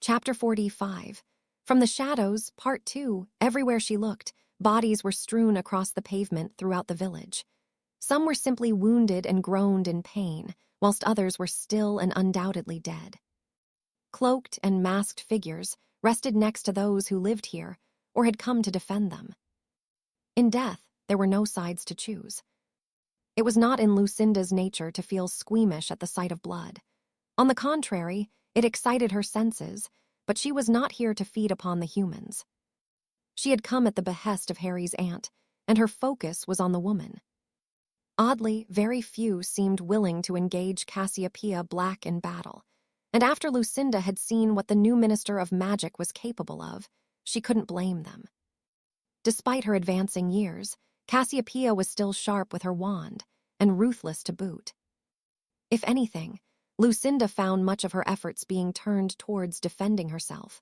Chapter 45. From the Shadows, Part 2. Everywhere she looked, bodies were strewn across the pavement throughout the village. Some were simply wounded and groaned in pain, whilst others were still and undoubtedly dead. Cloaked and masked figures rested next to those who lived here or had come to defend them. In death, there were no sides to choose. It was not in Lucinda's nature to feel squeamish at the sight of blood. On the contrary, it excited her senses, but she was not here to feed upon the humans. She had come at the behest of Harry's aunt, and her focus was on the woman. Oddly, very few seemed willing to engage Cassiopeia Black in battle, and after Lucinda had seen what the new Minister of Magic was capable of, she couldn't blame them. Despite her advancing years, Cassiopeia was still sharp with her wand, and ruthless to boot. If anything, Lucinda found much of her efforts being turned towards defending herself.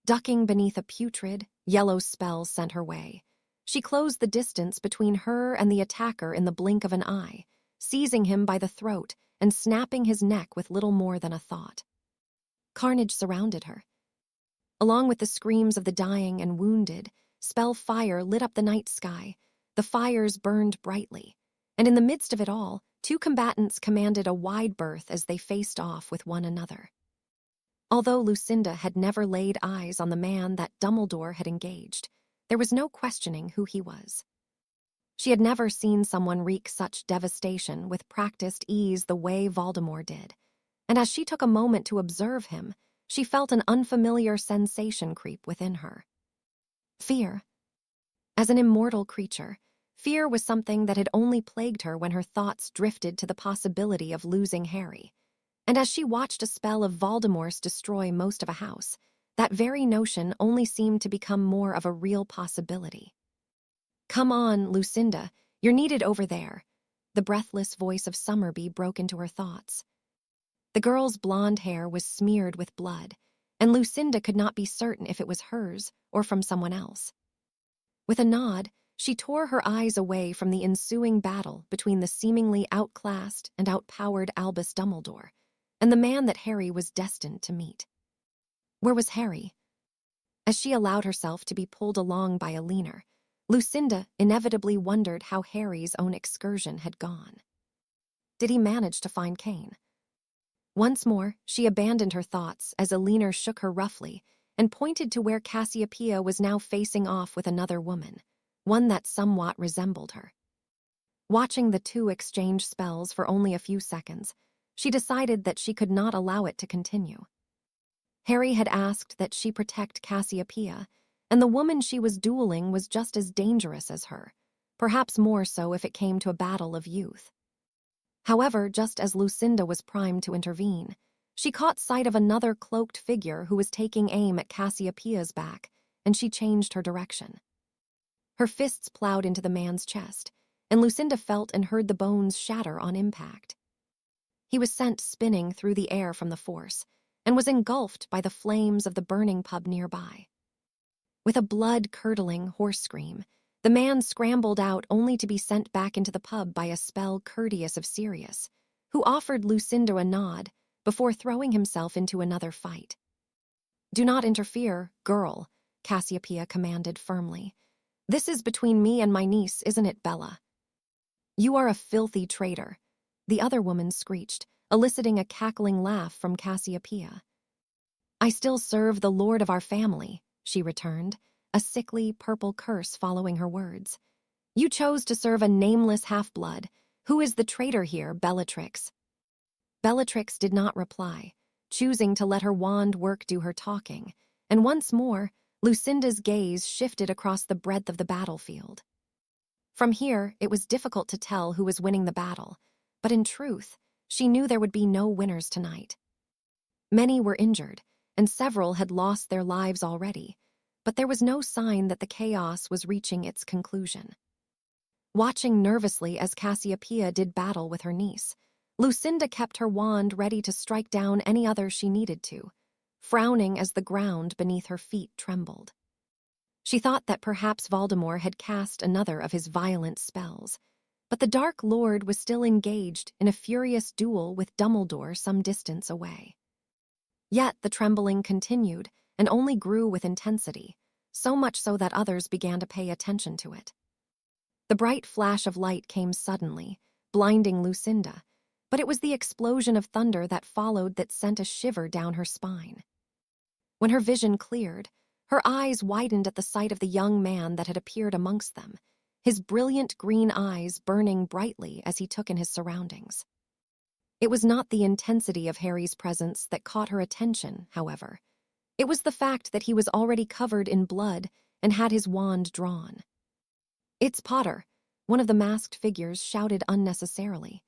Ducking beneath a putrid, yellow spell sent her way, she closed the distance between her and the attacker in the blink of an eye, seizing him by the throat and snapping his neck with little more than a thought. Carnage surrounded her. Along with the screams of the dying and wounded, spell fire lit up the night sky. The fires burned brightly, and in the midst of it all, two combatants commanded a wide berth as they faced off with one another. Although Lucinda had never laid eyes on the man that Dumbledore had engaged, there was no questioning who he was. She had never seen someone wreak such devastation with practiced ease the way Voldemort did, and as she took a moment to observe him, she felt an unfamiliar sensation creep within her. Fear. As an immortal creature, fear was something that had only plagued her when her thoughts drifted to the possibility of losing Harry. And as she watched a spell of Voldemort's destroy most of a house, that very notion only seemed to become more of a real possibility. "Come on, Lucinda, you're needed over there." The breathless voice of Summerby broke into her thoughts. The girl's blonde hair was smeared with blood, and Lucinda could not be certain if it was hers or from someone else. With a nod, she tore her eyes away from the ensuing battle between the seemingly outclassed and outpowered Albus Dumbledore and the man that Harry was destined to meet. Where was Harry? As she allowed herself to be pulled along by a leaner, Lucinda inevitably wondered how Harry's own excursion had gone. Did he manage to find Cain? Once more, she abandoned her thoughts as a leaner shook her roughly and pointed to where Cassiopeia was now facing off with another woman, one that somewhat resembled her. Watching the two exchange spells for only a few seconds, she decided that she could not allow it to continue. Harry had asked that she protect Cassiopeia, and the woman she was dueling was just as dangerous as her, perhaps more so if it came to a battle of youth. However, just as Lucinda was primed to intervene, she caught sight of another cloaked figure who was taking aim at Cassiopeia's back, and she changed her direction. Her fists plowed into the man's chest, and Lucinda felt and heard the bones shatter on impact. He was sent spinning through the air from the force, and was engulfed by the flames of the burning pub nearby. With a blood-curdling hoarse scream, the man scrambled out only to be sent back into the pub by a spell courteous of Sirius, who offered Lucinda a nod before throwing himself into another fight. "Do not interfere, girl," Cassiopeia commanded firmly. "This is between me and my niece, isn't it, Bella?" "You are a filthy traitor," the other woman screeched, eliciting a cackling laugh from Cassiopeia. "I still serve the lord of our family," she returned, a sickly purple curse following her words. "You chose to serve a nameless half-blood. Who is the traitor here, Bellatrix?" Bellatrix did not reply, choosing to let her wand work do her talking, and once more, Lucinda's gaze shifted across the breadth of the battlefield. From here, it was difficult to tell who was winning the battle, but in truth, she knew there would be no winners tonight. Many were injured, and several had lost their lives already, but there was no sign that the chaos was reaching its conclusion. Watching nervously as Cassiopeia did battle with her niece, Lucinda kept her wand ready to strike down any other she needed to, frowning as the ground beneath her feet trembled. She thought that perhaps Voldemort had cast another of his violent spells, but the Dark Lord was still engaged in a furious duel with Dumbledore some distance away. Yet the trembling continued and only grew with intensity, so much so that others began to pay attention to it. The bright flash of light came suddenly, blinding Lucinda, but it was the explosion of thunder that followed that sent a shiver down her spine. When her vision cleared, her eyes widened at the sight of the young man that had appeared amongst them, his brilliant green eyes burning brightly as he took in his surroundings. It was not the intensity of Harry's presence that caught her attention, however. It was the fact that he was already covered in blood and had his wand drawn. "It's Potter," one of the masked figures shouted unnecessarily.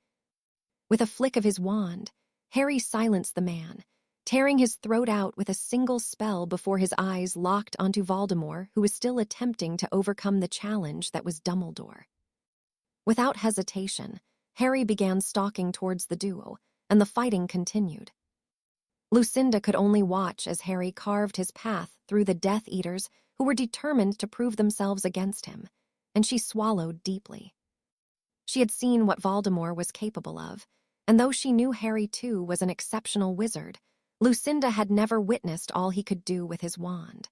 With a flick of his wand, Harry silenced the man, tearing his throat out with a single spell before his eyes locked onto Voldemort, who was still attempting to overcome the challenge that was Dumbledore. Without hesitation, Harry began stalking towards the duo, and the fighting continued. Lucinda could only watch as Harry carved his path through the Death Eaters who were determined to prove themselves against him, and she swallowed deeply. She had seen what Voldemort was capable of, and though she knew Harry too was an exceptional wizard, Lucinda had never witnessed all he could do with his wand.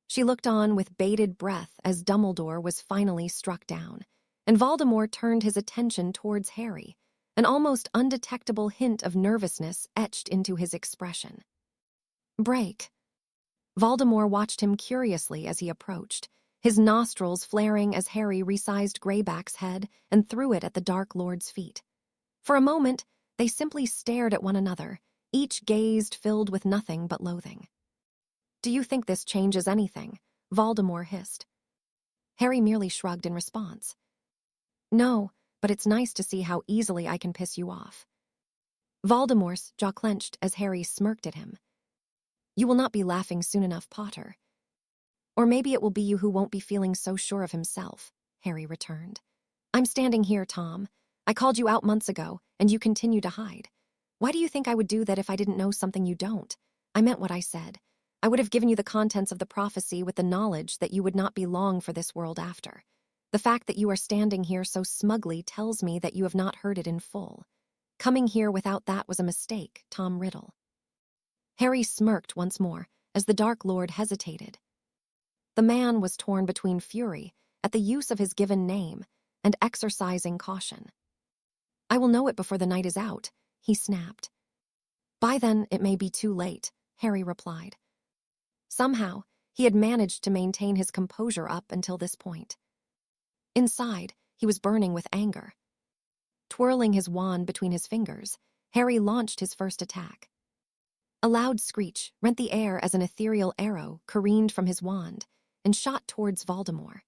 She looked on with bated breath as Dumbledore was finally struck down, and Voldemort turned his attention towards Harry, an almost undetectable hint of nervousness etched into his expression. "Break." Voldemort watched him curiously as he approached, his nostrils flaring as Harry resized Greyback's head and threw it at the Dark Lord's feet. For a moment, they simply stared at one another, each gaze filled with nothing but loathing. "Do you think this changes anything?" Voldemort hissed. Harry merely shrugged in response. "No, but it's nice to see how easily I can piss you off." Voldemort's jaw clenched as Harry smirked at him. "You will not be laughing soon enough, Potter. Or maybe it will be you who won't be feeling so sure of himself," Harry returned. "I'm standing here, Tom. I called you out months ago, and you continue to hide. Why do you think I would do that if I didn't know something you don't? I meant what I said. I would have given you the contents of the prophecy with the knowledge that you would not be long for this world after. The fact that you are standing here so smugly tells me that you have not heard it in full. Coming here without that was a mistake, Tom Riddle." Harry smirked once more as the Dark Lord hesitated. The man was torn between fury at the use of his given name and exercising caution. "I will know it before the night is out," he snapped. "By then, it may be too late," Harry replied. Somehow, he had managed to maintain his composure up until this point. Inside, he was burning with anger. Twirling his wand between his fingers, Harry launched his first attack. A loud screech rent the air as an ethereal arrow careened from his wand and shot towards Voldemort.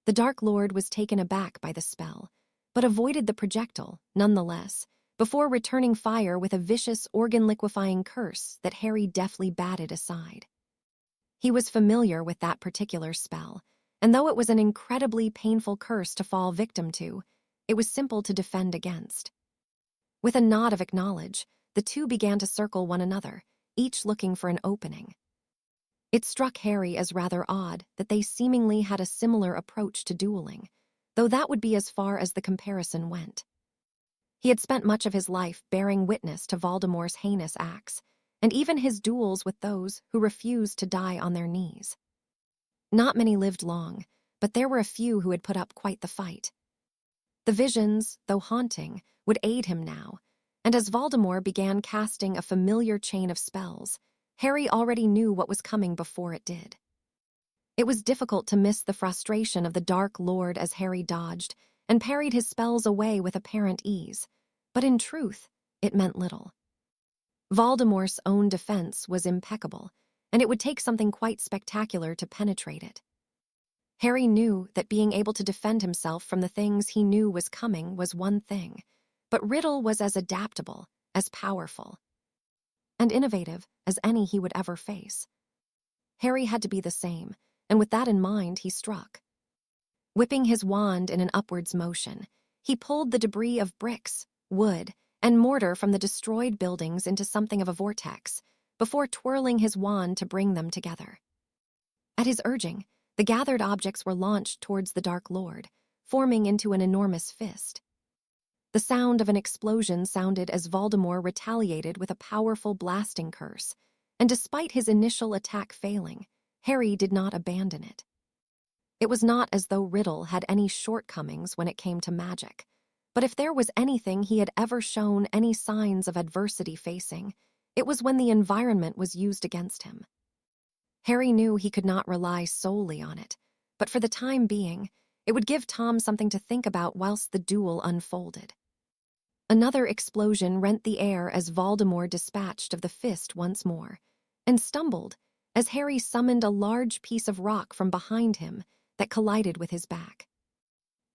The Dark Lord was taken aback by the spell, but avoided the projectile, nonetheless, before returning fire with a vicious organ-liquefying curse that Harry deftly batted aside. He was familiar with that particular spell, and though it was an incredibly painful curse to fall victim to, it was simple to defend against. With a nod of acknowledge, the two began to circle one another, each looking for an opening. It struck Harry as rather odd that they seemingly had a similar approach to dueling, though that would be as far as the comparison went. He had spent much of his life bearing witness to Voldemort's heinous acts, and even his duels with those who refused to die on their knees. Not many lived long, but there were a few who had put up quite the fight. The visions, though haunting, would aid him now, and as Voldemort began casting a familiar chain of spells, Harry already knew what was coming before it did. It was difficult to miss the frustration of the Dark Lord as Harry dodged and parried his spells away with apparent ease, but in truth, it meant little. Voldemort's own defense was impeccable, and it would take something quite spectacular to penetrate it. Harry knew that being able to defend himself from the things he knew was coming was one thing, but Riddle was as adaptable, as powerful, and innovative as any he would ever face. Harry had to be the same, and with that in mind, he struck. Whipping his wand in an upwards motion, he pulled the debris of bricks, wood, and mortar from the destroyed buildings into something of a vortex, before twirling his wand to bring them together. At his urging, the gathered objects were launched towards the Dark Lord, forming into an enormous fist. The sound of an explosion sounded as Voldemort retaliated with a powerful blasting curse, and despite his initial attack failing, Harry did not abandon it. It was not as though Riddle had any shortcomings when it came to magic, but if there was anything he had ever shown any signs of adversity facing, it was when the environment was used against him. Harry knew he could not rely solely on it, but for the time being, it would give Tom something to think about whilst the duel unfolded. Another explosion rent the air as Voldemort dispatched of the fist once more, and stumbled as Harry summoned a large piece of rock from behind him that collided with his back.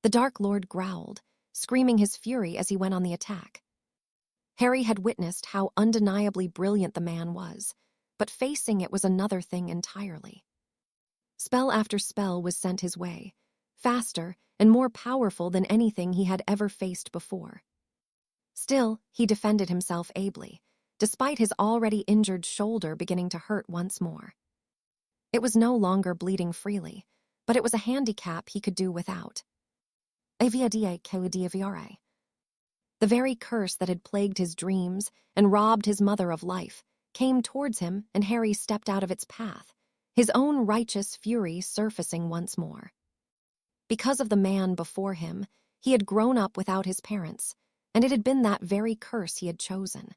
The Dark Lord growled, screaming his fury as he went on the attack. Harry had witnessed how undeniably brilliant the man was, but facing it was another thing entirely. Spell after spell was sent his way, faster and more powerful than anything he had ever faced before. Still, he defended himself ably, despite his already injured shoulder beginning to hurt once more. It was no longer bleeding freely, but it was a handicap he could do without. The very curse that had plagued his dreams and robbed his mother of life came towards him, and Harry stepped out of its path, his own righteous fury surfacing once more. Because of the man before him, he had grown up without his parents, and it had been that very curse he had chosen.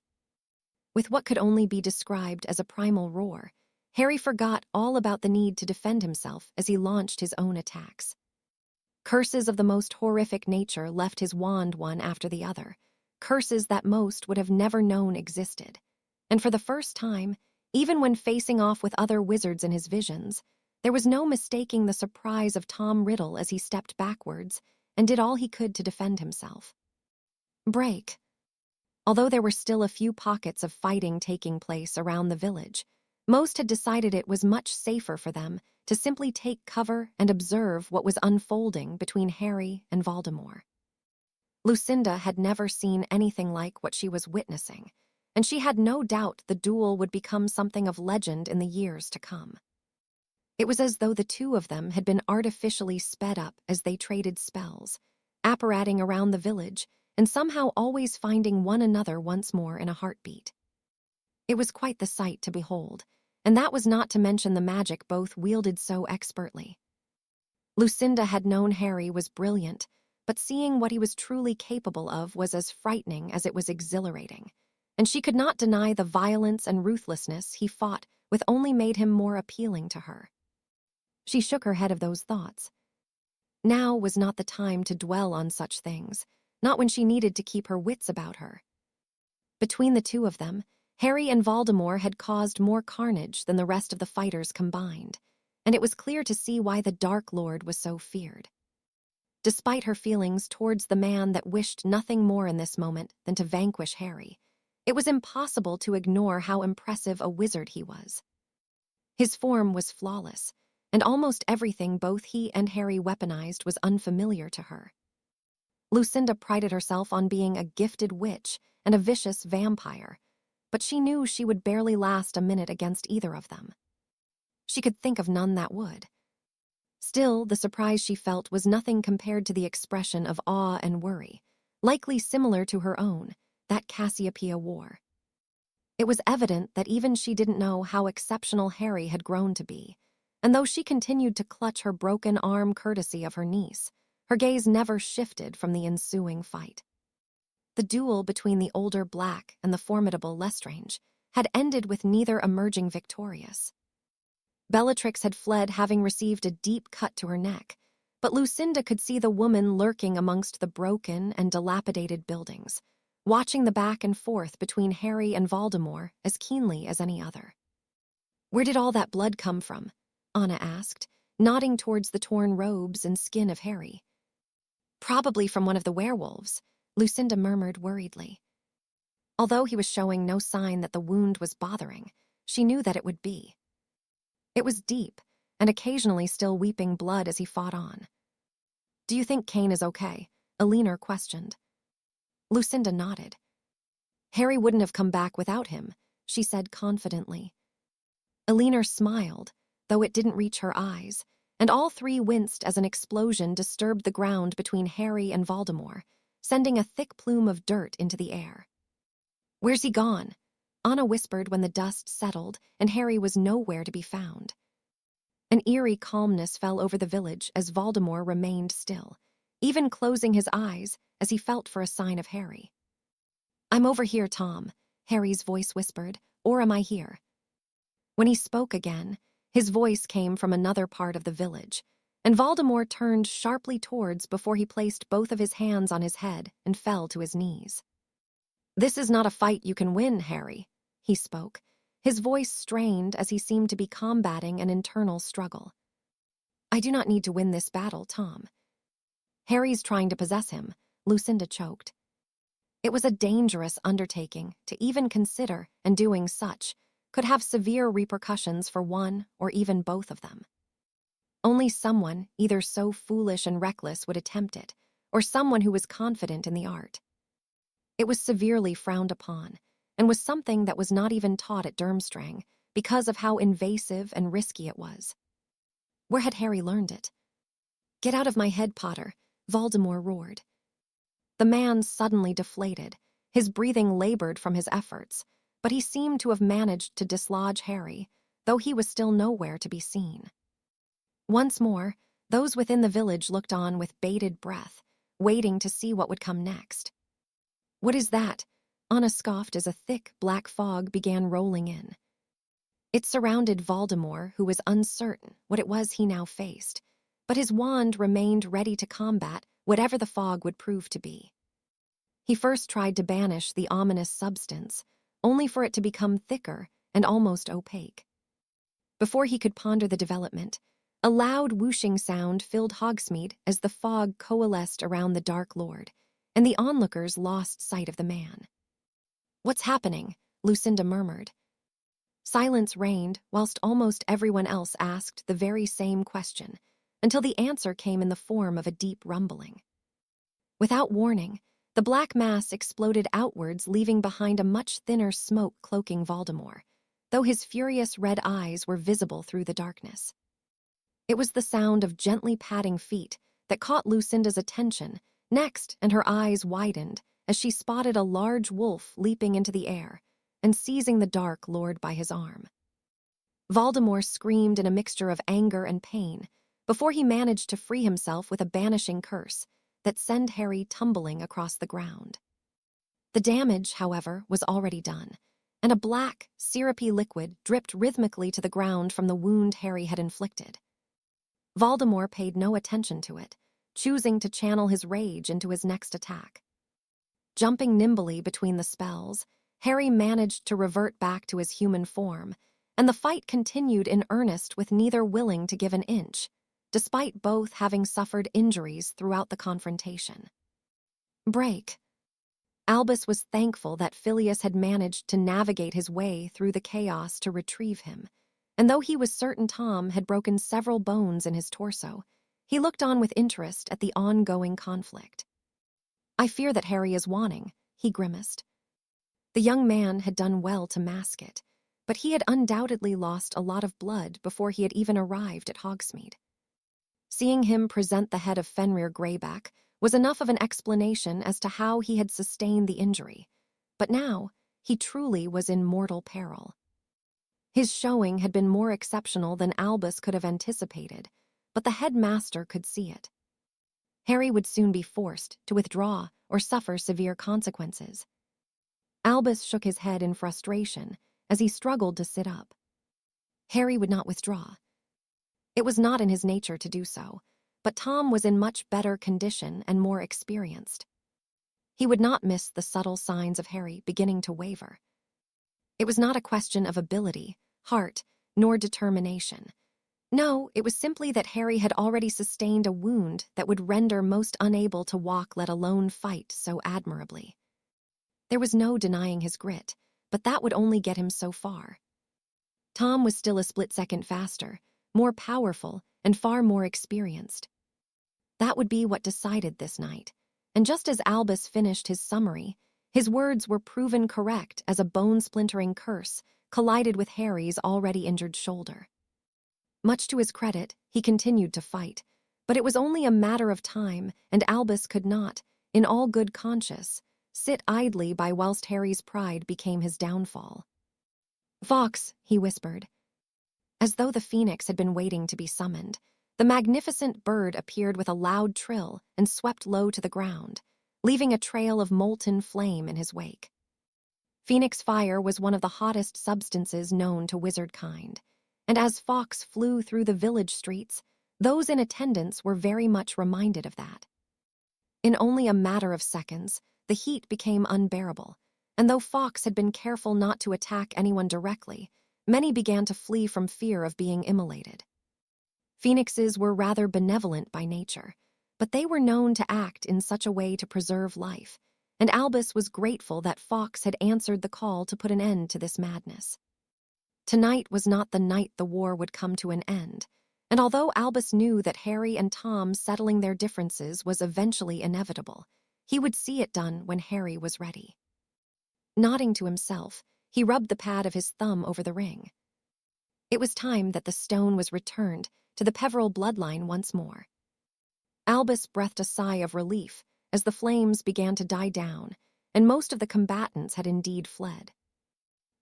With what could only be described as a primal roar, Harry forgot all about the need to defend himself as he launched his own attacks. Curses of the most horrific nature left his wand one after the other, curses that most would have never known existed. And for the first time, even when facing off with other wizards in his visions, there was no mistaking the surprise of Tom Riddle as he stepped backwards and did all he could to defend himself. Break. Although there were still a few pockets of fighting taking place around the village, most had decided it was much safer for them to simply take cover and observe what was unfolding between Harry and Voldemort. Lucinda had never seen anything like what she was witnessing, and she had no doubt the duel would become something of legend in the years to come. It was as though the two of them had been artificially sped up as they traded spells, apparating around the village and somehow always finding one another once more in a heartbeat. It was quite the sight to behold, and that was not to mention the magic both wielded so expertly. Lucinda had known Harry was brilliant, but seeing what he was truly capable of was as frightening as it was exhilarating, and she could not deny the violence and ruthlessness he fought with only made him more appealing to her. She shook her head of those thoughts. Now was not the time to dwell on such things, not when she needed to keep her wits about her. Between the two of them, Harry and Voldemort had caused more carnage than the rest of the fighters combined, and it was clear to see why the Dark Lord was so feared. Despite her feelings towards the man that wished nothing more in this moment than to vanquish Harry, it was impossible to ignore how impressive a wizard he was. His form was flawless, and almost everything both he and Harry weaponized was unfamiliar to her. Lucinda prided herself on being a gifted witch and a vicious vampire, but she knew she would barely last a minute against either of them. She could think of none that would. Still, the surprise she felt was nothing compared to the expression of awe and worry, likely similar to her own, that Cassiopeia wore. It was evident that even she didn't know how exceptional Harry had grown to be, and though she continued to clutch her broken arm courtesy of her niece, her gaze never shifted from the ensuing fight. The duel between the older Black and the formidable Lestrange had ended with neither emerging victorious. Bellatrix had fled having received a deep cut to her neck, but Lucinda could see the woman lurking amongst the broken and dilapidated buildings, watching the back and forth between Harry and Voldemort as keenly as any other. "Where did all that blood come from?" Anna asked, nodding towards the torn robes and skin of Harry. "Probably from one of the werewolves," Lucinda murmured worriedly. Although he was showing no sign that the wound was bothering, she knew that it would be. It was deep, and occasionally still weeping blood as he fought on. "Do you think Kane is okay?" Elinor questioned. Lucinda nodded. "Harry wouldn't have come back without him," she said confidently. Elinor smiled, though it didn't reach her eyes, and all three winced as an explosion disturbed the ground between Harry and Voldemort, sending a thick plume of dirt into the air. "Where's he gone?" Anna whispered when the dust settled and Harry was nowhere to be found. An eerie calmness fell over the village as Voldemort remained still, even closing his eyes as he felt for a sign of Harry. "I'm over here, Tom," Harry's voice whispered, "or am I here?" When he spoke again, his voice came from another part of the village, and Voldemort turned sharply towards before he placed both of his hands on his head and fell to his knees. "This is not a fight you can win, Harry," he spoke, his voice strained as he seemed to be combating an internal struggle. "I do not need to win this battle, Tom." "Harry's trying to possess him," Lucinda choked. It was a dangerous undertaking to even consider, and doing such could have severe repercussions for one or even both of them. Only someone either so foolish and reckless would attempt it, or someone who was confident in the art. It was severely frowned upon, and was something that was not even taught at Durmstrang because of how invasive and risky it was. Where had Harry learned it? "Get out of my head, Potter," Voldemort roared. The man suddenly deflated, his breathing labored from his efforts, but he seemed to have managed to dislodge Harry, though he was still nowhere to be seen. Once more, those within the village looked on with bated breath, waiting to see what would come next. "What is that?" Anna scoffed as a thick, black fog began rolling in. It surrounded Voldemort, who was uncertain what it was he now faced, but his wand remained ready to combat whatever the fog would prove to be. He first tried to banish the ominous substance, only for it to become thicker and almost opaque. Before he could ponder the development, a loud whooshing sound filled Hogsmeade as the fog coalesced around the Dark Lord, and the onlookers lost sight of the man. "What's happening?" Lucinda murmured. Silence reigned whilst almost everyone else asked the very same question, until the answer came in the form of a deep rumbling. Without warning, the black mass exploded outwards, leaving behind a much thinner smoke cloaking Voldemort, though his furious red eyes were visible through the darkness. It was the sound of gently padding feet that caught Lucinda's attention next, and her eyes widened as she spotted a large wolf leaping into the air and seizing the Dark Lord by his arm. Voldemort screamed in a mixture of anger and pain before he managed to free himself with a banishing curse that sent Harry tumbling across the ground. The damage, however, was already done, and a black, syrupy liquid dripped rhythmically to the ground from the wound Harry had inflicted. Voldemort paid no attention to it, choosing to channel his rage into his next attack. Jumping nimbly between the spells, Harry managed to revert back to his human form, and the fight continued in earnest with neither willing to give an inch, despite both having suffered injuries throughout the confrontation. Break. Albus was thankful that Phileas had managed to navigate his way through the chaos to retrieve him, and though he was certain Tom had broken several bones in his torso, he looked on with interest at the ongoing conflict. "I fear that Harry is wanting," he grimaced. The young man had done well to mask it, but he had undoubtedly lost a lot of blood before he had even arrived at Hogsmeade. Seeing him present the head of Fenrir Greyback was enough of an explanation as to how he had sustained the injury, but now he truly was in mortal peril. His showing had been more exceptional than Albus could have anticipated, but the headmaster could see it. Harry would soon be forced to withdraw or suffer severe consequences. Albus shook his head in frustration as he struggled to sit up. Harry would not withdraw. It was not in his nature to do so, but Tom was in much better condition and more experienced. He would not miss the subtle signs of Harry beginning to waver. It was not a question of ability, heart, nor determination. No, it was simply that Harry had already sustained a wound that would render most unable to walk, let alone fight so admirably. There was no denying his grit, but that would only get him so far. Tom was still a split second faster, more powerful, and far more experienced. That would be what decided this night, and just as Albus finished his summary, his words were proven correct as a bone-splintering curse collided with Harry's already injured shoulder. Much to his credit, he continued to fight, but it was only a matter of time, and Albus could not, in all good conscience, sit idly by whilst Harry's pride became his downfall. "Fawkes," he whispered. As though the phoenix had been waiting to be summoned, the magnificent bird appeared with a loud trill and swept low to the ground, leaving a trail of molten flame in his wake. Phoenix fire was one of the hottest substances known to wizard kind, and as Fawkes flew through the village streets, those in attendance were very much reminded of that. In only a matter of seconds, the heat became unbearable, and though Fawkes had been careful not to attack anyone directly, many began to flee from fear of being immolated. Phoenixes were rather benevolent by nature, but they were known to act in such a way to preserve life, and Albus was grateful that Fawkes had answered the call to put an end to this madness. Tonight was not the night the war would come to an end, and although Albus knew that Harry and Tom settling their differences was eventually inevitable, he would see it done when Harry was ready. Nodding to himself, he rubbed the pad of his thumb over the ring. It was time that the stone was returned to the Peveril bloodline once more. Albus breathed a sigh of relief as the flames began to die down, and most of the combatants had indeed fled.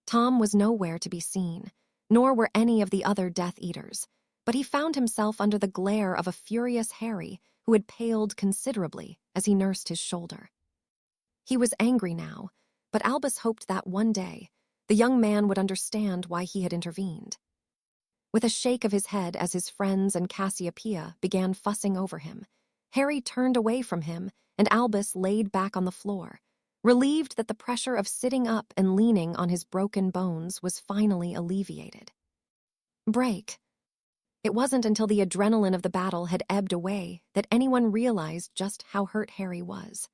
Tom was nowhere to be seen, nor were any of the other Death Eaters, but he found himself under the glare of a furious Harry who had paled considerably as he nursed his shoulder. He was angry now, but Albus hoped that one day the young man would understand why he had intervened. With a shake of his head as his friends and Cassiopeia began fussing over him, Harry turned away from him and Albus laid back on the floor, relieved that the pressure of sitting up and leaning on his broken bones was finally alleviated. Break. It wasn't until the adrenaline of the battle had ebbed away that anyone realized just how hurt Harry was.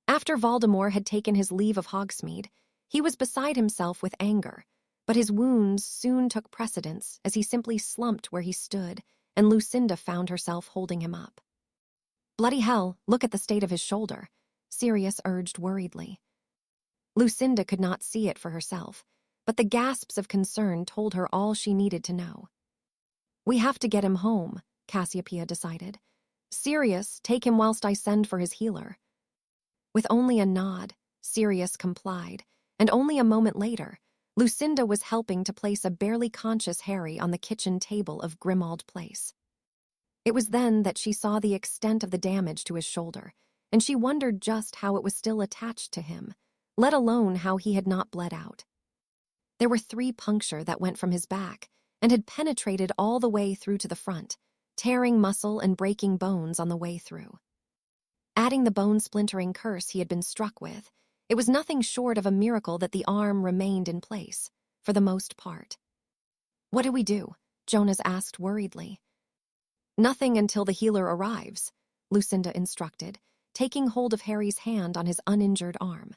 After Voldemort had taken his leave of Hogsmeade, he was beside himself with anger, but his wounds soon took precedence as he simply slumped where he stood, and Lucinda found herself holding him up. "Bloody hell, look at the state of his shoulder," Sirius urged worriedly. Lucinda could not see it for herself, but the gasps of concern told her all she needed to know. "We have to get him home," Cassiopeia decided. "Sirius, take him whilst I send for his healer." With only a nod, Sirius complied, and only a moment later, Lucinda was helping to place a barely conscious Harry on the kitchen table of Grimmauld Place. It was then that she saw the extent of the damage to his shoulder, and she wondered just how it was still attached to him, let alone how he had not bled out. There were 3 punctures that went from his back and had penetrated all the way through to the front, tearing muscle and breaking bones on the way through. Adding the bone-splintering curse he had been struck with, it was nothing short of a miracle that the arm remained in place, for the most part. "What do we do?" Jonas asked worriedly. "Nothing until the healer arrives," Lucinda instructed, taking hold of Harry's hand on his uninjured arm.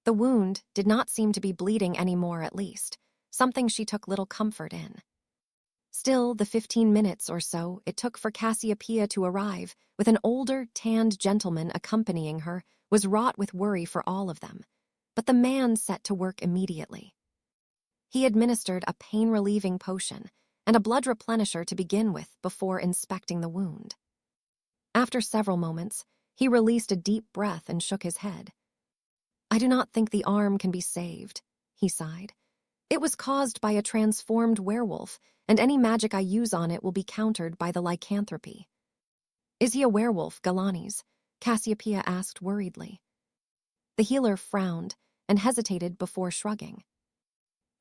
The wound did not seem to be bleeding anymore, at least, something she took little comfort in. Still, the 15 minutes or so it took for Cassiopeia to arrive, with an older, tanned gentleman accompanying her, was wrought with worry for all of them. But the man set to work immediately. He administered a pain-relieving potion and a blood replenisher to begin with before inspecting the wound. After several moments, he released a deep breath and shook his head. "I do not think the arm can be saved," he sighed. "It was caused by a transformed werewolf, and any magic I use on it will be countered by the lycanthropy." "Is he a werewolf, Galanis?" Cassiopeia asked worriedly. The healer frowned and hesitated before shrugging.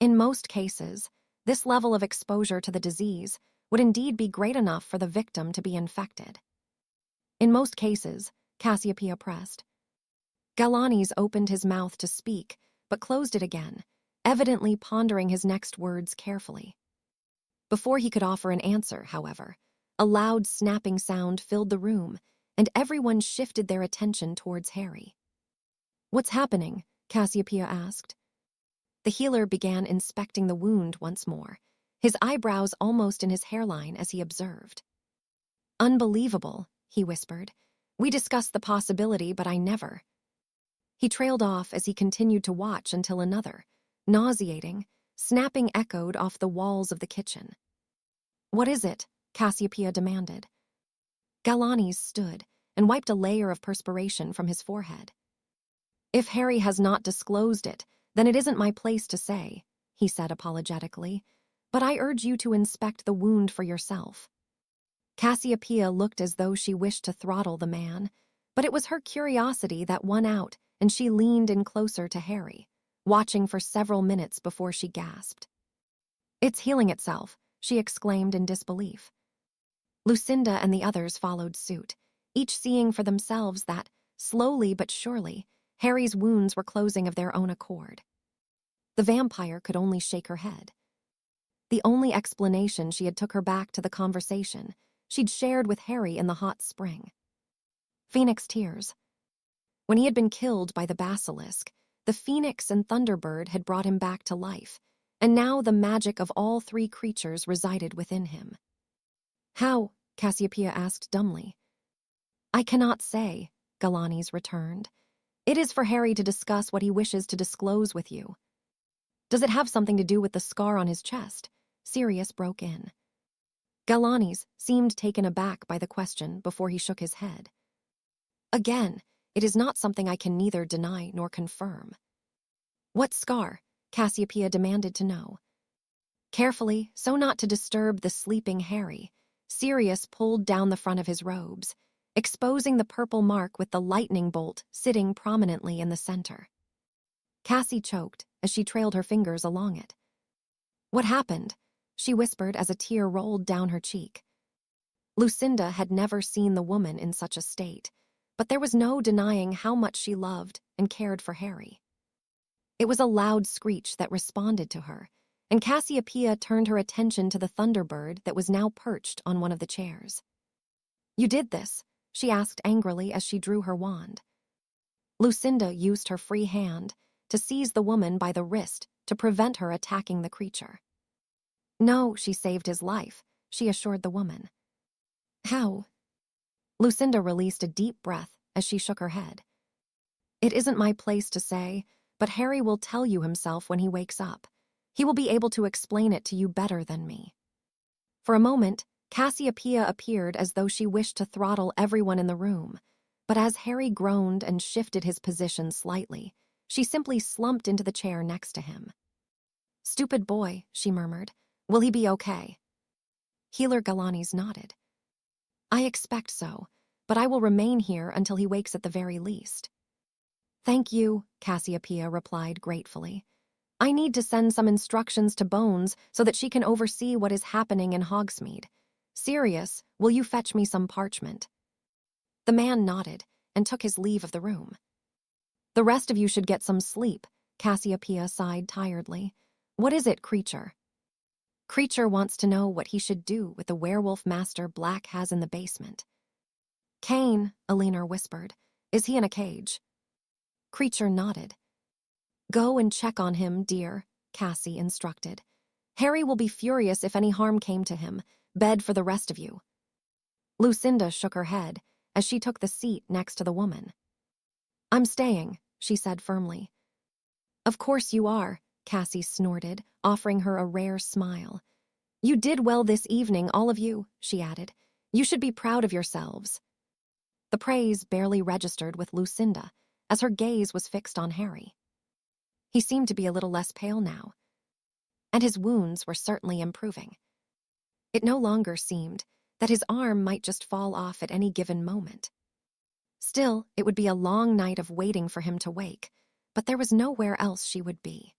In most cases, this level of exposure to the disease would indeed be great enough for the victim to be infected. "In most cases," Cassiopeia pressed. Galanis opened his mouth to speak, but closed it again, evidently pondering his next words carefully. Before he could offer an answer, however, a loud snapping sound filled the room, and everyone shifted their attention towards Harry. "What's happening?" Cassiopeia asked. The healer began inspecting the wound once more, his eyebrows almost in his hairline as he observed. "Unbelievable," he whispered. "We discussed the possibility, but I never." He trailed off as he continued to watch until another, nauseating, snapping echoed off the walls of the kitchen. "What is it?" Cassiopeia demanded. Galanis stood, and wiped a layer of perspiration from his forehead. "If Harry has not disclosed it, then it isn't my place to say," he said apologetically, "but I urge you to inspect the wound for yourself." Cassiopeia looked as though she wished to throttle the man, but it was her curiosity that won out, and she leaned in closer to Harry, watching for several minutes before she gasped. "It's healing itself," she exclaimed in disbelief. Lucinda and the others followed suit, each seeing for themselves that, slowly but surely, Harry's wounds were closing of their own accord. The vampire could only shake her head. The only explanation she had took her back to the conversation she'd shared with Harry in the hot spring. Phoenix tears. When he had been killed by the basilisk, the phoenix and thunderbird had brought him back to life, and now the magic of all three creatures resided within him. "How?" Cassiopeia asked dumbly. "I cannot say," Galanis returned. "It is for Harry to discuss what he wishes to disclose with you." "Does it have something to do with the scar on his chest?" Sirius broke in. Galanis seemed taken aback by the question before he shook his head. "Again, it is not something I can neither deny nor confirm." "What scar?" Cassiopeia demanded to know. Carefully, so not to disturb the sleeping Harry, Sirius pulled down the front of his robes, exposing the purple mark with the lightning bolt sitting prominently in the center. Cassie choked as she trailed her fingers along it. "What happened?" she whispered as a tear rolled down her cheek. Lucinda had never seen the woman in such a state, but there was no denying how much she loved and cared for Harry. It was a loud screech that responded to her, and Cassiopeia turned her attention to the thunderbird that was now perched on one of the chairs. "You did this?" she asked angrily as she drew her wand. Lucinda used her free hand to seize the woman by the wrist to prevent her attacking the creature. "No, she saved his life," she assured the woman. "How?" Lucinda released a deep breath as she shook her head. "It isn't my place to say, but Harry will tell you himself when he wakes up. He will be able to explain it to you better than me." For a moment, Cassiopeia appeared as though she wished to throttle everyone in the room, but as Harry groaned and shifted his position slightly, she simply slumped into the chair next to him. "Stupid boy," she murmured. "Will he be okay?" Healer Galanis nodded. "I expect so, but I will remain here until he wakes at the very least." "Thank you," Cassiopeia replied gratefully. "I need to send some instructions to Bones so that she can oversee what is happening in Hogsmeade. Sirius, will you fetch me some parchment?" The man nodded and took his leave of the room. "The rest of you should get some sleep," Cassiopeia sighed tiredly. "What is it, Creature?" Creature wants to know what he should do with the werewolf master Black has in the basement. "Kane," Elinor whispered. "Is he in a cage?" Creature nodded. "Go and check on him, dear," Cassie instructed. "Harry will be furious if any harm came to him. Bed for the rest of you." Lucinda shook her head as she took the seat next to the woman. "I'm staying," she said firmly. "Of course you are," Cassie snorted, offering her a rare smile. "You did well this evening, all of you," she added. "You should be proud of yourselves." The praise barely registered with Lucinda, as her gaze was fixed on Harry. He seemed to be a little less pale now, and his wounds were certainly improving. It no longer seemed that his arm might just fall off at any given moment. Still, it would be a long night of waiting for him to wake, but there was nowhere else she would be.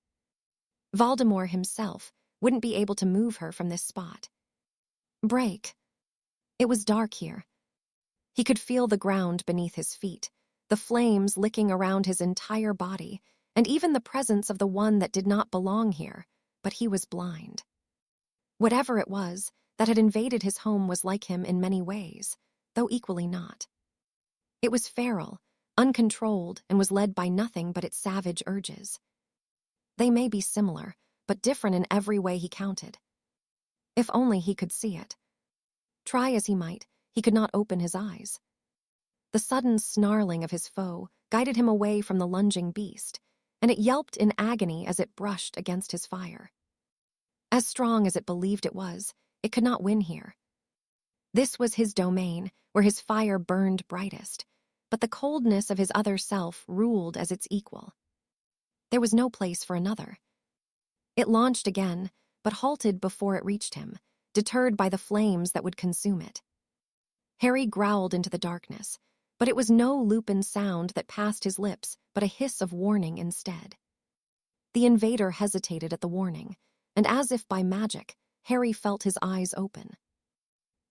Voldemort himself wouldn't be able to move her from this spot. Break. It was dark here. He could feel the ground beneath his feet, the flames licking around his entire body, and even the presence of the one that did not belong here, but he was blind. Whatever it was that had invaded his home was like him in many ways, though equally not. It was feral, uncontrolled, and was led by nothing but its savage urges. They may be similar, but different in every way he counted. If only he could see it. Try as he might, he could not open his eyes. The sudden snarling of his foe guided him away from the lunging beast, and it yelped in agony as it brushed against his fire. As strong as it believed it was, it could not win here. This was his domain, where his fire burned brightest, but the coldness of his other self ruled as its equal. There was no place for another. It launched again, but halted before it reached him, deterred by the flames that would consume it. Harry growled into the darkness, but it was no Lupin sound that passed his lips, but a hiss of warning instead. The invader hesitated at the warning, and as if by magic, Harry felt his eyes open.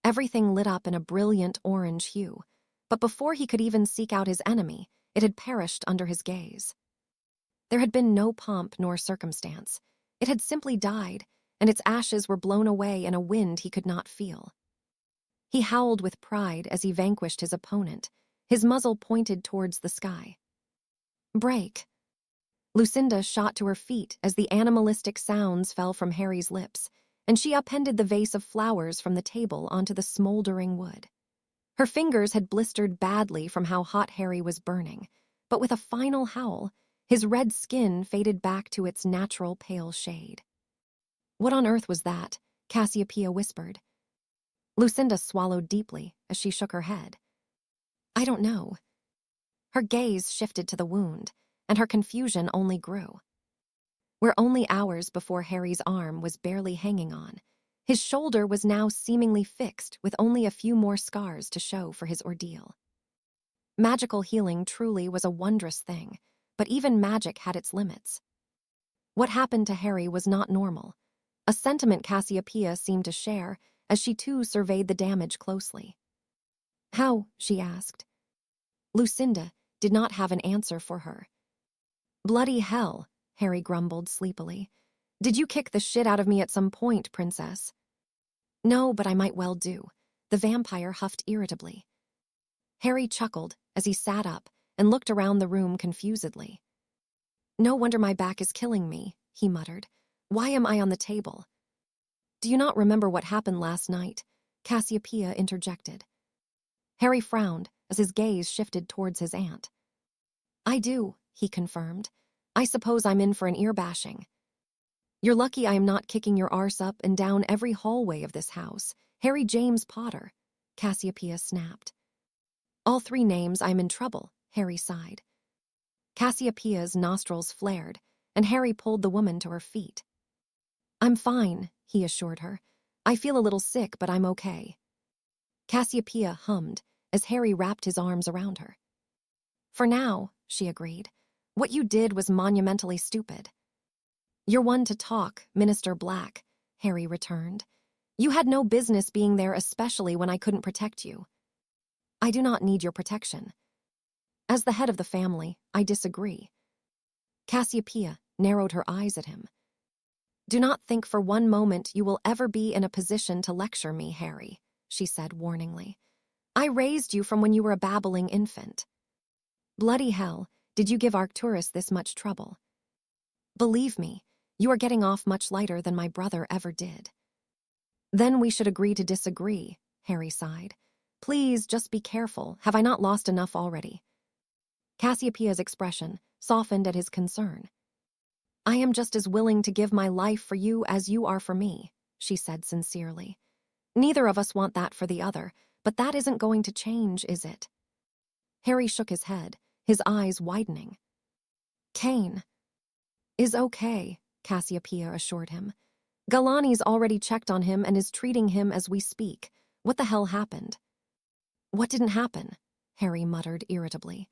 Everything lit up in a brilliant orange hue, but before he could even seek out his enemy, it had perished under his gaze. There had been no pomp nor circumstance. It had simply died, and its ashes were blown away in a wind he could not feel. He howled with pride as he vanquished his opponent, his muzzle pointed towards the sky. Break! Lucinda shot to her feet as the animalistic sounds fell from Harry's lips, and she upended the vase of flowers from the table onto the smoldering wood. Her fingers had blistered badly from how hot Harry was burning, but with a final howl, his red skin faded back to its natural pale shade. What on earth was that? Cassiopeia whispered. Lucinda swallowed deeply as she shook her head. I don't know. Her gaze shifted to the wound, and her confusion only grew. Where only hours before Harry's arm was barely hanging on, his shoulder was now seemingly fixed with only a few more scars to show for his ordeal. Magical healing truly was a wondrous thing, but even magic had its limits. What happened to Harry was not normal, a sentiment Cassiopeia seemed to share as she too surveyed the damage closely. How? She asked. Lucinda did not have an answer for her. Bloody hell, Harry grumbled sleepily. Did you kick the shit out of me at some point, Princess? No, but I might well do, the vampire huffed irritably. Harry chuckled as he sat up and looked around the room confusedly. No wonder my back is killing me, he muttered. Why am I on the table? Do you not remember what happened last night? Cassiopeia interjected. Harry frowned as his gaze shifted towards his aunt. I do, he confirmed. I suppose I'm in for an ear bashing. You're lucky I am not kicking your arse up and down every hallway of this house. Harry James Potter, Cassiopeia snapped. All three names, I'm in trouble, Harry sighed. Cassiopeia's nostrils flared, and Harry pulled the woman to her feet. I'm fine, he assured her. I feel a little sick, but I'm okay. Cassiopeia hummed as Harry wrapped his arms around her. For now, she agreed. What you did was monumentally stupid. You're one to talk, Minister Black, Harry returned. You had no business being there, especially when I couldn't protect you. I do not need your protection. As the head of the family, I disagree. Cassiopeia narrowed her eyes at him. Do not think for one moment you will ever be in a position to lecture me, Harry, she said warningly. I raised you from when you were a babbling infant. Bloody hell, did you give Arcturus this much trouble? Believe me, you are getting off much lighter than my brother ever did. Then we should agree to disagree, Harry sighed. Please, just be careful. Have I not lost enough already? Cassiopeia's expression softened at his concern. I am just as willing to give my life for you as you are for me, she said sincerely. Neither of us want that for the other, but that isn't going to change, is it? Harry shook his head, his eyes widening. Kane is okay, Cassiopeia assured him. Galani's already checked on him and is treating him as we speak. What the hell happened? What didn't happen? Harry muttered irritably.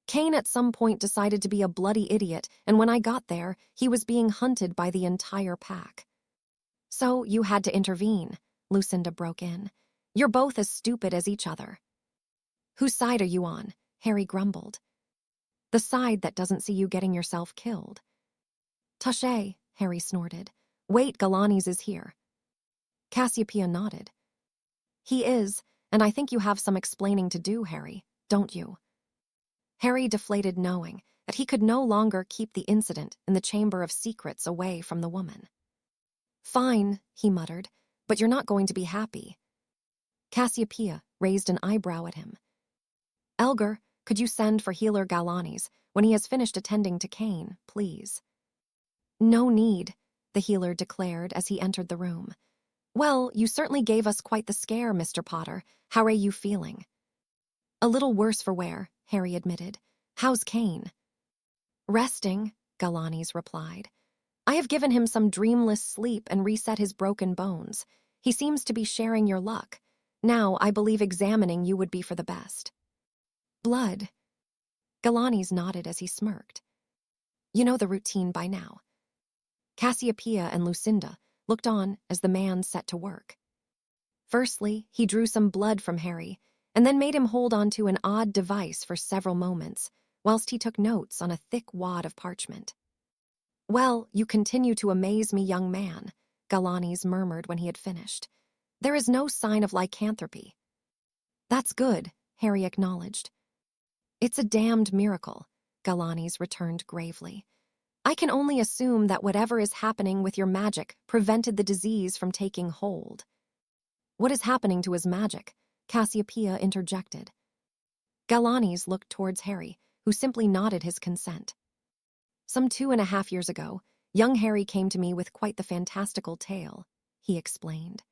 Kane at some point decided to be a bloody idiot, and when I got there, he was being hunted by the entire pack. So you had to intervene, Lucinda broke in. You're both as stupid as each other. Whose side are you on? Harry grumbled. The side that doesn't see you getting yourself killed. Touché, Harry snorted. Wait, Galani's is here. Cassiopeia nodded. He is, and I think you have some explaining to do, Harry, don't you? Harry deflated knowing that he could no longer keep the incident in the Chamber of Secrets away from the woman. Fine, he muttered, but you're not going to be happy. Cassiopeia raised an eyebrow at him. Elgar, could you send for Healer Galani's when he has finished attending to Kane, please? No need, the healer declared as he entered the room. Well, you certainly gave us quite the scare, Mr. Potter. How are you feeling? A little worse for wear, Harry admitted. How's Kane? Resting, Galani's replied. I have given him some dreamless sleep and reset his broken bones. He seems to be sharing your luck. Now, I believe examining you would be for the best. Blood. Galani's nodded as he smirked. You know the routine by now. Cassiopeia and Lucinda looked on as the man set to work. Firstly, he drew some blood from Harry, and then made him hold onto an odd device for several moments, whilst he took notes on a thick wad of parchment. Well, you continue to amaze me, young man, Galani's murmured when he had finished. There is no sign of lycanthropy. That's good, Harry acknowledged. It's a damned miracle, Galani's returned gravely. I can only assume that whatever is happening with your magic prevented the disease from taking hold. What is happening to his magic? Cassiopeia interjected. Galani's looked towards Harry, who simply nodded his consent. Some 2.5 years ago, young Harry came to me with quite the fantastical tale, he explained.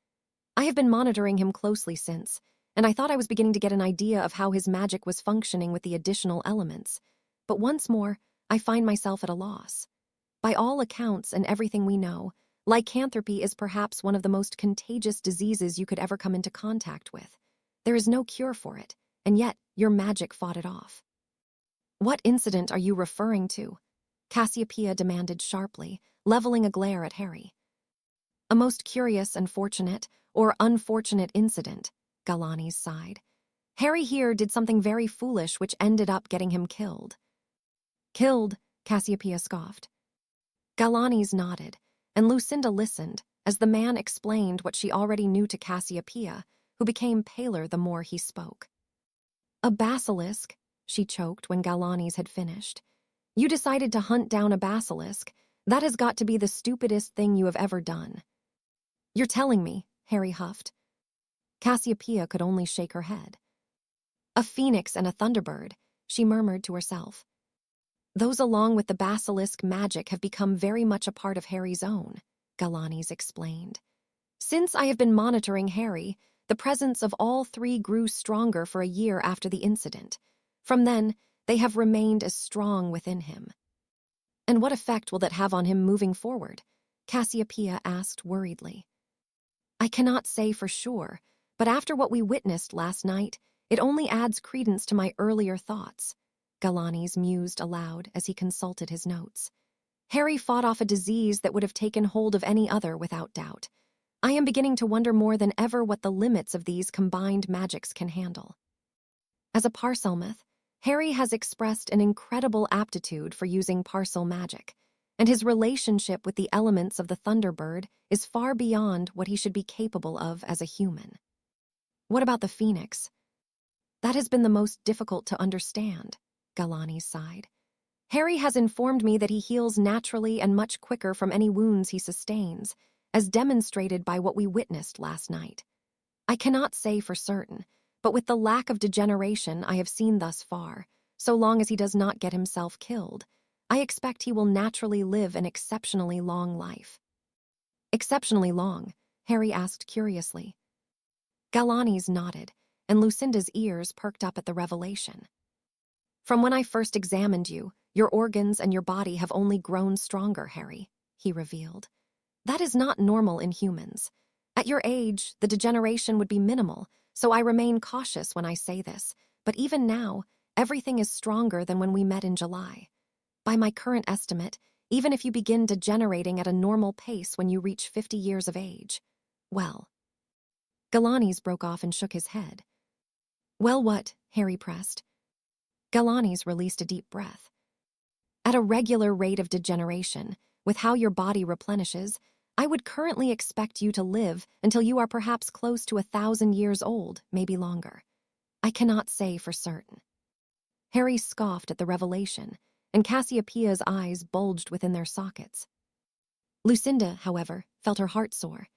I have been monitoring him closely since, and I thought I was beginning to get an idea of how his magic was functioning with the additional elements. But once more, I find myself at a loss. By all accounts and everything we know, lycanthropy is perhaps one of the most contagious diseases you could ever come into contact with. There is no cure for it, and yet your magic fought it off. What incident are you referring to? Cassiopeia demanded sharply, leveling a glare at Harry. A most curious and fortunate, or unfortunate incident, Galani sighed. Harry here did something very foolish which ended up getting him killed. Killed, Cassiopeia scoffed. Galani's nodded, and Lucinda listened as the man explained what she already knew to Cassiopeia, who became paler the more he spoke. A basilisk, she choked when Galani's had finished. You decided to hunt down a basilisk. That has got to be the stupidest thing you have ever done. You're telling me, Harry huffed. Cassiopeia could only shake her head. A phoenix and a thunderbird, she murmured to herself. Those along with the basilisk magic have become very much a part of Harry's own, Galani's explained. Since I have been monitoring Harry, the presence of all three grew stronger for a year after the incident. From then, they have remained as strong within him. And what effect will that have on him moving forward? Cassiopeia asked worriedly. I cannot say for sure, but after what we witnessed last night, it only adds credence to my earlier thoughts. Galani's mused aloud as he consulted his notes. Harry fought off a disease that would have taken hold of any other without doubt. I am beginning to wonder more than ever what the limits of these combined magics can handle. As a Parselmouth, Harry has expressed an incredible aptitude for using parcel magic, and his relationship with the elements of the Thunderbird is far beyond what he should be capable of as a human. What about the Phoenix? That has been the most difficult to understand, Galani sighed. Harry has informed me that he heals naturally and much quicker from any wounds he sustains, as demonstrated by what we witnessed last night. I cannot say for certain, but with the lack of degeneration I have seen thus far, so long as he does not get himself killed, I expect he will naturally live an exceptionally long life. Exceptionally long? Harry asked curiously. Galani's nodded, and Lucinda's ears perked up at the revelation. From when I first examined you, your organs and your body have only grown stronger, Harry, he revealed. That is not normal in humans. At your age, the degeneration would be minimal, so I remain cautious when I say this, but even now, everything is stronger than when we met in July. By my current estimate, even if you begin degenerating at a normal pace when you reach 50 years of age, well. Galani's broke off and shook his head. Well, what? Harry pressed. Galani's released a deep breath. At a regular rate of degeneration, with how your body replenishes, I would currently expect you to live until you are perhaps close to 1,000 years old, maybe longer. I cannot say for certain. Harry scoffed at the revelation, and Cassiopeia's eyes bulged within their sockets. Lucinda, however, felt her heart soar.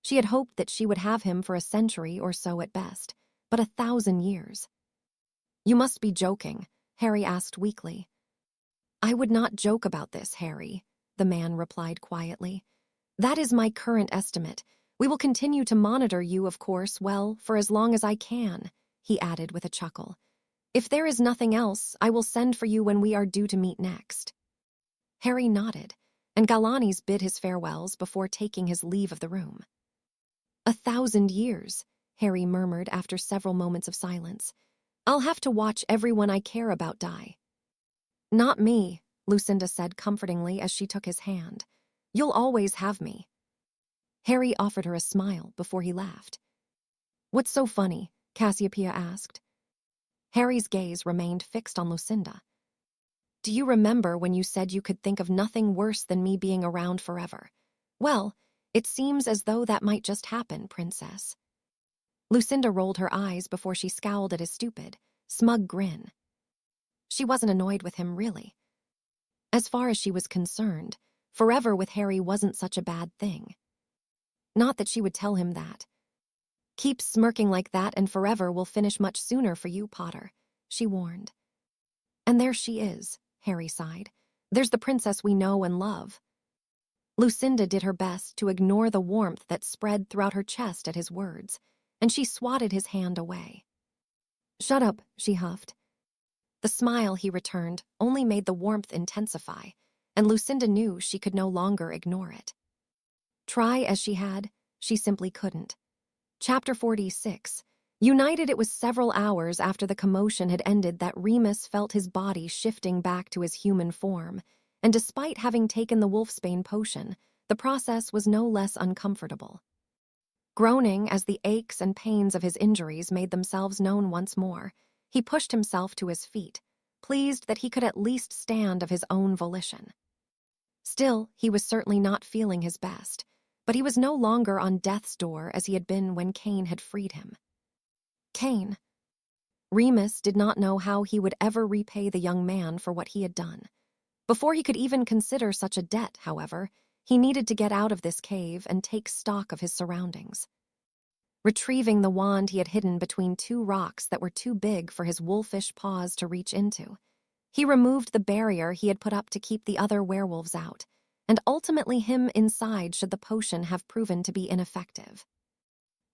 She had hoped that she would have him for a century or so at best, but 1,000 years. You must be joking, Harry asked weakly. I would not joke about this, Harry, the man replied quietly. That is my current estimate, We will continue to monitor you, of course, well, for as long as I can, he added with a chuckle. If there is nothing else, I will send for you when we are due to meet next. Harry nodded, and Galanis bid his farewells before taking his leave of the room. 1,000 years, Harry murmured after several moments of silence. I'll have to watch everyone I care about die. Not me, Lucinda said comfortingly as she took his hand. You'll always have me. Harry offered her a smile before he laughed. What's so funny? Cassiopeia asked. Harry's gaze remained fixed on Lucinda. Do you remember when you said you could think of nothing worse than me being around forever? Well, it seems as though that might just happen, Princess. Lucinda rolled her eyes before she scowled at his stupid, smug grin. She wasn't annoyed with him, really. As far as she was concerned, forever with Harry wasn't such a bad thing. Not that she would tell him that. Keep smirking like that and forever will finish much sooner for you, Potter, she warned. And there she is, Harry sighed. There's the princess we know and love. Lucinda did her best to ignore the warmth that spread throughout her chest at his words, and she swatted his hand away. Shut up, she huffed. The smile he returned only made the warmth intensify, and Lucinda knew she could no longer ignore it. Try as she had, she simply couldn't. Chapter 46. United, it was several hours after the commotion had ended that Remus felt his body shifting back to his human form, and despite having taken the wolfsbane potion, the process was no less uncomfortable. Groaning as the aches and pains of his injuries made themselves known once more, he pushed himself to his feet, pleased that he could at least stand of his own volition. Still, he was certainly not feeling his best, but he was no longer on death's door as he had been when Cain had freed him. Cain. Remus did not know how he would ever repay the young man for what he had done. Before he could even consider such a debt, however, he needed to get out of this cave and take stock of his surroundings. Retrieving the wand he had hidden between two rocks that were too big for his wolfish paws to reach into, he removed the barrier he had put up to keep the other werewolves out, and ultimately him inside should the potion have proven to be ineffective.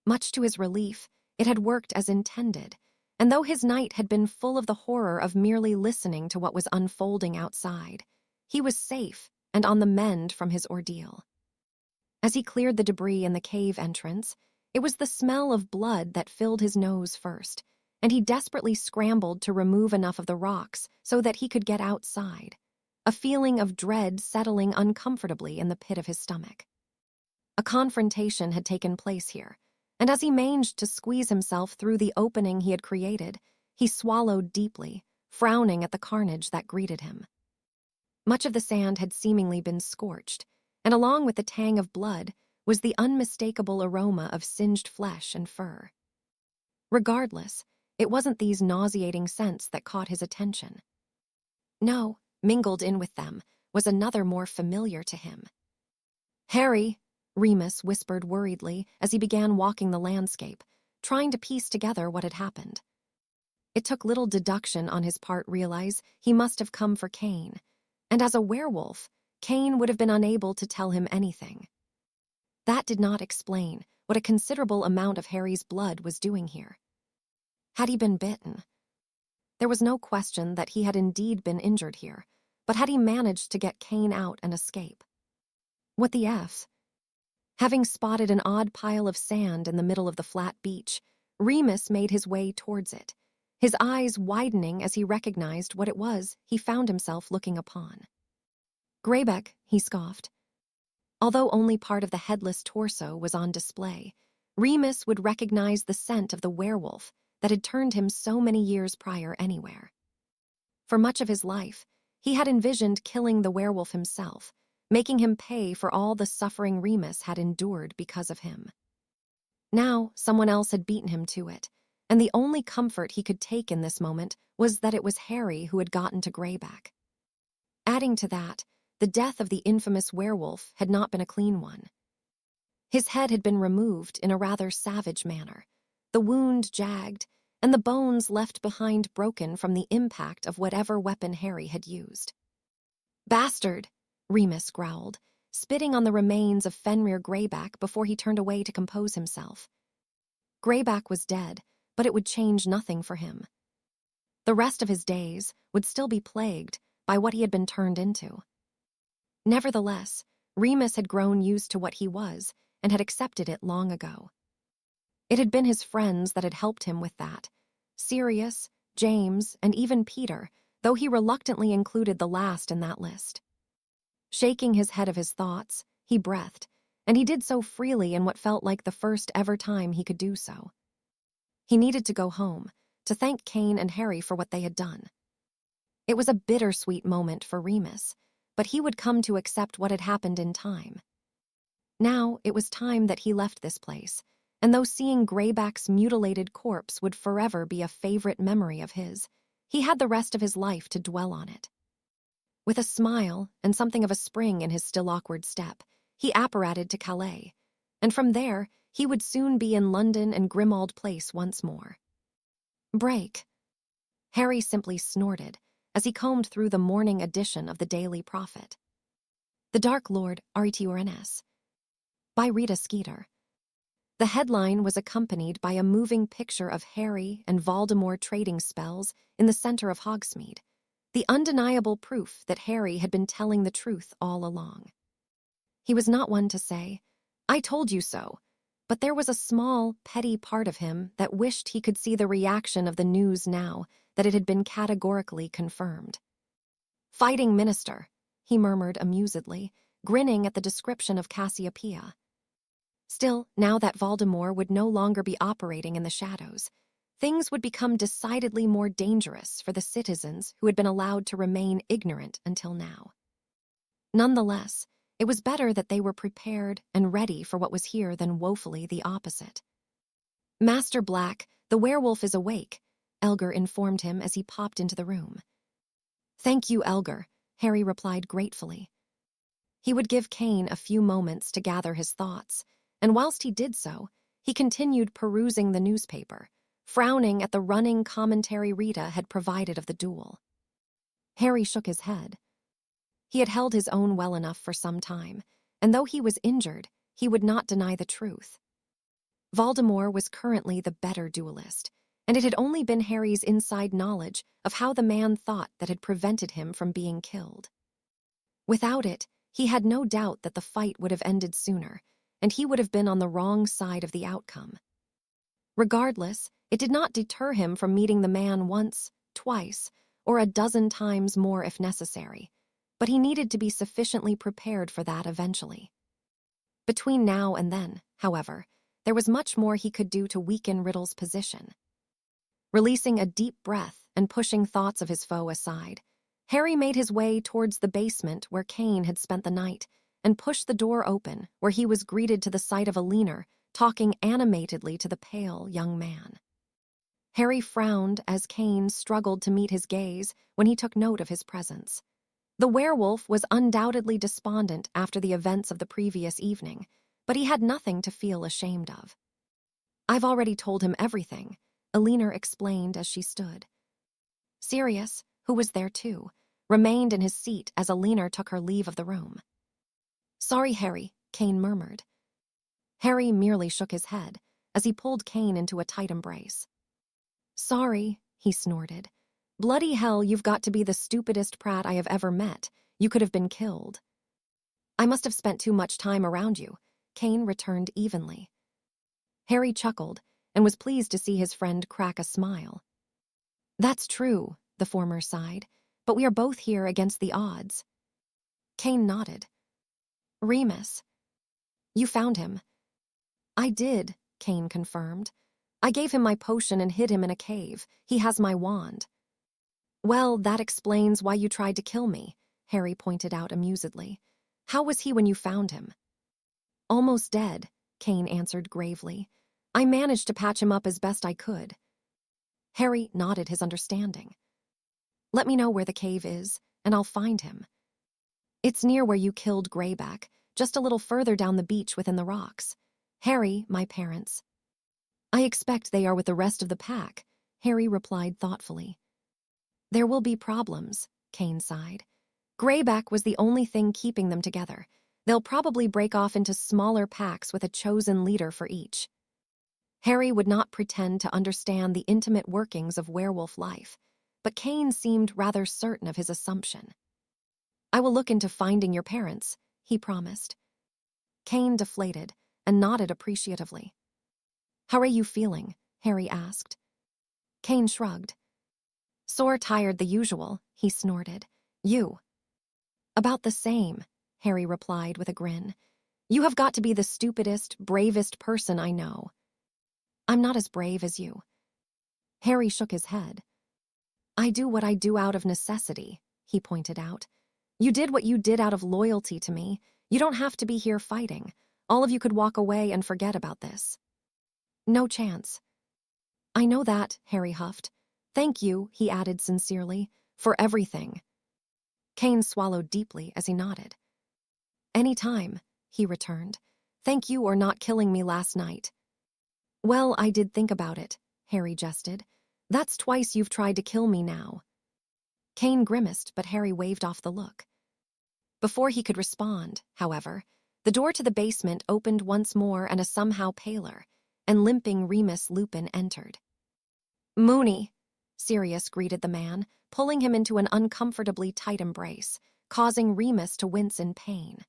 Much to his relief, it had worked as intended, and though his night had been full of the horror of merely listening to what was unfolding outside, he was safe and on the mend from his ordeal. As he cleared the debris in the cave entrance, it was the smell of blood that filled his nose first, and he desperately scrambled to remove enough of the rocks so that he could get outside, a feeling of dread settling uncomfortably in the pit of his stomach. A confrontation had taken place here, and as he managed to squeeze himself through the opening he had created, he swallowed deeply, frowning at the carnage that greeted him. Much of the sand had seemingly been scorched, and along with the tang of blood was the unmistakable aroma of singed flesh and fur. Regardless, it wasn't these nauseating scents that caught his attention. No, mingled in with them was another more familiar to him. Harry, Remus whispered worriedly as he began walking the landscape, trying to piece together what had happened. It took little deduction on his part realize he must have come for Cain, and as a werewolf, Cain would have been unable to tell him anything. That did not explain what a considerable amount of Harry's blood was doing here. Had he been bitten? There was no question that he had indeed been injured here, but had he managed to get Cain out and escape? What the F? Having spotted an odd pile of sand in the middle of the flat beach, Remus made his way towards it, his eyes widening as he recognized what it was he found himself looking upon. Greyback, he scoffed. Although only part of the headless torso was on display, Remus would recognize the scent of the werewolf that had turned him so many years prior anywhere. For much of his life, he had envisioned killing the werewolf himself, making him pay for all the suffering Remus had endured because of him. Now, someone else had beaten him to it, and the only comfort he could take in this moment was that it was Harry who had gotten to Greyback. Adding to that, the death of the infamous werewolf had not been a clean one. His head had been removed in a rather savage manner, the wound jagged, and the bones left behind broken from the impact of whatever weapon Harry had used. Bastard, Remus growled, spitting on the remains of Fenrir Greyback before he turned away to compose himself. Greyback was dead, but it would change nothing for him. The rest of his days would still be plagued by what he had been turned into. Nevertheless, Remus had grown used to what he was and had accepted it long ago. It had been his friends that had helped him with that. Sirius, James, and even Peter, though he reluctantly included the last in that list. Shaking his head of his thoughts, he breathed, and he did so freely in what felt like the first ever time he could do so. He needed to go home, to thank Kane and Harry for what they had done. It was a bittersweet moment for Remus, but he would come to accept what had happened in time. Now it was time that he left this place, and though seeing Greyback's mutilated corpse would forever be a favorite memory of his, he had the rest of his life to dwell on it. With a smile and something of a spring in his still awkward step, he apparated to Calais, and from there he would soon be in London and Grimmauld Place once more. Break. Harry simply snorted as he combed through the morning edition of the Daily Prophet. The Dark Lord, RETURNS. By Rita Skeeter. The headline was accompanied by a moving picture of Harry and Voldemort trading spells in the center of Hogsmeade, the undeniable proof that Harry had been telling the truth all along. He was not one to say, "I told you so," but there was a small, petty part of him that wished he could see the reaction of the news now that it had been categorically confirmed. "Fighting minister," he murmured amusedly, grinning at the description of Cassiopeia. Still, now that Voldemort would no longer be operating in the shadows, things would become decidedly more dangerous for the citizens who had been allowed to remain ignorant until now. Nonetheless, it was better that they were prepared and ready for what was here than woefully the opposite. "Master Black, the werewolf is awake," Elgar informed him as he popped into the room. "Thank you, Elgar," Harry replied gratefully. He would give Kane a few moments to gather his thoughts, and whilst he did so, he continued perusing the newspaper, frowning at the running commentary Rita had provided of the duel. Harry shook his head. He had held his own well enough for some time, and though he was injured, he would not deny the truth. Voldemort was currently the better duelist, and it had only been Harry's inside knowledge of how the man thought that had prevented him from being killed. Without it, he had no doubt that the fight would have ended sooner, and he would have been on the wrong side of the outcome. Regardless, it did not deter him from meeting the man once, twice, or a dozen times more if necessary, but he needed to be sufficiently prepared for that eventually. Between now and then, however, there was much more he could do to weaken Riddle's position. Releasing a deep breath and pushing thoughts of his foe aside, Harry made his way towards the basement where Kane had spent the night and pushed the door open where he was greeted to the sight of Alina talking animatedly to the pale young man. Harry frowned as Kane struggled to meet his gaze when he took note of his presence. The werewolf was undoubtedly despondent after the events of the previous evening, but he had nothing to feel ashamed of. "I've already told him everything," Alina explained as she stood. Sirius, who was there too, remained in his seat as Alina took her leave of the room. "Sorry, Harry," Kane murmured. Harry merely shook his head as he pulled Kane into a tight embrace. "Sorry," he snorted. "Bloody hell, you've got to be the stupidest prat I have ever met. You could have been killed." "I must have spent too much time around you," Kane returned evenly. Harry chuckled and was pleased to see his friend crack a smile. "That's true," the former sighed, "but we are both here against the odds." Kane nodded. "Remus. You found him." "I did," Kane confirmed. "I gave him my potion and hid him in a cave. He has my wand." "Well, that explains why you tried to kill me," Harry pointed out amusedly. "How was he when you found him?" "Almost dead," Kane answered gravely. "I managed to patch him up as best I could." Harry nodded his understanding. "Let me know where the cave is, and I'll find him." "It's near where you killed Greyback, just a little further down the beach within the rocks. Harry, my parents." "I expect they are with the rest of the pack," Harry replied thoughtfully. "There will be problems," Kane sighed. "Greyback was the only thing keeping them together, They'll probably break off into smaller packs with a chosen leader for each. Harry would not pretend to understand the intimate workings of werewolf life, but Kane seemed rather certain of his assumption. "I will look into finding your parents," he promised. Kane deflated and nodded appreciatively. "How are you feeling?" Harry asked. Kane shrugged. "Sore, tired, the usual," he snorted. "You?" "About the same," Harry replied with a grin. "You have got to be the stupidest, bravest person I know." "I'm not as brave as you." Harry shook his head. "I do what I do out of necessity," he pointed out. "You did what you did out of loyalty to me. You don't have to be here fighting. All of you could walk away and forget about this." "No chance." "I know that," Harry huffed. "Thank you," he added sincerely, "for everything." Kane swallowed deeply as he nodded. "Any time," he returned. "Thank you or not killing me last night." "Well, I did think about it," Harry jested. "That's twice you've tried to kill me now." Kane grimaced, but Harry waved off the look. Before he could respond, however, the door to the basement opened once more and a somehow paler and limping Remus Lupin entered. "Moony," Sirius greeted the man, pulling him into an uncomfortably tight embrace, causing Remus to wince in pain.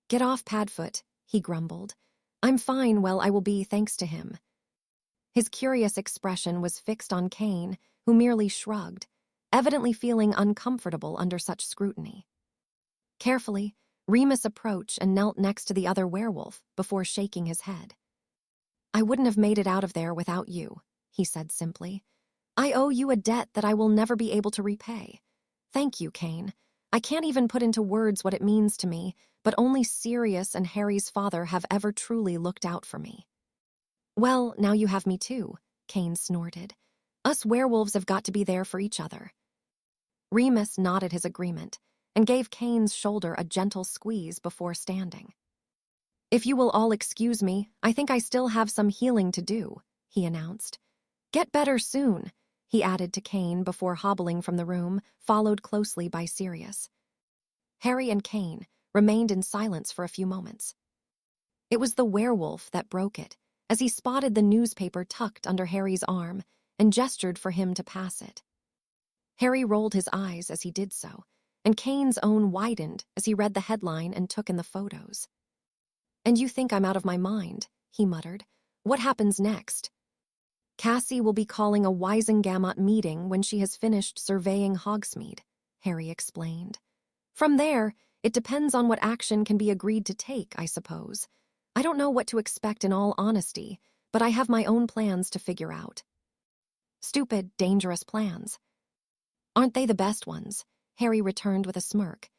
"Get off, Padfoot," he grumbled. "I'm fine, well, I will be, thanks to him." His curious expression was fixed on Kane, who merely shrugged, evidently feeling uncomfortable under such scrutiny. Carefully, Remus approached and knelt next to the other werewolf before shaking his head. "I wouldn't have made it out of there without you," he said simply. "I owe you a debt that I will never be able to repay. Thank you, Kane. I can't even put into words what it means to me, but only Sirius and Harry's father have ever truly looked out for me." "Well, now you have me too," Kane snorted. "Us werewolves have got to be there for each other." Remus nodded his agreement and gave Kane's shoulder a gentle squeeze before standing. "If you will all excuse me, I think I still have some healing to do," he announced. "Get better soon," he added to Kane before hobbling from the room, followed closely by Sirius. Harry and Kane remained in silence for a few moments. It was the werewolf that broke it, as he spotted the newspaper tucked under Harry's arm and gestured for him to pass it. Harry rolled his eyes as he did so, and Kane's own widened as he read the headline and took in the photos. "And you think I'm out of my mind," he muttered. "What happens next?" "Cassie will be calling a Wisengamot meeting when she has finished surveying Hogsmeade," Harry explained. "From there, it depends on what action can be agreed to take, I suppose. I don't know what to expect in all honesty, but I have my own plans to figure out." "Stupid, dangerous plans." "Aren't they the best ones?" Harry returned with a smirk.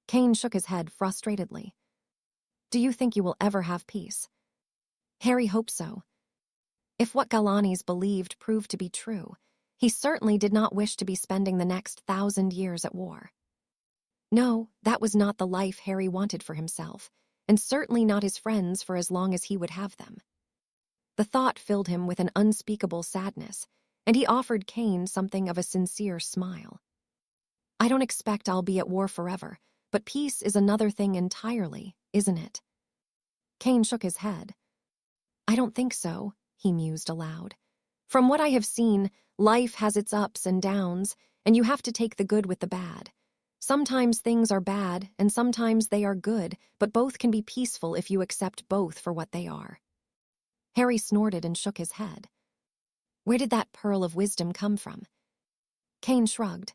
Kane shook his head frustratedly. "Do you think you will ever have peace?" Harry hoped so. If what Galani's believed proved to be true, he certainly did not wish to be spending the next 1,000 years at war. No, that was not the life Harry wanted for himself, and certainly not his friends for as long as he would have them. The thought filled him with an unspeakable sadness, and he offered Kane something of a sincere smile. "I don't expect I'll be at war forever, but peace is another thing entirely, isn't it?" Kane shook his head. "I don't think so," he mused aloud. "From what I have seen, life has its ups and downs, and you have to take the good with the bad. Sometimes things are bad, and sometimes they are good, but both can be peaceful if you accept both for what they are." Harry snorted and shook his head. "Where did that pearl of wisdom come from?" Kane shrugged.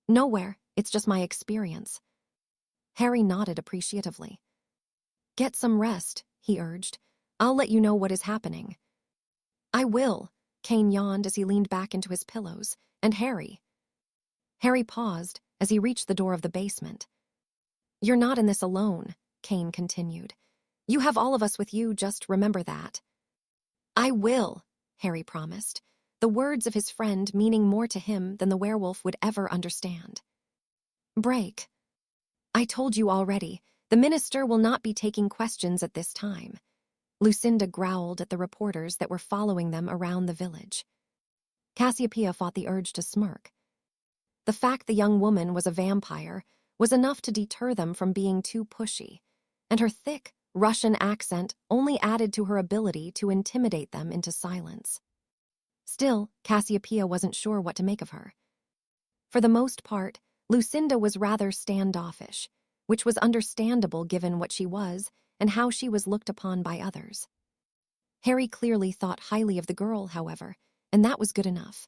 "Nowhere, it's just my experience." Harry nodded appreciatively. "Get some rest," he urged. "I'll let you know what is happening." "I will," Kane yawned as he leaned back into his pillows. "And Harry." Harry paused as he reached the door of the basement. "You're not in this alone," Kane continued. "You have all of us with you, just remember that." "I will," Harry promised, the words of his friend meaning more to him than the werewolf would ever understand. Break. "I told you already, the minister will not be taking questions at this time." Lucinda growled at the reporters that were following them around the village. Cassiopeia fought the urge to smirk. The fact the young woman was a vampire was enough to deter them from being too pushy, and her thick, Russian accent only added to her ability to intimidate them into silence. Still, Cassiopeia wasn't sure what to make of her. For the most part, Lucinda was rather standoffish, which was understandable given what she was and how she was looked upon by others. Harry clearly thought highly of the girl, however, and that was good enough.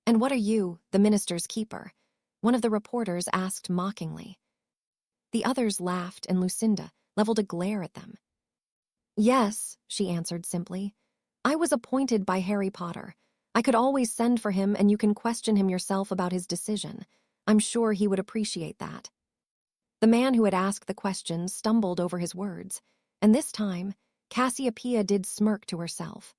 "And what are you, the minister's keeper?" one of the reporters asked mockingly. The others laughed, and Lucinda leveled a glare at them. "Yes," she answered simply. "I was appointed by Harry Potter. I could always send for him, and you can question him yourself about his decision. I'm sure he would appreciate that." The man who had asked the questions stumbled over his words, and this time, Cassiopeia did smirk to herself.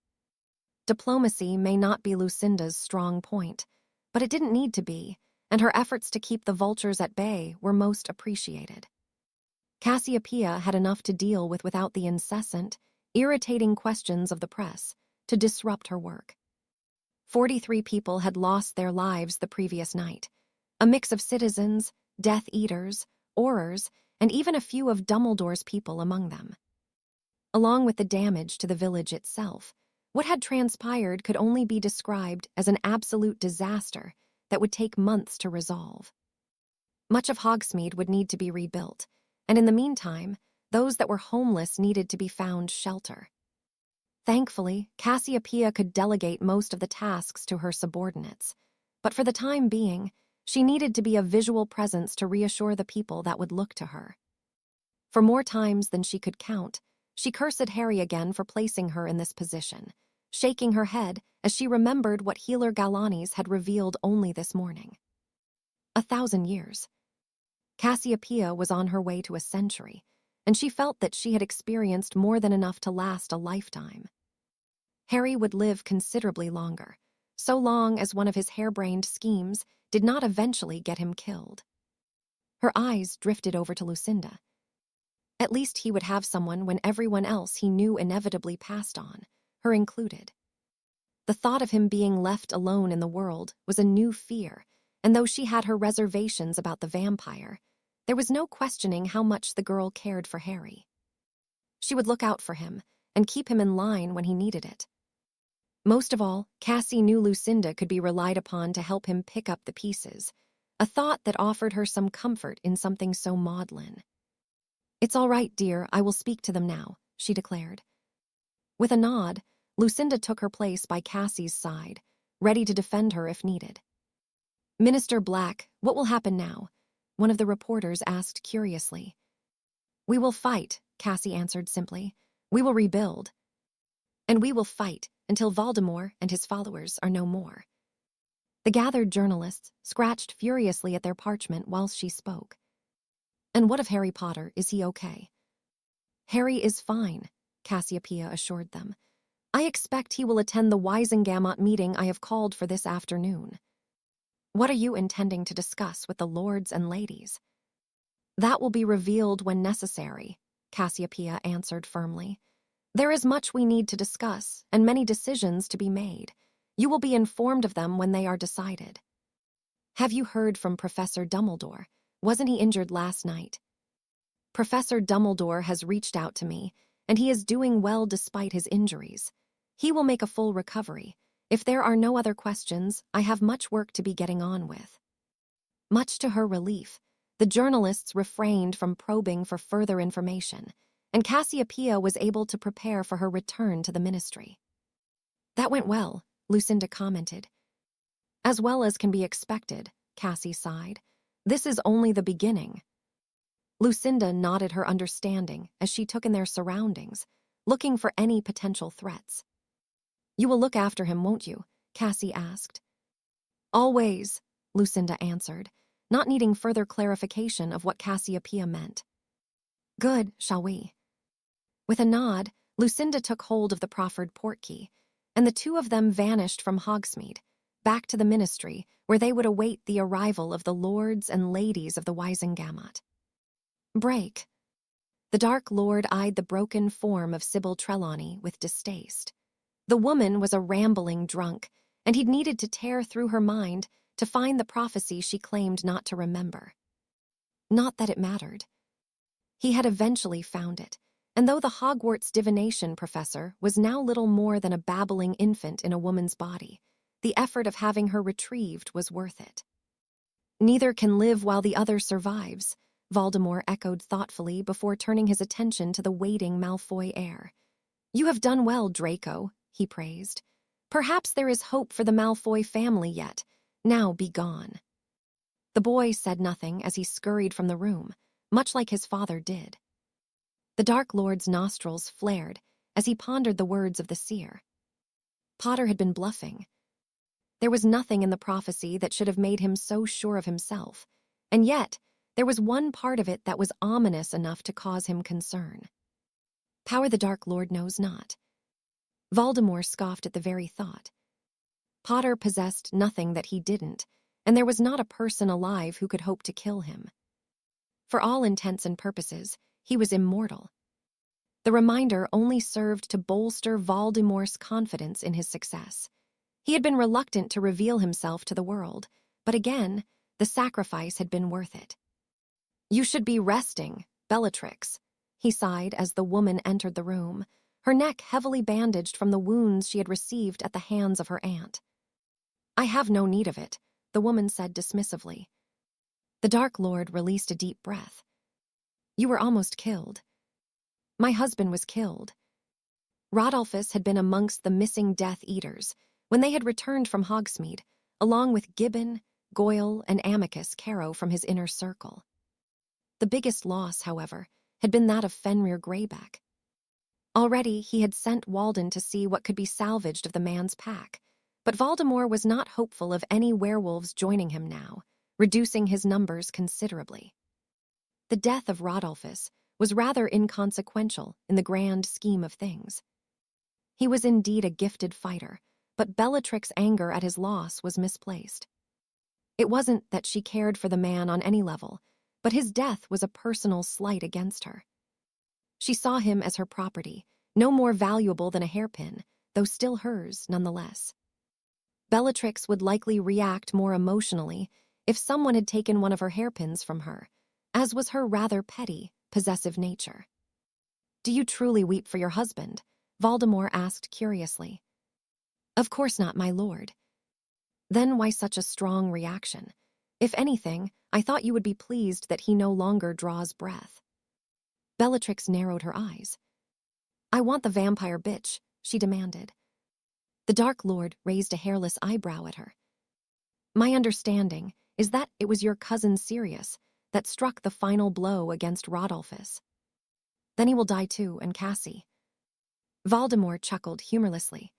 Diplomacy may not be Lucinda's strong point, but it didn't need to be, and her efforts to keep the vultures at bay were most appreciated. Cassiopeia had enough to deal with without the incessant, irritating questions of the press to disrupt her work. 43 people had lost their lives the previous night, a mix of citizens, Death Eaters, Aurors, and even a few of Dumbledore's people among them. Along with the damage to the village itself, what had transpired could only be described as an absolute disaster that would take months to resolve. Much of Hogsmeade would need to be rebuilt, and in the meantime, those that were homeless needed to be found shelter. Thankfully, Cassiopeia could delegate most of the tasks to her subordinates, but for the time being, she needed to be a visual presence to reassure the people that would look to her. For more times than she could count, she cursed Harry again for placing her in this position, shaking her head as she remembered what Healer Galanis had revealed only this morning. 1,000 years. Cassiopeia was on her way to a century, and she felt that she had experienced more than enough to last a lifetime. Harry would live considerably longer, so long as one of his harebrained schemes did not eventually get him killed. Her eyes drifted over to Lucinda. At least he would have someone when everyone else he knew inevitably passed on, her included. The thought of him being left alone in the world was a new fear, and though she had her reservations about the vampire, there was no questioning how much the girl cared for Harry. She would look out for him and keep him in line when he needed it. Most of all, Cassie knew Lucinda could be relied upon to help him pick up the pieces, a thought that offered her some comfort in something so maudlin. "It's all right, dear, I will speak to them now," she declared. With a nod, Lucinda took her place by Cassie's side, ready to defend her if needed. "Minister Black, what will happen now?" one of the reporters asked curiously. "We will fight," Cassie answered simply. "We will rebuild. And we will fight until Voldemort and his followers are no more." The gathered journalists scratched furiously at their parchment whilst she spoke. "And what of Harry Potter? Is he okay?" "Harry is fine," Cassiopeia assured them. "I expect he will attend the Wisengamot meeting I have called for this afternoon." "What are you intending to discuss with the lords and ladies?" "That will be revealed when necessary," Cassiopeia answered firmly. "There is much we need to discuss and many decisions to be made. You will be informed of them when they are decided." "Have you heard from Professor Dumbledore? Wasn't he injured last night?" "Professor Dumbledore has reached out to me, and he is doing well despite his injuries. He will make a full recovery. If there are no other questions, I have much work to be getting on with." Much to her relief, the journalists refrained from probing for further information, and Cassiopeia was able to prepare for her return to the ministry. "That went well," Lucinda commented. "As well as can be expected," Cassie sighed. "This is only the beginning." Lucinda nodded her understanding as she took in their surroundings, looking for any potential threats. "You will look after him, won't you?" Cassie asked. "Always," Lucinda answered, not needing further clarification of what Cassiopeia meant. "Good, shall we?" With a nod, Lucinda took hold of the proffered portkey, and the two of them vanished from Hogsmeade, back to the ministry where they would await the arrival of the lords and ladies of the Wisengamot. "Break." The Dark Lord eyed the broken form of Sybil Trelawney with distaste. The woman was a rambling drunk, and he'd needed to tear through her mind to find the prophecy she claimed not to remember. Not that it mattered. He had eventually found it, and though the Hogwarts divination professor was now little more than a babbling infant in a woman's body, the effort of having her retrieved was worth it. Neither can live while the other survives, Voldemort echoed thoughtfully before turning his attention to the waiting Malfoy heir. You have done well, Draco, he praised. Perhaps there is hope for the Malfoy family yet. Now be gone. The boy said nothing as he scurried from the room, much like his father did. The Dark Lord's nostrils flared as he pondered the words of the seer. Potter had been bluffing. There was nothing in the prophecy that should have made him so sure of himself, and yet there was one part of it that was ominous enough to cause him concern. Power the Dark Lord knows not. Voldemort scoffed at the very thought. Potter possessed nothing that he didn't, and there was not a person alive who could hope to kill him. For all intents and purposes, he was immortal. The reminder only served to bolster Voldemort's confidence in his success. He had been reluctant to reveal himself to the world, but again, the sacrifice had been worth it. You should be resting, Bellatrix, he sighed as the woman entered the room, her neck heavily bandaged from the wounds she had received at the hands of her aunt. I have no need of it, the woman said dismissively. The Dark Lord released a deep breath. You were almost killed. My husband was killed. Rodolphus had been amongst the missing Death Eaters when they had returned from Hogsmeade, along with Gibbon, Goyle, and Amicus Caro from his inner circle. The biggest loss, however, had been that of Fenrir Greyback. Already he had sent Walden to see what could be salvaged of the man's pack, but Voldemort was not hopeful of any werewolves joining him now, reducing his numbers considerably. The death of Rodolphus was rather inconsequential in the grand scheme of things. He was indeed a gifted fighter, but Bellatrix's anger at his loss was misplaced. It wasn't that she cared for the man on any level, but his death was a personal slight against her. She saw him as her property, no more valuable than a hairpin, though still hers nonetheless. Bellatrix would likely react more emotionally if someone had taken one of her hairpins from her, as was her rather petty, possessive nature. Do you truly weep for your husband? Voldemort asked curiously. Of course not, my lord. Then why such a strong reaction? If anything, I thought you would be pleased that he no longer draws breath. Bellatrix narrowed her eyes. I want the vampire bitch, she demanded. The Dark Lord raised a hairless eyebrow at her. My understanding is that it was your cousin Sirius that struck the final blow against Rodolphus. Then he will die too, and Cassie. Voldemort chuckled humorlessly.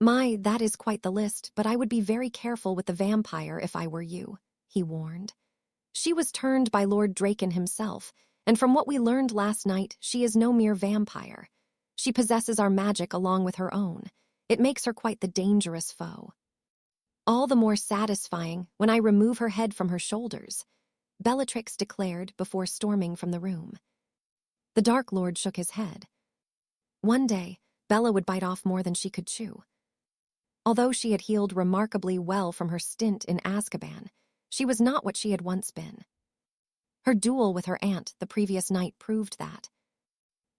My, that is quite the list, but I would be very careful with the vampire if I were you, he warned. She was turned by Lord Draken himself, and from what we learned last night, she is no mere vampire. She possesses our magic along with her own. It makes her quite the dangerous foe. All the more satisfying when I remove her head from her shoulders, Bellatrix declared before storming from the room. The Dark Lord shook his head. One day, Bella would bite off more than she could chew. Although she had healed remarkably well from her stint in Azkaban, she was not what she had once been. Her duel with her aunt the previous night proved that.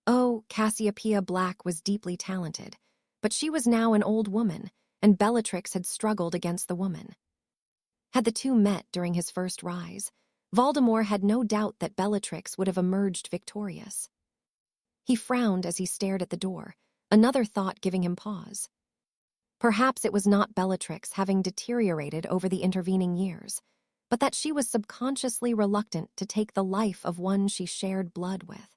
Oh, Cassiopeia Black was deeply talented, but she was now an old woman, and Bellatrix had struggled against the woman. Had the two met during his first rise, Voldemort had no doubt that Bellatrix would have emerged victorious. He frowned as he stared at the door, another thought giving him pause. Perhaps it was not Bellatrix having deteriorated over the intervening years, but that she was subconsciously reluctant to take the life of one she shared blood with.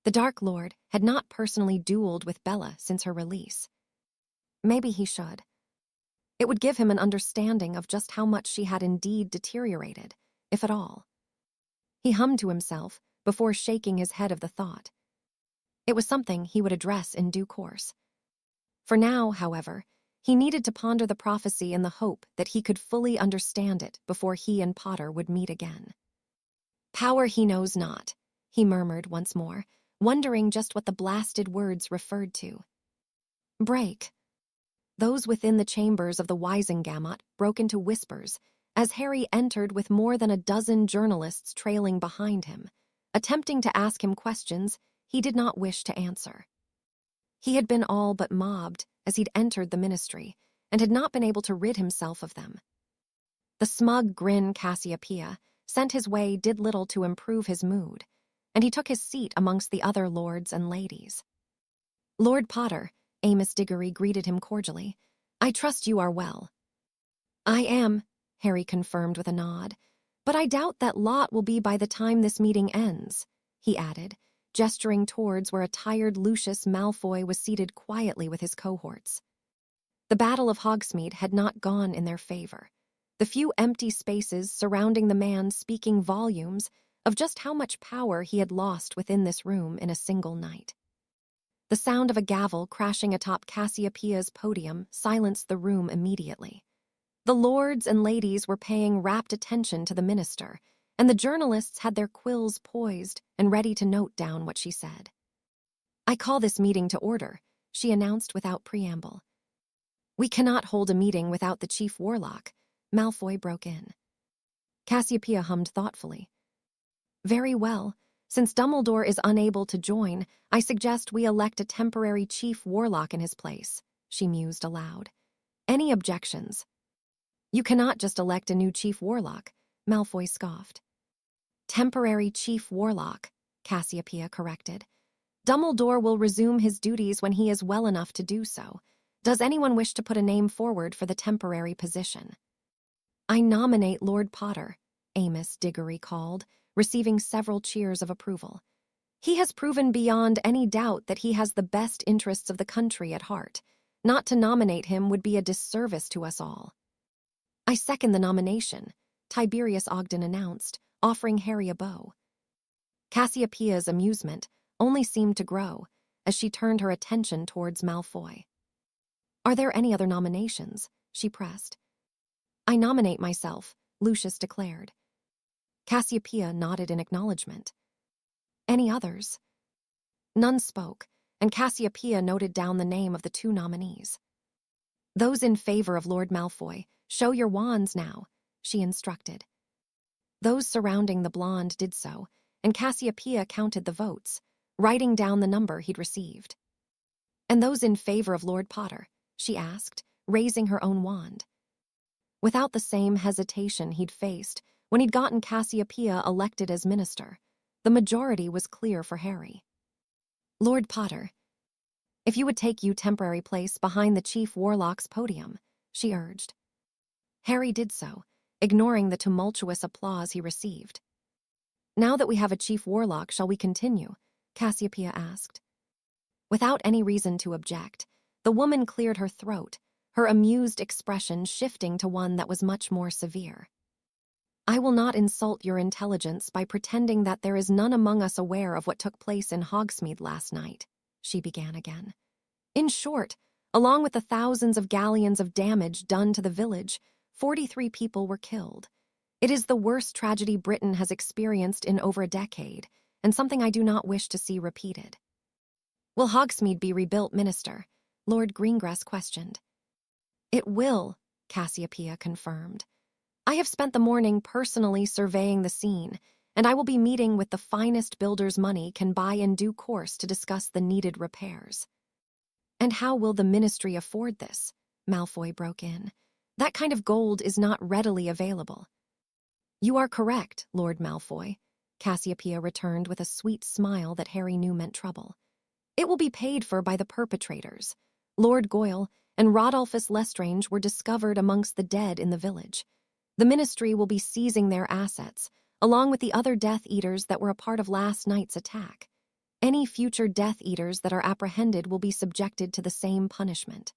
The Dark Lord had not personally dueled with Bella since her release. Maybe he should. It would give him an understanding of just how much she had indeed deteriorated, if at all. He hummed to himself before shaking his head of the thought. It was something he would address in due course. For now, however, he needed to ponder the prophecy in the hope that he could fully understand it before he and Potter would meet again. Power he knows not, he murmured once more, wondering just what the blasted words referred to. Break. Those within the chambers of the Wisengamot broke into whispers as Harry entered with more than a dozen journalists trailing behind him, attempting to ask him questions he did not wish to answer. He had been all but mobbed as he'd entered the ministry and had not been able to rid himself of them. The smug grin Cassiopeia sent his way did little to improve his mood, and he took his seat amongst the other lords and ladies. "Lord Potter," Amos Diggory greeted him cordially, "I trust you are well." "I am," Harry confirmed with a nod, "but I doubt that lot will be by the time this meeting ends," he added, gesturing towards where a tired Lucius Malfoy was seated quietly with his cohorts. The Battle of Hogsmeade had not gone in their favor, the few empty spaces surrounding the man speaking volumes of just how much power he had lost within this room in a single night. The sound of a gavel crashing atop Cassiopeia's podium silenced the room immediately. The lords and ladies were paying rapt attention to the minister, and the journalists had their quills poised and ready to note down what she said. "I call this meeting to order," she announced without preamble. "We cannot hold a meeting without the chief warlock," Malfoy broke in. Cassiopeia hummed thoughtfully. "Very well. Since Dumbledore is unable to join, I suggest we elect a temporary chief warlock in his place," she mused aloud. "Any objections?" "You cannot just elect a new chief warlock," Malfoy scoffed. "Temporary chief warlock," Cassiopeia corrected. "Dumbledore will resume his duties when he is well enough to do so. Does anyone wish to put a name forward for the temporary position?" "I nominate Lord Potter," Amos Diggory called, receiving several cheers of approval. "He has proven beyond any doubt that he has the best interests of the country at heart. Not to nominate him would be a disservice to us all." "I second the nomination," Tiberius Ogden announced, offering Harry a bow. Cassiopeia's amusement only seemed to grow as she turned her attention towards Malfoy. "Are there any other nominations?" she pressed. "I nominate myself," Lucius declared. Cassiopeia nodded in acknowledgement. "Any others?" None spoke, and Cassiopeia noted down the name of the two nominees. "Those in favor of Lord Malfoy, show your wands now," she instructed. Those surrounding the blonde did so, and Cassiopeia counted the votes, writing down the number he'd received. "And those in favor of Lord Potter?" she asked, raising her own wand. Without the same hesitation he'd faced when he'd gotten Cassiopeia elected as minister, the majority was clear for Harry. "Lord Potter, if you would take your temporary place behind the chief warlock's podium," she urged. Harry did so, ignoring the tumultuous applause he received. "Now that we have a chief warlock, shall we continue?" Cassiopeia asked. Without any reason to object, the woman cleared her throat, her amused expression shifting to one that was much more severe. "I will not insult your intelligence by pretending that there is none among us aware of what took place in Hogsmeade last night," she began again. "In short, along with the thousands of galleons of damage done to the village, 43 people were killed. It is the worst tragedy Britain has experienced in over a decade, and something I do not wish to see repeated." "Will Hogsmeade be rebuilt, Minister?" Lord Greengrass questioned. "It will," Cassiopeia confirmed. "I have spent the morning personally surveying the scene, and I will be meeting with the finest builders money can buy in due course to discuss the needed repairs." "And how will the ministry afford this?" Malfoy broke in. "That kind of gold is not readily available." "You are correct, Lord Malfoy," Cassiopeia returned with a sweet smile that Harry knew meant trouble. "It will be paid for by the perpetrators. Lord Goyle and Rodolphus Lestrange were discovered amongst the dead in the village. The ministry will be seizing their assets, along with the other Death Eaters that were a part of last night's attack. Any future Death Eaters that are apprehended will be subjected to the same punishment."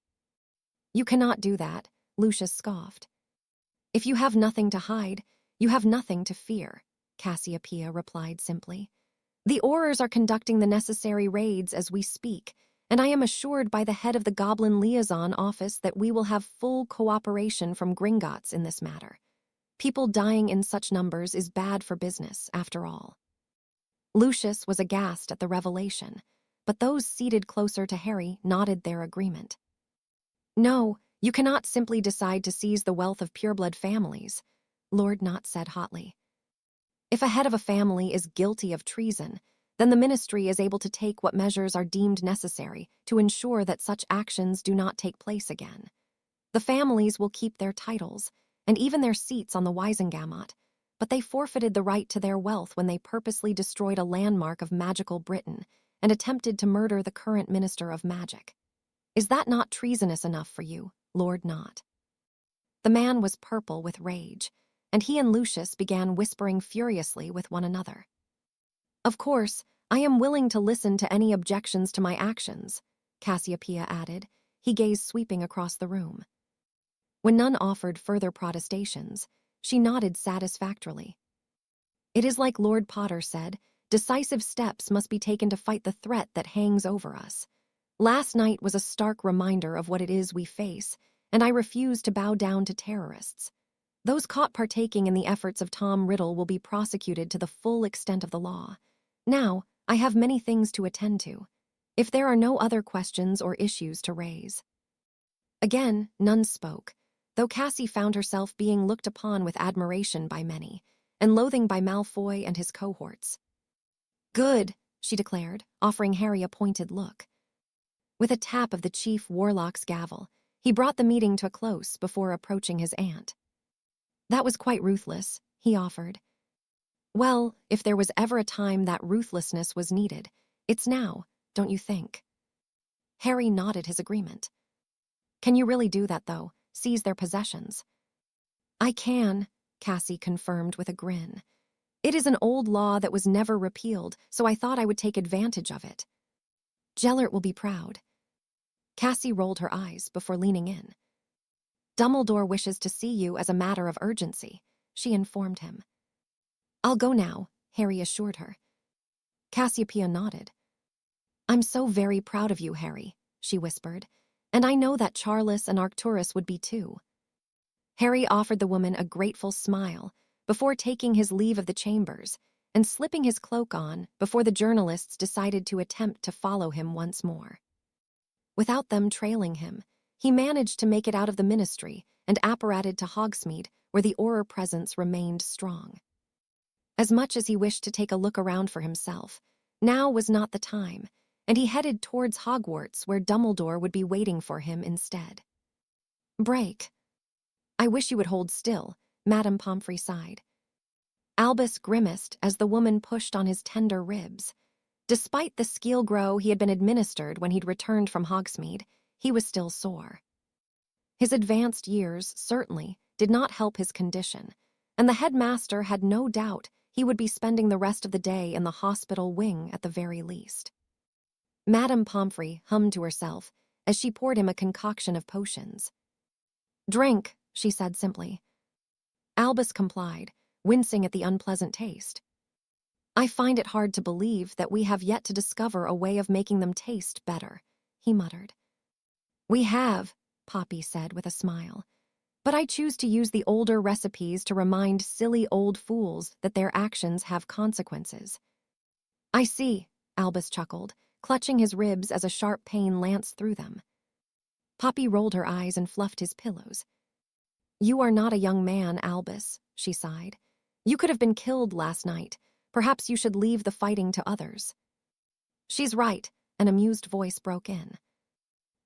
"You cannot do that," Lucius scoffed. "If you have nothing to hide, you have nothing to fear," Cassiopeia replied simply. "The Aurors are conducting the necessary raids as we speak, and I am assured by the head of the Goblin Liaison Office that we will have full cooperation from Gringotts in this matter. People dying in such numbers is bad for business, after all." Lucius was aghast at the revelation, but those seated closer to Harry nodded their agreement. "No, you cannot simply decide to seize the wealth of pureblood families," Lord Knott said hotly. If a head of a family is guilty of treason, then the ministry is able to take what measures are deemed necessary to ensure that such actions do not take place again. The families will keep their titles, and even their seats on the Wisengamot, but they forfeited the right to their wealth when they purposely destroyed a landmark of magical Britain and attempted to murder the current Minister of Magic. Is that not treasonous enough for you, Lord Knott? The man was purple with rage, and he and Lucius began whispering furiously with one another. Of course, I am willing to listen to any objections to my actions, Cassiopeia added, he gaze sweeping across the room. When none offered further protestations, she nodded satisfactorily. It is like Lord Potter said, decisive steps must be taken to fight the threat that hangs over us. Last night was a stark reminder of what it is we face, and I refuse to bow down to terrorists. Those caught partaking in the efforts of Tom Riddle will be prosecuted to the full extent of the law. Now, I have many things to attend to. If there are no other questions or issues to raise. Again, none spoke, though Cassie found herself being looked upon with admiration by many, and loathing by Malfoy and his cohorts. Good, she declared, offering Harry a pointed look. With a tap of the chief warlock's gavel, he brought the meeting to a close before approaching his aunt. That was quite ruthless, he offered. Well, if there was ever a time that ruthlessness was needed, it's now, don't you think? Harry nodded his agreement. Can you really do that, though? Seize their possessions? I can, Cassie confirmed with a grin. It is an old law that was never repealed, so I thought I would take advantage of it. Gellert will be proud. Cassie rolled her eyes before leaning in. Dumbledore wishes to see you as a matter of urgency, she informed him. I'll go now, Harry assured her. Cassiopeia nodded. I'm so very proud of you, Harry, she whispered, and I know that Charles and Arcturus would be too. Harry offered the woman a grateful smile before taking his leave of the chambers and slipping his cloak on before the journalists decided to attempt to follow him once more. Without them trailing him, he managed to make it out of the ministry and apparated to Hogsmeade, where the Auror presence remained strong. As much as he wished to take a look around for himself, now was not the time, and he headed towards Hogwarts, where Dumbledore would be waiting for him instead. Break. I wish you would hold still, Madame Pomfrey sighed. Albus grimaced as the woman pushed on his tender ribs. Despite the Skeelgrow he had been administered when he'd returned from Hogsmeade, he was still sore. His advanced years certainly did not help his condition, and the headmaster had no doubt he would be spending the rest of the day in the hospital wing at the very least. Madame Pomfrey hummed to herself as she poured him a concoction of potions. Drink, she said simply. Albus complied, wincing at the unpleasant taste. I find it hard to believe that we have yet to discover a way of making them taste better, he muttered. We have, Poppy said with a smile, but I choose to use the older recipes to remind silly old fools that their actions have consequences. I see, Albus chuckled, clutching his ribs as a sharp pain lanced through them. Poppy rolled her eyes and fluffed his pillows. You are not a young man, Albus, she sighed. You could have been killed last night. Perhaps you should leave the fighting to others. She's right, an amused voice broke in.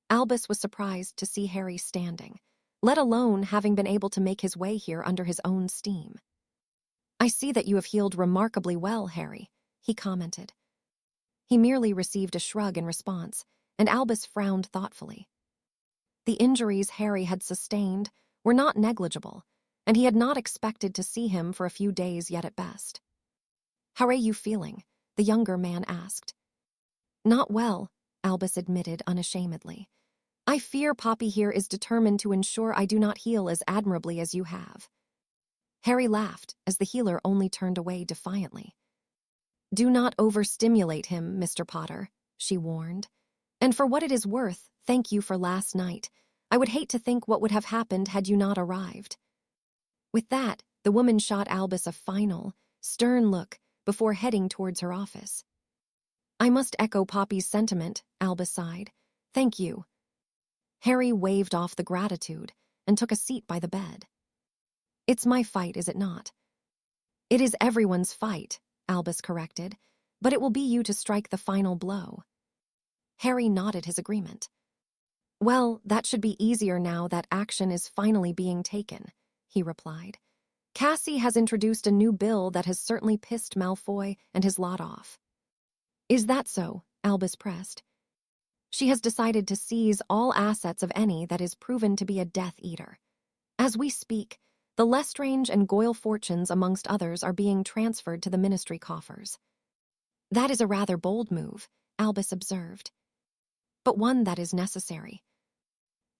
Albus was surprised to see Harry standing, let alone having been able to make his way here under his own steam. I see that you have healed remarkably well, Harry, he commented. He merely received a shrug in response, and Albus frowned thoughtfully. The injuries Harry had sustained were not negligible, and he had not expected to see him for a few days yet at best. How are you feeling? The younger man asked. Not well, Albus admitted unashamedly. I fear Poppy here is determined to ensure I do not heal as admirably as you have. Harry laughed as the healer only turned away defiantly. Do not overstimulate him, Mr. Potter, she warned. And for what it is worth, thank you for last night. I would hate to think what would have happened had you not arrived. With that, the woman shot Albus a final, stern look before heading towards her office. I must echo Poppy's sentiment, Albus sighed. Thank you. Harry waved off the gratitude and took a seat by the bed. It's my fight, is it not? It is everyone's fight, Albus corrected, but it will be you to strike the final blow. Harry nodded his agreement. Well, that should be easier now that action is finally being taken, he replied. Cassie has introduced a new bill that has certainly pissed Malfoy and his lot off. Is that so? Albus pressed. She has decided to seize all assets of any that is proven to be a Death Eater. As we speak, the Lestrange and Goyle fortunes, amongst others, are being transferred to the Ministry coffers. That is a rather bold move, Albus observed, but one that is necessary.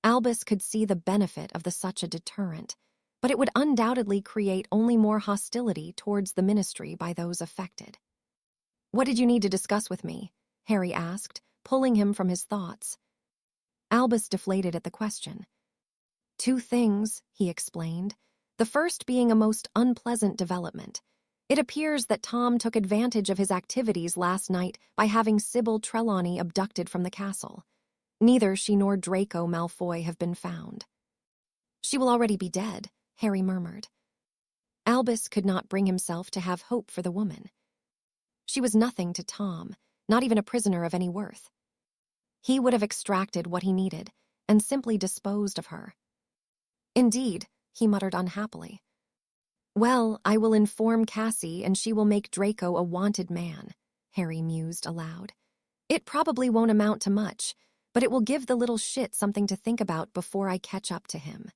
Albus could see the benefit of such a deterrent, but it would undoubtedly create only more hostility towards the Ministry by those affected. What did you need to discuss with me? Harry asked, pulling him from his thoughts. Albus deflated at the question. 2 things, he explained, the first being a most unpleasant development. It appears that Tom took advantage of his activities last night by having Sybil Trelawney abducted from the castle. Neither she nor Draco Malfoy have been found. She will already be dead, Harry murmured. Albus could not bring himself to have hope for the woman. She was nothing to Tom, not even a prisoner of any worth. He would have extracted what he needed and simply disposed of her. Indeed, he muttered unhappily. Well, I will inform Cassie and she will make Draco a wanted man, Harry mused aloud. It probably won't amount to much, but it will give the little shit something to think about before I catch up to him.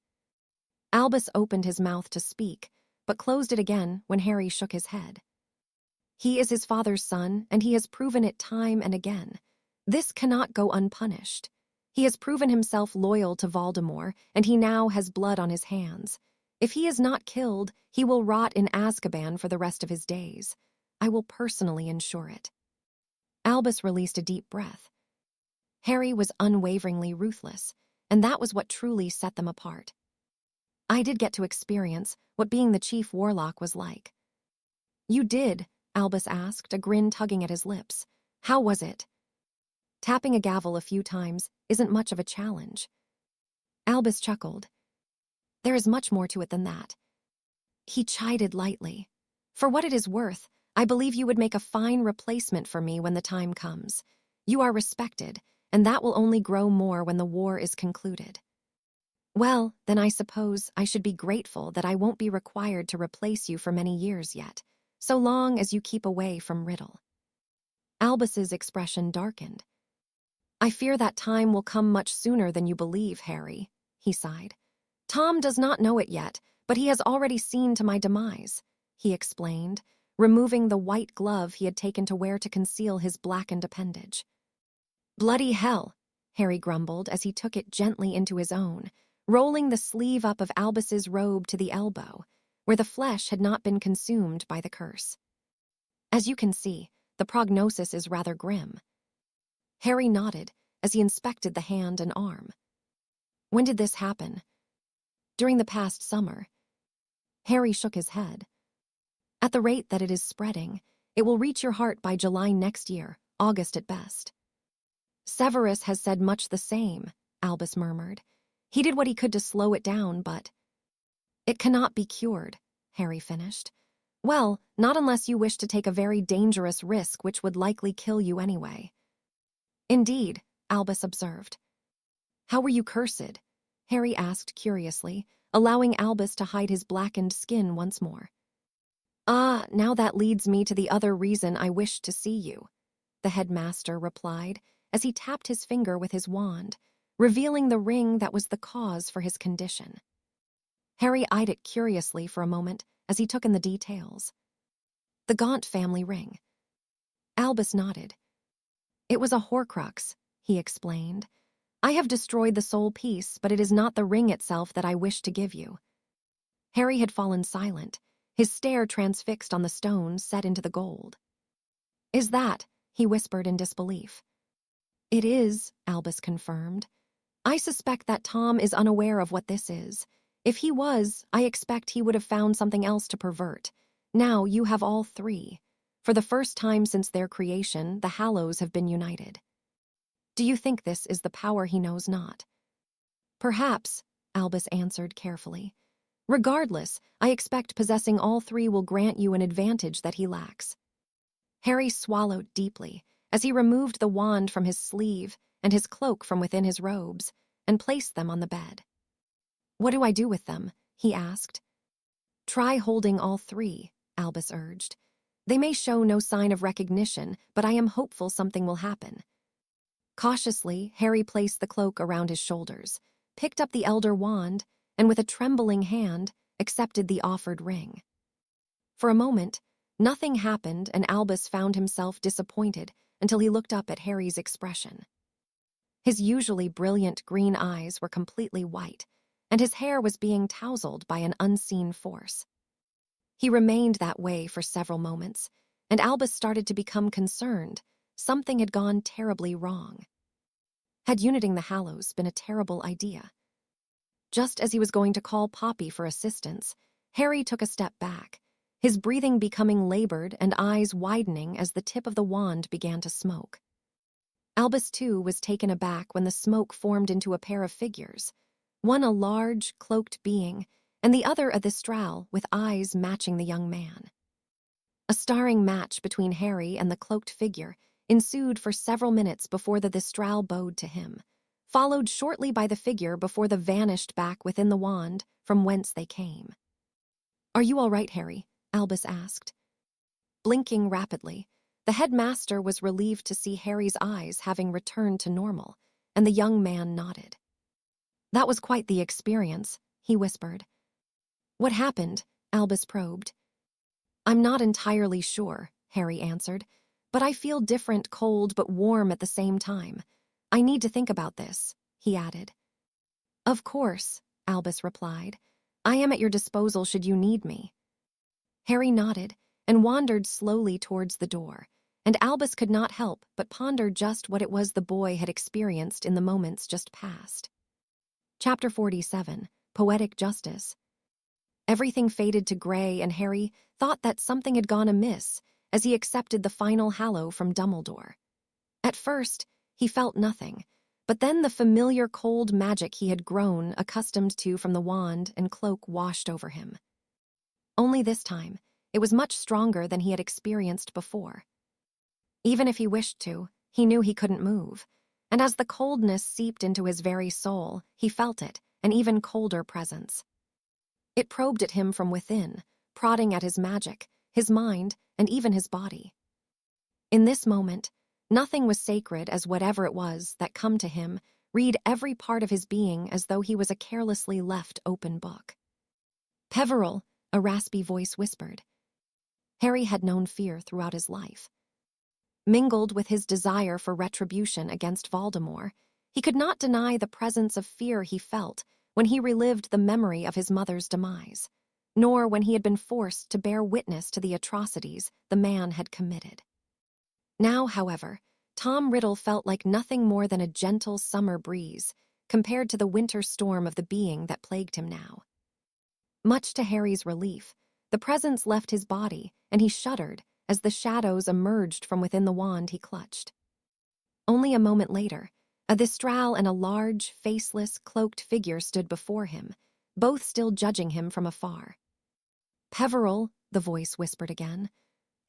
Albus opened his mouth to speak, but closed it again when Harry shook his head. He is his father's son, and he has proven it time and again. This cannot go unpunished. He has proven himself loyal to Voldemort, and he now has blood on his hands. If he is not killed, he will rot in Azkaban for the rest of his days. I will personally ensure it. Albus released a deep breath. Harry was unwaveringly ruthless, and that was what truly set them apart. I did get to experience what being the chief warlock was like. You did, Albus asked, a grin tugging at his lips. How was it? Tapping a gavel a few times isn't much of a challenge. Albus chuckled. There is much more to it than that. He chided lightly. For what it is worth, I believe you would make a fine replacement for me when the time comes. You are respected, and that will only grow more when the war is concluded. Well, then I suppose I should be grateful that I won't be required to replace you for many years yet, so long as you keep away from Riddle. Albus's expression darkened. I fear that time will come much sooner than you believe, Harry, he sighed. Tom does not know it yet, but he has already seen to my demise, he explained, removing the white glove he had taken to wear to conceal his blackened appendage. Bloody hell, Harry grumbled as he took it gently into his own, rolling the sleeve up of Albus's robe to the elbow, where the flesh had not been consumed by the curse. As you can see, the prognosis is rather grim. Harry nodded as he inspected the hand and arm. When did this happen? During the past summer. Harry shook his head. At the rate that it is spreading, it will reach your heart by July next year, August at best. Severus has said much the same, Albus murmured. He did what he could to slow it down, but... It cannot be cured, Harry finished. Well, not unless you wish to take a very dangerous risk which would likely kill you anyway. Indeed, Albus observed. How were you cursed? Harry asked curiously, allowing Albus to hide his blackened skin once more. Ah, now that leads me to the other reason I wished to see you, the headmaster replied as he tapped his finger with his wand, revealing the ring that was the cause for his condition. Harry eyed it curiously for a moment as he took in the details. The Gaunt family ring. Albus nodded. It was a Horcrux, he explained. I have destroyed the soul piece, but it is not the ring itself that I wish to give you. Harry had fallen silent, his stare transfixed on the stone set into the gold. Is that? He whispered in disbelief. It is, Albus confirmed. I suspect that Tom is unaware of what this is. If he was, I expect he would have found something else to pervert. Now you have all 3. For the first time since their creation, the Hallows have been united. Do you think this is the power he knows not? Perhaps, Albus answered carefully. Regardless, I expect possessing all three will grant you an advantage that he lacks." Harry swallowed deeply as he removed the wand from his sleeve and his cloak from within his robes and placed them on the bed. "What do I do with them?" he asked. "Try holding all three," Albus urged. "They may show no sign of recognition, but I am hopeful something will happen." Cautiously, Harry placed the cloak around his shoulders, picked up the elder wand, and with a trembling hand, accepted the offered ring. For a moment, nothing happened and Albus found himself disappointed until he looked up at Harry's expression. His usually brilliant green eyes were completely white, and his hair was being tousled by an unseen force. He remained that way for several moments, and Albus started to become concerned. Something had gone terribly wrong. Had uniting the Hallows been a terrible idea? Just as he was going to call Poppy for assistance, Harry took a step back, his breathing becoming labored and eyes widening as the tip of the wand began to smoke. Albus, too, was taken aback when the smoke formed into a pair of figures, one a large, cloaked being, and the other a Thistral with eyes matching the young man. A starring match between Harry and the cloaked figure ensued for several minutes before the Thistral bowed to him, followed shortly by the figure before the vanished back within the wand from whence they came. "Are you all right, Harry?" Albus asked. Blinking rapidly, the headmaster was relieved to see Harry's eyes having returned to normal, and the young man nodded. "That was quite the experience," he whispered. "What happened?" Albus probed. "I'm not entirely sure," Harry answered, "but I feel different, cold but warm at the same time. I need to think about this," he added. "Of course," Albus replied. "I am at your disposal should you need me." Harry nodded and wandered slowly towards the door, and Albus could not help but ponder just what it was the boy had experienced in the moments just past. Chapter 47, Poetic Justice. Everything faded to gray, and Harry thought that something had gone amiss as he accepted the final hallow from Dumbledore. At first, he felt nothing, but then the familiar cold magic he had grown accustomed to from the wand and cloak washed over him. Only this time, it was much stronger than he had experienced before. Even if he wished to, he knew he couldn't move, and as the coldness seeped into his very soul, he felt it, an even colder presence. It probed at him from within, prodding at his magic, his mind, and even his body. In this moment, nothing was sacred as whatever it was that come to him read every part of his being as though he was a carelessly left open book. "Peveril," a raspy voice whispered. Harry had known fear throughout his life. Mingled with his desire for retribution against Voldemort, he could not deny the presence of fear he felt when he relived the memory of his mother's demise, nor when he had been forced to bear witness to the atrocities the man had committed. Now, however, Tom Riddle felt like nothing more than a gentle summer breeze compared to the winter storm of the being that plagued him now. Much to Harry's relief, the presence left his body, and he shuddered as the shadows emerged from within the wand he clutched. Only a moment later, a Thistral and a large, faceless, cloaked figure stood before him, both still judging him from afar. "Peveril," the voice whispered again,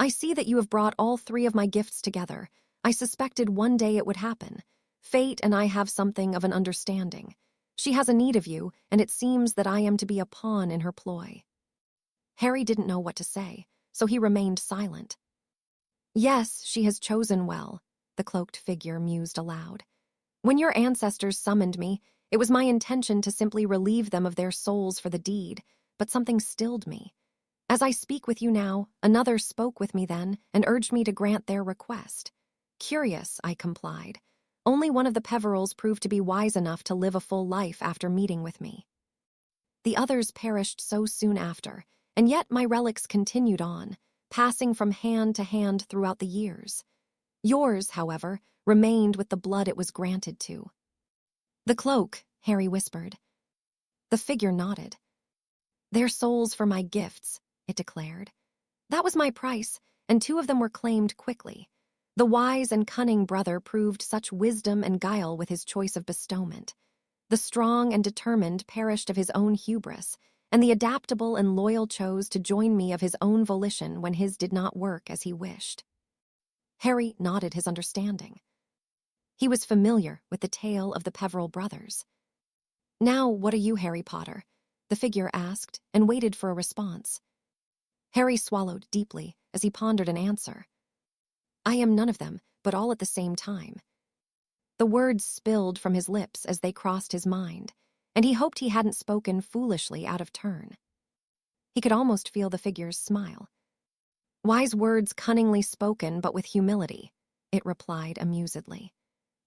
"I see that you have brought all three of my gifts together. I suspected one day it would happen. Fate and I have something of an understanding. She has a need of you, and it seems that I am to be a pawn in her ploy." Harry didn't know what to say, so he remained silent. "Yes, she has chosen well," the cloaked figure mused aloud. "When your ancestors summoned me, it was my intention to simply relieve them of their souls for the deed, but something stilled me. As I speak with you now, another spoke with me then and urged me to grant their request. Curious, I complied. Only one of the Peverils proved to be wise enough to live a full life after meeting with me. The others perished so soon after, and yet my relics continued on, passing from hand to hand throughout the years. Yours, however, remained with the blood it was granted to." "The cloak," Harry whispered. The figure nodded. "Their souls for my gifts," it declared. "That was my price, and two of them were claimed quickly. The wise and cunning brother proved such wisdom and guile with his choice of bestowment. The strong and determined perished of his own hubris, and the adaptable and loyal chose to join me of his own volition when his did not work as he wished. Harry nodded his understanding. He was familiar with the tale of the Peverell brothers. "Now, what are you, Harry Potter?" the figure asked, and waited for a response. Harry swallowed deeply as he pondered an answer. "I am none of them, but all at the same time." The words spilled from his lips as they crossed his mind, and he hoped he hadn't spoken foolishly out of turn. He could almost feel the figure's smile. "Wise words cunningly spoken, but with humility," it replied amusedly.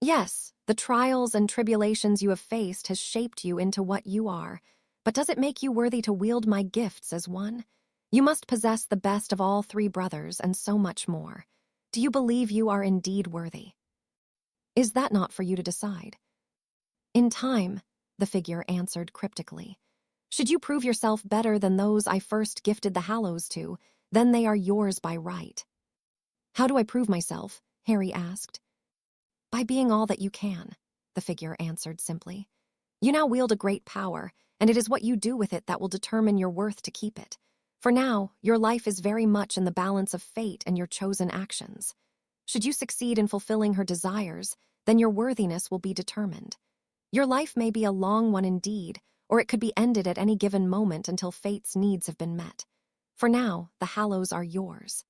"Yes, the trials and tribulations you have faced has shaped you into what you are, but does it make you worthy to wield my gifts as one? You must possess the best of all three brothers and so much more. Do you believe you are indeed worthy? Is that not for you to decide?" "In time," the figure answered cryptically. "Should you prove yourself better than those I first gifted the Hallows to, then they are yours by right." "How do I prove myself?" Harry asked. "By being all that you can," the figure answered simply. "You now wield a great power, and it is what you do with it that will determine your worth to keep it. For now, your life is very much in the balance of fate and your chosen actions. Should you succeed in fulfilling her desires, then your worthiness will be determined. Your life may be a long one indeed, or it could be ended at any given moment until fate's needs have been met. For now, the Hallows are yours.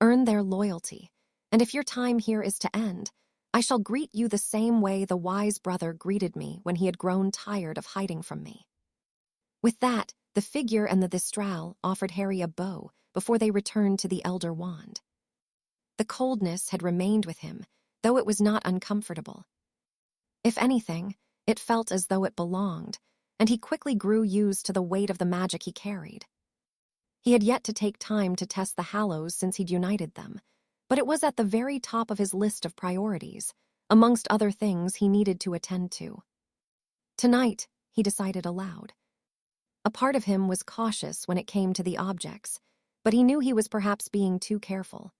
Earn their loyalty, and if your time here is to end, I shall greet you the same way the wise brother greeted me when he had grown tired of hiding from me." With that, the figure and the Thistral offered Harry a bow before they returned to the Elder Wand. The coldness had remained with him, though it was not uncomfortable. If anything, it felt as though it belonged, and he quickly grew used to the weight of the magic he carried. He had yet to take time to test the Hallows since he'd united them, but it was at the very top of his list of priorities, amongst other things he needed to attend to. Tonight, he decided aloud. A part of him was cautious when it came to the objects, but he knew he was perhaps being too careful.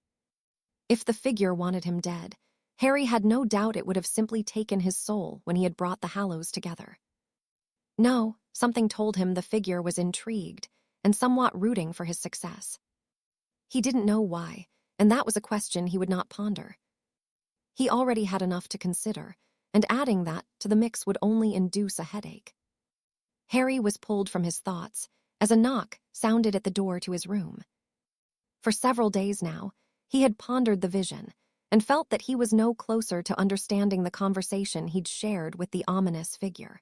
If the figure wanted him dead, Harry had no doubt it would have simply taken his soul when he had brought the Hallows together. No, something told him the figure was intrigued and somewhat rooting for his success. He didn't know why, and that was a question he would not ponder. He already had enough to consider, and adding that to the mix would only induce a headache. Harry was pulled from his thoughts as a knock sounded at the door to his room. For several days now, he had pondered the vision and felt that he was no closer to understanding the conversation he'd shared with the ominous figure.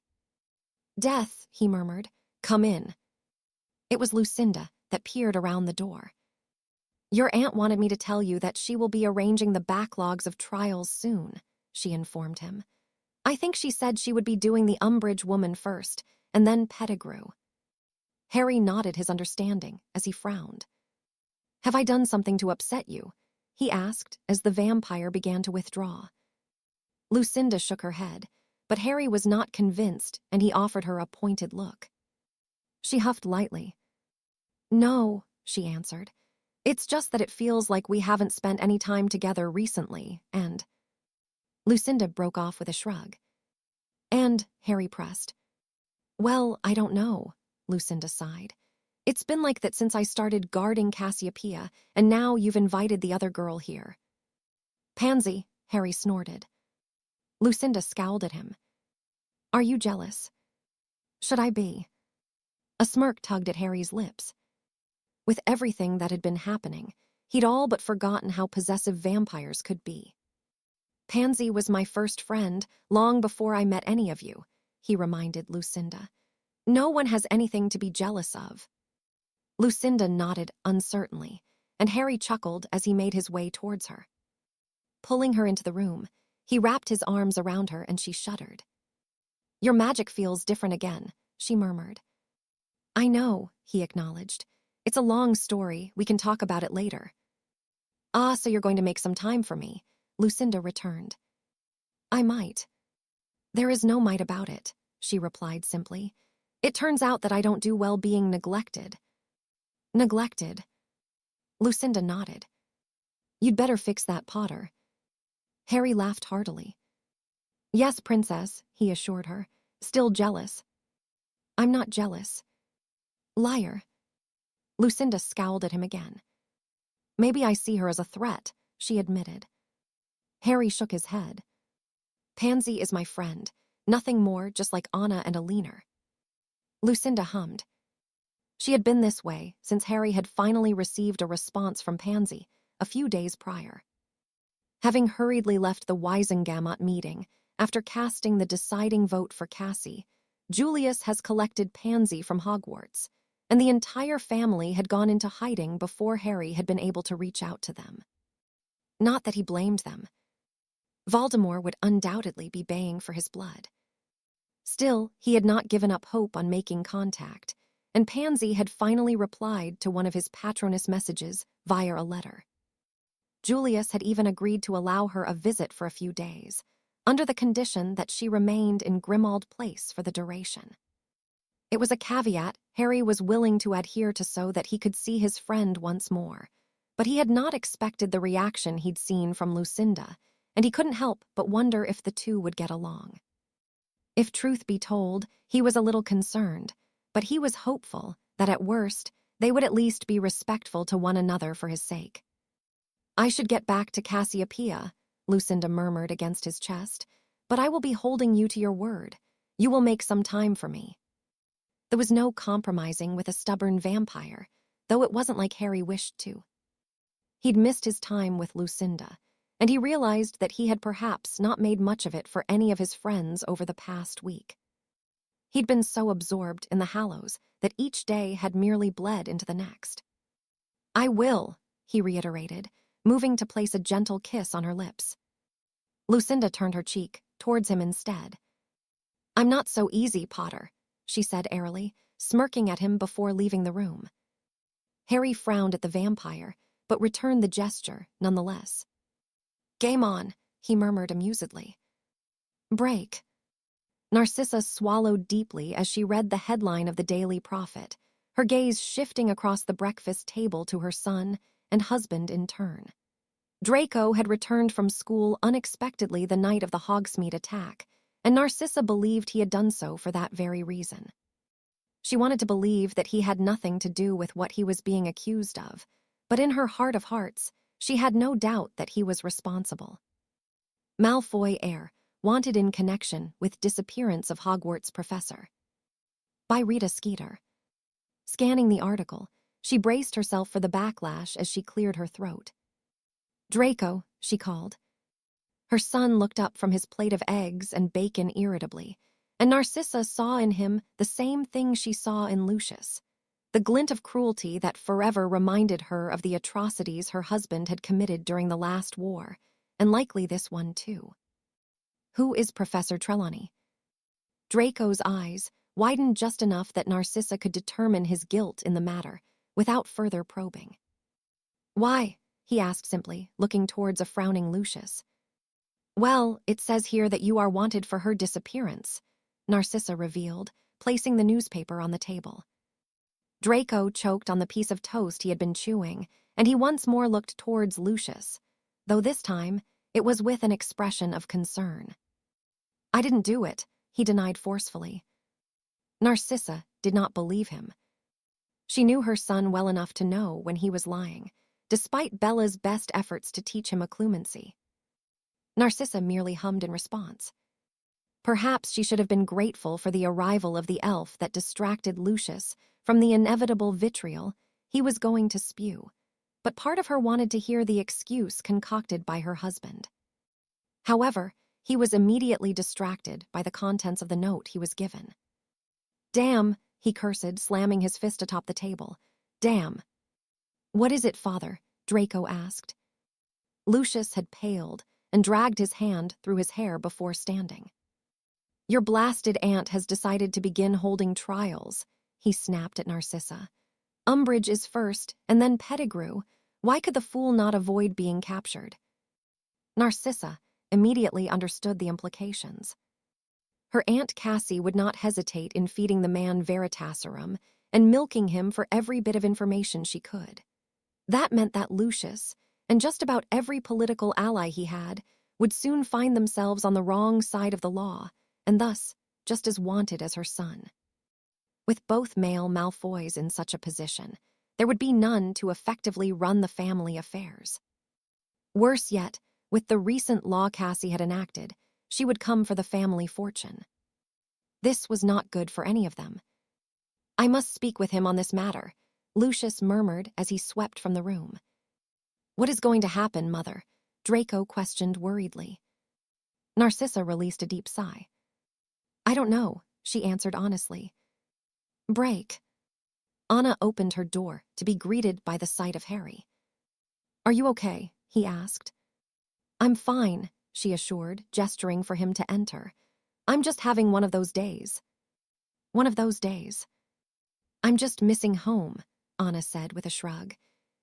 "Death," he murmured. "Come in." It was Lucinda that peered around the door. "Your aunt wanted me to tell you that she will be arranging the backlogs of trials soon," she informed him. "I think she said she would be doing the Umbridge woman first, and then Pettigrew." Harry nodded his understanding as he frowned. "Have I done something to upset you?" he asked as the vampire began to withdraw. Lucinda shook her head, but Harry was not convinced and he offered her a pointed look. She huffed lightly. "No," she answered. "It's just that it feels like we haven't spent any time together recently, and—" Lucinda broke off with a shrug. "And," Harry pressed. "Well, I don't know," Lucinda sighed. "It's been like that since I started guarding Cassiopeia, and now you've invited the other girl here." "Pansy," Harry snorted. Lucinda scowled at him. "Are you jealous?" "Should I be?" A smirk tugged at Harry's lips. With everything that had been happening, he'd all but forgotten how possessive vampires could be. "Pansy was my first friend, long before I met any of you," he reminded Lucinda. "No one has anything to be jealous of." Lucinda nodded uncertainly, and Harry chuckled as he made his way towards her. Pulling her into the room, he wrapped his arms around her and she shuddered. "Your magic feels different again," she murmured. "I know," he acknowledged. "It's a long story. We can talk about it later." "Ah, so you're going to make some time for me," Lucinda returned. "I might." "There is no might about it," she replied simply. "It turns out that I don't do well being neglected." "Neglected?" Lucinda nodded. "You'd better fix that Potter." Harry laughed heartily. "Yes, Princess," he assured her. "Still jealous." "I'm not jealous." Liar. Lucinda scowled at him again. Maybe I see her as a threat, she admitted. Harry shook his head. Pansy is my friend, nothing more, just like Anna and Alina. Lucinda hummed. She had been this way since Harry had finally received a response from Pansy a few days prior. Having hurriedly left the Wisengamot meeting after casting the deciding vote for Cassie, Julius has collected Pansy from Hogwarts, and the entire family had gone into hiding before Harry had been able to reach out to them. Not that he blamed them. Voldemort would undoubtedly be baying for his blood. Still, he had not given up hope on making contact, and Pansy had finally replied to one of his Patronus messages via a letter. Julius had even agreed to allow her a visit for a few days, under the condition that she remained in Grimmauld Place for the duration. It was a caveat Harry was willing to adhere to so that he could see his friend once more, but he had not expected the reaction he'd seen from Lucinda, and he couldn't help but wonder if the two would get along. If truth be told, he was a little concerned, but he was hopeful that at worst, they would at least be respectful to one another for his sake. I should get back to Cassiopeia, Lucinda murmured against his chest, but I will be holding you to your word. You will make some time for me. There was no compromising with a stubborn vampire, though it wasn't like Harry wished to. He'd missed his time with Lucinda, and he realized that he had perhaps not made much of it for any of his friends over the past week. He'd been so absorbed in the Hallows that each day had merely bled into the next. I will, he reiterated, moving to place a gentle kiss on her lips. Lucinda turned her cheek towards him instead. I'm not so easy, Potter, she said airily, smirking at him before leaving the room. Harry frowned at the vampire, but returned the gesture nonetheless. Game on, he murmured amusedly. Break. Narcissa swallowed deeply as she read the headline of the Daily Prophet, her gaze shifting across the breakfast table to her son and husband in turn. Draco had returned from school unexpectedly the night of the Hogsmeade attack, and Narcissa believed he had done so for that very reason. She wanted to believe that he had nothing to do with what he was being accused of, but in her heart of hearts, she had no doubt that he was responsible. Malfoy heir, wanted in connection with disappearance of Hogwarts professor. By Rita Skeeter. Scanning the article, she braced herself for the backlash as she cleared her throat. Draco, she called. Her son looked up from his plate of eggs and bacon irritably, and Narcissa saw in him the same thing she saw in Lucius, the glint of cruelty that forever reminded her of the atrocities her husband had committed during the last war, and likely this one too. Who is Professor Trelawney? Draco's eyes widened just enough that Narcissa could determine his guilt in the matter, without further probing. Why? He asked simply, looking towards a frowning Lucius. Well, it says here that you are wanted for her disappearance, Narcissa revealed, placing the newspaper on the table. Draco choked on the piece of toast he had been chewing, and he once more looked towards Lucius, though this time it was with an expression of concern. I didn't do it, he denied forcefully. Narcissa did not believe him. She knew her son well enough to know when he was lying, despite Bella's best efforts to teach him occlumency. Narcissa merely hummed in response. Perhaps she should have been grateful for the arrival of the elf that distracted Lucius from the inevitable vitriol he was going to spew, but part of her wanted to hear the excuse concocted by her husband. However, he was immediately distracted by the contents of the note he was given. Damn, he cursed, slamming his fist atop the table. Damn. What is it, father? Draco asked. Lucius had paled and dragged his hand through his hair before standing. Your blasted aunt has decided to begin holding trials, he snapped at Narcissa. Umbridge is first, and then Pettigrew. Why could the fool not avoid being captured? Narcissa immediately understood the implications. Her Aunt Cassie would not hesitate in feeding the man Veritaserum and milking him for every bit of information she could. That meant that Lucius, and just about every political ally he had, would soon find themselves on the wrong side of the law, and thus just as wanted as her son. With both male Malfoys in such a position, there would be none to effectively run the family affairs. Worse yet, with the recent law Cassie had enacted, she would come for the family fortune. This was not good for any of them. "I must speak with him on this matter," Lucius murmured as he swept from the room. "What is going to happen, Mother?" Draco questioned worriedly. Narcissa released a deep sigh. "I don't know," she answered honestly. "Break." Anna opened her door to be greeted by the sight of Harry. "Are you okay?" he asked. "I'm fine," she assured, gesturing for him to enter. "I'm just having one of those days." "One of those days." "I'm just missing home," Anna said with a shrug.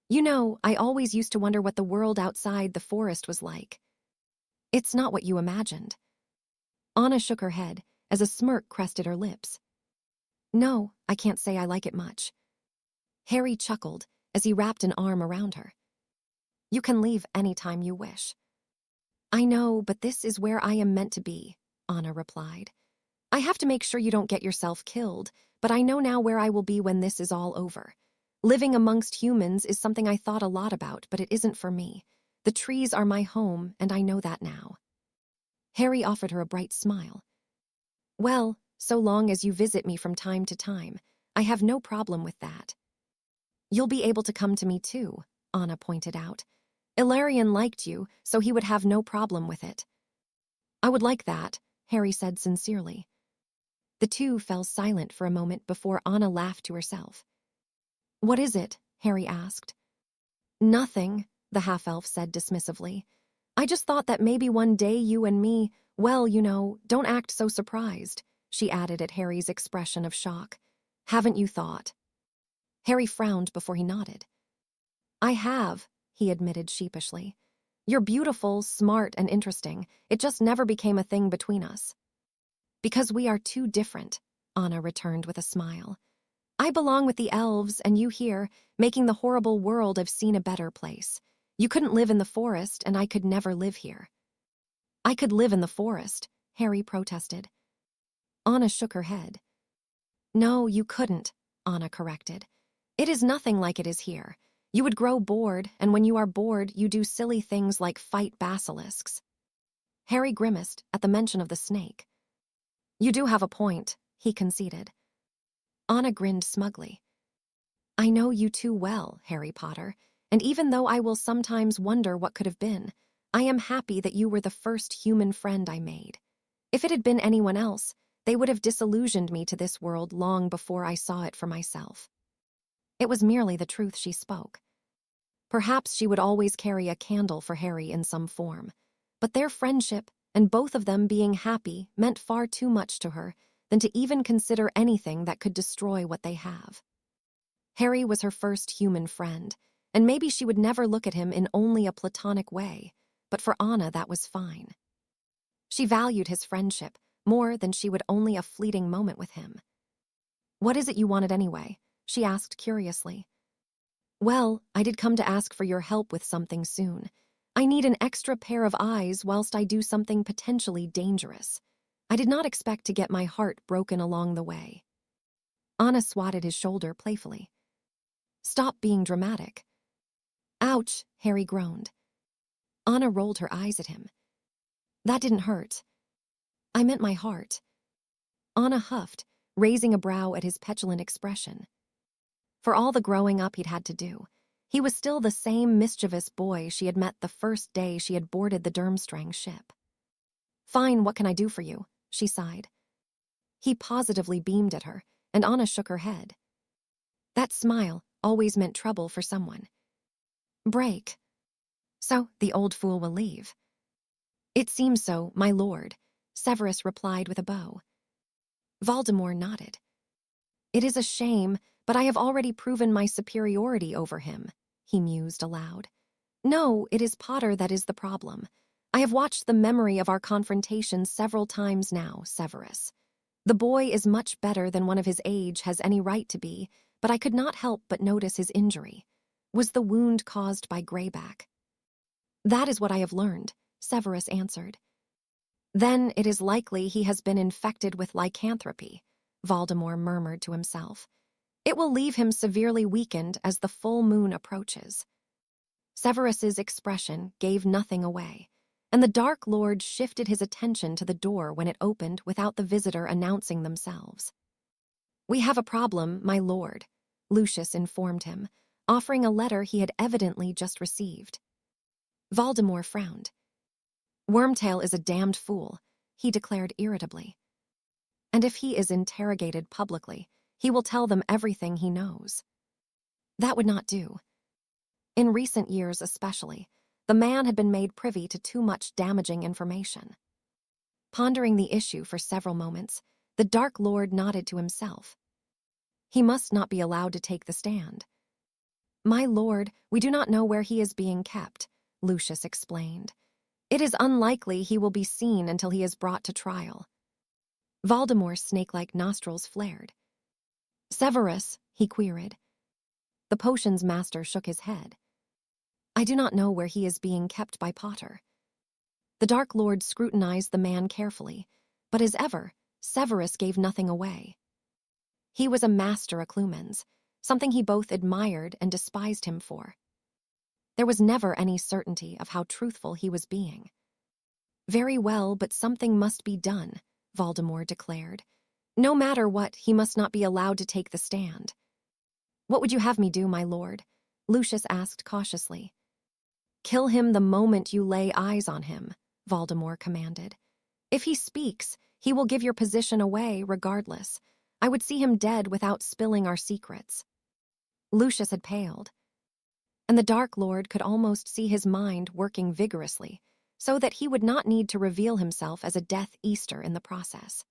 "You know, I always used to wonder what the world outside the forest was like." "It's not what you imagined." Anna shook her head as a smirk crested her lips. "No, I can't say I like it much." Harry chuckled as he wrapped an arm around her. "You can leave any time you wish." "I know, but this is where I am meant to be," Anna replied. "I have to make sure you don't get yourself killed, but I know now where I will be when this is all over. Living amongst humans is something I thought a lot about, but it isn't for me. The trees are my home, and I know that now." Harry offered her a bright smile. "Well, so long as you visit me from time to time, I have no problem with that." "You'll be able to come to me too," Anna pointed out. "Ilarion liked you, so he would have no problem with it." "I would like that," Harry said sincerely. The two fell silent for a moment before Anna laughed to herself. "What is it?" Harry asked. "Nothing," the half-elf said dismissively. "I just thought that maybe one day you and me, well, you know, don't act so surprised," she added at Harry's expression of shock. "Haven't you thought?" Harry frowned before he nodded. "I have," he admitted sheepishly. "You're beautiful, smart, and interesting. It just never became a thing between us." "Because we are too different," Anna returned with a smile. "I belong with the elves, and you here, making the horrible world I've seen a better place. You couldn't live in the forest, and I could never live here." "I could live in the forest," Harry protested. Anna shook her head. "No, you couldn't," Anna corrected. "It is nothing like it is here. You would grow bored, and when you are bored, you do silly things like fight basilisks." Harry grimaced at the mention of the snake. "You do have a point," he conceded. Anna grinned smugly. "I know you too well, Harry Potter, and even though I will sometimes wonder what could have been, I am happy that you were the first human friend I made. If it had been anyone else, they would have disillusioned me to this world long before I saw it for myself." It was merely the truth she spoke. Perhaps she would always carry a candle for Harry in some form, but their friendship and both of them being happy meant far too much to her than to even consider anything that could destroy what they have. Harry was her first human friend, and maybe she would never look at him in only a platonic way, but for Anna that was fine. She valued his friendship more than she would only a fleeting moment with him. "What is it you wanted anyway?" she asked curiously. "Well, I did come to ask for your help with something soon. I need an extra pair of eyes whilst I do something potentially dangerous. I did not expect to get my heart broken along the way." Anna swatted his shoulder playfully. "Stop being dramatic." "Ouch," Harry groaned. Anna rolled her eyes at him. "That didn't hurt." "I meant my heart." Anna huffed, raising a brow at his petulant expression. For all the growing up he'd had to do, he was still the same mischievous boy she had met the first day she had boarded the Durmstrang ship. "Fine, what can I do for you?" she sighed. He positively beamed at her, and Anna shook her head. That smile always meant trouble for someone. "Break." "So, the old fool will leave." "It seems so, my lord," Severus replied with a bow. Voldemort nodded. "It is a shame, but I have already proven my superiority over him," he mused aloud. "No, it is Potter that is the problem. I have watched the memory of our confrontation several times now, Severus. The boy is much better than one of his age has any right to be, but I could not help but notice his injury. Was the wound caused by Greyback?" "That is what I have learned," Severus answered. "Then it is likely he has been infected with lycanthropy. Voldemort murmured to himself. It will leave him severely weakened as the full moon approaches. Severus's expression gave nothing away, and the Dark Lord shifted his attention to the door when it opened without the visitor announcing themselves. "We have a problem, my lord," Lucius informed him, offering a letter he had evidently just received. Voldemort frowned. "Wormtail is a damned fool," he declared irritably. "And if he is interrogated publicly, he will tell them everything he knows." That would not do. In recent years especially, the man had been made privy to too much damaging information. Pondering the issue for several moments, the Dark Lord nodded to himself. He must not be allowed to take the stand. "My lord, we do not know where he is being kept," Lucius explained. "It is unlikely he will be seen until he is brought to trial." Voldemort's snake-like nostrils flared. "Severus," he queried. The potions master shook his head. "I do not know where he is being kept by Potter." The Dark Lord scrutinized the man carefully, but as ever, Severus gave nothing away. He was a master occlumens, something he both admired and despised him for. There was never any certainty of how truthful he was being. "Very well, but something must be done," Voldemort declared. "No matter what, he must not be allowed to take the stand." "What would you have me do, my lord?" Lucius asked cautiously. "Kill him the moment you lay eyes on him," Voldemort commanded. "If he speaks, he will give your position away regardless. I would see him dead without spilling our secrets." Lucius had paled, and the Dark Lord could almost see his mind working vigorously, so that he would not need to reveal himself as a Death Eater in the process.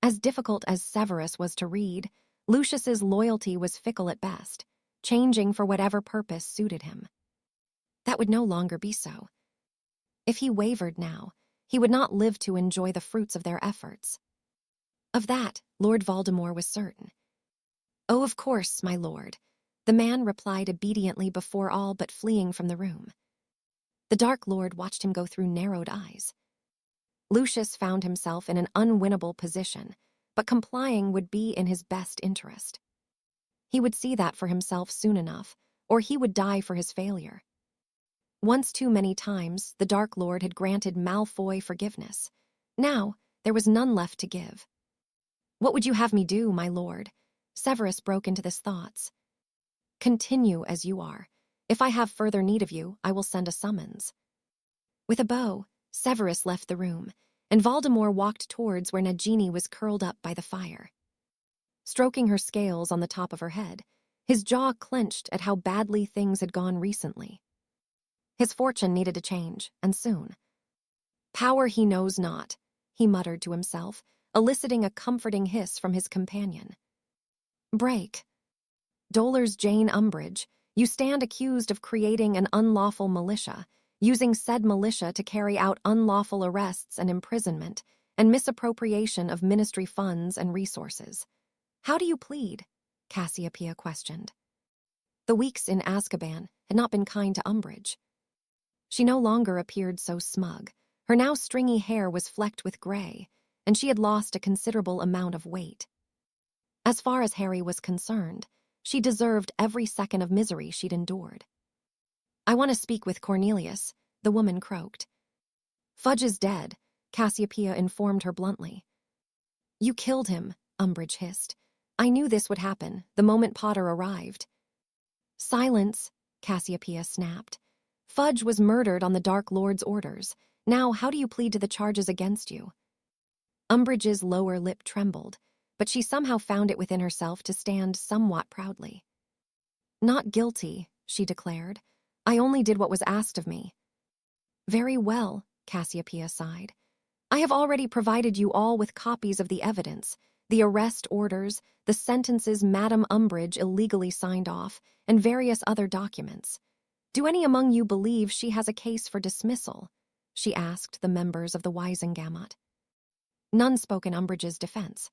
As difficult as Severus was to read, Lucius's loyalty was fickle at best, changing for whatever purpose suited him. That would no longer be so. If he wavered now, he would not live to enjoy the fruits of their efforts. Of that, Lord Voldemort was certain. "Oh, of course, my lord," the man replied obediently before all but fleeing from the room. The Dark Lord watched him go through narrowed eyes. Lucius found himself in an unwinnable position, but complying would be in his best interest. He would see that for himself soon enough, or he would die for his failure. Once too many times, the Dark Lord had granted Malfoy forgiveness. Now, there was none left to give. "What would you have me do, my lord?" Severus broke into his thoughts. "Continue as you are. If I have further need of you, I will send a summons." With a bow, Severus left the room, and Voldemort walked towards where Nagini was curled up by the fire. Stroking her scales on the top of her head, his jaw clenched at how badly things had gone recently. His fortune needed a change, and soon. "Power he knows not," he muttered to himself, eliciting a comforting hiss from his companion. "Break. Dolor's Jane Umbridge, you stand accused of creating an unlawful militia, using said militia to carry out unlawful arrests and imprisonment, and misappropriation of ministry funds and resources. How do you plead?" Cassiopeia questioned. The weeks in Azkaban had not been kind to Umbridge. She no longer appeared so smug. Her now stringy hair was flecked with gray, and she had lost a considerable amount of weight. As far as Harry was concerned, she deserved every second of misery she'd endured. "I want to speak with Cornelius," the woman croaked. "Fudge is dead," Cassiopeia informed her bluntly. "You killed him," Umbridge hissed. "I knew this would happen the moment Potter arrived." "Silence," Cassiopeia snapped. "Fudge was murdered on the Dark Lord's orders. Now, how do you plead to the charges against you?" Umbridge's lower lip trembled, but she somehow found it within herself to stand somewhat proudly. "Not guilty," she declared. "I only did what was asked of me." "Very well," Cassiopeia sighed. "I have already provided you all with copies of the evidence, the arrest orders, the sentences Madame Umbridge illegally signed off, and various other documents. Do any among you believe she has a case for dismissal?" she asked the members of the Wisengamot. None spoke in Umbridge's defense.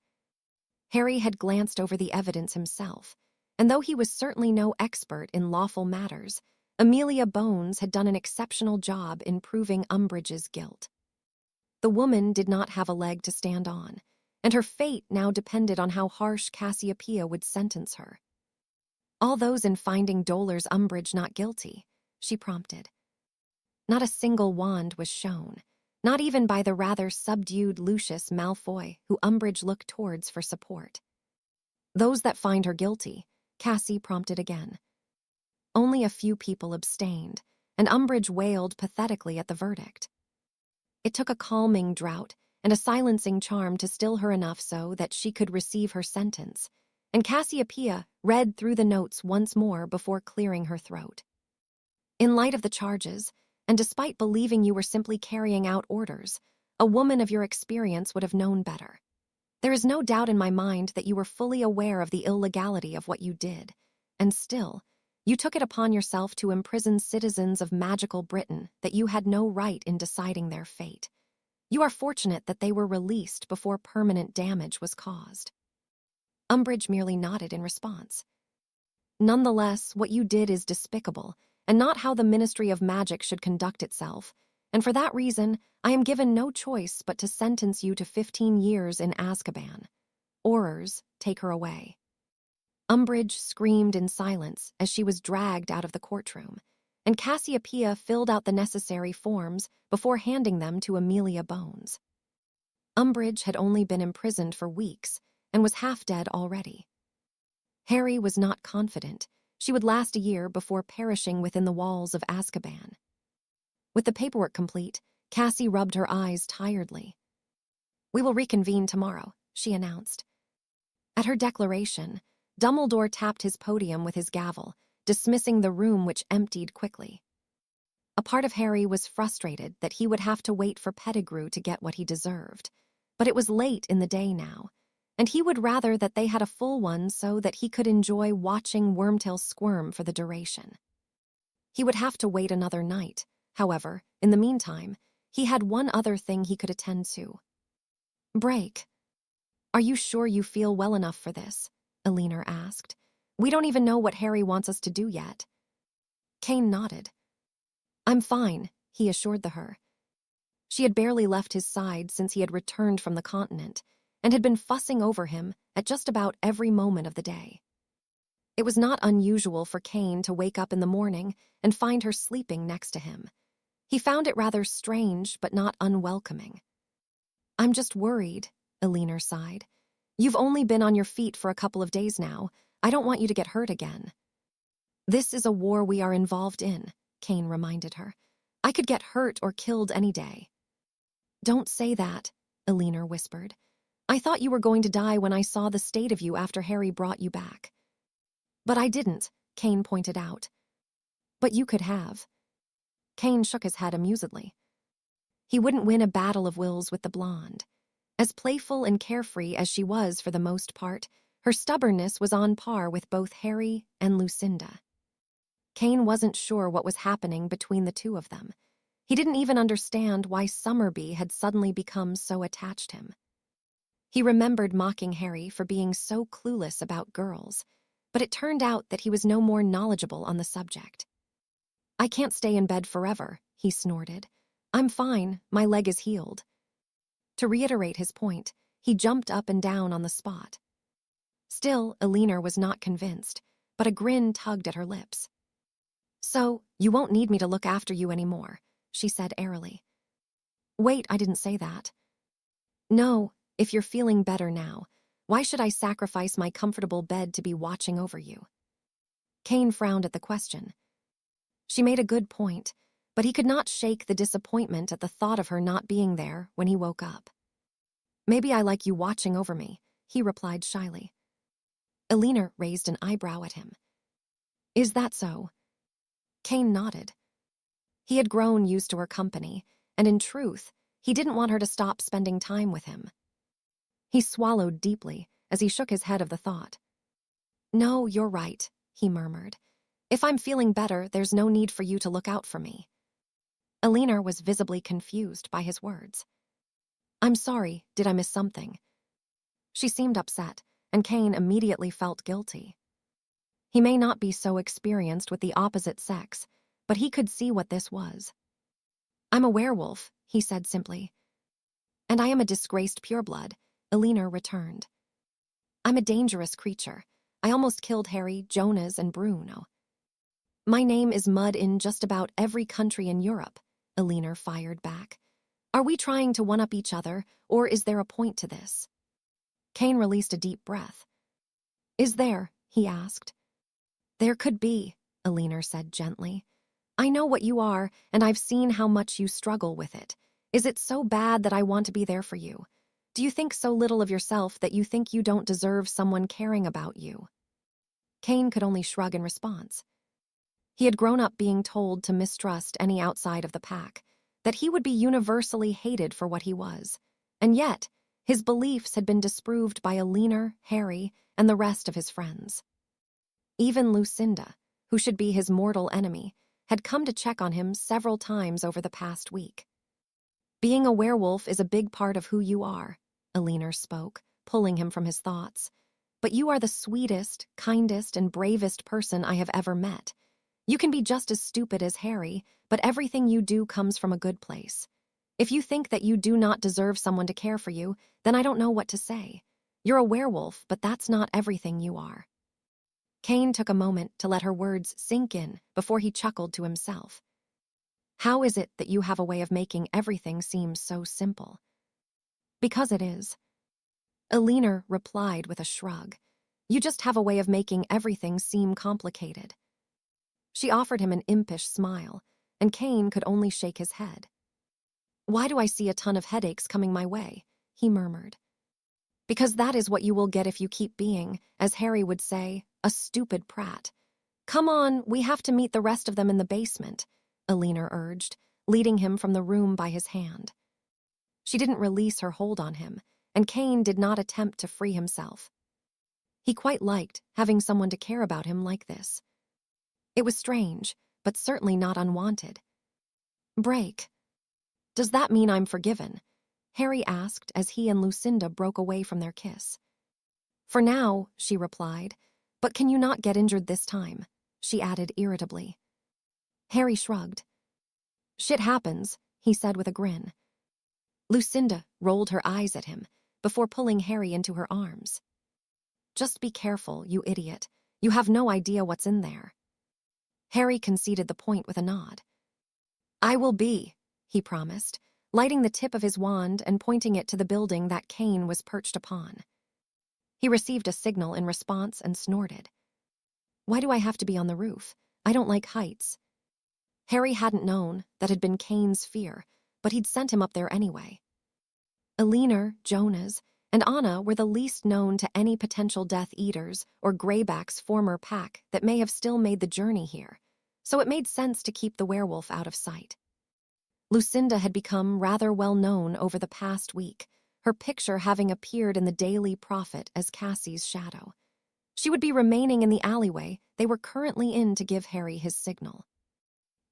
Harry had glanced over the evidence himself, and though he was certainly no expert in lawful matters, Amelia Bones had done an exceptional job in proving Umbridge's guilt. The woman did not have a leg to stand on, and her fate now depended on how harsh Cassiopeia would sentence her. "All those in finding Dolar's Umbridge not guilty," she prompted. Not a single wand was shown, not even by the rather subdued Lucius Malfoy, who Umbridge looked towards for support. "Those that find her guilty," Cassie prompted again. Only a few people abstained, and Umbridge wailed pathetically at the verdict. It took a calming draught and a silencing charm to still her enough so that she could receive her sentence, and Cassiopeia read through the notes once more before clearing her throat. "In light of the charges, and despite believing you were simply carrying out orders, a woman of your experience would have known better. There is no doubt in my mind that you were fully aware of the illegality of what you did, and still, you took it upon yourself to imprison citizens of magical Britain that you had no right in deciding their fate. You are fortunate that they were released before permanent damage was caused." Umbridge merely nodded in response. "Nonetheless, what you did is despicable, and not how the Ministry of Magic should conduct itself, and for that reason, I am given no choice but to sentence you to 15 years in Azkaban. Aurors, take her away." Umbridge screamed in silence as she was dragged out of the courtroom, and Cassiopeia filled out the necessary forms before handing them to Amelia Bones. Umbridge had only been imprisoned for weeks and was half dead already. Harry was not confident she would last a year before perishing within the walls of Azkaban. With the paperwork complete, Cassie rubbed her eyes tiredly. "We will reconvene tomorrow," she announced. At her declaration, Dumbledore tapped his podium with his gavel, dismissing the room, which emptied quickly. A part of Harry was frustrated that he would have to wait for Pettigrew to get what he deserved, but it was late in the day now, and he would rather that they had a full one so that he could enjoy watching Wormtail squirm for the duration. He would have to wait another night. However, in the meantime, he had one other thing he could attend to. "Break. Are you sure you feel well enough for this?" Elinor asked. "We don't even know what Harry wants us to do yet." Kane nodded. "I'm fine," he assured her. She had barely left his side since he had returned from the continent, and had been fussing over him at just about every moment of the day. It was not unusual for Kane to wake up in the morning and find her sleeping next to him. He found it rather strange but not unwelcoming. "I'm just worried," Elinor sighed. "You've only been on your feet for a couple of days now. I don't want you to get hurt again." "This is a war we are involved in," Kane reminded her. "I could get hurt or killed any day." "Don't say that," Elinor whispered. "I thought you were going to die when I saw the state of you after Harry brought you back." "But I didn't," Kane pointed out. "But you could have." Kane shook his head amusedly. He wouldn't win a battle of wills with the blonde. As playful and carefree as she was for the most part, her stubbornness was on par with both Harry and Lucinda. Kane wasn't sure what was happening between the two of them. He didn't even understand why Summerby had suddenly become so attached to him. He remembered mocking Harry for being so clueless about girls, but it turned out that he was no more knowledgeable on the subject. "I can't stay in bed forever," he snorted. "I'm fine, my leg is healed." To reiterate his point, he jumped up and down on the spot. Still, Elinor was not convinced, but a grin tugged at her lips. "So, you won't need me to look after you anymore," she said airily. "Wait, I didn't say that." "No, if you're feeling better now, why should I sacrifice my comfortable bed to be watching over you?" Kane frowned at the question. She made a good point, but he could not shake the disappointment at the thought of her not being there when he woke up. "Maybe I like you watching over me," he replied shyly. Elinor raised an eyebrow at him. "Is that so?" Kane nodded. He had grown used to her company, and in truth, he didn't want her to stop spending time with him. He swallowed deeply as he shook his head of the thought. "No, you're right," he murmured. "If I'm feeling better, there's no need for you to look out for me." Elinor was visibly confused by his words. "I'm sorry, did I miss something?" She seemed upset, and Kane immediately felt guilty. He may not be so experienced with the opposite sex, but he could see what this was. "I'm a werewolf," he said simply. "And I am a disgraced pureblood. Alina returned. I'm a dangerous creature. I almost killed Harry, Jonas, and Bruno. My name is mud in just about every country in Europe, Alina fired back. Are we trying to one-up each other, or is there a point to this? Kane released a deep breath. Is there? He asked. There could be, Alina said gently. I know what you are, and I've seen how much you struggle with it. Is it so bad that I want to be there for you? Do you think so little of yourself that you think you don't deserve someone caring about you? Kane could only shrug in response. He had grown up being told to mistrust any outside of the pack, that he would be universally hated for what he was. And yet, his beliefs had been disproved by Alina, Harry, and the rest of his friends. Even Lucinda, who should be his mortal enemy, had come to check on him several times over the past week. Being a werewolf is a big part of who you are, Alina spoke, pulling him from his thoughts. But you are the sweetest, kindest, and bravest person I have ever met. You can be just as stupid as Harry, but everything you do comes from a good place. If you think that you do not deserve someone to care for you, then I don't know what to say. You're a werewolf, but that's not everything you are. Kane took a moment to let her words sink in before he chuckled to himself. How is it that you have a way of making everything seem so simple? Because it is. Alina replied with a shrug. You just have a way of making everything seem complicated. She offered him an impish smile, and Kane could only shake his head. Why do I see a ton of headaches coming my way? He murmured. Because that is what you will get if you keep being, as Harry would say, a stupid prat. Come on, we have to meet the rest of them in the basement, Alina urged, leading him from the room by his hand. She didn't release her hold on him, and Kane did not attempt to free himself. He quite liked having someone to care about him like this. It was strange, but certainly not unwanted. Break. Does that mean I'm forgiven? Harry asked as he and Lucinda broke away from their kiss. For now, she replied, but can you not get injured this time? She added irritably. Harry shrugged. Shit happens, he said with a grin. Lucinda rolled her eyes at him before pulling Harry into her arms. Just be careful, you idiot. You have no idea what's in there. Harry conceded the point with a nod. I will be, he promised, lighting the tip of his wand and pointing it to the building that Kane was perched upon. He received a signal in response and snorted. Why do I have to be on the roof? I don't like heights. Harry hadn't known that had been Kane's fear, but he'd sent him up there anyway. Alina, Jonas, and Anna were the least known to any potential Death Eaters or Greyback's former pack that may have still made the journey here, so it made sense to keep the werewolf out of sight. Lucinda had become rather well known over the past week, her picture having appeared in the Daily Prophet as Cassie's shadow. She would be remaining in the alleyway they were currently in to give Harry his signal.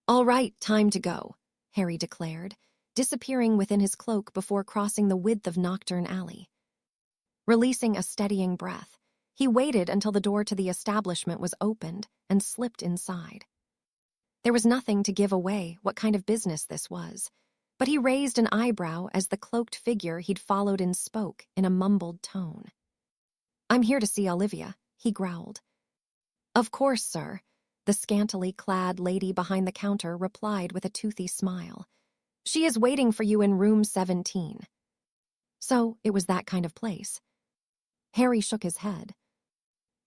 All right, time to go, Harry declared, disappearing within his cloak before crossing the width of Nocturne Alley. Releasing a steadying breath, he waited until the door to the establishment was opened and slipped inside. There was nothing to give away what kind of business this was, but he raised an eyebrow as the cloaked figure he'd followed in spoke in a mumbled tone. I'm here to see Olivia, he growled. Of course, sir, the scantily clad lady behind the counter replied with a toothy smile. She is waiting for you in room 17. So it was that kind of place. Harry shook his head.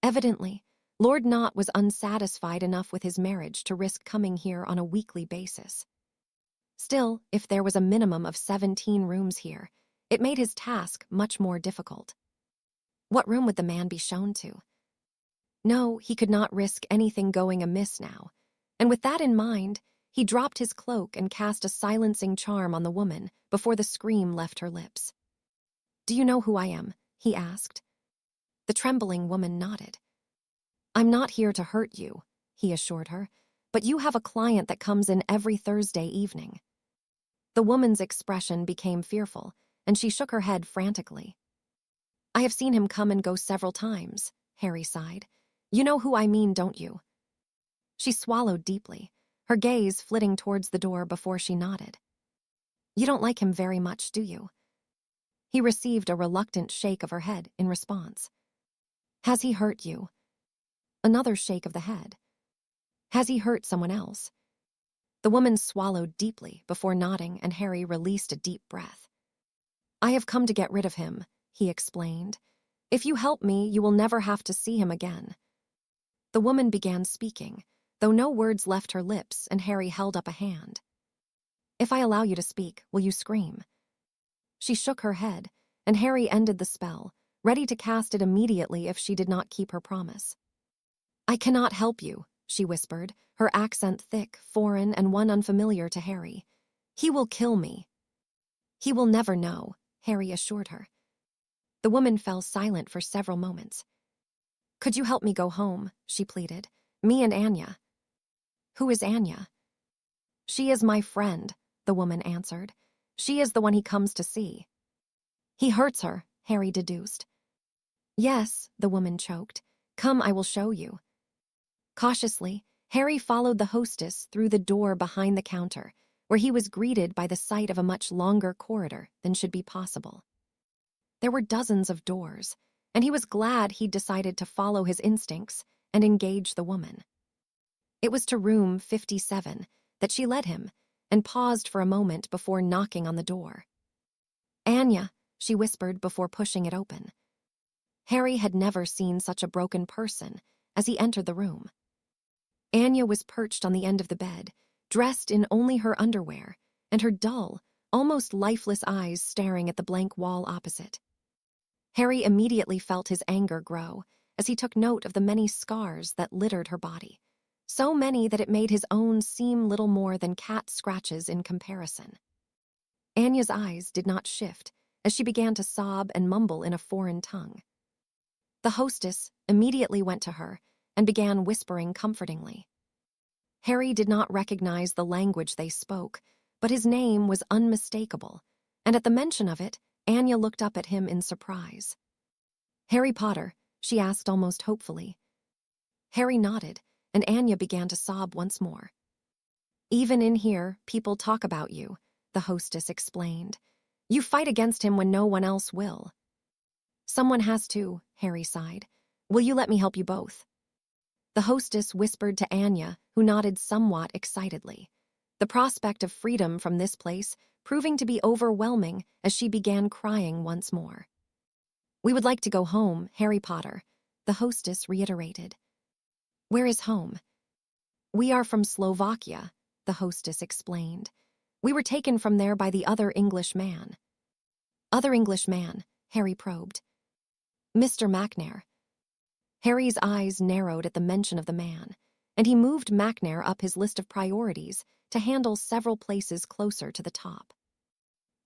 Evidently, Lord Knott was unsatisfied enough with his marriage to risk coming here on a weekly basis. Still, if there was a minimum of 17 rooms here, it made his task much more difficult. What room would the man be shown to? No, he could not risk anything going amiss now, and with that in mind, he dropped his cloak and cast a silencing charm on the woman before the scream left her lips. Do you know who I am? He asked. The trembling woman nodded. I'm not here to hurt you, he assured her, but you have a client that comes in every Thursday evening. The woman's expression became fearful, and she shook her head frantically. I have seen him come and go several times, Harry sighed. You know who I mean, don't you? She swallowed deeply, her gaze flitting towards the door before she nodded. You don't like him very much, do you? He received a reluctant shake of her head in response. Has he hurt you? Another shake of the head. Has he hurt someone else? The woman swallowed deeply before nodding, and Harry released a deep breath. I have come to get rid of him, he explained. If you help me, you will never have to see him again. The woman began speaking, though no words left her lips, and Harry held up a hand. If I allow you to speak, will you scream? She shook her head, and Harry ended the spell, ready to cast it immediately if she did not keep her promise. I cannot help you, she whispered, her accent thick, foreign, and one unfamiliar to Harry. He will kill me. He will never know, Harry assured her. The woman fell silent for several moments. Could you help me go home, she pleaded. Me and Anya. Who is Anya? She is my friend, the woman answered. She is the one he comes to see. He hurts her, Harry deduced. Yes, the woman choked. Come, I will show you. Cautiously, Harry followed the hostess through the door behind the counter, where he was greeted by the sight of a much longer corridor than should be possible. There were dozens of doors, and he was glad he'd decided to follow his instincts and engage the woman. It was to room 57 that she led him, and paused for a moment before knocking on the door. Anya, she whispered before pushing it open. Harry had never seen such a broken person as he entered the room. Anya was perched on the end of the bed, dressed in only her underwear, and her dull, almost lifeless eyes staring at the blank wall opposite. Harry immediately felt his anger grow as he took note of the many scars that littered her body, so many that it made his own seem little more than cat scratches in comparison. Anya's eyes did not shift as she began to sob and mumble in a foreign tongue. The hostess immediately went to her and began whispering comfortingly. Harry did not recognize the language they spoke, but his name was unmistakable, and at the mention of it, Anya looked up at him in surprise. Harry Potter, she asked almost hopefully. Harry nodded, and Anya began to sob once more. Even in here, people talk about you, the hostess explained. You fight against him when no one else will. Someone has to, Harry sighed. Will you let me help you both? The hostess whispered to Anya, who nodded somewhat excitedly. The prospect of freedom from this place proving to be overwhelming as she began crying once more. We would like to go home, Harry Potter, the hostess reiterated. Where is home? We are from Slovakia, the hostess explained. We were taken from there by the other English man. Other English man, Harry probed. Mr. McNair. Harry's eyes narrowed at the mention of the man, and he moved McNair up his list of priorities to handle several places closer to the top.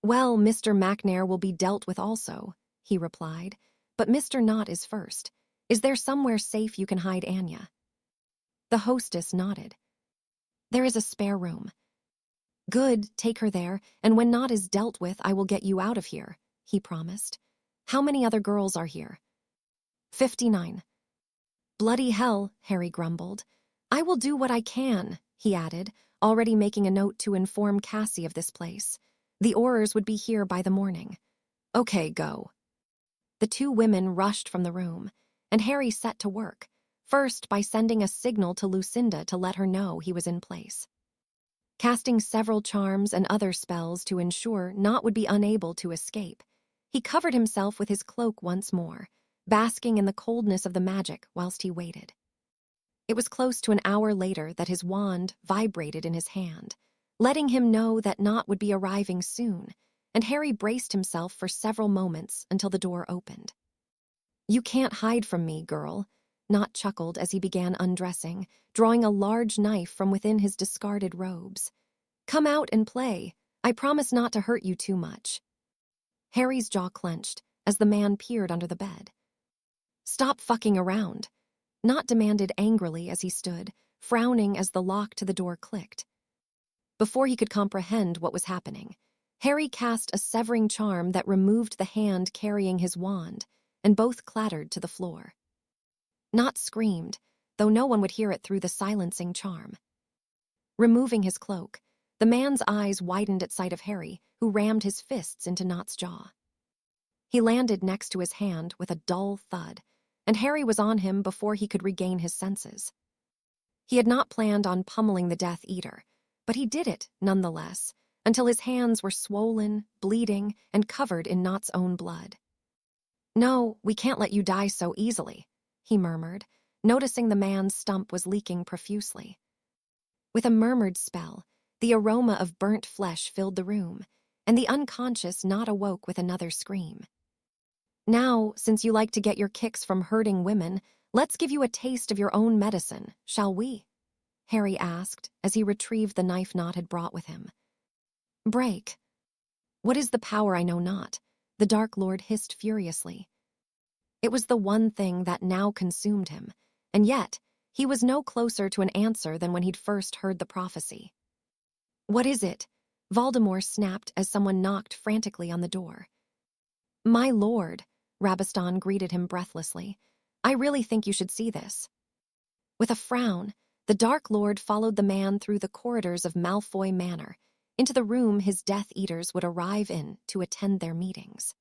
Well, Mr. McNair will be dealt with also, he replied, but Mr. Knott is first. Is there somewhere safe you can hide Anya? The hostess nodded. There is a spare room. Good, take her there, and when Knott is dealt with, I will get you out of here, he promised. How many other girls are here? 59. Bloody hell, Harry grumbled. I will do what I can, he added, already making a note to inform Cassie of this place. The Aurors would be here by the morning. Okay, go. The two women rushed from the room, and Harry set to work, first by sending a signal to Lucinda to let her know he was in place. Casting several charms and other spells to ensure Knott would be unable to escape, he covered himself with his cloak once more, basking in the coldness of the magic whilst he waited. It was close to an hour later that his wand vibrated in his hand, letting him know that Knott would be arriving soon, and Harry braced himself for several moments until the door opened. You can't hide from me, girl, Knott chuckled as he began undressing, drawing a large knife from within his discarded robes. Come out and play. I promise not to hurt you too much. Harry's jaw clenched as the man peered under the bed. Stop fucking around, Knott demanded angrily as he stood, frowning as the lock to the door clicked. Before he could comprehend what was happening, Harry cast a severing charm that removed the hand carrying his wand, and both clattered to the floor. Knott screamed, though no one would hear it through the silencing charm. Removing his cloak, the man's eyes widened at sight of Harry, who rammed his fists into Knott's jaw. He landed next to his hand with a dull thud, and Harry was on him before he could regain his senses. He had not planned on pummeling the Death Eater, but he did it nonetheless, until his hands were swollen, bleeding, and covered in Nott's own blood. "No, we can't let you die so easily," he murmured, noticing the man's stump was leaking profusely. With a murmured spell, the aroma of burnt flesh filled the room, and the unconscious Nott awoke with another scream. "Now, since you like to get your kicks from hurting women, let's give you a taste of your own medicine, shall we?" Harry asked as he retrieved the knife Nott had brought with him. "Break. What is the power I know not?" the Dark Lord hissed furiously. It was the one thing that now consumed him, and yet he was no closer to an answer than when he'd first heard the prophecy. "What is it?" Voldemort snapped as someone knocked frantically on the door. "My lord," Rabastan greeted him breathlessly, "I really think you should see this." With a frown, the Dark Lord followed the man through the corridors of Malfoy Manor, into the room his Death Eaters would arrive in to attend their meetings.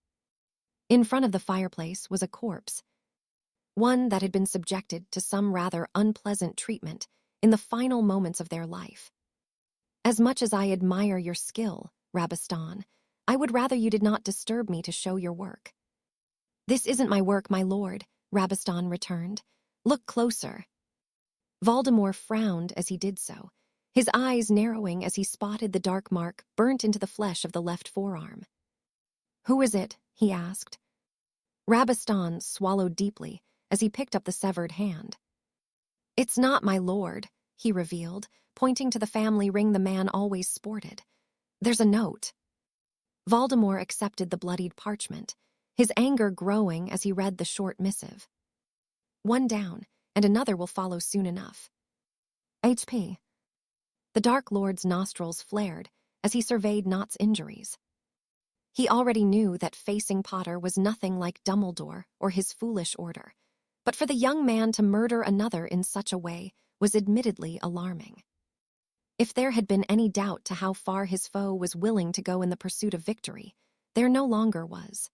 In front of the fireplace was a corpse, one that had been subjected to some rather unpleasant treatment in the final moments of their life. "As much as I admire your skill, Rabastan, I would rather you did not disturb me to show your work." "This isn't my work, my lord," Rabastan returned. "Look closer." Voldemort frowned as he did so, his eyes narrowing as he spotted the dark mark burnt into the flesh of the left forearm. "Who is it?" he asked. Rabastan swallowed deeply as he picked up the severed hand. "It's not my lord," he revealed, pointing to the family ring the man always sported. "There's a note." Voldemort accepted the bloodied parchment, his anger growing as he read the short missive. "One down, and another will follow soon enough. HP." The Dark Lord's nostrils flared as he surveyed Nott's injuries. He already knew that facing Potter was nothing like Dumbledore or his foolish order, but for the young man to murder another in such a way was admittedly alarming. If there had been any doubt to how far his foe was willing to go in the pursuit of victory, there no longer was.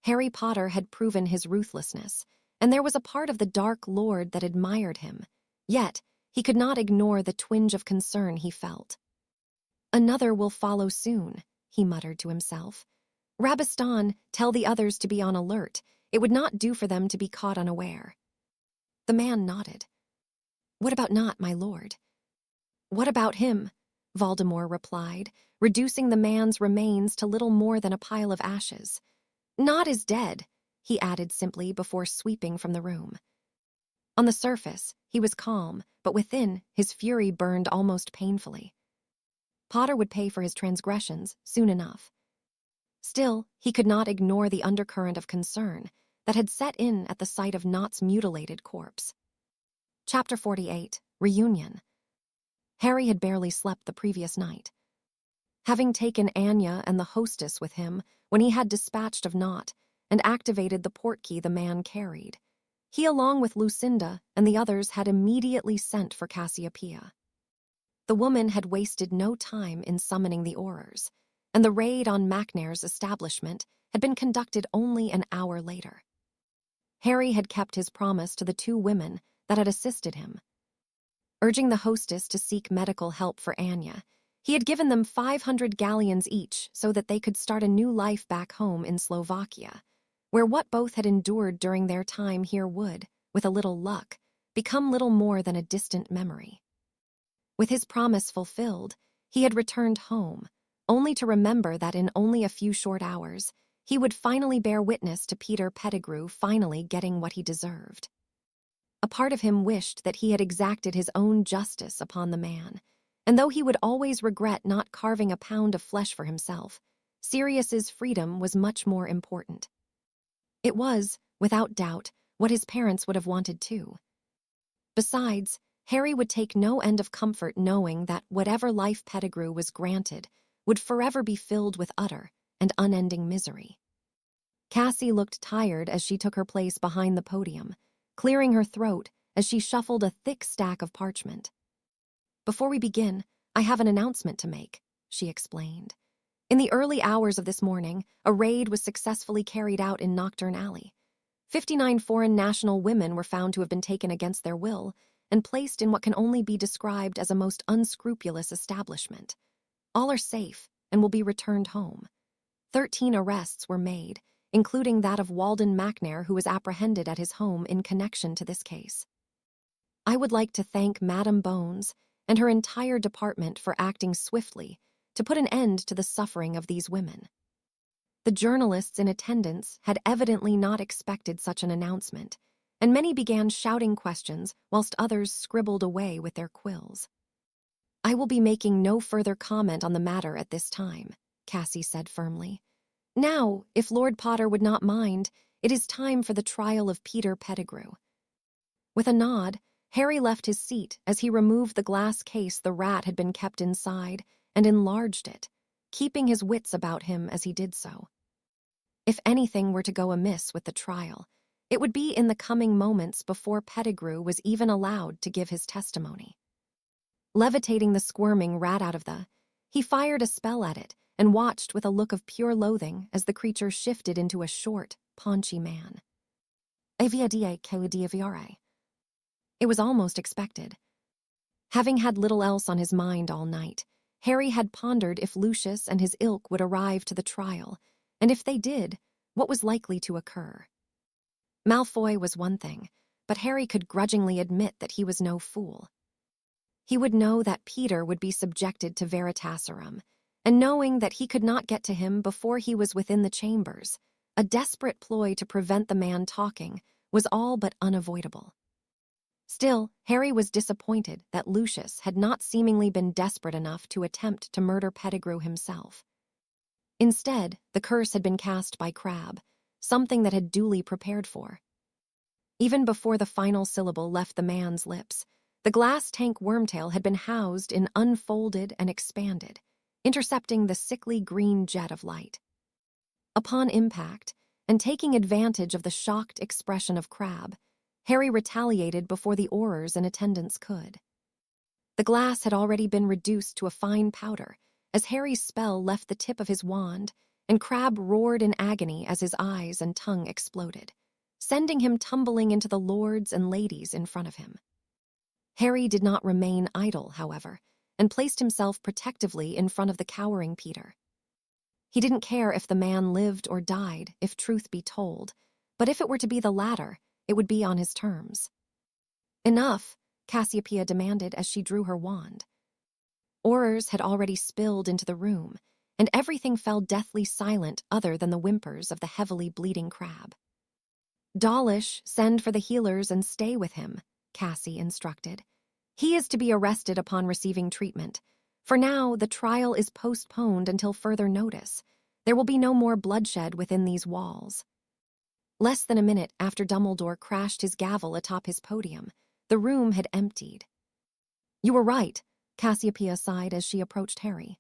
Harry Potter had proven his ruthlessness, and there was a part of the Dark Lord that admired him, yet he could not ignore the twinge of concern he felt. "Another will follow soon," he muttered to himself. "Rabastan, tell the others to be on alert. It would not do for them to be caught unaware." The man nodded. "What about Nott, my lord?" "What about him?" Voldemort replied, reducing the man's remains to little more than a pile of ashes. "Nott is dead," he added simply before sweeping from the room. On the surface, he was calm, but within, his fury burned almost painfully. Potter would pay for his transgressions soon enough. Still, he could not ignore the undercurrent of concern that had set in at the sight of Nott's mutilated corpse. Chapter 48, Reunion. Harry had barely slept the previous night. Having taken Anya and the hostess with him when he had dispatched of Nott and activated the portkey the man carried, he along with Lucinda and the others had immediately sent for Cassiopeia. The woman had wasted no time in summoning the Aurors, and the raid on McNair's establishment had been conducted only an hour later. Harry had kept his promise to the two women that had assisted him. Urging the hostess to seek medical help for Anya, he had given them 500 galleons each so that they could start a new life back home in Slovakia, where what both had endured during their time here would, with a little luck, become little more than a distant memory. With his promise fulfilled, he had returned home, only to remember that in only a few short hours, he would finally bear witness to Peter Pettigrew finally getting what he deserved. A part of him wished that he had exacted his own justice upon the man, and though he would always regret not carving a pound of flesh for himself, Sirius's freedom was much more important. It was, without doubt, what his parents would have wanted too. Besides, Harry would take no end of comfort knowing that whatever life Pettigrew was granted would forever be filled with utter and unending misery. Cassie looked tired as she took her place behind the podium, clearing her throat as she shuffled a thick stack of parchment. "Before we begin, I have an announcement to make," she explained. In the early hours of this morning, a raid was successfully carried out in Knockturn Alley. 59 foreign national women were found to have been taken against their will and placed in what can only be described as a most unscrupulous establishment. All are safe and will be returned home. 13 arrests were made, including that of Walden McNair, who was apprehended at his home in connection to this case. I would like to thank Madame Bones and her entire department for acting swiftly to put an end to the suffering of these women. The journalists in attendance had evidently not expected such an announcement, and many began shouting questions whilst others scribbled away with their quills. I will be making no further comment on the matter at this time, Cassie said firmly. Now, if Lord Potter would not mind, it is time for the trial of Peter Pettigrew. With a nod, Harry left his seat as he removed the glass case the rat had been kept inside and enlarged it, keeping his wits about him as he did so. If anything were to go amiss with the trial, it would be in the coming moments before Pettigrew was even allowed to give his testimony. Levitating the squirming rat out of he fired a spell at it and watched with a look of pure loathing as the creature shifted into a short, paunchy man. It was almost expected. Having had little else on his mind all night, Harry had pondered if Lucius and his ilk would arrive to the trial, and if they did, what was likely to occur. Malfoy was one thing, but Harry could grudgingly admit that he was no fool. He would know that Peter would be subjected to Veritaserum, and knowing that he could not get to him before he was within the chambers, a desperate ploy to prevent the man talking, was all but unavoidable. Still, Harry was disappointed that Lucius had not seemingly been desperate enough to attempt to murder Pettigrew himself. Instead, the curse had been cast by Crabbe, something that had duly prepared for. Even before the final syllable left the man's lips, the glass tank wormtail had been housed in unfolded and expanded, intercepting the sickly green jet of light. Upon impact, and taking advantage of the shocked expression of Crabbe, Harry retaliated before the Aurors in attendance could. The glass had already been reduced to a fine powder as Harry's spell left the tip of his wand, and Crabbe roared in agony as his eyes and tongue exploded, sending him tumbling into the lords and ladies in front of him. Harry did not remain idle, however, and placed himself protectively in front of the cowering Peter. He didn't care if the man lived or died, if truth be told, but if it were to be the latter, it would be on his terms. Enough, Cassiopeia demanded as she drew her wand. Horrors had already spilled into the room, and everything fell deathly silent other than the whimpers of the heavily bleeding Crabbe. Dawlish, send for the healers and stay with him, Cassie instructed. He is to be arrested upon receiving treatment. For now, the trial is postponed until further notice. There will be no more bloodshed within these walls. Less than a minute after Dumbledore crashed his gavel atop his podium, the room had emptied. You were right, Cassiopeia sighed as she approached Harry.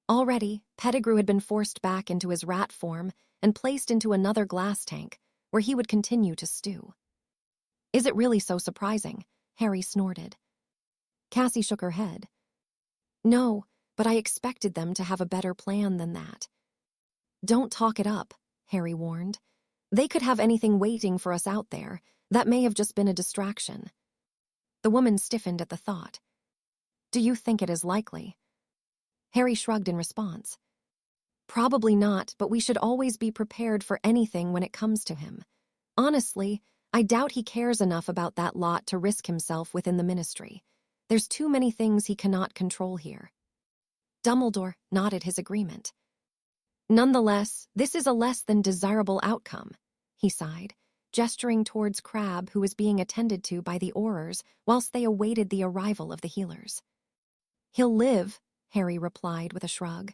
Already, Pettigrew had been forced back into his rat form and placed into another glass tank, where he would continue to stew. Is it really so surprising? Harry snorted. Cassie shook her head. No, but I expected them to have a better plan than that. Don't talk it up, Harry warned. They could have anything waiting for us out there. That may have just been a distraction. The woman stiffened at the thought. Do you think it is likely? Harry shrugged in response. Probably not, but we should always be prepared for anything when it comes to him. Honestly, I doubt he cares enough about that lot to risk himself within the Ministry. There's too many things he cannot control here. Dumbledore nodded his agreement. Nonetheless, this is a less than desirable outcome, he sighed, gesturing towards Crabbe, who was being attended to by the Aurors whilst they awaited the arrival of the healers. He'll live, Harry replied with a shrug.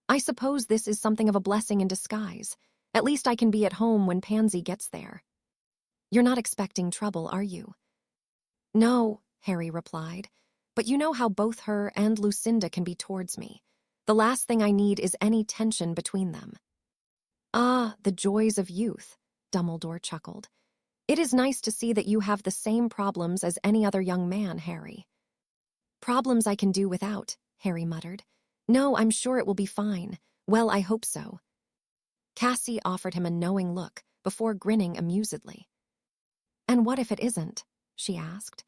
I suppose this is something of a blessing in disguise. At least I can be at home when Pansy gets there. You're not expecting trouble, are you? No, Harry replied, but you know how both her and Lucinda can be towards me. The last thing I need is any tension between them. Ah, the joys of youth, Dumbledore chuckled. It is nice to see that you have the same problems as any other young man, Harry. Problems I can do without, Harry muttered. No, I'm sure it will be fine. Well, I hope so. Cassie offered him a knowing look before grinning amusedly. And what if it isn't? She asked.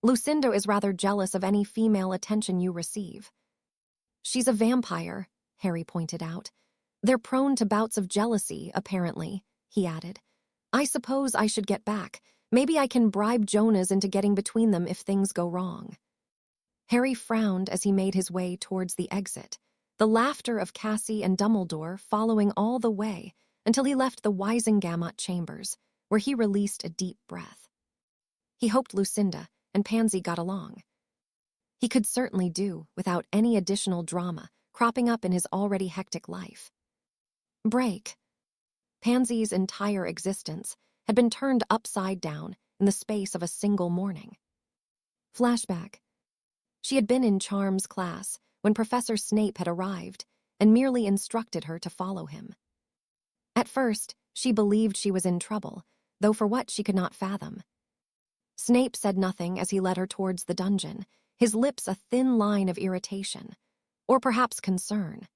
Lucinda is rather jealous of any female attention you receive. She's a vampire, Harry pointed out. They're prone to bouts of jealousy, apparently, he added. I suppose I should get back. Maybe I can bribe Jonas into getting between them if things go wrong. Harry frowned as he made his way towards the exit, the laughter of Cassie and Dumbledore following all the way until he left the Wisengamot chambers, where he released a deep breath. He hoped Lucinda and Pansy got along. He could certainly do without any additional drama cropping up in his already hectic life. Break. Pansy's entire existence had been turned upside down in the space of a single morning. Flashback. She had been in Charm's class when Professor Snape had arrived and merely instructed her to follow him. At first, she believed she was in trouble, though for what she could not fathom. Snape said nothing as he led her towards the dungeon, his lips a thin line of irritation, or perhaps concern.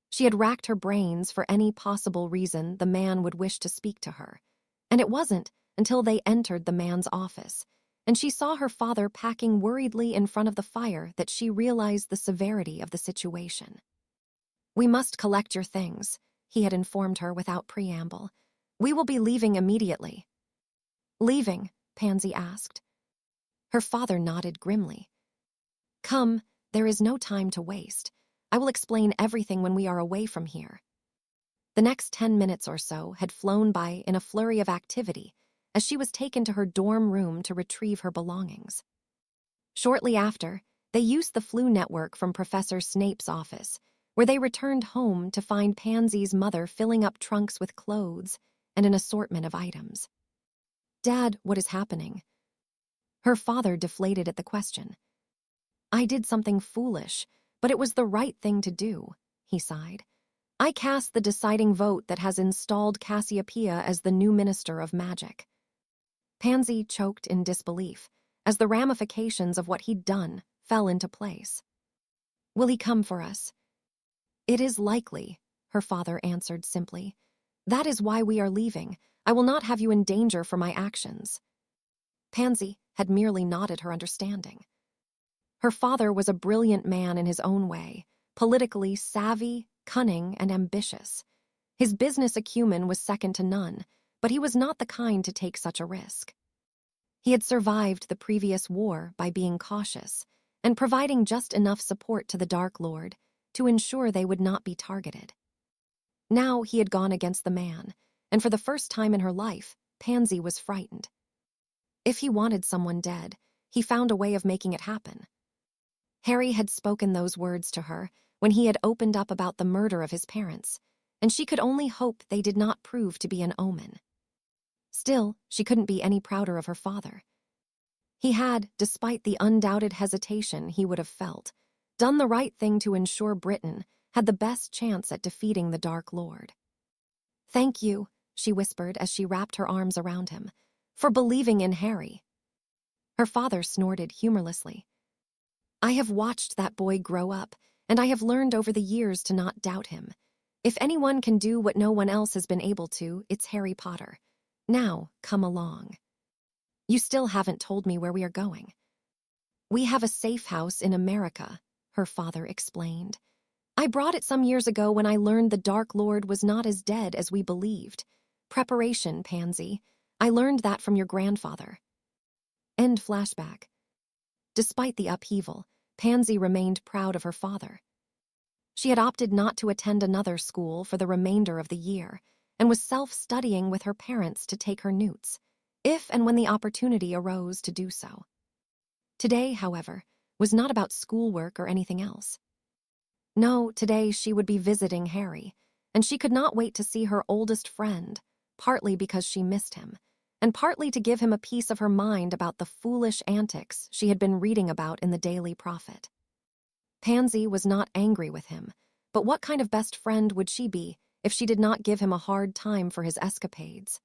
She had racked her brains for any possible reason the man would wish to speak to her, and it wasn't until they entered the man's office, and she saw her father packing worriedly in front of the fire that she realized the severity of the situation. We must collect your things, he had informed her without preamble. We will be leaving immediately. Leaving? Pansy asked. Her father nodded grimly. Come, there is no time to waste. I will explain everything when we are away from here. The next 10 minutes or so had flown by in a flurry of activity as she was taken to her dorm room to retrieve her belongings. Shortly after, they used the flu network from Professor Snape's office, where they returned home to find Pansy's mother filling up trunks with clothes and an assortment of items. Dad, what is happening? Her father deflated at the question. I did something foolish, but it was the right thing to do, he sighed. I cast the deciding vote that has installed Cassiopeia as the new Minister of Magic. Pansy choked in disbelief as the ramifications of what he'd done fell into place. Will he come for us? It is likely, her father answered simply. That is why we are leaving. I will not have you in danger for my actions. Pansy had merely nodded her understanding. Her father was a brilliant man in his own way, politically savvy, cunning, and ambitious. His business acumen was second to none, but he was not the kind to take such a risk. He had survived the previous war by being cautious and providing just enough support to the Dark Lord to ensure they would not be targeted. Now he had gone against the man, and for the first time in her life, Pansy was frightened. If he wanted someone dead, he found a way of making it happen. Harry had spoken those words to her when he had opened up about the murder of his parents, and she could only hope they did not prove to be an omen. Still, she couldn't be any prouder of her father. He had, despite the undoubted hesitation he would have felt, done the right thing to ensure Britain had the best chance at defeating the Dark Lord. Thank you, she whispered as she wrapped her arms around him, for believing in Harry. Her father snorted humorlessly. I have watched that boy grow up, and I have learned over the years to not doubt him. If anyone can do what no one else has been able to, it's Harry Potter. Now, come along. You still haven't told me where we are going. We have a safe house in America, her father explained. I brought it some years ago when I learned the Dark Lord was not as dead as we believed. Preparation, Pansy. I learned that from your grandfather. End flashback. Despite the upheaval, Pansy remained proud of her father. She had opted not to attend another school for the remainder of the year and was self-studying with her parents to take her newts, if and when the opportunity arose to do so. Today, however, was not about schoolwork or anything else. No, today she would be visiting Harry, and she could not wait to see her oldest friend, partly because she missed him, and partly to give him a piece of her mind about the foolish antics she had been reading about in the Daily Prophet. Pansy was not angry with him, but what kind of best friend would she be if she did not give him a hard time for his escapades?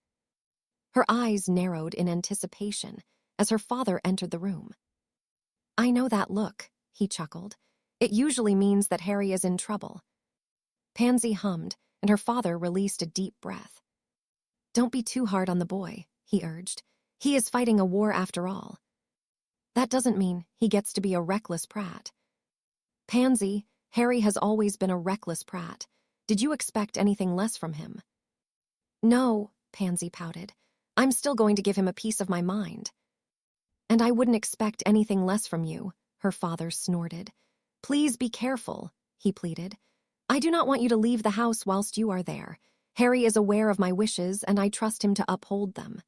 Her eyes narrowed in anticipation as her father entered the room. I know that look, he chuckled. It usually means that Harry is in trouble. Pansy hummed, and her father released a deep breath. Don't be too hard on the boy, he urged. He is fighting a war after all. That doesn't mean he gets to be a reckless prat. Pansy, Harry has always been a reckless prat. Did you expect anything less from him? No, Pansy pouted. I'm still going to give him a piece of my mind. And I wouldn't expect anything less from you, her father snorted. Please be careful, he pleaded. I do not want you to leave the house whilst you are there. Harry is aware of my wishes, and I trust him to uphold them.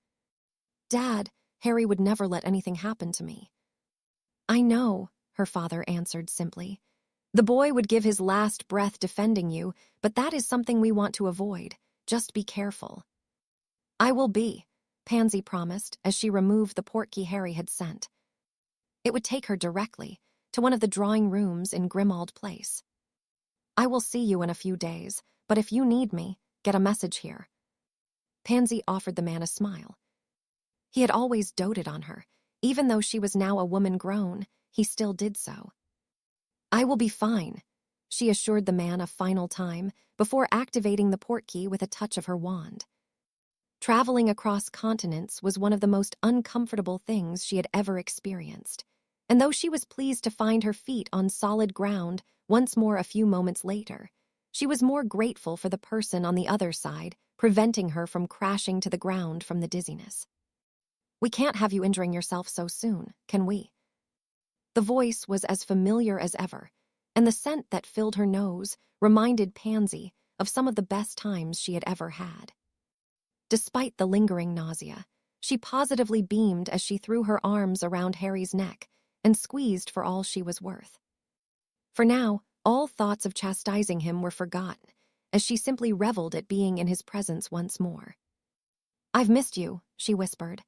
Dad, Harry would never let anything happen to me. I know, her father answered simply. The boy would give his last breath defending you, but that is something we want to avoid. Just be careful. I will be, Pansy promised as she removed the portkey Harry had sent. It would take her directly to one of the drawing rooms in Grimmauld Place. I will see you in a few days, but if you need me, get a message here. Pansy offered the man a smile. He had always doted on her. Even though she was now a woman grown, he still did so. I will be fine, she assured the man a final time before activating the portkey with a touch of her wand. Traveling across continents was one of the most uncomfortable things she had ever experienced, and though she was pleased to find her feet on solid ground once more a few moments later, she was more grateful for the person on the other side preventing her from crashing to the ground from the dizziness. We can't have you injuring yourself so soon, can we? The voice was as familiar as ever, and the scent that filled her nose reminded Pansy of some of the best times she had ever had. Despite the lingering nausea, she positively beamed as she threw her arms around Harry's neck and squeezed for all she was worth. For now, all thoughts of chastising him were forgotten, as she simply reveled at being in his presence once more. I've missed you, she whispered.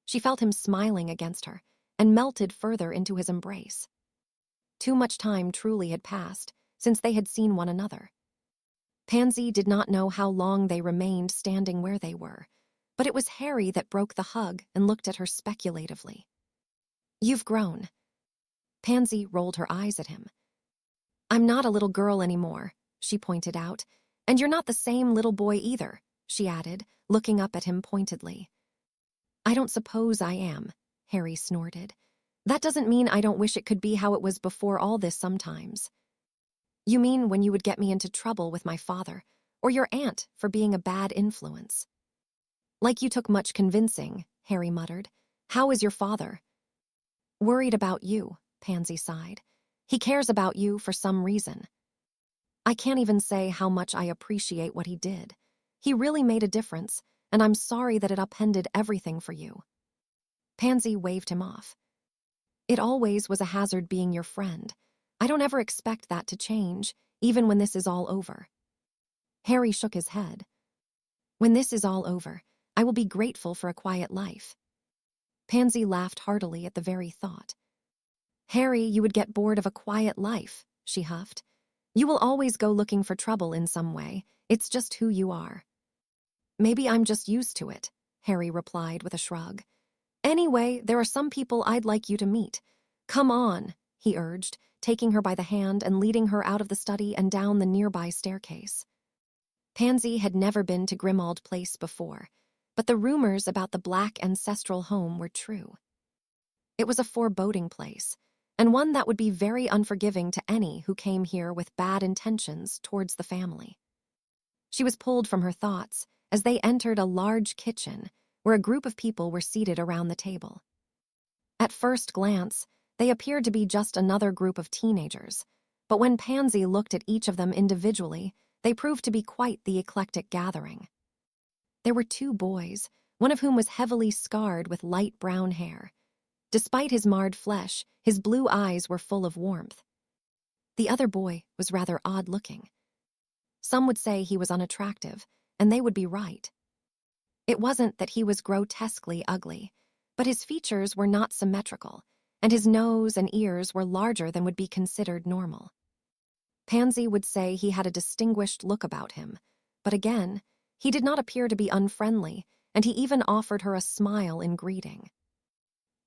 She felt him smiling against her and melted further into his embrace. Too much time truly had passed since they had seen one another. Pansy did not know how long they remained standing where they were, but it was Harry that broke the hug and looked at her speculatively. You've grown. Pansy rolled her eyes at him. I'm not a little girl anymore, she pointed out, and you're not the same little boy either, she added, looking up at him pointedly. I don't suppose I am, Harry snorted. That doesn't mean I don't wish it could be how it was before all this sometimes. You mean when you would get me into trouble with my father, or your aunt for being a bad influence? Like you took much convincing, Harry muttered. How is your father? Worried about you, Pansy sighed. He cares about you for some reason. I can't even say how much I appreciate what he did. He really made a difference, and I'm sorry that it upended everything for you. Pansy waved him off. It always was a hazard being your friend. I don't ever expect that to change, even when this is all over. Harry shook his head. When this is all over, I will be grateful for a quiet life. Pansy laughed heartily at the very thought. Harry, you would get bored of a quiet life, she huffed. You will always go looking for trouble in some way. It's just who you are. Maybe I'm just used to it, Harry replied with a shrug. Anyway, there are some people I'd like you to meet. Come on, he urged, taking her by the hand and leading her out of the study and down the nearby staircase. Pansy had never been to Grimmauld Place before, but the rumors about the Black ancestral home were true. It was a foreboding place, and one that would be very unforgiving to any who came here with bad intentions towards the family. She was pulled from her thoughts as they entered a large kitchen where a group of people were seated around the table. At first glance, they appeared to be just another group of teenagers, but when Pansy looked at each of them individually, they proved to be quite the eclectic gathering. There were two boys, one of whom was heavily scarred with light brown hair. Despite his marred flesh, his blue eyes were full of warmth. The other boy was rather odd-looking. Some would say he was unattractive, and they would be right. It wasn't that he was grotesquely ugly, but his features were not symmetrical, and his nose and ears were larger than would be considered normal. Pansy would say he had a distinguished look about him, but again, he did not appear to be unfriendly, and he even offered her a smile in greeting.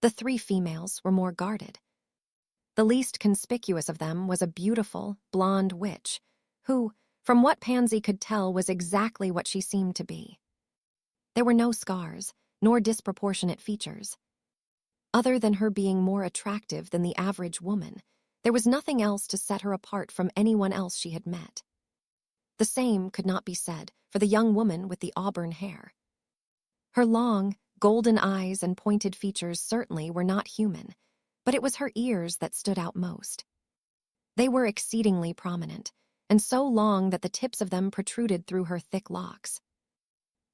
The three females were more guarded. The least conspicuous of them was a beautiful, blonde witch, who, from what Pansy could tell, was exactly what she seemed to be. There were no scars, nor disproportionate features. Other than her being more attractive than the average woman, there was nothing else to set her apart from anyone else she had met. The same could not be said for the young woman with the auburn hair. Her long, golden eyes and pointed features certainly were not human, but it was her ears that stood out most. They were exceedingly prominent, and so long that the tips of them protruded through her thick locks.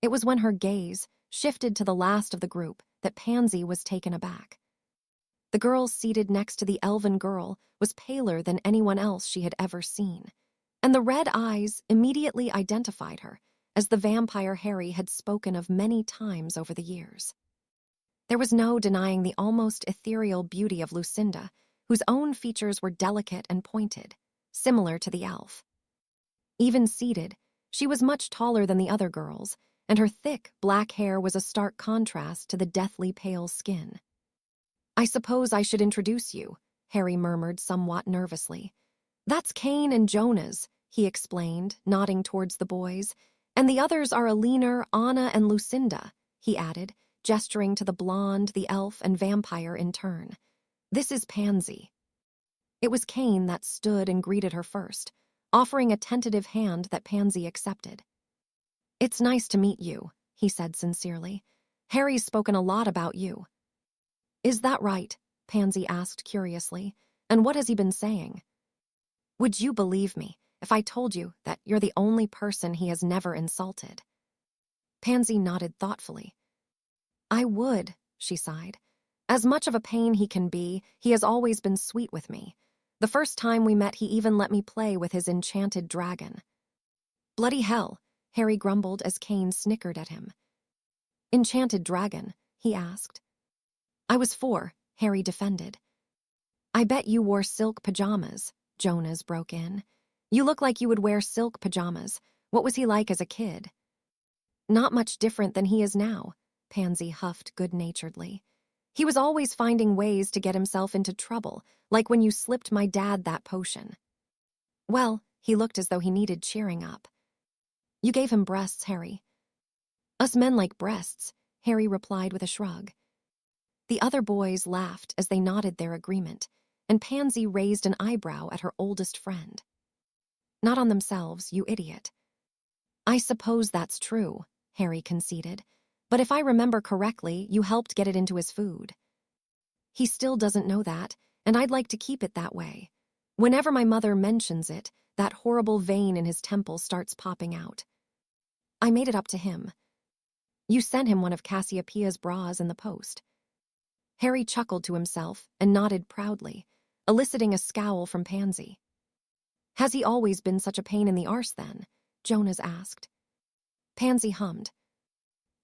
It was when her gaze shifted to the last of the group that Pansy was taken aback. The girl seated next to the elven girl was paler than anyone else she had ever seen, and the red eyes immediately identified her as the vampire Harry had spoken of many times over the years. There was no denying the almost ethereal beauty of Lucinda, whose own features were delicate and pointed, similar to the elf. Even seated, she was much taller than the other girls, and her thick, black hair was a stark contrast to the deathly pale skin. "I suppose I should introduce you," Harry murmured somewhat nervously. "That's Cain and Jonas," he explained, nodding towards the boys, "and the others are Alina, Anna, and Lucinda," he added, gesturing to the blonde, the elf, and vampire in turn. "This is Pansy." It was Cain that stood and greeted her first, offering a tentative hand that Pansy accepted. "It's nice to meet you," he said sincerely. "Harry's spoken a lot about you." "Is that right?" Pansy asked curiously. "And what has he been saying?" "Would you believe me if I told you that you're the only person he has never insulted?" Pansy nodded thoughtfully. "I would," she sighed. "As much of a pain he can be, he has always been sweet with me. The first time we met, he even let me play with his enchanted dragon." "Bloody hell," Harry grumbled as Cain snickered at him. "Enchanted dragon?" he asked. "I was 4, Harry defended. "I bet you wore silk pajamas," Jonas broke in. "You look like you would wear silk pajamas. What was he like as a kid?" "Not much different than he is now," Pansy huffed good-naturedly. "He was always finding ways to get himself into trouble, like when you slipped my dad that potion." "Well, he looked as though he needed cheering up." "You gave him breasts, Harry." "Us men like breasts," Harry replied with a shrug. The other boys laughed as they nodded their agreement, and Pansy raised an eyebrow at her oldest friend. "Not on themselves, you idiot." "I suppose that's true," Harry conceded, "but if I remember correctly, you helped get it into his food." "He still doesn't know that, and I'd like to keep it that way. Whenever my mother mentions it, that horrible vein in his temple starts popping out." "I made it up to him." "You sent him one of Cassiopeia's bras in the post." Harry chuckled to himself and nodded proudly, eliciting a scowl from Pansy. "Has he always been such a pain in the arse, then?" Jonas asked. Pansy hummed.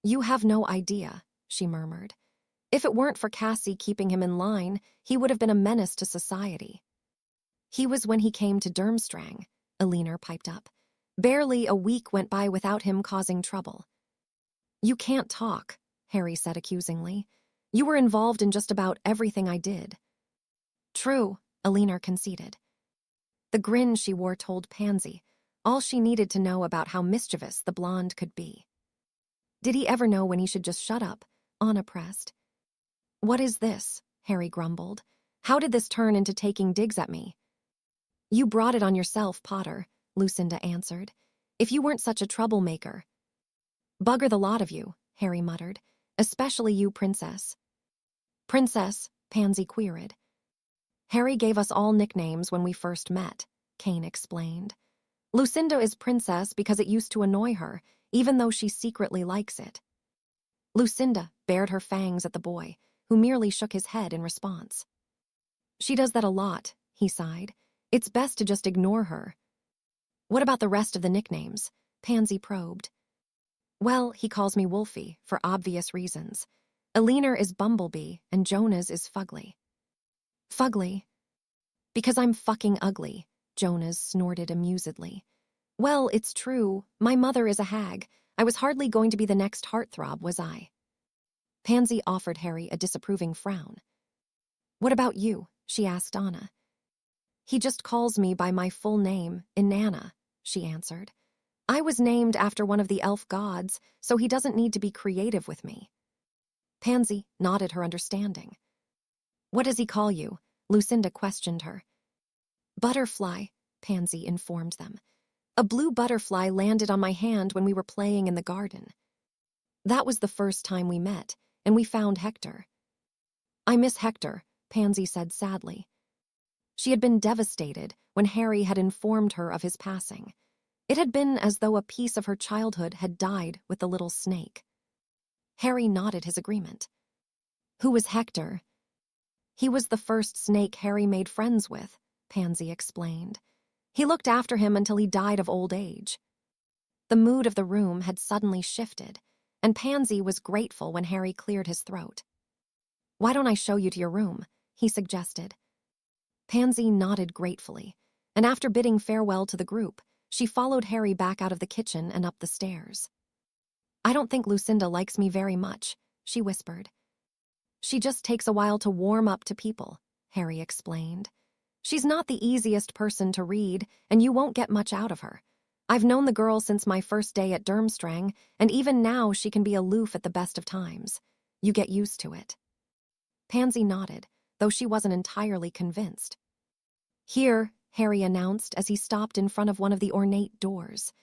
"You have no idea," she murmured. "If it weren't for Cassie keeping him in line, he would have been a menace to society." "He was when he came to Durmstrang," Alina piped up. "Barely a week went by without him causing trouble." "You can't talk," Harry said accusingly. "You were involved in just about everything I did." "True," Alina conceded. The grin she wore told Pansy all she needed to know about how mischievous the blonde could be. "Did he ever know when he should just shut up?" Anna pressed. "What is this?" Harry grumbled. "How did this turn into taking digs at me?" "You brought it on yourself, Potter," Lucinda answered. "If you weren't such a troublemaker." "Bugger the lot of you," Harry muttered. "Especially you, Princess." "Princess," Pansy queried. "Harry gave us all nicknames when we first met," Cain explained. "Lucinda is Princess because it used to annoy her, even though she secretly likes it." Lucinda bared her fangs at the boy, who merely shook his head in response. "She does that a lot," he sighed. "It's best to just ignore her." "What about the rest of the nicknames?" Pansy probed. "Well, he calls me Wolfie, for obvious reasons. Alina is Bumblebee, and Jonas is Fugly." "Fugly?" "Because I'm fucking ugly," Jonas snorted amusedly. "Well, it's true. My mother is a hag. I was hardly going to be the next heartthrob, was I?" Pansy offered Harry a disapproving frown. "What about you?" she asked Anna. He just calls me by my full name, Inanna, she answered. I was named after one of the elf gods, so he doesn't need to be creative with me. Pansy nodded her understanding. What does he call you? Lucinda questioned her. Butterfly, Pansy informed them. A blue butterfly landed on my hand when we were playing in the garden. That was the first time we met, and we found Hector. I miss Hector, Pansy said sadly. She had been devastated when Harry had informed her of his passing. It had been as though a piece of her childhood had died with the little snake. Harry nodded his agreement. Who was Hector? He was the first snake Harry made friends with, Pansy explained. He looked after him until he died of old age. The mood of the room had suddenly shifted, and Pansy was grateful when Harry cleared his throat. Why don't I show you to your room? He suggested. Pansy nodded gratefully, and after bidding farewell to the group, she followed Harry back out of the kitchen and up the stairs. I don't think Lucinda likes me very much, she whispered. She just takes a while to warm up to people, Harry explained. She's not the easiest person to read, and you won't get much out of her. I've known the girl since my first day at Durmstrang, and even now she can be aloof at the best of times. You get used to it. Pansy nodded, though she wasn't entirely convinced. Here, Harry announced as he stopped in front of one of the ornate doors.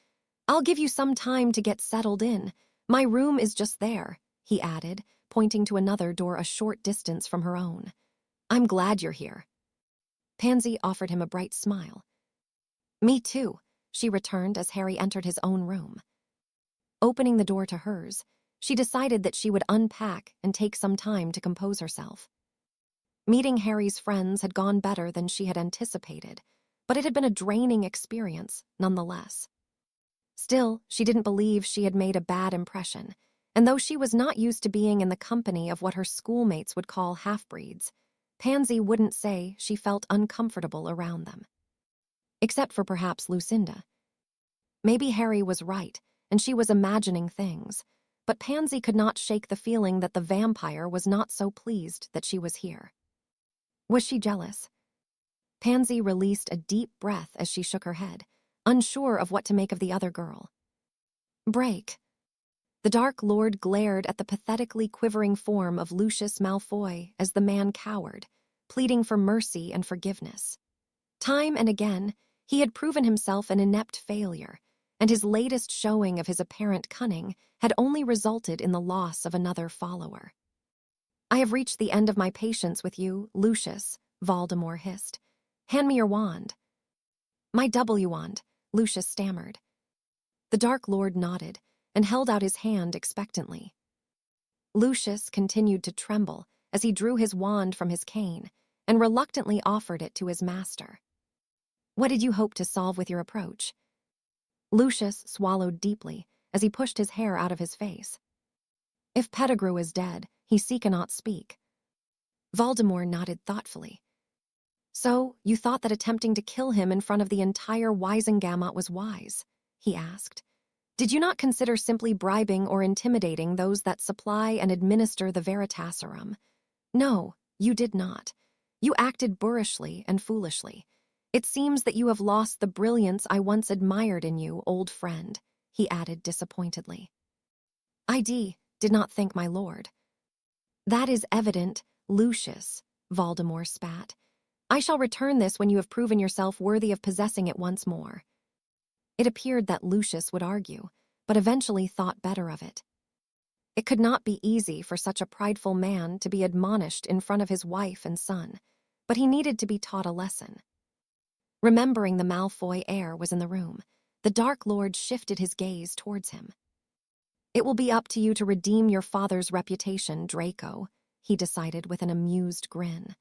I'll give you some time to get settled in. My room is just there, he added, pointing to another door a short distance from her own. I'm glad you're here. Pansy offered him a bright smile. Me too, she returned as Harry entered his own room. Opening the door to hers, she decided that she would unpack and take some time to compose herself. Meeting Harry's friends had gone better than she had anticipated, but it had been a draining experience nonetheless. Still, she didn't believe she had made a bad impression, and though she was not used to being in the company of what her schoolmates would call half-breeds, Pansy wouldn't say she felt uncomfortable around them. Except for perhaps Lucinda. Maybe Harry was right, and she was imagining things, but Pansy could not shake the feeling that the vampire was not so pleased that she was here. Was she jealous? Pansy released a deep breath as she shook her head, unsure of what to make of the other girl. Break. The Dark Lord glared at the pathetically quivering form of Lucius Malfoy as the man cowered, pleading for mercy and forgiveness. Time and again, he had proven himself an inept failure, and his latest showing of his apparent cunning had only resulted in the loss of another follower. I have reached the end of my patience with you, Lucius, Voldemort hissed. Hand me your wand. My W wand, Lucius stammered. The Dark Lord nodded and held out his hand expectantly. Lucius continued to tremble as he drew his wand from his cane and reluctantly offered it to his master. What did you hope to solve with your approach? Lucius swallowed deeply as he pushed his hair out of his face. If Pettigrew is dead, he cannot speak. Voldemort nodded thoughtfully. So, you thought that attempting to kill him in front of the entire Wisengamot was wise? He asked. Did you not consider simply bribing or intimidating those that supply and administer the Veritaserum? No, you did not. You acted boorishly and foolishly. It seems that you have lost the brilliance I once admired in you, old friend, he added disappointedly. I did not think, my lord. That is evident, Lucius, Voldemort spat. I shall return this when you have proven yourself worthy of possessing it once more. It appeared that Lucius would argue, but eventually thought better of it. It could not be easy for such a prideful man to be admonished in front of his wife and son, but he needed to be taught a lesson. Remembering the Malfoy heir was in the room, the Dark Lord shifted his gaze towards him. It will be up to you to redeem your father's reputation, Draco, he decided with an amused grin.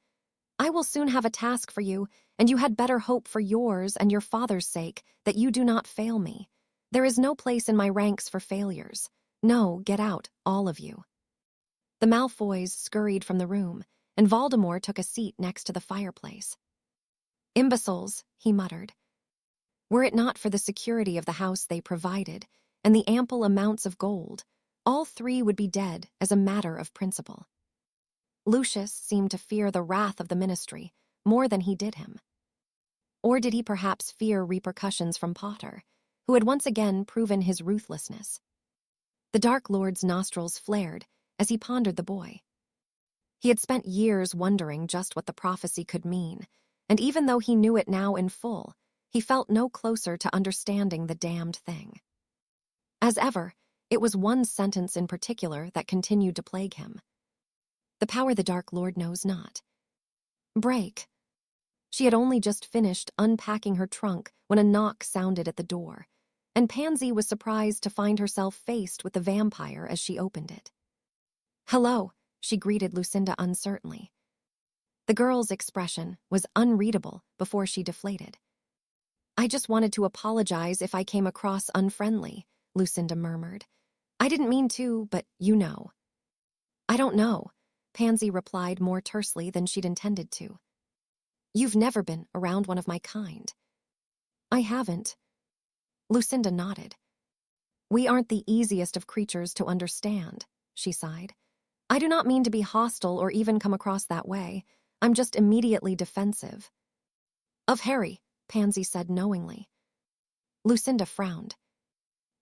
I will soon have a task for you, and you had better hope for yours and your father's sake that you do not fail me. There is no place in my ranks for failures. No, get out, all of you. The Malfoys scurried from the room, and Voldemort took a seat next to the fireplace. Imbeciles, he muttered. Were it not for the security of the house they provided, and the ample amounts of gold, all three would be dead as a matter of principle. Lucius seemed to fear the wrath of the ministry, more than he did him. Or did he perhaps fear repercussions from Potter, who had once again proven his ruthlessness? The Dark Lord's nostrils flared as he pondered the boy. He had spent years wondering just what the prophecy could mean, and even though he knew it now in full, he felt no closer to understanding the damned thing. As ever, it was one sentence in particular that continued to plague him. The power the Dark Lord knows not. Break. She had only just finished unpacking her trunk when a knock sounded at the door, and Pansy was surprised to find herself faced with the vampire as she opened it. "Hello," she greeted Lucinda uncertainly. The girl's expression was unreadable before she deflated. "I just wanted to apologize if I came across unfriendly," Lucinda murmured. "I didn't mean to, but you know." "I don't know," Pansy replied more tersely than she'd intended to. "You've never been around one of my kind." "I haven't." Lucinda nodded. "We aren't the easiest of creatures to understand," she sighed. "I do not mean to be hostile or even come across that way. I'm just immediately defensive." "Of Harry," Pansy said knowingly. Lucinda frowned.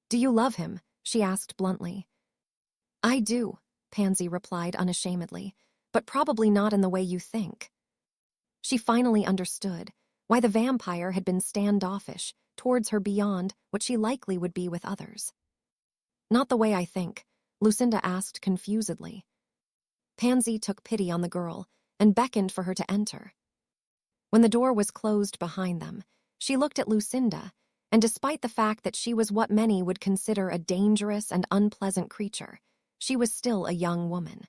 "Do you love him?" she asked bluntly. "I do," Pansy replied unashamedly, "but probably not in the way you think." She finally understood why the vampire had been standoffish towards her beyond what she likely would be with others. "Not the way I think," Lucinda asked confusedly. Pansy took pity on the girl and beckoned for her to enter. When the door was closed behind them, she looked at Lucinda, and despite the fact that she was what many would consider a dangerous and unpleasant creature, she was still a young woman.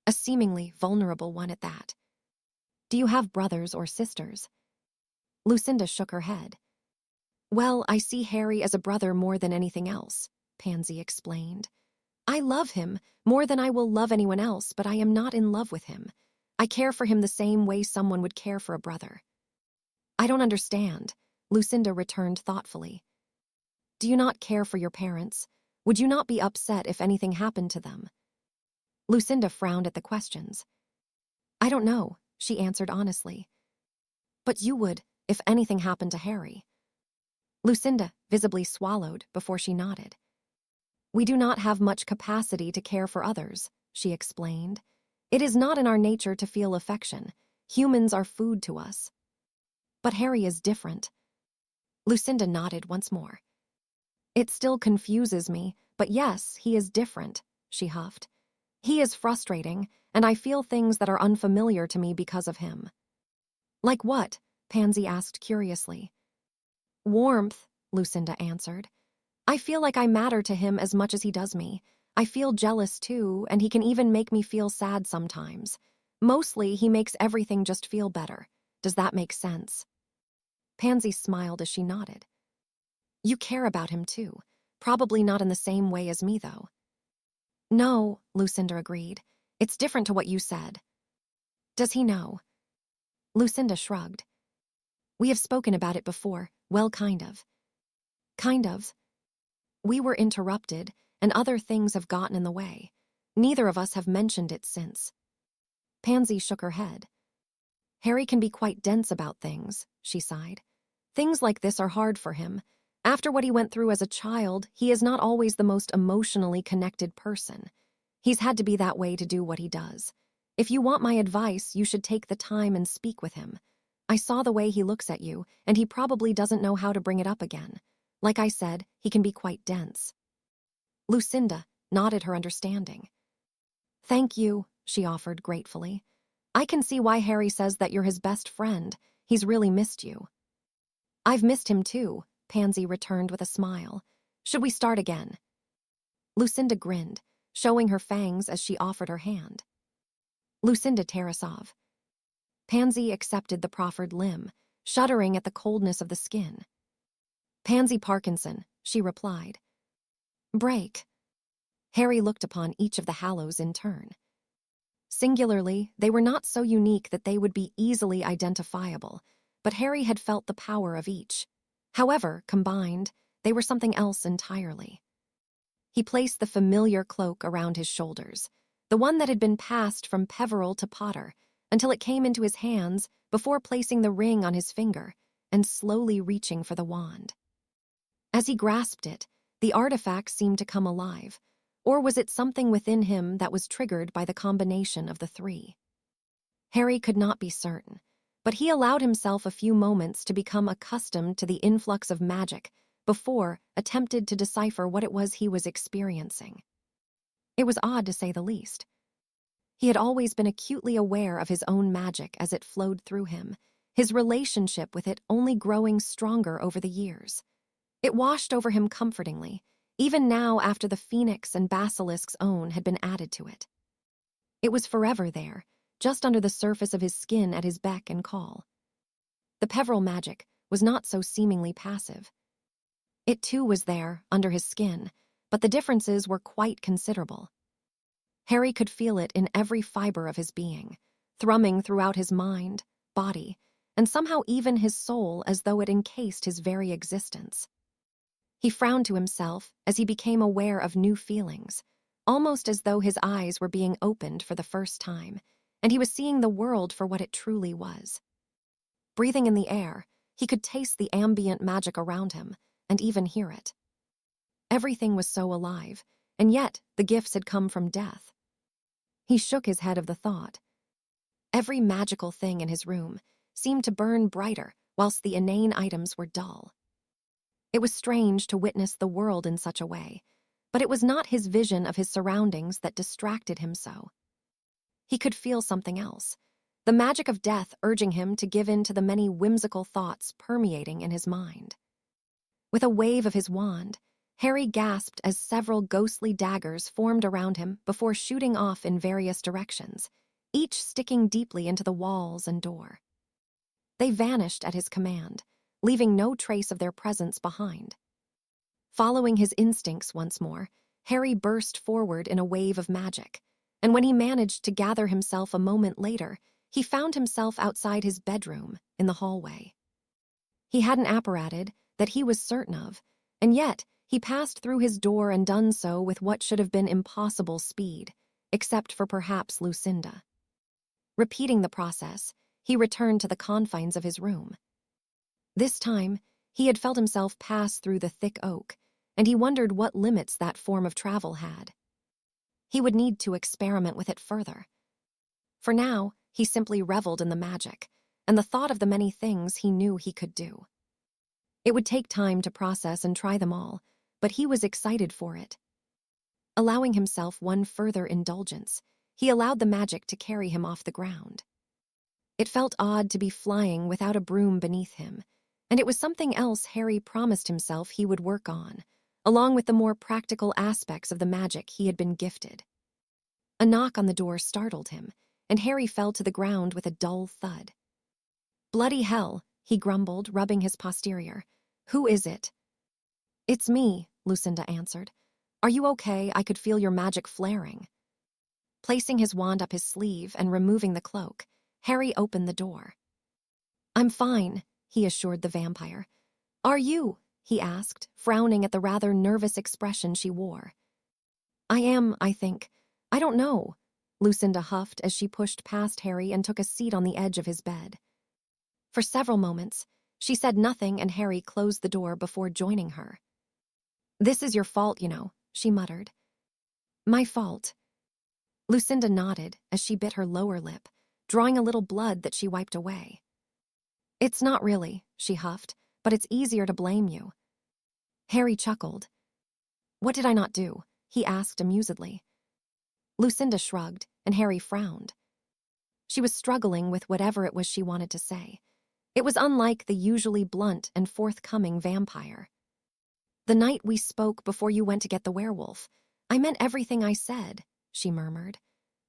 A seemingly vulnerable one at that. "Do you have brothers or sisters?" Lucinda shook her head. "Well, I see Harry as a brother more than anything else," Pansy explained. "I love him more than I will love anyone else, but I am not in love with him. I care for him the same way someone would care for a brother." "I don't understand," Lucinda returned thoughtfully. "Do you not care for your parents? Would you not be upset if anything happened to them?" Lucinda frowned at the questions. "I don't know," she answered honestly. "But you would, if anything happened to Harry." Lucinda visibly swallowed before she nodded. "We do not have much capacity to care for others," she explained. "It is not in our nature to feel affection. Humans are food to us." "But Harry is different." Lucinda nodded once more. "It still confuses me, but yes, he is different," she huffed. "He is frustrating, and I feel things that are unfamiliar to me because of him." "Like what?" Pansy asked curiously. "Warmth," Lucinda answered. "I feel like I matter to him as much as he does me. I feel jealous too, and he can even make me feel sad sometimes. Mostly, he makes everything just feel better. Does that make sense?" Pansy smiled as she nodded. "You care about him too. Probably not in the same way as me, though." "No," Lucinda agreed. "It's different to what you said." "Does he know?" Lucinda shrugged. "We have spoken about it before. Well, kind of." "Kind of?" "We were interrupted, and other things have gotten in the way. Neither of us have mentioned it since." Pansy shook her head. "Harry can be quite dense about things," she sighed. "Things like this are hard for him. After what he went through as a child, he is not always the most emotionally connected person. He's had to be that way to do what he does. If you want my advice, you should take the time and speak with him. I saw the way he looks at you, and he probably doesn't know how to bring it up again. Like I said, he can be quite dense." Lucinda nodded her understanding. "Thank you," she offered gratefully. "I can see why Harry says that you're his best friend. He's really missed you." "I've missed him too," Pansy returned with a smile. "Should we start again?" Lucinda grinned, showing her fangs as she offered her hand. Lucinda Tarasov. Pansy accepted the proffered limb, shuddering at the coldness of the skin. "Pansy Parkinson," she replied. "Break." Harry looked upon each of the Hallows in turn. Singularly, they were not so unique that they would be easily identifiable, but Harry had felt the power of each. However, combined, they were something else entirely. He placed the familiar cloak around his shoulders, the one that had been passed from Peveril to Potter, until it came into his hands before placing the ring on his finger and slowly reaching for the wand. As he grasped it, the artifact seemed to come alive, or was it something within him that was triggered by the combination of the three? Harry could not be certain, but he allowed himself a few moments to become accustomed to the influx of magic before attempted to decipher what it was he was experiencing. It was odd to say the least. He had always been acutely aware of his own magic as it flowed through him, his relationship with it only growing stronger over the years. It washed over him comfortingly, even now after the Phoenix and Basilisk's own had been added to it. It was forever there, just under the surface of his skin at his beck and call. The Peveril magic was not so seemingly passive. It too was there, under his skin, but the differences were quite considerable. Harry could feel it in every fiber of his being, thrumming throughout his mind, body, and somehow even his soul as though it encased his very existence. He frowned to himself as he became aware of new feelings, almost as though his eyes were being opened for the first time, and he was seeing the world for what it truly was. Breathing in the air, he could taste the ambient magic around him, and even hear it. Everything was so alive, and yet the gifts had come from death. He shook his head of the thought. Every magical thing in his room seemed to burn brighter, whilst the inane items were dull. It was strange to witness the world in such a way, but it was not his vision of his surroundings that distracted him so. He could feel something else, the magic of death urging him to give in to the many whimsical thoughts permeating in his mind. With a wave of his wand, Harry gasped as several ghostly daggers formed around him before shooting off in various directions, each sticking deeply into the walls and door. They vanished at his command, leaving no trace of their presence behind. Following his instincts once more, Harry burst forward in a wave of magic, and when he managed to gather himself a moment later, he found himself outside his bedroom in the hallway. He had an apparatus that he was certain of, and yet he passed through his door and done so with what should have been impossible speed, except for perhaps Lucinda. Repeating the process, he returned to the confines of his room. This time, he had felt himself pass through the thick oak, and he wondered what limits that form of travel had. He would need to experiment with it further. For now, he simply reveled in the magic, and the thought of the many things he knew he could do. It would take time to process and try them all, but he was excited for it. Allowing himself one further indulgence, he allowed the magic to carry him off the ground. It felt odd to be flying without a broom beneath him, and it was something else Harry promised himself he would work on, along with the more practical aspects of the magic he had been gifted. A knock on the door startled him, and Harry fell to the ground with a dull thud. "Bloody hell," he grumbled, rubbing his posterior. "Who is it?" "It's me," Lucinda answered. "Are you okay? I could feel your magic flaring." Placing his wand up his sleeve and removing the cloak, Harry opened the door. "I'm fine," he assured the vampire. "Are you?" he asked, frowning at the rather nervous expression she wore. "I am, I think. I don't know," Lucinda huffed as she pushed past Harry and took a seat on the edge of his bed. For several moments, she said nothing and Harry closed the door before joining her. "This is your fault, you know," she muttered. "My fault?" Lucinda nodded as she bit her lower lip, drawing a little blood that she wiped away. "It's not really," she huffed, "but it's easier to blame you." Harry chuckled. "What did I not do?" he asked amusedly. Lucinda shrugged, and Harry frowned. She was struggling with whatever it was she wanted to say. It was unlike the usually blunt and forthcoming vampire. "The night we spoke before you went to get the werewolf, I meant everything I said," she murmured.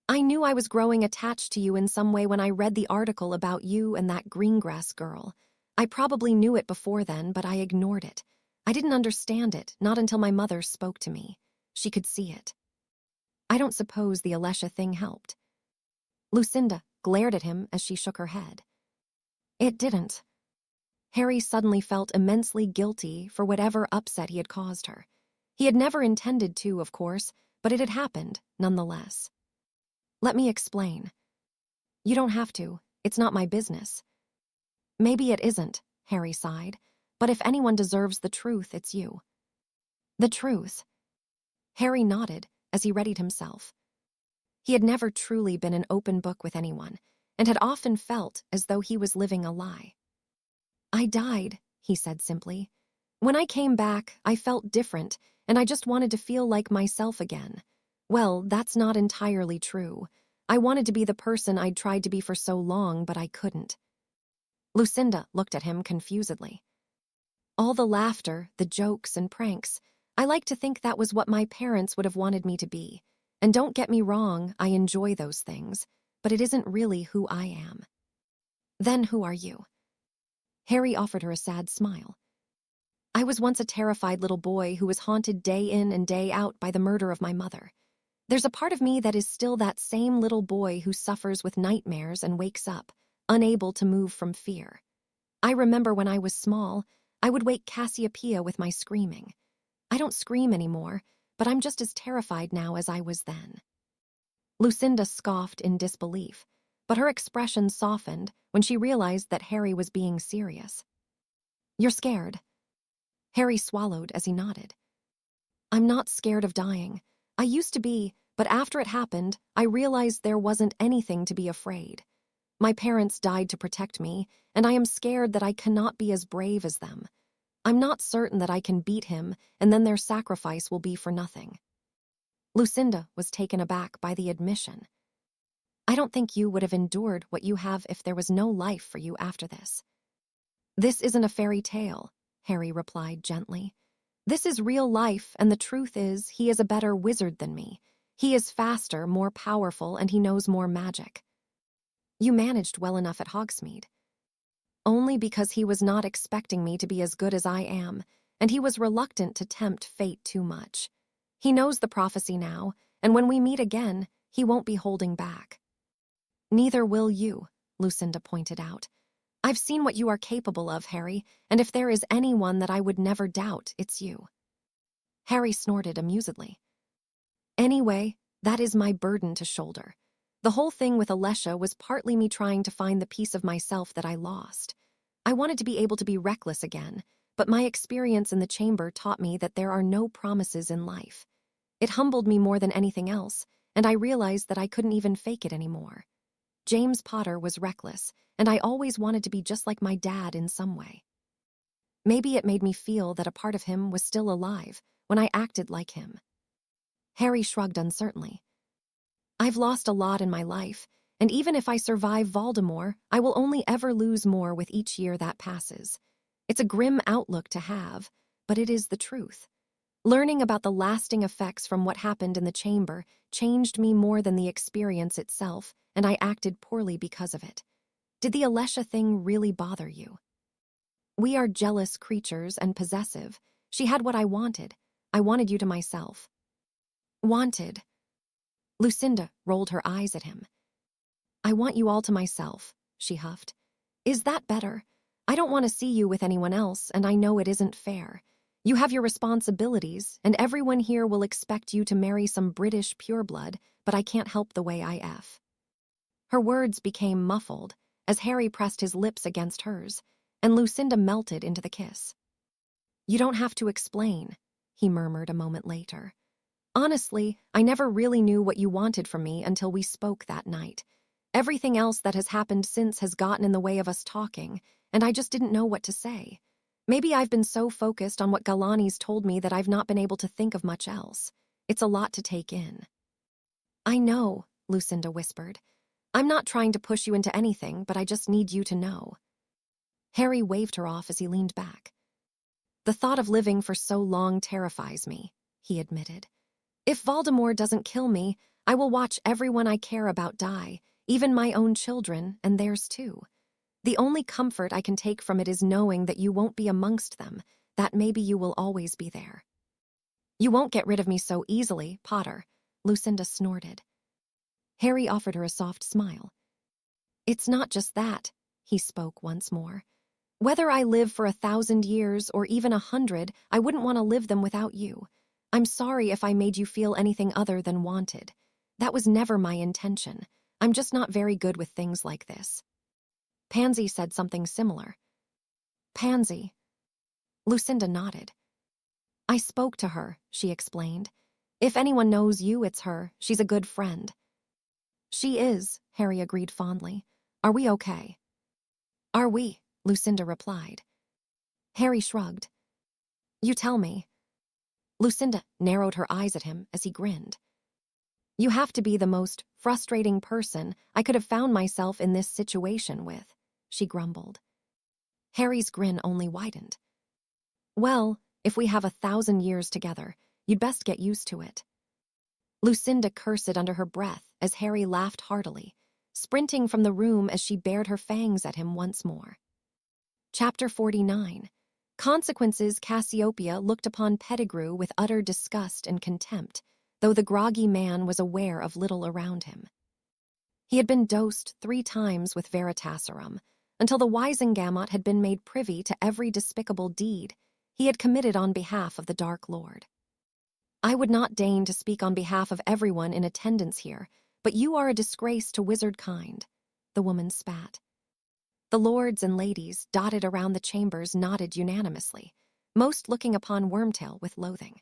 "I knew I was growing attached to you in some way when I read the article about you and that Greengrass girl. I probably knew it before then, but I ignored it. I didn't understand it, not until my mother spoke to me. She could see it. I don't suppose the Alessia thing helped." Lucinda glared at him as she shook her head. "It didn't." Harry suddenly felt immensely guilty for whatever upset he had caused her. He had never intended to, of course, but it had happened, nonetheless. "Let me explain." You don't have to. It's not my business. Maybe it isn't, Harry sighed. But if anyone deserves the truth, it's you. The truth? Harry nodded as he readied himself. He had never truly been an open book with anyone, and had often felt as though he was living a lie. I died, he said simply. When I came back, I felt different, and I just wanted to feel like myself again. Well, that's not entirely true. I wanted to be the person I'd tried to be for so long, but I couldn't. Lucinda looked at him confusedly. All the laughter, the jokes and pranks, I like to think that was what my parents would have wanted me to be. And don't get me wrong, I enjoy those things, but it isn't really who I am. Then who are you? Harry offered her a sad smile. I was once a terrified little boy who was haunted day in and day out by the murder of my mother. There's a part of me that is still that same little boy who suffers with nightmares and wakes up, unable to move from fear. I remember when I was small, I would wake Cassiopeia with my screaming. I don't scream anymore, but I'm just as terrified now as I was then. Lucinda scoffed in disbelief, but her expression softened when she realized that Harry was being serious. You're scared. Harry swallowed as he nodded. I'm not scared of dying. I used to be, but after it happened, I realized there wasn't anything to be afraid. My parents died to protect me, and I am scared that I cannot be as brave as them. I'm not certain that I can beat him, and then their sacrifice will be for nothing. Lucinda was taken aback by the admission. I don't think you would have endured what you have if there was no life for you after this. This isn't a fairy tale, Harry replied gently. This is real life, and the truth is, he is a better wizard than me. He is faster, more powerful, and he knows more magic. You managed well enough at Hogsmeade. Only because he was not expecting me to be as good as I am, and he was reluctant to tempt fate too much. He knows the prophecy now, and when we meet again, he won't be holding back. Neither will you, Lucinda pointed out. I've seen what you are capable of, Harry, and if there is anyone that I would never doubt, it's you. Harry snorted amusedly. Anyway, that is my burden to shoulder. The whole thing with Alessia was partly me trying to find the piece of myself that I lost. I wanted to be able to be reckless again, but my experience in the chamber taught me that there are no promises in life. It humbled me more than anything else, and I realized that I couldn't even fake it anymore. James Potter was reckless, and I always wanted to be just like my dad in some way. Maybe it made me feel that a part of him was still alive when I acted like him. Harry shrugged uncertainly. I've lost a lot in my life, and even if I survive Voldemort, I will only ever lose more with each year that passes. It's a grim outlook to have, but it is the truth. Learning about the lasting effects from what happened in the chamber changed me more than the experience itself, and I acted poorly because of it. Did the Alessia thing really bother you? We are jealous creatures and possessive. She had what I wanted. I wanted you to myself. Wanted? Lucinda rolled her eyes at him. I want you all to myself, she huffed. Is that better? I don't want to see you with anyone else, and I know it isn't fair. You have your responsibilities, and everyone here will expect you to marry some British pureblood, but I can't help the way I F. Her words became muffled as Harry pressed his lips against hers, and Lucinda melted into the kiss. You don't have to explain, he murmured a moment later. Honestly, I never really knew what you wanted from me until we spoke that night. Everything else that has happened since has gotten in the way of us talking, and I just didn't know what to say. Maybe I've been so focused on what Galani's told me that I've not been able to think of much else. It's a lot to take in. I know, Lucinda whispered. I'm not trying to push you into anything, but I just need you to know. Harry waved her off as he leaned back. The thought of living for so long terrifies me, he admitted. If Voldemort doesn't kill me, I will watch everyone I care about die, even my own children, and theirs too. The only comfort I can take from it is knowing that you won't be amongst them, that maybe you will always be there. You won't get rid of me so easily, Potter, Lucinda snorted. Harry offered her a soft smile. It's not just that, he spoke once more. Whether I live for 1,000 years or even 100, I wouldn't want to live them without you. I'm sorry if I made you feel anything other than wanted. That was never my intention. I'm just not very good with things like this. Pansy said something similar. Pansy. Lucinda nodded. I spoke to her, she explained. If anyone knows you, it's her. She's a good friend. She is, Harry agreed fondly. Are we okay? Are we? Lucinda replied. Harry shrugged. You tell me. Lucinda narrowed her eyes at him as he grinned. You have to be the most frustrating person I could have found myself in this situation with, she grumbled. Harry's grin only widened. Well, if we have 1,000 years together, you'd best get used to it. Lucinda cursed under her breath as Harry laughed heartily, sprinting from the room as she bared her fangs at him once more. Chapter 49. Consequences. Cassiopeia looked upon Pettigrew with utter disgust and contempt, though the groggy man was aware of little around him. He had been dosed 3 times with Veritaserum, until the Wisengamot had been made privy to every despicable deed he had committed on behalf of the Dark Lord. I would not deign to speak on behalf of everyone in attendance here, but you are a disgrace to wizard kind, the woman spat. The lords and ladies dotted around the chambers nodded unanimously, most looking upon Wormtail with loathing.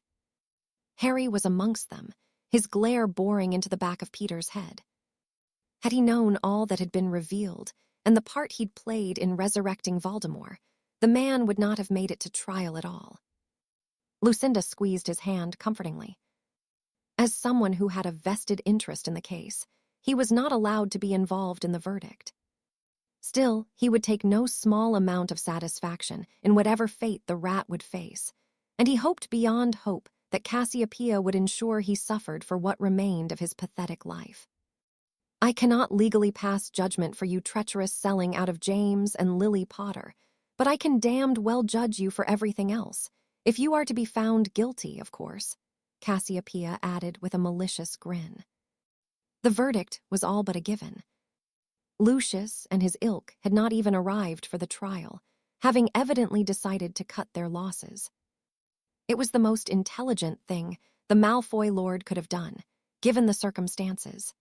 Harry was amongst them, his glare boring into the back of Peter's head. Had he known all that had been revealed, and the part he'd played in resurrecting Voldemort, the man would not have made it to trial at all. Lucinda squeezed his hand comfortingly. As someone who had a vested interest in the case, he was not allowed to be involved in the verdict. Still, he would take no small amount of satisfaction in whatever fate the rat would face, and he hoped beyond hope that Cassiopeia would ensure he suffered for what remained of his pathetic life. I cannot legally pass judgment for you treacherous selling out of James and Lily Potter, but I can damned well judge you for everything else, if you are to be found guilty, of course, Cassiopeia added with a malicious grin. The verdict was all but a given. Lucius and his ilk had not even arrived for the trial, having evidently decided to cut their losses. It was the most intelligent thing the Malfoy Lord could have done, given the circumstances.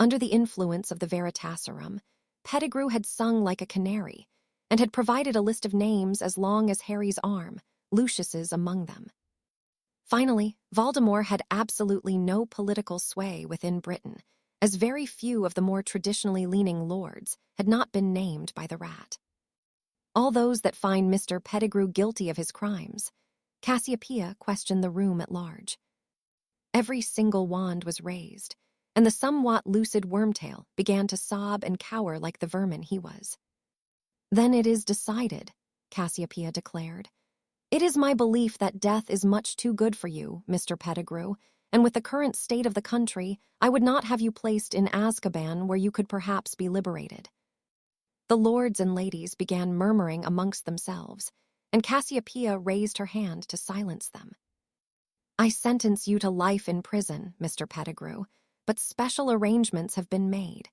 Under the influence of the Veritaserum, Pettigrew had sung like a canary, and had provided a list of names as long as Harry's arm, Lucius's among them. Finally, Voldemort had absolutely no political sway within Britain, as very few of the more traditionally leaning lords had not been named by the rat. All those that find Mr. Pettigrew guilty of his crimes, Cassiopeia questioned the room at large. Every single wand was raised, and the somewhat lucid Wormtail began to sob and cower like the vermin he was. Then it is decided, Cassiopeia declared. It is my belief that death is much too good for you, Mr. Pettigrew, and with the current state of the country, I would not have you placed in Azkaban where you could perhaps be liberated. The lords and ladies began murmuring amongst themselves, and Cassiopeia raised her hand to silence them. I sentence you to life in prison, Mr. Pettigrew, but special arrangements have been made.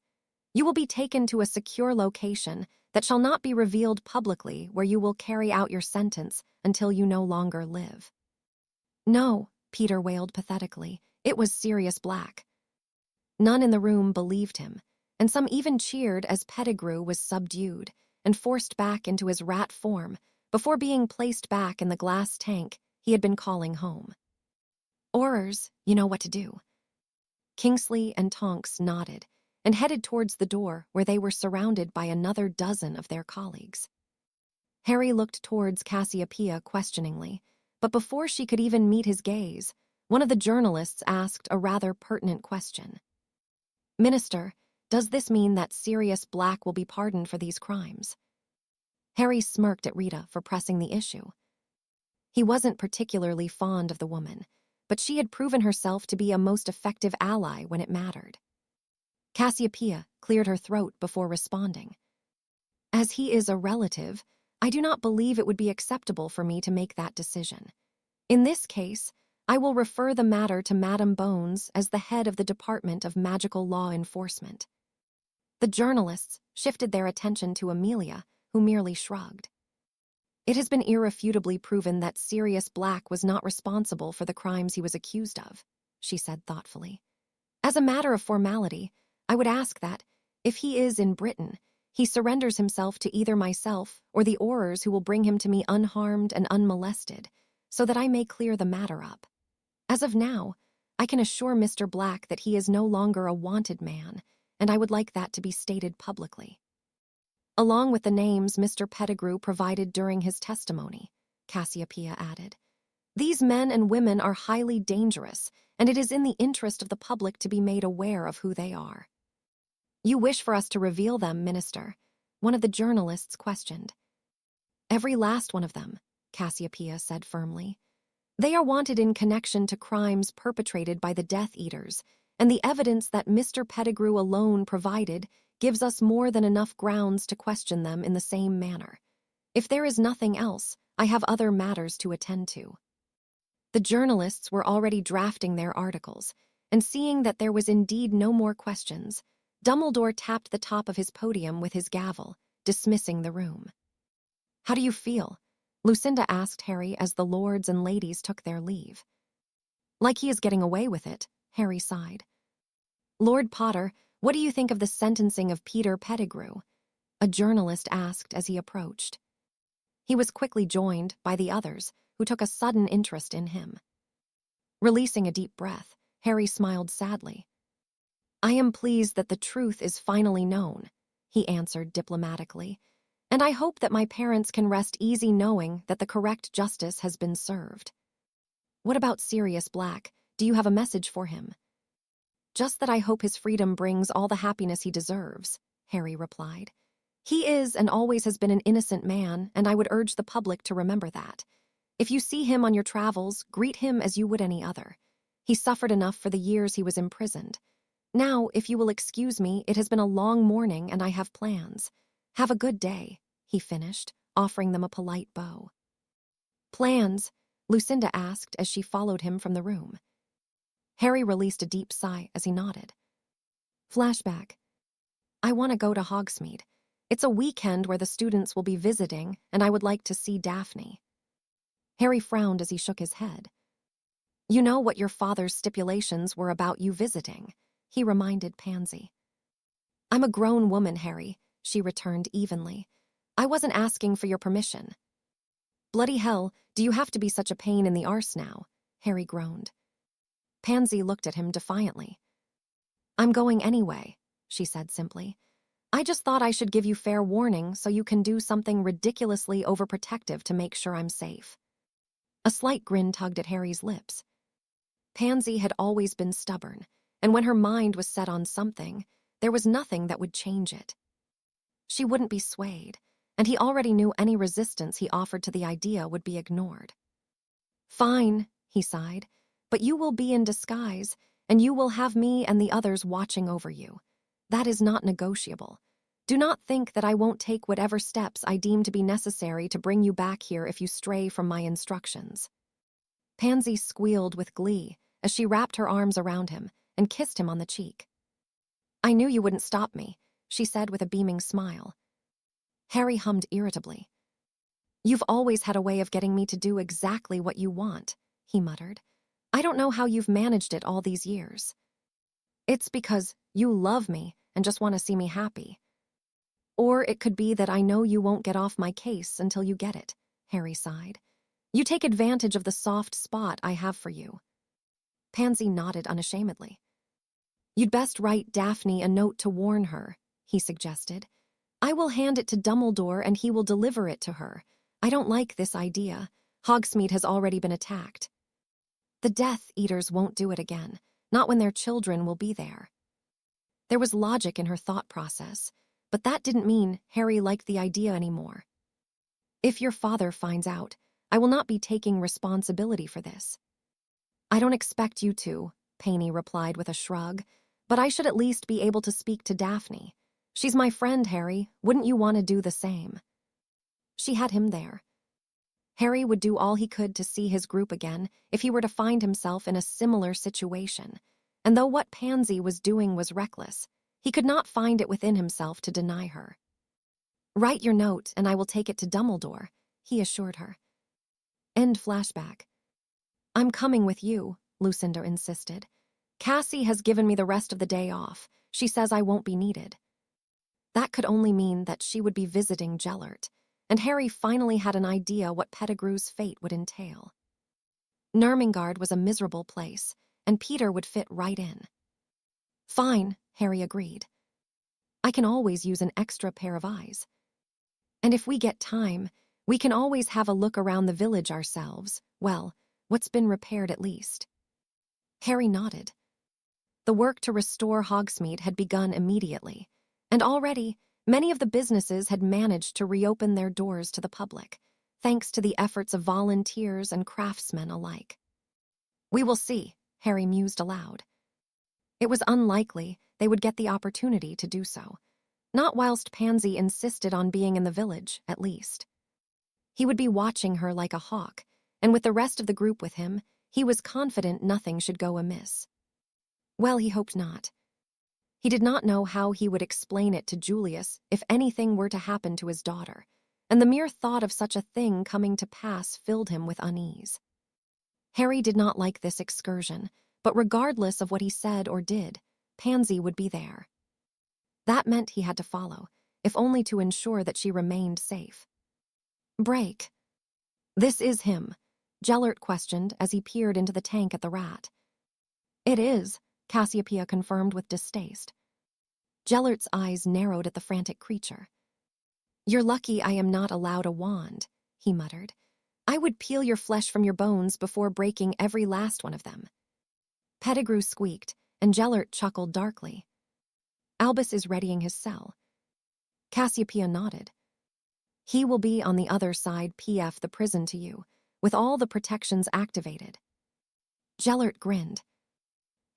You will be taken to a secure location that shall not be revealed publicly where you will carry out your sentence until you no longer live. No, Peter wailed pathetically. It was Sirius Black. None in the room believed him, and some even cheered as Pettigrew was subdued and forced back into his rat form before being placed back in the glass tank he had been calling home. Aurors, you know what to do. Kingsley and Tonks nodded and headed towards the door where they were surrounded by another dozen of their colleagues. Harry looked towards Cassiopeia questioningly, but before she could even meet his gaze, one of the journalists asked a rather pertinent question. Minister, does this mean that Sirius Black will be pardoned for these crimes? Harry smirked at Rita for pressing the issue. He wasn't particularly fond of the woman, but she had proven herself to be a most effective ally when it mattered. Cassiopeia cleared her throat before responding. As he is a relative, I do not believe it would be acceptable for me to make that decision. In this case, I will refer the matter to Madame Bones as the head of the Department of Magical Law Enforcement. The journalists shifted their attention to Amelia, who merely shrugged. It has been irrefutably proven that Sirius Black was not responsible for the crimes he was accused of, she said thoughtfully. As a matter of formality, I would ask that, if he is in Britain, he surrenders himself to either myself or the Aurors who will bring him to me unharmed and unmolested, so that I may clear the matter up. As of now, I can assure Mr. Black that he is no longer a wanted man, and I would like that to be stated publicly. Along with the names Mr. Pettigrew provided during his testimony, Cassiopeia added. These men and women are highly dangerous, and it is in the interest of the public to be made aware of who they are. You wish for us to reveal them, Minister? One of the journalists questioned. Every last one of them, Cassiopeia said firmly. They are wanted in connection to crimes perpetrated by the Death Eaters, and the evidence that Mr. Pettigrew alone provided gives us more than enough grounds to question them in the same manner. If there is nothing else, I have other matters to attend to. The journalists were already drafting their articles, and seeing that there was indeed no more questions, Dumbledore tapped the top of his podium with his gavel, dismissing the room. How do you feel? Lucinda asked Harry as the lords and ladies took their leave. Like he is getting away with it, Harry sighed. Lord Potter, what do you think of the sentencing of Peter Pettigrew? A journalist asked as he approached. He was quickly joined by the others, who took a sudden interest in him. Releasing a deep breath, Harry smiled sadly. I am pleased that the truth is finally known, he answered diplomatically, and I hope that my parents can rest easy knowing that the correct justice has been served. What about Sirius Black? Do you have a message for him? Just that I hope his freedom brings all the happiness he deserves, Harry replied. He is and always has been an innocent man, and I would urge the public to remember that. If you see him on your travels, greet him as you would any other. He suffered enough for the years he was imprisoned. Now, if you will excuse me, it has been a long morning and I have plans. Have a good day, he finished, offering them a polite bow. Plans? Lucinda asked as she followed him from the room. Harry released a deep sigh as he nodded. Flashback. I want to go to Hogsmeade. It's a weekend where the students will be visiting, and I would like to see Daphne. Harry frowned as he shook his head. You know what your father's stipulations were about you visiting, he reminded Pansy. I'm a grown woman, Harry, she returned evenly. I wasn't asking for your permission. Bloody hell, do you have to be such a pain in the arse now? Harry groaned. Pansy looked at him defiantly. I'm going anyway, she said simply. I just thought I should give you fair warning so you can do something ridiculously overprotective to make sure I'm safe. A slight grin tugged at Harry's lips. Pansy had always been stubborn, and when her mind was set on something, there was nothing that would change it. She wouldn't be swayed, and he already knew any resistance he offered to the idea would be ignored. Fine, he sighed, but you will be in disguise, and you will have me and the others watching over you. That is not negotiable. Do not think that I won't take whatever steps I deem to be necessary to bring you back here if you stray from my instructions. Pansy squealed with glee as she wrapped her arms around him and kissed him on the cheek. I knew you wouldn't stop me, she said with a beaming smile. Harry hummed irritably. You've always had a way of getting me to do exactly what you want, he muttered. I don't know how you've managed it all these years. It's because you love me and just want to see me happy. Or it could be that I know you won't get off my case until you get it, Harry sighed. You take advantage of the soft spot I have for you. Pansy nodded unashamedly. You'd best write Daphne a note to warn her, he suggested. I will hand it to Dumbledore and he will deliver it to her. I don't like this idea. Hogsmeade has already been attacked. The Death Eaters won't do it again, not when their children will be there. There was logic in her thought process, but that didn't mean Harry liked the idea anymore. If your father finds out, I will not be taking responsibility for this. I don't expect you to, Painey replied with a shrug, but I should at least be able to speak to Daphne. She's my friend, Harry. Wouldn't you want to do the same? She had him there. Harry would do all he could to see his group again if he were to find himself in a similar situation, and though what Pansy was doing was reckless, he could not find it within himself to deny her. Write your note and I will take it to Dumbledore, he assured her. End flashback. I'm coming with you, Lucinda insisted. Cassie has given me the rest of the day off. She says I won't be needed. That could only mean that she would be visiting Gellert, and Harry finally had an idea what Pettigrew's fate would entail. Nurmengard was a miserable place, and Peter would fit right in. Fine, Harry agreed. I can always use an extra pair of eyes. And if we get time, we can always have a look around the village ourselves. Well, what's been repaired at least. Harry nodded. The work to restore Hogsmeade had begun immediately, and already many of the businesses had managed to reopen their doors to the public, thanks to the efforts of volunteers and craftsmen alike. We will see, Harry mused aloud. It was unlikely they would get the opportunity to do so, not whilst Pansy insisted on being in the village, at least. He would be watching her like a hawk, and with the rest of the group with him, he was confident nothing should go amiss. Well, he hoped not. He did not know how he would explain it to Julius if anything were to happen to his daughter, and the mere thought of such a thing coming to pass filled him with unease. Harry did not like this excursion, but regardless of what he said or did, Pansy would be there. That meant he had to follow, if only to ensure that she remained safe. Break. This is him, Gellert questioned as he peered into the tank at the rat. It is, Cassiopeia confirmed with distaste. Gellert's eyes narrowed at the frantic creature. You're lucky I am not allowed a wand, he muttered. I would peel your flesh from your bones before breaking every last one of them. Pettigrew squeaked, and Gellert chuckled darkly. Albus is readying his cell. Cassiopeia nodded. He will be on the other side PF the prison to you, with all the protections activated. Gellert grinned.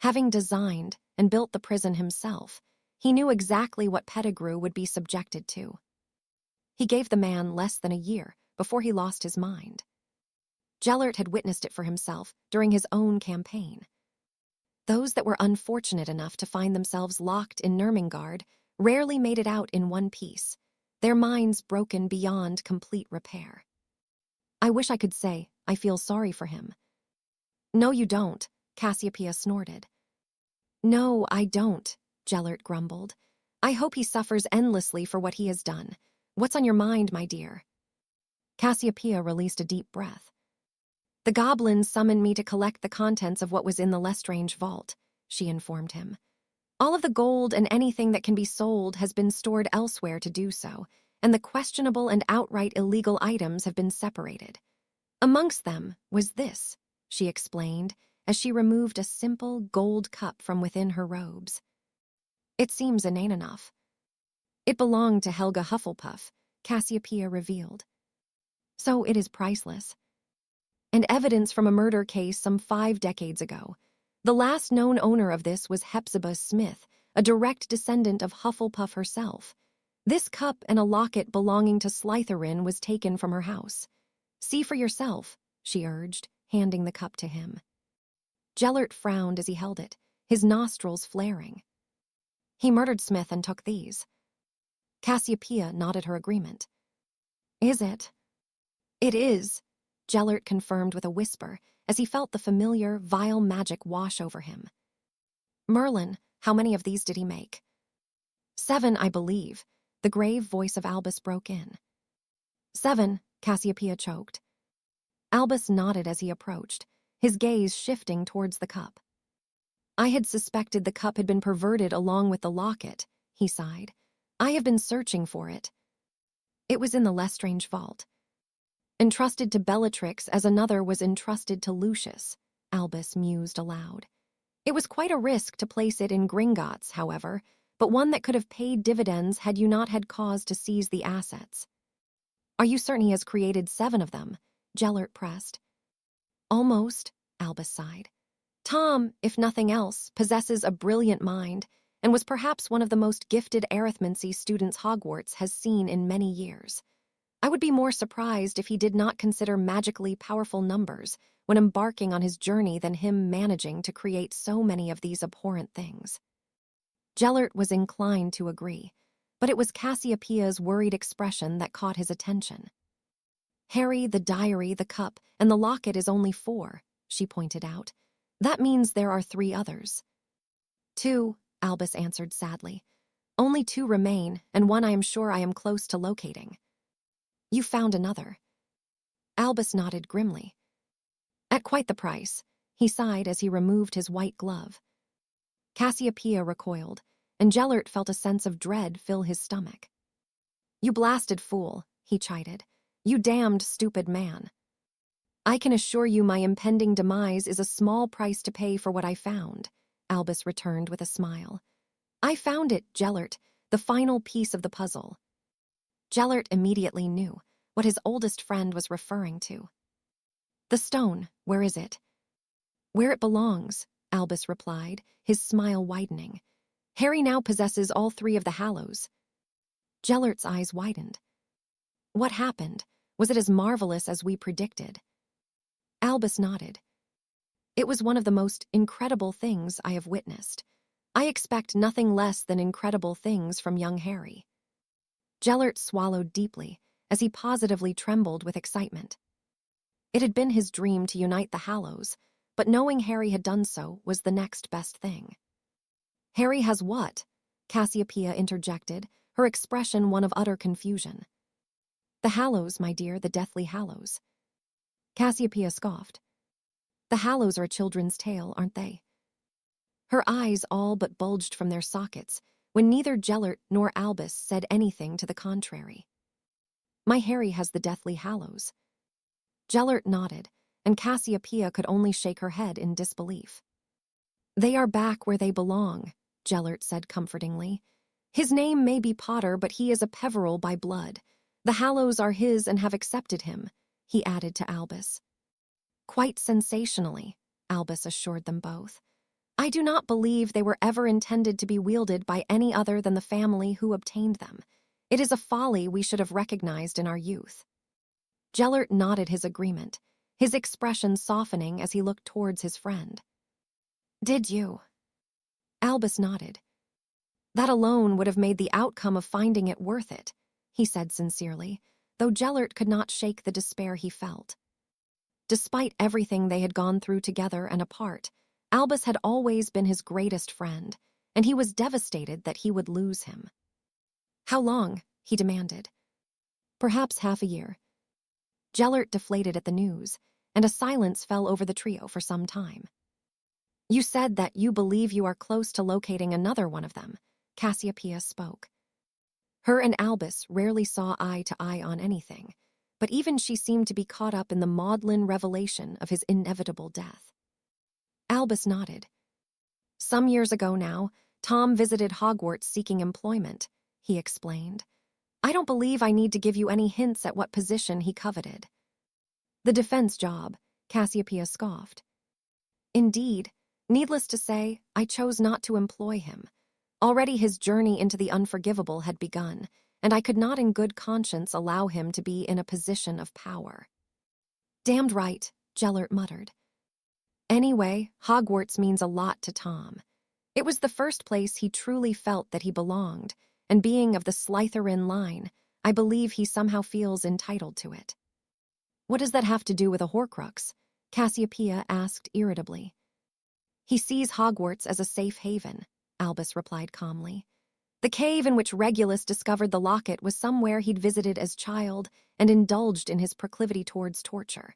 Having designed and built the prison himself, he knew exactly what Pettigrew would be subjected to. He gave the man less than a year before he lost his mind. Gellert had witnessed it for himself during his own campaign. Those that were unfortunate enough to find themselves locked in Nurmengard rarely made it out in one piece, their minds broken beyond complete repair. I wish I could say I feel sorry for him. No, you don't, Cassiopeia snorted. No, I don't, Gellert grumbled. I hope he suffers endlessly for what he has done. What's on your mind, my dear? Cassiopeia released a deep breath. The goblins summoned me to collect the contents of what was in the Lestrange vault, she informed him. All of the gold and anything that can be sold has been stored elsewhere to do so, and the questionable and outright illegal items have been separated. Amongst them was this, she explained, as she removed a simple gold cup from within her robes. It seems inane enough. It belonged to Helga Hufflepuff, Cassiopeia revealed. So it is priceless. And evidence from a murder case some 5 decades ago. The last known owner of this was Hepzibah Smith, a direct descendant of Hufflepuff herself. This cup and a locket belonging to Slytherin was taken from her house. See for yourself, she urged, handing the cup to him. Gellert frowned as he held it, his nostrils flaring. He murdered Smith and took these. Cassiopeia nodded her agreement. Is it? It is, Gellert confirmed with a whisper as he felt the familiar, vile magic wash over him. Merlin, how many of these did he make? 7, I believe, the grave voice of Albus broke in. 7, Cassiopeia choked. Albus nodded as he approached, his gaze shifting towards the cup. I had suspected the cup had been perverted along with the locket, he sighed. I have been searching for it. It was in the Lestrange vault. Entrusted to Bellatrix as another was entrusted to Lucius, Albus mused aloud. It was quite a risk to place it in Gringotts, however, but one that could have paid dividends had you not had cause to seize the assets. Are you certain he has created 7 of them? Gellert pressed. Almost, Albus sighed. Tom, if nothing else, possesses a brilliant mind and was perhaps one of the most gifted arithmancy students Hogwarts has seen in many years. I would be more surprised if he did not consider magically powerful numbers when embarking on his journey than him managing to create so many of these abhorrent things. Gellert was inclined to agree, but it was Cassiopeia's worried expression that caught his attention. Harry, the diary, the cup, and the locket is only 4, she pointed out. That means there are 3 others. 2, Albus answered sadly. Only 2 remain, and one I am sure I am close to locating. You found another. Albus nodded grimly. At quite the price, he sighed as he removed his white glove. Cassiopeia recoiled, and Gellert felt a sense of dread fill his stomach. You blasted fool, he chided. You damned stupid man. I can assure you my impending demise is a small price to pay for what I found, Albus returned with a smile. I found it, Gellert, the final piece of the puzzle. Gellert immediately knew what his oldest friend was referring to. The stone, where is it? Where it belongs, Albus replied, his smile widening. Harry now possesses all 3 of the Hallows. Gellert's eyes widened. What happened? Was it as marvelous as we predicted? Albus nodded. It was one of the most incredible things I have witnessed. I expect nothing less than incredible things from young Harry. Gellert swallowed deeply as he positively trembled with excitement. It had been his dream to unite the Hallows, but knowing Harry had done so was the next best thing. Harry has what? Cassiopeia interjected, her expression one of utter confusion. The Hallows, my dear, the Deathly Hallows. Cassiopeia scoffed. The Hallows are a children's tale, aren't they? Her eyes all but bulged from their sockets when neither Gellert nor Albus said anything to the contrary. My Harry has the Deathly Hallows. Gellert nodded, and Cassiopeia could only shake her head in disbelief. They are back where they belong, Gellert said comfortingly. His name may be Potter, but he is a Peverell by blood. The Hallows are his and have accepted him, he added to Albus. Quite sensationally, Albus assured them both. I do not believe they were ever intended to be wielded by any other than the family who obtained them. It is a folly we should have recognized in our youth. Gellert nodded his agreement, his expression softening as he looked towards his friend. Did you? Albus nodded. That alone would have made the outcome of finding it worth it, he said sincerely, though Gellert could not shake the despair he felt. Despite everything they had gone through together and apart, Albus had always been his greatest friend, and he was devastated that he would lose him. How long? He demanded. Perhaps half a year. Gellert deflated at the news, and a silence fell over the trio for some time. You said that you believe you are close to locating another one of them, Cassiopeia spoke. Her and Albus rarely saw eye to eye on anything, but even she seemed to be caught up in the maudlin revelation of his inevitable death. Albus nodded. Some years ago now, Tom visited Hogwarts seeking employment, he explained. I don't believe I need to give you any hints at what position he coveted. The defense job, Cassiopeia scoffed. Indeed, needless to say, I chose not to employ him. Already his journey into the unforgivable had begun, and I could not in good conscience allow him to be in a position of power. Damned right, Gellert muttered. Anyway, Hogwarts means a lot to Tom. It was the first place he truly felt that he belonged, and being of the Slytherin line, I believe he somehow feels entitled to it. What does that have to do with a Horcrux? Cassiopeia asked irritably. He sees Hogwarts as a safe haven, Albus replied calmly. The cave in which Regulus discovered the locket was somewhere he'd visited as child and indulged in his proclivity towards torture.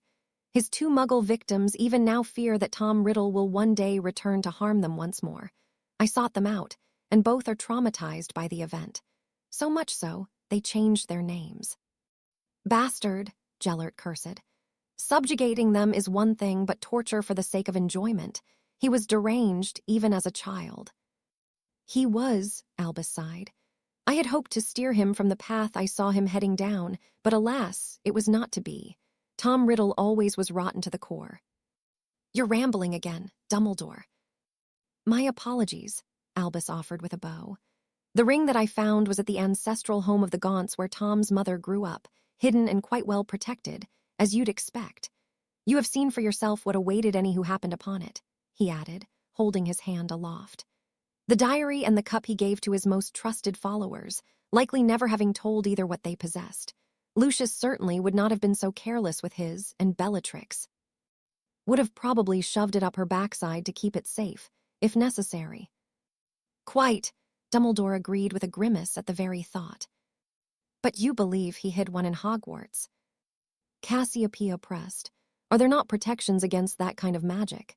His 2 Muggle victims even now fear that Tom Riddle will one day return to harm them once more. I sought them out, and both are traumatized by the event. So much so, they changed their names. Bastard, Gellert cursed. Subjugating them is one thing, but torture for the sake of enjoyment. He was deranged even as a child. He was, Albus sighed. I had hoped to steer him from the path I saw him heading down, but alas, it was not to be. Tom Riddle always was rotten to the core. You're rambling again, Dumbledore. My apologies, Albus offered with a bow. The ring that I found was at the ancestral home of the Gaunts where Tom's mother grew up, hidden and quite well protected, as you'd expect. You have seen for yourself what awaited any who happened upon it, he added, holding his hand aloft. The diary and the cup he gave to his most trusted followers, likely never having told either what they possessed. Lucius certainly would not have been so careless with his, and Bellatrix would have probably shoved it up her backside to keep it safe, if necessary. Quite, Dumbledore agreed with a grimace at the very thought. But you believe he hid one in Hogwarts. Cassiopeia pressed. Are there not protections against that kind of magic?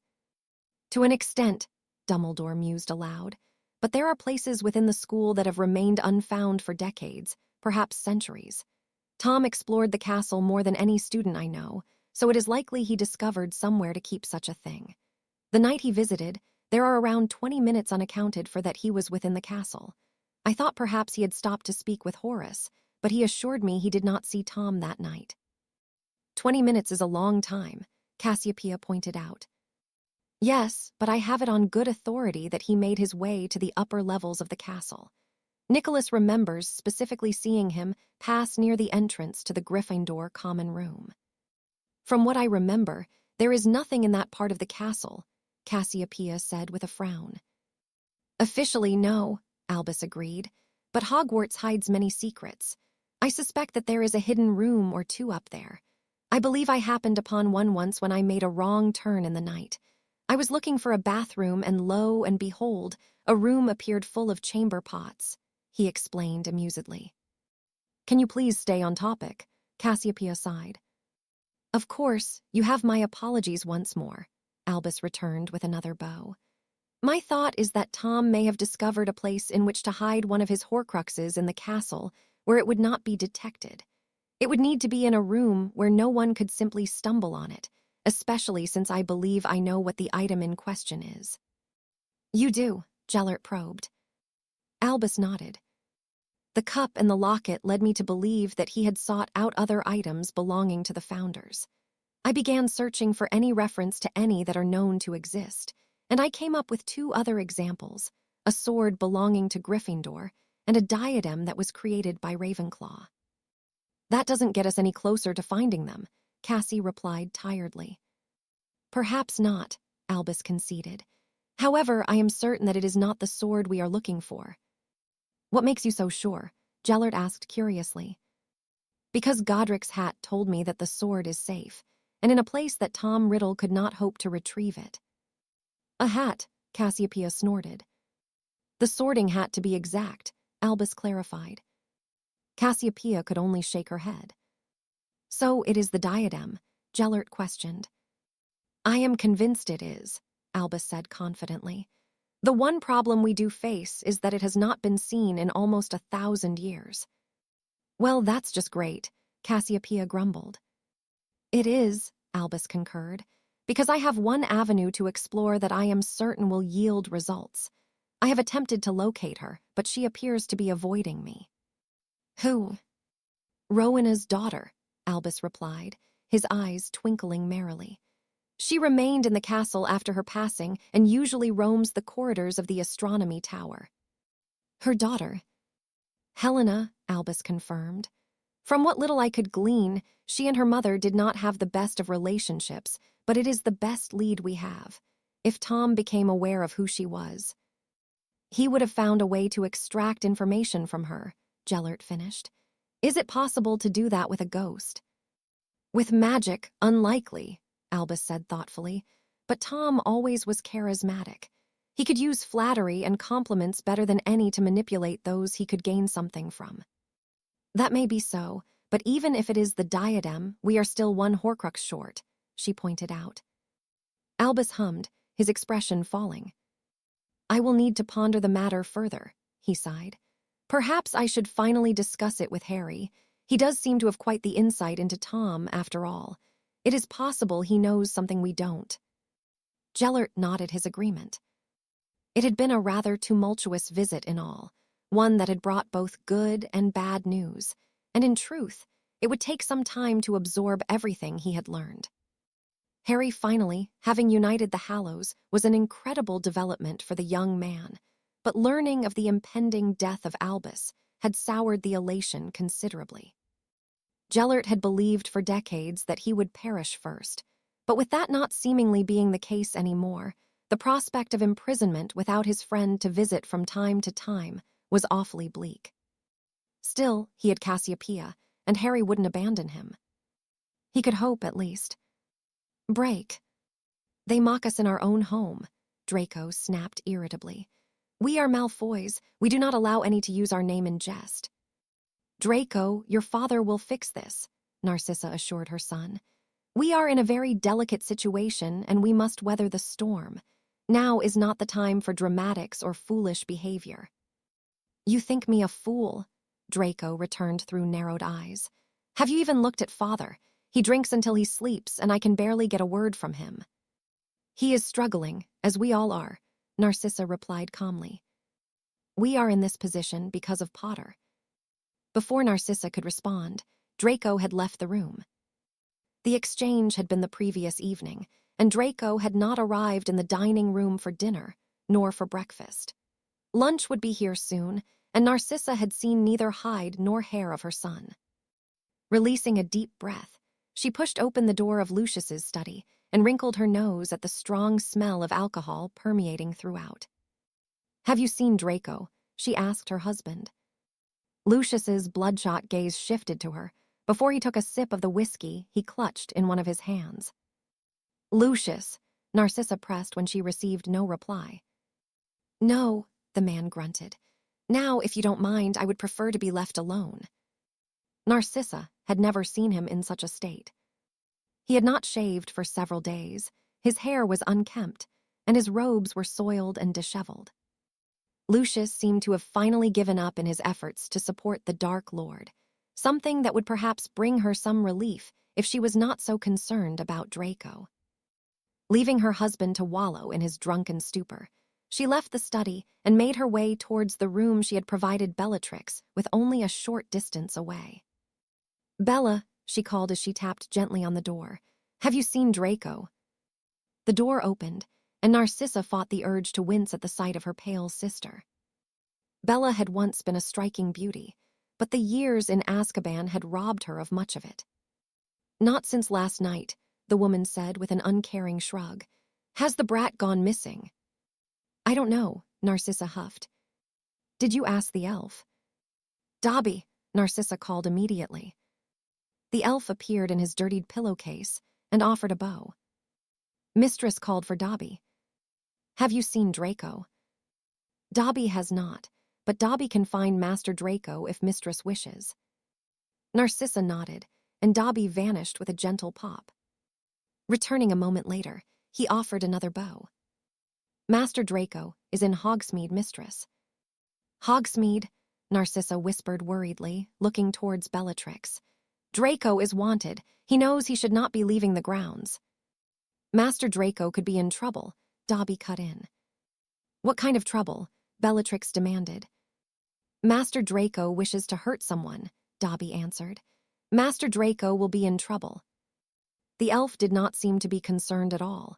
To an extent, Dumbledore mused aloud, but there are places within the school that have remained unfound for decades, perhaps centuries. Tom explored the castle more than any student I know, so it is likely he discovered somewhere to keep such a thing. The night he visited, there are around 20 minutes unaccounted for that he was within the castle. I thought perhaps he had stopped to speak with Horace, but he assured me he did not see Tom that night. 20 minutes is a long time, Cassiopeia pointed out. Yes, but I have it on good authority that he made his way to the upper levels of the castle. Nicholas remembers specifically seeing him pass near the entrance to the Gryffindor common room. From what I remember, there is nothing in that part of the castle, Cassiopeia said with a frown. Officially, no, Albus agreed, but Hogwarts hides many secrets. I suspect that there is a hidden room or two up there. I believe I happened upon one once when I made a wrong turn in the night. I was looking for a bathroom, and lo and behold, a room appeared full of chamber pots, he explained amusedly. Can you please stay on topic? Cassiopeia sighed. Of course, you have my apologies once more, Albus returned with another bow. My thought is that Tom may have discovered a place in which to hide one of his Horcruxes in the castle where it would not be detected. It would need to be in a room where no one could simply stumble on it, especially since I believe I know what the item in question is. You do, Gellert probed. Albus nodded. The cup and the locket led me to believe that he had sought out other items belonging to the founders. I began searching for any reference to any that are known to exist, and I came up with 2 other examples, a sword belonging to Gryffindor and a diadem that was created by Ravenclaw. That doesn't get us any closer to finding them, Cassie replied tiredly. Perhaps not, Albus conceded. However, I am certain that it is not the sword we are looking for. What makes you so sure? Gellert asked curiously. Because Godric's hat told me that the sword is safe, and in a place that Tom Riddle could not hope to retrieve it. A hat, Cassiopeia snorted. The sorting hat, to be exact, Albus clarified. Cassiopeia could only shake her head. So it is the diadem, Gellert questioned. I am convinced it is, Albus said confidently. The one problem we do face is that it has not been seen in almost 1,000 years. Well, that's just great, Cassiopeia grumbled. It is, Albus concurred, because I have one avenue to explore that I am certain will yield results. I have attempted to locate her, but she appears to be avoiding me. Who? Rowena's daughter, Albus replied, his eyes twinkling merrily. She remained in the castle after her passing and usually roams the corridors of the astronomy tower. Her daughter? Helena, Albus confirmed. From what little I could glean, she and her mother did not have the best of relationships, but it is the best lead we have. If Tom became aware of who she was, he would have found a way to extract information from her, Gellert finished. Is it possible to do that with a ghost? With magic, unlikely, Albus said thoughtfully, but Tom always was charismatic. He could use flattery and compliments better than any to manipulate those he could gain something from. That may be so, but even if it is the diadem, we are still 1 Horcrux short, she pointed out. Albus hummed, his expression falling. I will need to ponder the matter further, he sighed. Perhaps I should finally discuss it with Harry. He does seem to have quite the insight into Tom, after all. It is possible he knows something we don't. Gellert nodded his agreement. It had been a rather tumultuous visit in all, one that had brought both good and bad news, and in truth, it would take some time to absorb everything he had learned. Harry finally, having united the Hallows, was an incredible development for the young man, but learning of the impending death of Albus had soured the elation considerably. Gellert had believed for decades that he would perish first, but with that not seemingly being the case anymore, the prospect of imprisonment without his friend to visit from time to time was awfully bleak. Still, he had Cassiopeia, and Harry wouldn't abandon him. He could hope, at least. Break. They mock us in our own home, Draco snapped irritably. We are Malfoys. We do not allow any to use our name in jest. Draco, your father will fix this, Narcissa assured her son. We are in a very delicate situation and we must weather the storm. Now is not the time for dramatics or foolish behavior. You think me a fool? Draco returned through narrowed eyes. Have you even looked at father? He drinks until he sleeps and I can barely get a word from him. He is struggling, as we all are, Narcissa replied calmly. We are in this position because of Potter. Before Narcissa could respond, Draco had left the room. The exchange had been the previous evening, and Draco had not arrived in the dining room for dinner, nor for breakfast. Lunch would be here soon, and Narcissa had seen neither hide nor hair of her son. Releasing a deep breath, she pushed open the door of Lucius's study and wrinkled her nose at the strong smell of alcohol permeating throughout. Have you seen Draco? She asked her husband. Lucius's bloodshot gaze shifted to her. Before he took a sip of the whiskey he clutched in one of his hands. Lucius, Narcissa pressed when she received no reply. No, the man grunted. Now, if you don't mind, I would prefer to be left alone. Narcissa had never seen him in such a state. He had not shaved for several days, his hair was unkempt, and his robes were soiled and disheveled. Lucius seemed to have finally given up in his efforts to support the Dark Lord, something that would perhaps bring her some relief if she was not so concerned about Draco. Leaving her husband to wallow in his drunken stupor, she left the study and made her way towards the room she had provided Bellatrix with only a short distance away. Bella, she called as she tapped gently on the door. Have you seen Draco? The door opened, and Narcissa fought the urge to wince at the sight of her pale sister. Bella had once been a striking beauty, but the years in Azkaban had robbed her of much of it. Not since last night, the woman said with an uncaring shrug. Has the brat gone missing? I don't know, Narcissa huffed. Did you ask the elf? Dobby, Narcissa called immediately. The elf appeared in his dirtied pillowcase and offered a bow. Mistress called for Dobby. Have you seen Draco? Dobby has not, but Dobby can find Master Draco if Mistress wishes. Narcissa nodded, and Dobby vanished with a gentle pop. Returning a moment later, he offered another bow. Master Draco is in Hogsmeade, Mistress. Hogsmeade, Narcissa whispered worriedly, looking towards Bellatrix. Draco is wanted. He knows he should not be leaving the grounds. Master Draco could be in trouble, Dobby cut in. What kind of trouble? Bellatrix demanded. Master Draco wishes to hurt someone, Dobby answered. Master Draco will be in trouble. The elf did not seem to be concerned at all.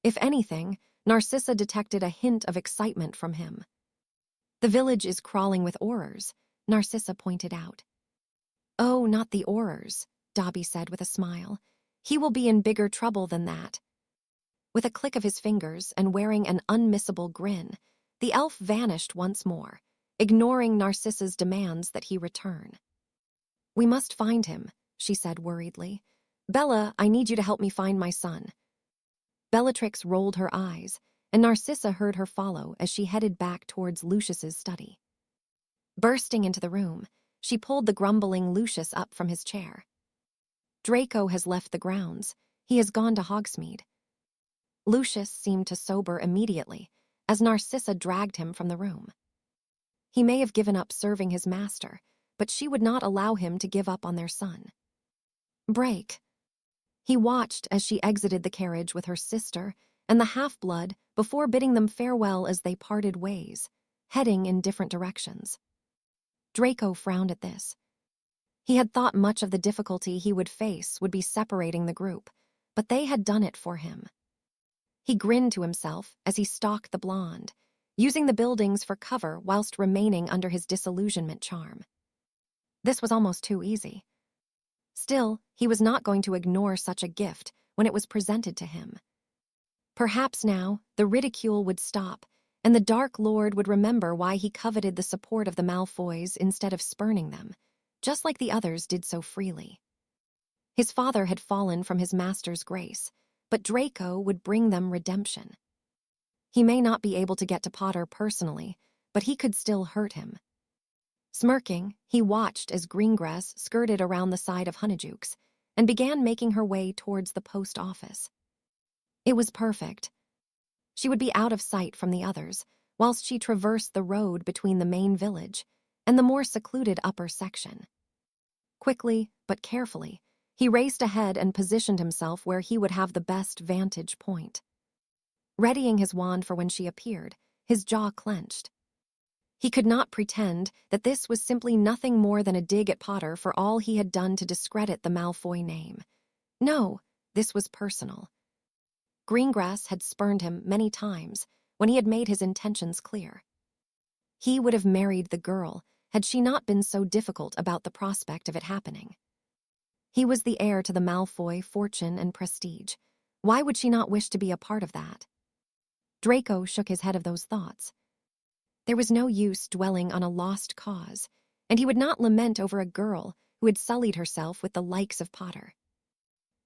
If anything, Narcissa detected a hint of excitement from him. The village is crawling with Aurors, Narcissa pointed out. Oh, not the Aurors, Dobby said with a smile. He will be in bigger trouble than that. With a click of his fingers and wearing an unmissable grin, the elf vanished once more, ignoring Narcissa's demands that he return. We must find him, she said worriedly. Bella, I need you to help me find my son. Bellatrix rolled her eyes, and Narcissa heard her follow as she headed back towards Lucius's study. Bursting into the room, she pulled the grumbling Lucius up from his chair. Draco has left the grounds. He has gone to Hogsmeade. Lucius seemed to sober immediately as Narcissa dragged him from the room. He may have given up serving his master, but she would not allow him to give up on their son. Break. He watched as she exited the carriage with her sister and the half-blood before bidding them farewell as they parted ways, heading in different directions. Draco frowned at this. He had thought much of the difficulty he would face would be separating the group, but they had done it for him. He grinned to himself as he stalked the blonde, using the buildings for cover whilst remaining under his disillusionment charm. This was almost too easy. Still, he was not going to ignore such a gift when it was presented to him. Perhaps now the ridicule would stop, and the Dark Lord would remember why he coveted the support of the Malfoys instead of spurning them, just like the others did so freely. His father had fallen from his master's grace, but Draco would bring them redemption. He may not be able to get to Potter personally, but he could still hurt him. Smirking, he watched as Greengrass skirted around the side of Honeyjukes and began making her way towards the post office. It was perfect. She would be out of sight from the others, whilst she traversed the road between the main village and the more secluded upper section. Quickly, but carefully, he raced ahead and positioned himself where he would have the best vantage point. Readying his wand for when she appeared, his jaw clenched. He could not pretend that this was simply nothing more than a dig at Potter for all he had done to discredit the Malfoy name. No, this was personal. Greengrass had spurned him many times when he had made his intentions clear. He would have married the girl had she not been so difficult about the prospect of it happening. He was the heir to the Malfoy fortune and prestige. Why would she not wish to be a part of that? Draco shook his head of those thoughts. There was no use dwelling on a lost cause, and he would not lament over a girl who had sullied herself with the likes of Potter.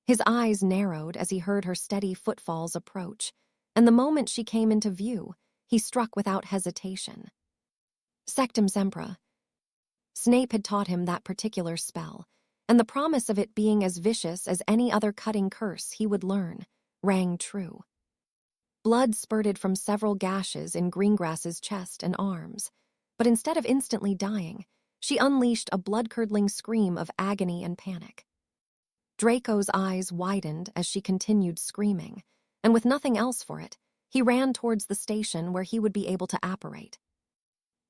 His eyes narrowed as he heard her steady footfalls approach, and the moment she came into view, he struck without hesitation. Sectum Sempra. Snape had taught him that particular spell, and the promise of it being as vicious as any other cutting curse he would learn rang true. Blood spurted from several gashes in Greengrass's chest and arms, but instead of instantly dying, she unleashed a blood-curdling scream of agony and panic. Draco's eyes widened as she continued screaming, and with nothing else for it, he ran towards the station where he would be able to apparate.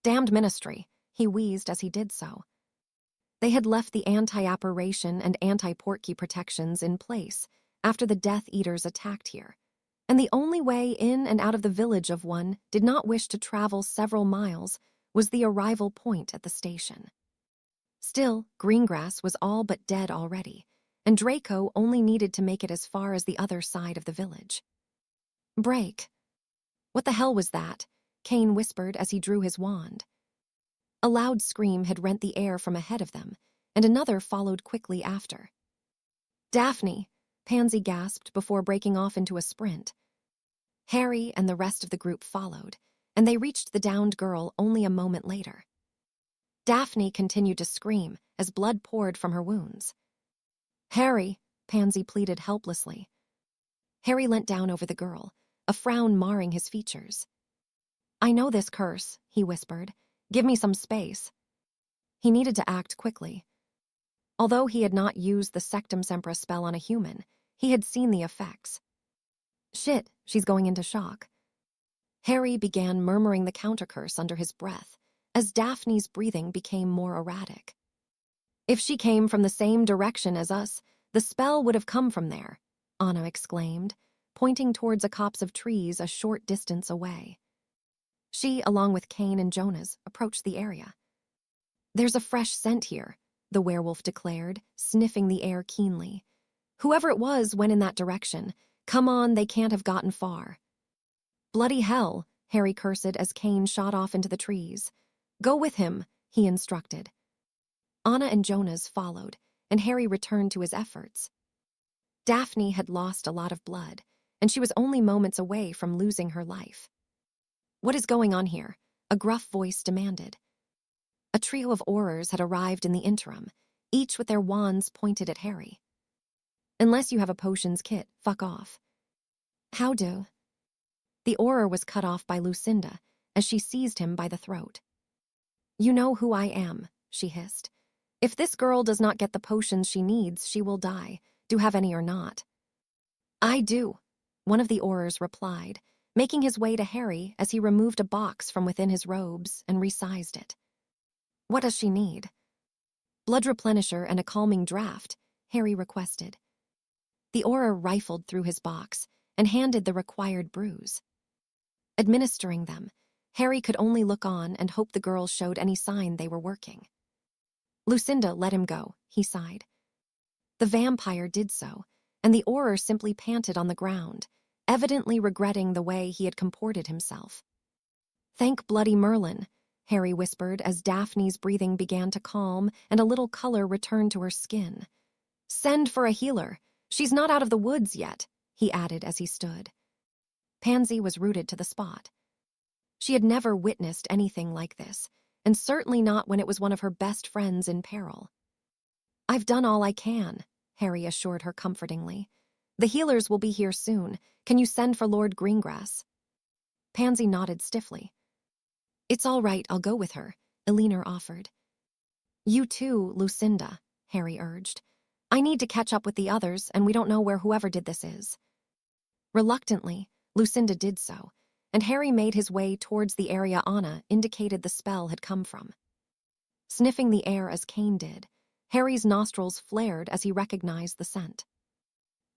Damned ministry, he wheezed as he did so. They had left the anti-apparition and anti-portkey protections in place after the Death Eaters attacked here, and the only way in and out of the village of one did not wish to travel several miles was the arrival point at the station. Still, Greengrass was all but dead already, and Draco only needed to make it as far as the other side of the village. Break. What the hell was that? Kane whispered as he drew his wand. A loud scream had rent the air from ahead of them, and another followed quickly after. Daphne, Pansy gasped before breaking off into a sprint. Harry and the rest of the group followed, and they reached the downed girl only a moment later. Daphne continued to scream as blood poured from her wounds. Harry, Pansy pleaded helplessly. Harry leant down over the girl, a frown marring his features. I know this curse, he whispered. Give me some space. He needed to act quickly. Although he had not used the Sectum Sempra spell on a human, he had seen the effects. Shit, she's going into shock. Harry began murmuring the countercurse under his breath, as Daphne's breathing became more erratic. If she came from the same direction as us, the spell would have come from there, Anna exclaimed, pointing towards a copse of trees a short distance away. She, along with Kane and Jonas, approached the area. There's a fresh scent here, the werewolf declared, sniffing the air keenly. Whoever it was went in that direction. Come on, they can't have gotten far. Bloody hell, Harry cursed as Kane shot off into the trees. Go with him, he instructed. Anna and Jonas followed, and Harry returned to his efforts. Daphne had lost a lot of blood, and she was only moments away from losing her life. What is going on here? A gruff voice demanded. A trio of Aurors had arrived in the interim, each with their wands pointed at Harry. Unless you have a potions kit, fuck off. How do? The Auror was cut off by Lucinda as she seized him by the throat. You know who I am, she hissed. If this girl does not get the potions she needs, she will die, do have any or not. I do, one of the Aurors replied, making his way to Harry as he removed a box from within his robes and resized it. What does she need? Blood replenisher and a calming draught, Harry requested. The Auror rifled through his box and handed the required brews. Administering them, Harry could only look on and hope the girls showed any sign they were working. Lucinda let him go, he sighed. The vampire did so, and the Auror simply panted on the ground, evidently regretting the way he had comported himself. Thank bloody Merlin, Harry whispered as Daphne's breathing began to calm and a little color returned to her skin. Send for a healer. She's not out of the woods yet, he added as he stood. Pansy was rooted to the spot. She had never witnessed anything like this, and certainly not when it was one of her best friends in peril. "I've done all I can," Harry assured her comfortingly. "The healers will be here soon. Can you send for Lord Greengrass?" Pansy nodded stiffly. "It's all right, I'll go with her," Elinor offered. "You too, Lucinda," Harry urged. "I need to catch up with the others, and we don't know where whoever did this is." Reluctantly, Lucinda did so, and Harry made his way towards the area Anna indicated the spell had come from. Sniffing the air as Kane did, Harry's nostrils flared as he recognized the scent.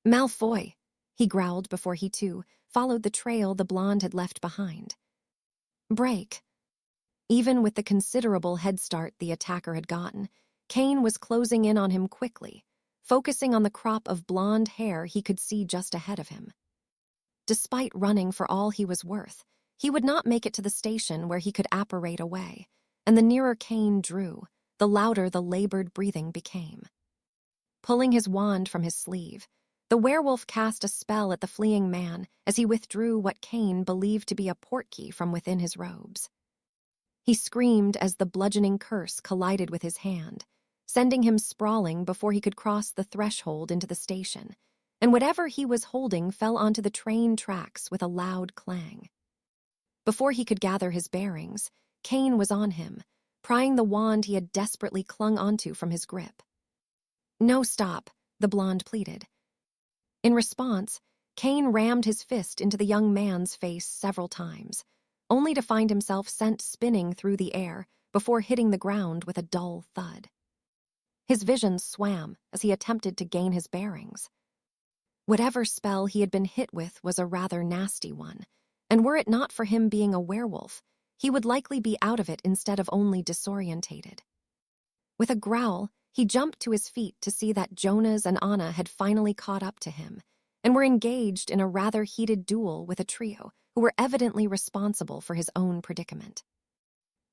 "Malfoy," he growled before he too followed the trail the blonde had left behind. Break. Even with the considerable head start the attacker had gotten, Kane was closing in on him quickly, focusing on the crop of blonde hair he could see just ahead of him. Despite running for all he was worth, he would not make it to the station where he could apparate away, and the nearer Kane drew, the louder the labored breathing became. Pulling his wand from his sleeve, the werewolf cast a spell at the fleeing man as he withdrew what Kane believed to be a portkey from within his robes. He screamed as the bludgeoning curse collided with his hand, sending him sprawling before he could cross the threshold into the station, and whatever he was holding fell onto the train tracks with a loud clang. Before he could gather his bearings, Kane was on him, prying the wand he had desperately clung onto from his grip. "No, stop," the blonde pleaded. In response, Kane rammed his fist into the young man's face several times, only to find himself sent spinning through the air before hitting the ground with a dull thud. His vision swam as he attempted to gain his bearings. Whatever spell he had been hit with was a rather nasty one, and were it not for him being a werewolf, he would likely be out of it instead of only disorientated. With a growl, he jumped to his feet to see that Jonas and Anna had finally caught up to him, and were engaged in a rather heated duel with a trio who were evidently responsible for his own predicament.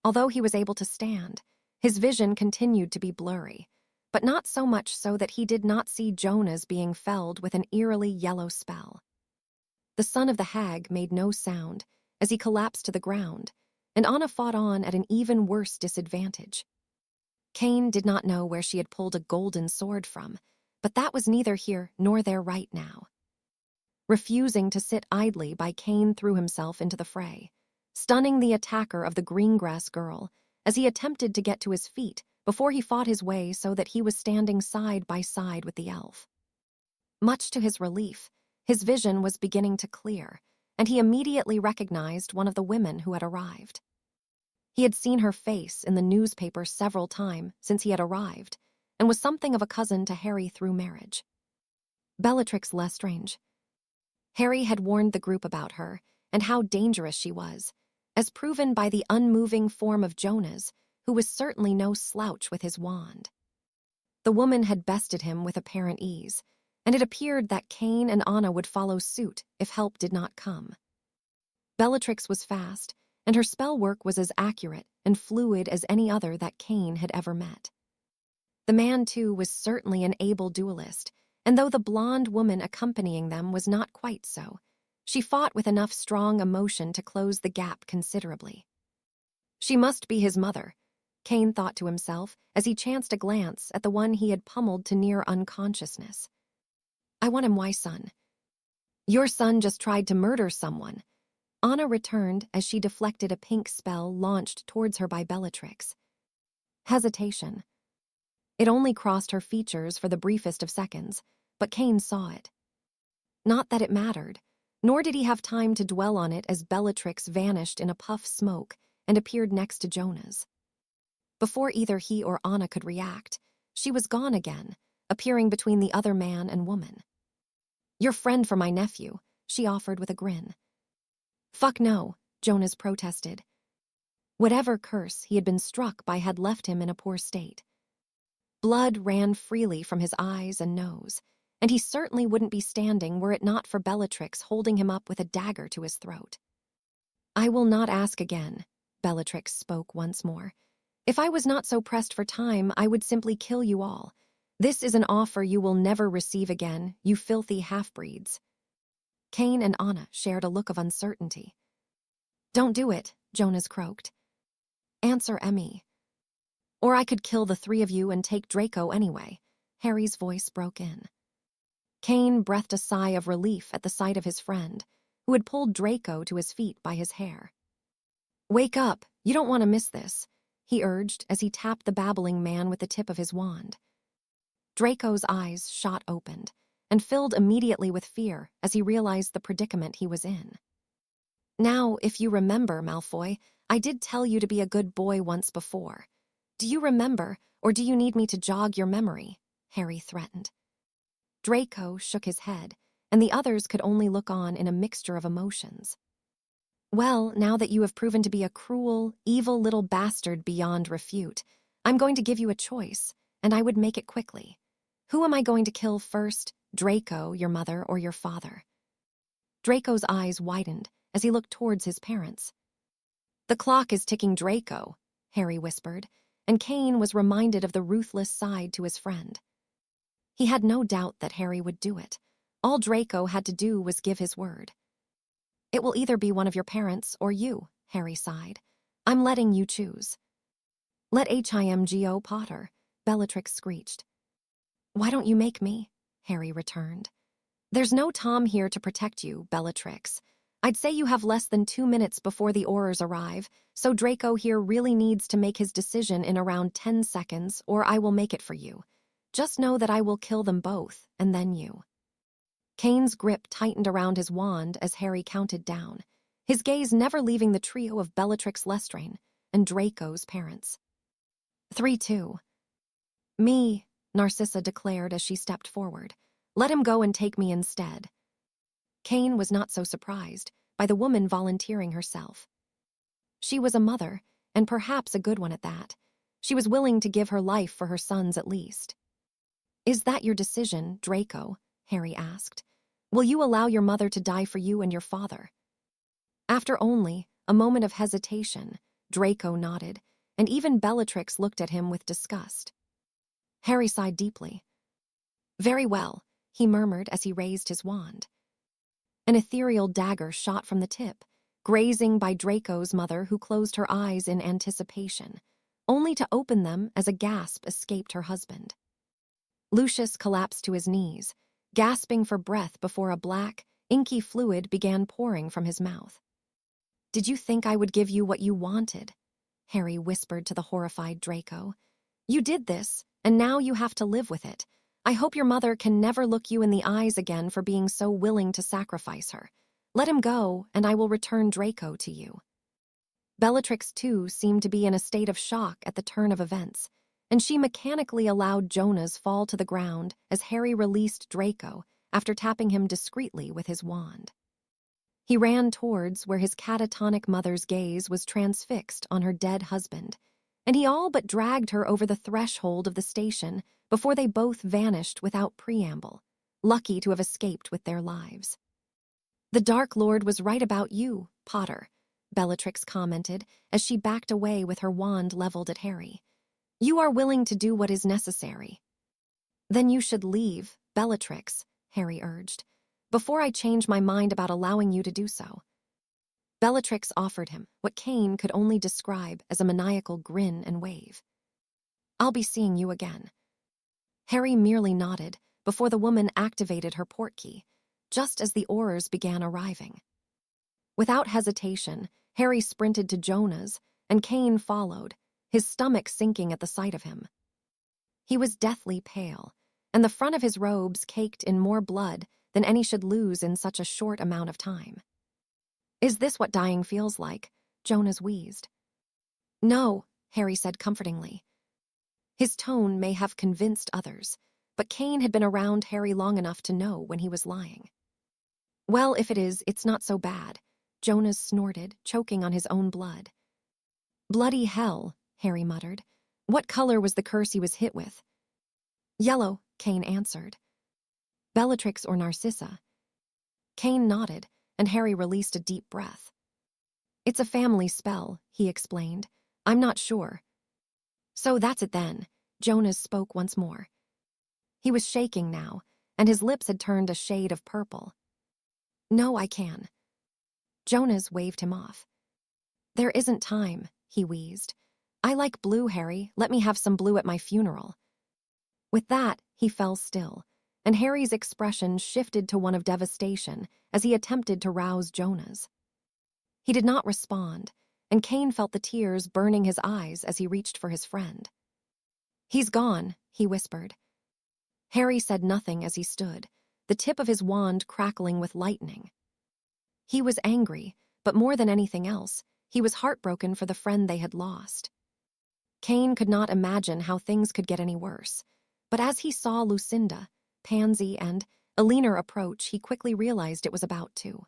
Although he was able to stand, his vision continued to be blurry, but not so much so that he did not see Jonas being felled with an eerily yellow spell. The son of the hag made no sound as he collapsed to the ground, and Anna fought on at an even worse disadvantage. Kane did not know where she had pulled a golden sword from, but that was neither here nor there right now. Refusing to sit idly by Kane threw himself into the fray, stunning the attacker of the Greengrass girl as he attempted to get to his feet before he fought his way so that he was standing side by side with the elf. Much to his relief, his vision was beginning to clear, and he immediately recognized one of the women who had arrived. He had seen her face in the newspaper several times since he had arrived, and was something of a cousin to Harry through marriage. Bellatrix Lestrange. Harry had warned the group about her and how dangerous she was, as proven by the unmoving form of Jonas, who was certainly no slouch with his wand. The woman had bested him with apparent ease, and it appeared that Kane and Anna would follow suit if help did not come. Bellatrix was fast, and her spell work was as accurate and fluid as any other that Kane had ever met. The man, too, was certainly an able duelist, and though the blonde woman accompanying them was not quite so, she fought with enough strong emotion to close the gap considerably. She must be his mother, Kane thought to himself as he chanced a glance at the one he had pummeled to near unconsciousness. "I want him, why, son?" "Your son just tried to murder someone," Anna returned as she deflected a pink spell launched towards her by Bellatrix. Hesitation. It only crossed her features for the briefest of seconds, but Kane saw it. Not that it mattered, nor did he have time to dwell on it as Bellatrix vanished in a puff smoke and appeared next to Jonas. Before either he or Anna could react, she was gone again, appearing between the other man and woman. "Your friend for my nephew," she offered with a grin. "Fuck no," Jonas protested. Whatever curse he had been struck by had left him in a poor state. Blood ran freely from his eyes and nose, and he certainly wouldn't be standing were it not for Bellatrix holding him up with a dagger to his throat. "I will not ask again," Bellatrix spoke once more. "If I was not so pressed for time, I would simply kill you all. This is an offer you will never receive again, you filthy half-breeds." Kane and Anna shared a look of uncertainty. "Don't do it," Jonas croaked. Answer Emmy. Or I could kill the three of you and take Draco anyway. Harry's voice broke in. Kane breathed a sigh of relief at the sight of his friend, who had pulled Draco to his feet by his hair. Wake up, you don't want to miss this, he urged as he tapped the babbling man with the tip of his wand. Draco's eyes shot open and filled immediately with fear as he realized the predicament he was in. Now, if you remember, Malfoy, I did tell you to be a good boy once before. Do you remember, or do you need me to jog your memory? Harry threatened. Draco shook his head, and the others could only look on in a mixture of emotions. Well, now that you have proven to be a cruel, evil little bastard beyond refute, I'm going to give you a choice, and I would make it quickly. Who am I going to kill first, Draco, your mother, or your father? Draco's eyes widened as he looked towards his parents. The clock is ticking, Draco, Harry whispered, and Kane was reminded of the ruthless side to his friend. He had no doubt that Harry would do it. All Draco had to do was give his word. It will either be one of your parents or you, Harry sighed. I'm letting you choose. Let him go, Potter, Bellatrix screeched. Why don't you make me? Harry returned. There's no Tom here to protect you, Bellatrix. I'd say you have less than 2 minutes before the Aurors arrive, so Draco here really needs to make his decision in around 10 seconds, or I will make it for you. Just know that I will kill them both, and then you. Kane's grip tightened around his wand as Harry counted down, his gaze never leaving the trio of Bellatrix Lestrange and Draco's parents. 3-2. Me, Narcissa declared as she stepped forward. Let him go and take me instead. Kane was not so surprised by the woman volunteering herself. She was a mother, and perhaps a good one at that. She was willing to give her life for her sons at least. Is that your decision, Draco? Harry asked. Will you allow your mother to die for you and your father? After only a moment of hesitation, Draco nodded, and even Bellatrix looked at him with disgust. Harry sighed deeply. Very well, he murmured as he raised his wand. An ethereal dagger shot from the tip, grazing by Draco's mother, who closed her eyes in anticipation, only to open them as a gasp escaped her husband. Lucius collapsed to his knees, gasping for breath before a black, inky fluid began pouring from his mouth. Did you think I would give you what you wanted? Harry whispered to the horrified Draco. You did this, and now you have to live with it. I hope your mother can never look you in the eyes again for being so willing to sacrifice her. Let him go, and I will return Draco to you. Bellatrix, too, seemed to be in a state of shock at the turn of events, and she mechanically allowed Jonas fall to the ground as Harry released Draco after tapping him discreetly with his wand. He ran towards where his catatonic mother's gaze was transfixed on her dead husband, and he all but dragged her over the threshold of the station before they both vanished without preamble, lucky to have escaped with their lives. The Dark Lord was right about you, Potter, Bellatrix commented as she backed away with her wand leveled at Harry. You are willing to do what is necessary. Then you should leave, Bellatrix, Harry urged, before I change my mind about allowing you to do so. Bellatrix offered him what Kane could only describe as a maniacal grin and wave. I'll be seeing you again. Harry merely nodded before the woman activated her portkey, just as the Aurors began arriving. Without hesitation, Harry sprinted to Jonas, and Kane followed, his stomach sinking at the sight of him. He was deathly pale, and the front of his robes caked in more blood than any should lose in such a short amount of time. Is this what dying feels like? Jonas wheezed. No, Harry said comfortingly. His tone may have convinced others, but Kane had been around Harry long enough to know when he was lying. Well, if it is, it's not so bad, Jonas snorted, choking on his own blood. Bloody hell, Harry muttered. What color was the curse he was hit with? Yellow, Kane answered. Bellatrix or Narcissa? Kane nodded, and Harry released a deep breath. It's a family spell, he explained. I'm not sure. So that's it then, Jonas spoke once more. He was shaking now, and his lips had turned a shade of purple. No, I can. Jonas waved him off. "There isn't time," he wheezed. "I like blue, Harry. Let me have some blue at my funeral." With that, he fell still, and Harry's expression shifted to one of devastation as he attempted to rouse Jonas. He did not respond, and Kane felt the tears burning his eyes as he reached for his friend. "He's gone," he whispered. Harry said nothing as he stood, the tip of his wand crackling with lightning. He was angry, but more than anything else, he was heartbroken for the friend they had lost. Kane could not imagine how things could get any worse, but as he saw Lucinda, Pansy, and Alina approach, he quickly realized it was about to.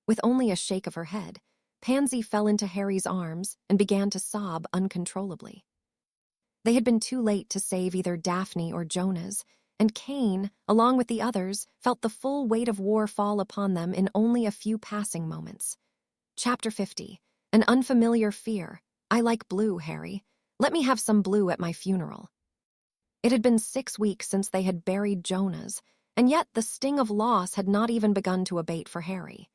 With only a shake of her head, Pansy fell into Harry's arms and began to sob uncontrollably. They had been too late to save either Daphne or Jonas, and Kane, along with the others, felt the full weight of war fall upon them in only a few passing moments. Chapter 50. An unfamiliar fear. "I like blue, Harry. Let me have some blue at my funeral." It had been 6 weeks since they had buried Jonas, and yet the sting of loss had not even begun to abate for Harry.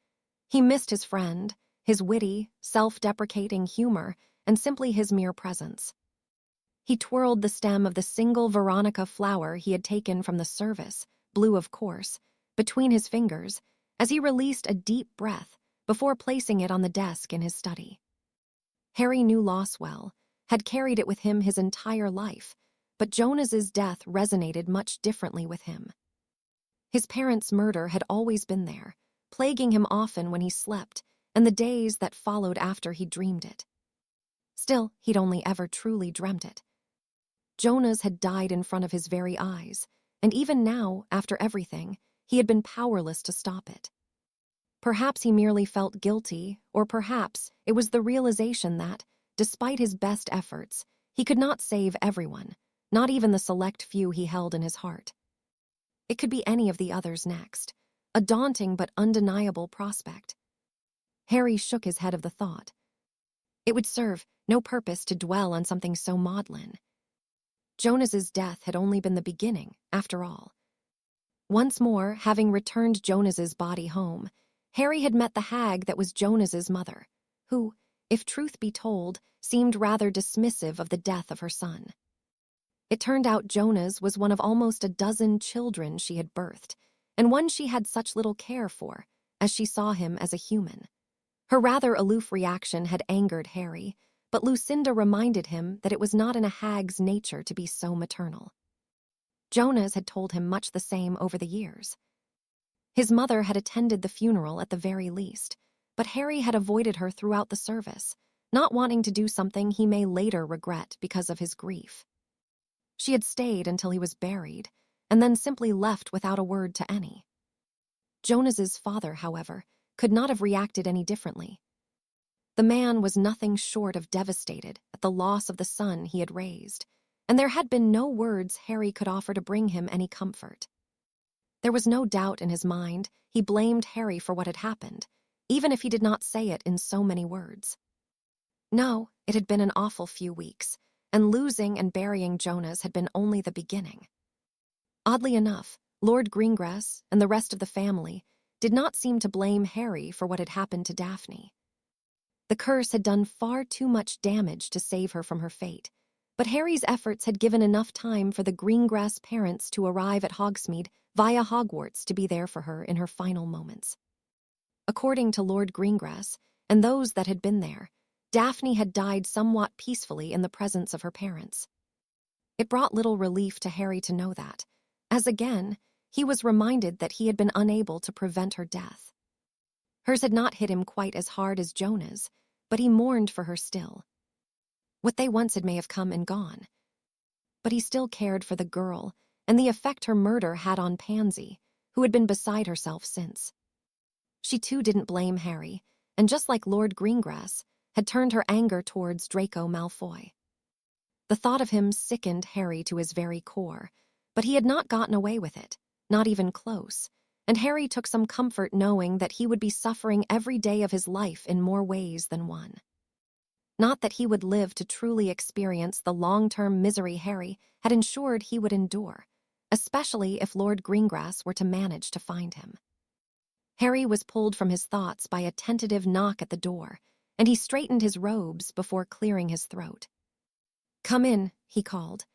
He missed his friend, his witty, self-deprecating humor, and simply his mere presence. He twirled the stem of the single Veronica flower he had taken from the service, blue of course, between his fingers, as he released a deep breath before placing it on the desk in his study. Harry knew loss well, had carried it with him his entire life, but Jonas's death resonated much differently with him. His parents' murder had always been there, plaguing him often when he slept, and the days that followed after he dreamed it. Still, he'd only ever truly dreamt it. Jonas had died in front of his very eyes, and even now, after everything, he had been powerless to stop it. Perhaps he merely felt guilty, or perhaps it was the realization that, despite his best efforts, he could not save everyone, not even the select few he held in his heart. It could be any of the others next, a daunting but undeniable prospect. Harry shook his head of the thought. It would serve no purpose to dwell on something so maudlin. Jonas's death had only been the beginning, after all. Once more, having returned Jonas's body home, Harry had met the hag that was Jonas's mother, who, if truth be told, seemed rather dismissive of the death of her son. It turned out Jonas was one of almost a dozen children she had birthed, and one she had such little care for, as she saw him as a human. Her rather aloof reaction had angered Harry, but Lucinda reminded him that it was not in a hag's nature to be so maternal. Jonas had told him much the same over the years. His mother had attended the funeral at the very least, but Harry had avoided her throughout the service, not wanting to do something he may later regret because of his grief. She had stayed until he was buried, and then simply left without a word to any. Jonas's father, however, could not have reacted any differently. The man was nothing short of devastated at the loss of the son he had raised, and there had been no words Harry could offer to bring him any comfort. There was no doubt in his mind he blamed Harry for what had happened, even if he did not say it in so many words. No, it had been an awful few weeks, and losing and burying Jonas had been only the beginning. Oddly enough, Lord Greengrass and the rest of the family did not seem to blame Harry for what had happened to Daphne. The curse had done far too much damage to save her from her fate, but Harry's efforts had given enough time for the Greengrass parents to arrive at Hogsmeade via Hogwarts to be there for her in her final moments. According to Lord Greengrass and those that had been there, Daphne had died somewhat peacefully in the presence of her parents. It brought little relief to Harry to know that, as again, he was reminded that he had been unable to prevent her death. Hers had not hit him quite as hard as Jonah's, but he mourned for her still. What they once had may have come and gone. But he still cared for the girl and the effect her murder had on Pansy, who had been beside herself since. She too didn't blame Harry, and just like Lord Greengrass, had turned her anger towards Draco Malfoy. The thought of him sickened Harry to his very core, but he had not gotten away with it, not even close, and Harry took some comfort knowing that he would be suffering every day of his life in more ways than one. Not that he would live to truly experience the long-term misery Harry had ensured he would endure, especially if Lord Greengrass were to manage to find him. Harry was pulled from his thoughts by a tentative knock at the door, and he straightened his robes before clearing his throat. "Come in," he called.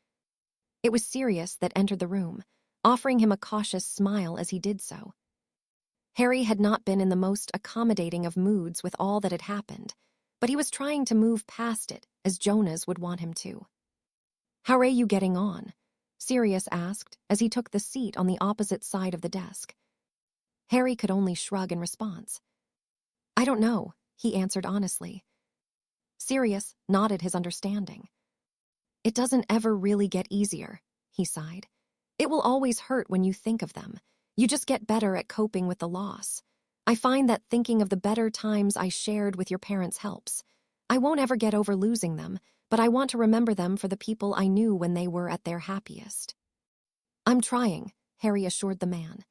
It was Sirius that entered the room, offering him a cautious smile as he did so. Harry had not been in the most accommodating of moods with all that had happened, but he was trying to move past it as Jonas would want him to. "How are you getting on?" Sirius asked as he took the seat on the opposite side of the desk. Harry could only shrug in response. "I don't know," he answered honestly. Sirius nodded his understanding. "It doesn't ever really get easier," he sighed. "It will always hurt when you think of them. You just get better at coping with the loss. I find that thinking of the better times I shared with your parents helps. I won't ever get over losing them, but I want to remember them for the people I knew when they were at their happiest." "I'm trying," Harry assured the man.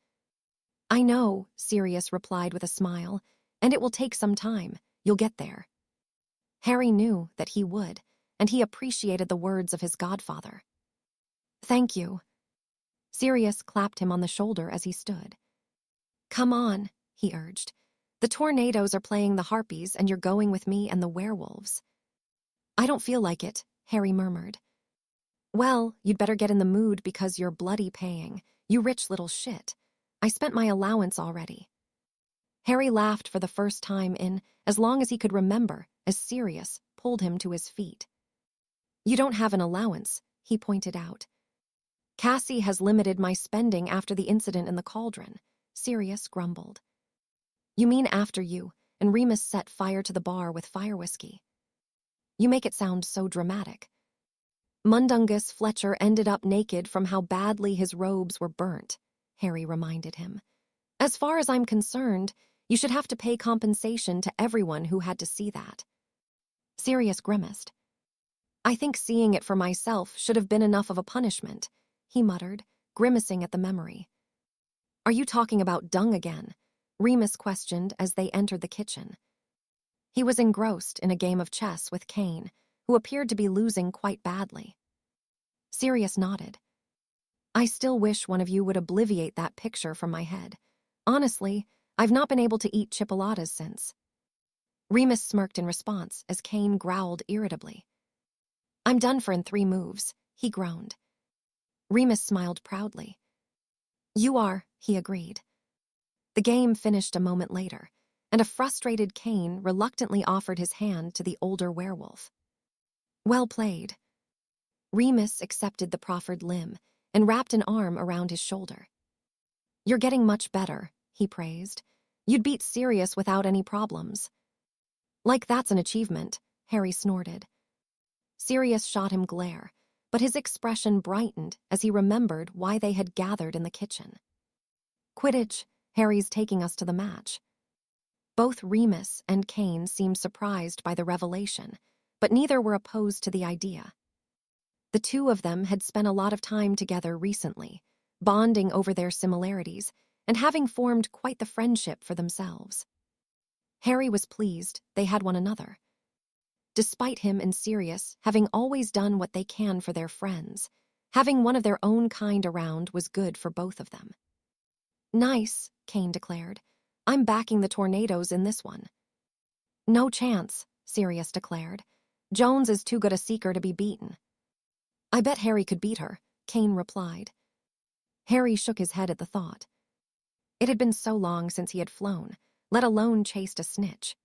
"I know," Sirius replied with a smile, "and it will take some time. You'll get there." Harry knew that he would, and he appreciated the words of his godfather. "Thank you." Sirius clapped him on the shoulder as he stood. "Come on," he urged. "The tornadoes are playing the harpies and you're going with me and the werewolves." "I don't feel like it," Harry murmured. "Well, you'd better get in the mood because you're bloody paying, you rich little shit. I spent my allowance already." Harry laughed for the first time in as long as he could remember as Sirius pulled him to his feet. "You don't have an allowance," he pointed out. "Cassie has limited my spending after the incident in the cauldron," Sirius grumbled. "You mean after you and Remus set fire to the bar with fire whiskey. You make it sound so dramatic." "Mundungus Fletcher ended up naked from how badly his robes were burnt," Harry reminded him. "As far as I'm concerned, you should have to pay compensation to everyone who had to see that." Sirius grimaced. "I think seeing it for myself should have been enough of a punishment," he muttered, grimacing at the memory. "Are you talking about dung again?" Remus questioned as they entered the kitchen. He was engrossed in a game of chess with Kane, who appeared to be losing quite badly. Sirius nodded. "I still wish one of you would obliviate that picture from my head. Honestly, I've not been able to eat chipolatas since." Remus smirked in response as Kane growled irritably. "I'm done for in 3 moves," he groaned. Remus smiled proudly. "You are," he agreed. The game finished a moment later, and a frustrated Kane reluctantly offered his hand to the older werewolf. "Well played." Remus accepted the proffered limb and wrapped an arm around his shoulder. "You're getting much better," he praised. "You'd beat Sirius without any problems." "Like that's an achievement," Harry snorted. Sirius shot him glare, but his expression brightened as he remembered why they had gathered in the kitchen. "Quidditch, Harry's taking us to the match." Both Remus and Kane seemed surprised by the revelation, but neither were opposed to the idea. The two of them had spent a lot of time together recently, bonding over their similarities and having formed quite the friendship for themselves. Harry was pleased they had one another. Despite him and Sirius having always done what they can for their friends, having one of their own kind around was good for both of them. "Nice," Kane declared. "I'm backing the tornadoes in this one." "No chance," Sirius declared. "Jones is too good a seeker to be beaten." "I bet Harry could beat her," Kane replied. Harry shook his head at the thought. It had been so long since he had flown, let alone chased a snitch.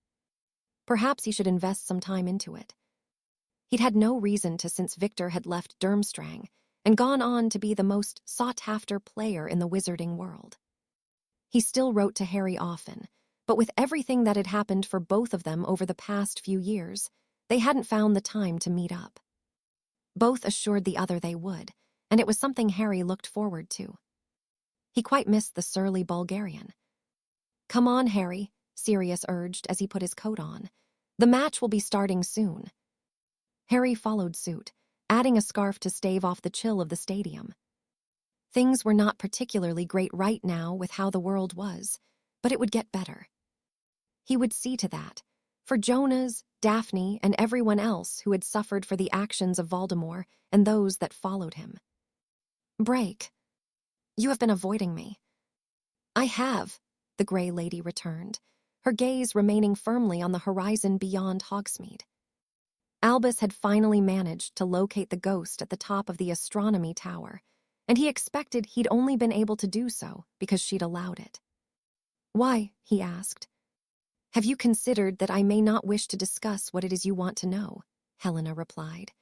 Perhaps he should invest some time into it. He'd had no reason to since Viktor had left Durmstrang and gone on to be the most sought-after player in the wizarding world. He still wrote to Harry often, but with everything that had happened for both of them over the past few years, they hadn't found the time to meet up. Both assured the other they would, and it was something Harry looked forward to. He quite missed the surly Bulgarian. "Come on, Harry," Sirius urged as he put his coat on. "The match will be starting soon." Harry followed suit, adding a scarf to stave off the chill of the stadium. Things were not particularly great right now with how the world was, but it would get better. He would see to that, for Jonas, Daphne, and everyone else who had suffered for the actions of Voldemort and those that followed him. "Break. You have been avoiding me." "I have," the Grey Lady returned. her gaze remaining firmly on the horizon beyond Hogsmeade. Albus had finally managed to locate the ghost at the top of the astronomy tower, and he expected he'd only been able to do so because she'd allowed it. "Why?" he asked. "Have you considered that I may not wish to discuss what it is you want to know?" Helena replied.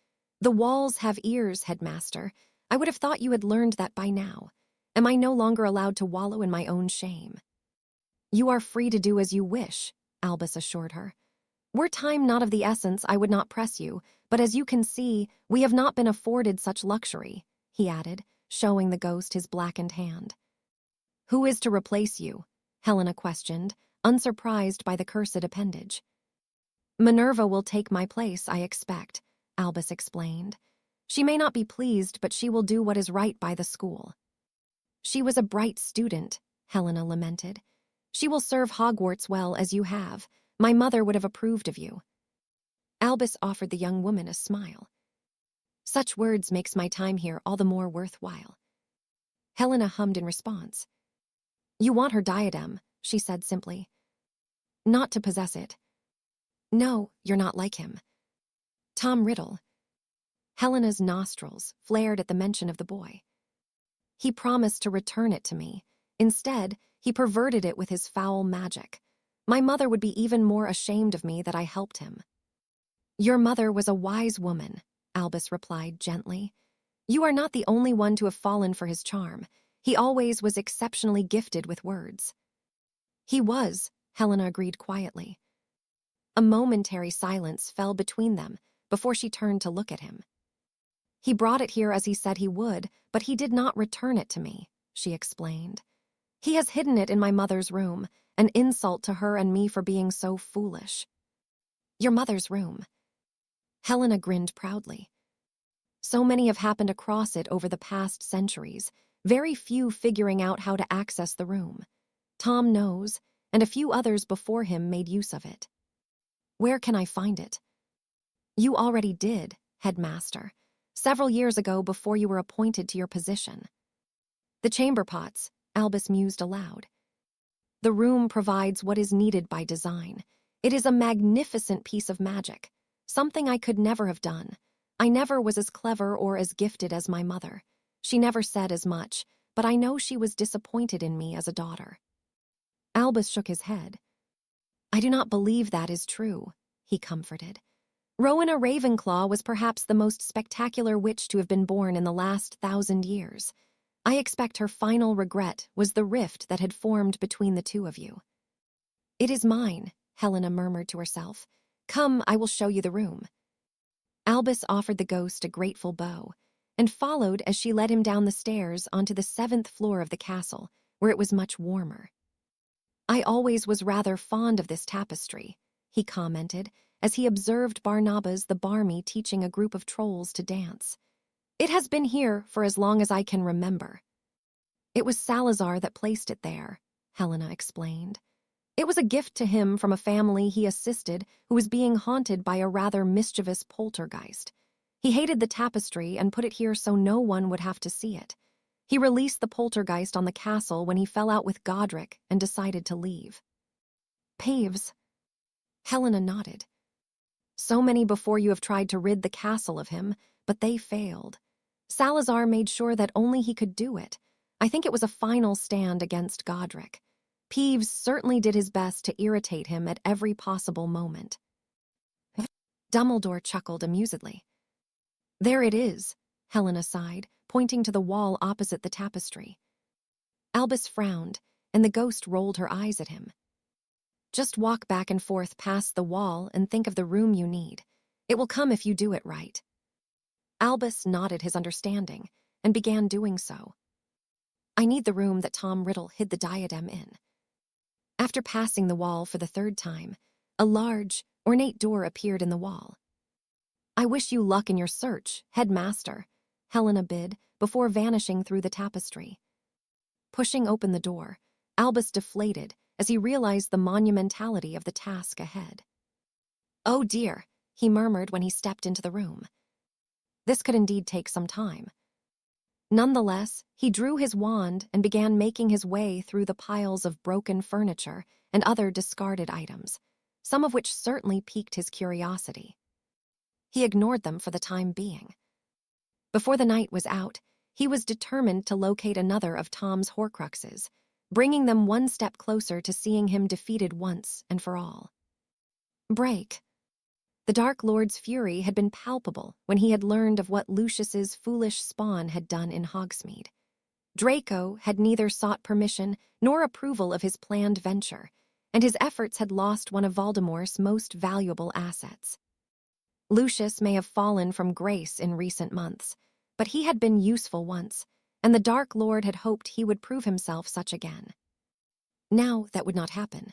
"The walls have ears, headmaster. I would have thought you had learned that by now. Am I no longer allowed to wallow in my own shame?" "You are free to do as you wish," Albus assured her. "Were time not of the essence, I would not press you, but as you can see, we have not been afforded such luxury," he added, showing the ghost his blackened hand. "Who is to replace you?" Helena questioned, unsurprised by the cursed appendage. "Minerva will take my place, I expect," Albus explained. "She may not be pleased, but she will do what is right by the school." "She was a bright student," Helena lamented. "She will serve Hogwarts well as you have. My mother would have approved of you." Albus offered the young woman a smile. "Such words makes my time here all the more worthwhile." Helena hummed in response. "You want her diadem," she said simply. "Not to possess it." "No, you're not like him." "Tom Riddle." Helena's nostrils flared at the mention of the boy. "He promised to return it to me. Instead, he perverted it with his foul magic. My mother would be even more ashamed of me that I helped him." "Your mother was a wise woman," Albus replied gently. "You are not the only one to have fallen for his charm. He always was exceptionally gifted with words." "He was," Helena agreed quietly. A momentary silence fell between them before she turned to look at him. "He brought it here as he said he would, but he did not return it to me," she explained. "He has hidden it in my mother's room, an insult to her and me for being so foolish." "Your mother's room?" Helena grinned proudly. "So many have happened across it over the past centuries, very few figuring out how to access the room. Tom knows, and a few others before him made use of it." "Where can I find it?" "You already did, headmaster, several years ago before you were appointed to your position." "The chamber pots," Albus mused aloud. "The room provides what is needed by design. It is a magnificent piece of magic, something I could never have done. I never was as clever or as gifted as my mother. She never said as much, but I know she was disappointed in me as a daughter." Albus shook his head. "I do not believe that is true," he comforted. "Rowena Ravenclaw was perhaps the most spectacular witch to have been born in the last 1,000 years. I expect her final regret was the rift that had formed between the two of you." "It is mine," Helena murmured to herself. "Come, I will show you the room." Albus offered the ghost a grateful bow, and followed as she led him down the stairs onto the 7th floor of the castle, where it was much warmer. "I always was rather fond of this tapestry," he commented, as he observed Barnabas the Barmy teaching a group of trolls to dance. "It has been here for as long as I can remember." "It was Salazar that placed it there," Helena explained. "It was a gift to him from a family he assisted who was being haunted by a rather mischievous poltergeist. He hated the tapestry and put it here so no one would have to see it. He released the poltergeist on the castle when he fell out with Godric and decided to leave." "Paves?" Helena nodded. "So many before you have tried to rid the castle of him, but they failed. Salazar made sure that only he could do it. I think it was a final stand against Godric. Peeves certainly did his best to irritate him at every possible moment." Dumbledore chuckled amusedly. "There it is," Helena sighed, pointing to the wall opposite the tapestry. Albus frowned, and the ghost rolled her eyes at him. "Just walk back and forth past the wall and think of the room you need. It will come if you do it right." Albus nodded his understanding and began doing so. "I need the room that Tom Riddle hid the diadem in." After passing the wall for the 3rd time, a large, ornate door appeared in the wall. "I wish you luck in your search, headmaster," Helena bid before vanishing through the tapestry. Pushing open the door, Albus deflated as he realized the monumentality of the task ahead. "Oh dear," he murmured when he stepped into the room. This could indeed take some time. Nonetheless, he drew his wand and began making his way through the piles of broken furniture and other discarded items, some of which certainly piqued his curiosity. He ignored them for the time being. Before the night was out, he was determined to locate another of Tom's Horcruxes, bringing them one step closer to seeing him defeated once and for all. Break. The Dark Lord's fury had been palpable when he had learned of what Lucius's foolish spawn had done in Hogsmeade. Draco had neither sought permission nor approval of his planned venture, and his efforts had lost one of Voldemort's most valuable assets. Lucius may have fallen from grace in recent months, but he had been useful once, and the Dark Lord had hoped he would prove himself such again. Now that would not happen.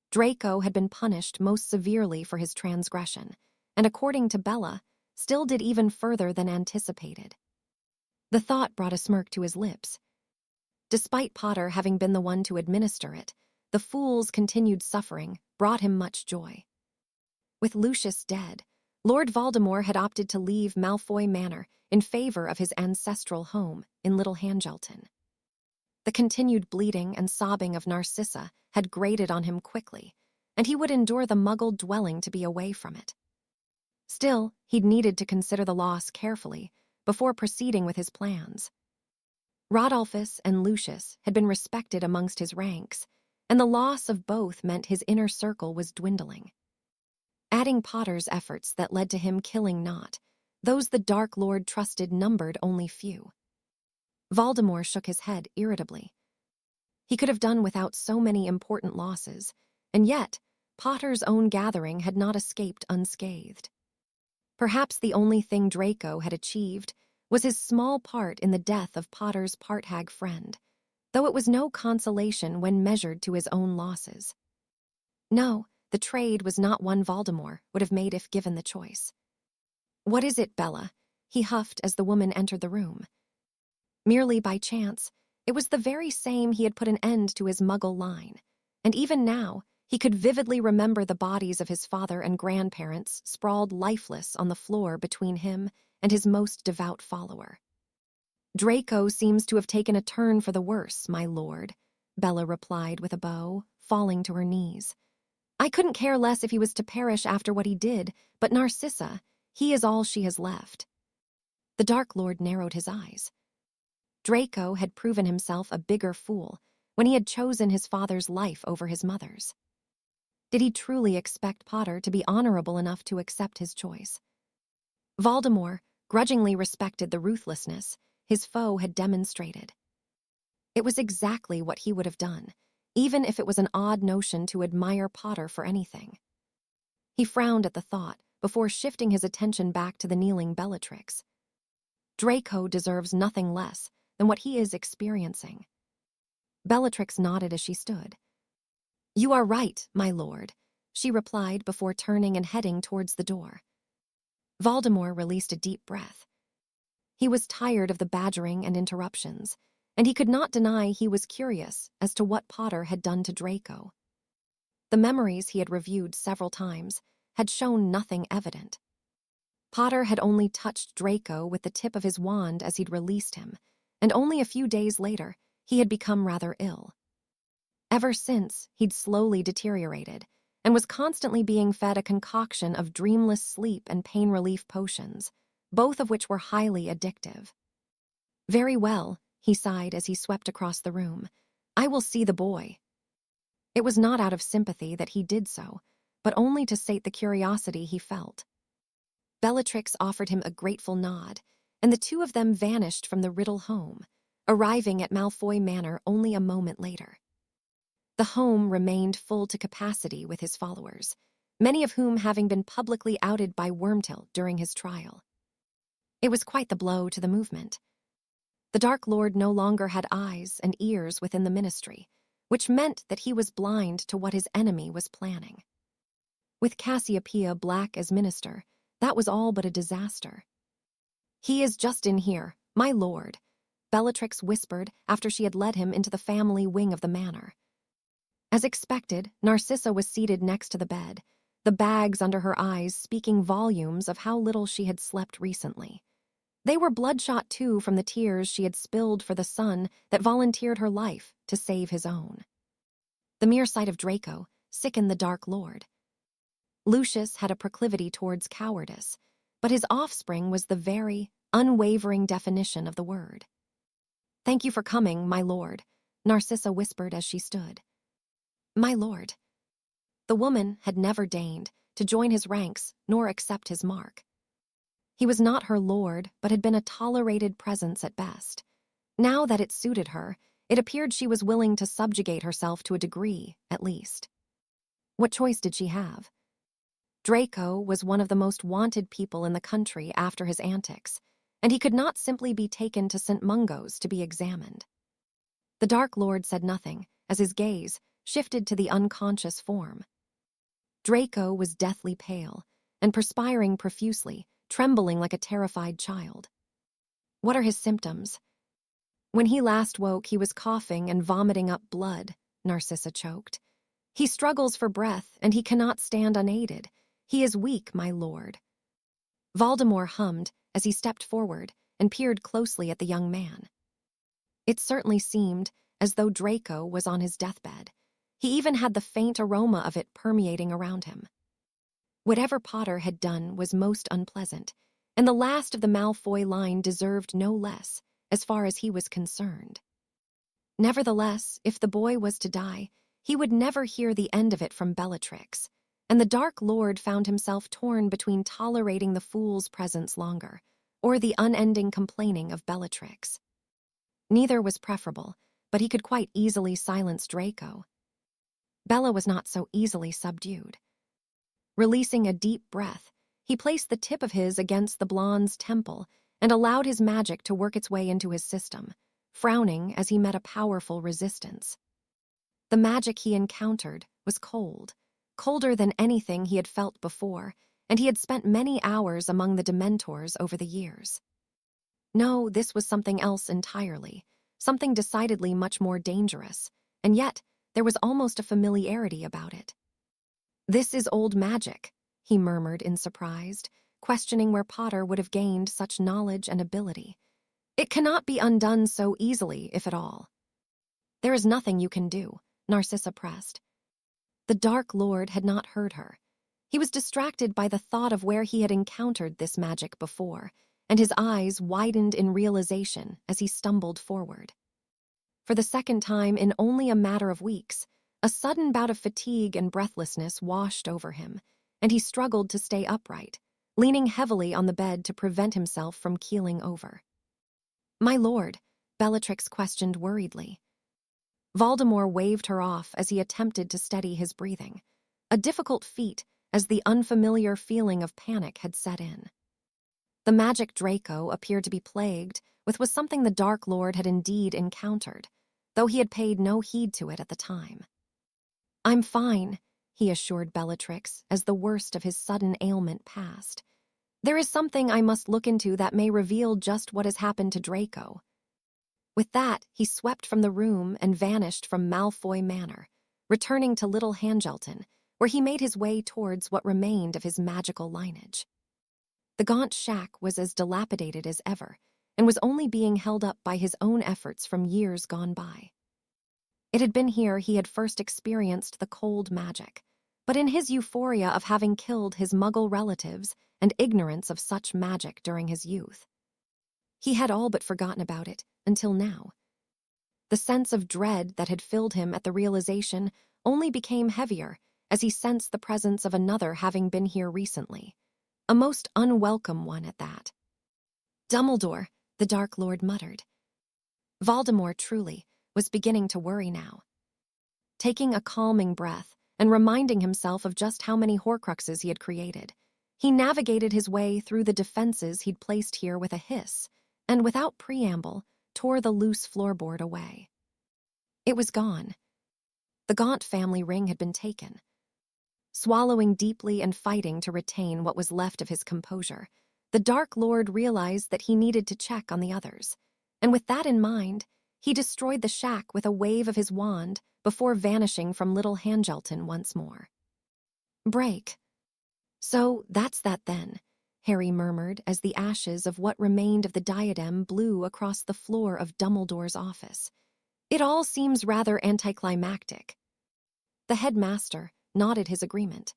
Draco had been punished most severely for his transgression, and according to Bella, still did even further than anticipated. The thought brought a smirk to his lips. Despite Potter having been the one to administer it, the fool's continued suffering brought him much joy. With Lucius dead, Lord Voldemort had opted to leave Malfoy Manor in favor of his ancestral home in Little Hangelton. The continued bleeding and sobbing of Narcissa had grated on him quickly, and he would endure the muggled dwelling to be away from it. Still, he'd needed to consider the loss carefully before proceeding with his plans. Rodolphus and Lucius had been respected amongst his ranks, and the loss of both meant his inner circle was dwindling. Adding Potter's efforts that led to him killing Nott, those the Dark Lord trusted numbered only few. Voldemort shook his head irritably. He could have done without so many important losses, and yet Potter's own gathering had not escaped unscathed. Perhaps the only thing Draco had achieved was his small part in the death of Potter's part-hag friend, though it was no consolation when measured to his own losses. No, the trade was not one Voldemort would have made if given the choice. "What is it, Bella?" he huffed as the woman entered the room. Merely by chance, it was the very same he had put an end to his Muggle line, and even now he could vividly remember the bodies of his father and grandparents sprawled lifeless on the floor between him and his most devout follower. "Draco seems to have taken a turn for the worse, my lord," Bella replied with a bow, falling to her knees. "I couldn't care less if he was to perish after what he did, but Narcissa, he is all she has left." The Dark Lord narrowed his eyes. Draco had proven himself a bigger fool when he had chosen his father's life over his mother's. Did he truly expect Potter to be honorable enough to accept his choice? Voldemort grudgingly respected the ruthlessness his foe had demonstrated. It was exactly what he would have done, even if it was an odd notion to admire Potter for anything. He frowned at the thought before shifting his attention back to the kneeling Bellatrix. Draco deserves nothing less than what he is experiencing. Bellatrix nodded as she stood. "You are right, my lord," she replied before turning and heading towards the door. Voldemort released a deep breath. He was tired of the badgering and interruptions, and he could not deny he was curious as to what Potter had done to Draco. The memories he had reviewed several times had shown nothing evident. Potter had only touched Draco with the tip of his wand as he'd released him, and only a few days later, he had become rather ill. Ever since, he'd slowly deteriorated, and was constantly being fed a concoction of dreamless sleep and pain relief potions, both of which were highly addictive. "Very well," he sighed as he swept across the room. "I will see the boy." It was not out of sympathy that he did so, but only to sate the curiosity he felt. Bellatrix offered him a grateful nod, and the two of them vanished from the Riddle home, arriving at Malfoy Manor only a moment later. The home remained full to capacity with his followers, many of whom having been publicly outed by Wormtail during his trial. It was quite the blow to the movement. The Dark Lord no longer had eyes and ears within the ministry, which meant that he was blind to what his enemy was planning. With Cassiopeia Black as minister, that was all but a disaster. "He is just in here, my lord," Bellatrix whispered after she had led him into the family wing of the manor. As expected, Narcissa was seated next to the bed, the bags under her eyes speaking volumes of how little she had slept recently. They were bloodshot too from the tears she had spilled for the son that volunteered her life to save his own. The mere sight of Draco sickened the Dark Lord. Lucius had a proclivity towards cowardice, but his offspring was the very, unwavering definition of the word. "Thank you for coming, my lord," Narcissa whispered as she stood. "My lord." The woman had never deigned to join his ranks nor accept his mark. He was not her lord, but had been a tolerated presence at best. Now that it suited her, it appeared she was willing to subjugate herself to a degree, at least. What choice did she have? Draco was one of the most wanted people in the country after his antics, and he could not simply be taken to St. Mungo's to be examined. The Dark Lord said nothing, as his gaze shifted to the unconscious form. Draco was deathly pale, and perspiring profusely, trembling like a terrified child. "What are his symptoms?" "When he last woke, he was coughing and vomiting up blood," Narcissa choked. "He struggles for breath, and he cannot stand unaided. He is weak, my lord." Voldemort hummed as he stepped forward and peered closely at the young man. It certainly seemed as though Draco was on his deathbed. He even had the faint aroma of it permeating around him. Whatever Potter had done was most unpleasant, and the last of the Malfoy line deserved no less, as far as he was concerned. Nevertheless, if the boy was to die, he would never hear the end of it from Bellatrix, and the Dark Lord found himself torn between tolerating the fool's presence longer, or the unending complaining of Bellatrix. Neither was preferable, but he could quite easily silence Draco. Bella was not so easily subdued. Releasing a deep breath, he placed the tip of his against the blonde's temple and allowed his magic to work its way into his system, frowning as he met a powerful resistance. The magic he encountered was cold, colder than anything he had felt before, and he had spent many hours among the Dementors over the years. No, this was something else entirely, something decidedly much more dangerous, and yet there was almost a familiarity about it. "This is old magic," he murmured in surprise, questioning where Potter would have gained such knowledge and ability. "It cannot be undone so easily, if at all." "There is nothing you can do," Narcissa pressed. The Dark Lord had not heard her. He was distracted by the thought of where he had encountered this magic before, and his eyes widened in realization as he stumbled forward. For the second time in only a matter of weeks, a sudden bout of fatigue and breathlessness washed over him, and he struggled to stay upright, leaning heavily on the bed to prevent himself from keeling over. "My lord," Bellatrix questioned worriedly. Voldemort waved her off as he attempted to steady his breathing, a difficult feat as the unfamiliar feeling of panic had set in. The magic Draco appeared to be plagued with was something the Dark Lord had indeed encountered, though he had paid no heed to it at the time. "I'm fine," he assured Bellatrix as the worst of his sudden ailment passed. "There is something I must look into that may reveal just what has happened to Draco." With that, he swept from the room and vanished from Malfoy Manor, returning to Little Hangelton, where he made his way towards what remained of his magical lineage. The gaunt shack was as dilapidated as ever, and was only being held up by his own efforts from years gone by. It had been here he had first experienced the cold magic, but in his euphoria of having killed his Muggle relatives and ignorance of such magic during his youth, he had all but forgotten about it until now. The sense of dread that had filled him at the realization only became heavier as he sensed the presence of another having been here recently, a most unwelcome one at that. "Dumbledore," the Dark Lord muttered. Voldemort, truly, was beginning to worry now. Taking a calming breath and reminding himself of just how many Horcruxes he had created, he navigated his way through the defenses he'd placed here with a hiss, and without preamble, tore the loose floorboard away. It was gone. The Gaunt family ring had been taken. Swallowing deeply and fighting to retain what was left of his composure, the Dark Lord realized that he needed to check on the others, and with that in mind, he destroyed the shack with a wave of his wand before vanishing from Little Hangelton once more. Break. So that's that then. Harry murmured as the ashes of what remained of the diadem blew across the floor of Dumbledore's office. It all seems rather anticlimactic. The headmaster nodded his agreement.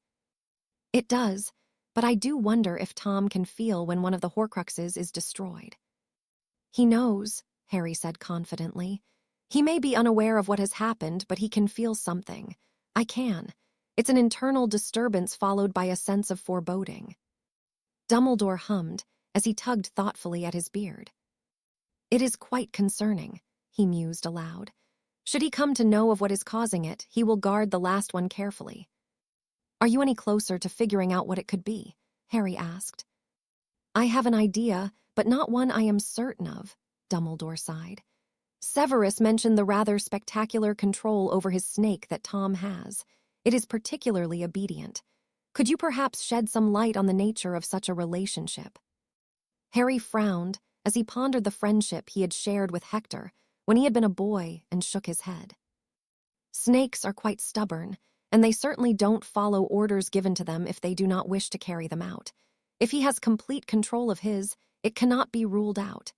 It does, but I do wonder if Tom can feel when one of the Horcruxes is destroyed. He knows, Harry said confidently. He may be unaware of what has happened, but he can feel something. I can. It's an internal disturbance followed by a sense of foreboding. Dumbledore hummed as he tugged thoughtfully at his beard. It is quite concerning, he mused aloud. Should he come to know of what is causing it, he will guard the last one carefully. Are you any closer to figuring out what it could be? Harry asked. I have an idea, but not one I am certain of, Dumbledore sighed. Severus mentioned the rather spectacular control over his snake that Tom has. It is particularly obedient. Could you perhaps shed some light on the nature of such a relationship? Harry frowned as he pondered the friendship he had shared with Hector when he had been a boy and shook his head. Snakes are quite stubborn, and they certainly don't follow orders given to them if they do not wish to carry them out. If he has complete control of his, it cannot be ruled out.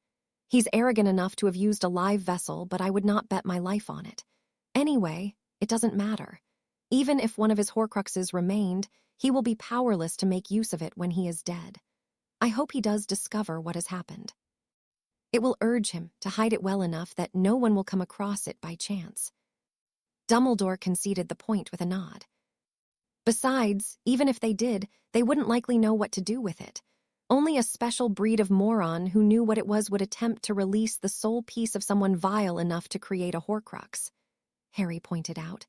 He's arrogant enough to have used a live vessel, but I would not bet my life on it. Anyway, it doesn't matter. Even if one of his Horcruxes remained, he will be powerless to make use of it when he is dead. I hope he does discover what has happened. It will urge him to hide it well enough that no one will come across it by chance. Dumbledore conceded the point with a nod. Besides, even if they did, they wouldn't likely know what to do with it. Only a special breed of moron who knew what it was would attempt to release the soul piece of someone vile enough to create a Horcrux, Harry pointed out.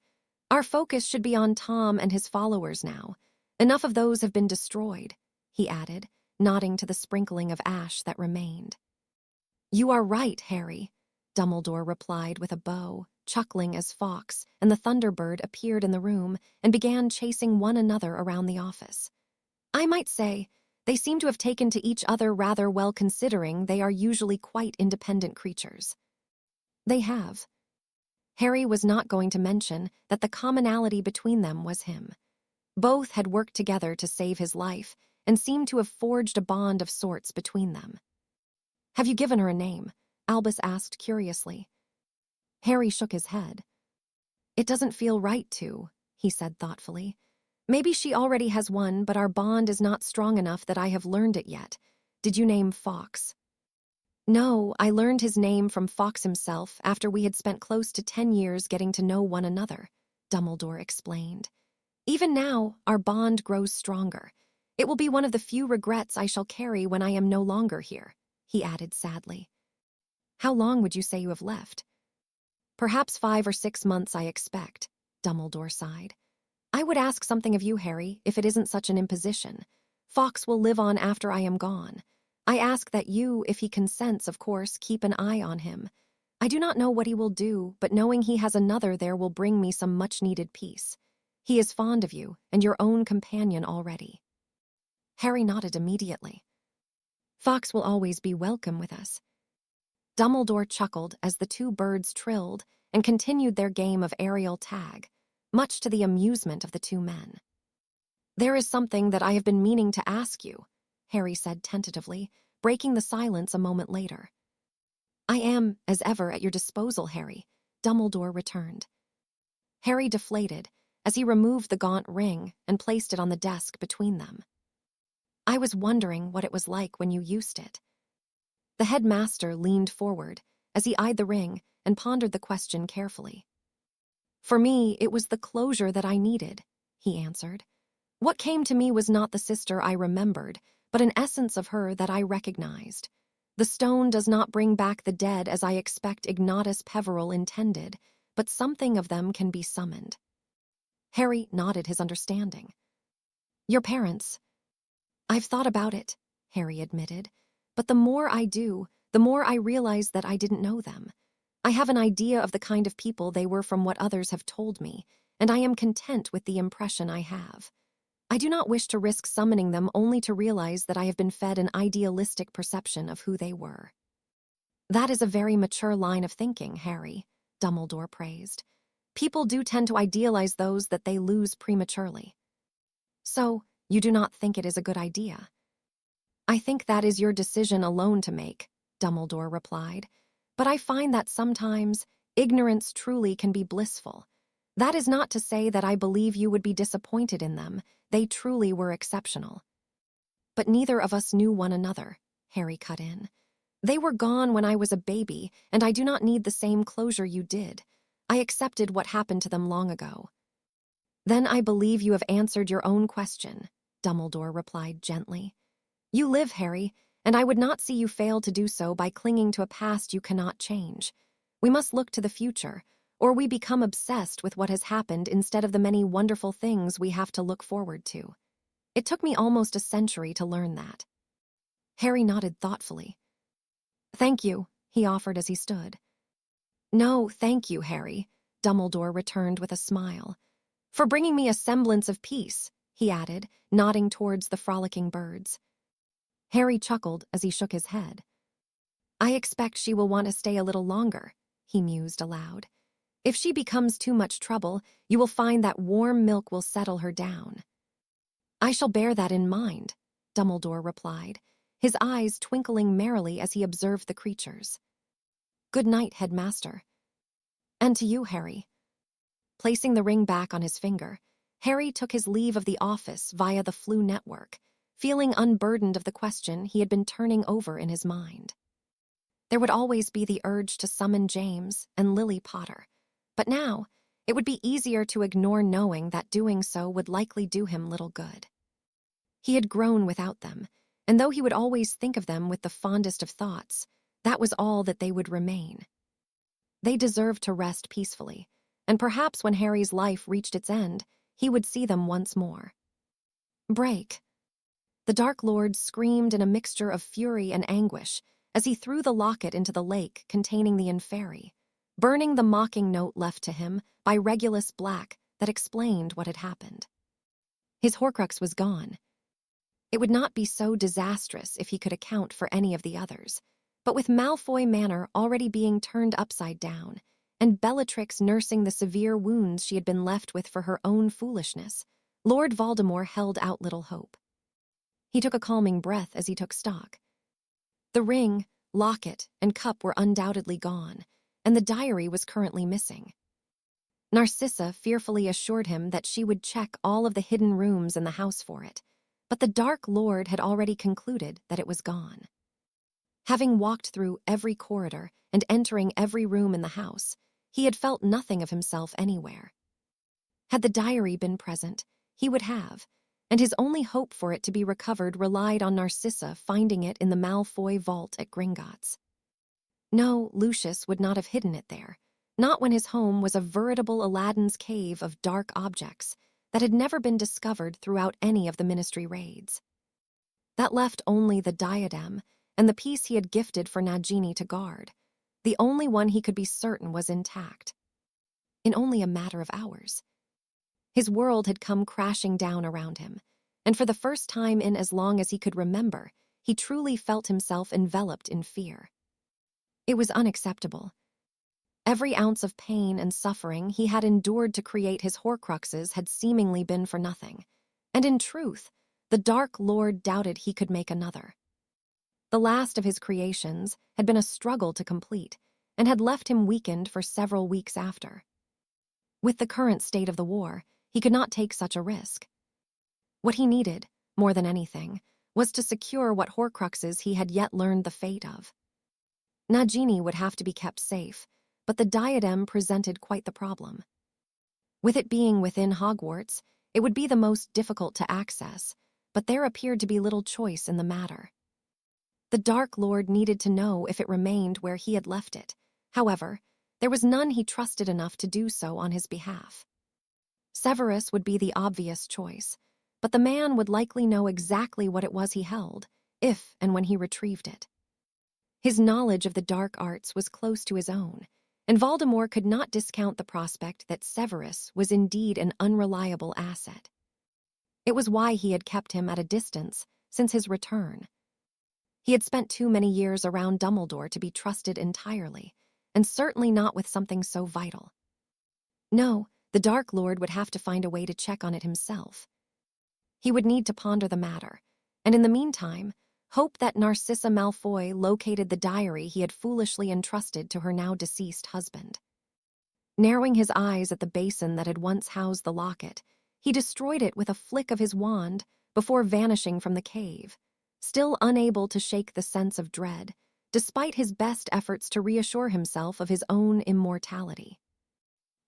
Our focus should be on Tom and his followers now. Enough of those have been destroyed, he added, nodding to the sprinkling of ash that remained. You are right, Harry, Dumbledore replied with a bow, chuckling as Fawkes and the Thunderbird appeared in the room and began chasing one another around the office. I might say, they seem to have taken to each other rather well considering they are usually quite independent creatures. They have. Harry was not going to mention that the commonality between them was him. Both had worked together to save his life and seemed to have forged a bond of sorts between them. Have you given her a name? Albus asked curiously. Harry shook his head. It doesn't feel right to, he said thoughtfully. Maybe she already has one, but our bond is not strong enough that I have learned it yet. Did you name Fawkes? No, I learned his name from Fawkes himself after we had spent close to 10 years getting to know one another, Dumbledore explained. Even now, our bond grows stronger. It will be one of the few regrets I shall carry when I am no longer here, he added sadly. How long would you say you have left? Perhaps 5 or 6 months, I expect, Dumbledore sighed. I would ask something of you, Harry, if it isn't such an imposition. Fawkes will live on after I am gone. I ask that you, if he consents, of course, keep an eye on him. I do not know what he will do, but knowing he has another there will bring me some much-needed peace. He is fond of you, and your own companion already. Harry nodded immediately. Fawkes will always be welcome with us. Dumbledore chuckled as the two birds trilled and continued their game of aerial tag, much to the amusement of the two men. There is something that I have been meaning to ask you, Harry said tentatively, breaking the silence a moment later. I am, as ever, at your disposal, Harry, Dumbledore returned. Harry deflated as he removed the gaunt ring and placed it on the desk between them. I was wondering what it was like when you used it. The headmaster leaned forward as he eyed the ring and pondered the question carefully. For me, it was the closure that I needed, he answered. What came to me was not the sister I remembered, but an essence of her that I recognized. The stone does not bring back the dead as I expect Ignatus Peveril intended, but something of them can be summoned. Harry nodded his understanding. Your parents. I've thought about it, Harry admitted, but the more I do, the more I realize that I didn't know them. I have an idea of the kind of people they were from what others have told me, and I am content with the impression I have. I do not wish to risk summoning them only to realize that I have been fed an idealistic perception of who they were. That is a very mature line of thinking, Harry, Dumbledore praised. People do tend to idealize those that they lose prematurely. So, you do not think it is a good idea? "I think that is your decision alone to make," Dumbledore replied. "But I find that sometimes ignorance truly can be blissful. That is not to say that I believe you would be disappointed in them. They truly were exceptional." "But neither of us knew one another," Harry cut in. "They were gone when I was a baby, and I do not need the same closure you did. I accepted what happened to them long ago." "Then I believe you have answered your own question," Dumbledore replied gently. "You live, Harry, and I would not see you fail to do so by clinging to a past you cannot change. We must look to the future, or we become obsessed with what has happened instead of the many wonderful things we have to look forward to. It took me almost a century to learn that." Harry nodded thoughtfully. "Thank you," he offered as he stood. "No, thank you, Harry," Dumbledore returned with a smile. "For bringing me a semblance of peace," he added, nodding towards the frolicking birds. Harry chuckled as he shook his head. "I expect she will want to stay a little longer," he mused aloud. "If she becomes too much trouble, you will find that warm milk will settle her down." "I shall bear that in mind," Dumbledore replied, his eyes twinkling merrily as he observed the creatures. "Good night, Headmaster." "And to you, Harry." Placing the ring back on his finger, Harry took his leave of the office via the Flu network, feeling unburdened of the question he had been turning over in his mind. There would always be the urge to summon James and Lily Potter, but now it would be easier to ignore knowing that doing so would likely do him little good. He had grown without them, and though he would always think of them with the fondest of thoughts, that was all that they would remain. They deserved to rest peacefully, and perhaps when Harry's life reached its end, he would see them once more. "Break!" The Dark Lord screamed in a mixture of fury and anguish as he threw the locket into the lake containing the inferi, burning the mocking note left to him by Regulus Black that explained what had happened. His Horcrux was gone. It would not be so disastrous if he could account for any of the others, but with Malfoy Manor already being turned upside down, and Bellatrix nursing the severe wounds she had been left with for her own foolishness, Lord Voldemort held out little hope. He took a calming breath as he took stock. The ring, locket, and cup were undoubtedly gone, and the diary was currently missing. Narcissa fearfully assured him that she would check all of the hidden rooms in the house for it, but the Dark Lord had already concluded that it was gone. Having walked through every corridor and entering every room in the house, he had felt nothing of himself anywhere. Had the diary been present, he would have, and his only hope for it to be recovered relied on Narcissa finding it in the Malfoy vault at Gringotts. No, Lucius would not have hidden it there, not when his home was a veritable Aladdin's cave of dark objects that had never been discovered throughout any of the Ministry raids. That left only the diadem and the piece he had gifted for Nagini to guard. The only one he could be certain was intact. In only a matter of hours. His world had come crashing down around him, and for the first time in as long as he could remember, he truly felt himself enveloped in fear. It was unacceptable. Every ounce of pain and suffering he had endured to create his Horcruxes had seemingly been for nothing, and in truth, the Dark Lord doubted he could make another. The last of his creations had been a struggle to complete, and had left him weakened for several weeks after. With the current state of the war, he could not take such a risk. What he needed, more than anything, was to secure what Horcruxes he had yet learned the fate of. Nagini would have to be kept safe, but the diadem presented quite the problem. With it being within Hogwarts, it would be the most difficult to access, but there appeared to be little choice in the matter. The Dark Lord needed to know if it remained where he had left it. However, there was none he trusted enough to do so on his behalf. Severus would be the obvious choice, but the man would likely know exactly what it was he held, if and when he retrieved it. His knowledge of the dark arts was close to his own, and Voldemort could not discount the prospect that Severus was indeed an unreliable asset. It was why he had kept him at a distance since his return. He had spent too many years around Dumbledore to be trusted entirely, and certainly not with something so vital. No, the Dark Lord would have to find a way to check on it himself. He would need to ponder the matter, and in the meantime, Hope that Narcissa Malfoy located the diary he had foolishly entrusted to her now-deceased husband. Narrowing his eyes at the basin that had once housed the locket, he destroyed it with a flick of his wand before vanishing from the cave, still unable to shake the sense of dread, despite his best efforts to reassure himself of his own immortality.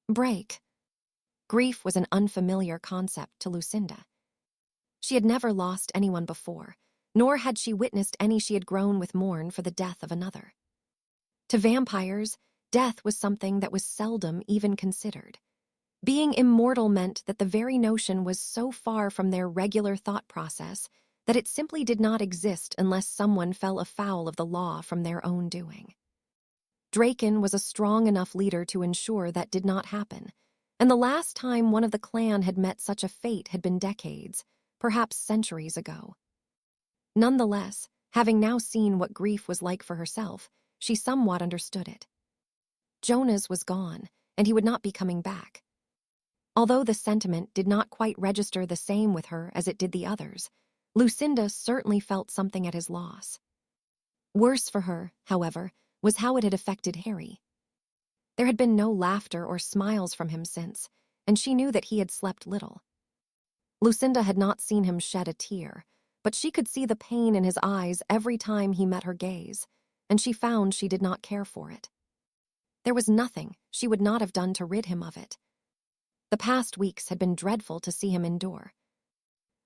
Break. Grief was an unfamiliar concept to Lucinda. She had never lost anyone before, nor had she witnessed any she had grown with mourn for the death of another. To vampires, death was something that was seldom even considered. Being immortal meant that the very notion was so far from their regular thought process that it simply did not exist unless someone fell afoul of the law from their own doing. Draken was a strong enough leader to ensure that did not happen, and the last time one of the clan had met such a fate had been decades, perhaps centuries ago. Nonetheless, having now seen what grief was like for herself, she somewhat understood it. Jonas was gone, and he would not be coming back. Although the sentiment did not quite register the same with her as it did the others, Lucinda certainly felt something at his loss. Worse for her, however, was how it had affected Harry. There had been no laughter or smiles from him since, and she knew that he had slept little. Lucinda had not seen him shed a tear, but she could see the pain in his eyes every time he met her gaze, and she found she did not care for it. There was nothing she would not have done to rid him of it. The past weeks had been dreadful to see him endure.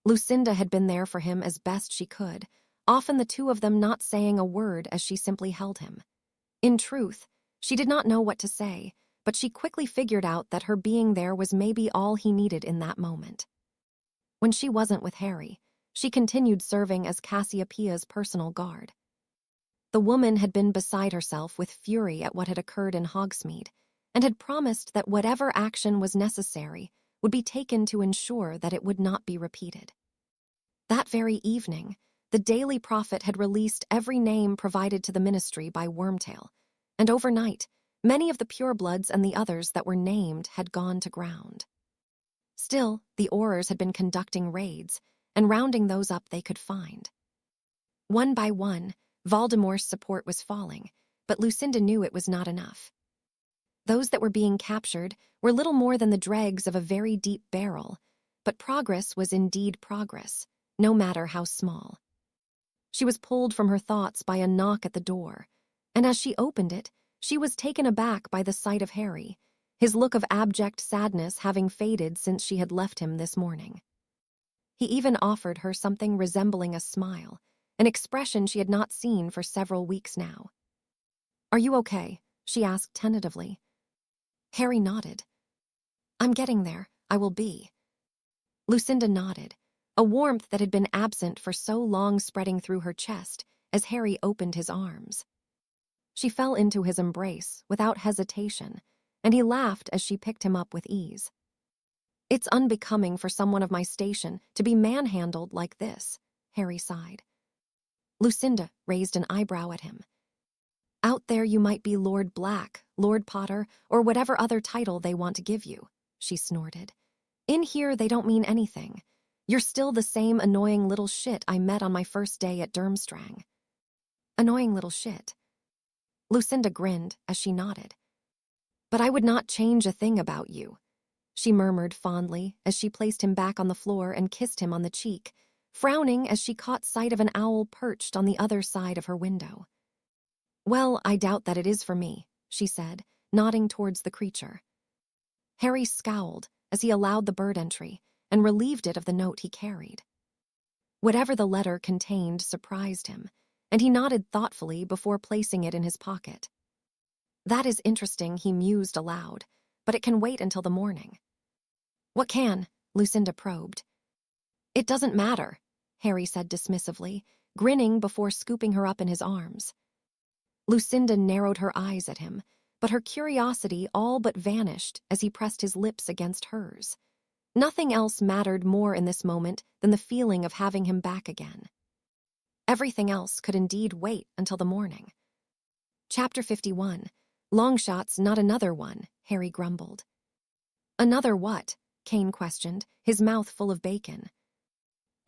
Lucinda had been there for him as best she could, often the two of them not saying a word as she simply held him. In truth, she did not know what to say, but she quickly figured out that her being there was maybe all he needed in that moment. When she wasn't with Harry, she continued serving as Cassiopeia's personal guard. The woman had been beside herself with fury at what had occurred in Hogsmeade, and had promised that whatever action was necessary would be taken to ensure that it would not be repeated. That very evening, the Daily Prophet had released every name provided to the ministry by Wormtail, and overnight, many of the purebloods and the others that were named had gone to ground. Still, the Aurors had been conducting raids, and rounding those up they could find. One by one, Voldemort's support was falling, but Lucinda knew it was not enough. Those that were being captured were little more than the dregs of a very deep barrel, but progress was indeed progress, no matter how small. She was pulled from her thoughts by a knock at the door, and as she opened it, she was taken aback by the sight of Harry, his look of abject sadness having faded since she had left him this morning. He even offered her something resembling a smile, an expression she had not seen for several weeks now. "Are you okay?" she asked tentatively. Harry nodded. "I'm getting there. I will be." Lucinda nodded, a warmth that had been absent for so long spreading through her chest as Harry opened his arms. She fell into his embrace without hesitation, and he laughed as she picked him up with ease. "It's unbecoming for someone of my station to be manhandled like this," Harry sighed. Lucinda raised an eyebrow at him. "Out there you might be Lord Black, Lord Potter, or whatever other title they want to give you," she snorted. "In here they don't mean anything. You're still the same annoying little shit I met on my first day at Durmstrang." "Annoying little shit." Lucinda grinned as she nodded. "But I would not change a thing about you," she murmured fondly as she placed him back on the floor and kissed him on the cheek, frowning as she caught sight of an owl perched on the other side of her window. "Well, I doubt that it is for me," she said, nodding towards the creature. Harry scowled as he allowed the bird entry and relieved it of the note he carried. Whatever the letter contained surprised him, and he nodded thoughtfully before placing it in his pocket. "That is interesting," he mused aloud, "but it can wait until the morning." "What can?" Lucinda probed. "It doesn't matter," Harry said dismissively, grinning before scooping her up in his arms. Lucinda narrowed her eyes at him, but her curiosity all but vanished as he pressed his lips against hers. Nothing else mattered more in this moment than the feeling of having him back again. Everything else could indeed wait until the morning. Chapter 51. "Long shots, not another one," Harry grumbled. "Another what?" Kane questioned, his mouth full of bacon.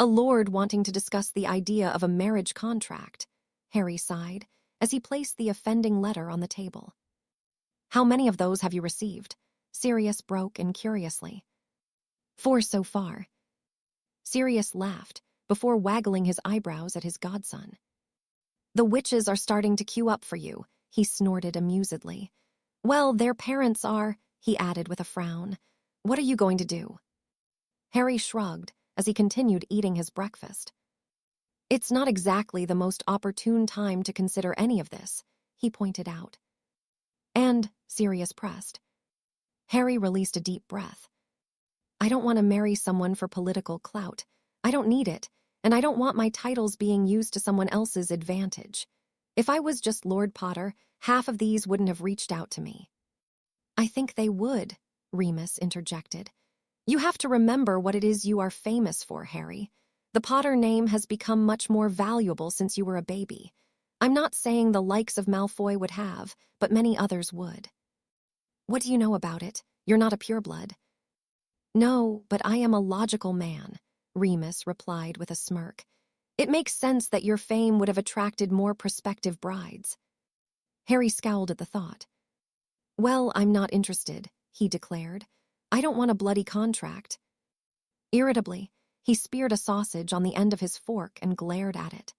A lord wanting to discuss the idea of a marriage contract. Harry sighed as he placed the offending letter on the table. How many of those have you received? Sirius broke in curiously. 4 so far. Sirius laughed before waggling his eyebrows at his godson. The witches are starting to queue up for you, he snorted amusedly. Well, their parents are, he added with a frown. What are you going to do? Harry shrugged as he continued eating his breakfast. It's not exactly the most opportune time to consider any of this, he pointed out. And, Sirius pressed. Harry released a deep breath. I don't want to marry someone for political clout. I don't need it, and I don't want my titles being used to someone else's advantage. If I was just Lord Potter, half of these wouldn't have reached out to me. I think they would, Remus interjected. You have to remember what it is you are famous for, Harry. The Potter name has become much more valuable since you were a baby. I'm not saying the likes of Malfoy would have, but many others would. What do you know about it? You're not a pureblood. No, but I am a logical man, Remus replied with a smirk. It makes sense that your fame would have attracted more prospective brides. Harry scowled at the thought. Well, I'm not interested, he declared. I don't want a bloody contract. Irritably, he speared a sausage on the end of his fork and glared at it.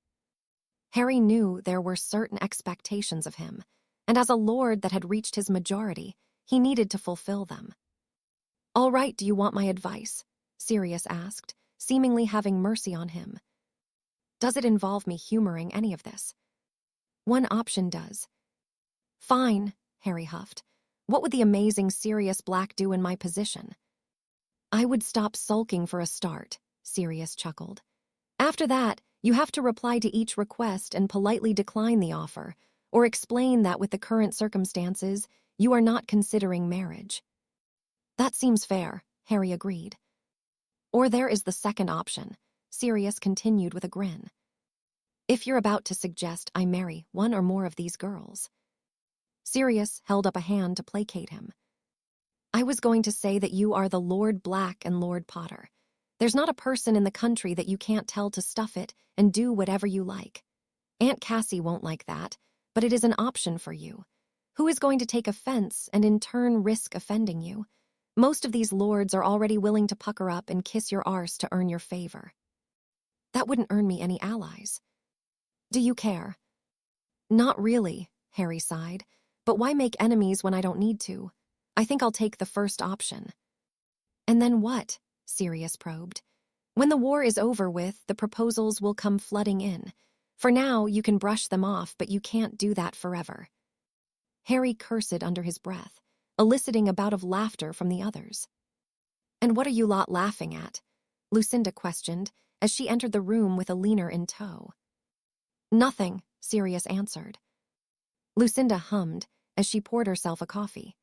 Harry knew there were certain expectations of him, and as a lord that had reached his majority, he needed to fulfill them. All right, do you want my advice? Sirius asked, seemingly having mercy on him. Does it involve me humoring any of this? One option does. Fine, Harry huffed. What would the amazing Sirius Black do in my position? I would stop sulking for a start, Sirius chuckled. After that, you have to reply to each request and politely decline the offer, or explain that with the current circumstances, you are not considering marriage. That seems fair, Harry agreed. Or there is the second option, Sirius continued with a grin. If you're about to suggest I marry one or more of these girls. Sirius held up a hand to placate him. I was going to say that you are the Lord Black and Lord Potter. There's not a person in the country that you can't tell to stuff it and do whatever you like. Aunt Cassie won't like that, but it is an option for you. Who is going to take offense and in turn risk offending you? Most of these lords are already willing to pucker up and kiss your arse to earn your favor. That wouldn't earn me any allies. Do you care? Not really, Harry sighed. But why make enemies when I don't need to? I think I'll take the first option. And then what? Sirius probed. When the war is over with, the proposals will come flooding in. For now, you can brush them off, but you can't do that forever. Harry cursed under his breath, eliciting a bout of laughter from the others. And what are you lot laughing at? Lucinda questioned as she entered the room with Alina in tow. Nothing, Sirius answered. Lucinda hummed as she poured herself a coffee.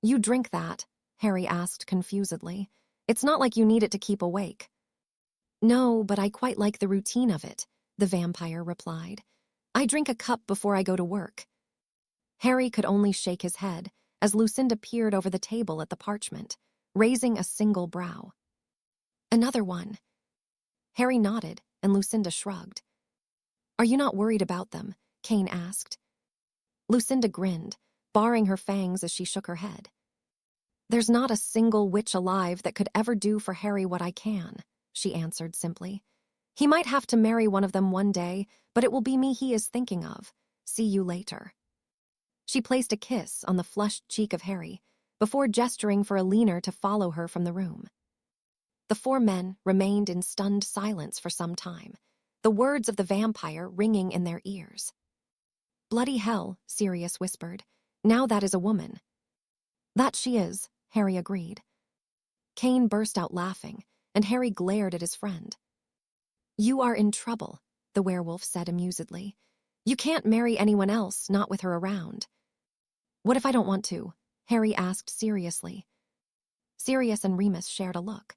You drink that? Harry asked confusedly. It's not like you need it to keep awake. No, but I quite like the routine of it, the vampire replied. I drink a cup before I go to work. Harry could only shake his head as Lucinda peered over the table at the parchment, raising a single brow. Another one. Harry nodded and Lucinda shrugged. Are you not worried about them? Kane asked. Lucinda grinned, baring her fangs as she shook her head. There's not a single witch alive that could ever do for Harry what I can, she answered simply. He might have to marry one of them one day, but it will be me he is thinking of. See you later. She placed a kiss on the flushed cheek of Harry, before gesturing for Alina to follow her from the room. The 4 men remained in stunned silence for some time, the words of the vampire ringing in their ears. Bloody hell, Sirius whispered. Now that is a woman. That she is, Harry agreed. Kane burst out laughing, and Harry glared at his friend. You are in trouble, the werewolf said amusedly. You can't marry anyone else, not with her around. What if I don't want to? Harry asked seriously. Sirius and Remus shared a look.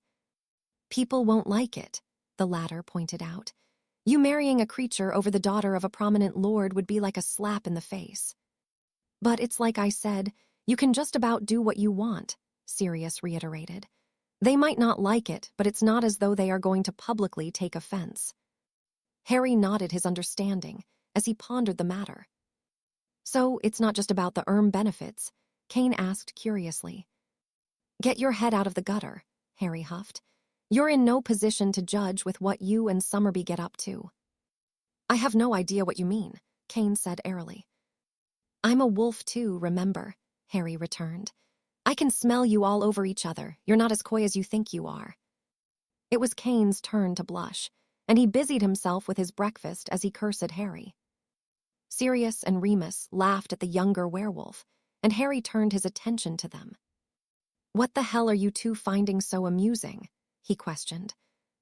People won't like it, the latter pointed out. You marrying a creature over the daughter of a prominent lord would be like a slap in the face. But it's like I said, you can just about do what you want, Sirius reiterated. They might not like it, but it's not as though they are going to publicly take offense. Harry nodded his understanding as he pondered the matter. So it's not just about the benefits? Kane asked curiously. Get your head out of the gutter, Harry huffed. You're in no position to judge with what you and Summerby get up to. I have no idea what you mean, Kane said airily. I'm a wolf too, remember, Harry returned. I can smell you all over each other. You're not as coy as you think you are. It was Kane's turn to blush, and he busied himself with his breakfast as he cursed Harry. Sirius and Remus laughed at the younger werewolf, and Harry turned his attention to them. What the hell are you two finding so amusing? He questioned.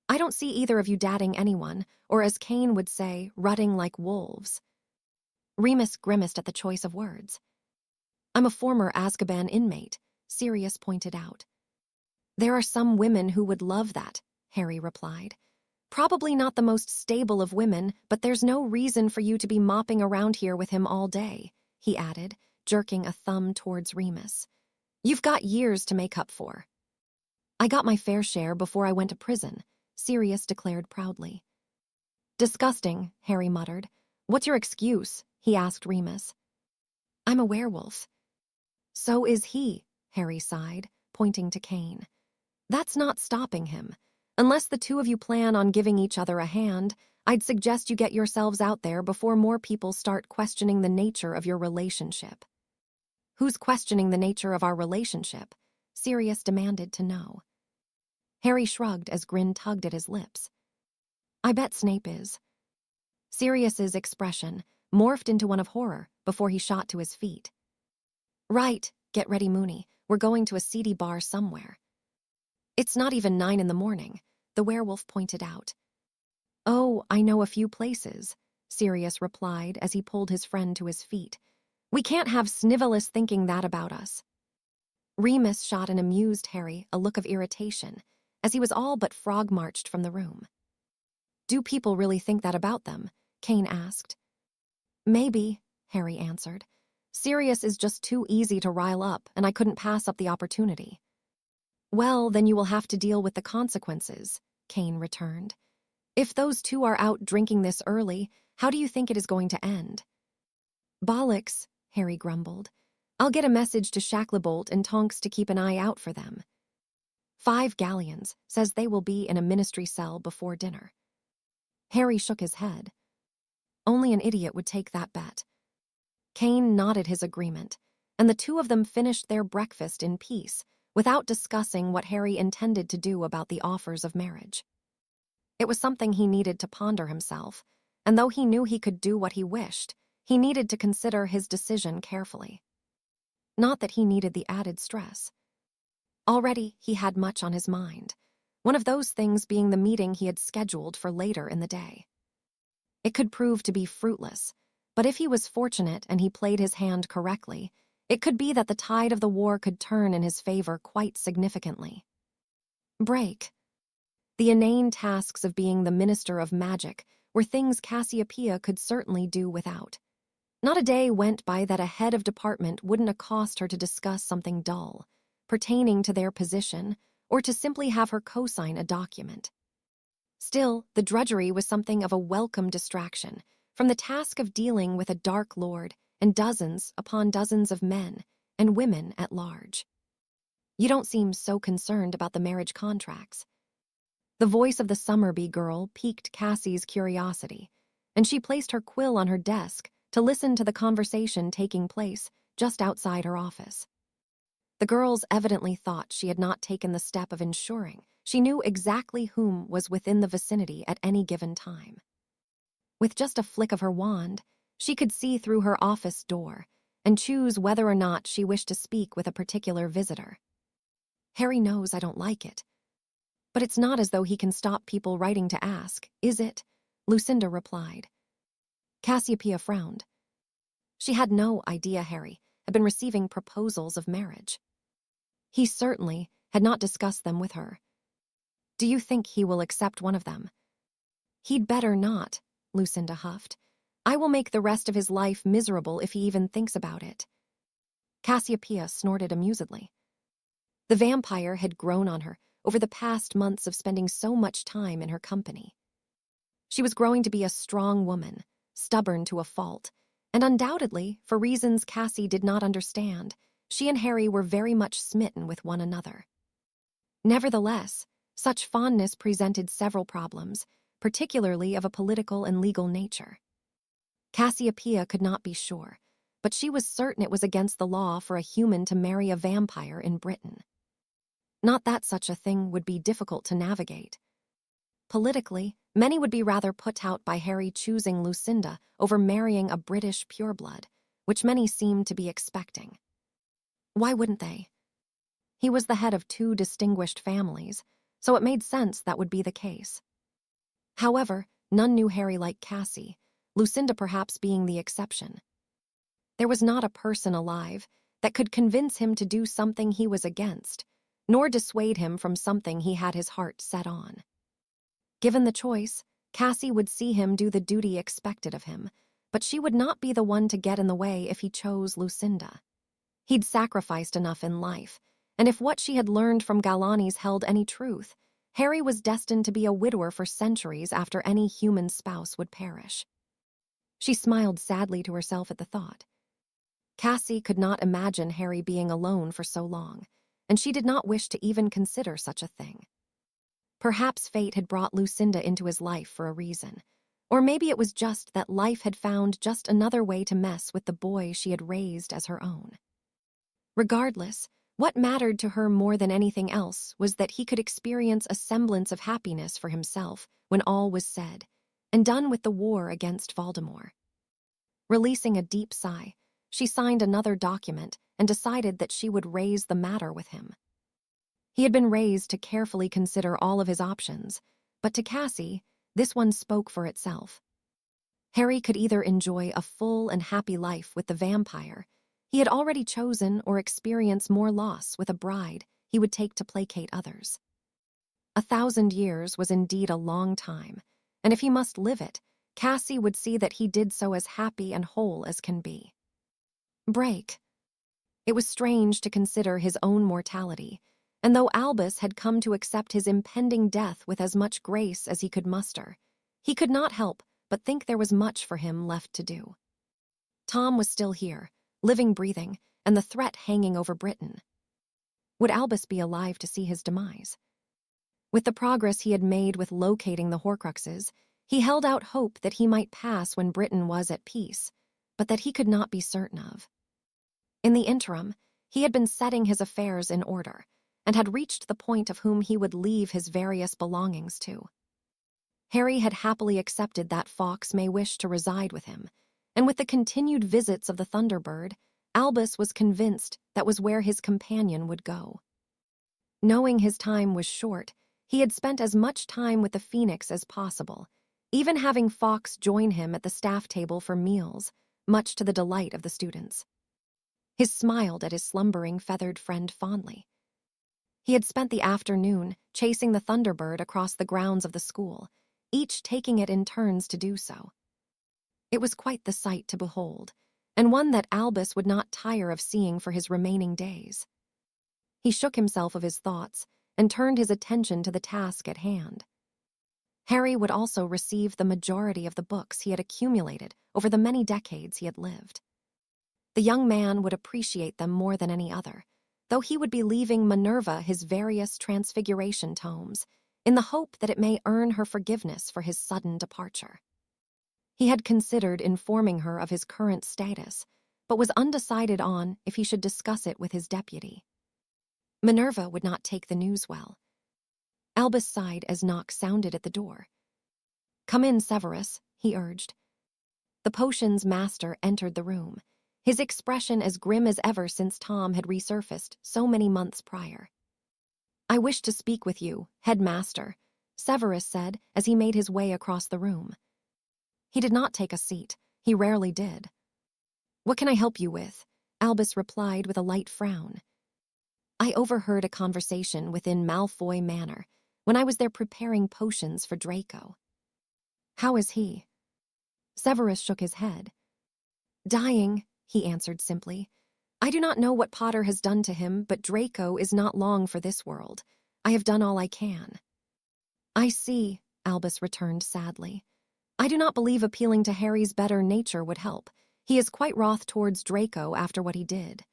I don't see either of you dating anyone, or as Kane would say, rutting like wolves. Remus grimaced at the choice of words. I'm a former Azkaban inmate, Sirius pointed out. There are some women who would love that, Harry replied. Probably not the most stable of women, but there's no reason for you to be mopping around here with him all day, he added, jerking a thumb towards Remus. You've got years to make up for. I got my fair share before I went to prison, Sirius declared proudly. Disgusting, Harry muttered. What's your excuse? He asked Remus. I'm a werewolf. So is he, Harry sighed, pointing to Kane. That's not stopping him. Unless the two of you plan on giving each other a hand, I'd suggest you get yourselves out there before more people start questioning the nature of your relationship. Who's questioning the nature of our relationship? Sirius demanded to know. Harry shrugged as Grin tugged at his lips. I bet Snape is. Sirius's expression morphed into one of horror before he shot to his feet. Right, get ready, Moony. We're going to a seedy bar somewhere. It's not even 9 a.m, the werewolf pointed out. Oh, I know a few places, Sirius replied as he pulled his friend to his feet. We can't have Snivellus thinking that about us. Remus shot an amused Harry a look of irritation as he was all but frog-marched from the room. Do people really think that about them? Kane asked. Maybe, Harry answered. Sirius is just too easy to rile up, and I couldn't pass up the opportunity. Well, then you will have to deal with the consequences, Kane returned. If those two are out drinking this early, how do you think it is going to end? Bollocks, Harry grumbled. I'll get a message to Shacklebolt and Tonks to keep an eye out for them. 5 galleons says they will be in a ministry cell before dinner. Harry shook his head. Only an idiot would take that bet. Kane nodded his agreement, and the two of them finished their breakfast in peace, without discussing what Harry intended to do about the offers of marriage. It was something he needed to ponder himself, and though he knew he could do what he wished, he needed to consider his decision carefully. Not that he needed the added stress. Already, he had much on his mind, one of those things being the meeting he had scheduled for later in the day. It could prove to be fruitless, but if he was fortunate and he played his hand correctly, it could be that the tide of the war could turn in his favor quite significantly. Break. The inane tasks of being the Minister of Magic were things Cassiopeia could certainly do without. Not a day went by that a head of department wouldn't accost her to discuss something dull, pertaining to their position, or to simply have her co-sign a document. Still, the drudgery was something of a welcome distraction from the task of dealing with a Dark Lord and dozens upon dozens of men and women at large. You don't seem so concerned about the marriage contracts. The voice of the Summerby girl piqued Cassie's curiosity, and she placed her quill on her desk to listen to the conversation taking place just outside her office. The girls evidently thought she had not taken the step of ensuring she knew exactly whom was within the vicinity at any given time. With just a flick of her wand, she could see through her office door and choose whether or not she wished to speak with a particular visitor. Harry knows I don't like it. But it's not as though he can stop people writing to ask, is it? Lucinda replied. Cassiopeia frowned. She had no idea Harry had been receiving proposals of marriage. He certainly had not discussed them with her. Do you think he will accept one of them? He'd better not, Lucinda huffed. I will make the rest of his life miserable if he even thinks about it. Cassiopeia snorted amusedly. The vampire had grown on her over the past months of spending so much time in her company. She was growing to be a strong woman, stubborn to a fault, and undoubtedly, for reasons Cassie did not understand, she and Harry were very much smitten with one another. Nevertheless, such fondness presented several problems, particularly of a political and legal nature. Cassiopeia could not be sure, but she was certain it was against the law for a human to marry a vampire in Britain. Not that such a thing would be difficult to navigate. Politically, many would be rather put out by Harry choosing Lucinda over marrying a British pureblood, which many seemed to be expecting. Why wouldn't they? He was the head of two distinguished families, so it made sense that would be the case. However, none knew Harry like Cassie, Lucinda perhaps being the exception. There was not a person alive that could convince him to do something he was against, nor dissuade him from something he had his heart set on. Given the choice, Cassie would see him do the duty expected of him, but she would not be the one to get in the way if he chose Lucinda. He'd sacrificed enough in life, and if what she had learned from Galani's held any truth, Harry was destined to be a widower for centuries after any human spouse would perish. She smiled sadly to herself at the thought. Cassie could not imagine Harry being alone for so long, and she did not wish to even consider such a thing. Perhaps fate had brought Lucinda into his life for a reason, or maybe it was just that life had found just another way to mess with the boy she had raised as her own. Regardless, what mattered to her more than anything else was that he could experience a semblance of happiness for himself when all was said and done with the war against Voldemort. Releasing a deep sigh, she signed another document and decided that she would raise the matter with him. He had been raised to carefully consider all of his options, but to Cassie, this one spoke for itself. Harry could either enjoy a full and happy life with the vampire he had already chosen or experience more loss with a bride he would take to placate others. 1,000 years was indeed a long time, and if he must live it, Cassie would see that he did so as happy and whole as can be. Break. It was strange to consider his own mortality, and though Albus had come to accept his impending death with as much grace as he could muster, he could not help but think there was much for him left to do. Tom was still here, living, breathing, and the threat hanging over Britain. Would Albus be alive to see his demise? With the progress he had made with locating the Horcruxes, he held out hope that he might pass when Britain was at peace, but that he could not be certain of. In the interim, he had been setting his affairs in order, and had reached the point of whom he would leave his various belongings to. Harry had happily accepted that Fawkes may wish to reside with him, and with the continued visits of the Thunderbird, Albus was convinced that was where his companion would go. Knowing his time was short, he had spent as much time with the Phoenix as possible, even having Fawkes join him at the staff table for meals, much to the delight of the students. He smiled at his slumbering feathered friend fondly. He had spent the afternoon chasing the Thunderbird across the grounds of the school, each taking it in turns to do so. It was quite the sight to behold, and one that Albus would not tire of seeing for his remaining days. He shook himself of his thoughts and turned his attention to the task at hand. Harry would also receive the majority of the books he had accumulated over the many decades he had lived. The young man would appreciate them more than any other, though he would be leaving Minerva his various Transfiguration tomes, in the hope that it may earn her forgiveness for his sudden departure. He had considered informing her of his current status, but was undecided on if he should discuss it with his deputy. Minerva would not take the news well. Albus sighed as knock sounded at the door. "Come in, Severus," he urged. The potions master entered the room, his expression as grim as ever since Tom had resurfaced so many months prior. "I wish to speak with you, headmaster," Severus said as he made his way across the room. He did not take a seat. He rarely did. "What can I help you with?" Albus replied with a light frown. "I overheard a conversation within Malfoy Manor when I was there preparing potions for Draco." "How is he?" Severus shook his head. "Dying," he answered simply. "I do not know what Potter has done to him, but Draco is not long for this world. I have done all I can." "I see," Albus returned sadly. "I do not believe appealing to Harry's better nature would help. He is quite wroth towards Draco after what he did."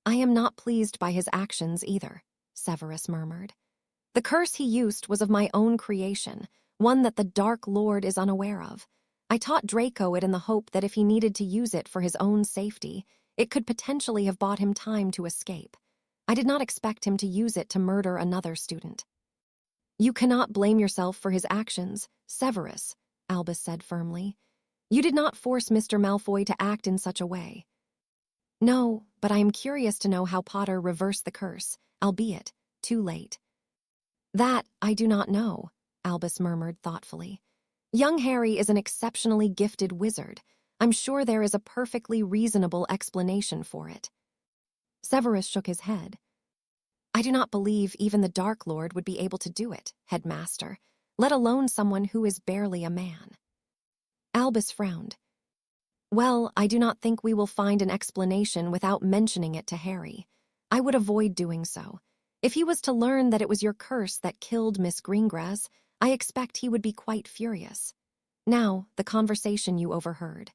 "I am not pleased by his actions either," Severus murmured. "The curse he used was of my own creation, one that the Dark Lord is unaware of. I taught Draco it in the hope that if he needed to use it for his own safety, it could potentially have bought him time to escape. I did not expect him to use it to murder another student." "You cannot blame yourself for his actions, Severus," Albus said firmly. "You did not force Mr. Malfoy to act in such a way." "No, but I am curious to know how Potter reversed the curse, albeit too late." "That I do not know," Albus murmured thoughtfully. "Young Harry is an exceptionally gifted wizard. I'm sure there is a perfectly reasonable explanation for it." Severus shook his head. "I do not believe even the Dark Lord would be able to do it, Headmaster, let alone someone who is barely a man." Albus frowned. "Well, I do not think we will find an explanation without mentioning it to Harry. I would avoid doing so. If he was to learn that it was your curse that killed Miss Greengrass, I expect he would be quite furious. Now, the conversation you overheard."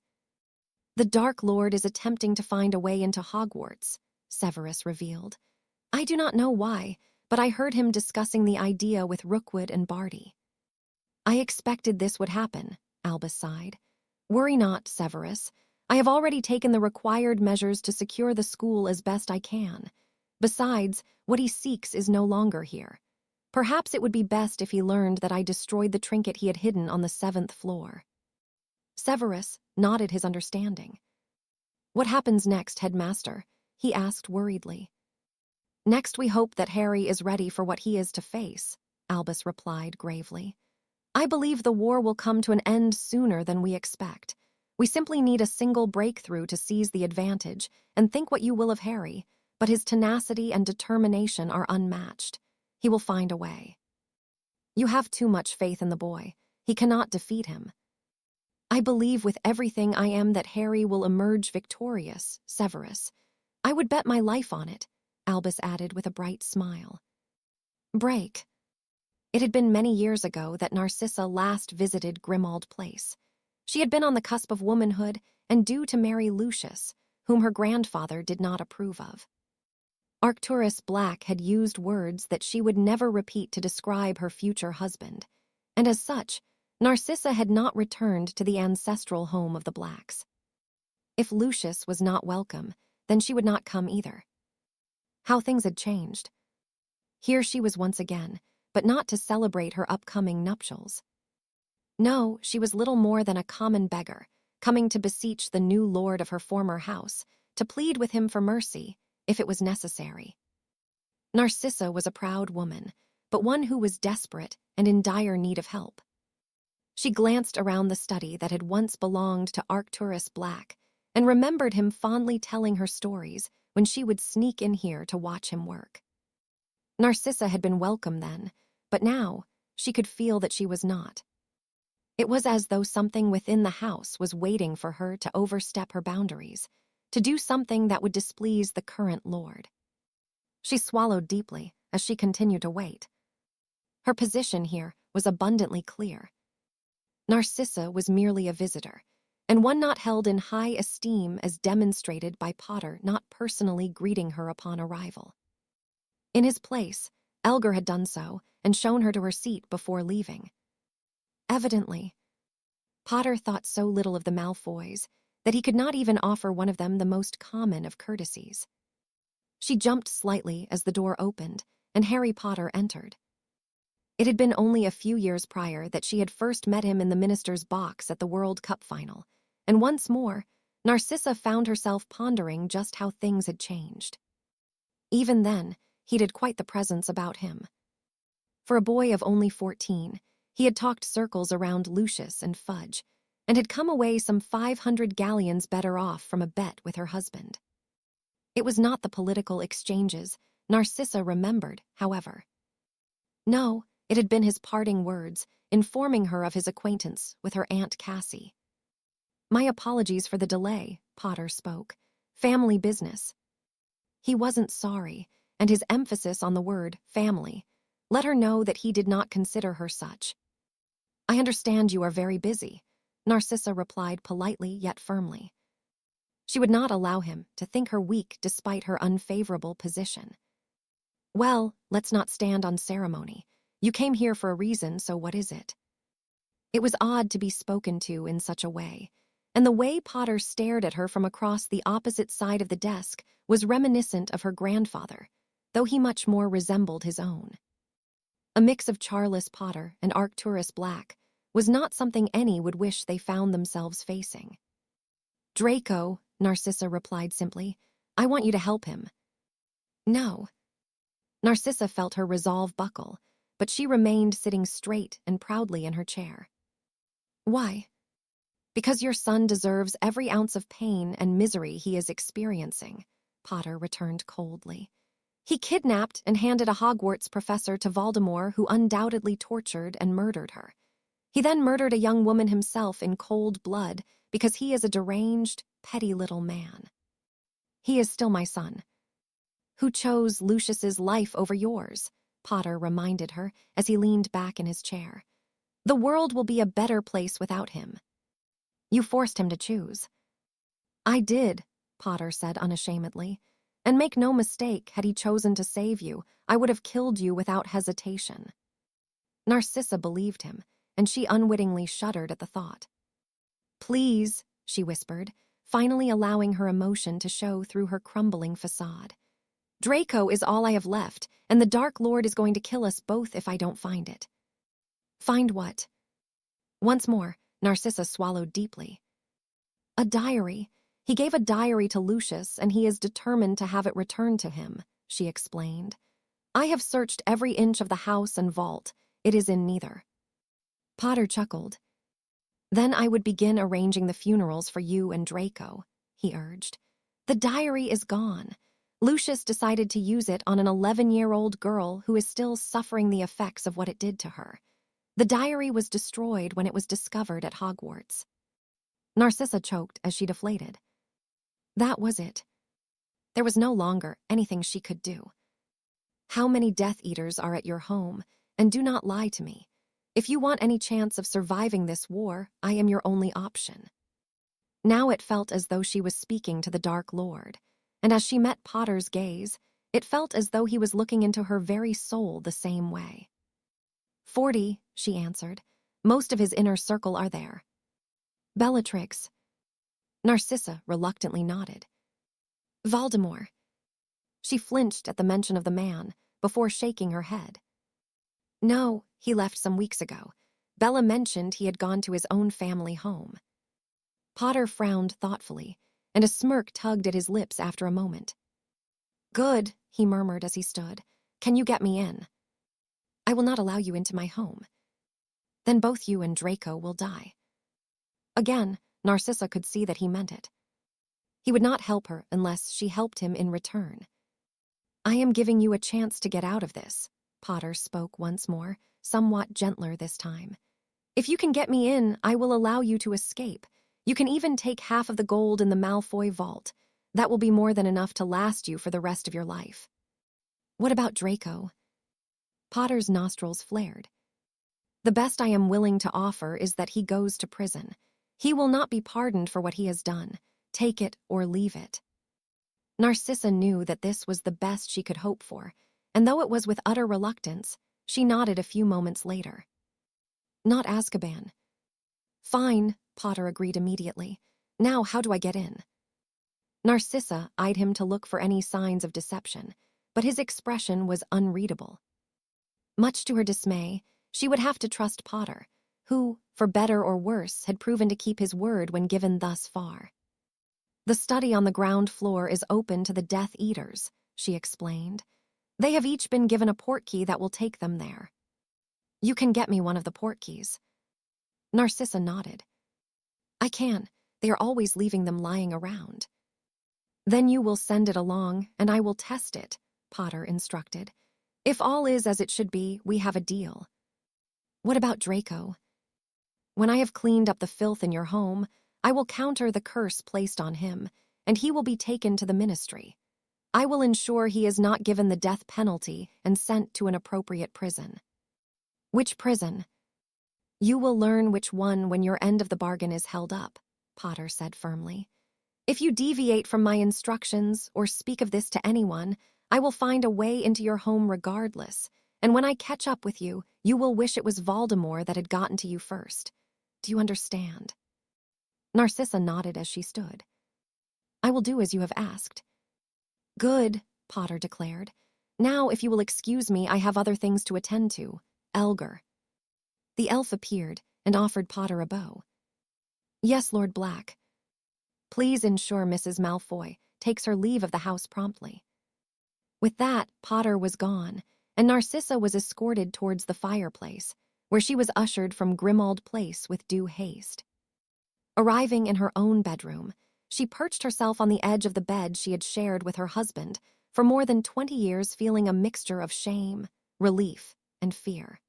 "The Dark Lord is attempting to find a way into Hogwarts," Severus revealed. "I do not know why, but I heard him discussing the idea with Rookwood and Barty." "I expected this would happen," Albus sighed. "Worry not, Severus. I have already taken the required measures to secure the school as best I can. Besides, what he seeks is no longer here. Perhaps it would be best if he learned that I destroyed the trinket he had hidden on the 7th floor." Severus nodded his understanding. "What happens next, Headmaster?" he asked worriedly. "Next we hope that Harry is ready for what he is to face," Albus replied gravely. "I believe the war will come to an end sooner than we expect. We simply need a single breakthrough to seize the advantage, and think what you will of Harry, but his tenacity and determination are unmatched. He will find a way." "You have too much faith in the boy. He cannot defeat him." "I believe with everything I am that Harry will emerge victorious, Severus. I would bet my life on it," Albus added with a bright smile. Break. It had been many years ago that Narcissa last visited Grimmauld Place. She had been on the cusp of womanhood and due to marry Lucius, whom her grandfather did not approve of. Arcturus Black had used words that she would never repeat to describe her future husband, and as such, Narcissa had not returned to the ancestral home of the Blacks. If Lucius was not welcome, then she would not come either. How things had changed. Here she was once again, but not to celebrate her upcoming nuptials. No, she was little more than a common beggar, coming to beseech the new lord of her former house, to plead with him for mercy, if it was necessary. Narcissa was a proud woman, but one who was desperate and in dire need of help. She glanced around the study that had once belonged to Arcturus Black and remembered him fondly telling her stories when she would sneak in here to watch him work. Narcissa had been welcome then, but now she could feel that she was not. It was as though something within the house was waiting for her to overstep her boundaries, to do something that would displease the current lord. She swallowed deeply as she continued to wait. Her position here was abundantly clear. Narcissa was merely a visitor, and one not held in high esteem as demonstrated by Potter not personally greeting her upon arrival. In his place, Elgar had done so and shown her to her seat before leaving. Evidently, Potter thought so little of the Malfoys that he could not even offer one of them the most common of courtesies. She jumped slightly as the door opened and Harry Potter entered. It had been only a few years prior that she had first met him in the minister's box at the World Cup final, and once more, Narcissa found herself pondering just how things had changed. Even then, he had quite the presence about him. For a boy of only 14, he had talked circles around Lucius and Fudge, and had come away some 500 galleons better off from a bet with her husband. It was not the political exchanges Narcissa remembered, however. No, it had been his parting words, informing her of his acquaintance with her Aunt Cassie. "My apologies for the delay," Potter spoke. "Family business." He wasn't sorry, and his emphasis on the word family Let her know that he did not consider her such. I understand you are very busy, Narcissa replied politely yet firmly. She would not allow him to think her weak despite her unfavorable position. Well, let's not stand on ceremony. You came here for a reason, so what is it? It was odd to be spoken to in such a way, and the way Potter stared at her from across the opposite side of the desk was reminiscent of her grandfather, though he much more resembled his own. A mix of Charles Potter and Arcturus Black was not something any would wish they found themselves facing. Draco, Narcissa replied simply, I want you to help him. No. Narcissa felt her resolve buckle, but she remained sitting straight and proudly in her chair. Why? Because your son deserves every ounce of pain and misery he is experiencing, Potter returned coldly. He kidnapped and handed a Hogwarts professor to Voldemort, who undoubtedly tortured and murdered her. He then murdered a young woman himself in cold blood because he is a deranged, petty little man. He is still my son. Who chose Lucius's life over yours, Potter reminded her as he leaned back in his chair. The world will be a better place without him. You forced him to choose. I did, Potter said unashamedly. And make no mistake, had he chosen to save you, I would have killed you without hesitation. Narcissa believed him, and she unwittingly shuddered at the thought. Please, she whispered, finally allowing her emotion to show through her crumbling facade. Draco is all I have left, and the Dark Lord is going to kill us both if I don't find it. Find what? Once more, Narcissa swallowed deeply. A diary. He gave a diary to Lucius, and he is determined to have it returned to him, she explained. I have searched every inch of the house and vault. It is in neither. Potter chuckled. Then I would begin arranging the funerals for you and Draco, he urged. The diary is gone. Lucius decided to use it on an 11-year-old girl who is still suffering the effects of what it did to her. The diary was destroyed when it was discovered at Hogwarts. Narcissa choked as she deflated. That was it. There was no longer anything she could do. How many Death Eaters are at your home? And do not lie to me. If you want any chance of surviving this war, I am your only option. Now it felt as though she was speaking to the Dark Lord, and as she met Potter's gaze, it felt as though he was looking into her very soul the same way. 40, she answered. Most of his inner circle are there. Bellatrix. Narcissa reluctantly nodded. Voldemort. She flinched at the mention of the man, before shaking her head. No, he left some weeks ago. Bella mentioned he had gone to his own family home. Potter frowned thoughtfully, and a smirk tugged at his lips after a moment. Good, he murmured as he stood. Can you get me in? I will not allow you into my home. Then both you and Draco will die. Again, Narcissa could see that he meant it. He would not help her unless she helped him in return. I am giving you a chance to get out of this, Potter spoke once more, somewhat gentler this time. If you can get me in, I will allow you to escape. You can even take half of the gold in the Malfoy vault. That will be more than enough to last you for the rest of your life. What about Draco? Potter's nostrils flared. The best I am willing to offer is that he goes to prison. He will not be pardoned for what he has done. Take it or leave it. Narcissa knew that this was the best she could hope for, and though it was with utter reluctance, she nodded a few moments later. Not Azkaban. Fine, Potter agreed immediately. Now how do I get in? Narcissa eyed him to look for any signs of deception, but his expression was unreadable. Much to her dismay, she would have to trust Potter, who, for better or worse, had proven to keep his word when given thus far. The study on the ground floor is open to the Death Eaters, she explained. They have each been given a portkey that will take them there. You can get me one of the portkeys. Narcissa nodded. I can. They are always leaving them lying around. Then you will send it along, and I will test it, Potter instructed. If all is as it should be, we have a deal. What about Draco? When I have cleaned up the filth in your home, I will counter the curse placed on him, and he will be taken to the ministry. I will ensure he is not given the death penalty and sent to an appropriate prison. Which prison? You will learn which one when your end of the bargain is held up, Potter said firmly. If you deviate from my instructions or speak of this to anyone, I will find a way into your home regardless, and when I catch up with you, you will wish it was Voldemort that had gotten to you first. Do you understand? Narcissa nodded as she stood. I will do as you have asked. Good, Potter declared. Now, if you will excuse me, I have other things to attend to. Elgar. The elf appeared and offered Potter a bow. Yes, Lord Black. Please ensure Mrs. Malfoy takes her leave of the house promptly. With that, Potter was gone, and Narcissa was escorted towards the fireplace, where she was ushered from Grimmauld Place with due haste. Arriving in her own bedroom, she perched herself on the edge of the bed she had shared with her husband for more than 20 years, feeling a mixture of shame, relief, and fear.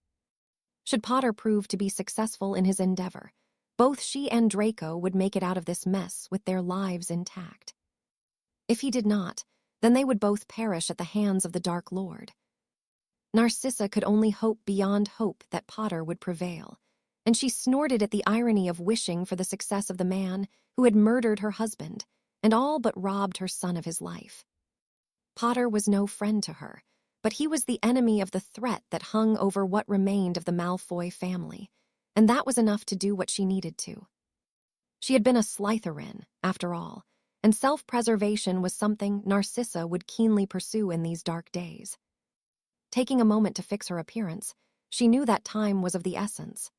Should Potter prove to be successful in his endeavor, both she and Draco would make it out of this mess with their lives intact. If he did not, then they would both perish at the hands of the Dark Lord. Narcissa could only hope beyond hope that Potter would prevail, and she snorted at the irony of wishing for the success of the man who had murdered her husband and all but robbed her son of his life. Potter was no friend to her, but he was the enemy of the threat that hung over what remained of the Malfoy family, and that was enough to do what she needed to. She had been a Slytherin, after all, and self-preservation was something Narcissa would keenly pursue in these dark days. Taking a moment to fix her appearance, she knew that time was of the essence.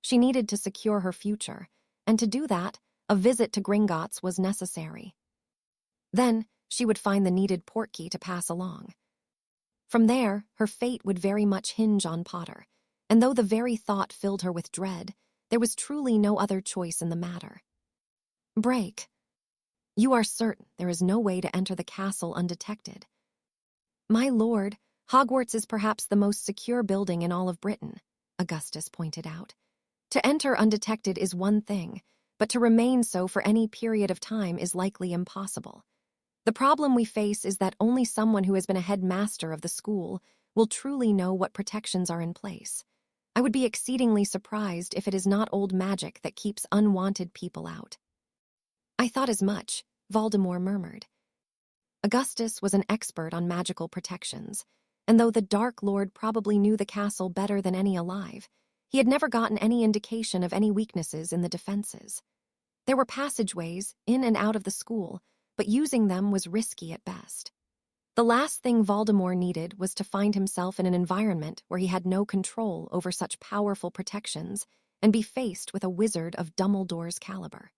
She needed to secure her future, and to do that, a visit to Gringotts was necessary. Then, she would find the needed portkey to pass along. From there, her fate would very much hinge on Potter, and though the very thought filled her with dread, there was truly no other choice in the matter. Break. You are certain there is no way to enter the castle undetected. My lord, Hogwarts is perhaps the most secure building in all of Britain, Augustus pointed out. To enter undetected is one thing, but to remain so for any period of time is likely impossible. The problem we face is that only someone who has been a headmaster of the school will truly know what protections are in place. I would be exceedingly surprised if it is not old magic that keeps unwanted people out. I thought as much, Voldemort murmured. Augustus was an expert on magical protections, and though the Dark Lord probably knew the castle better than any alive, he had never gotten any indication of any weaknesses in the defenses. There were passageways in and out of the school, but using them was risky at best. The last thing Voldemort needed was to find himself in an environment where he had no control over such powerful protections and be faced with a wizard of Dumbledore's caliber.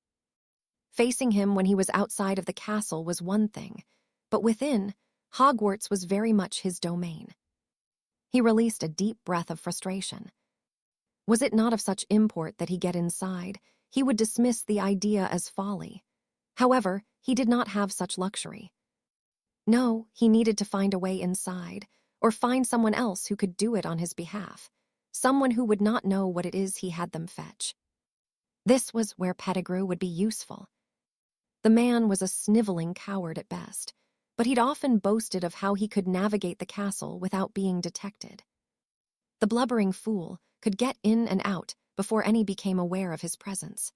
Facing him when he was outside of the castle was one thing, but within, Hogwarts was very much his domain. He released a deep breath of frustration. Was it not of such import that he get inside, he would dismiss the idea as folly. However, he did not have such luxury. No, he needed to find a way inside, or find someone else who could do it on his behalf, someone who would not know what it is he had them fetch. This was where Pettigrew would be useful. The man was a sniveling coward at best, but he'd often boasted of how he could navigate the castle without being detected. The blubbering fool could get in and out before any became aware of his presence.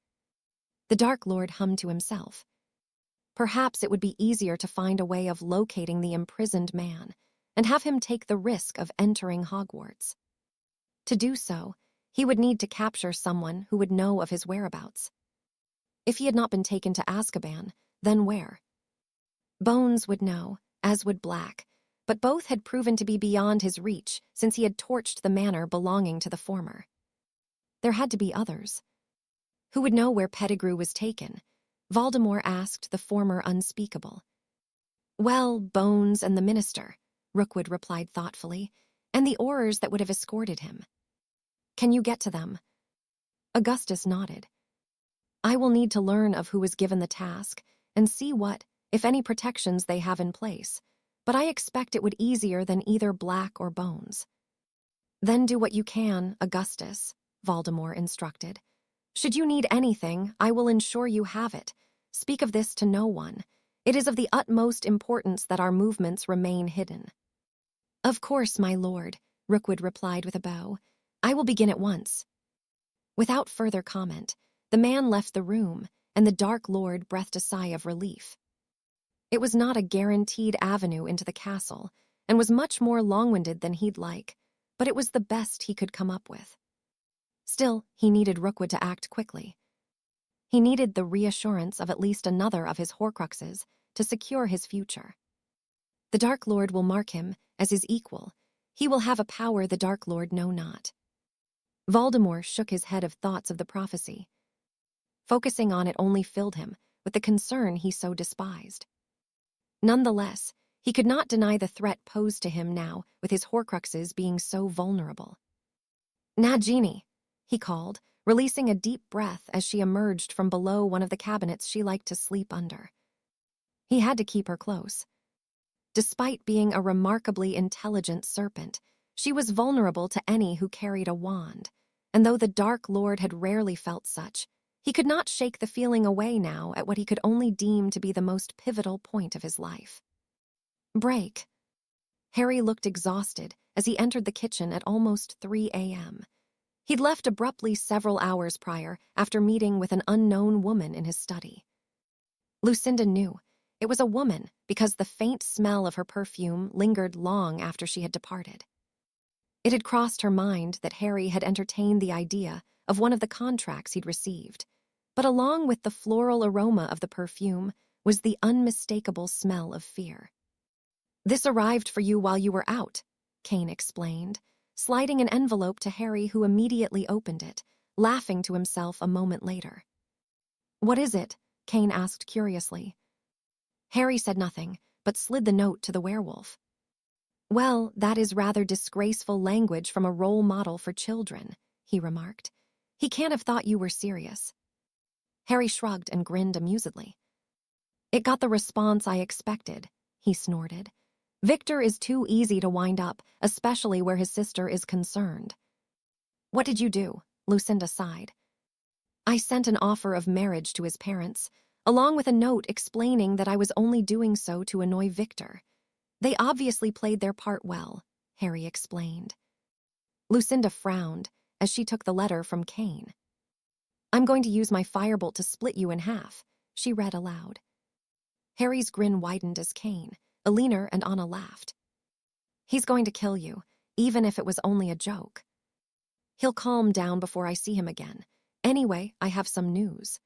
The Dark Lord hummed to himself. Perhaps it would be easier to find a way of locating the imprisoned man and have him take the risk of entering Hogwarts. To do so, he would need to capture someone who would know of his whereabouts. If he had not been taken to Azkaban, then where? Bones would know, as would Black, but both had proven to be beyond his reach since he had torched the manor belonging to the former. There had to be others. Who would know where Pettigrew was taken? Voldemort asked the former unspeakable. Well, Bones and the minister, Rookwood replied thoughtfully, and the Aurors that would have escorted him. Can you get to them? Augustus nodded. I will need to learn of who was given the task and see what, if any, protections they have in place, but I expect it would easier than either Black or Bones. Then do what you can, Augustus, Voldemort instructed. Should you need anything, I will ensure you have it. Speak of this to no one. It is of the utmost importance that our movements remain hidden." "Of course, my lord," Rookwood replied with a bow. "I will begin at once." Without further comment, the man left the room, and the Dark Lord breathed a sigh of relief. It was not a guaranteed avenue into the castle, and was much more long-winded than he'd like, but it was the best he could come up with. Still, he needed Rookwood to act quickly. He needed the reassurance of at least another of his Horcruxes to secure his future. The Dark Lord will mark him as his equal. He will have a power the Dark Lord know not. Voldemort shook his head of thoughts of the prophecy. Focusing on it only filled him with the concern he so despised. Nonetheless, he could not deny the threat posed to him now with his Horcruxes being so vulnerable. "Nagini," he called, releasing a deep breath as she emerged from below one of the cabinets she liked to sleep under. He had to keep her close. Despite being a remarkably intelligent serpent, she was vulnerable to any who carried a wand, and though the Dark Lord had rarely felt such, he could not shake the feeling away now at what he could only deem to be the most pivotal point of his life. Break. Harry looked exhausted as he entered the kitchen at almost 3 a.m. He'd left abruptly several hours prior after meeting with an unknown woman in his study. Lucinda knew it was a woman because the faint smell of her perfume lingered long after she had departed. It had crossed her mind that Harry had entertained the idea of one of the contracts he'd received, but along with the floral aroma of the perfume was the unmistakable smell of fear. "This arrived for you while you were out," Kane explained, sliding an envelope to Harry, who immediately opened it, laughing to himself a moment later. "What is it?" Kane asked curiously. Harry said nothing, but slid the note to the werewolf. "Well, that is rather disgraceful language from a role model for children," he remarked. "He can't have thought you were serious." Harry shrugged and grinned amusedly. "It got the response I expected," he snorted. "Viktor is too easy to wind up, especially where his sister is concerned." "What did you do?" Lucinda sighed. "I sent an offer of marriage to his parents, along with a note explaining that I was only doing so to annoy Viktor. They obviously played their part well," Harry explained. Lucinda frowned as she took the letter from Kane. "I'm going to use my firebolt to split you in half," she read aloud. Harry's grin widened as Kane, Alina, and Anna laughed. "He's going to kill you, even if it was only a joke. He'll calm down before I see him again. Anyway, I have some news."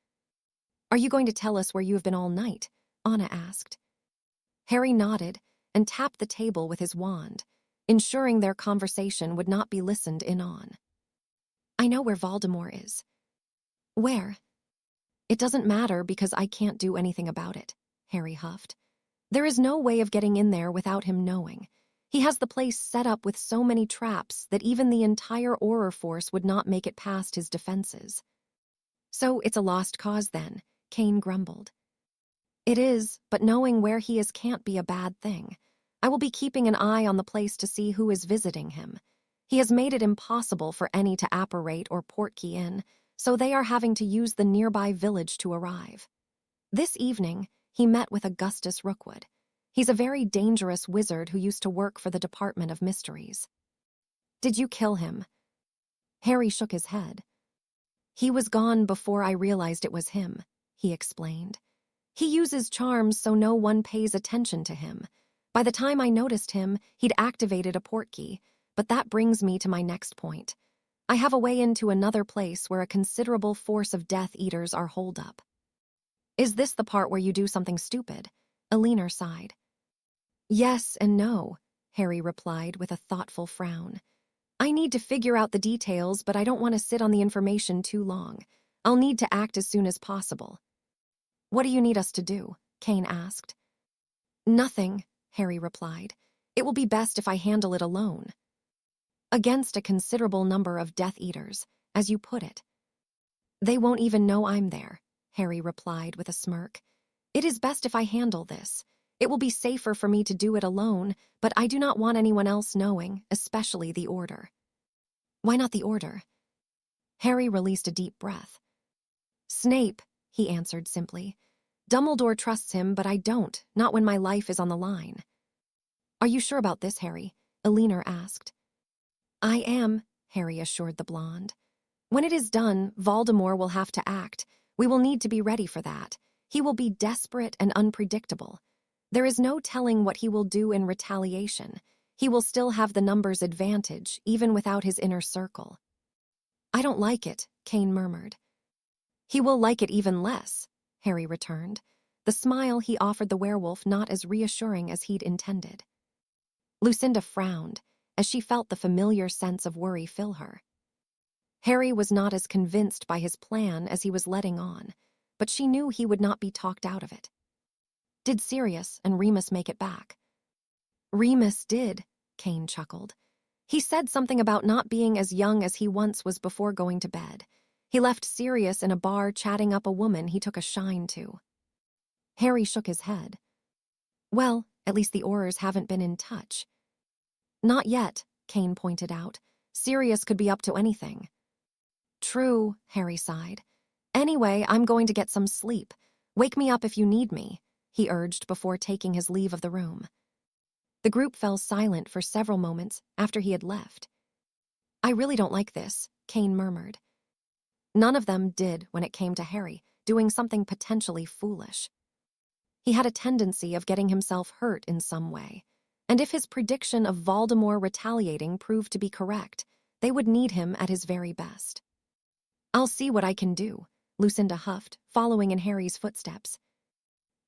"Are you going to tell us where you have been all night?" Anna asked. Harry nodded and tapped the table with his wand, ensuring their conversation would not be listened in on. "I know where Voldemort is." "Where?" "It doesn't matter because I can't do anything about it," Harry huffed. "There is no way of getting in there without him knowing. He has the place set up with so many traps that even the entire Auror force would not make it past his defenses." "So it's a lost cause then," Kane grumbled. "It is, but knowing where he is can't be a bad thing. I will be keeping an eye on the place to see who is visiting him. He has made it impossible for any to apparate or portkey in, so they are having to use the nearby village to arrive. This evening, he met with Augustus Rookwood. He's a very dangerous wizard who used to work for the Department of Mysteries." "Did you kill him?" Harry shook his head. "He was gone before I realized it was him," he explained. "He uses charms so no one pays attention to him. By the time I noticed him, he'd activated a portkey, but that brings me to my next point. I have a way into another place where a considerable force of Death Eaters are holed up." "Is this the part where you do something stupid?" Alina sighed. "Yes and no," Harry replied with a thoughtful frown. "I need to figure out the details, but I don't want to sit on the information too long. I'll need to act as soon as possible." "What do you need us to do?" Kane asked. "Nothing," Harry replied. "It will be best if I handle it alone." "Against a considerable number of Death Eaters, as you put it." "They won't even know I'm there," Harry replied with a smirk. "It is best if I handle this. It will be safer for me to do it alone, but I do not want anyone else knowing, especially the Order." "Why not the Order?" Harry released a deep breath. "Snape," he answered simply. Dumbledore trusts him, but I don't, not when my life is on the line. Are you sure about this, Harry? Elinor asked. I am, Harry assured the blonde. When it is done, Voldemort will have to act. We will need to be ready for that. He will be desperate and unpredictable. There is no telling what he will do in retaliation. He will still have the numbers advantage, even without his inner circle. I don't like it, Kane murmured. He will like it even less, Harry returned, the smile he offered the werewolf not as reassuring as he'd intended. Lucinda frowned, as she felt the familiar sense of worry fill her. Harry was not as convinced by his plan as he was letting on, but she knew he would not be talked out of it. Did Sirius and Remus make it back? Remus did, Kane chuckled. He said something about not being as young as he once was before going to bed. He left Sirius in a bar chatting up a woman he took a shine to. Harry shook his head. Well, at least the Aurors haven't been in touch. Not yet, Kane pointed out. Sirius could be up to anything. True, Harry sighed. Anyway, I'm going to get some sleep. Wake me up if you need me, he urged before taking his leave of the room. The group fell silent for several moments after he had left. I really don't like this, Kane murmured. None of them did when it came to Harry doing something potentially foolish. He had a tendency of getting himself hurt in some way, and if his prediction of Voldemort retaliating proved to be correct, they would need him at his very best. I'll see what I can do, Lucinda huffed, following in Harry's footsteps.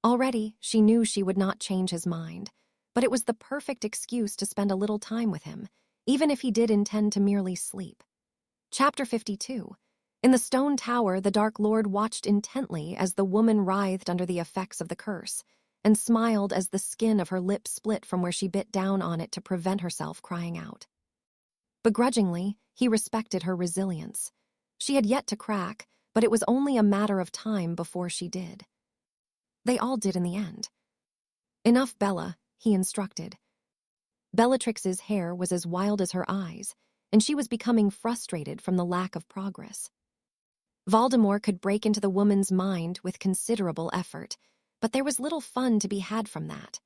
Already, she knew she would not change his mind, but it was the perfect excuse to spend a little time with him, even if he did intend to merely sleep. Chapter 52. In the stone tower, the Dark Lord watched intently as the woman writhed under the effects of the curse, and smiled as the skin of her lip split from where she bit down on it to prevent herself crying out. Begrudgingly, he respected her resilience. She had yet to crack, but it was only a matter of time before she did. They all did in the end. Enough, Bella, he instructed. Bellatrix's hair was as wild as her eyes, and she was becoming frustrated from the lack of progress. Voldemort could break into the woman's mind with considerable effort, but there was little fun to be had from that.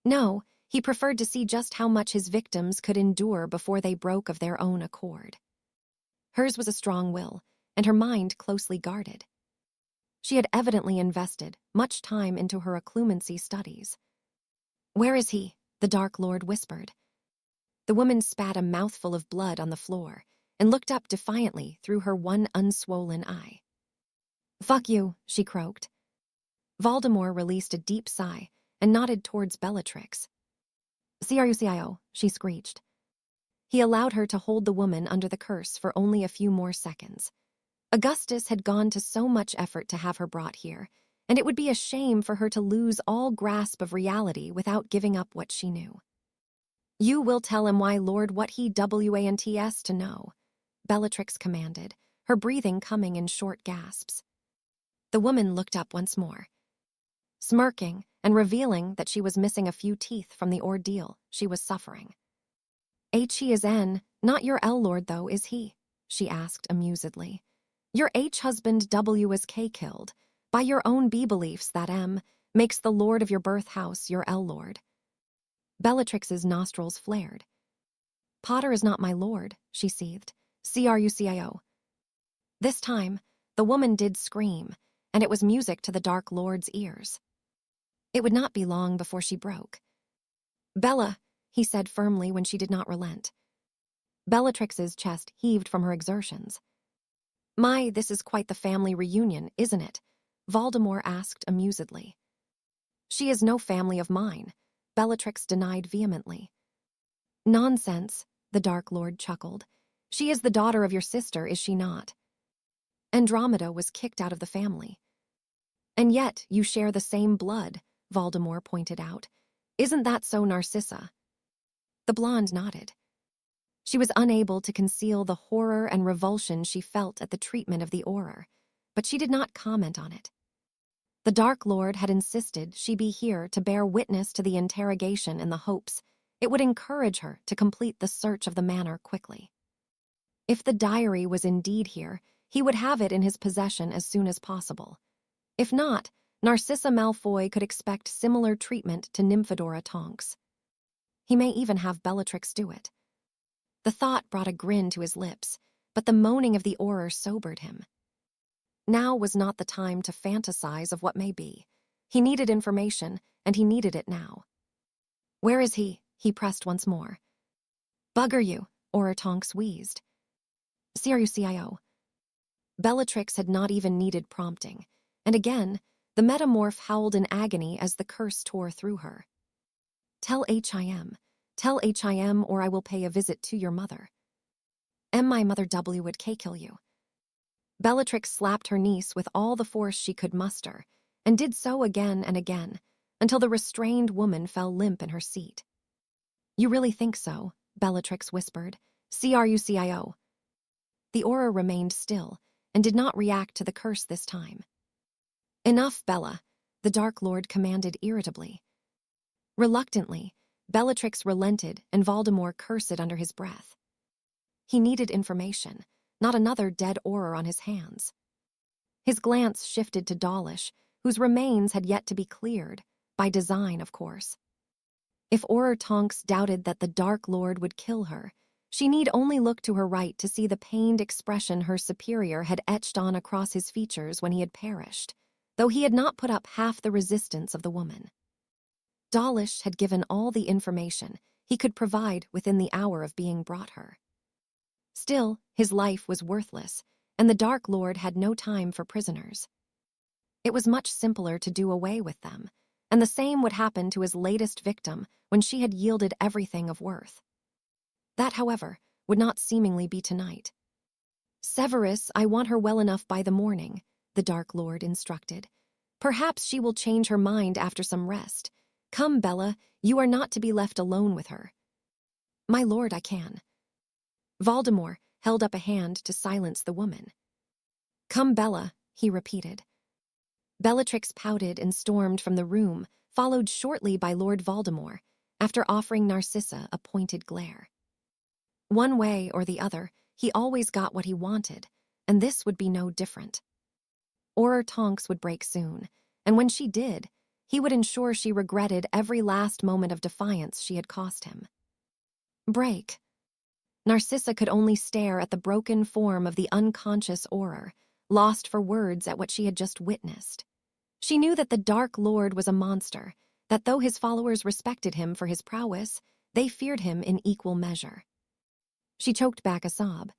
No, he preferred to see just how much his victims could endure before they broke of their own accord. Hers was a strong will, and her mind closely guarded. She had evidently invested much time into her occlumency studies. Where is he? The Dark Lord whispered. The woman spat a mouthful of blood on the floor and looked up defiantly through her one unswollen eye. Fuck you, she croaked. Voldemort released a deep sigh and nodded towards Bellatrix. CRUCIO, she screeched. He allowed her to hold the woman under the curse for only a few more seconds. Augustus had gone to so much effort to have her brought here, and it would be a shame for her to lose all grasp of reality without giving up what she knew. You will tell him why Lord what he wants to know, Bellatrix commanded, her breathing coming in short gasps. The woman looked up once more, smirking and revealing that she was missing a few teeth from the ordeal she was suffering. He is N, not your L-Lord though, is he? She asked amusedly. Your H-husband W is K killed. By your own B beliefs, that M makes the Lord of your birth house your L-Lord. Bellatrix's nostrils flared. Potter is not my lord, she seethed. CRUCIO. This time, the woman did scream, and it was music to the Dark Lord's ears. It would not be long before she broke. Bella, he said firmly when she did not relent. Bellatrix's chest heaved from her exertions. My, this is quite the family reunion, isn't it? Voldemort asked amusedly. She is no family of mine, Bellatrix denied vehemently. Nonsense, the Dark Lord chuckled. She is the daughter of your sister, is she not? Andromeda was kicked out of the family. And yet you share the same blood, Voldemort pointed out. Isn't that so, Narcissa? The blonde nodded. She was unable to conceal the horror and revulsion she felt at the treatment of the Auror, but she did not comment on it. The Dark Lord had insisted she be here to bear witness to the interrogation in the hopes it would encourage her to complete the search of the manor quickly. If the diary was indeed here, he would have it in his possession as soon as possible. If not, Narcissa Malfoy could expect similar treatment to Nymphadora Tonks. He may even have Bellatrix do it. The thought brought a grin to his lips, but the moaning of the Auror sobered him. Now was not the time to fantasize of what may be. He needed information, and he needed it now. "Where is he?" he pressed once more. "Bugger you," Auror Tonks wheezed. "Sirius." Bellatrix had not even needed prompting, and again, the metamorph howled in agony as the curse tore through her. Tell him, or I will pay a visit to your mother. My mother would kill you." Bellatrix slapped her niece with all the force she could muster, and did so again and again, until the restrained woman fell limp in her seat. "You really think so?" Bellatrix whispered. "Crucio." The Auror remained still, and did not react to the curse this time. "Enough, Bella," the Dark Lord commanded irritably. Reluctantly, Bellatrix relented and Voldemort cursed under his breath. He needed information, not another dead Auror on his hands. His glance shifted to Dawlish, whose remains had yet to be cleared, by design, of course. If Auror Tonks doubted that the Dark Lord would kill her, she need only look to her right to see the pained expression her superior had etched on across his features when he had perished, though he had not put up half the resistance of the woman. Dawlish had given all the information he could provide within the hour of being brought her. Still, his life was worthless, and the Dark Lord had no time for prisoners. It was much simpler to do away with them, and the same would happen to his latest victim when she had yielded everything of worth. That, however, would not seemingly be tonight. "Severus, I want her well enough by the morning," the Dark Lord instructed. "Perhaps she will change her mind after some rest. Come, Bella, you are not to be left alone with her." "My lord, I can." Voldemort held up a hand to silence the woman. "Come, Bella," he repeated. Bellatrix pouted and stormed from the room, followed shortly by Lord Voldemort, after offering Narcissa a pointed glare. One way or the other, he always got what he wanted, and this would be no different. Auror Tonks would break soon, and when she did, he would ensure she regretted every last moment of defiance she had cost him. Break. Narcissa could only stare at the broken form of the unconscious Auror, lost for words at what she had just witnessed. She knew that the Dark Lord was a monster, that though his followers respected him for his prowess, they feared him in equal measure. She choked back a sob.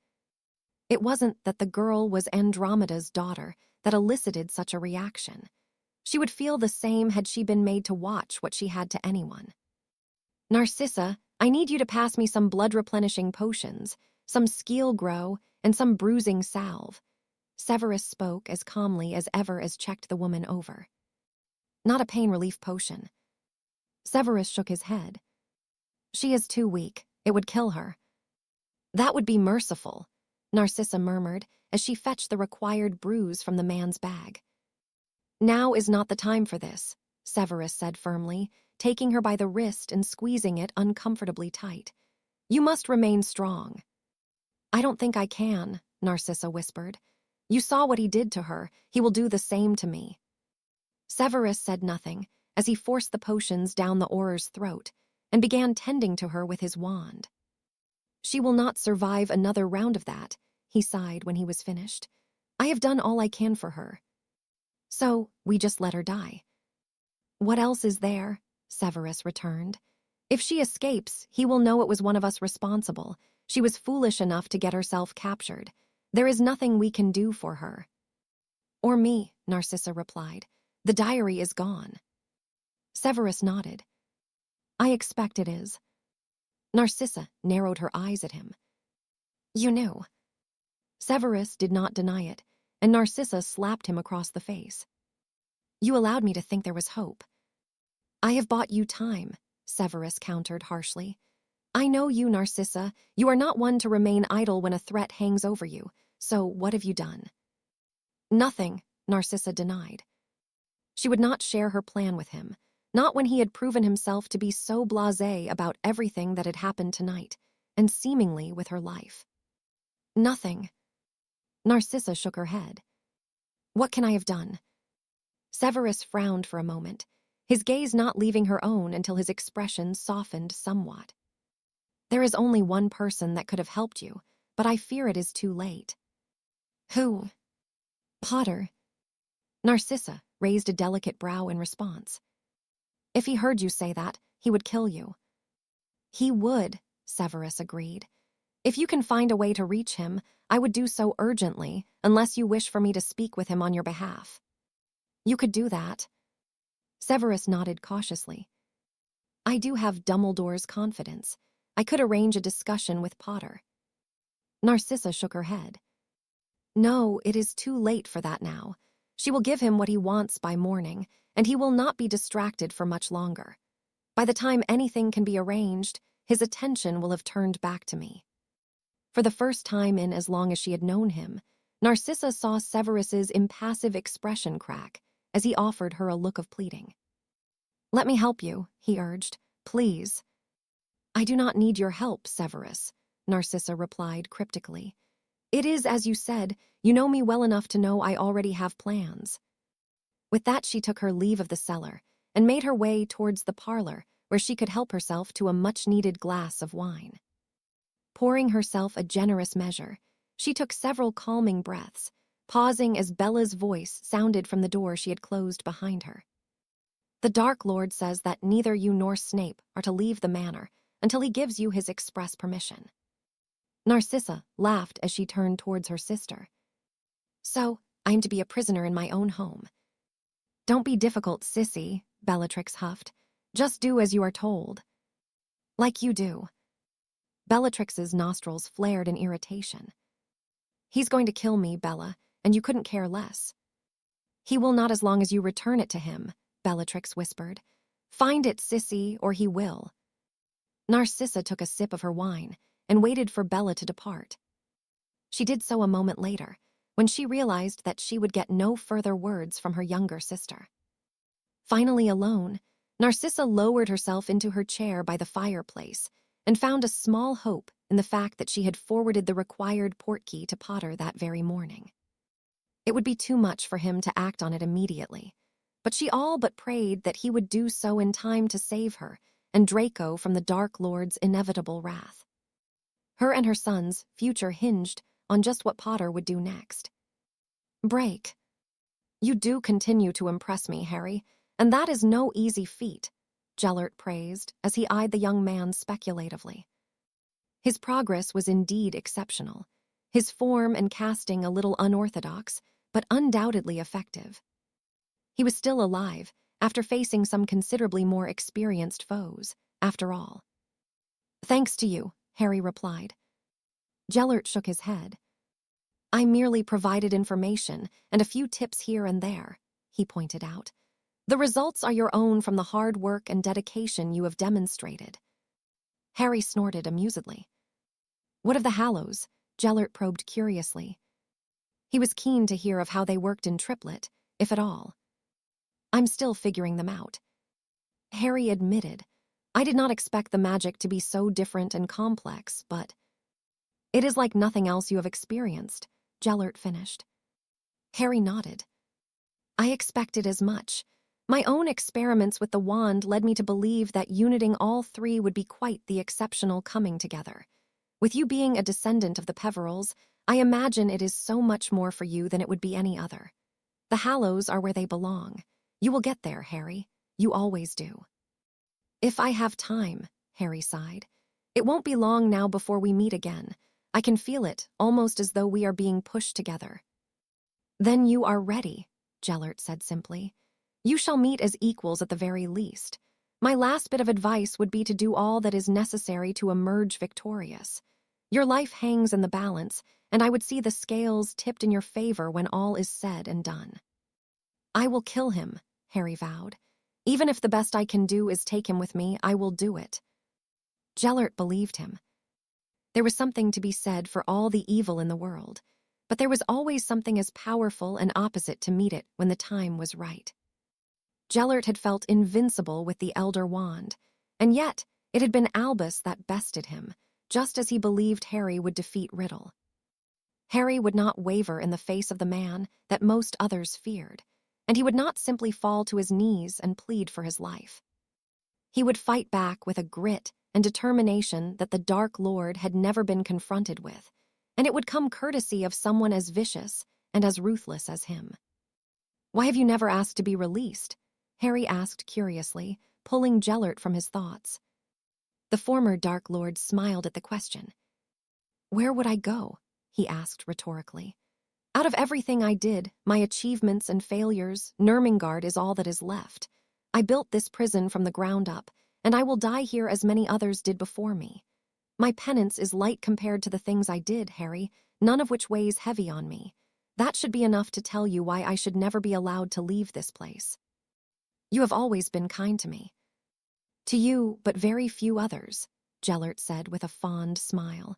It wasn't that the girl was Andromeda's daughter that elicited such a reaction. She would feel the same had she been made to watch what she had to anyone. "Narcissa, I need you to pass me some blood-replenishing potions, some Skeel Grow, and some bruising salve." Severus spoke as calmly as ever as checked the woman over. "Not a pain relief potion." Severus shook his head. "She is too weak. It would kill her." "That would be merciful," Narcissa murmured as she fetched the required brews from the man's bag. "Now is not the time for this," Severus said firmly, taking her by the wrist and squeezing it uncomfortably tight. "You must remain strong." "I don't think I can," Narcissa whispered. "You saw what he did to her. He will do the same to me." Severus said nothing as he forced the potions down the Auror's throat and began tending to her with his wand. "She will not survive another round of that," he sighed when he was finished. "I have done all I can for her. So, we just let her die." "What else is there?" Severus returned. "If she escapes, he will know it was one of us responsible. She was foolish enough to get herself captured. There is nothing we can do for her." "Or me," Narcissa replied. "The diary is gone." Severus nodded. "I expect it is." Narcissa narrowed her eyes at him. "You knew." Severus did not deny it, and Narcissa slapped him across the face. "You allowed me to think there was hope." "I have bought you time," Severus countered harshly. "I know you, Narcissa. You are not one to remain idle when a threat hangs over you. So what have you done?" "Nothing," Narcissa denied. She would not share her plan with him, not when he had proven himself to be so blasé about everything that had happened tonight, and seemingly with her life. "Nothing." Narcissa shook her head. "What can I have done?" Severus frowned for a moment, his gaze not leaving her own until his expression softened somewhat. There is only one person that could have helped you, but I fear it is too late. Who? Potter. Narcissa raised a delicate brow in response. If he heard you say that, he would kill you. He would, Severus agreed. If you can find a way to reach him, I would do so urgently, unless you wish for me to speak with him on your behalf. You could do that. Severus nodded cautiously. I do have Dumbledore's confidence. I could arrange a discussion with Potter. Narcissa shook her head. No, it is too late for that now. She will give him what he wants by morning, and he will not be distracted for much longer. By the time anything can be arranged, his attention will have turned back to me. For the first time in as long as she had known him, Narcissa saw Severus's impassive expression crack as he offered her a look of pleading. Let me help you, he urged. Please. I do not need your help, Severus, Narcissa replied cryptically. It is as you said, you know me well enough to know I already have plans. With that she took her leave of the cellar and made her way towards the parlor where she could help herself to a much-needed glass of wine. Pouring herself a generous measure, she took several calming breaths, pausing as Bella's voice sounded from the door she had closed behind her. The Dark Lord says that neither you nor Snape are to leave the manor until he gives you his express permission. Narcissa laughed as she turned towards her sister. So, I am to be a prisoner in my own home. Don't be difficult, sissy, Bellatrix huffed. Just do as you are told. Like you do. Bellatrix's nostrils flared in irritation. He's going to kill me, Bella, and you couldn't care less. He will not as long as you return it to him, Bellatrix whispered. Find it, sissy, or he will. Narcissa took a sip of her wine and waited for Bella to depart. She did so a moment later, when she realized that she would get no further words from her younger sister. Finally alone, Narcissa lowered herself into her chair by the fireplace and found a small hope in the fact that she had forwarded the required portkey to Potter that very morning. It would be too much for him to act on it immediately, but she all but prayed that he would do so in time to save her and Draco from the Dark Lord's inevitable wrath. Her and her son's future hinged on just what Potter would do next. Break. You do continue to impress me, Harry, and that is no easy feat, Gellert praised as he eyed the young man speculatively. His progress was indeed exceptional, his form and casting a little unorthodox, but undoubtedly effective. He was still alive after facing some considerably more experienced foes, after all. Thanks to you, Harry replied. Gellert shook his head. I merely provided information and a few tips here and there, he pointed out. The results are your own from the hard work and dedication you have demonstrated. Harry snorted amusedly. What of the Hallows? Gellert probed curiously. He was keen to hear of how they worked in triplet, if at all. I'm still figuring them out. Harry admitted. I did not expect the magic to be so different and complex, but... It is like nothing else you have experienced, Gellert finished. Harry nodded. I expected as much. My own experiments with the wand led me to believe that uniting all three would be quite the exceptional coming together. With you being a descendant of the Peverils, I imagine it is so much more for you than it would be any other. The Hallows are where they belong. You will get there, Harry. You always do. If I have time, Harry sighed. It won't be long now before we meet again. I can feel it, almost as though we are being pushed together. Then you are ready, Gellert said simply. You shall meet as equals at the very least. My last bit of advice would be to do all that is necessary to emerge victorious. Your life hangs in the balance, and I would see the scales tipped in your favor when all is said and done. I will kill him, Harry vowed. Even if the best I can do is take him with me, I will do it. Gellert believed him. There was something to be said for all the evil in the world, but there was always something as powerful and opposite to meet it when the time was right. Gellert had felt invincible with the Elder Wand, and yet it had been Albus that bested him, just as he believed Harry would defeat Riddle. Harry would not waver in the face of the man that most others feared, and he would not simply fall to his knees and plead for his life. He would fight back with a grit and determination that the Dark Lord had never been confronted with, and it would come courtesy of someone as vicious and as ruthless as him. "Why have you never asked to be released?" Harry asked curiously, pulling Gellert from his thoughts. The former Dark Lord smiled at the question. "Where would I go?" he asked rhetorically. "Out of everything I did, my achievements and failures, Nurmengard is all that is left. I built this prison from the ground up, and I will die here as many others did before me. My penance is light compared to the things I did, Harry, none of which weighs heavy on me. That should be enough to tell you why I should never be allowed to leave this place. You have always been kind to me." "To you, but very few others," Gellert said with a fond smile.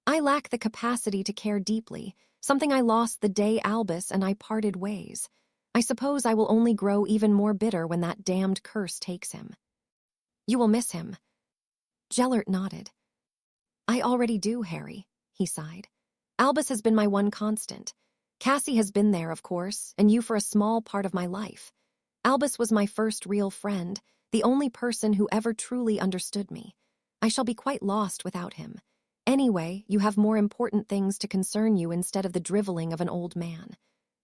"I lack the capacity to care deeply, something I lost the day Albus and I parted ways. I suppose I will only grow even more bitter when that damned curse takes him." "You will miss him." Gellert nodded. "I already do, Harry," he sighed. "Albus has been my one constant. Cassie has been there, of course, and you for a small part of my life. Albus was my first real friend, the only person who ever truly understood me. I shall be quite lost without him. Anyway, you have more important things to concern you instead of the driveling of an old man.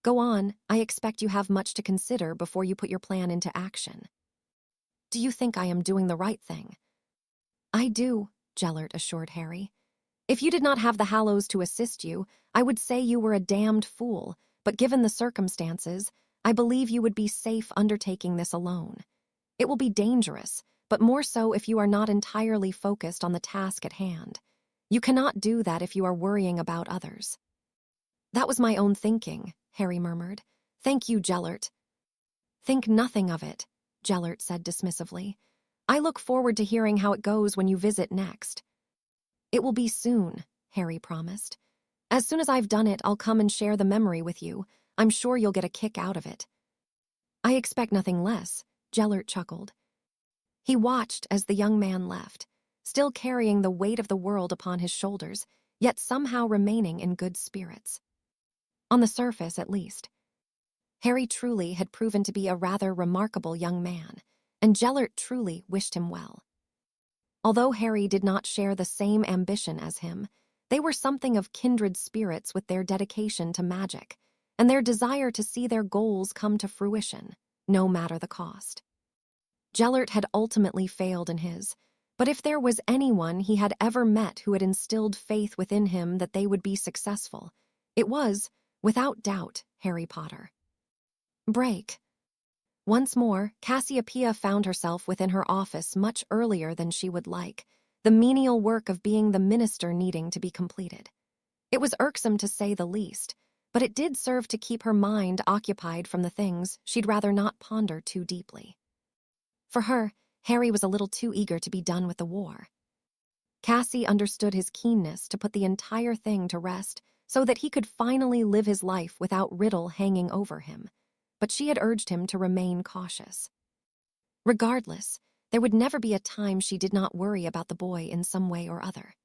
Go on, I expect you have much to consider before you put your plan into action." "Do you think I am doing the right thing?" "I do," Gellert assured Harry. "If you did not have the Hallows to assist you, I would say you were a damned fool, but given the circumstances, I believe you would be safe undertaking this alone. It will be dangerous, but more so if you are not entirely focused on the task at hand. You cannot do that if you are worrying about others." "That was my own thinking," Harry murmured. "Thank you, Gellert." "Think nothing of it," Gellert said dismissively. "I look forward to hearing how it goes when you visit next." "It will be soon," Harry promised. "As soon as I've done it, I'll come and share the memory with you. I'm sure you'll get a kick out of it." "I expect nothing less," Gellert chuckled. He watched as the young man left, still carrying the weight of the world upon his shoulders, yet somehow remaining in good spirits. On the surface, at least. Harry truly had proven to be a rather remarkable young man, and Gellert truly wished him well. Although Harry did not share the same ambition as him, they were something of kindred spirits with their dedication to magic, and their desire to see their goals come to fruition, no matter the cost. Gellert had ultimately failed in his, but if there was anyone he had ever met who had instilled faith within him that they would be successful, it was, without doubt, Harry Potter. Break. Once more, Cassiopeia found herself within her office much earlier than she would like, the menial work of being the minister needing to be completed. It was irksome to say the least, but it did serve to keep her mind occupied from the things she'd rather not ponder too deeply. For her, Harry was a little too eager to be done with the war. Cassie understood his keenness to put the entire thing to rest so that he could finally live his life without Riddle hanging over him, but she had urged him to remain cautious. Regardless, there would never be a time she did not worry about the boy in some way or other.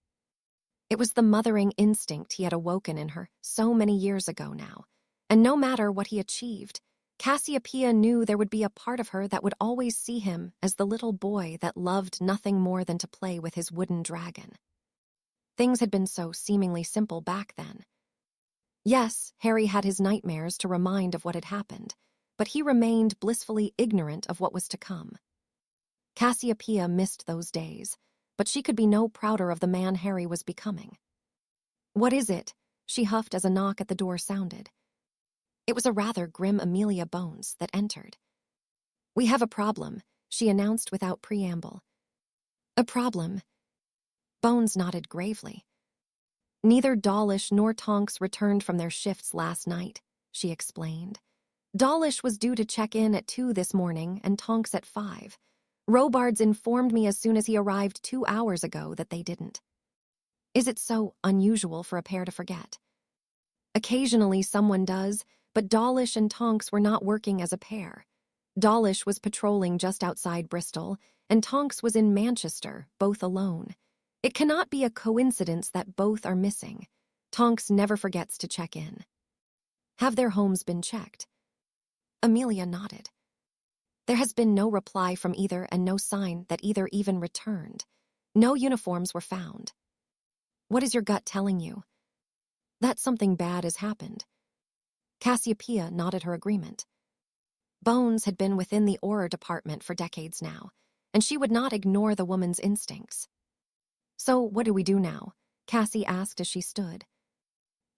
It was the mothering instinct he had awoken in her so many years ago now, and no matter what he achieved, Cassiopeia knew there would be a part of her that would always see him as the little boy that loved nothing more than to play with his wooden dragon. Things had been so seemingly simple back then. Yes, Harry had his nightmares to remind of what had happened, but he remained blissfully ignorant of what was to come. Cassiopeia missed those days, but she could be no prouder of the man Harry was becoming. "What is it?" she huffed as a knock at the door sounded. It was a rather grim Amelia Bones that entered. "We have a problem," she announced without preamble. "A problem?" Bones nodded gravely. "Neither Dawlish nor Tonks returned from their shifts last night," she explained. "Dawlish was due to check in at 2 this morning and Tonks at 5. Robards informed me as soon as he arrived 2 hours ago that they didn't." "Is it so unusual for a pair to forget?" "Occasionally someone does, but Dawlish and Tonks were not working as a pair. Dawlish was patrolling just outside Bristol, and Tonks was in Manchester, both alone. It cannot be a coincidence that both are missing. Tonks never forgets to check in." "Have their homes been checked?" Amelia nodded. There has been no reply from either and no sign that either even returned. No uniforms were found. What is your gut telling you? That something bad has happened. Cassiopeia nodded her agreement. Bones had been within the Auror department for decades now, and she would not ignore the woman's instincts. So what do we do now? Cassie asked as she stood.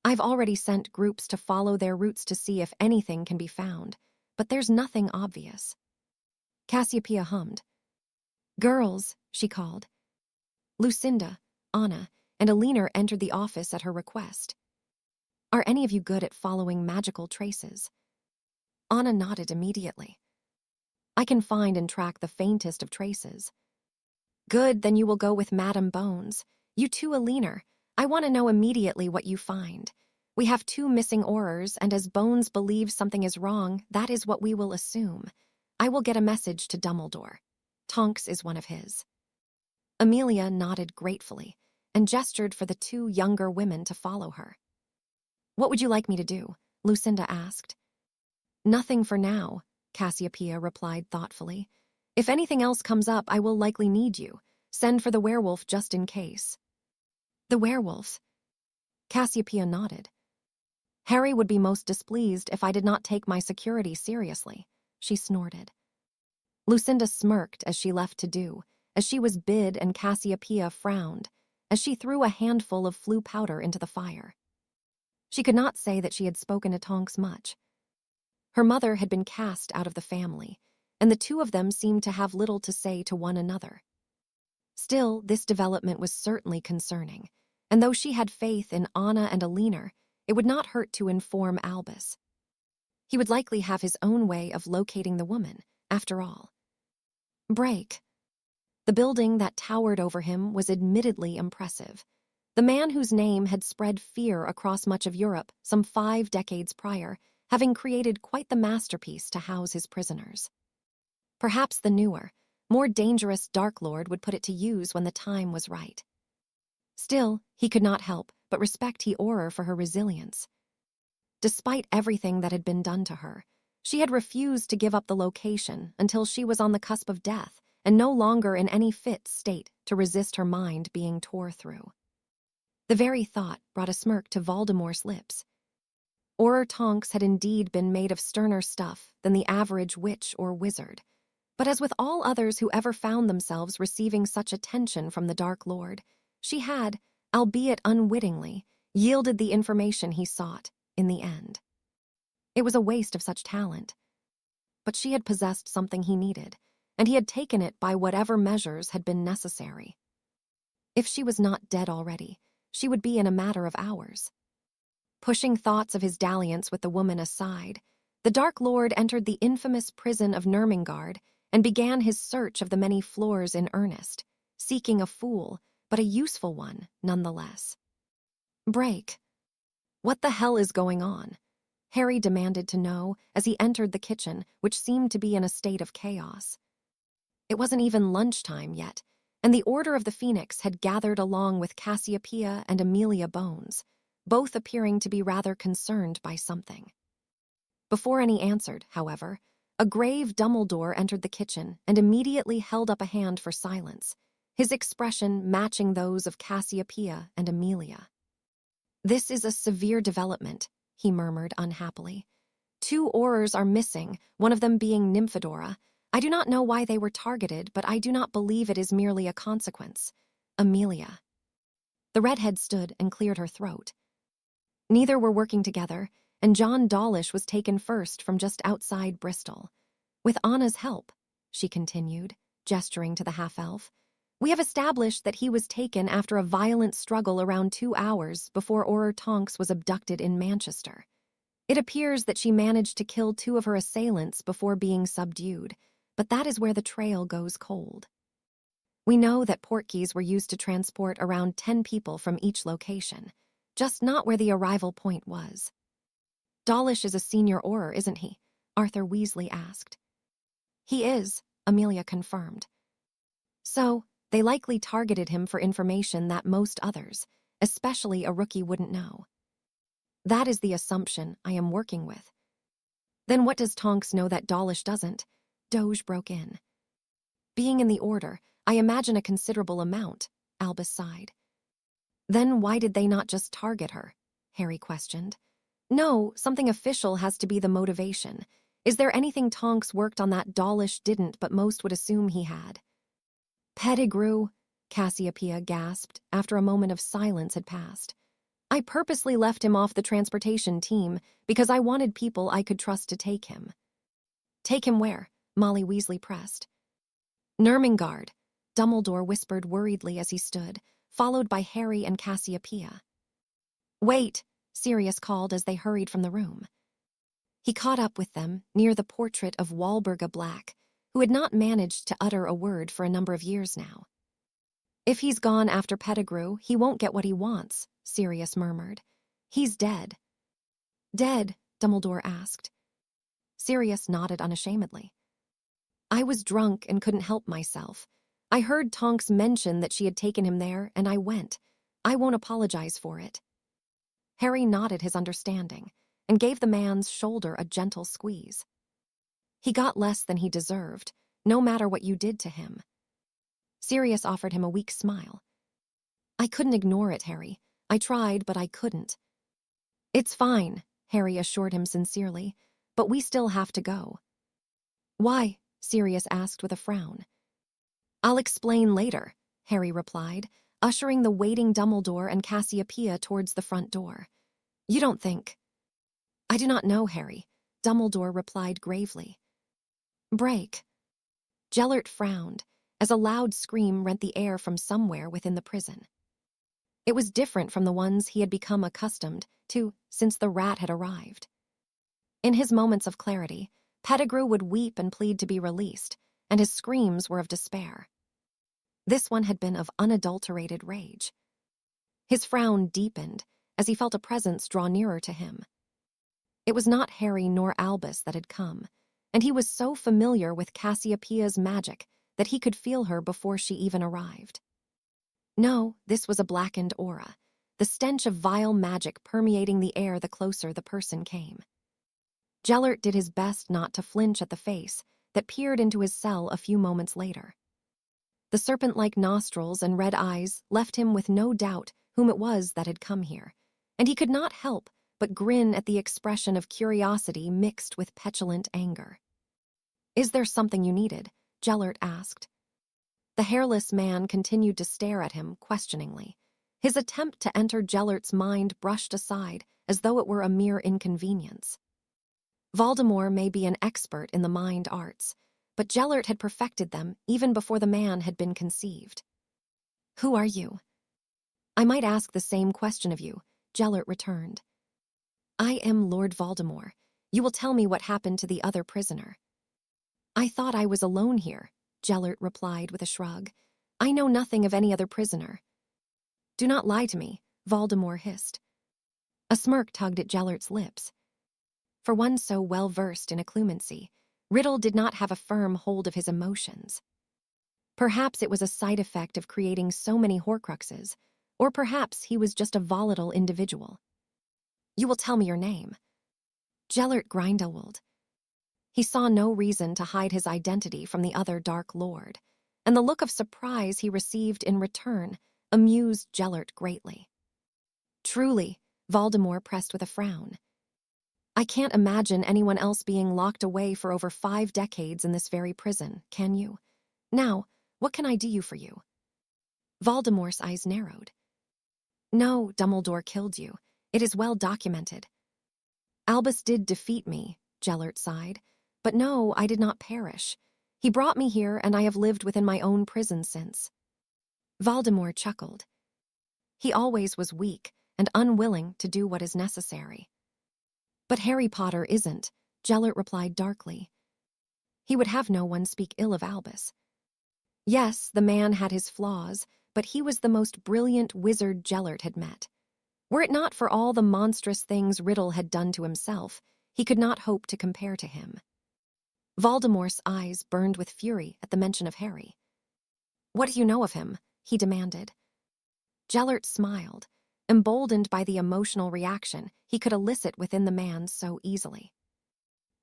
I've already sent groups to follow their routes to see if anything can be found, but there's nothing obvious. Cassiopeia hummed. Girls, she called. Lucinda, Anna, and Alina entered the office at her request. Are any of you good at following magical traces? Anna nodded immediately. I can find and track the faintest of traces. Good, then you will go with Madame Bones. You too, Alina. I want to know immediately what you find. We have 2 missing Aurors, and as Bones believes something is wrong, that is what we will assume. I will get a message to Dumbledore. Tonks is one of his. Amelia nodded gratefully and gestured for the 2 younger women to follow her. What would you like me to do? Lucinda asked. Nothing for now, Cassiopeia replied thoughtfully. If anything else comes up, I will likely need you. Send for the werewolf just in case. The werewolf? Cassiopeia nodded. Harry would be most displeased if I did not take my security seriously, she snorted. Lucinda smirked as she left to do, as she was bid, and Cassiopeia frowned, as she threw a handful of flue powder into the fire. She could not say that she had spoken to Tonks much. Her mother had been cast out of the family, and the 2 of them seemed to have little to say to one another. Still, this development was certainly concerning, and though she had faith in Anna and Alina, it would not hurt to inform Albus. He would likely have his own way of locating the woman, after all. Break. The building that towered over him was admittedly impressive. The man whose name had spread fear across much of Europe some 5 decades prior, having created quite the masterpiece to house his prisoners. Perhaps the newer, more dangerous Dark Lord would put it to use when the time was right. Still, he could not help but respect Auror for her resilience. Despite everything that had been done to her, she had refused to give up the location until she was on the cusp of death and no longer in any fit state to resist her mind being tore through. The very thought brought a smirk to Voldemort's lips. Auror Tonks had indeed been made of sterner stuff than the average witch or wizard, but as with all others who ever found themselves receiving such attention from the Dark Lord, she had, albeit unwittingly, yielded the information he sought in the end. It was a waste of such talent. But she had possessed something he needed, and he had taken it by whatever measures had been necessary. If she was not dead already, she would be in a matter of hours. Pushing thoughts of his dalliance with the woman aside, the Dark Lord entered the infamous prison of Nurmengard and began his search of the many floors in earnest, seeking a fool, but a useful one nonetheless. Break. What the hell is going on? Harry demanded to know as he entered the kitchen, which seemed to be in a state of chaos. It wasn't even lunchtime yet, and the Order of the Phoenix had gathered along with Cassiopeia and Amelia Bones, both appearing to be rather concerned by something. Before any answered, however, a grave Dumbledore entered the kitchen and immediately held up a hand for silence, his expression matching those of Cassiopeia and Amelia. This is a severe development, he murmured unhappily. 2 Aurors are missing, one of them being Nymphadora. I do not know why they were targeted, but I do not believe it is merely a consequence. Amelia. The redhead stood and cleared her throat. Neither were working together, and John Dawlish was taken first from just outside Bristol. With Anna's help, she continued, gesturing to the half-elf, we have established that he was taken after a violent struggle around 2 hours before Auror Tonks was abducted in Manchester. It appears that she managed to kill 2 of her assailants before being subdued, but that is where the trail goes cold. We know that portkeys were used to transport around 10 people from each location, just not where the arrival point was. Dawlish is a senior Auror, isn't he? Arthur Weasley asked. He is, Amelia confirmed. So, they likely targeted him for information that most others, especially a rookie, wouldn't know. That is the assumption I am working with. Then what does Tonks know that Dawlish doesn't? Doge broke in. Being in the Order, I imagine a considerable amount, Albus sighed. Then why did they not just target her? Harry questioned. No, something official has to be the motivation. Is there anything Tonks worked on that Dawlish didn't but most would assume he had? Pettigrew, Cassiopeia gasped after a moment of silence had passed. I purposely left him off the transportation team because I wanted people I could trust to take him. Take him where? Molly Weasley pressed. Nermingard, Dumbledore whispered worriedly as he stood, followed by Harry and Cassiopeia. Wait, Sirius called as they hurried from the room. He caught up with them near the portrait of Walburga Black, who had not managed to utter a word for a number of years now. If he's gone after Pettigrew, he won't get what he wants, Sirius murmured. He's dead. Dead? Dumbledore asked. Sirius nodded unashamedly. I was drunk and couldn't help myself. I heard Tonks mention that she had taken him there, and I went. I won't apologize for it. Harry nodded his understanding and gave the man's shoulder a gentle squeeze. He got less than he deserved, no matter what you did to him. Sirius offered him a weak smile. I couldn't ignore it, Harry. I tried, but I couldn't. It's fine, Harry assured him sincerely, but we still have to go. Why? Sirius asked with a frown. I'll explain later, Harry replied, ushering the waiting Dumbledore and Cassiopeia towards the front door. You don't think? I do not know, Harry, Dumbledore replied gravely. Break. Gellert frowned, as a loud scream rent the air from somewhere within the prison. It was different from the ones he had become accustomed to since the rat had arrived. In his moments of clarity, Pettigrew would weep and plead to be released, and his screams were of despair. This one had been of unadulterated rage. His frown deepened as he felt a presence draw nearer to him. It was not Harry nor Albus that had come, and he was so familiar with Cassiopeia's magic that he could feel her before she even arrived. No, this was a blackened aura, the stench of vile magic permeating the air the closer the person came. Gellert did his best not to flinch at the face that peered into his cell a few moments later. The serpent-like nostrils and red eyes left him with no doubt whom it was that had come here, and he could not help but grin at the expression of curiosity mixed with petulant anger. Is there something you needed? Gellert asked. The hairless man continued to stare at him questioningly. His attempt to enter Gellert's mind brushed aside as though it were a mere inconvenience. Voldemort may be an expert in the mind arts, but Gellert had perfected them even before the man had been conceived. Who are you? I might ask the same question of you, Gellert returned. I am Lord Voldemort. You will tell me what happened to the other prisoner. I thought I was alone here, Gellert replied with a shrug. I know nothing of any other prisoner. Do not lie to me, Voldemort hissed. A smirk tugged at Gellert's lips. For one so well-versed in occlumency, Riddle did not have a firm hold of his emotions. Perhaps it was a side effect of creating so many Horcruxes, or perhaps he was just a volatile individual. You will tell me your name. Gellert Grindelwald. He saw no reason to hide his identity from the other Dark Lord, and the look of surprise he received in return amused Gellert greatly. Truly, Voldemort pressed with a frown. I can't imagine anyone else being locked away for over 5 decades in this very prison, can you? Now, what can I do for you? Voldemort's eyes narrowed. No, Dumbledore killed you. It is well documented. Albus did defeat me, Gellert sighed. But no, I did not perish. He brought me here, and I have lived within my own prison since. Voldemort chuckled. He always was weak and unwilling to do what is necessary. But Harry Potter isn't, Gellert replied darkly. He would have no one speak ill of Albus. Yes, the man had his flaws, but he was the most brilliant wizard Gellert had met. Were it not for all the monstrous things Riddle had done to himself, he could not hope to compare to him. Voldemort's eyes burned with fury at the mention of Harry. What do you know of him? He demanded. Gellert smiled, emboldened by the emotional reaction he could elicit within the man so easily.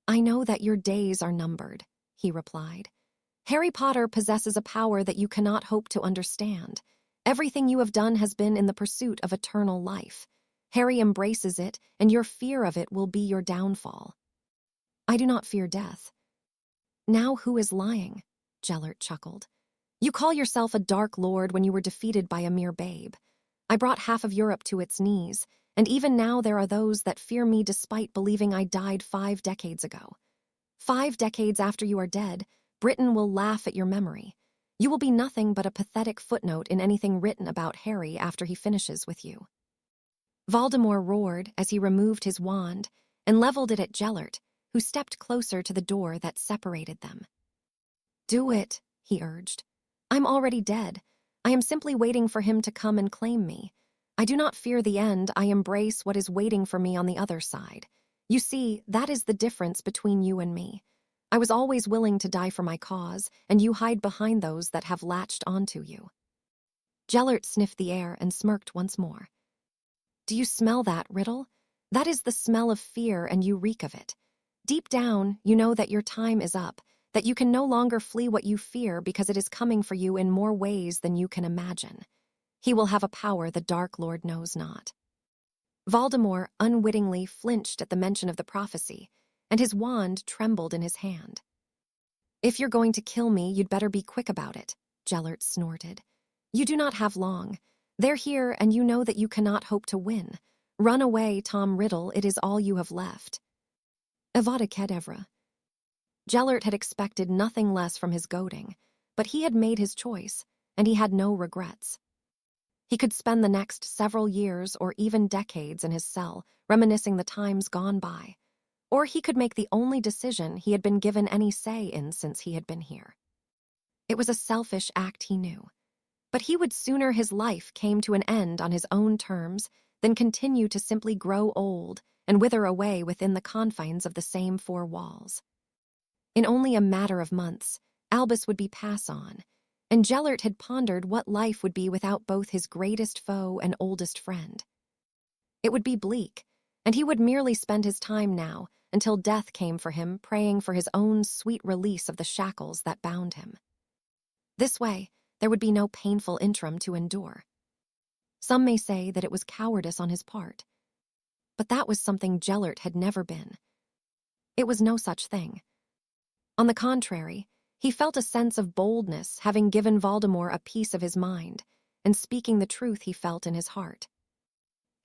"I know that your days are numbered," he replied. "Harry Potter possesses a power that you cannot hope to understand. Everything you have done has been in the pursuit of eternal life. Harry embraces it, and your fear of it will be your downfall." "I do not fear death." "Now who is lying?" Gellert chuckled. "You call yourself a Dark Lord when you were defeated by a mere babe. I brought half of Europe to its knees, and even now there are those that fear me despite believing I died 5 decades ago. 5 decades after you are dead, Britain will laugh at your memory. You will be nothing but a pathetic footnote in anything written about Harry after he finishes with you." Voldemort roared as he removed his wand and leveled it at Gellert, who stepped closer to the door that separated them. "Do it," he urged. "I'm already dead. I am simply waiting for him to come and claim me. I do not fear the end, I embrace what is waiting for me on the other side. You see, that is the difference between you and me. I was always willing to die for my cause, and you hide behind those that have latched onto you." Gellert sniffed the air and smirked once more. "Do you smell that, Riddle? That is the smell of fear, and you reek of it. Deep down, you know that your time is up, that you can no longer flee what you fear because it is coming for you in more ways than you can imagine. He will have a power the Dark Lord knows not." Voldemort unwittingly flinched at the mention of the prophecy, and his wand trembled in his hand. "If you're going to kill me, you'd better be quick about it," Gellert snorted. "You do not have long. They're here, and you know that you cannot hope to win. Run away, Tom Riddle, it is all you have left." Avada Kedavra. Gellert had expected nothing less from his goading, but he had made his choice, and he had no regrets. He could spend the next several years or even decades in his cell, reminiscing the times gone by. Or he could make the only decision he had been given any say in since he had been here. It was a selfish act, he knew, but he would sooner his life came to an end on his own terms than continue to simply grow old and wither away within the confines of the same 4 walls. In only a matter of months, Albus would be passed on, and Gellert had pondered what life would be without both his greatest foe and oldest friend. It would be bleak, and he would merely spend his time now, until death came for him, praying for his own sweet release of the shackles that bound him. This way, there would be no painful interim to endure. Some may say that it was cowardice on his part, but that was something Gellert had never been. It was no such thing. On the contrary, he felt a sense of boldness, having given Voldemort a piece of his mind, and speaking the truth he felt in his heart.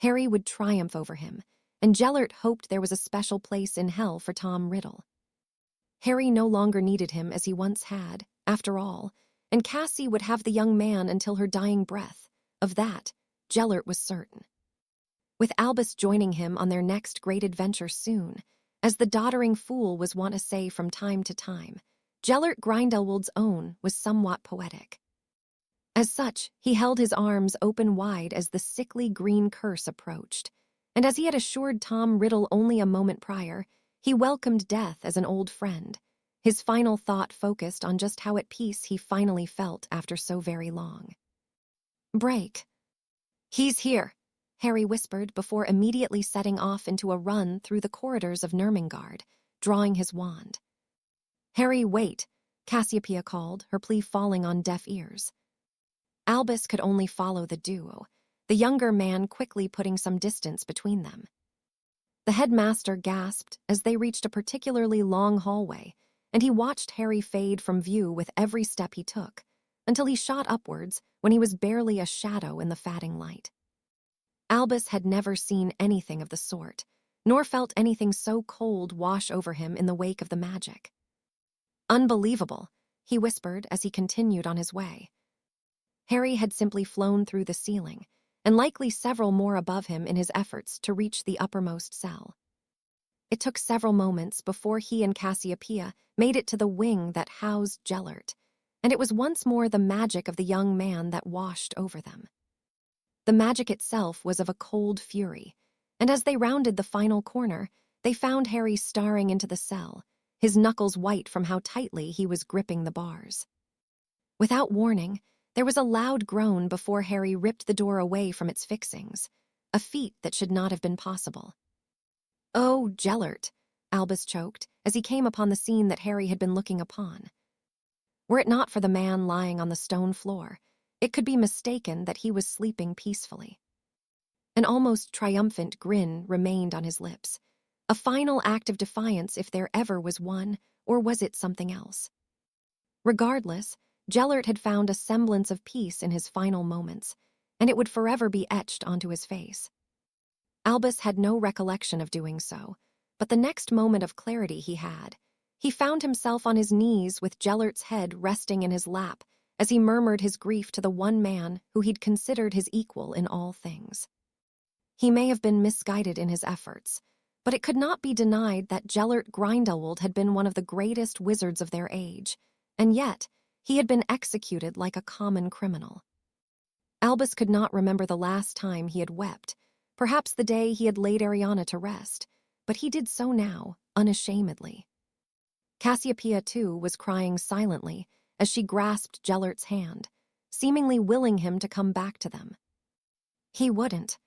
Harry would triumph over him, and Gellert hoped there was a special place in hell for Tom Riddle. Harry no longer needed him as he once had, after all, and Cassie would have the young man until her dying breath. Of that, Gellert was certain. With Albus joining him on their next great adventure soon, as the doddering fool was wont to say from time to time, Gellert Grindelwald's own was somewhat poetic. As such, he held his arms open wide as the sickly green curse approached, and as he had assured Tom Riddle only a moment prior, he welcomed death as an old friend, his final thought focused on just how at peace he finally felt after so very long. "Break." "He's here," Harry whispered before immediately setting off into a run through the corridors of Nurmengard, drawing his wand. "Harry, wait," Cassiopeia called, her plea falling on deaf ears. Albus could only follow the duo, the younger man quickly putting some distance between them. The headmaster gasped as they reached a particularly long hallway, and he watched Harry fade from view with every step he took, until he shot upwards when he was barely a shadow in the fading light. Albus had never seen anything of the sort, nor felt anything so cold wash over him in the wake of the magic. "Unbelievable," he whispered as he continued on his way. Harry had simply flown through the ceiling, and likely several more above him in his efforts to reach the uppermost cell. It took several moments before he and Cassiopeia made it to the wing that housed Gellert, and it was once more the magic of the young man that washed over them. The magic itself was of a cold fury, and as they rounded the final corner, they found Harry staring into the cell, his knuckles white from how tightly he was gripping the bars. Without warning, there was a loud groan before Harry ripped the door away from its fixings, a feat that should not have been possible. "Oh, Gellert," Albus choked, as he came upon the scene that Harry had been looking upon. Were it not for the man lying on the stone floor, it could be mistaken that he was sleeping peacefully. An almost triumphant grin remained on his lips. A final act of defiance if there ever was one, or was it something else? Regardless, Gellert had found a semblance of peace in his final moments, and it would forever be etched onto his face. Albus had no recollection of doing so, but the next moment of clarity he found himself on his knees with Gellert's head resting in his lap as he murmured his grief to the one man who he'd considered his equal in all things. He may have been misguided in his efforts, but it could not be denied that Gellert Grindelwald had been one of the greatest wizards of their age, and yet he had been executed like a common criminal. Albus could not remember the last time he had wept, perhaps the day he had laid Ariana to rest, but he did so now, unashamedly. Cassiopeia, too, was crying silently as she grasped Gellert's hand, seemingly willing him to come back to them. He wouldn't.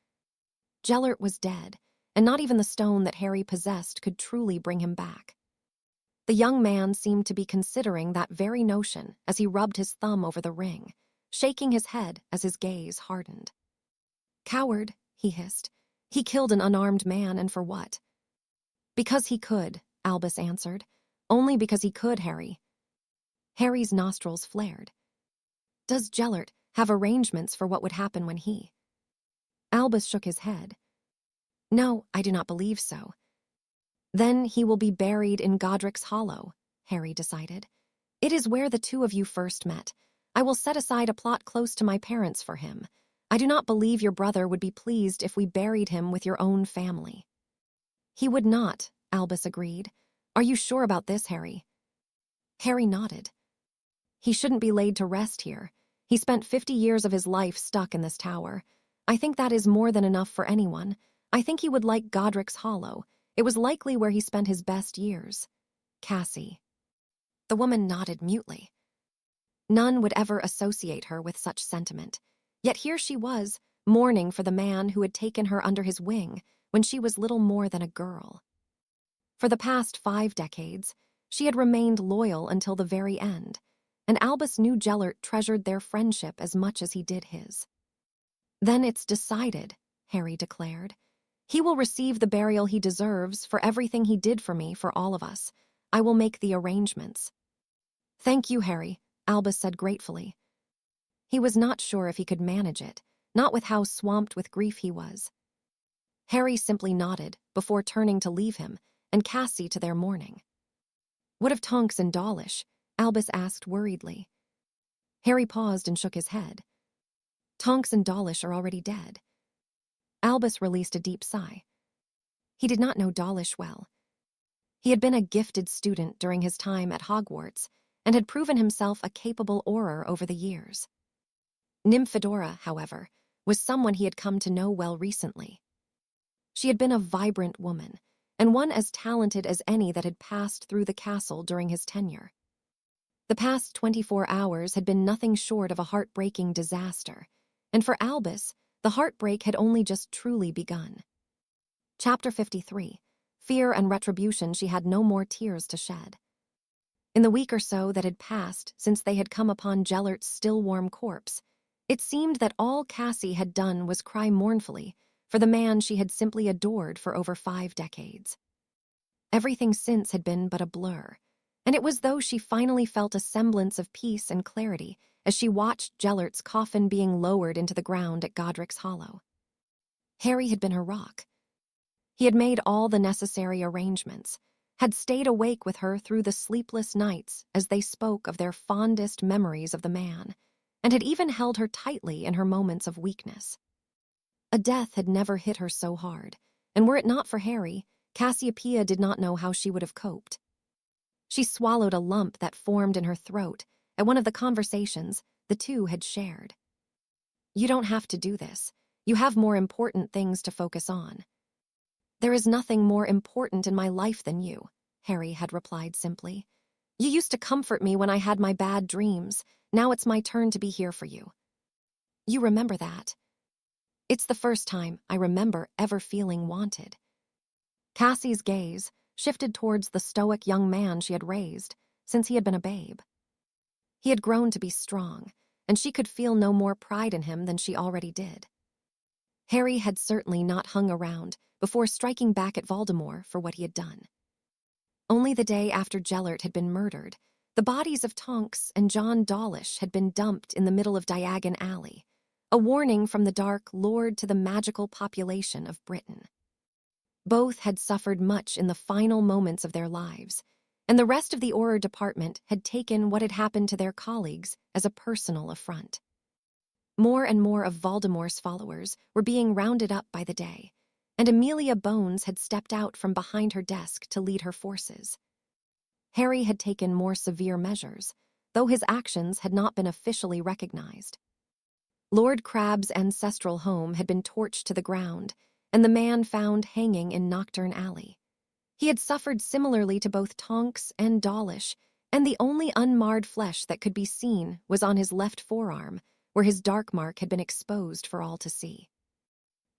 Gellert was dead, and not even the stone that Harry possessed could truly bring him back. The young man seemed to be considering that very notion as he rubbed his thumb over the ring, shaking his head as his gaze hardened. "Coward," he hissed. "He killed an unarmed man, and for what?" "Because he could," Albus answered. "Only because he could, Harry." Harry's nostrils flared. "Does Gellert have arrangements for what would happen when he—" Albus shook his head. "No, I do not believe so." "Then he will be buried in Godric's Hollow," Harry decided. "It is where the two of you first met. I will set aside a plot close to my parents for him. I do not believe your brother would be pleased if we buried him with your own family." "He would not," Albus agreed. "Are you sure about this, Harry?" Harry nodded. "He shouldn't be laid to rest here. He spent 50 years of his life stuck in this tower. I think that is more than enough for anyone. I think he would like Godric's Hollow. It was likely where he spent his best years." "Cassie." The woman nodded mutely. None would ever associate her with such sentiment. Yet here she was, mourning for the man who had taken her under his wing when she was little more than a girl. For the past 5 decades, she had remained loyal until the very end, and Albus knew Gellert treasured their friendship as much as he did his. "Then it's decided," Harry declared. "He will receive the burial he deserves for everything he did for me, for all of us. I will make the arrangements." "Thank you, Harry," Albus said gratefully. He was not sure if he could manage it, not with how swamped with grief he was. Harry simply nodded before turning to leave him and Cassie to their mourning. "What of Tonks and Dawlish?" Albus asked worriedly. Harry paused and shook his head. "Tonks and Dawlish are already dead." Albus released a deep sigh. He did not know Dawlish well. He had been a gifted student during his time at Hogwarts and had proven himself a capable orar over the years. Nymphadora, however, was someone he had come to know well recently. She had been a vibrant woman, and one as talented as any that had passed through the castle during his tenure. The past 24 hours had been nothing short of a heartbreaking disaster, and for Albus, the heartbreak had only just truly begun. Chapter 53. Fear and retribution. She had no more tears to shed. In the week or so that had passed since they had come upon Gellert's still-warm corpse, it seemed that all Cassie had done was cry mournfully for the man she had simply adored for over 5 decades. Everything since had been but a blur, and it was though she finally felt a semblance of peace and clarity as she watched Gellert's coffin being lowered into the ground at Godric's Hollow. Harry had been her rock. He had made all the necessary arrangements, had stayed awake with her through the sleepless nights as they spoke of their fondest memories of the man, and had even held her tightly in her moments of weakness. A death had never hit her so hard, and were it not for Harry, Cassiopeia did not know how she would have coped. She swallowed a lump that formed in her throat at one of the conversations the two had shared. "You don't have to do this. You have more important things to focus on." "There is nothing more important in my life than you," Harry had replied simply. "You used to comfort me when I had my bad dreams. Now it's my turn to be here for you." "You remember that?" "It's the first time I remember ever feeling wanted." Cassie's gaze, shifted towards the stoic young man she had raised since he had been a babe. He had grown to be strong, and she could feel no more pride in him than she already did. Harry had certainly not hung around before striking back at Voldemort for what he had done. Only the day after Gellert had been murdered, the bodies of Tonks and John Dawlish had been dumped in the middle of Diagon Alley, a warning from the Dark Lord to the magical population of Britain. Both had suffered much in the final moments of their lives, and the rest of the Auror department had taken what had happened to their colleagues as a personal affront. More and more of Voldemort's followers were being rounded up by the day, and Amelia Bones had stepped out from behind her desk to lead her forces. Harry had taken more severe measures, though his actions had not been officially recognized. Lord Crabbe's ancestral home had been torched to the ground, and the man found hanging in Knockturn Alley. He had suffered similarly to both Tonks and Dawlish, and the only unmarred flesh that could be seen was on his left forearm, where his dark mark had been exposed for all to see.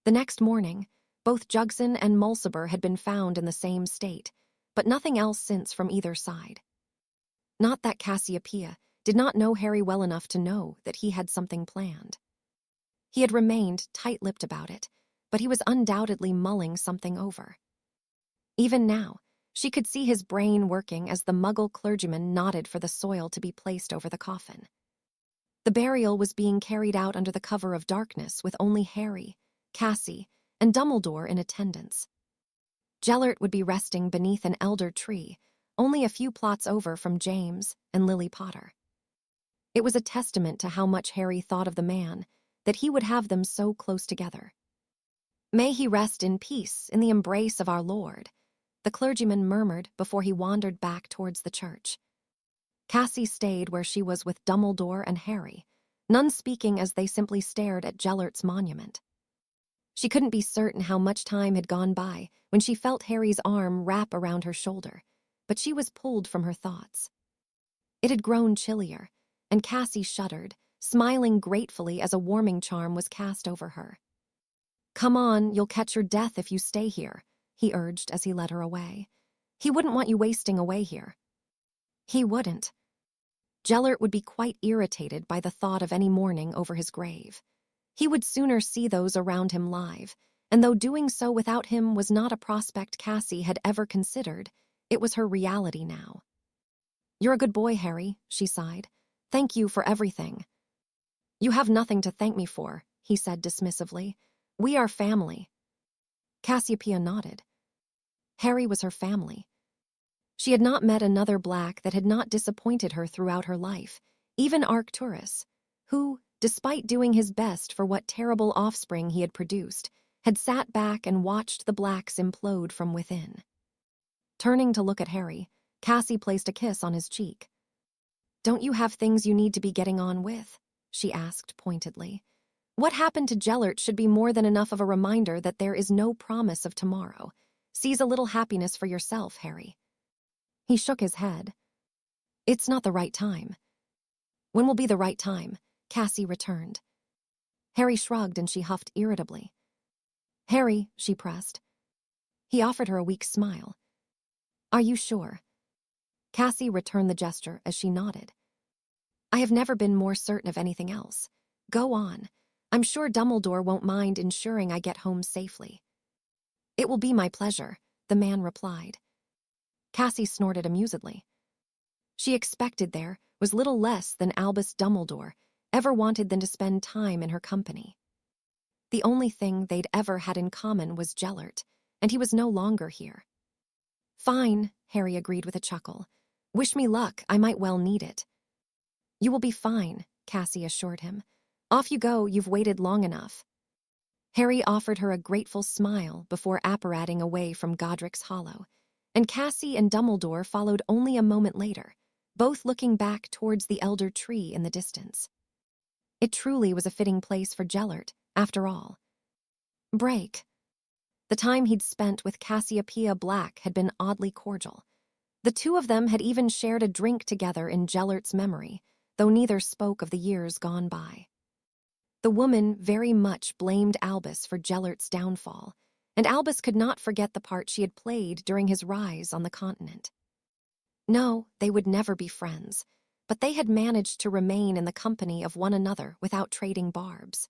The next morning, both Jugson and Mulciber had been found in the same state, but nothing else since from either side. Not that Cassiopeia did not know Harry well enough to know that he had something planned. He had remained tight-lipped about it, but he was undoubtedly mulling something over. Even now, she could see his brain working as the Muggle clergyman nodded for the soil to be placed over the coffin. The burial was being carried out under the cover of darkness with only Harry, Cassie, and Dumbledore in attendance. Gellert would be resting beneath an elder tree, only a few plots over from James and Lily Potter. It was a testament to how much Harry thought of the man that he would have them so close together. "May he rest in peace in the embrace of our Lord," the clergyman murmured before he wandered back towards the church. Cassie stayed where she was with Dumbledore and Harry, none speaking as they simply stared at Gellert's monument. She couldn't be certain how much time had gone by when she felt Harry's arm wrap around her shoulder, but she was pulled from her thoughts. It had grown chillier, and Cassie shuddered, smiling gratefully as a warming charm was cast over her. "Come on, you'll catch your death if you stay here," he urged as he led her away. "He wouldn't want you wasting away here." He wouldn't. Gellert would be quite irritated by the thought of any mourning over his grave. He would sooner see those around him live, and though doing so without him was not a prospect Cassie had ever considered, it was her reality now. "You're a good boy, Harry," she sighed. "Thank you for everything." "You have nothing to thank me for," he said dismissively. "We are family." Cassiopeia nodded. Harry was her family. She had not met another Black that had not disappointed her throughout her life, even Arcturus, who, despite doing his best for what terrible offspring he had produced, had sat back and watched the Blacks implode from within. Turning to look at Harry, Cassie placed a kiss on his cheek. "Don't you have things you need to be getting on with?" she asked pointedly. "What happened to Gellert should be more than enough of a reminder that there is no promise of tomorrow. Seize a little happiness for yourself, Harry." He shook his head. "It's not the right time." "When will be the right time?" Cassie returned. Harry shrugged and she huffed irritably. "Harry," she pressed. He offered her a weak smile. "Are you sure?" Cassie returned the gesture as she nodded. "I have never been more certain of anything else. Go on. I'm sure Dumbledore won't mind ensuring I get home safely." "It will be my pleasure," the man replied. Cassie snorted amusedly. She expected there was little less than Albus Dumbledore ever wanted than to spend time in her company. The only thing they'd ever had in common was Gellert, and he was no longer here. "Fine," Harry agreed with a chuckle. "Wish me luck, I might well need it." "You will be fine," Cassie assured him. "Off you go, you've waited long enough." Harry offered her a grateful smile before apparating away from Godric's Hollow, and Cassie and Dumbledore followed only a moment later, both looking back towards the elder tree in the distance. It truly was a fitting place for Gellert, after all. Break. The time he'd spent with Cassiopeia Black had been oddly cordial. The two of them had even shared a drink together in Gellert's memory, though neither spoke of the years gone by. The woman very much blamed Albus for Gellert's downfall, and Albus could not forget the part she had played during his rise on the continent. No, they would never be friends, but they had managed to remain in the company of one another without trading barbs.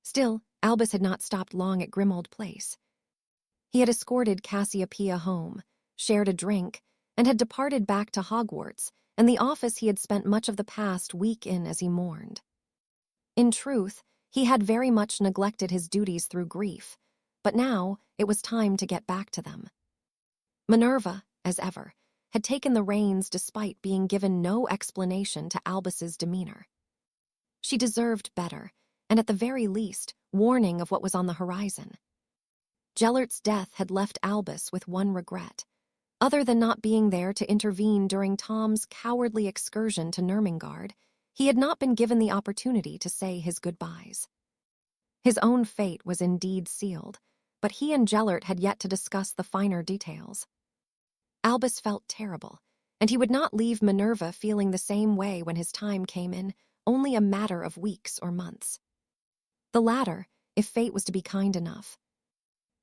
Still, Albus had not stopped long at Grimmauld Place. He had escorted Cassiopeia home, shared a drink, and had departed back to Hogwarts and the office he had spent much of the past week in as he mourned. In truth, he had very much neglected his duties through grief, but now it was time to get back to them. Minerva, as ever, had taken the reins despite being given no explanation to Albus's demeanor. She deserved better, and at the very least, warning of what was on the horizon. Gellert's death had left Albus with one regret, other than not being there to intervene during Tom's cowardly excursion to Nurmengard. He had not been given the opportunity to say his goodbyes. His own fate was indeed sealed, but he and Gellert had yet to discuss the finer details. Albus felt terrible, and he would not leave Minerva feeling the same way when his time came in, only a matter of weeks or months. The latter, if fate was to be kind enough.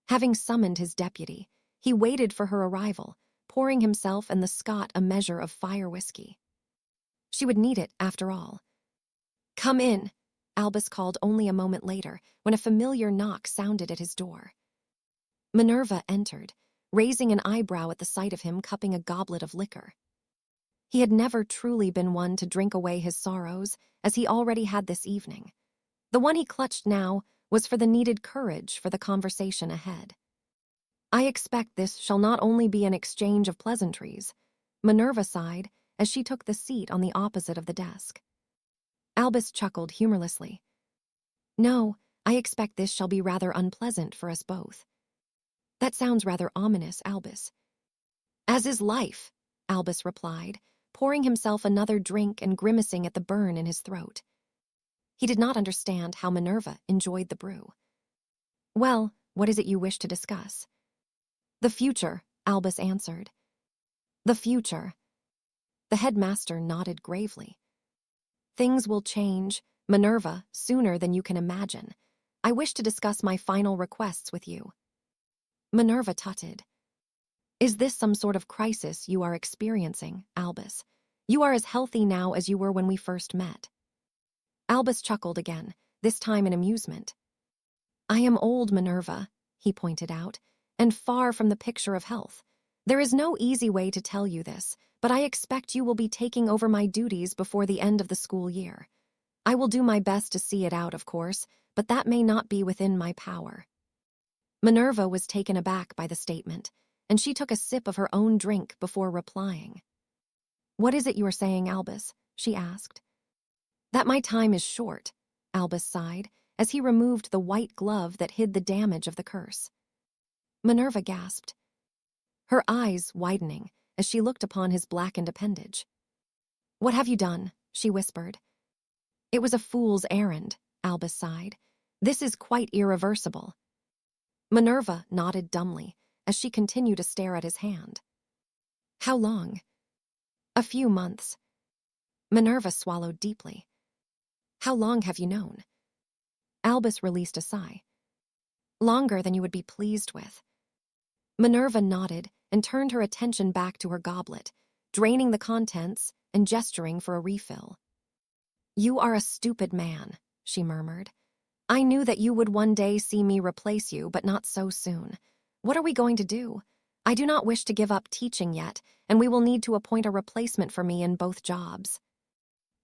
Having summoned his deputy, he waited for her arrival, pouring himself and the Scot a measure of fire whiskey. She would need it, after all. "Come in," Albus called only a moment later, when a familiar knock sounded at his door. Minerva entered, raising an eyebrow at the sight of him cupping a goblet of liquor. He had never truly been one to drink away his sorrows, as he already had this evening. The one he clutched now was for the needed courage for the conversation ahead. "I expect this shall not only be an exchange of pleasantries," Minerva sighed as she took the seat on the opposite of the desk. Albus chuckled humorlessly. "No, I expect this shall be rather unpleasant for us both." "That sounds rather ominous, Albus." "As is life," Albus replied, pouring himself another drink and grimacing at the burn in his throat. He did not understand how Minerva enjoyed the brew. "Well, what is it you wish to discuss?" "The future," Albus answered. "The future." The headmaster nodded gravely. "Things will change, Minerva, sooner than you can imagine. I wish to discuss my final requests with you." Minerva tutted. "Is this some sort of crisis you are experiencing, Albus? You are as healthy now as you were when we first met." Albus chuckled again, this time in amusement. "I am old, Minerva," he pointed out, "and far from the picture of health. There is no easy way to tell you this, but I expect you will be taking over my duties before the end of the school year. I will do my best to see it out, of course, but that may not be within my power." Minerva was taken aback by the statement, and she took a sip of her own drink before replying. "What is it you are saying, Albus?" she asked. "That my time is short," Albus sighed, as he removed the white glove that hid the damage of the curse. Minerva gasped, her eyes widening as she looked upon his blackened appendage. "What have you done?" she whispered. "It was a fool's errand," Albus sighed. "This is quite irreversible." Minerva nodded dumbly as she continued to stare at his hand. "How long?" "A few months." Minerva swallowed deeply. "How long have you known?" Albus released a sigh. "Longer than you would be pleased with." Minerva nodded and turned her attention back to her goblet, draining the contents and gesturing for a refill. "You are a stupid man," she murmured. "I knew that you would one day see me replace you, but not so soon. What are we going to do? I do not wish to give up teaching yet, and we will need to appoint a replacement for me in both jobs."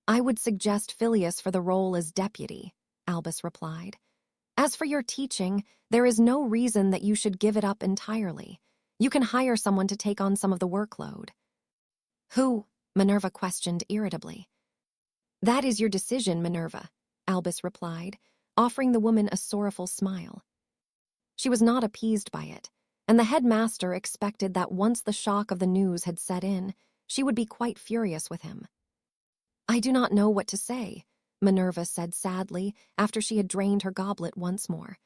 "I would suggest Phileas for the role as deputy," Albus replied. "As for your teaching, there is no reason that you should give it up entirely. You can hire someone to take on some of the workload." "Who?" Minerva questioned irritably. "That is your decision, Minerva," Albus replied, offering the woman a sorrowful smile. She was not appeased by it, and the headmaster expected that once the shock of the news had set in, she would be quite furious with him. "I do not know what to say," Minerva said sadly after she had drained her goblet once more.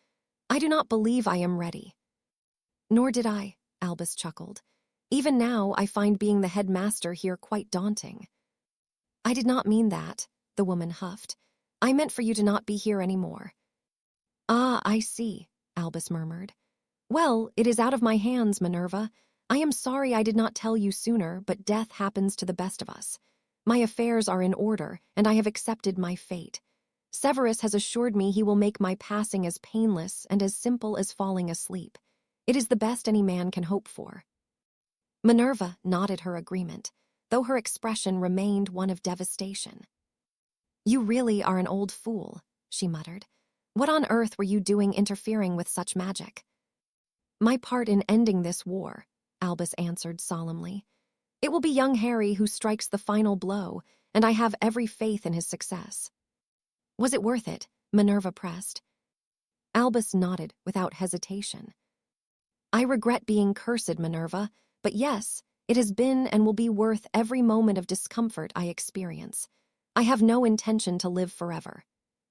"I do not believe I am ready." "Nor did I," Albus chuckled. "Even now I find being the headmaster here quite daunting." "I did not mean that," the woman huffed. "I meant for you to not be here any more." "Ah, I see," Albus murmured. Well, it is out of my hands, Minerva. I am sorry I did not tell you sooner, but death happens to the best of us. My affairs are in order, and I have accepted my fate. Severus has assured me he will make my passing as painless and as simple as falling asleep. It is the best any man can hope for. Minerva nodded her agreement, though her expression remained one of devastation. You really are an old fool, she muttered. What on earth were you doing interfering with such magic? My part in ending this war, Albus answered solemnly. It will be young Harry who strikes the final blow, and I have every faith in his success. Was it worth it? Minerva pressed. Albus nodded without hesitation. I regret being cursed, Minerva, but yes, it has been and will be worth every moment of discomfort I experience. I have no intention to live forever.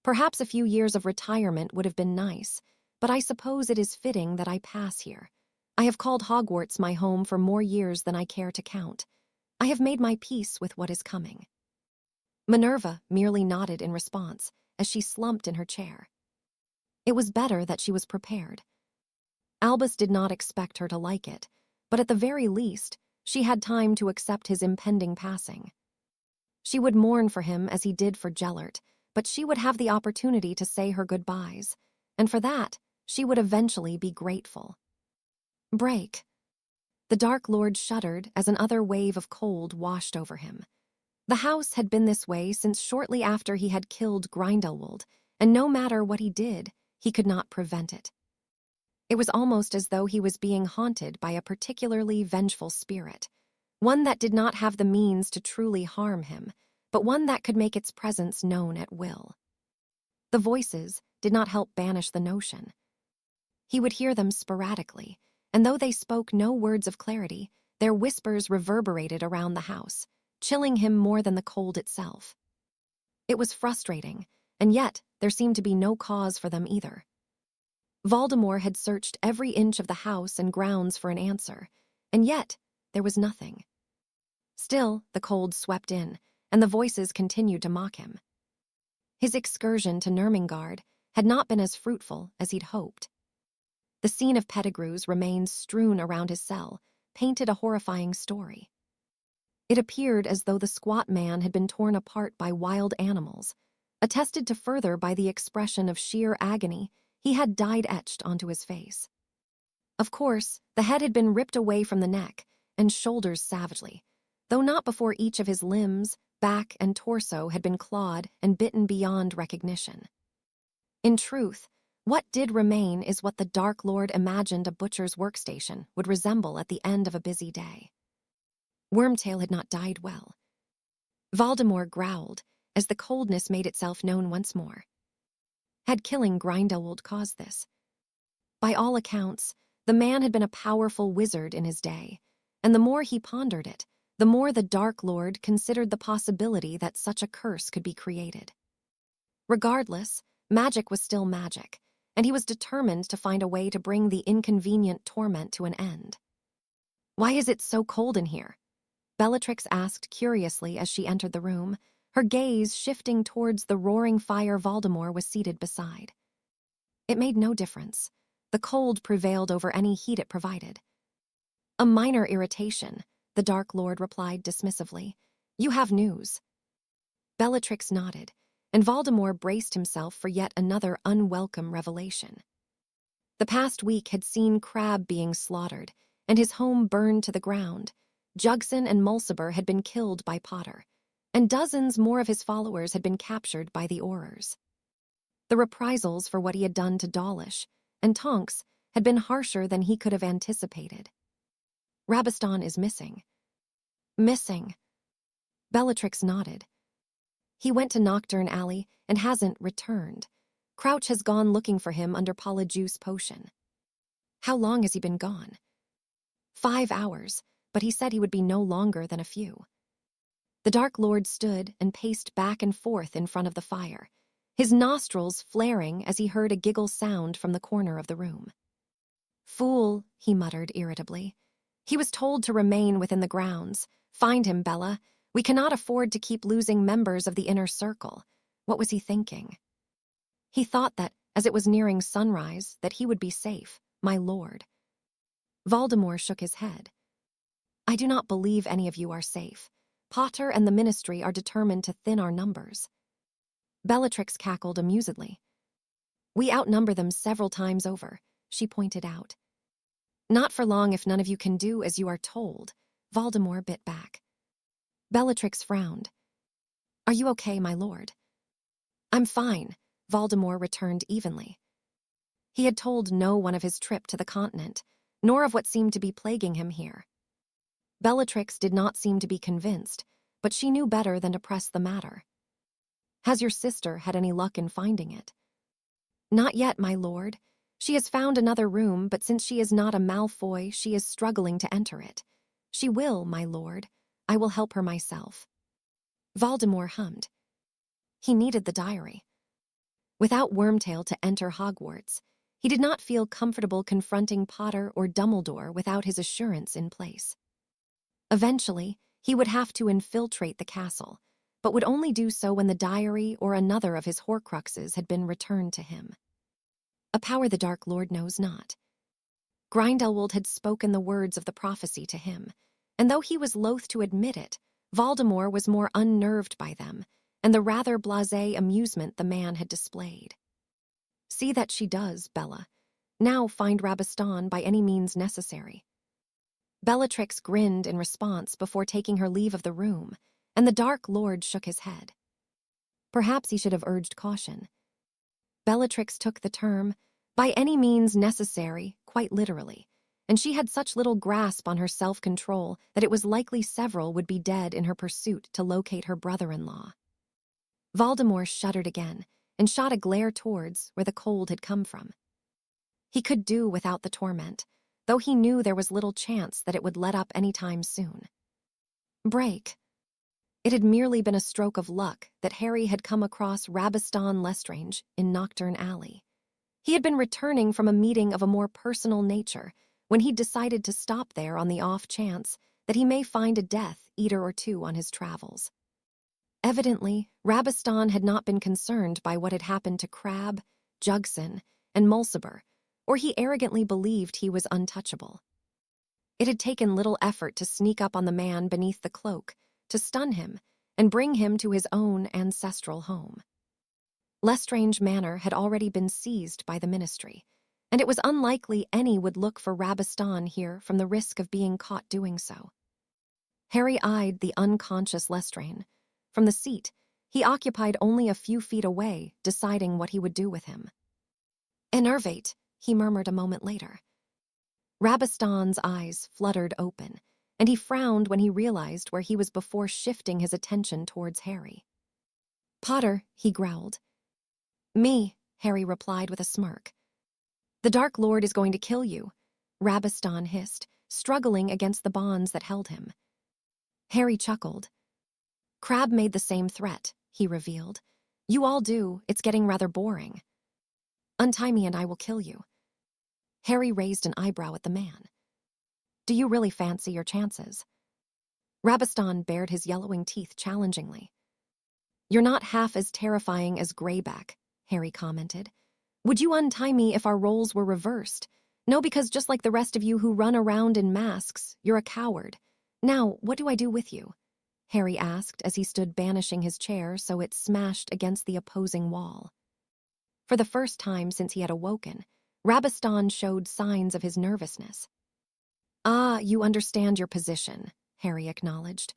Perhaps a few years of retirement would have been nice, but I suppose it is fitting that I pass here. I have called Hogwarts my home for more years than I care to count. I have made my peace with what is coming. Minerva merely nodded in response as she slumped in her chair. It was better that she was prepared. Albus did not expect her to like it, but at the very least, she had time to accept his impending passing. She would mourn for him as he did for Gellert, but she would have the opportunity to say her goodbyes, and for that, she would eventually be grateful. Break. The Dark Lord shuddered as another wave of cold washed over him. The house had been this way since shortly after he had killed Grindelwald, and no matter what he did, he could not prevent it. It was almost as though he was being haunted by a particularly vengeful spirit, one that did not have the means to truly harm him, but one that could make its presence known at will. The voices did not help banish the notion. He would hear them sporadically, and though they spoke no words of clarity, their whispers reverberated around the house, chilling him more than the cold itself. It was frustrating, and yet there seemed to be no cause for them either. Voldemort had searched every inch of the house and grounds for an answer, and yet there was nothing. Still, the cold swept in, and the voices continued to mock him. His excursion to Nurmengard had not been as fruitful as he'd hoped. The scene of Pettigrew's remains strewn around his cell painted a horrifying story. It appeared as though the squat man had been torn apart by wild animals, attested to further by the expression of sheer agony he had died etched onto his face. Of course, the head had been ripped away from the neck and shoulders savagely, though not before each of his limbs, back, and torso had been clawed and bitten beyond recognition. In truth, what did remain is what the Dark Lord imagined a butcher's workstation would resemble at the end of a busy day. Wormtail had not died well. Voldemort growled as the coldness made itself known once more. Had killing Grindelwald caused this? By all accounts, the man had been a powerful wizard in his day, and the more he pondered it, the more the Dark Lord considered the possibility that such a curse could be created. Regardless, magic was still magic, and he was determined to find a way to bring the inconvenient torment to an end. "Why is it so cold in here?" Bellatrix asked curiously as she entered the room, her gaze shifting towards the roaring fire Voldemort was seated beside. It made no difference. The cold prevailed over any heat it provided. "A minor irritation," the Dark Lord replied dismissively. "You have news." Bellatrix nodded, and Voldemort braced himself for yet another unwelcome revelation. The past week had seen Crabbe being slaughtered, and his home burned to the ground. Jugson and Mulciber had been killed by Potter, and dozens more of his followers had been captured by the Aurors. The reprisals for what he had done to Dawlish and Tonks had been harsher than he could have anticipated. "Rabaston is missing." "Missing." Bellatrix nodded. "He went to Knockturn Alley and hasn't returned. Crouch has gone looking for him under Polyjuice Potion." "How long has he been gone?" 5 hours, but he said he would be no longer than a few." The Dark Lord stood and paced back and forth in front of the fire, his nostrils flaring as he heard a giggle sound from the corner of the room. "Fool," he muttered irritably. "He was told to remain within the grounds. Find him, Bella. We cannot afford to keep losing members of the inner circle." What was he thinking? He thought that, as it was nearing sunrise, that he would be safe, my lord." Voldemort shook his head. "I do not believe any of you are safe. Potter and the Ministry are determined to thin our numbers." Bellatrix cackled amusedly. "We outnumber them several times over," she pointed out. "Not for long if none of you can do as you are told," Voldemort bit back. Bellatrix frowned. "Are you okay, my lord?" "I'm fine," Voldemort returned evenly. He had told no one of his trip to the continent, nor of what seemed to be plaguing him here. Bellatrix did not seem to be convinced, but she knew better than to press the matter. "Has your sister had any luck in finding it?" "Not yet, my lord. She has found another room, but since she is not a Malfoy, she is struggling to enter it. She will, my lord. I will help her myself." Voldemort hummed. He needed the diary. Without Wormtail to enter Hogwarts, he did not feel comfortable confronting Potter or Dumbledore without his assurance in place. Eventually, he would have to infiltrate the castle, but would only do so when the diary or another of his Horcruxes had been returned to him. A power the Dark Lord knows not. Grindelwald had spoken the words of the prophecy to him, and though he was loath to admit it, Voldemort was more unnerved by them and the rather blasé amusement the man had displayed. "See that she does, Bella. Now find Rabastan by any means necessary." Bellatrix grinned in response before taking her leave of the room, and the Dark Lord shook his head. Perhaps he should have urged caution. Bellatrix took the term, "by any means necessary," quite literally, and she had such little grasp on her self-control that it was likely several would be dead in her pursuit to locate her brother-in-law. Voldemort shuddered again and shot a glare towards where the cold had come from. He could do without the torment, though he knew there was little chance that it would let up any time soon. Break. It had merely been a stroke of luck that Harry had come across Rabastan Lestrange in Knockturn Alley. He had been returning from a meeting of a more personal nature when he decided to stop there on the off chance that he may find a Death Eater or two on his travels. Evidently, Rabastan had not been concerned by what had happened to Crabbe, Jugson, and Mulciber, or he arrogantly believed he was untouchable. It had taken little effort to sneak up on the man beneath the cloak, to stun him, and bring him to his own ancestral home. Lestrange Manor had already been seized by the Ministry, and it was unlikely any would look for Rabastan here from the risk of being caught doing so. Harry eyed the unconscious Lestrange. From the seat, he occupied only a few feet away, deciding what he would do with him. "Enervate," he murmured a moment later. Rabastan's eyes fluttered open, and he frowned when he realized where he was before shifting his attention towards Harry. "Potter," he growled. "Me," Harry replied with a smirk. "The Dark Lord is going to kill you," Rabastan hissed, struggling against the bonds that held him. Harry chuckled. "Crabbe made the same threat," he revealed. "You all do, it's getting rather boring. Untie me and I will kill you." Harry raised an eyebrow at the man. "Do you really fancy your chances?" Rabastan bared his yellowing teeth challengingly. "You're not half as terrifying as Greyback," Harry commented. "Would you untie me if our roles were reversed? No, because just like the rest of you who run around in masks, you're a coward. Now, what do I do with you?" Harry asked as he stood banishing his chair so it smashed against the opposing wall. For the first time since he had awoken, Rabastan showed signs of his nervousness. "Ah, you understand your position," Harry acknowledged.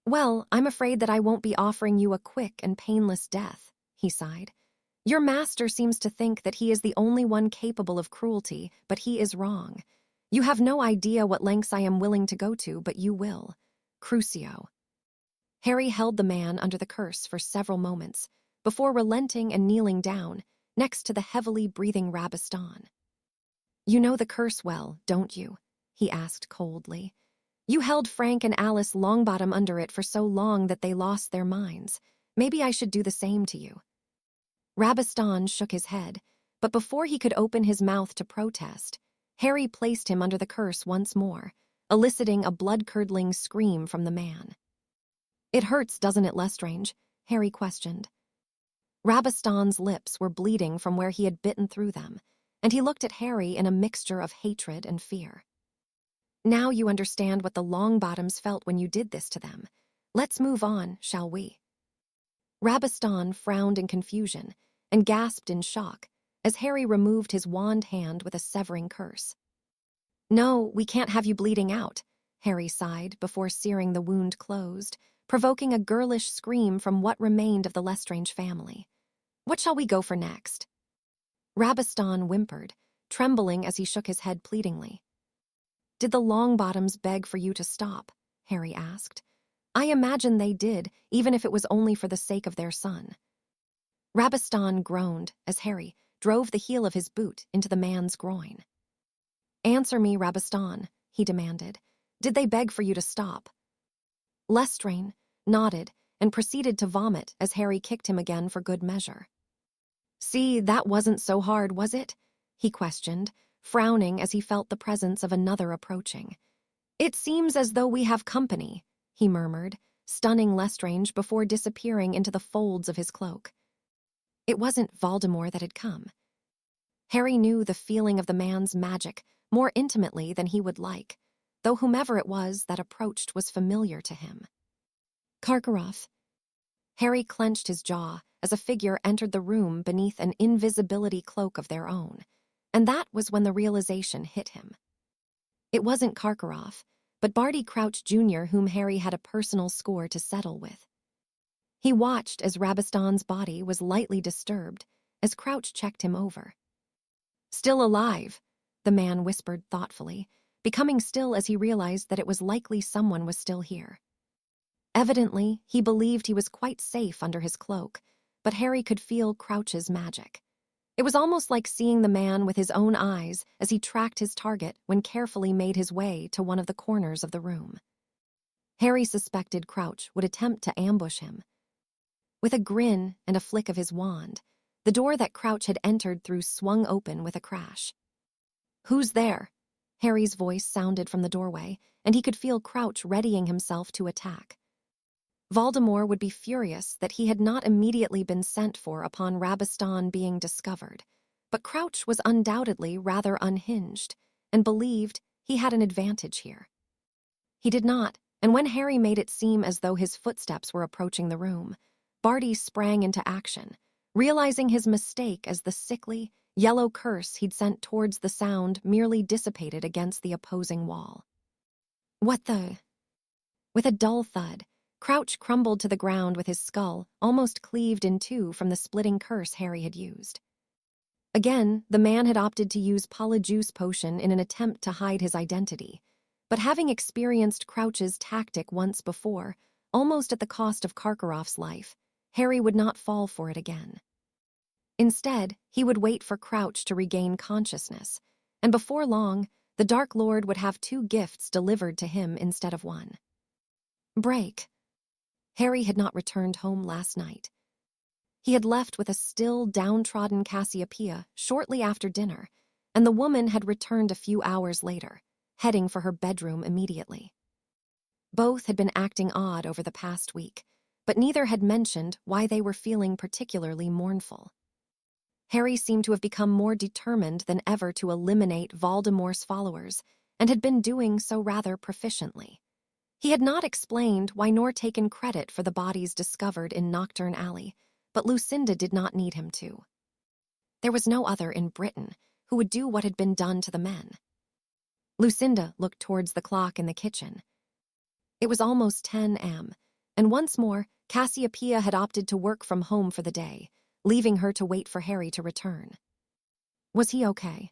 "Well, I'm afraid that I won't be offering you a quick and painless death," he sighed. "Your master seems to think that he is the only one capable of cruelty, but he is wrong. You have no idea what lengths I am willing to go to, but you will. Crucio." Harry held the man under the curse for several moments, before relenting and kneeling down, next to the heavily breathing Rabastan. "You know the curse well, don't you?" he asked coldly. "You held Frank and Alice Longbottom under it for so long that they lost their minds. Maybe I should do the same to you." Rabastan shook his head, but before he could open his mouth to protest, Harry placed him under the curse once more, eliciting a blood-curdling scream from the man. "It hurts, doesn't it, Lestrange?" Harry questioned. Rabastan's lips were bleeding from where he had bitten through them, and he looked at Harry in a mixture of hatred and fear. "Now you understand what the Longbottoms felt when you did this to them. Let's move on, shall we?" Rabastan frowned in confusion and gasped in shock as Harry removed his wand hand with a severing curse. "No, we can't have you bleeding out," Harry sighed before searing the wound closed, provoking a girlish scream from what remained of the Lestrange family. "What shall we go for next?" Rabastan whimpered, trembling as he shook his head pleadingly. "Did the Longbottoms beg for you to stop?" Harry asked. "I imagine they did, even if it was only for the sake of their son." Rabastan groaned as Harry drove the heel of his boot into the man's groin. "Answer me, Rabastan," he demanded. "Did they beg for you to stop?" Lestrange nodded and proceeded to vomit as Harry kicked him again for good measure. "See, that wasn't so hard, was it?" he questioned, frowning as he felt the presence of another approaching. "It seems as though we have company," he murmured, stunning Lestrange before disappearing into the folds of his cloak. It wasn't Voldemort that had come. Harry knew the feeling of the man's magic more intimately than he would like, though whomever it was that approached was familiar to him. Karkaroff. Harry clenched his jaw as a figure entered the room beneath an invisibility cloak of their own, and that was when the realization hit him. It wasn't Karkaroff, but Barty Crouch Jr., whom Harry had a personal score to settle with. He watched as Rabastan's body was lightly disturbed as Crouch checked him over. "Still alive," the man whispered thoughtfully, becoming still as he realized that it was likely someone was still here. Evidently, he believed he was quite safe under his cloak, but Harry could feel Crouch's magic. It was almost like seeing the man with his own eyes as he tracked his target when carefully made his way to one of the corners of the room. Harry suspected Crouch would attempt to ambush him. With a grin and a flick of his wand, the door that Crouch had entered through swung open with a crash. "Who's there?" Harry's voice sounded from the doorway, and he could feel Crouch readying himself to attack. Voldemort would be furious that he had not immediately been sent for upon Rabastan being discovered, but Crouch was undoubtedly rather unhinged and believed he had an advantage here. He did not, and when Harry made it seem as though his footsteps were approaching the room, Barty sprang into action, realizing his mistake as the sickly, yellow curse he'd sent towards the sound merely dissipated against the opposing wall. "What the?" With a dull thud, Crouch crumbled to the ground with his skull almost cleaved in two from the splitting curse Harry had used. Again, the man had opted to use Polyjuice Potion in an attempt to hide his identity, but having experienced Crouch's tactic once before, almost at the cost of Karkaroff's life, Harry would not fall for it again. Instead, he would wait for Crouch to regain consciousness, and before long, the Dark Lord would have two gifts delivered to him instead of one. Break. Harry had not returned home last night. He had left with a still downtrodden Cassiopeia shortly after dinner, and the woman had returned a few hours later, heading for her bedroom immediately. Both had been acting odd over the past week, but neither had mentioned why they were feeling particularly mournful. Harry seemed to have become more determined than ever to eliminate Voldemort's followers, and had been doing so rather proficiently. He had not explained why nor taken credit for the bodies discovered in Nocturne Alley, but Lucinda did not need him to. There was no other in Britain who would do what had been done to the men. Lucinda looked towards the clock in the kitchen. It was almost 10 a.m., and once more, Cassiopeia had opted to work from home for the day, leaving her to wait for Harry to return. Was he okay?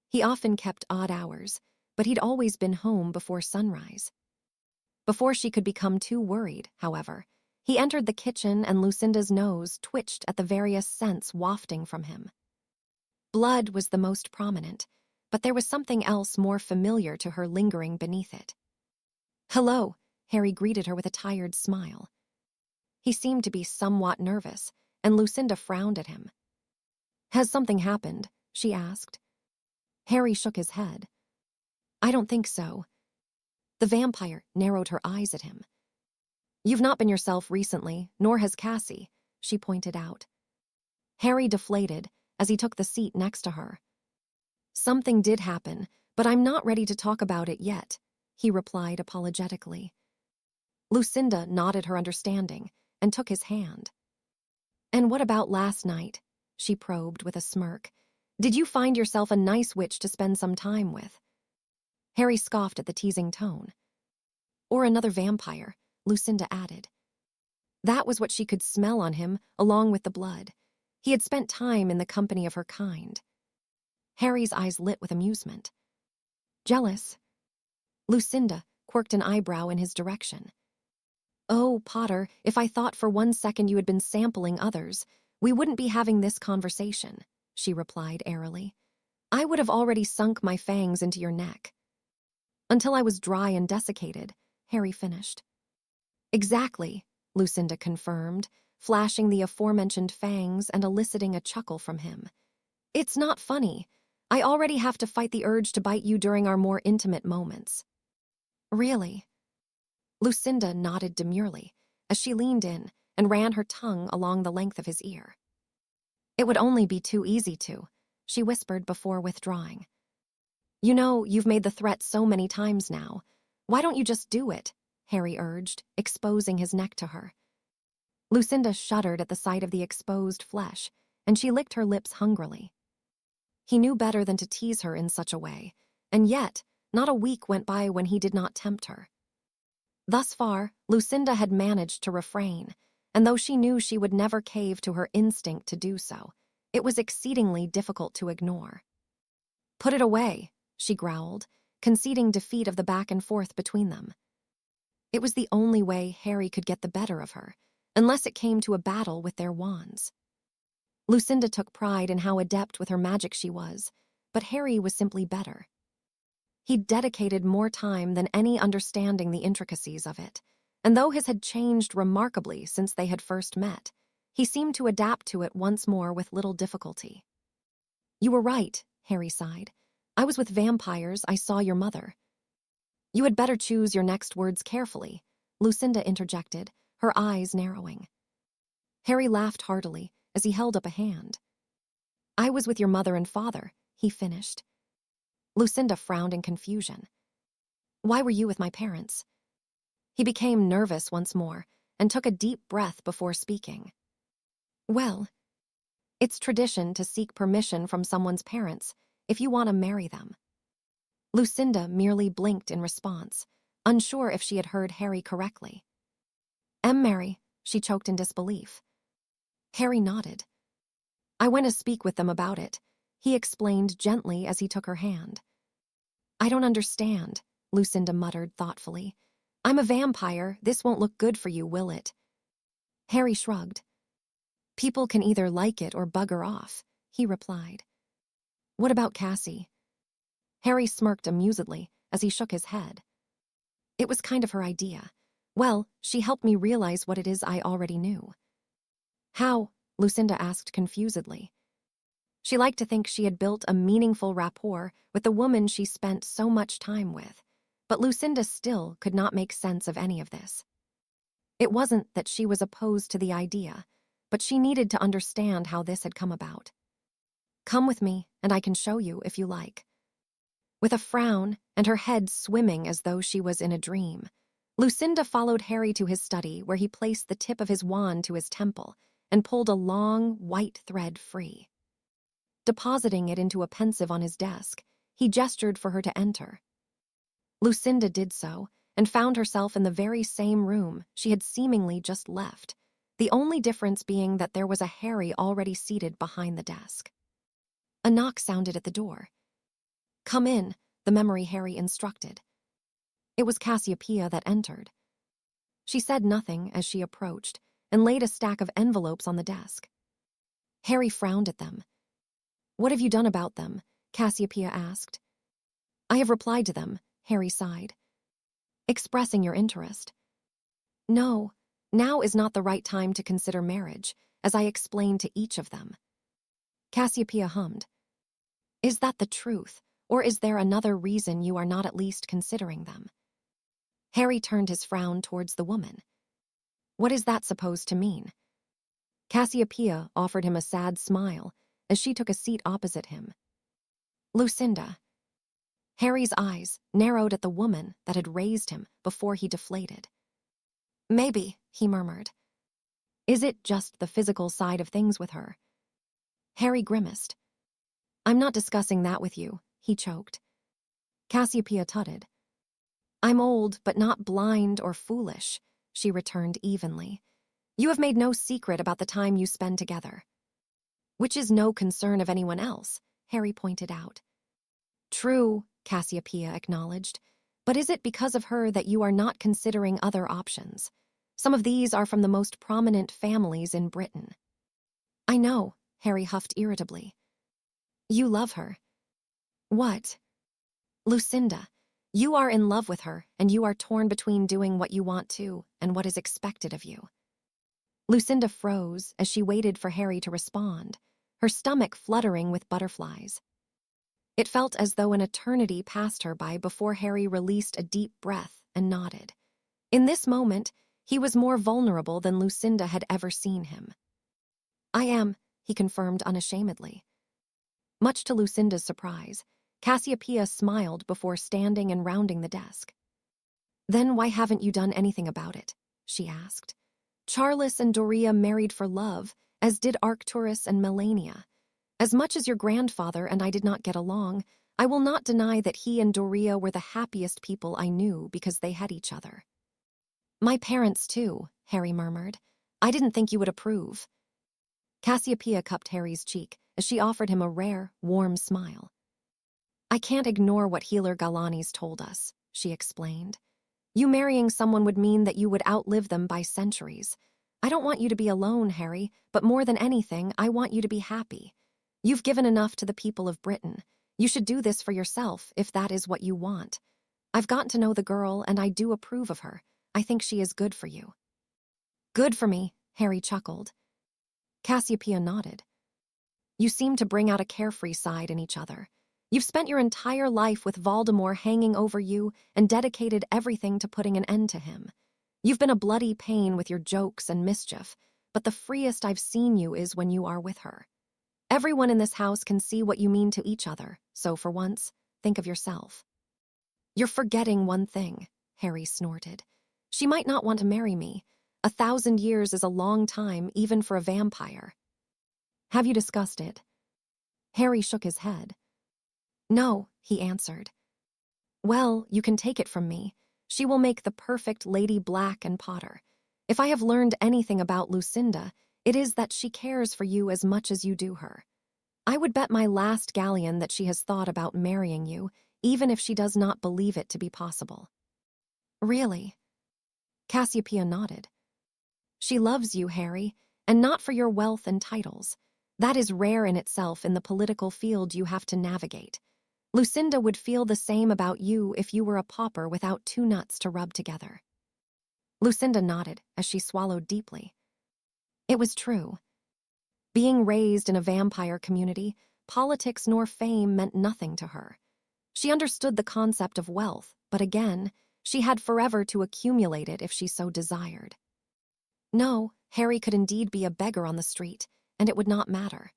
He often kept odd hours, but he'd always been home before sunrise. Before she could become too worried, however, he entered the kitchen and Lucinda's nose twitched at the various scents wafting from him. Blood was the most prominent, but there was something else more familiar to her lingering beneath it. "Hello," Harry greeted her with a tired smile. He seemed to be somewhat nervous, and Lucinda frowned at him. "Has something happened?" she asked. Harry shook his head. "I don't think so." The vampire narrowed her eyes at him. "You've not been yourself recently, nor has Cassie," she pointed out. Harry deflated as he took the seat next to her, Something did happen, but I'm not ready to talk about it yet, he replied apologetically. Lucinda nodded her understanding and took his hand. And what about last night? She probed with a smirk. Did you find yourself a nice witch to spend some time with? Harry scoffed at the teasing tone. Or another vampire, Lucinda added. That was what she could smell on him, along with the blood. He had spent time in the company of her kind. Harry's eyes lit with amusement. Jealous? Lucinda quirked an eyebrow in his direction. Oh, Potter, if I thought for 1 second you had been sampling others, we wouldn't be having this conversation, she replied airily. I would have already sunk my fangs into your neck. Until I was dry and desiccated, Harry finished. Exactly, Lucinda confirmed, flashing the aforementioned fangs and eliciting a chuckle from him. It's not funny. I already have to fight the urge to bite you during our more intimate moments. Really? Lucinda nodded demurely as she leaned in and ran her tongue along the length of his ear. It would only be too easy to, she whispered before withdrawing. You know, you've made the threat so many times now. Why don't you just do it? Harry urged, exposing his neck to her. Lucinda shuddered at the sight of the exposed flesh, and she licked her lips hungrily. He knew better than to tease her in such a way, and yet, not a week went by when he did not tempt her. Thus far, Lucinda had managed to refrain, and though she knew she would never cave to her instinct to do so, it was exceedingly difficult to ignore. Put it away, she growled, conceding defeat of the back and forth between them. It was the only way Harry could get the better of her, unless it came to a battle with their wands. Lucinda took pride in how adept with her magic she was, but Harry was simply better. He'd dedicated more time than any understanding the intricacies of it, and though his had changed remarkably since they had first met, he seemed to adapt to it once more with little difficulty. You were right, Harry sighed. I was with vampires, I saw your mother. You had better choose your next words carefully, Lucinda interjected, her eyes narrowing. Harry laughed heartily as he held up a hand. I was with your mother and father, he finished. Lucinda frowned in confusion. Why were you with my parents? He became nervous once more and took a deep breath before speaking. Well, it's tradition to seek permission from someone's parents if you want to marry them. Lucinda merely blinked in response, unsure if she had heard Harry correctly. Mary, she choked in disbelief. Harry nodded. I went to speak with them about it, he explained gently as he took her hand. I don't understand, Lucinda muttered thoughtfully. I'm a vampire, this won't look good for you, will it? Harry shrugged. People can either like it or bugger off, he replied. What about Cassie? Harry smirked amusedly as he shook his head. It was kind of her idea. Well, she helped me realize what it is I already knew. How? Lucinda asked confusedly. She liked to think she had built a meaningful rapport with the woman she spent so much time with, but Lucinda still could not make sense of any of this. It wasn't that she was opposed to the idea, but she needed to understand how this had come about. Come with me, and I can show you if you like. With a frown and her head swimming as though she was in a dream, Lucinda followed Harry to his study where he placed the tip of his wand to his temple and pulled a long, white thread free. Depositing it into a pensive on his desk, he gestured for her to enter. Lucinda did so and found herself in the very same room she had seemingly just left, the only difference being that there was a Harry already seated behind the desk. A knock sounded at the door. Come in, the memory Harry instructed. It was Cassiopeia that entered. She said nothing as she approached and laid a stack of envelopes on the desk. Harry frowned at them. What have you done about them? Cassiopeia asked. I have replied to them, Harry sighed. Expressing your interest. No, now is not the right time to consider marriage, as I explained to each of them. Cassiopeia hummed. Is that the truth, or is there another reason you are not at least considering them? Harry turned his frown towards the woman. What is that supposed to mean? Cassiopeia offered him a sad smile as she took a seat opposite him. Lucinda. Harry's eyes narrowed at the woman that had raised him before he deflated. Maybe, he murmured. Is it just the physical side of things with her? Harry grimaced. I'm not discussing that with you, he choked. Cassiopeia tutted. I'm old, but not blind or foolish, she returned evenly. You have made no secret about the time you spend together. Which is no concern of anyone else, Harry pointed out. True, Cassiopeia acknowledged, but is it because of her that you are not considering other options? Some of these are from the most prominent families in Britain. I know, Harry huffed irritably. You love her. What? Lucinda. You are in love with her, and you are torn between doing what you want to and what is expected of you. Lucinda froze as she waited for Harry to respond, her stomach fluttering with butterflies. It felt as though an eternity passed her by before Harry released a deep breath and nodded. In this moment, he was more vulnerable than Lucinda had ever seen him. I am, he confirmed unashamedly. Much to Lucinda's surprise, Cassiopeia smiled before standing and rounding the desk. Then why haven't you done anything about it? She asked. Charles and Doria married for love, as did Arcturus and Melania. As much as your grandfather and I did not get along, I will not deny that he and Doria were the happiest people I knew because they had each other. My parents, too, Harry murmured. I didn't think you would approve. Cassiopeia cupped Harry's cheek as she offered him a rare, warm smile. I can't ignore what Healer Galani's told us, she explained. You marrying someone would mean that you would outlive them by centuries. I don't want you to be alone, Harry, but more than anything, I want you to be happy. You've given enough to the people of Britain. You should do this for yourself if that is what you want. I've gotten to know the girl and I do approve of her. I think she is good for you. Good for me, Harry chuckled. Cassiopeia nodded. You seem to bring out a carefree side in each other. You've spent your entire life with Voldemort hanging over you and dedicated everything to putting an end to him. You've been a bloody pain with your jokes and mischief, but the freest I've seen you is when you are with her. Everyone in this house can see what you mean to each other, so for once, think of yourself. You're forgetting one thing, Harry snorted. She might not want to marry me. 1,000 years is a long time, even for a vampire. Have you discussed it? Harry shook his head. No, he answered. Well, you can take it from me. She will make the perfect Lady Black and Potter. If I have learned anything about Lucinda, it is that she cares for you as much as you do her. I would bet my last galleon that she has thought about marrying you, even if she does not believe it to be possible. Really? Cassiopeia nodded. She loves you, Harry, and not for your wealth and titles. That is rare in itself in the political field you have to navigate. Lucinda would feel the same about you if you were a pauper without 2 nuts to rub together. Lucinda nodded as she swallowed deeply. It was true. Being raised in a vampire community, politics nor fame meant nothing to her. She understood the concept of wealth, but again, she had forever to accumulate it if she so desired. No, Harry could indeed be a beggar on the street, and it would not matter.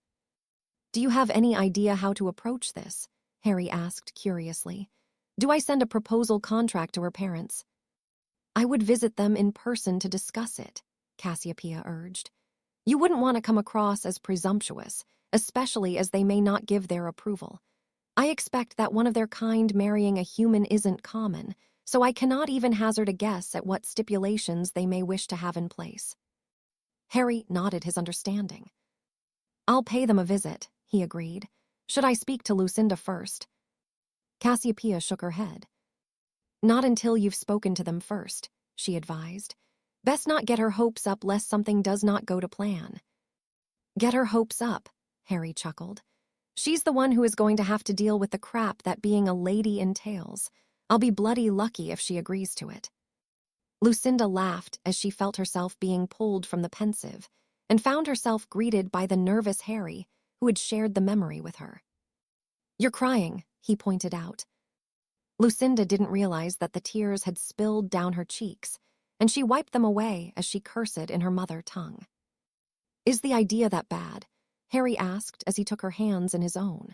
Do you have any idea how to approach this? Harry asked curiously. Do I send a proposal contract to her parents? I would visit them in person to discuss it, Cassiopeia urged. You wouldn't want to come across as presumptuous, especially as they may not give their approval. I expect that one of their kind marrying a human isn't common, so I cannot even hazard a guess at what stipulations they may wish to have in place. Harry nodded his understanding. I'll pay them a visit, he agreed. Should I speak to Lucinda first? Cassiopeia shook her head. Not until you've spoken to them first, she advised. Best not get her hopes up lest something does not go to plan. Get her hopes up, Harry chuckled. She's the one who is going to have to deal with the crap that being a lady entails. I'll be bloody lucky if she agrees to it. Lucinda laughed as she felt herself being pulled from the pensive, and found herself greeted by the nervous Harry, who had shared the memory with her. You're crying, he pointed out. Lucinda didn't realize that the tears had spilled down her cheeks, and she wiped them away as she cursed in her mother tongue. Is the idea that bad? Harry asked as he took her hands in his own.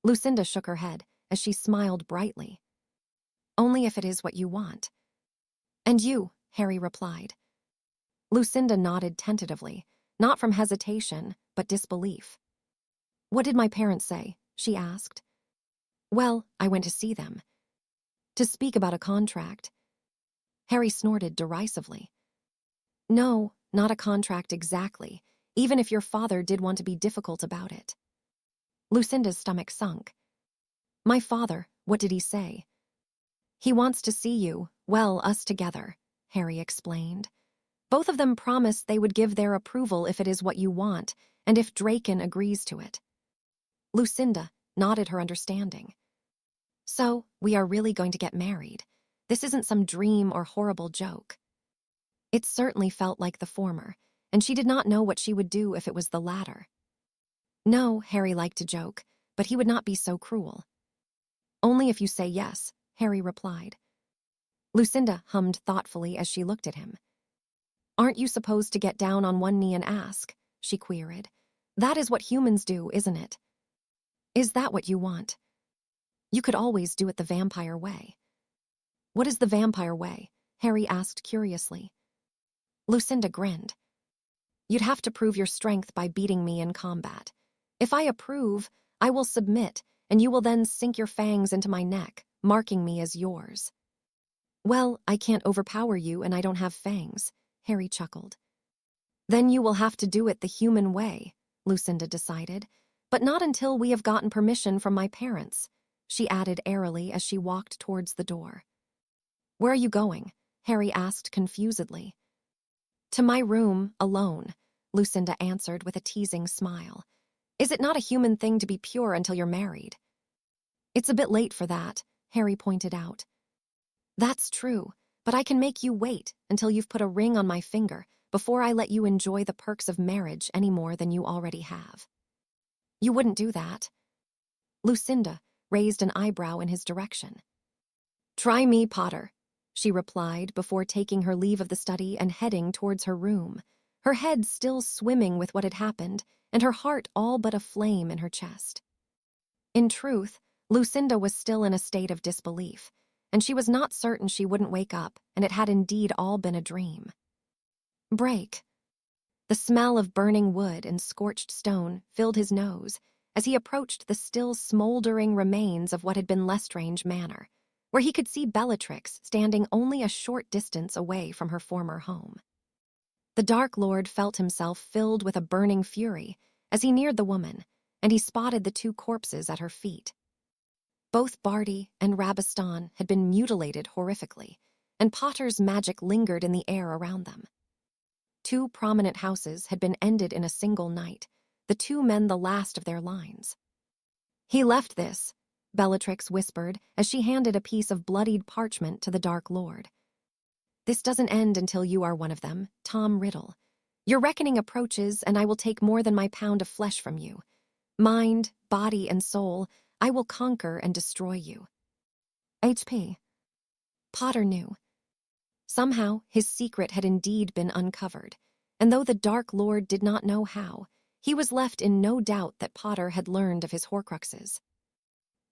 Lucinda shook her head as she smiled brightly. Only if it is what you want. And you, Harry replied. Lucinda nodded tentatively, not from hesitation, but disbelief. What did my parents say? She asked. Well, I went to see them. To speak about a contract. Harry snorted derisively. No, not a contract exactly, even if your father did want to be difficult about it. Lucinda's stomach sunk. My father, what did he say? He wants to see you, well, us together, Harry explained. Both of them promised they would give their approval if it is what you want, and if Draken agrees to it. Lucinda nodded her understanding. So, we are really going to get married. This isn't some dream or horrible joke. It certainly felt like the former, and she did not know what she would do if it was the latter. No, Harry liked to joke, but he would not be so cruel. Only if you say yes, Harry replied. Lucinda hummed thoughtfully as she looked at him. Aren't you supposed to get down on one knee and ask? She queried. That is what humans do, isn't it? Is that what you want? You could always do it the vampire way. What is the vampire way? Harry asked curiously. Lucinda grinned. You'd have to prove your strength by beating me in combat. If I approve, I will submit, and you will then sink your fangs into my neck, marking me as yours. Well, I can't overpower you and I don't have fangs, Harry chuckled. Then you will have to do it the human way, Lucinda decided, but not until we have gotten permission from my parents, she added airily as she walked towards the door. Where are you going? Harry asked confusedly. To my room, alone, Lucinda answered with a teasing smile. Is it not a human thing to be pure until you're married? It's a bit late for that, Harry pointed out. That's true, but I can make you wait until you've put a ring on my finger before I let you enjoy the perks of marriage any more than you already have. You wouldn't do that. Lucinda raised an eyebrow in his direction. Try me, Potter, she replied before taking her leave of the study and heading towards her room, her head still swimming with what had happened and her heart all but aflame in her chest. In truth, Lucinda was still in a state of disbelief, and she was not certain she wouldn't wake up and it had indeed all been a dream. Break. The smell of burning wood and scorched stone filled his nose as he approached the still smoldering remains of what had been Lestrange Manor, where he could see Bellatrix standing only a short distance away from her former home. The Dark Lord felt himself filled with a burning fury as he neared the woman, and he spotted the two corpses at her feet. Both Barty and Rabiston had been mutilated horrifically, and Potter's magic lingered in the air around them. Two prominent houses had been ended in a single night, the two men the last of their lines. He left this, Bellatrix whispered as she handed a piece of bloodied parchment to the Dark Lord. This doesn't end until you are one of them, Tom Riddle. Your reckoning approaches, and I will take more than my pound of flesh from you. Mind, body, and soul, I will conquer and destroy you. HP. Potter knew. Somehow, his secret had indeed been uncovered, and though the Dark Lord did not know how, he was left in no doubt that Potter had learned of his Horcruxes.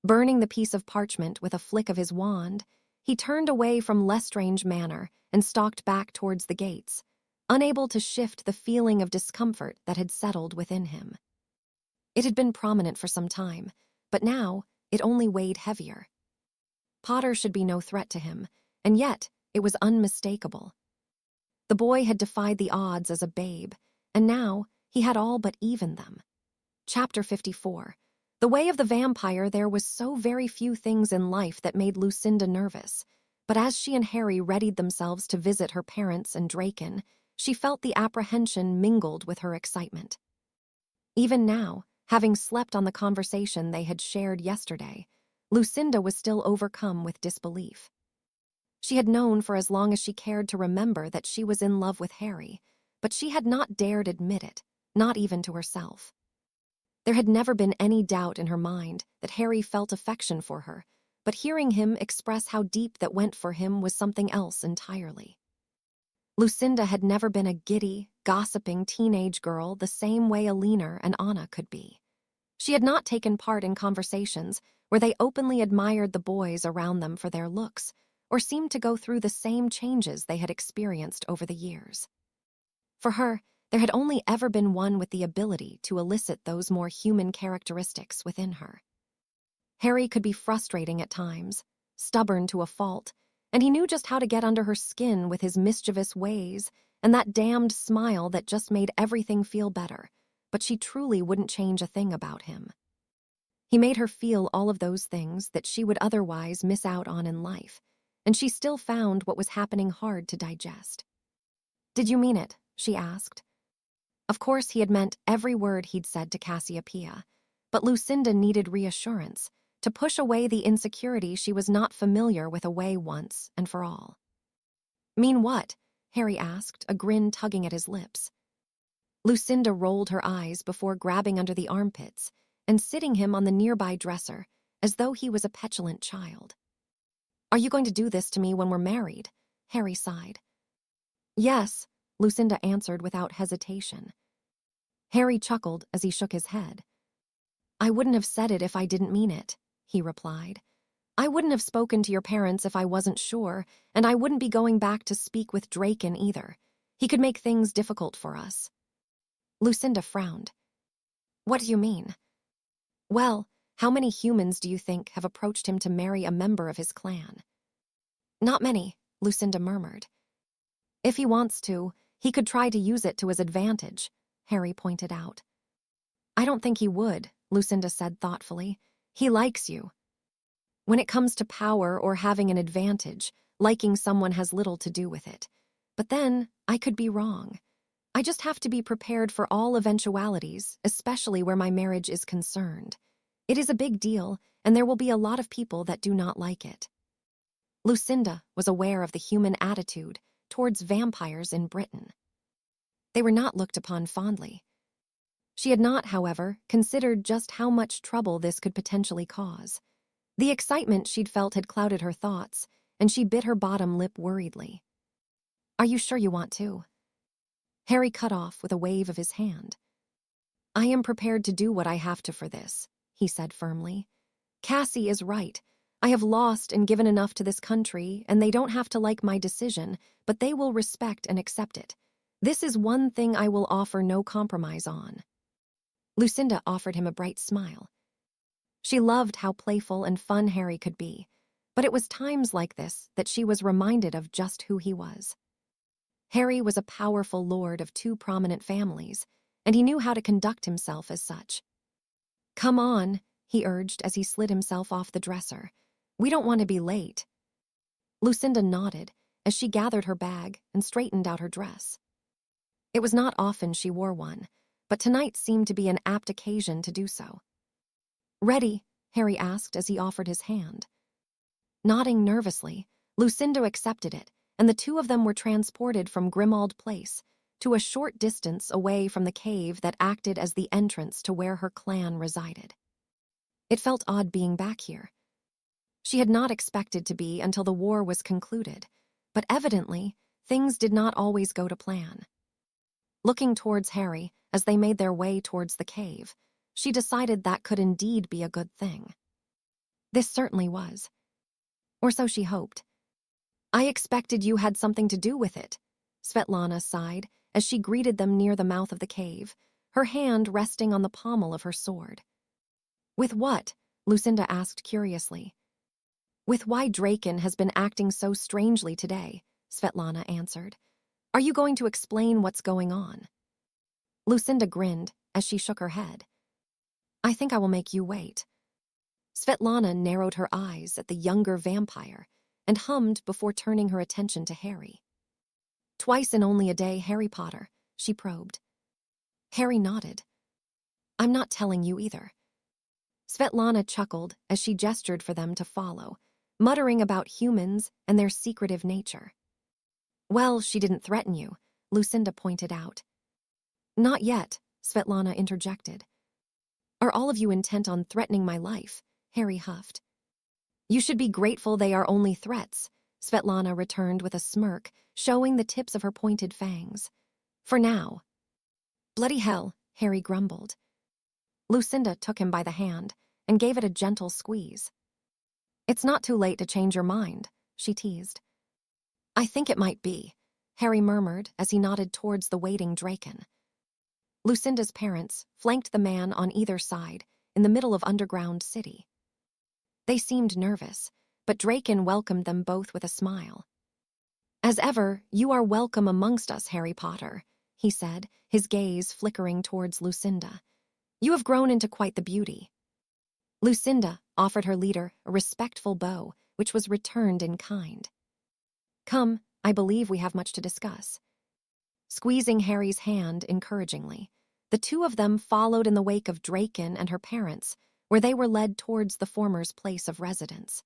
Burning the piece of parchment with a flick of his wand, he turned away from Lestrange Manor and stalked back towards the gates, unable to shift the feeling of discomfort that had settled within him. It had been prominent for some time, but now it only weighed heavier. Potter should be no threat to him, and yet it was unmistakable. The boy had defied the odds as a babe, and now he had all but evened them. Chapter 54. The way of the vampire. There was so very few things in life that made Lucinda nervous, but as she and Harry readied themselves to visit her parents and Draken, she felt the apprehension mingled with her excitement. Even now, having slept on the conversation they had shared yesterday, Lucinda was still overcome with disbelief. She had known for as long as she cared to remember that she was in love with Harry, but she had not dared admit it, not even to herself. There had never been any doubt in her mind that Harry felt affection for her, but hearing him express how deep that went for him was something else entirely. Lucinda had never been a giddy, gossiping teenage girl the same way Alina and Anna could be. She had not taken part in conversations where they openly admired the boys around them for their looks, or seemed to go through the same changes they had experienced over the years. For her, there had only ever been one with the ability to elicit those more human characteristics within her. Harry could be frustrating at times, stubborn to a fault, and he knew just how to get under her skin with his mischievous ways and that damned smile that just made everything feel better, but she truly wouldn't change a thing about him. He made her feel all of those things that she would otherwise miss out on in life, and she still found what was happening hard to digest. "Did you mean it?" she asked. Of course he had meant every word he'd said to Cassiopeia, but Lucinda needed reassurance, to push away the insecurity she was not familiar with away once and for all. "Mean what?" Harry asked, a grin tugging at his lips. Lucinda rolled her eyes before grabbing under the armpits and sitting him on the nearby dresser, as though he was a petulant child. "Are you going to do this to me when we're married?" Harry sighed. "Yes," Lucinda answered without hesitation. Harry chuckled as he shook his head. "I wouldn't have said it if I didn't mean it," he replied. "I wouldn't have spoken to your parents if I wasn't sure, and I wouldn't be going back to speak with Draken either. He could make things difficult for us." Lucinda frowned. "What do you mean?" "Well, how many humans do you think have approached him to marry a member of his clan?" "Not many," Lucinda murmured. "If he wants to, he could try to use it to his advantage," Harry pointed out. "I don't think he would," Lucinda said thoughtfully. "He likes you. When it comes to power or having an advantage, liking someone has little to do with it. But then, I could be wrong. I just have to be prepared for all eventualities, especially where my marriage is concerned. It is a big deal, and there will be a lot of people that do not like it." Lucinda was aware of the human attitude towards vampires in Britain. They were not looked upon fondly. She had not, however, considered just how much trouble this could potentially cause. The excitement she'd felt had clouded her thoughts, and she bit her bottom lip worriedly. "Are you sure you want to?" Harry cut off with a wave of his hand. "I am prepared to do what I have to for this," he said firmly. "Cassie is right. I have lost and given enough to this country, and they don't have to like my decision, but they will respect and accept it. This is one thing I will offer no compromise on." Lucinda offered him a bright smile. She loved how playful and fun Harry could be, but it was times like this that she was reminded of just who he was. Harry was a powerful lord of two prominent families, and he knew how to conduct himself as such. "Come on," he urged as he slid himself off the dresser. "We don't want to be late." Lucinda nodded as she gathered her bag and straightened out her dress. It was not often she wore one, but tonight seemed to be an apt occasion to do so. "Ready?" Harry asked as he offered his hand. Nodding nervously, Lucinda accepted it, and the two of them were transported from Grimmauld Place to a short distance away from the cave that acted as the entrance to where her clan resided. It felt odd being back here. She had not expected to be until the war was concluded, but evidently, things did not always go to plan. Looking towards Harry as they made their way towards the cave, she decided that could indeed be a good thing. This certainly was. Or so she hoped. "I expected you had something to do with it," Svetlana sighed as she greeted them near the mouth of the cave, her hand resting on the pommel of her sword. "With what?" Lucinda asked curiously. "With why Draken has been acting so strangely today," Svetlana answered. "Are you going to explain what's going on?" Lucinda grinned as she shook her head. "I think I will make you wait." Svetlana narrowed her eyes at the younger vampire and hummed before turning her attention to Harry. "Twice in only a day, Harry Potter," she probed. Harry nodded. "I'm not telling you either." Svetlana chuckled as she gestured for them to follow, muttering about humans and their secretive nature. "Well, she didn't threaten you," Lucinda pointed out. "Not yet," Svetlana interjected. "Are all of you intent on threatening my life?" Harry huffed. "You should be grateful they are only threats," Svetlana returned with a smirk, showing the tips of her pointed fangs. "For now." "Bloody hell," Harry grumbled. Lucinda took him by the hand and gave it a gentle squeeze. "It's not too late to change your mind," she teased. "I think it might be," Harry murmured as he nodded towards the waiting Draken. Lucinda's parents flanked the man on either side in the middle of underground city. They seemed nervous, but Draken welcomed them both with a smile. "As ever, you are welcome amongst us, Harry Potter," he said, his gaze flickering towards Lucinda. "You have grown into quite the beauty." Lucinda offered her leader a respectful bow, which was returned in kind. "Come, I believe we have much to discuss." Squeezing Harry's hand encouragingly, the two of them followed in the wake of Draken and her parents, where they were led towards the former's place of residence.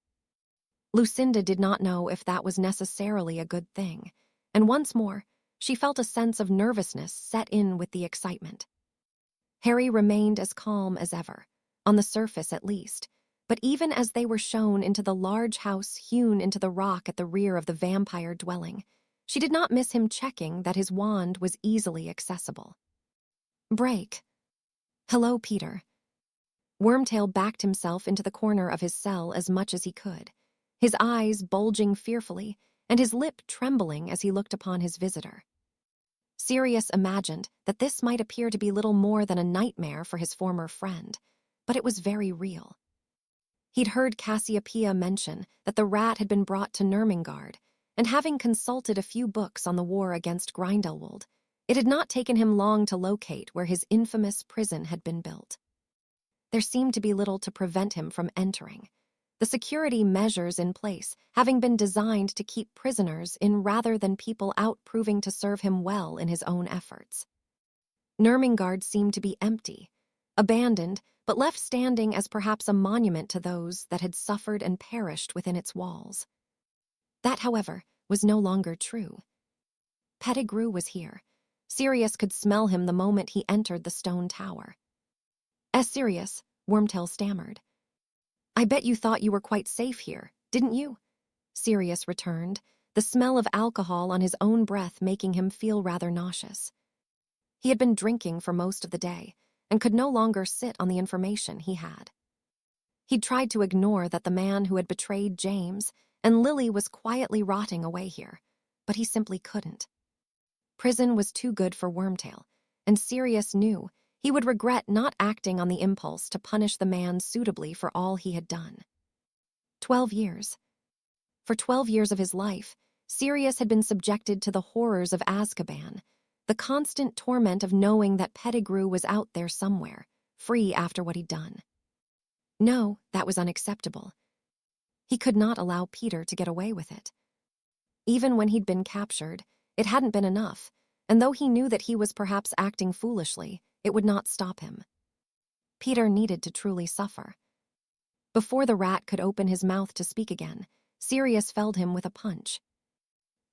Lucinda did not know if that was necessarily a good thing, and once more, she felt a sense of nervousness set in with the excitement. Harry remained as calm as ever, on the surface at least, but even as they were shown into the large house hewn into the rock at the rear of the vampire dwelling, she did not miss him checking that his wand was easily accessible. "Break." "Hello, Peter." Wormtail backed himself into the corner of his cell as much as he could, his eyes bulging fearfully and his lip trembling as he looked upon his visitor. Sirius imagined that this might appear to be little more than a nightmare for his former friend, but it was very real. He'd heard Cassiopeia mention that the rat had been brought to Nurmengard, and having consulted a few books on the war against Grindelwald, it had not taken him long to locate where his infamous prison had been built. There seemed to be little to prevent him from entering, the security measures in place having been designed to keep prisoners in rather than people out proving to serve him well in his own efforts. Nurmengard seemed to be empty, abandoned, but left standing as perhaps a monument to those that had suffered and perished within its walls. That, however, was no longer true. Pettigrew was here. Sirius could smell him the moment he entered the stone tower. "Sirius," Wormtail stammered. "I bet you thought you were quite safe here, didn't you?" Sirius returned, the smell of alcohol on his own breath making him feel rather nauseous. He had been drinking for most of the day and could no longer sit on the information he had. He'd tried to ignore that the man who had betrayed James and Lily was quietly rotting away here, but he simply couldn't. Prison was too good for Wormtail, and Sirius knew he would regret not acting on the impulse to punish the man suitably for all he had done. 12 years. For 12 years of his life, Sirius had been subjected to the horrors of Azkaban, the constant torment of knowing that Pettigrew was out there somewhere, free after what he'd done. No, that was unacceptable. He could not allow Peter to get away with it. Even when he'd been captured, it hadn't been enough, and though he knew that he was perhaps acting foolishly, it would not stop him. Peter needed to truly suffer. Before the rat could open his mouth to speak again, Sirius felled him with a punch.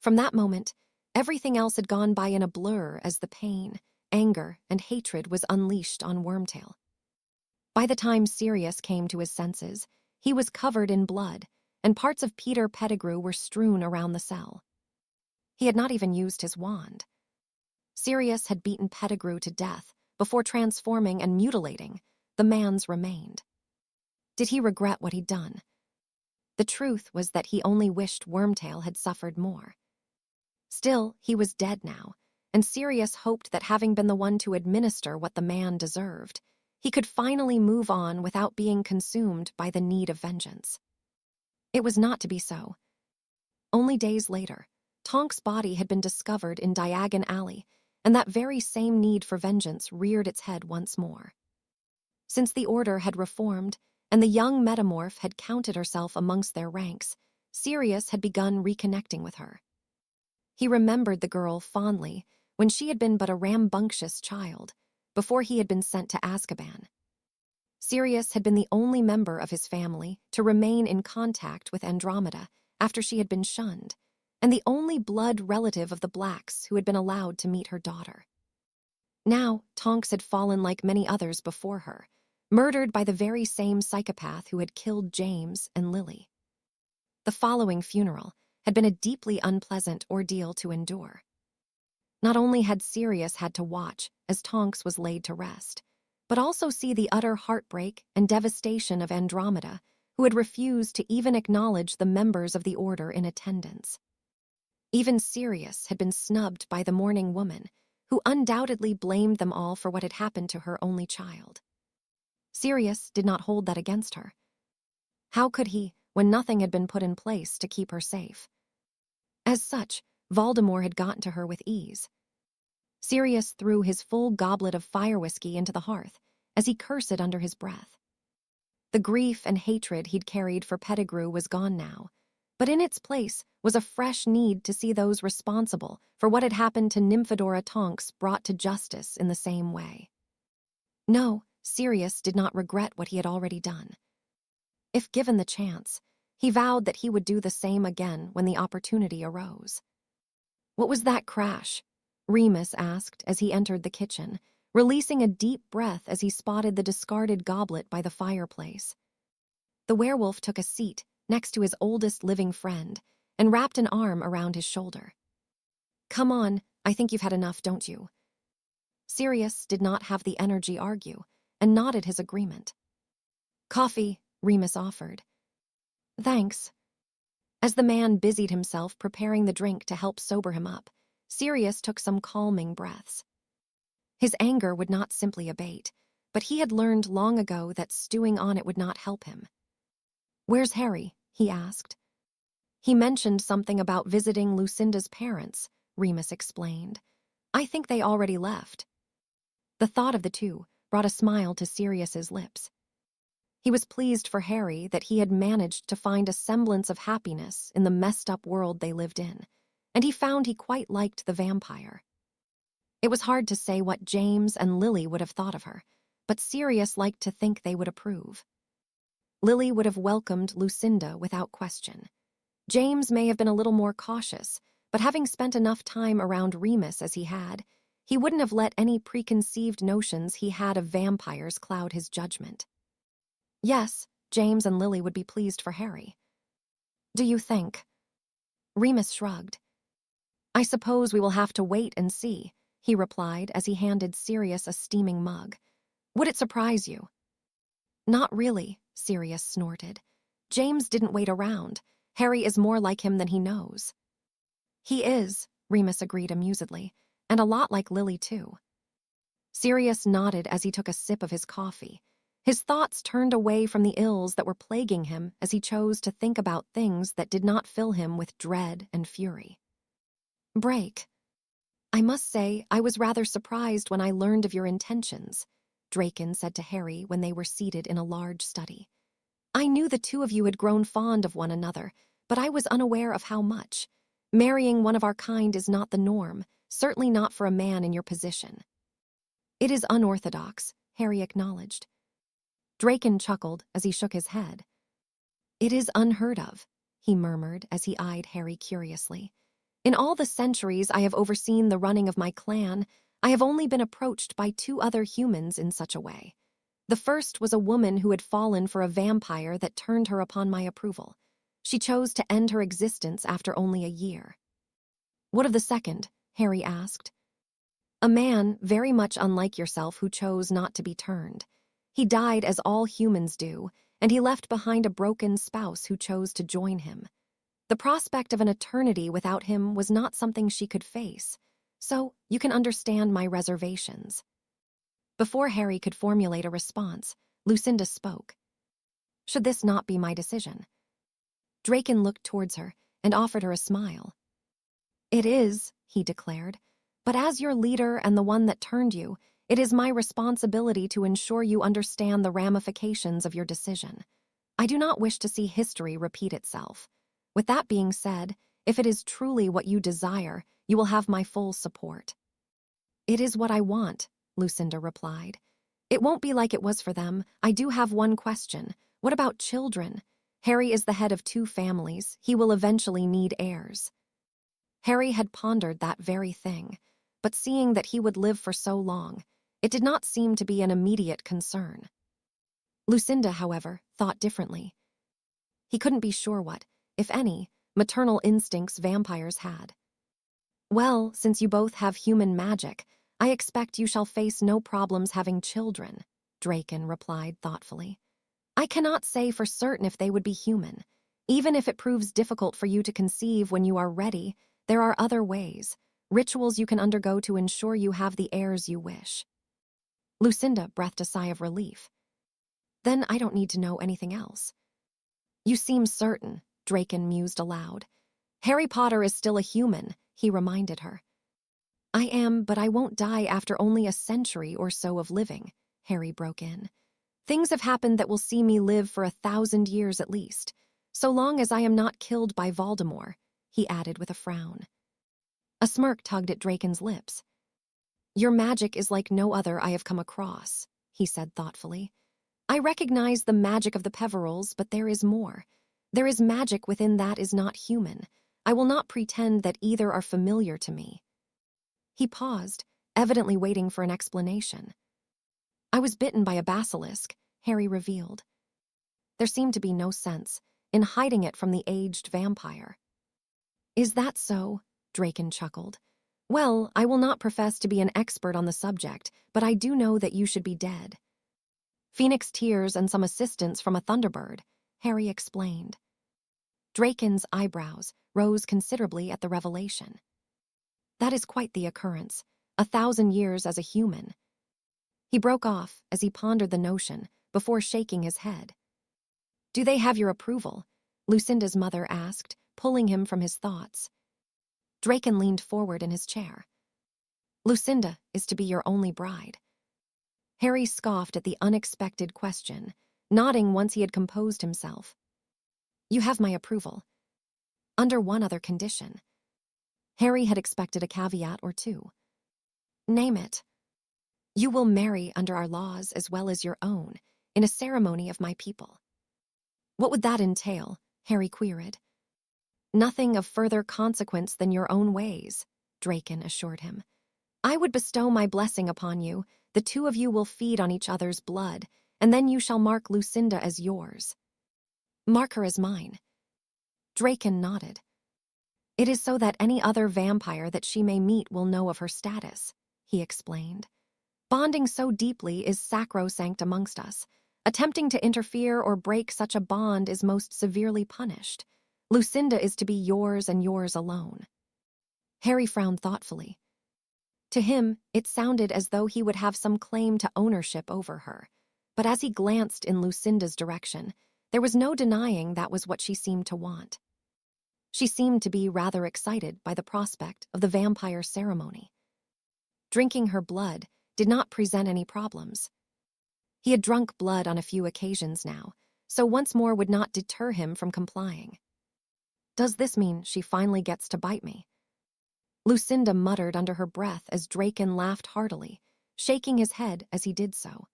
From that moment, everything else had gone by in a blur as the pain, anger, and hatred was unleashed on Wormtail. By the time Sirius came to his senses, he was covered in blood, and parts of Peter Pettigrew were strewn around the cell. He had not even used his wand. Sirius had beaten Pettigrew to death before transforming and mutilating the man's remained. Did he regret what he'd done? The truth was that he only wished Wormtail had suffered more. Still, he was dead now, and Sirius hoped that having been the one to administer what the man deserved, he could finally move on without being consumed by the need of vengeance. It was not to be so. Only days later, Tonk's body had been discovered in Diagon Alley, and that very same need for vengeance reared its head once more. Since the Order had reformed, and the young metamorph had counted herself amongst their ranks, Sirius had begun reconnecting with her. He remembered the girl fondly when she had been but a rambunctious child, before he had been sent to Azkaban. Sirius had been the only member of his family to remain in contact with Andromeda after she had been shunned, and the only blood relative of the Blacks who had been allowed to meet her daughter. Now, Tonks had fallen like many others before her, murdered by the very same psychopath who had killed James and Lily. The following funeral had been a deeply unpleasant ordeal to endure. Not only had Sirius had to watch as Tonks was laid to rest, but also see the utter heartbreak and devastation of Andromeda, who had refused to even acknowledge the members of the Order in attendance. Even Sirius had been snubbed by the mourning woman, who undoubtedly blamed them all for what had happened to her only child. Sirius did not hold that against her. How could he, when nothing had been put in place to keep her safe? As such, Voldemort had gotten to her with ease. Sirius threw his full goblet of fire whiskey into the hearth as he cursed it under his breath. The grief and hatred he'd carried for Pettigrew was gone now, but in its place was a fresh need to see those responsible for what had happened to Nymphadora Tonks brought to justice in the same way. No, Sirius did not regret what he had already done. If given the chance, he vowed that he would do the same again when the opportunity arose. "What was that crash?" Remus asked as he entered the kitchen, releasing a deep breath as he spotted the discarded goblet by the fireplace. The werewolf took a seat next to his oldest living friend and wrapped an arm around his shoulder. "Come on, I think you've had enough, don't you?" Sirius did not have the energy argue and nodded his agreement. "Coffee," Remus offered. "Thanks." As the man busied himself preparing the drink to help sober him up, Sirius took some calming breaths. His anger would not simply abate, but he had learned long ago that stewing on it would not help him. "Where's Harry?" he asked. "He mentioned something about visiting Lucinda's parents," Remus explained. "I think they already left." The thought of the two brought a smile to Sirius's lips. He was pleased for Harry that he had managed to find a semblance of happiness in the messed-up world they lived in, and he found he quite liked the vampire. It was hard to say what James and Lily would have thought of her, but Sirius liked to think they would approve. Lily would have welcomed Lucinda without question. James may have been a little more cautious, but having spent enough time around Remus as he had, he wouldn't have let any preconceived notions he had of vampires cloud his judgment. Yes, James and Lily would be pleased for Harry. "Do you think?" Remus shrugged. "I suppose we will have to wait and see," he replied as he handed Sirius a steaming mug. "Would it surprise you?" "Not really," Sirius snorted. "James didn't wait around. Harry is more like him than he knows." "He is," Remus agreed amusedly, "and a lot like Lily, too." Sirius nodded as he took a sip of his coffee. His thoughts turned away from the ills that were plaguing him as he chose to think about things that did not fill him with dread and fury. "Break. I must say I was rather surprised when I learned of your intentions," Draken said to Harry when they were seated in a large study. "I knew the two of you had grown fond of one another, but I was unaware of how much. Marrying one of our kind is not the norm, certainly not for a man in your position." "It is unorthodox," Harry acknowledged. Draken chuckled as he shook his head. "It is unheard of," he murmured as he eyed Harry curiously. "In all the centuries I have overseen the running of my clan, I have only been approached by 2 other humans in such a way. The first was a woman who had fallen for a vampire that turned her upon my approval. She chose to end her existence after only a year." "What of the second?" Harry asked. "A man very much unlike yourself who chose not to be turned. He died as all humans do, and he left behind a broken spouse who chose to join him. The prospect of an eternity without him was not something she could face, so you can understand my reservations." Before Harry could formulate a response, Lucinda spoke. "Should this not be my decision?" Draken looked towards her and offered her a smile. "It is," he declared, "but as your leader and the one that turned you, it is my responsibility to ensure you understand the ramifications of your decision. I do not wish to see history repeat itself. With that being said, if it is truly what you desire, you will have my full support." "It is what I want," Lucinda replied. "It won't be like it was for them. I do have one question. What about children? Harry is the head of 2 families. He will eventually need heirs." Harry had pondered that very thing, but seeing that he would live for so long, it did not seem to be an immediate concern. Lucinda, however, thought differently. He couldn't be sure what, if any, maternal instincts vampires had. "Well, since you both have human magic, I expect you shall face no problems having children," Draken replied thoughtfully. I cannot say for certain if they would be human. Even if it proves difficult for you to conceive when you are ready, there are other ways, rituals you can undergo to ensure you have the heirs you wish. Lucinda breathed a sigh of relief. Then I don't need to know anything else. You seem certain, Draken mused aloud. Harry Potter is still a human, he reminded her. I am, but I won't die after only a century or so of living, Harry broke in. Things have happened that will see me live for 1,000 years at least, so long as I am not killed by Voldemort, he added with a frown. A smirk tugged at Draken's lips. Your magic is like no other I have come across, he said thoughtfully. I recognize the magic of the Peverils, but there is more. There is magic within that is not human. I will not pretend that either are familiar to me. He paused, evidently waiting for an explanation. I was bitten by a basilisk, Harry revealed. There seemed to be no sense in hiding it from the aged vampire. Is that so? Draken chuckled. Well, I will not profess to be an expert on the subject, but I do know that you should be dead. Phoenix tears and some assistance from a Thunderbird, Harry explained. Draken's eyebrows rose considerably at the revelation. That is quite the occurrence, 1,000 years as a human. He broke off as he pondered the notion before shaking his head. Do they have your approval? Lucinda's mother asked, pulling him from his thoughts. Draken leaned forward in his chair. Lucinda is to be your only bride. Harry scoffed at the unexpected question, nodding once he had composed himself. You have my approval. Under one other condition. Harry had expected a caveat or two. Name it. You will marry under our laws as well as your own, in a ceremony of my people. What would that entail? Harry queried. Nothing of further consequence than your own ways, Draken assured him. I would bestow my blessing upon you, the two of you will feed on each other's blood, and then you shall mark Lucinda as yours. Mark her as mine. Draken nodded. It is so that any other vampire that she may meet will know of her status, he explained. Bonding so deeply is sacrosanct amongst us. Attempting to interfere or break such a bond is most severely punished. Lucinda is to be yours and yours alone. Harry frowned thoughtfully. To him, it sounded as though he would have some claim to ownership over her. But as he glanced in Lucinda's direction, there was no denying that was what she seemed to want. She seemed to be rather excited by the prospect of the vampire ceremony. Drinking her blood did not present any problems. He had drunk blood on a few occasions now, so once more would not deter him from complying. Does this mean she finally gets to bite me? Lucinda muttered under her breath as Draken laughed heartily, shaking his head as he did so.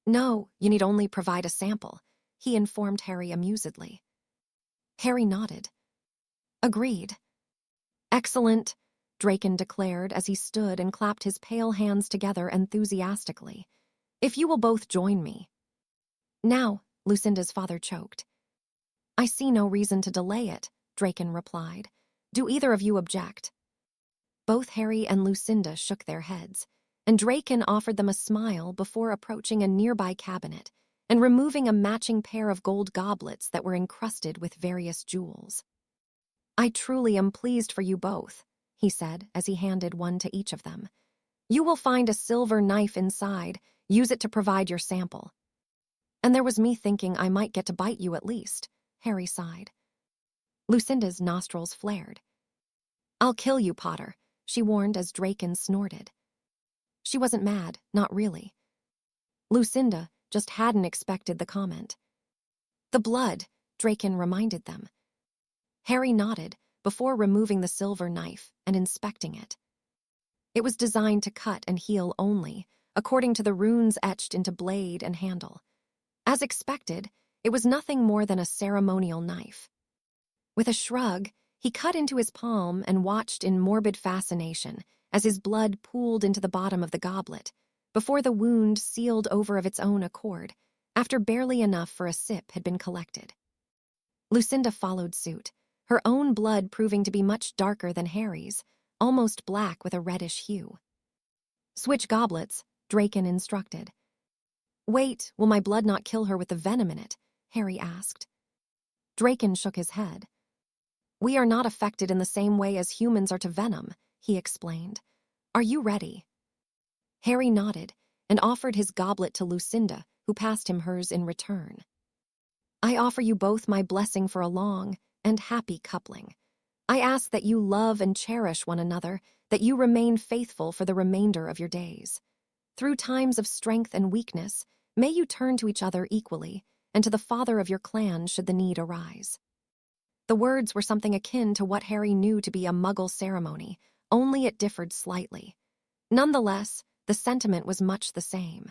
No, you need only provide a sample, he informed Harry amusedly. Harry nodded. Agreed. Excellent, Draken declared as he stood and clapped his pale hands together enthusiastically. If you will both join me. Now, Lucinda's father choked. I see no reason to delay it, Draken replied. Do either of you object? Both Harry and Lucinda shook their heads, and Draken offered them a smile before approaching a nearby cabinet and removing a matching pair of gold goblets that were encrusted with various jewels. I truly am pleased for you both, he said as he handed one to each of them. You will find a silver knife inside. Use it to provide your sample. And there was me thinking I might get to bite you at least, Harry sighed. Lucinda's nostrils flared. I'll kill you, Potter, she warned as Draken snorted. She wasn't mad, not really. Lucinda just hadn't expected the comment. The blood, Draken reminded them. Harry nodded before removing the silver knife and inspecting it. It was designed to cut and heal only, according to the runes etched into blade and handle. As expected, it was nothing more than a ceremonial knife. With a shrug, he cut into his palm and watched in morbid fascination as his blood pooled into the bottom of the goblet, before the wound sealed over of its own accord, after barely enough for a sip had been collected. Lucinda followed suit, her own blood proving to be much darker than Harry's, almost black with a reddish hue. Switch goblets, Draken instructed. Wait, will my blood not kill her with the venom in it? Harry asked. Draken shook his head. We are not affected in the same way as humans are to venom, he explained. Are you ready? Harry nodded and offered his goblet to Lucinda, who passed him hers in return. I offer you both my blessing for a long and happy coupling. I ask that you love and cherish one another, that you remain faithful for the remainder of your days. Through times of strength and weakness, may you turn to each other equally, and to the father of your clan should the need arise. The words were something akin to what Harry knew to be a Muggle ceremony, only it differed slightly. Nonetheless, the sentiment was much the same.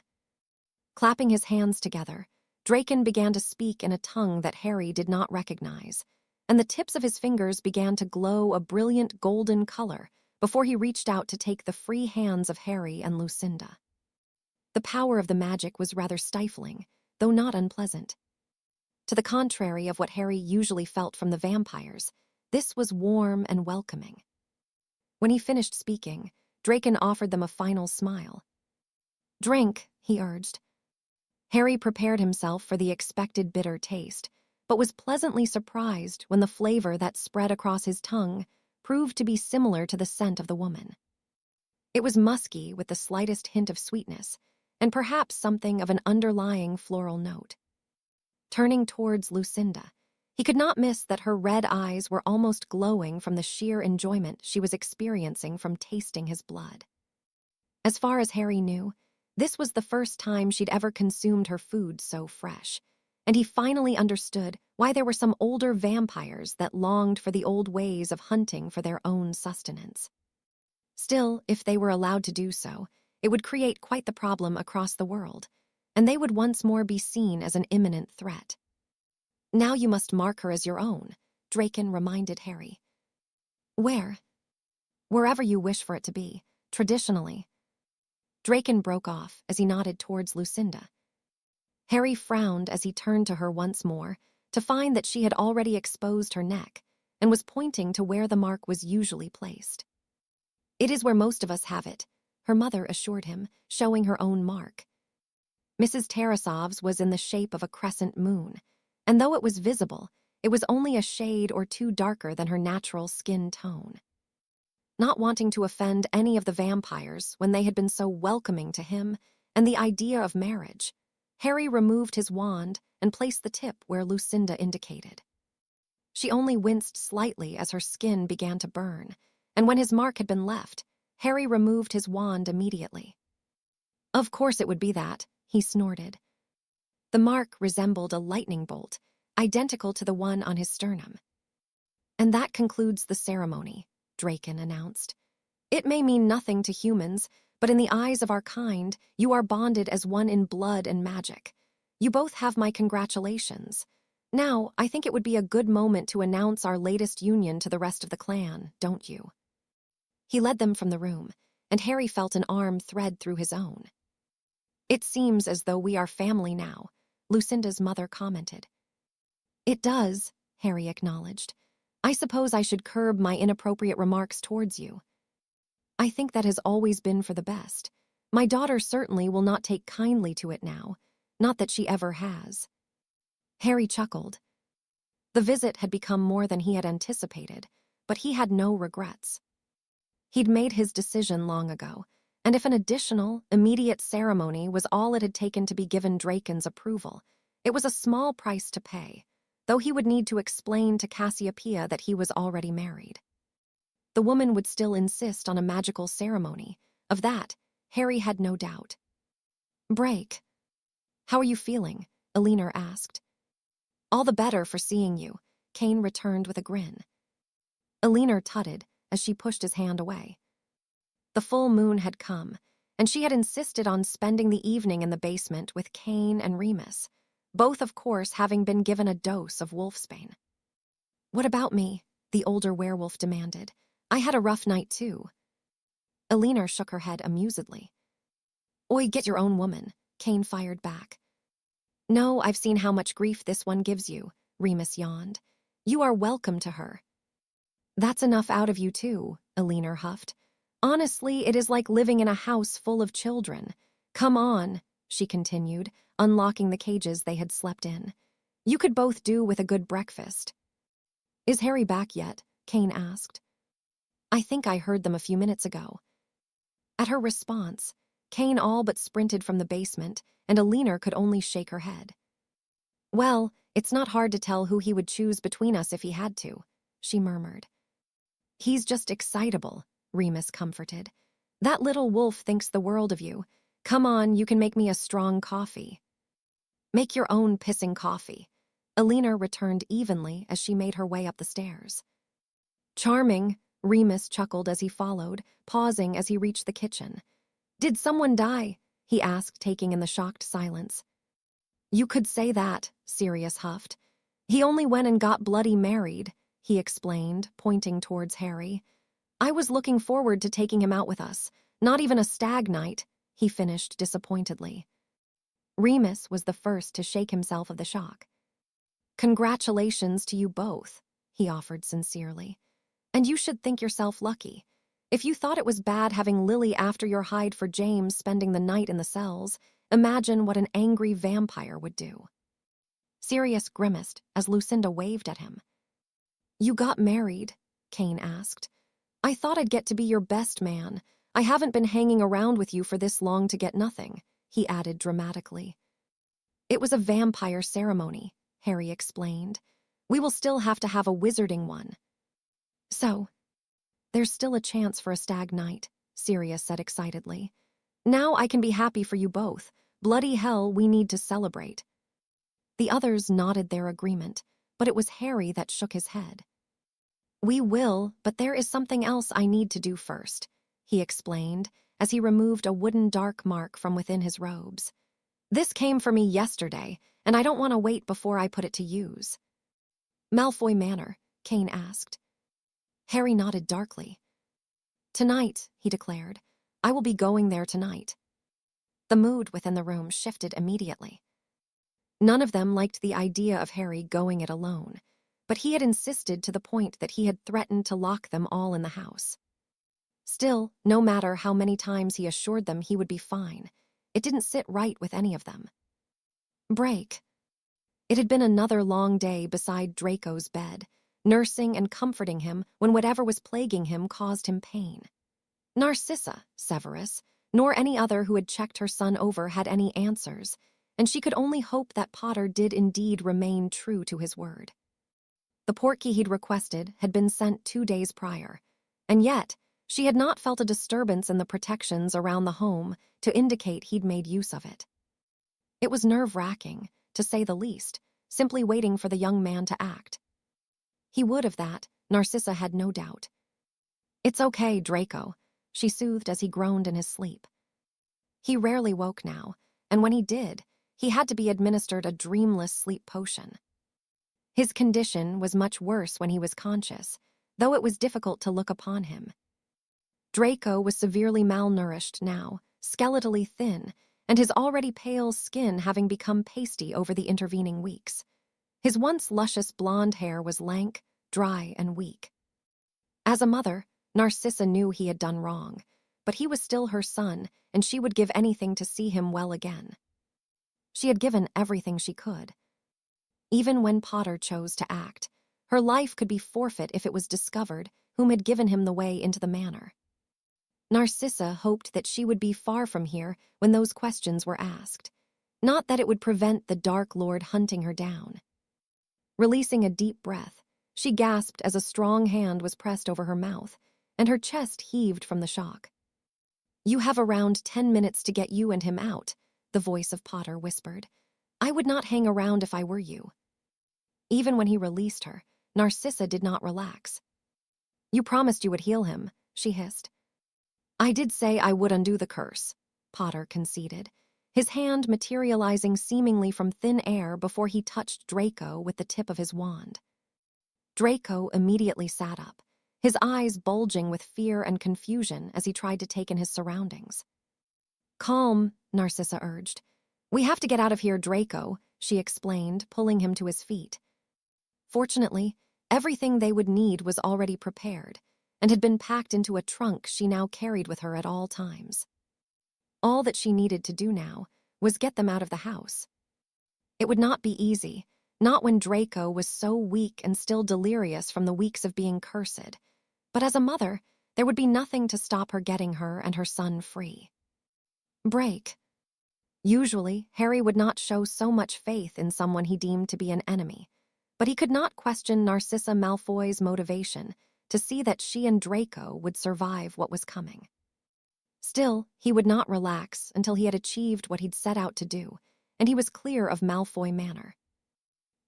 Clapping his hands together, Draken began to speak in a tongue that Harry did not recognize, and the tips of his fingers began to glow a brilliant golden color before he reached out to take the free hands of Harry and Lucinda. The power of the magic was rather stifling, though not unpleasant. To the contrary of what Harry usually felt from the vampires, this was warm and welcoming. When he finished speaking, Draken offered them a final smile. Drink, he urged. Harry prepared himself for the expected bitter taste, but was pleasantly surprised when the flavor that spread across his tongue proved to be similar to the scent of the woman. It was musky with the slightest hint of sweetness, and perhaps something of an underlying floral note. Turning towards Lucinda, he could not miss that her red eyes were almost glowing from the sheer enjoyment she was experiencing from tasting his blood. As far as Harry knew, this was the first time she'd ever consumed her food so fresh, and he finally understood why there were some older vampires that longed for the old ways of hunting for their own sustenance. Still, if they were allowed to do so, it would create quite the problem across the world, and they would once more be seen as an imminent threat. Now you must mark her as your own, Draken reminded Harry. Where? Wherever you wish for it to be, traditionally. Draken broke off as he nodded towards Lucinda. Harry frowned as he turned to her once more to find that she had already exposed her neck and was pointing to where the mark was usually placed. It is where most of us have it, her mother assured him, showing her own mark. Mrs. Tarasov's was in the shape of a crescent moon, and though it was visible, it was only a shade or two darker than her natural skin tone. Not wanting to offend any of the vampires when they had been so welcoming to him and the idea of marriage, Harry removed his wand and placed the tip where Lucinda indicated. She only winced slightly as her skin began to burn, and when his mark had been left, Harry removed his wand immediately. Of course it would be that, he snorted. The mark resembled a lightning bolt, identical to the one on his sternum. And that concludes the ceremony, Draken announced. It may mean nothing to humans, but in the eyes of our kind, you are bonded as one in blood and magic. You both have my congratulations. Now, I think it would be a good moment to announce our latest union to the rest of the clan, don't you? He led them from the room, and Harry felt an arm thread through his own. It seems as though we are family now, Lucinda's mother commented. It does, Harry acknowledged. I suppose I should curb my inappropriate remarks towards you. I think that has always been for the best. My daughter certainly will not take kindly to it now, not that she ever has. Harry chuckled. The visit had become more than he had anticipated, but he had no regrets. He'd made his decision long ago, and if an additional, immediate ceremony was all it had taken to be given Draken's approval, it was a small price to pay, though he would need to explain to Cassiopeia that he was already married. The woman would still insist on a magical ceremony. Of that, Harry had no doubt. Break. How are you feeling? Elinor asked. All the better for seeing you, Kane returned with a grin. Elinor tutted as she pushed his hand away. The full moon had come, and she had insisted on spending the evening in the basement with Kane and Remus, both of course having been given a dose of wolfsbane. What about me? The older werewolf demanded. I had a rough night too. Elinor shook her head amusedly. Oi, get your own woman, Kane fired back. No, I've seen how much grief this one gives you, Remus yawned. You are welcome to her. That's enough out of you too, Elinor huffed. Honestly, it is like living in a house full of children. Come on, she continued, unlocking the cages they had slept in. "You could both do with a good breakfast." "Is Harry back yet?" Kane asked. "I think I heard them a few minutes ago." At her response, Kane all but sprinted from the basement, and Alina could only shake her head. "Well, it's not hard to tell who he would choose between us if he had to," she murmured. "He's just excitable," Remus comforted. "That little wolf thinks the world of you. Come on, you can make me a strong coffee." "Make your own pissing coffee." Alina returned evenly as she made her way up the stairs. "Charming," Remus chuckled as he followed, pausing as he reached the kitchen. "Did someone die?" he asked, taking in the shocked silence. "You could say that," Sirius huffed. "He only went and got bloody married," he explained, pointing towards Harry. "I was looking forward to taking him out with us. Not even a stag night," he finished disappointedly. Remus was the first to shake himself of the shock. "Congratulations to you both," he offered sincerely. "And you should think yourself lucky. If you thought it was bad having Lily after your hide for James spending the night in the cells, imagine what an angry vampire would do." Sirius grimaced as Lucinda waved at him. "You got married?" Kane asked. "I thought I'd get to be your best man. I haven't been hanging around with you for this long to get nothing," he added dramatically. "It was a vampire ceremony," Harry explained. "We will still have to have a wizarding one." "So, there's still a chance for a stag night," Sirius said excitedly. "Now I can be happy for you both. Bloody hell, we need to celebrate." The others nodded their agreement, but it was Harry that shook his head. "We will, but there is something else I need to do first," he explained as he removed a wooden dark mark from within his robes. "This came for me yesterday, and I don't want to wait before I put it to use." "Malfoy Manor?" Kane asked. Harry nodded darkly. "Tonight," he declared. "I will be going there tonight." The mood within the room shifted immediately. None of them liked the idea of Harry going it alone, but he had insisted to the point that he had threatened to lock them all in the house. Still, no matter how many times he assured them he would be fine, it didn't sit right with any of them. Break. It had been another long day beside Draco's bed, nursing and comforting him when whatever was plaguing him caused him pain. Narcissa, Severus, nor any other who had checked her son over had any answers, and she could only hope that Potter did indeed remain true to his word. The portkey he'd requested had been sent 2 days prior, and yet she had not felt a disturbance in the protections around the home to indicate he'd made use of it. It was nerve-wracking, to say the least, simply waiting for the young man to act. He would of that, Narcissa had no doubt. "It's okay, Draco," she soothed as he groaned in his sleep. He rarely woke now, and when he did, he had to be administered a dreamless sleep potion. His condition was much worse when he was conscious, though it was difficult to look upon him. Draco was severely malnourished now, skeletally thin, and his already pale skin having become pasty over the intervening weeks. His once luscious blonde hair was lank, dry, and weak. As a mother, Narcissa knew he had done wrong, but he was still her son, and she would give anything to see him well again. She had given everything she could. Even when Potter chose to act, her life could be forfeit if it was discovered whom had given him the way into the manor. Narcissa hoped that she would be far from here when those questions were asked, not that it would prevent the Dark Lord hunting her down. Releasing a deep breath, she gasped as a strong hand was pressed over her mouth, and her chest heaved from the shock. "You have around 10 minutes to get you and him out," the voice of Potter whispered. "I would not hang around if I were you." Even when he released her, Narcissa did not relax. "You promised you would heal him," she hissed. "I did say I would undo the curse," Potter conceded, his hand materializing seemingly from thin air before he touched Draco with the tip of his wand. Draco immediately sat up, his eyes bulging with fear and confusion as he tried to take in his surroundings. "Calm," Narcissa urged. "We have to get out of here, Draco," she explained, pulling him to his feet. Fortunately, everything they would need was already prepared, and had been packed into a trunk she now carried with her at all times. All that she needed to do now was get them out of the house. It would not be easy, not when Draco was so weak and still delirious from the weeks of being cursed. But as a mother, there would be nothing to stop her getting her and her son free. Break. Usually, Harry would not show so much faith in someone he deemed to be an enemy, but he could not question Narcissa Malfoy's motivation to see that she and Draco would survive what was coming. Still, he would not relax until he had achieved what he'd set out to do, and he was clear of Malfoy Manor.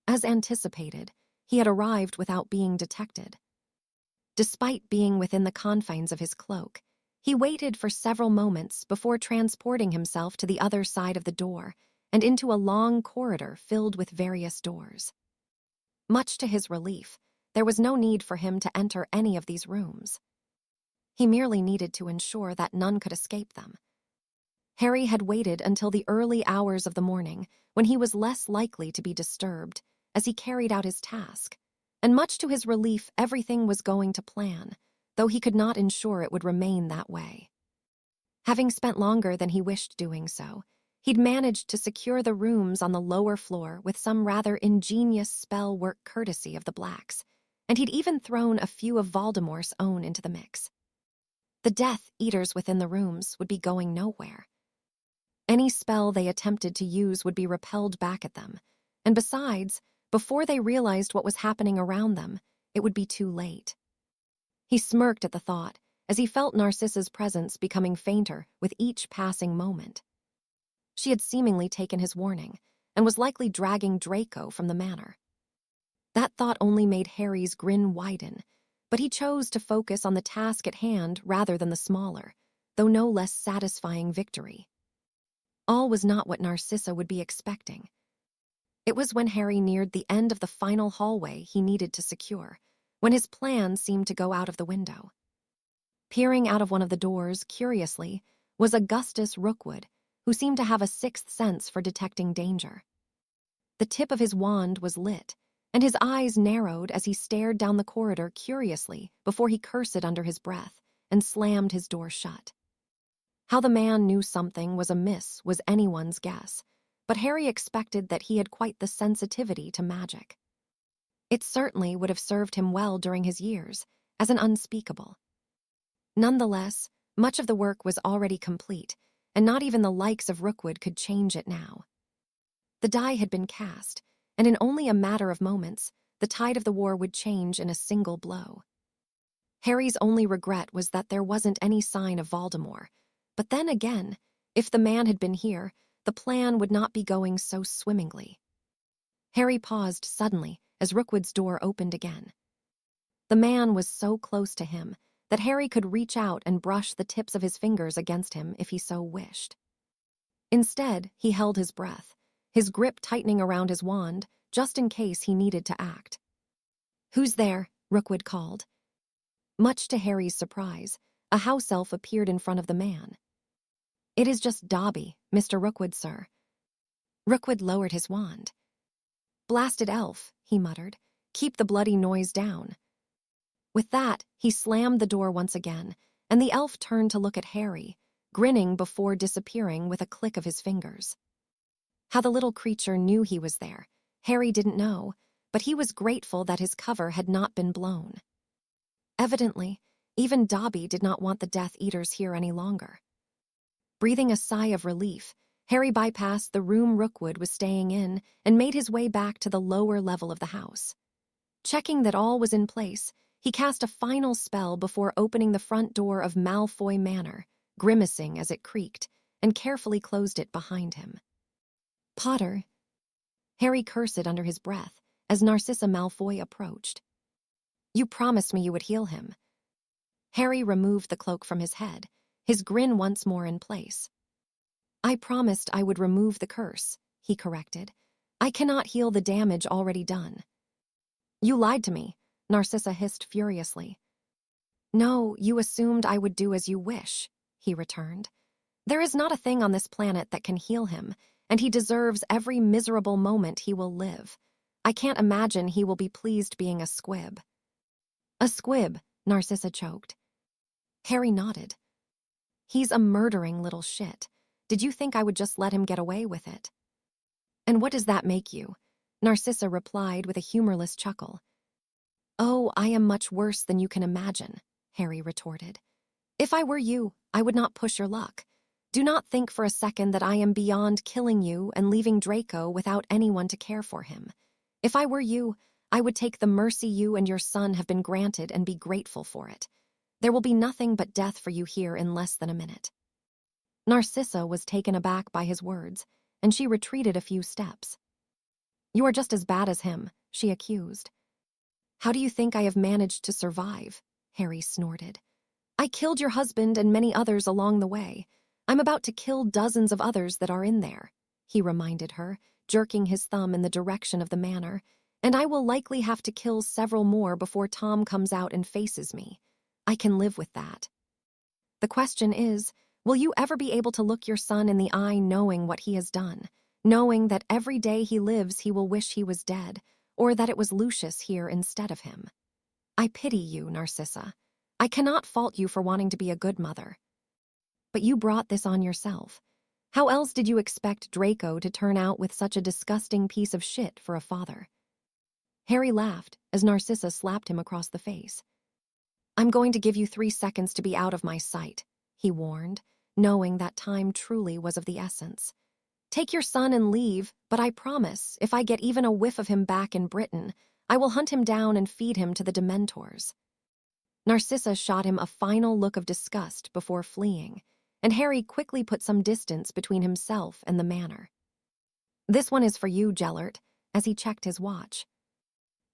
As anticipated, he had arrived without being detected. Despite being within the confines of his cloak, he waited for several moments before transporting himself to the other side of the door and into a long corridor filled with various doors. Much to his relief, there was no need for him to enter any of these rooms. He merely needed to ensure that none could escape them. Harry had waited until the early hours of the morning when he was less likely to be disturbed as he carried out his task, and much to his relief everything was going to plan, though he could not ensure it would remain that way. Having spent longer than he wished doing so, he'd managed to secure the rooms on the lower floor with some rather ingenious spell work courtesy of the Blacks, and he'd even thrown a few of Voldemort's own into the mix. The Death Eaters within the rooms would be going nowhere. Any spell they attempted to use would be repelled back at them, and besides, before they realized what was happening around them, it would be too late. He smirked at the thought as he felt Narcissa's presence becoming fainter with each passing moment. She had seemingly taken his warning and was likely dragging Draco from the manor. That thought only made Harry's grin widen, but he chose to focus on the task at hand rather than the smaller, though no less satisfying victory. All was not what Narcissa would be expecting. It was when Harry neared the end of the final hallway he needed to secure, when his plan seemed to go out of the window. Peering out of one of the doors, curiously, was Augustus Rookwood, who seemed to have a sixth sense for detecting danger. The tip of his wand was lit, and his eyes narrowed as he stared down the corridor curiously before he cursed under his breath and slammed his door shut. How the man knew something was amiss was anyone's guess, but Harry expected that he had quite the sensitivity to magic. It certainly would have served him well during his years, as an unspeakable. Nonetheless, much of the work was already complete, and not even the likes of Rookwood could change it now. The die had been cast, and in only a matter of moments, the tide of the war would change in a single blow. Harry's only regret was that there wasn't any sign of Voldemort, but then again, if the man had been here, the plan would not be going so swimmingly. Harry paused suddenly as Rookwood's door opened again. The man was so close to him that Harry could reach out and brush the tips of his fingers against him if he so wished. Instead, he held his breath, his grip tightening around his wand, just in case he needed to act. "Who's there?" Rookwood called. Much to Harry's surprise, a house elf appeared in front of the man. "It is just Dobby, Mr. Rookwood, sir." Rookwood lowered his wand. "Blasted elf," he muttered. "Keep the bloody noise down." With that, he slammed the door once again, and the elf turned to look at Harry, grinning before disappearing with a click of his fingers. How the little creature knew he was there, Harry didn't know, but he was grateful that his cover had not been blown. Evidently, even Dobby did not want the Death Eaters here any longer. Breathing a sigh of relief, Harry bypassed the room Rookwood was staying in and made his way back to the lower level of the house. Checking that all was in place, he cast a final spell before opening the front door of Malfoy Manor, grimacing as it creaked, and carefully closed it behind him. "Potter," Harry cursed under his breath as Narcissa Malfoy approached. "You promised me you would heal him." Harry removed the cloak from his head, his grin once more in place. "I promised I would remove the curse," he corrected. "I cannot heal the damage already done." "You lied to me," Narcissa hissed furiously. "No, you assumed I would do as you wish," he returned. "There is not a thing on this planet that can heal him, and he deserves every miserable moment he will live. I can't imagine he will be pleased being a squib." "A squib," Narcissa choked. Harry nodded. "He's a murdering little shit. Did you think I would just let him get away with it?" "And what does that make you?" Narcissa replied with a humorless chuckle. "Oh, I am much worse than you can imagine," Harry retorted. "If I were you, I would not push your luck. Do not think for a second that I am beyond killing you and leaving Draco without anyone to care for him. If I were you, I would take the mercy you and your son have been granted and be grateful for it. There will be nothing but death for you here in less than a minute." Narcissa was taken aback by his words, and she retreated a few steps. "You are just as bad as him," she accused. "How do you think I have managed to survive?" Harry snorted. "I killed your husband and many others along the way. I'm about to kill dozens of others that are in there," he reminded her, jerking his thumb in the direction of the manor, "and I will likely have to kill several more before Tom comes out and faces me. I can live with that. The question is, will you ever be able to look your son in the eye knowing what he has done, knowing that every day he lives he will wish he was dead, or that it was Lucius here instead of him? I pity you, Narcissa. I cannot fault you for wanting to be a good mother. But you brought this on yourself. How else did you expect Draco to turn out with such a disgusting piece of shit for a father?" Harry laughed as Narcissa slapped him across the face. "I'm going to give you 3 seconds to be out of my sight," he warned, knowing that time truly was of the essence. "Take your son and leave, but I promise, if I get even a whiff of him back in Britain, I will hunt him down and feed him to the Dementors." Narcissa shot him a final look of disgust before fleeing, and Harry quickly put some distance between himself and the manor. "This one is for you, Gellert," as he checked his watch.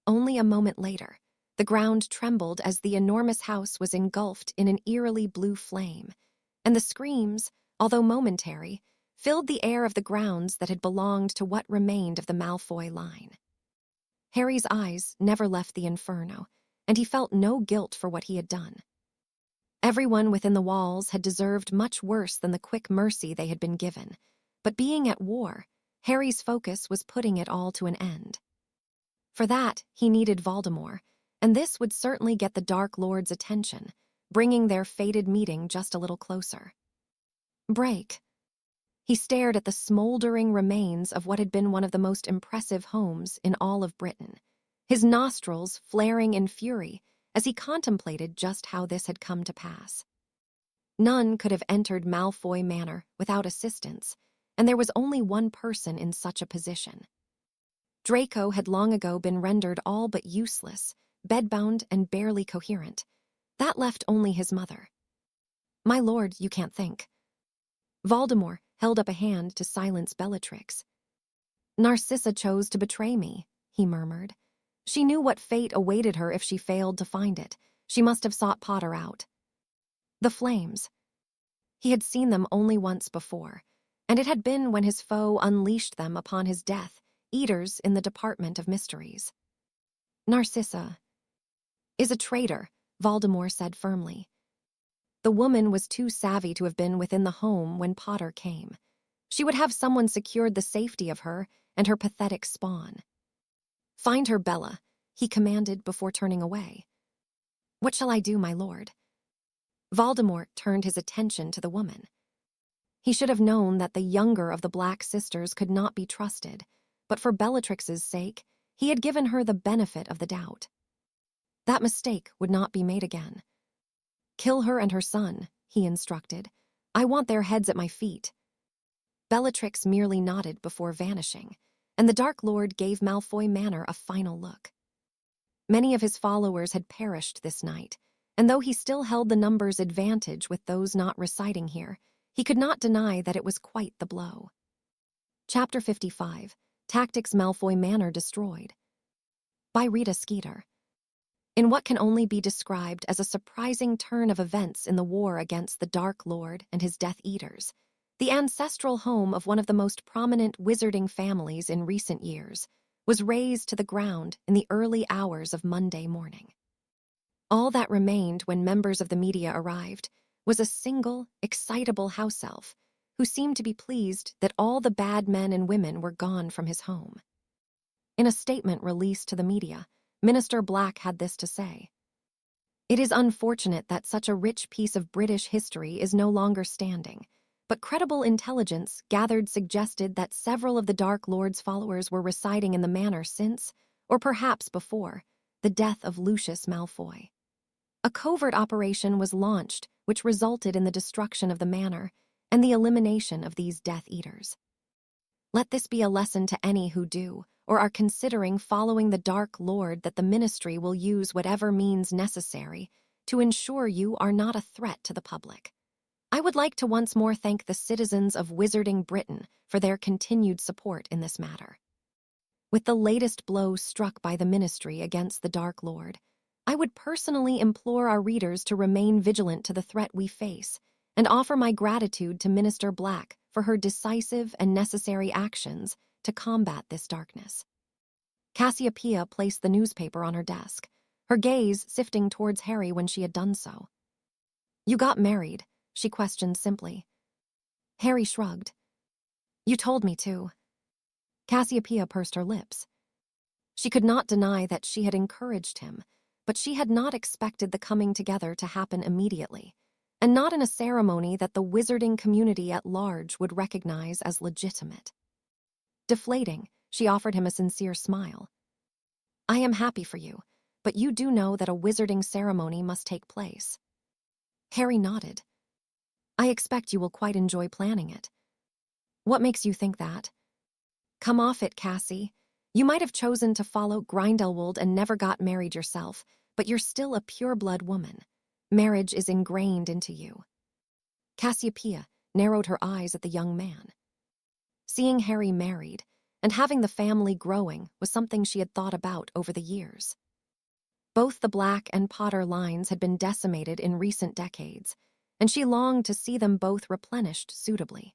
Only a moment later, the ground trembled as the enormous house was engulfed in an eerily blue flame, and the screams, although momentary, filled the air of the grounds that had belonged to what remained of the Malfoy line. Harry's eyes never left the inferno, and he felt no guilt for what he had done. Everyone within the walls had deserved much worse than the quick mercy they had been given, but being at war, Harry's focus was putting it all to an end. For that, he needed Voldemort, and this would certainly get the Dark Lord's attention, bringing their fated meeting just a little closer. Break. He stared at the smoldering remains of what had been one of the most impressive homes in all of Britain, his nostrils flaring in fury as he contemplated just how this had come to pass. None could have entered Malfoy Manor without assistance, and there was only one person in such a position. Draco had long ago been rendered all but useless, bedbound and barely coherent. That left only his mother. "My lord, you can't think." Voldemort held up a hand to silence Bellatrix. "Narcissa chose to betray me," he murmured. "She knew what fate awaited her if she failed to find it. She must have sought Potter out." The flames. He had seen them only once before, and it had been when his foe unleashed them upon his death, eaters in the Department of Mysteries. "Narcissa is a traitor," Voldemort said firmly. The woman was too savvy to have been within the home when Potter came. She would have someone secured the safety of her and her pathetic spawn. "Find her, Bella," he commanded before turning away. "What shall I do, my lord?" Voldemort turned his attention to the woman. He should have known that the younger of the Black sisters could not be trusted, but for Bellatrix's sake, he had given her the benefit of the doubt. That mistake would not be made again. "Kill her and her son," he instructed. "I want their heads at my feet." Bellatrix merely nodded before vanishing, and the Dark Lord gave Malfoy Manor a final look. Many of his followers had perished this night, and though he still held the numbers advantage with those not residing here, he could not deny that it was quite the blow. Chapter 55, Tactics Malfoy Manor Destroyed. By Rita Skeeter. In what can only be described as a surprising turn of events in the war against the Dark Lord and his Death Eaters, the ancestral home of one of the most prominent wizarding families in recent years was razed to the ground in the early hours of Monday morning. All that remained when members of the media arrived was a single, excitable house elf who seemed to be pleased that all the bad men and women were gone from his home. In a statement released to the media, Minister Black had this to say: "It is unfortunate that such a rich piece of British history is no longer standing, but credible intelligence gathered suggested that several of the Dark Lord's followers were residing in the manor since, or perhaps before, the death of Lucius Malfoy. A covert operation was launched which resulted in the destruction of the manor and the elimination of these Death Eaters. Let this be a lesson to any who do, or are considering following the Dark Lord, that the Ministry will use whatever means necessary to ensure you are not a threat to the public. I would like to once more thank the citizens of Wizarding Britain for their continued support in this matter. With the latest blow struck by the Ministry against the Dark Lord, I would personally implore our readers to remain vigilant to the threat we face and offer my gratitude to Minister Black for her decisive and necessary actions to combat this darkness. Cassiopeia placed the newspaper on her desk, her gaze sifting towards Harry when she had done so. "You got married?" she questioned simply. Harry shrugged. "You told me to." Cassiopeia pursed her lips. She could not deny that she had encouraged him, but she had not expected the coming together to happen immediately, and not in a ceremony that the wizarding community at large would recognize as legitimate. Deflating, she offered him a sincere smile. "I am happy for you, but you do know that a wizarding ceremony must take place." Harry nodded. "I expect you will quite enjoy planning it." "What makes you think that?" "Come off it, Cassie. You might have chosen to follow Grindelwald and never got married yourself, but you're still a pure-blood woman. Marriage is ingrained into you." Cassiopeia narrowed her eyes at the young man. Seeing Harry married and having the family growing was something she had thought about over the years. Both the Black and Potter lines had been decimated in recent decades, and she longed to see them both replenished suitably.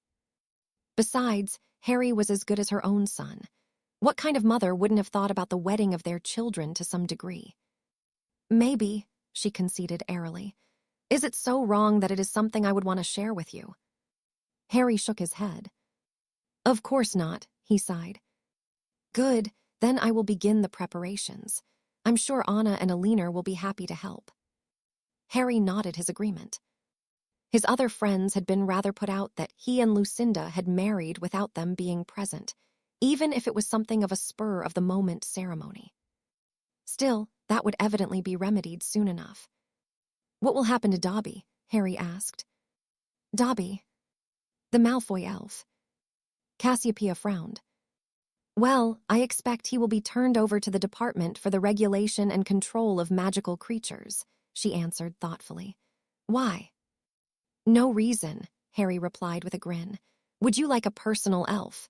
Besides, Harry was as good as her own son. What kind of mother wouldn't have thought about the wedding of their children to some degree? "Maybe," she conceded airily. "Is it so wrong that it is something I would want to share with you?" Harry shook his head. "Of course not," he sighed. "Good, then I will begin the preparations. I'm sure Anna and Alina will be happy to help." Harry nodded his agreement. His other friends had been rather put out that he and Lucinda had married without them being present, even if it was something of a spur-of-the-moment ceremony. Still, that would evidently be remedied soon enough. "What will happen to Dobby?" Harry asked. "Dobby?" "The Malfoy elf." Cassiopeia frowned. "Well, I expect he will be turned over to the Department for the Regulation and Control of Magical Creatures," she answered thoughtfully. "Why?" "No reason," Harry replied with a grin. "Would you like a personal elf?"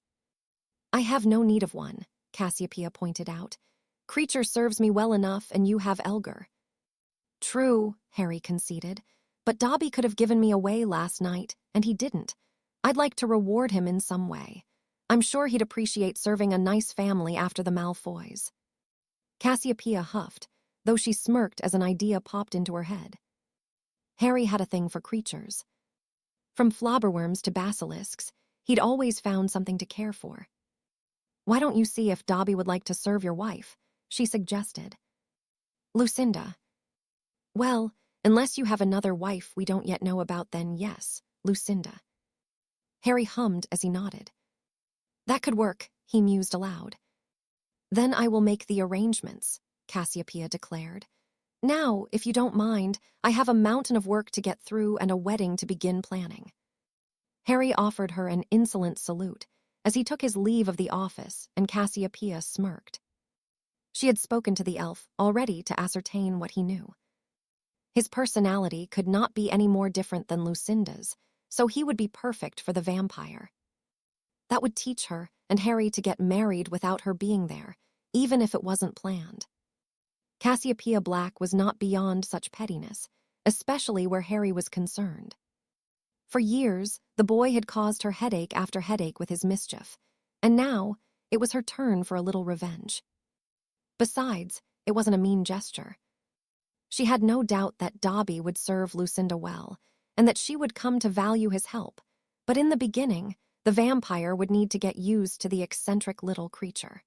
"I have no need of one," Cassiopeia pointed out. "Creature serves me well enough, and you have Elgar." "True," Harry conceded, "but Dobby could have given me away last night, and he didn't. I'd like to reward him in some way. I'm sure he'd appreciate serving a nice family after the Malfoys." Cassiopeia huffed, though she smirked as an idea popped into her head. Harry had a thing for creatures. From flobberworms to basilisks, he'd always found something to care for. "Why don't you see if Dobby would like to serve your wife?" she suggested. "Lucinda." "Well, unless you have another wife we don't yet know about, then yes, Lucinda." Harry hummed as he nodded. "That could work," he mused aloud. "Then I will make the arrangements," Cassiopeia declared. "Now, if you don't mind, I have a mountain of work to get through and a wedding to begin planning." Harry offered her an insolent salute as he took his leave of the office, and Cassiopeia smirked. She had spoken to the elf already to ascertain what he knew. His personality could not be any more different than Lucinda's, so he would be perfect for the vampire. That would teach her and Harry to get married without her being there, even if it wasn't planned. Cassiopeia Black was not beyond such pettiness, especially where Harry was concerned. For years, the boy had caused her headache after headache with his mischief, and now it was her turn for a little revenge. Besides, it wasn't a mean gesture. She had no doubt that Dobby would serve Lucinda well, and that she would come to value his help, but in the beginning, the vampire would need to get used to the eccentric little creature.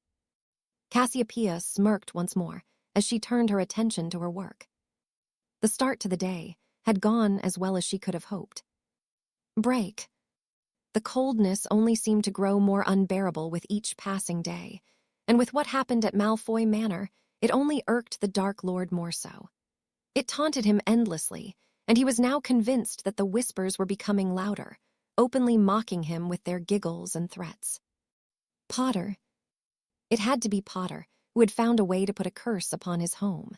Cassiopeia smirked once more as she turned her attention to her work. The start to the day had gone as well as she could have hoped. "Break." The coldness only seemed to grow more unbearable with each passing day, and with what happened at Malfoy Manor, it only irked the Dark Lord more so. It taunted him endlessly, and he was now convinced that the whispers were becoming louder, openly mocking him with their giggles and threats. Potter. It had to be Potter, who had found a way to put a curse upon his home.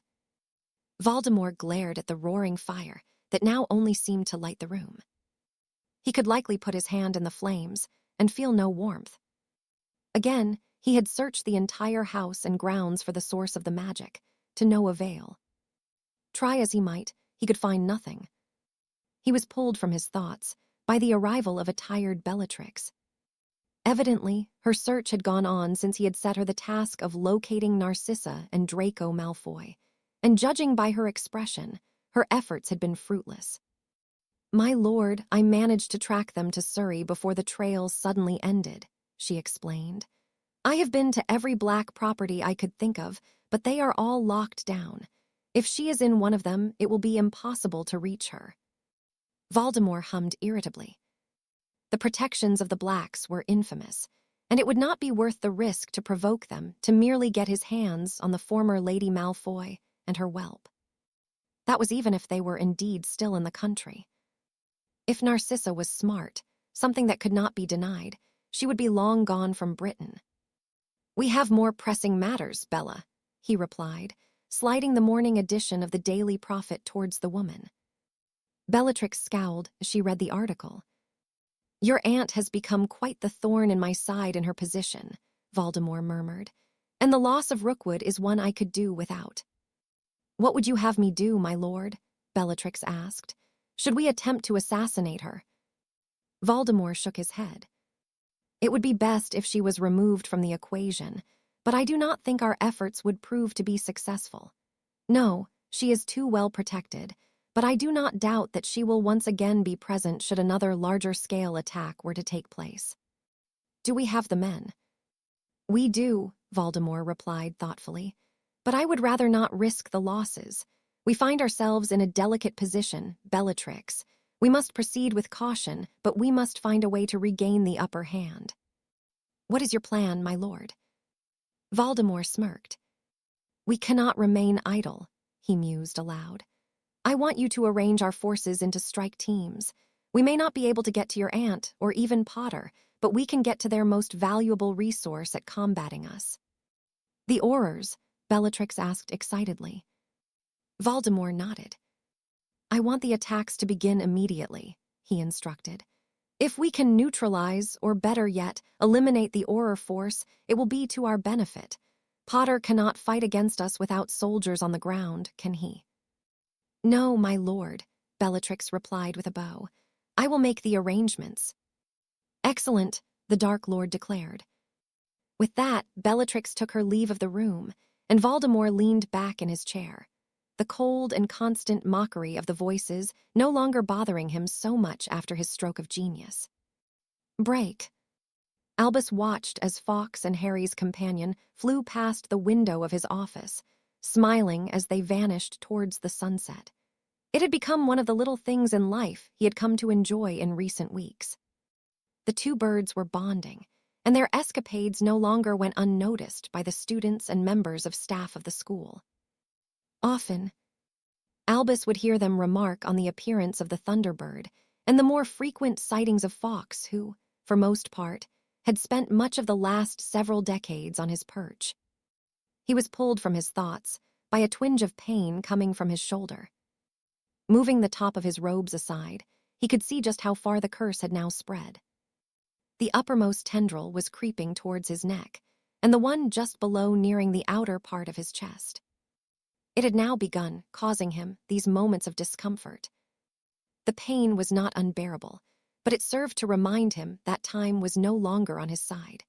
Voldemort glared at the roaring fire that now only seemed to light the room. He could likely put his hand in the flames and feel no warmth. Again, he had searched the entire house and grounds for the source of the magic, to no avail. Try as he might, he could find nothing. He was pulled from his thoughts by the arrival of a tired Bellatrix. Evidently, her search had gone on since he had set her the task of locating Narcissa and Draco Malfoy, and judging by her expression, her efforts had been fruitless. "My lord, I managed to track them to Surrey before the trail suddenly ended," she explained. "I have been to every Black property I could think of, but they are all locked down. If she is in one of them, it will be impossible to reach her." Voldemort hummed irritably. The protections of the Blacks were infamous, and it would not be worth the risk to provoke them to merely get his hands on the former Lady Malfoy and her whelp. That was even if they were indeed still in the country. If Narcissa was smart, something that could not be denied, she would be long gone from Britain. "We have more pressing matters, Bella," he replied, sliding the morning edition of the Daily Prophet towards the woman. Bellatrix scowled as she read the article. "Your aunt has become quite the thorn in my side in her position," Voldemort murmured, "and the loss of Rookwood is one I could do without." "What would you have me do, my lord?" Bellatrix asked. "Should we attempt to assassinate her?" Voldemort shook his head. "It would be best if she was removed from the equation, but I do not think our efforts would prove to be successful. No, she is too well protected, but I do not doubt that she will once again be present should another larger-scale attack were to take place." "Do we have the men?" "We do," Voldemort replied thoughtfully, "but I would rather not risk the losses. We find ourselves in a delicate position, Bellatrix. We must proceed with caution, but we must find a way to regain the upper hand." "What is your plan, my lord?" Voldemort smirked. "We cannot remain idle," he mused aloud. "I want you to arrange our forces into strike teams. We may not be able to get to your aunt, or even Potter, but we can get to their most valuable resource at combating us." "The Aurors?" Bellatrix asked excitedly. Voldemort nodded. "I want the attacks to begin immediately," he instructed. "If we can neutralize, or better yet, eliminate the Auror force, it will be to our benefit. Potter cannot fight against us without soldiers on the ground, can he?" "No, my lord," Bellatrix replied with a bow. "I will make the arrangements." "Excellent," the Dark Lord declared. With that, Bellatrix took her leave of the room, and Voldemort leaned back in his chair, the cold and constant mockery of the voices no longer bothering him so much after his stroke of genius. Break. Albus watched as Fawkes and Harry's companion flew past the window of his office, smiling as they vanished towards the sunset. It had become one of the little things in life he had come to enjoy in recent weeks. The two birds were bonding, and their escapades no longer went unnoticed by the students and members of staff of the school. Often, Albus would hear them remark on the appearance of the Thunderbird and the more frequent sightings of Fawkes who, for most part, had spent much of the last several decades on his perch. He was pulled from his thoughts by a twinge of pain coming from his shoulder. Moving the top of his robes aside, he could see just how far the curse had now spread. The uppermost tendril was creeping towards his neck, and the one just below nearing the outer part of his chest. It had now begun causing him these moments of discomfort. The pain was not unbearable, but it served to remind him that time was no longer on his side.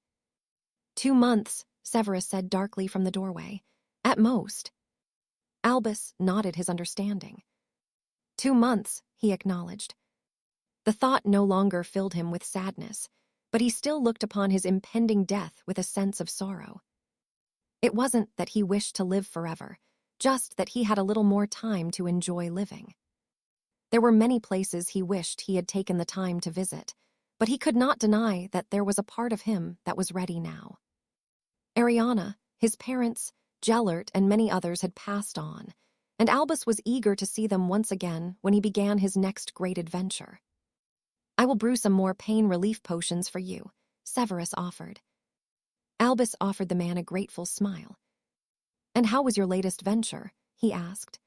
2 months, Severus said darkly from the doorway. "At most." Albus nodded his understanding. 2 months, he acknowledged. The thought no longer filled him with sadness, but he still looked upon his impending death with a sense of sorrow. It wasn't that he wished to live forever, just that he had a little more time to enjoy living. There were many places he wished he had taken the time to visit, but he could not deny that there was a part of him that was ready now. Ariana, his parents, Gellert, and many others had passed on, and Albus was eager to see them once again when he began his next great adventure. "I will brew some more pain relief potions for you," Severus offered. Albus offered the man a grateful smile. "And how was your latest venture?" he asked.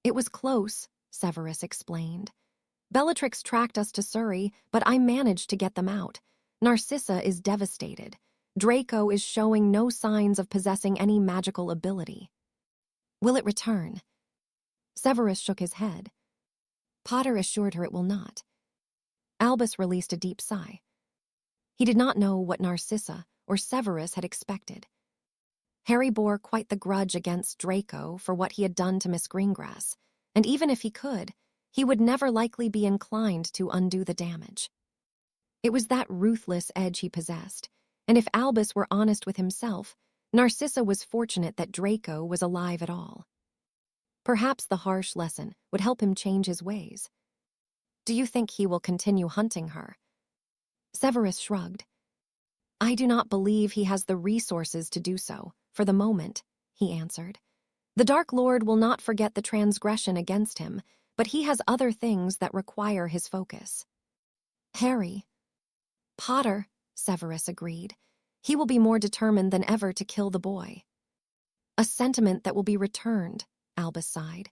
"It was close," Severus explained. "Bellatrix tracked us to Surrey, but I managed to get them out. Narcissa is devastated. Draco is showing no signs of possessing any magical ability." "Will it return?" Severus shook his head. Potter assured her it will not. Albus released a deep sigh. He did not know what Narcissa or Severus had expected. Harry bore quite the grudge against Draco for what he had done to Miss Greengrass, and even if he could, he would never likely be inclined to undo the damage. It was that ruthless edge he possessed, and if Albus were honest with himself, Narcissa was fortunate that Draco was alive at all. Perhaps the harsh lesson would help him change his ways. "Do you think he will continue hunting her?" Severus shrugged. "I do not believe he has the resources to do so, for the moment," he answered. "The Dark Lord will not forget the transgression against him, but he has other things that require his focus." "Harry." "Potter," Severus agreed. "He will be more determined than ever to kill the boy." "A sentiment that will be returned," Albus sighed.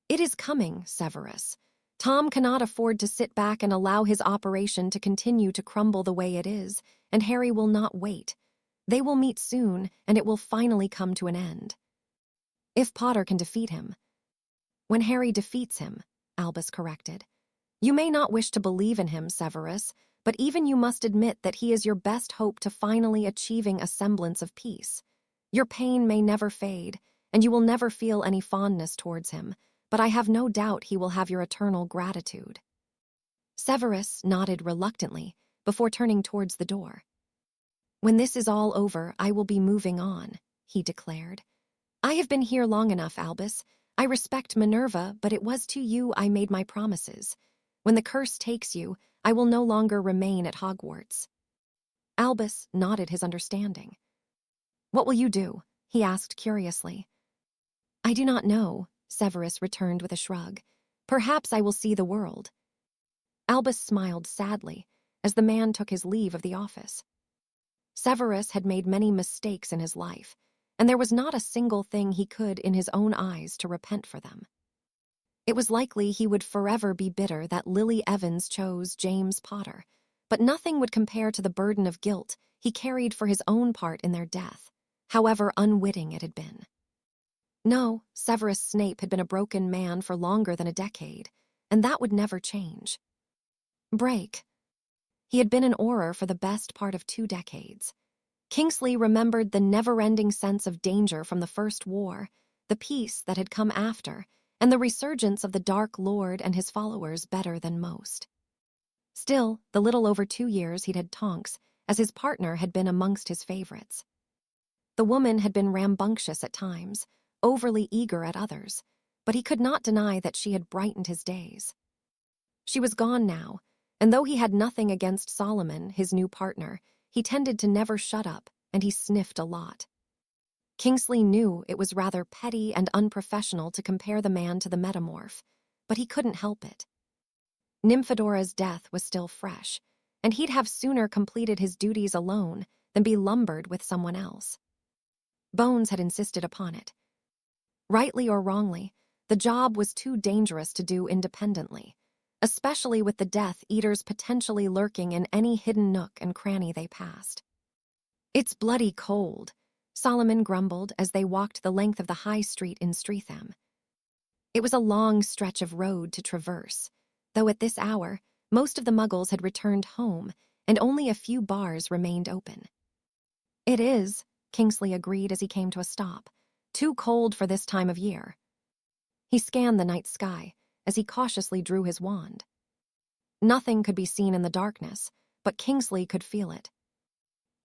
"It is coming, Severus. Tom cannot afford to sit back and allow his operation to continue to crumble the way it is, and Harry will not wait. They will meet soon, and it will finally come to an end. If Potter can defeat him." "When Harry defeats him," Albus corrected. "You may not wish to believe in him, Severus, but even you must admit that he is your best hope to finally achieving a semblance of peace. Your pain may never fade, and you will never feel any fondness towards him, but I have no doubt he will have your eternal gratitude." Severus nodded reluctantly before turning towards the door. "When this is all over, I will be moving on," he declared. "I have been here long enough, Albus. I respect Minerva, but it was to you I made my promises. When the curse takes you, I will no longer remain at Hogwarts." Albus nodded his understanding. "What will you do?" he asked curiously. "I do not know," Severus returned with a shrug. "Perhaps I will see the world." Albus smiled sadly as the man took his leave of the office. Severus had made many mistakes in his life, and there was not a single thing he could in his own eyes to repent for them. It was likely he would forever be bitter that Lily Evans chose James Potter, but nothing would compare to the burden of guilt he carried for his own part in their death, however unwitting it had been. No, Severus Snape had been a broken man for longer than a decade, and that would never change. Break. He had been an Auror for the best part of 2 decades. Kingsley remembered the never-ending sense of danger from the First War, the peace that had come after, and the resurgence of the Dark Lord and his followers better than most. Still, the little over 2 years he'd had Tonks, as his partner had been amongst his favorites. The woman had been rambunctious at times, overly eager at others, but he could not deny that she had brightened his days. She was gone now, and though he had nothing against Solomon, his new partner, he tended to never shut up, and he sniffed a lot. Kingsley knew it was rather petty and unprofessional to compare the man to the metamorph, but he couldn't help it. Nymphadora's death was still fresh, and he'd have sooner completed his duties alone than be lumbered with someone else. Bones had insisted upon it. Rightly or wrongly, the job was too dangerous to do independently, especially with the Death Eaters potentially lurking in any hidden nook and cranny they passed. "It's bloody cold," Solomon grumbled as they walked the length of the high street in Streatham. It was a long stretch of road to traverse, though at this hour, most of the Muggles had returned home and only a few bars remained open. "It is," Kingsley agreed as he came to a stop. "Too cold for this time of year." He scanned the night sky as he cautiously drew his wand. Nothing could be seen in the darkness, but Kingsley could feel it.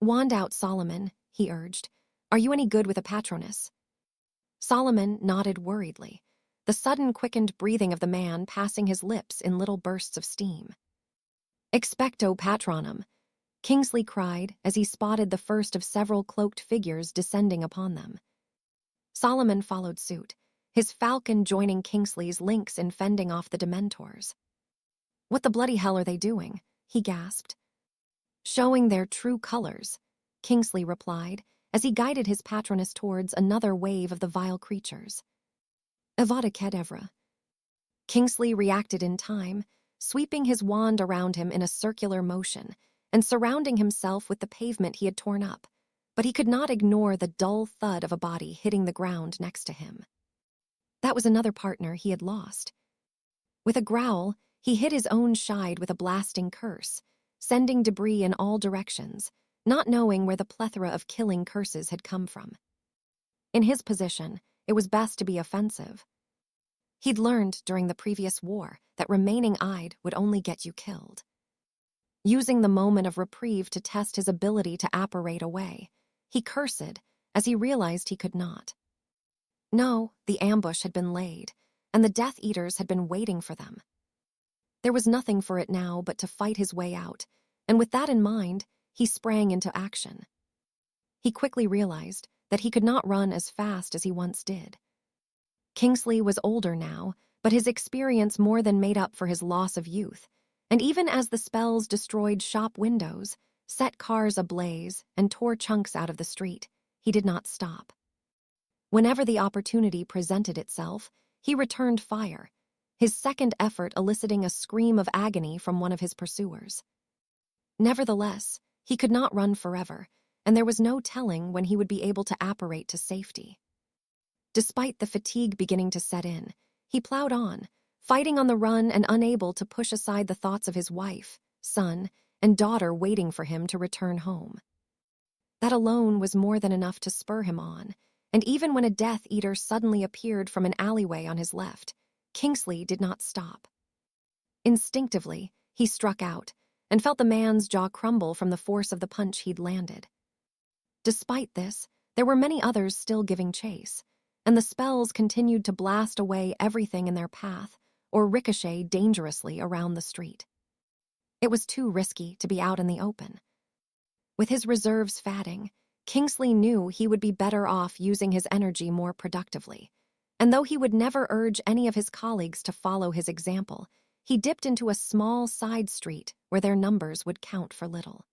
"Wand out, Solomon," he urged. "Are you any good with a Patronus?" Solomon nodded worriedly, the sudden quickened breathing of the man passing his lips in little bursts of steam. Expecto Patronum, Kingsley cried as he spotted the first of several cloaked figures descending upon them. Solomon followed suit, his falcon joining Kingsley's lynx in fending off the Dementors. "What the bloody hell are they doing?" he gasped. "Showing their true colors," Kingsley replied as he guided his patroness towards another wave of the vile creatures. "Avada Kedavra." Kingsley reacted in time, sweeping his wand around him in a circular motion and surrounding himself with the pavement he had torn up, but he could not ignore the dull thud of a body hitting the ground next to him. That was another partner he had lost. With a growl, he hit his own shide with a blasting curse, sending debris in all directions, not knowing where the plethora of killing curses had come from. In his position, it was best to be offensive. He'd learned during the previous war that remaining eyed would only get you killed. Using the moment of reprieve to test his ability to apparate away, he cursed as he realized he could not. No, the ambush had been laid, and the Death Eaters had been waiting for them. There was nothing for it now but to fight his way out, and with that in mind, he sprang into action. He quickly realized that he could not run as fast as he once did. Kingsley was older now, but his experience more than made up for his loss of youth, and even as the spells destroyed shop windows, set cars ablaze, and tore chunks out of the street, he did not stop. Whenever the opportunity presented itself, he returned fire, his second effort eliciting a scream of agony from one of his pursuers. Nevertheless, he could not run forever, and there was no telling when he would be able to apparate to safety. Despite the fatigue beginning to set in, he plowed on, fighting on the run and unable to push aside the thoughts of his wife, son, and daughter waiting for him to return home. That alone was more than enough to spur him on, and even when a Death Eater suddenly appeared from an alleyway on his left, Kingsley did not stop. Instinctively, he struck out, and felt the man's jaw crumble from the force of the punch he'd landed. Despite this, there were many others still giving chase, and the spells continued to blast away everything in their path or ricochet dangerously around the street. It was too risky to be out in the open. With his reserves fatting, Kingsley knew he would be better off using his energy more productively, and though he would never urge any of his colleagues to follow his example, he dipped into a small side street where their numbers would count for little.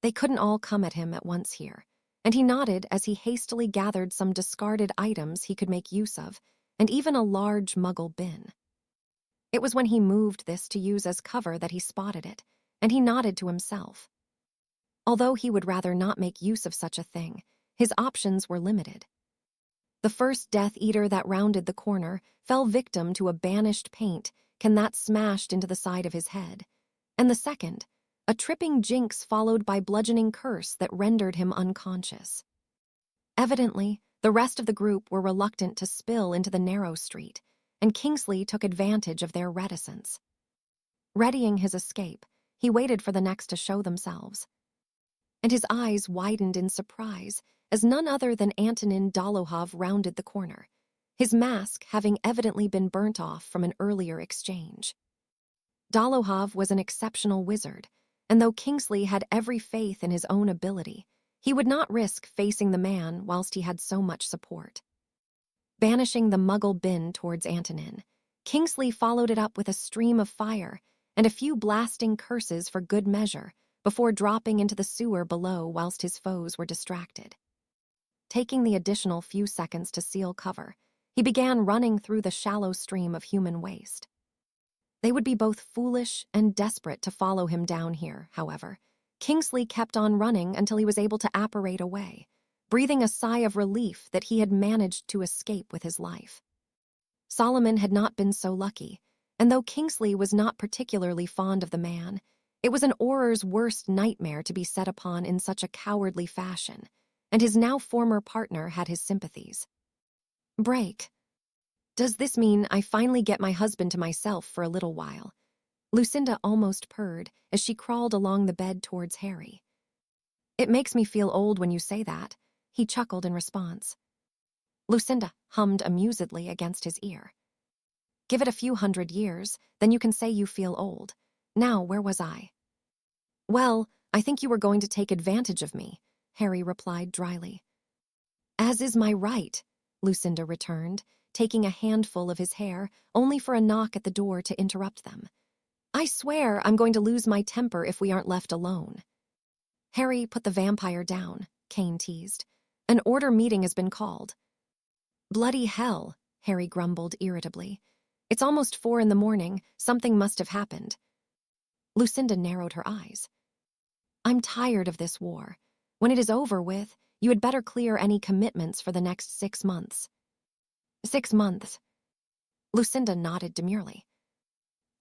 They couldn't all come at him at once here, and he nodded as he hastily gathered some discarded items he could make use of, and even a large Muggle bin. It was when he moved this to use as cover that he spotted it, and he nodded to himself. Although he would rather not make use of such a thing, his options were limited. The first Death Eater that rounded the corner fell victim to a banished paint that smashed into the side of his head, and the second, a tripping jinx followed by bludgeoning curse that rendered him unconscious. Evidently, the rest of the group were reluctant to spill into the narrow street, and Kingsley took advantage of their reticence. Readying his escape, he waited for the next to show themselves. And his eyes widened in surprise as none other than Antonin Dolohov rounded the corner, his mask having evidently been burnt off from an earlier exchange. Dolohov was an exceptional wizard, and though Kingsley had every faith in his own ability, he would not risk facing the man whilst he had so much support. Banishing the Muggle bin towards Antonin, Kingsley followed it up with a stream of fire and a few blasting curses for good measure, before dropping into the sewer below whilst his foes were distracted. Taking the additional few seconds to seal cover, he began running through the shallow stream of human waste. They would be both foolish and desperate to follow him down here, however. Kingsley kept on running until he was able to apparate away, breathing a sigh of relief that he had managed to escape with his life. Solomon had not been so lucky, and though Kingsley was not particularly fond of the man, it was an Auror's worst nightmare to be set upon in such a cowardly fashion, and his now former partner had his sympathies. Break. Does this mean I finally get my husband to myself for a little while? Lucinda almost purred as she crawled along the bed towards Harry. It makes me feel old when you say that, he chuckled in response. Lucinda hummed amusedly against his ear. Give it a few 100 years, then you can say you feel old. Now, where was I? Well, I think you were going to take advantage of me, Harry replied dryly. As is my right, Lucinda returned, taking a handful of his hair, only for a knock at the door to interrupt them. I swear I'm going to lose my temper if we aren't left alone. Harry put the vampire down, Kane teased. An order meeting has been called. Bloody hell, Harry grumbled irritably. It's almost 4 a.m. Something must have happened. Lucinda narrowed her eyes. I'm tired of this war. When it is over with, you had better clear any commitments for the next 6 months. 6 months. Lucinda nodded demurely.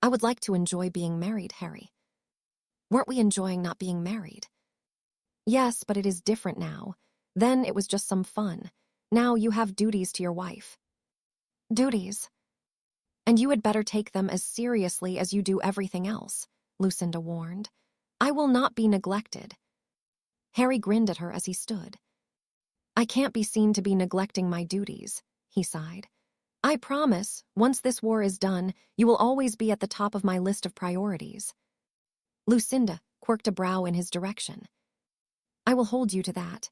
I would like to enjoy being married, Harry. Weren't we enjoying not being married? Yes, but it is different now. Then it was just some fun. Now you have duties to your wife. Duties? And you had better take them as seriously as you do everything else, Lucinda warned. I will not be neglected. Harry grinned at her as he stood. I can't be seen to be neglecting my duties, he sighed. I promise, once this war is done, you will always be at the top of my list of priorities. Lucinda quirked a brow in his direction. I will hold you to that.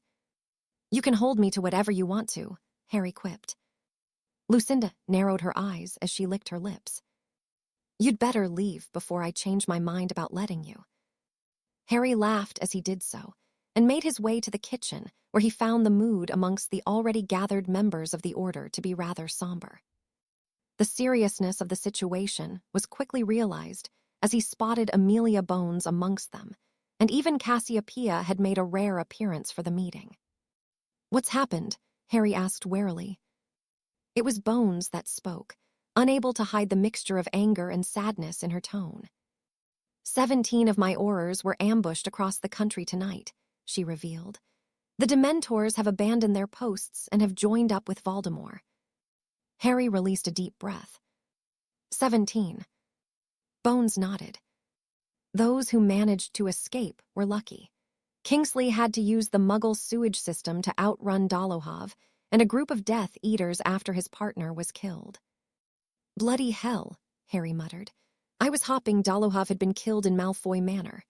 You can hold me to whatever you want to, Harry quipped. Lucinda narrowed her eyes as she licked her lips. You'd better leave before I change my mind about letting you. Harry laughed as he did so, and made his way to the kitchen, where he found the mood amongst the already gathered members of the Order to be rather somber. The seriousness of the situation was quickly realized as he spotted Amelia Bones amongst them, and even Cassiopeia had made a rare appearance for the meeting. What's happened? Harry asked warily. It was Bones that spoke, unable to hide the mixture of anger and sadness in her tone. 17 of my Aurors were ambushed across the country tonight, she revealed. The Dementors have abandoned their posts and have joined up with Voldemort. Harry released a deep breath. 17. Bones nodded. Those who managed to escape were lucky. Kingsley had to use the Muggle sewage system to outrun Dolohov and a group of Death Eaters after his partner was killed. Bloody hell, Harry muttered. I was hoping Dolohov had been killed in Malfoy Manor.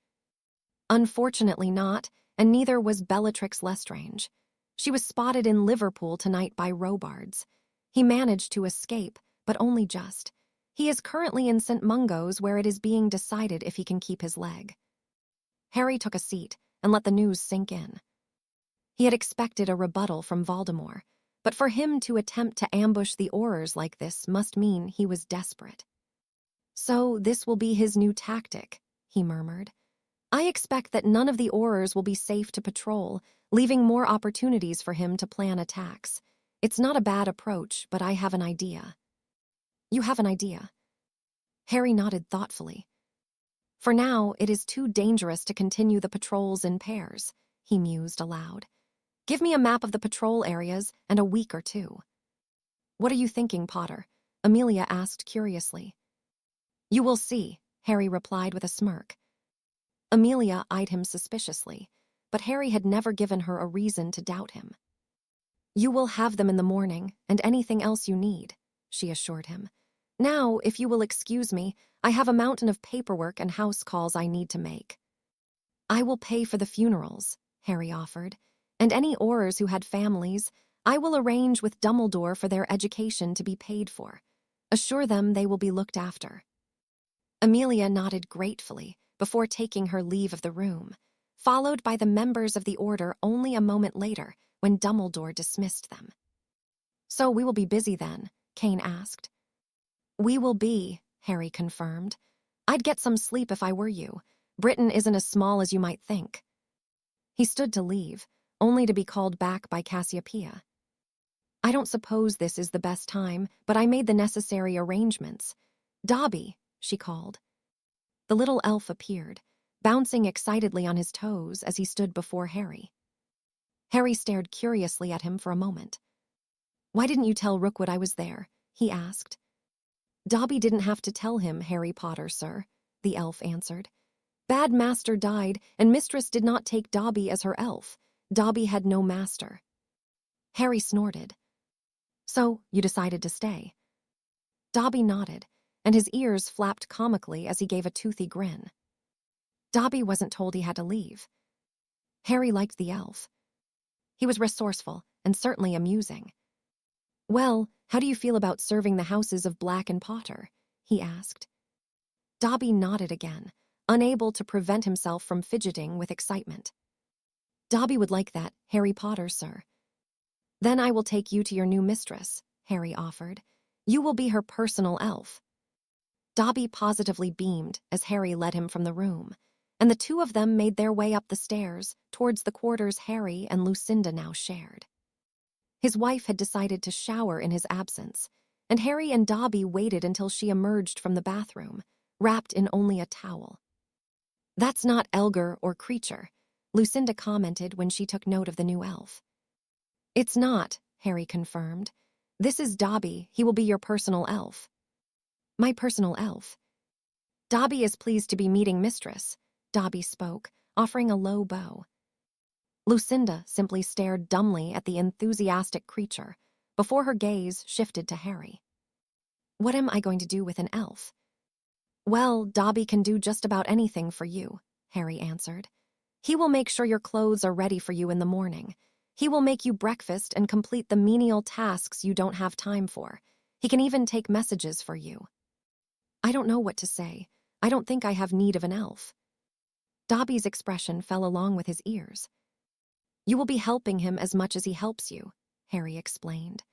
Unfortunately not, and neither was Bellatrix Lestrange. She was spotted in Liverpool tonight by Robards. He managed to escape, but only just. He is currently in St. Mungo's, where it is being decided if he can keep his leg. Harry took a seat and let the news sink in. He had expected a rebuttal from Voldemort, but for him to attempt to ambush the Aurors like this must mean he was desperate. So this will be his new tactic, he murmured. I expect that none of the Aurors will be safe to patrol, leaving more opportunities for him to plan attacks. It's not a bad approach, but I have an idea. You have an idea? Harry nodded thoughtfully. For now, it is too dangerous to continue the patrols in pairs, he mused aloud. Give me a map of the patrol areas and a week or two. What are you thinking, Potter? Amelia asked curiously. You will see, Harry replied with a smirk. Amelia eyed him suspiciously, but Harry had never given her a reason to doubt him. You will have them in the morning, and anything else you need, she assured him. Now, if you will excuse me, I have a mountain of paperwork and house calls I need to make. I will pay for the funerals, Harry offered, and any Aurors who had families, I will arrange with Dumbledore for their education to be paid for. Assure them they will be looked after. Amelia nodded gratefully before taking her leave of the room, followed by the members of the Order only a moment later when Dumbledore dismissed them. So we will be busy then, Kane asked. We will be, Harry confirmed. I'd get some sleep if I were you. Britain isn't as small as you might think. He stood to leave, only to be called back by Cassiopeia. I don't suppose this is the best time, but I made the necessary arrangements. Dobby, she called. The little elf appeared, bouncing excitedly on his toes as he stood before Harry. Harry stared curiously at him for a moment. Why didn't you tell Rookwood I was there? He asked. Dobby didn't have to tell him, Harry Potter, sir, the elf answered. Bad master died, and mistress did not take Dobby as her elf. Dobby had no master. Harry snorted. So, you decided to stay? Dobby nodded, and his ears flapped comically as he gave a toothy grin. Dobby wasn't told he had to leave. Harry liked the elf. He was resourceful and certainly amusing. "Well, how do you feel about serving the houses of Black and Potter?" he asked. Dobby nodded again, unable to prevent himself from fidgeting with excitement. "Dobby would like that, Harry Potter, sir." "Then I will take you to your new mistress," Harry offered. "You will be her personal elf." Dobby positively beamed as Harry led him from the room, and the two of them made their way up the stairs towards the quarters Harry and Lucinda now shared. His wife had decided to shower in his absence, and Harry and Dobby waited until she emerged from the bathroom, wrapped in only a towel. "That's not Elgar or Creature," Lucinda commented when she took note of the new elf. "It's not," Harry confirmed. "This is Dobby. He will be your personal elf." "My personal elf?" "Dobby is pleased to be meeting Mistress," Dobby spoke, offering a low bow. Lucinda simply stared dumbly at the enthusiastic Creature before her gaze shifted to Harry. "What am I going to do with an elf?" "Well, Dobby can do just about anything for you," Harry answered. "He will make sure your clothes are ready for you in the morning. He will make you breakfast and complete the menial tasks you don't have time for. He can even take messages for you." "I don't know what to say. I don't think I have need of an elf." Dobby's expression fell along with his ears. "You will be helping him as much as he helps you," Harry explained.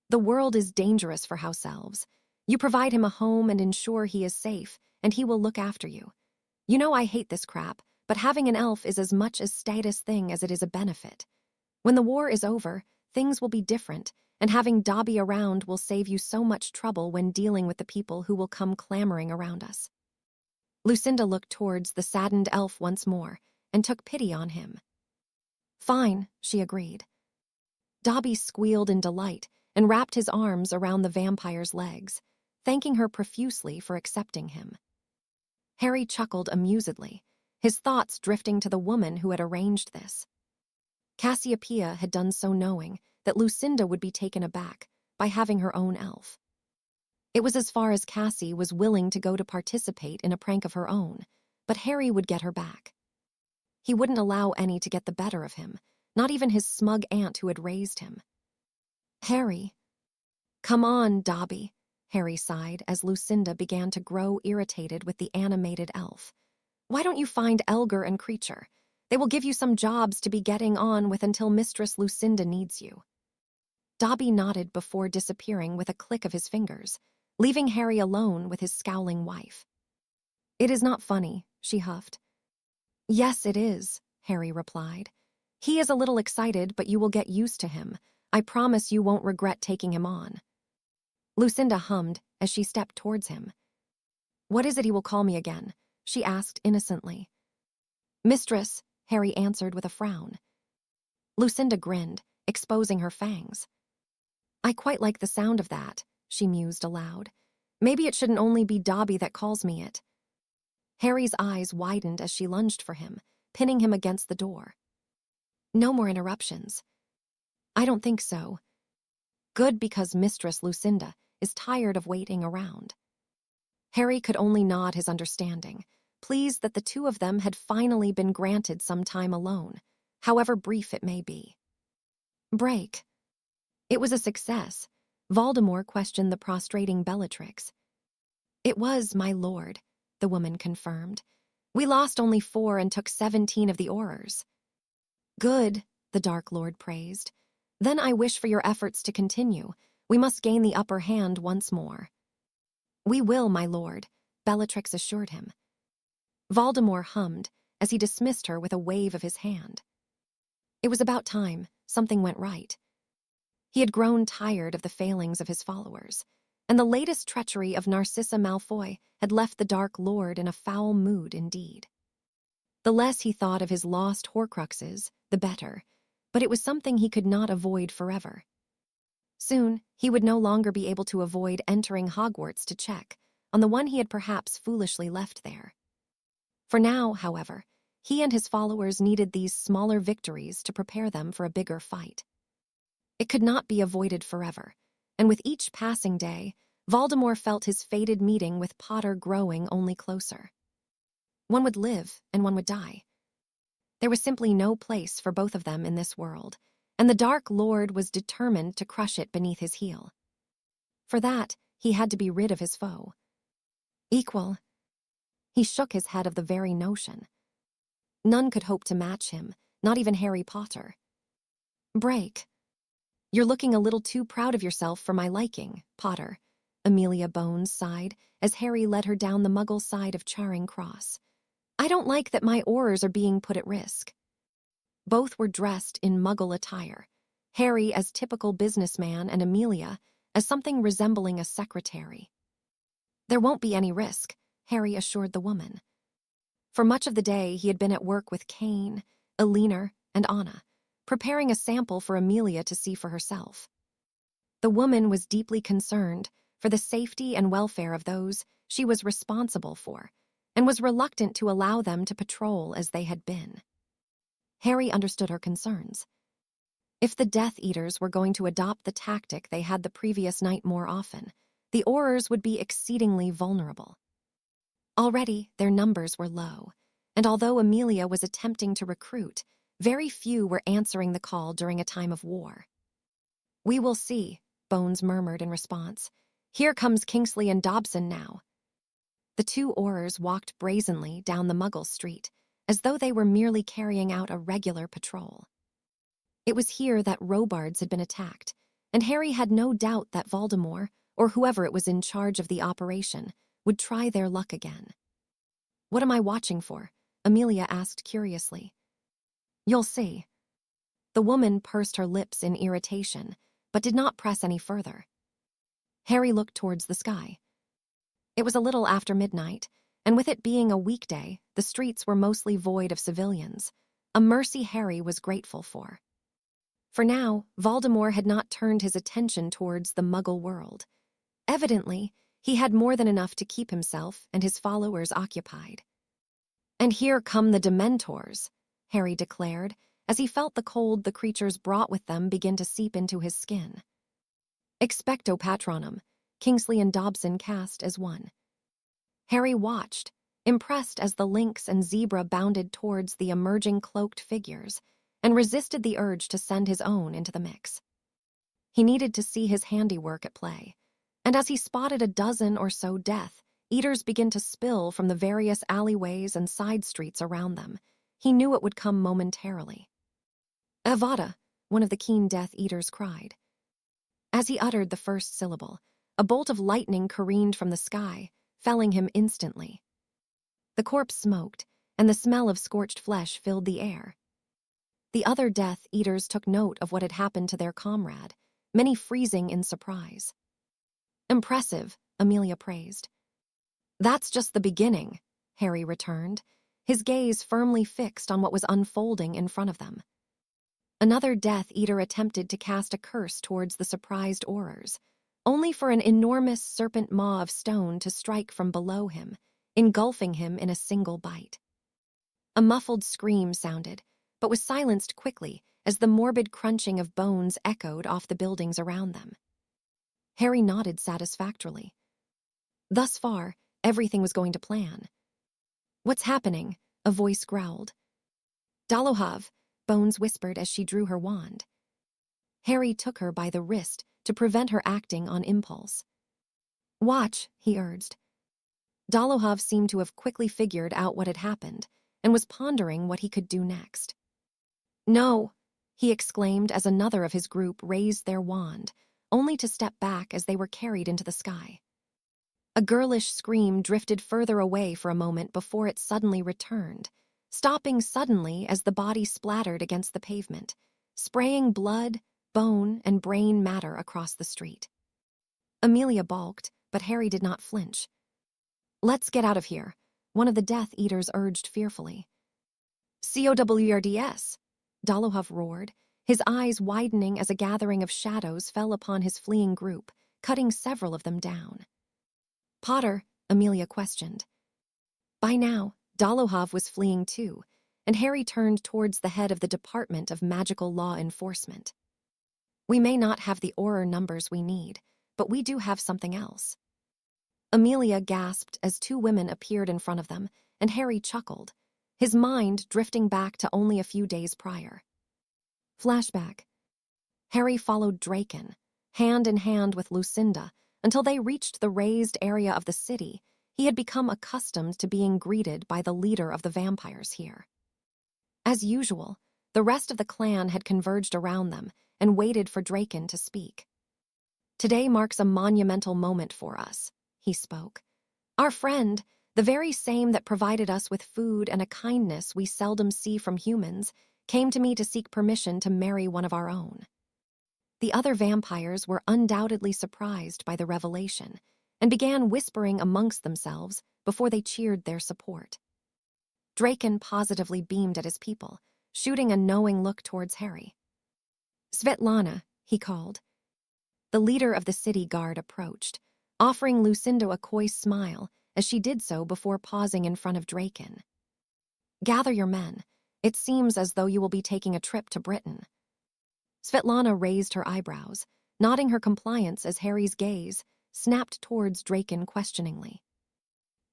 "The world is dangerous for house elves. You provide him a home and ensure he is safe, and he will look after you. You know I hate this crap, but having an elf is as much a status thing as it is a benefit. When the war is over, things will be different, and having Dobby around will save you so much trouble when dealing with the people who will come clamoring around us." Lucinda looked towards the saddened elf once more and took pity on him. "Fine," she agreed. Dobby squealed in delight and wrapped his arms around the vampire's legs, thanking her profusely for accepting him. Harry chuckled amusedly, his thoughts drifting to the woman who had arranged this. Cassiopeia had done so knowing that Lucinda would be taken aback by having her own elf. It was as far as Cassie was willing to go to participate in a prank of her own, but Harry would get her back. He wouldn't allow any to get the better of him, not even his smug aunt who had raised him. "Harry." "Come on, Dobby," Harry sighed as Lucinda began to grow irritated with the animated elf. "Why don't you find Elgar and Creature? They will give you some jobs to be getting on with until Mistress Lucinda needs you." Dobby nodded before disappearing with a click of his fingers, leaving Harry alone with his scowling wife. "It is not funny," she huffed. "Yes, it is," Harry replied. "He is a little excited, but you will get used to him. I promise you won't regret taking him on." Lucinda hummed as she stepped towards him. "What is it he will call me again?" she asked innocently. "Mistress," Harry answered with a frown. Lucinda grinned, exposing her fangs. "I quite like the sound of that," she mused aloud. "Maybe it shouldn't only be Dobby that calls me it." Harry's eyes widened as she lunged for him, pinning him against the door. "No more interruptions." "I don't think so." "Good, because Mistress Lucinda is tired of waiting around." Harry could only nod his understanding, pleased that the two of them had finally been granted some time alone, however brief it may be. Break. It was a success. Voldemort questioned the prostrating Bellatrix. "It was, my lord," the woman confirmed. "We lost only 4 and took 17 of the Aurors." "Good," the Dark Lord praised. "Then I wish for your efforts to continue. We must gain the upper hand once more." "We will, my lord," Bellatrix assured him. Voldemort hummed as he dismissed her with a wave of his hand. It was about time something went right. He had grown tired of the failings of his followers, and the latest treachery of Narcissa Malfoy had left the Dark Lord in a foul mood indeed. The less he thought of his lost Horcruxes, the better, but it was something he could not avoid forever. Soon, he would no longer be able to avoid entering Hogwarts to check on the one he had perhaps foolishly left there. For now, however, he and his followers needed these smaller victories to prepare them for a bigger fight. It could not be avoided forever, and with each passing day, Voldemort felt his fated meeting with Potter growing only closer. One would live and one would die. There was simply no place for both of them in this world, and the Dark Lord was determined to crush it beneath his heel. For that, he had to be rid of his foe. Equal. He shook his head of the very notion. None could hope to match him, not even Harry Potter. Break. You're looking a little too proud of yourself for my liking, Potter, Amelia Bones sighed as Harry led her down the Muggle side of Charing Cross. I don't like that my Aurors are being put at risk. Both were dressed in Muggle attire, Harry as typical businessman and Amelia as something resembling a secretary. There won't be any risk, Harry assured the woman. For much of the day, he had been at work with Kane, Elinor, and Anna, preparing a sample for Amelia to see for herself. The woman was deeply concerned for the safety and welfare of those she was responsible for, and was reluctant to allow them to patrol as they had been. Harry understood her concerns. If the Death Eaters were going to adopt the tactic they had the previous night more often, the Aurors would be exceedingly vulnerable. Already, their numbers were low, and although Amelia was attempting to recruit, very few were answering the call during a time of war. We will see, Bones murmured in response. Here comes Kingsley and Dobson now. The two Aurors walked brazenly down the Muggle street, as though they were merely carrying out a regular patrol. It was here that Robards had been attacked, and Harry had no doubt that Voldemort, or whoever it was in charge of the operation, would try their luck again. What am I watching for? Amelia asked curiously. You'll see. The woman pursed her lips in irritation, but did not press any further. Harry looked towards the sky. It was a little after midnight, and with it being a weekday, the streets were mostly void of civilians, a mercy Harry was grateful for. For now, Voldemort had not turned his attention towards the Muggle world. Evidently, he had more than enough to keep himself and his followers occupied. And here come the Dementors, Harry declared, as he felt the cold the creatures brought with them begin to seep into his skin. Expecto Patronum, Kingsley and Dobson cast as one. Harry watched, impressed as the lynx and zebra bounded towards the emerging cloaked figures, and resisted the urge to send his own into the mix. He needed to see his handiwork at play, and as he spotted a dozen or so Death Eaters begin to spill from the various alleyways and side streets around them, he knew it would come momentarily. Avada, one of the keen Death Eaters cried. As he uttered the first syllable, a bolt of lightning careened from the sky, felling him instantly. The corpse smoked, and the smell of scorched flesh filled the air. The other Death Eaters took note of what had happened to their comrade, many freezing in surprise. Impressive, Amelia praised. That's just the beginning, Harry returned, his gaze firmly fixed on what was unfolding in front of them. Another Death Eater attempted to cast a curse towards the surprised Aurors, only for an enormous serpent maw of stone to strike from below him, engulfing him in a single bite. A muffled scream sounded, but was silenced quickly as the morbid crunching of bones echoed off the buildings around them. Harry nodded satisfactorily. Thus far, everything was going to plan. What's happening? A voice growled. Dolohov, Bones whispered as she drew her wand. Harry took her by the wrist to prevent her acting on impulse. Watch, he urged. Dolohov seemed to have quickly figured out what had happened and was pondering what he could do next. No, he exclaimed as another of his group raised their wand, only to step back as they were carried into the sky. A girlish scream drifted further away for a moment before it suddenly returned, stopping suddenly as the body splattered against the pavement, spraying blood, bone, and brain matter across the street. Amelia balked, but Harry did not flinch. Let's get out of here, one of the Death Eaters urged fearfully. COWRDS, Dolohov roared, his eyes widening as a gathering of shadows fell upon his fleeing group, cutting several of them down. Potter, Amelia questioned. By now, Dolohov was fleeing too, and Harry turned towards the head of the Department of Magical Law Enforcement. We may not have the Auror numbers we need, but we do have something else." Amelia gasped as two women appeared in front of them, and Harry chuckled, his mind drifting back to only a few days prior. Flashback. Harry followed Draken, hand in hand with Lucinda, until they reached the raised area of the city. He had become accustomed to being greeted by the leader of the vampires here. As usual, the rest of the clan had converged around them and waited for Draken to speak. "Today marks a monumental moment for us," he spoke. "Our friend, the very same that provided us with food and a kindness we seldom see from humans, came to me to seek permission to marry one of our own." The other vampires were undoubtedly surprised by the revelation and began whispering amongst themselves before they cheered their support. Draken positively beamed at his people, shooting a knowing look towards Harry. "Svetlana," he called. The leader of the city guard approached, offering Lucinda a coy smile as she did so before pausing in front of Draken. "Gather your men. It seems as though you will be taking a trip to Britain." Svetlana raised her eyebrows, nodding her compliance as Harry's gaze snapped towards Draken questioningly.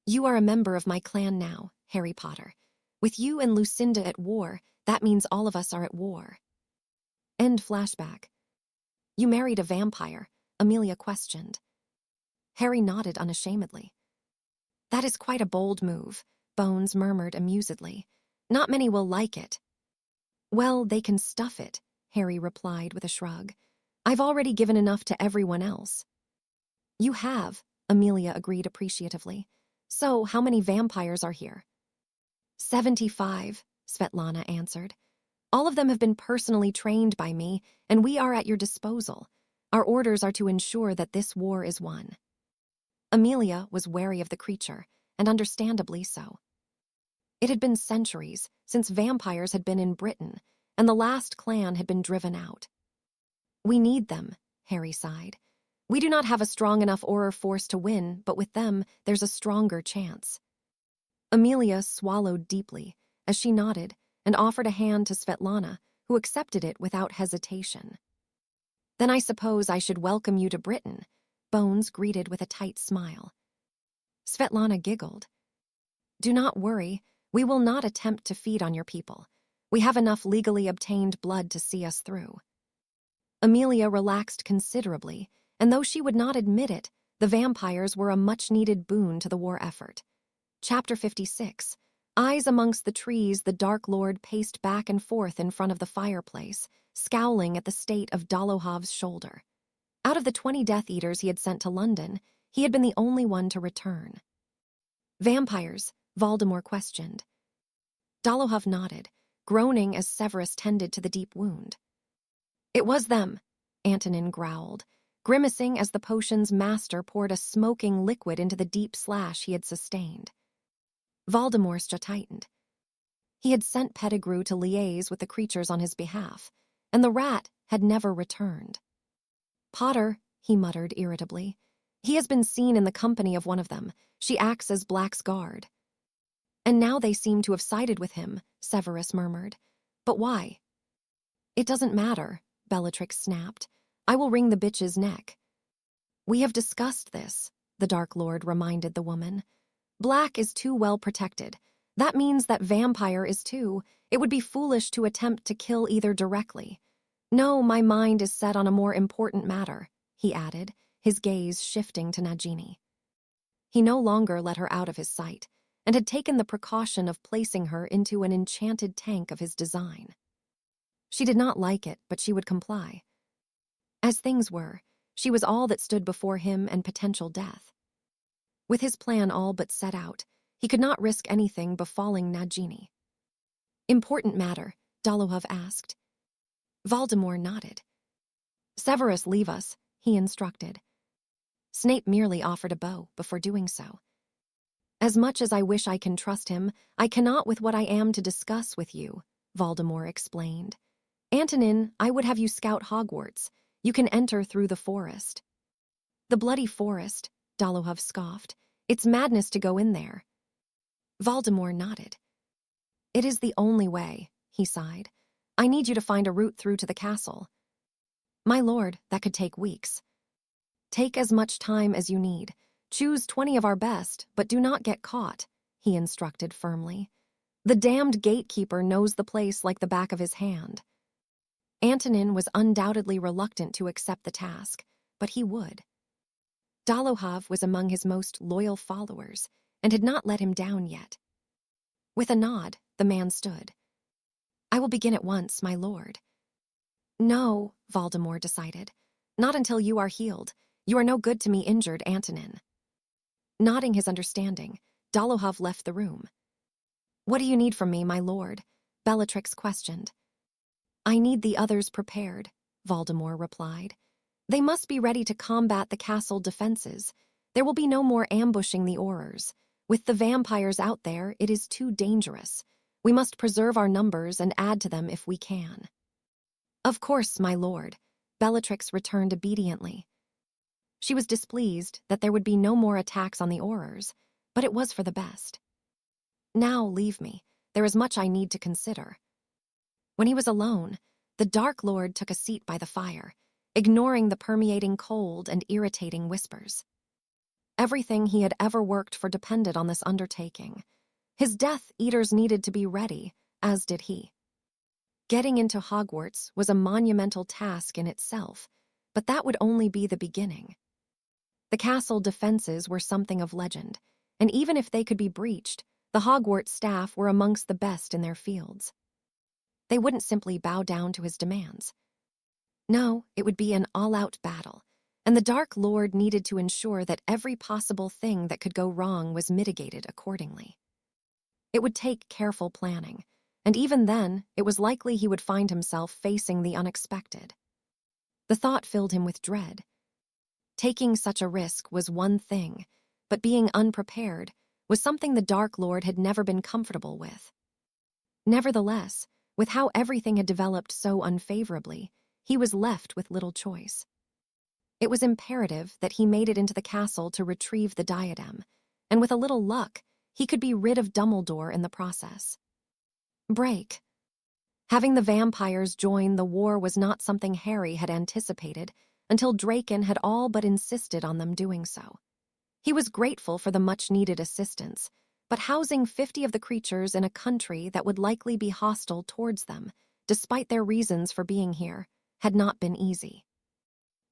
"You are a member of my clan now, Harry Potter. With you and Lucinda at war, that means all of us are at war." End flashback. "You married a vampire?" Amelia questioned. Harry nodded unashamedly. "That is quite a bold move," Bones murmured amusedly. "Not many will like it." "Well, they can stuff it," Harry replied with a shrug. "I've already given enough to everyone else." "You have," Amelia agreed appreciatively. "So, how many vampires are here?" 75, Svetlana answered. "All of them have been personally trained by me, and we are at your disposal. Our orders are to ensure that this war is won." Amelia was wary of the creature, and understandably so. It had been centuries since vampires had been in Britain, and the last clan had been driven out. "We need them," Harry sighed. "We do not have a strong enough Auror force to win, but with them, there's a stronger chance." Amelia swallowed deeply as she nodded and offered a hand to Svetlana, who accepted it without hesitation. "Then I suppose I should welcome you to Britain," Bones greeted with a tight smile. Svetlana giggled. "Do not worry, we will not attempt to feed on your people. We have enough legally obtained blood to see us through." Amelia relaxed considerably, and though she would not admit it, the vampires were a much-needed boon to the war effort. Chapter 56. Eyes amongst the trees, the Dark Lord paced back and forth in front of the fireplace, scowling at the state of Dolohov's shoulder. Out of the 20 Death Eaters he had sent to London, he had been the only one to return. "Vampires?" Voldemort questioned. Dolohov nodded, groaning as Severus tended to the deep wound. "It was them," Antonin growled, grimacing as the potion's master poured a smoking liquid into the deep slash he had sustained. Voldemort's jaw tightened. He had sent Pettigrew to liaise with the creatures on his behalf, and the rat had never returned. "Potter," he muttered irritably. "He has been seen in the company of one of them. She acts as Black's guard." "And now they seem to have sided with him," Severus murmured. "But why?" "It doesn't matter," Bellatrix snapped. "I will wring the bitch's neck." "We have discussed this," the Dark Lord reminded the woman. "Black is too well protected. That means that Vampire is too. It would be foolish to attempt to kill either directly. No, my mind is set on a more important matter," he added, his gaze shifting to Nagini. He no longer let her out of his sight, and had taken the precaution of placing her into an enchanted tank of his design. She did not like it, but she would comply. As things were, she was all that stood before him and potential death. With his plan all but set out, he could not risk anything befalling Nagini. "Important matter?" Dolohov asked. Voldemort nodded. "Severus, leave us," he instructed. Snape merely offered a bow before doing so. "As much as I wish I can trust him, I cannot with what I am to discuss with you," Voldemort explained. "Antonin, I would have you scout Hogwarts. You can enter through the forest." "The bloody forest," Dolohov scoffed. "It's madness to go in there." Voldemort nodded. "It is the only way," he sighed. "I need you to find a route through to the castle." "My lord, that could take weeks." Take as much time as you need. Choose 20 of our best, but do not get caught, he instructed firmly. The damned gatekeeper knows the place like the back of his hand. Antonin was undoubtedly reluctant to accept the task, but he would. Dolohov was among his most loyal followers and had not let him down yet. With a nod, the man stood. I will begin at once, my lord. No, Voldemort decided. Not until you are healed. You are no good to me injured, Antonin. Nodding his understanding, Dolohov left the room. What do you need from me, my lord? Bellatrix questioned. I need the others prepared, Voldemort replied. They must be ready to combat the castle defenses. There will be no more ambushing the Aurors. With the vampires out there, it is too dangerous. We must preserve our numbers and add to them if we can. Of course, my lord, Bellatrix returned obediently. She was displeased that there would be no more attacks on the Aurors, but it was for the best. Now leave me. There is much I need to consider. When he was alone, the Dark Lord took a seat by the fire, ignoring the permeating cold and irritating whispers. Everything he had ever worked for depended on this undertaking. His Death Eaters needed to be ready, as did he. Getting into Hogwarts was a monumental task in itself, but that would only be the beginning. The castle defenses were something of legend, and even if they could be breached, the Hogwarts staff were amongst the best in their fields. They wouldn't simply bow down to his demands. No, it would be an all-out battle, and the Dark Lord needed to ensure that every possible thing that could go wrong was mitigated accordingly. It would take careful planning, and even then, it was likely he would find himself facing the unexpected. The thought filled him with dread. Taking such a risk was one thing, but being unprepared was something the Dark Lord had never been comfortable with. Nevertheless, with how everything had developed so unfavorably, he was left with little choice. It was imperative that he made it into the castle to retrieve the diadem, and with a little luck, he could be rid of Dumbledore in the process. Break. Having the vampires join the war was not something Harry had anticipated until Draken had all but insisted on them doing so. He was grateful for the much-needed assistance, but housing 50 of the creatures in a country that would likely be hostile towards them, despite their reasons for being here, had not been easy.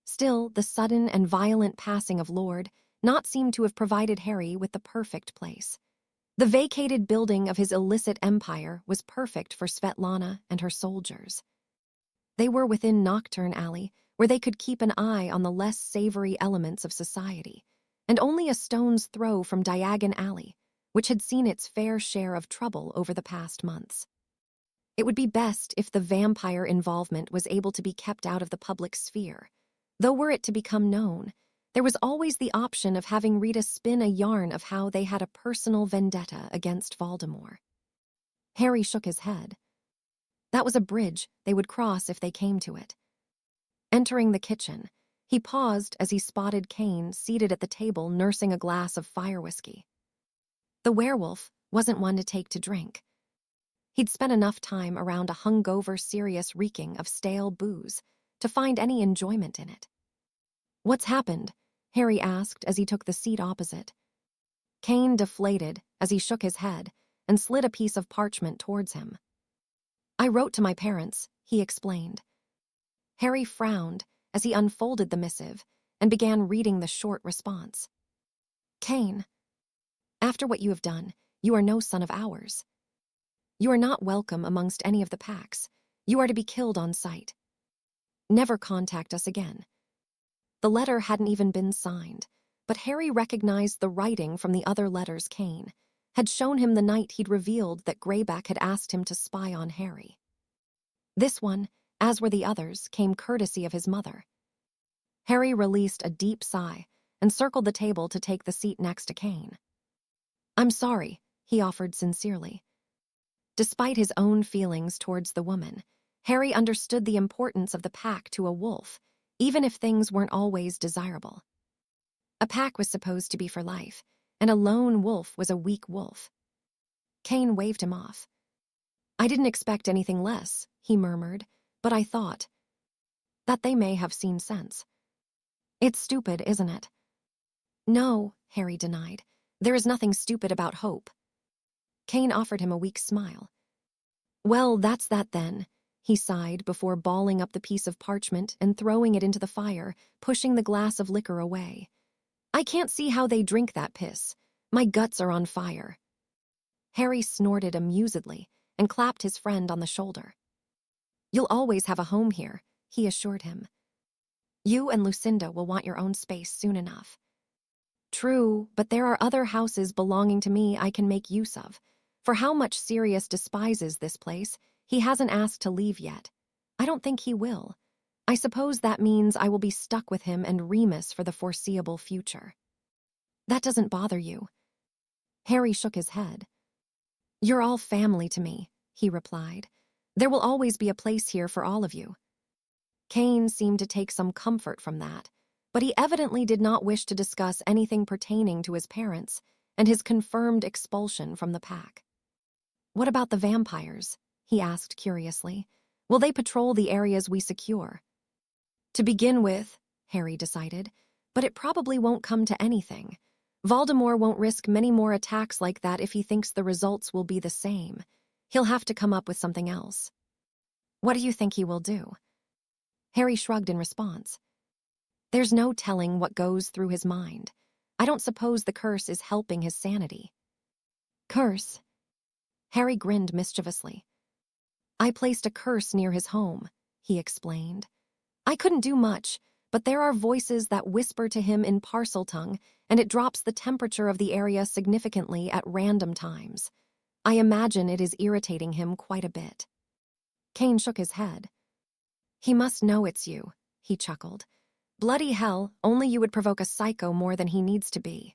Still, the sudden and violent passing of Lord not seemed to have provided Harry with the perfect place. The vacated building of his illicit empire was perfect for Svetlana and her soldiers. They were within Nocturne Alley, where they could keep an eye on the less savory elements of society, and only a stone's throw from Diagon Alley, which had seen its fair share of trouble over the past months. It would be best if the vampire involvement was able to be kept out of the public sphere, though were it to become known, there was always the option of having Rita spin a yarn of how they had a personal vendetta against Voldemort. Harry shook his head. That was a bridge they would cross if they came to it. Entering the kitchen, he paused as he spotted Kane seated at the table nursing a glass of fire whiskey. The werewolf wasn't one to take to drink. He'd spent enough time around a hungover Sirius reeking of stale booze to find any enjoyment in it. What's happened? Harry asked as he took the seat opposite. Kane deflated as he shook his head and slid a piece of parchment towards him. I wrote to my parents, he explained. Harry frowned as he unfolded the missive and began reading the short response. Kane, after what you have done, you are no son of ours. You are not welcome amongst any of the packs. You are to be killed on sight. Never contact us again. The letter hadn't even been signed, but Harry recognized the writing from the other letters Kane had shown him the night he'd revealed that Greyback had asked him to spy on Harry. This one, as were the others, came courtesy of his mother. Harry released a deep sigh and circled the table to take the seat next to Kane. I'm sorry, he offered sincerely. Despite his own feelings towards the woman, Harry understood the importance of the pack to a wolf, even if things weren't always desirable. A pack was supposed to be for life, and a lone wolf was a weak wolf. Kane waved him off. I didn't expect anything less, he murmured, but I thought that they may have seen sense. It's stupid, isn't it? No, Harry denied. There is nothing stupid about hope. Kane offered him a weak smile. Well, that's that then, he sighed before balling up the piece of parchment and throwing it into the fire, pushing the glass of liquor away. I can't see how they drink that piss. My guts are on fire. Harry snorted amusedly and clapped his friend on the shoulder. You'll always have a home here, he assured him. You and Lucinda will want your own space soon enough. True, but there are other houses belonging to me I can make use of. For how much Sirius despises this place, he hasn't asked to leave yet. I don't think he will. I suppose that means I will be stuck with him and Remus for the foreseeable future. That doesn't bother you. Harry shook his head. You're all family to me, he replied. There will always be a place here for all of you. Kane seemed to take some comfort from that, but he evidently did not wish to discuss anything pertaining to his parents and his confirmed expulsion from the pack. What about the vampires? He asked curiously. Will they patrol the areas we secure? To begin with, Harry decided, but it probably won't come to anything. Voldemort won't risk many more attacks like that if he thinks the results will be the same. He'll have to come up with something else. What do you think he will do? Harry shrugged in response. There's no telling what goes through his mind. I don't suppose the curse is helping his sanity. Curse? Harry grinned mischievously. I placed a curse near his home, he explained. I couldn't do much, but there are voices that whisper to him in Parseltongue, and it drops the temperature of the area significantly at random times. I imagine it is irritating him quite a bit. Kane shook his head. He must know it's you, he chuckled. Bloody hell, only you would provoke a psycho more than he needs to be.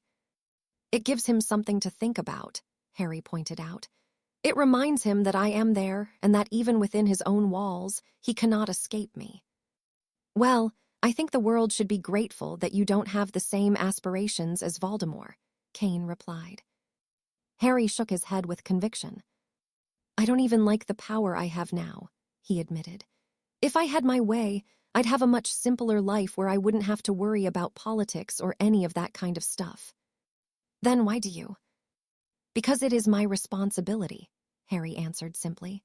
It gives him something to think about, Harry pointed out. It reminds him that I am there and that even within his own walls, he cannot escape me. Well, I think the world should be grateful that you don't have the same aspirations as Voldemort, Kane replied. Harry shook his head with conviction. I don't even like the power I have now, he admitted. If I had my way, I'd have a much simpler life where I wouldn't have to worry about politics or any of that kind of stuff. Then why do you? Because it is my responsibility, Harry answered simply.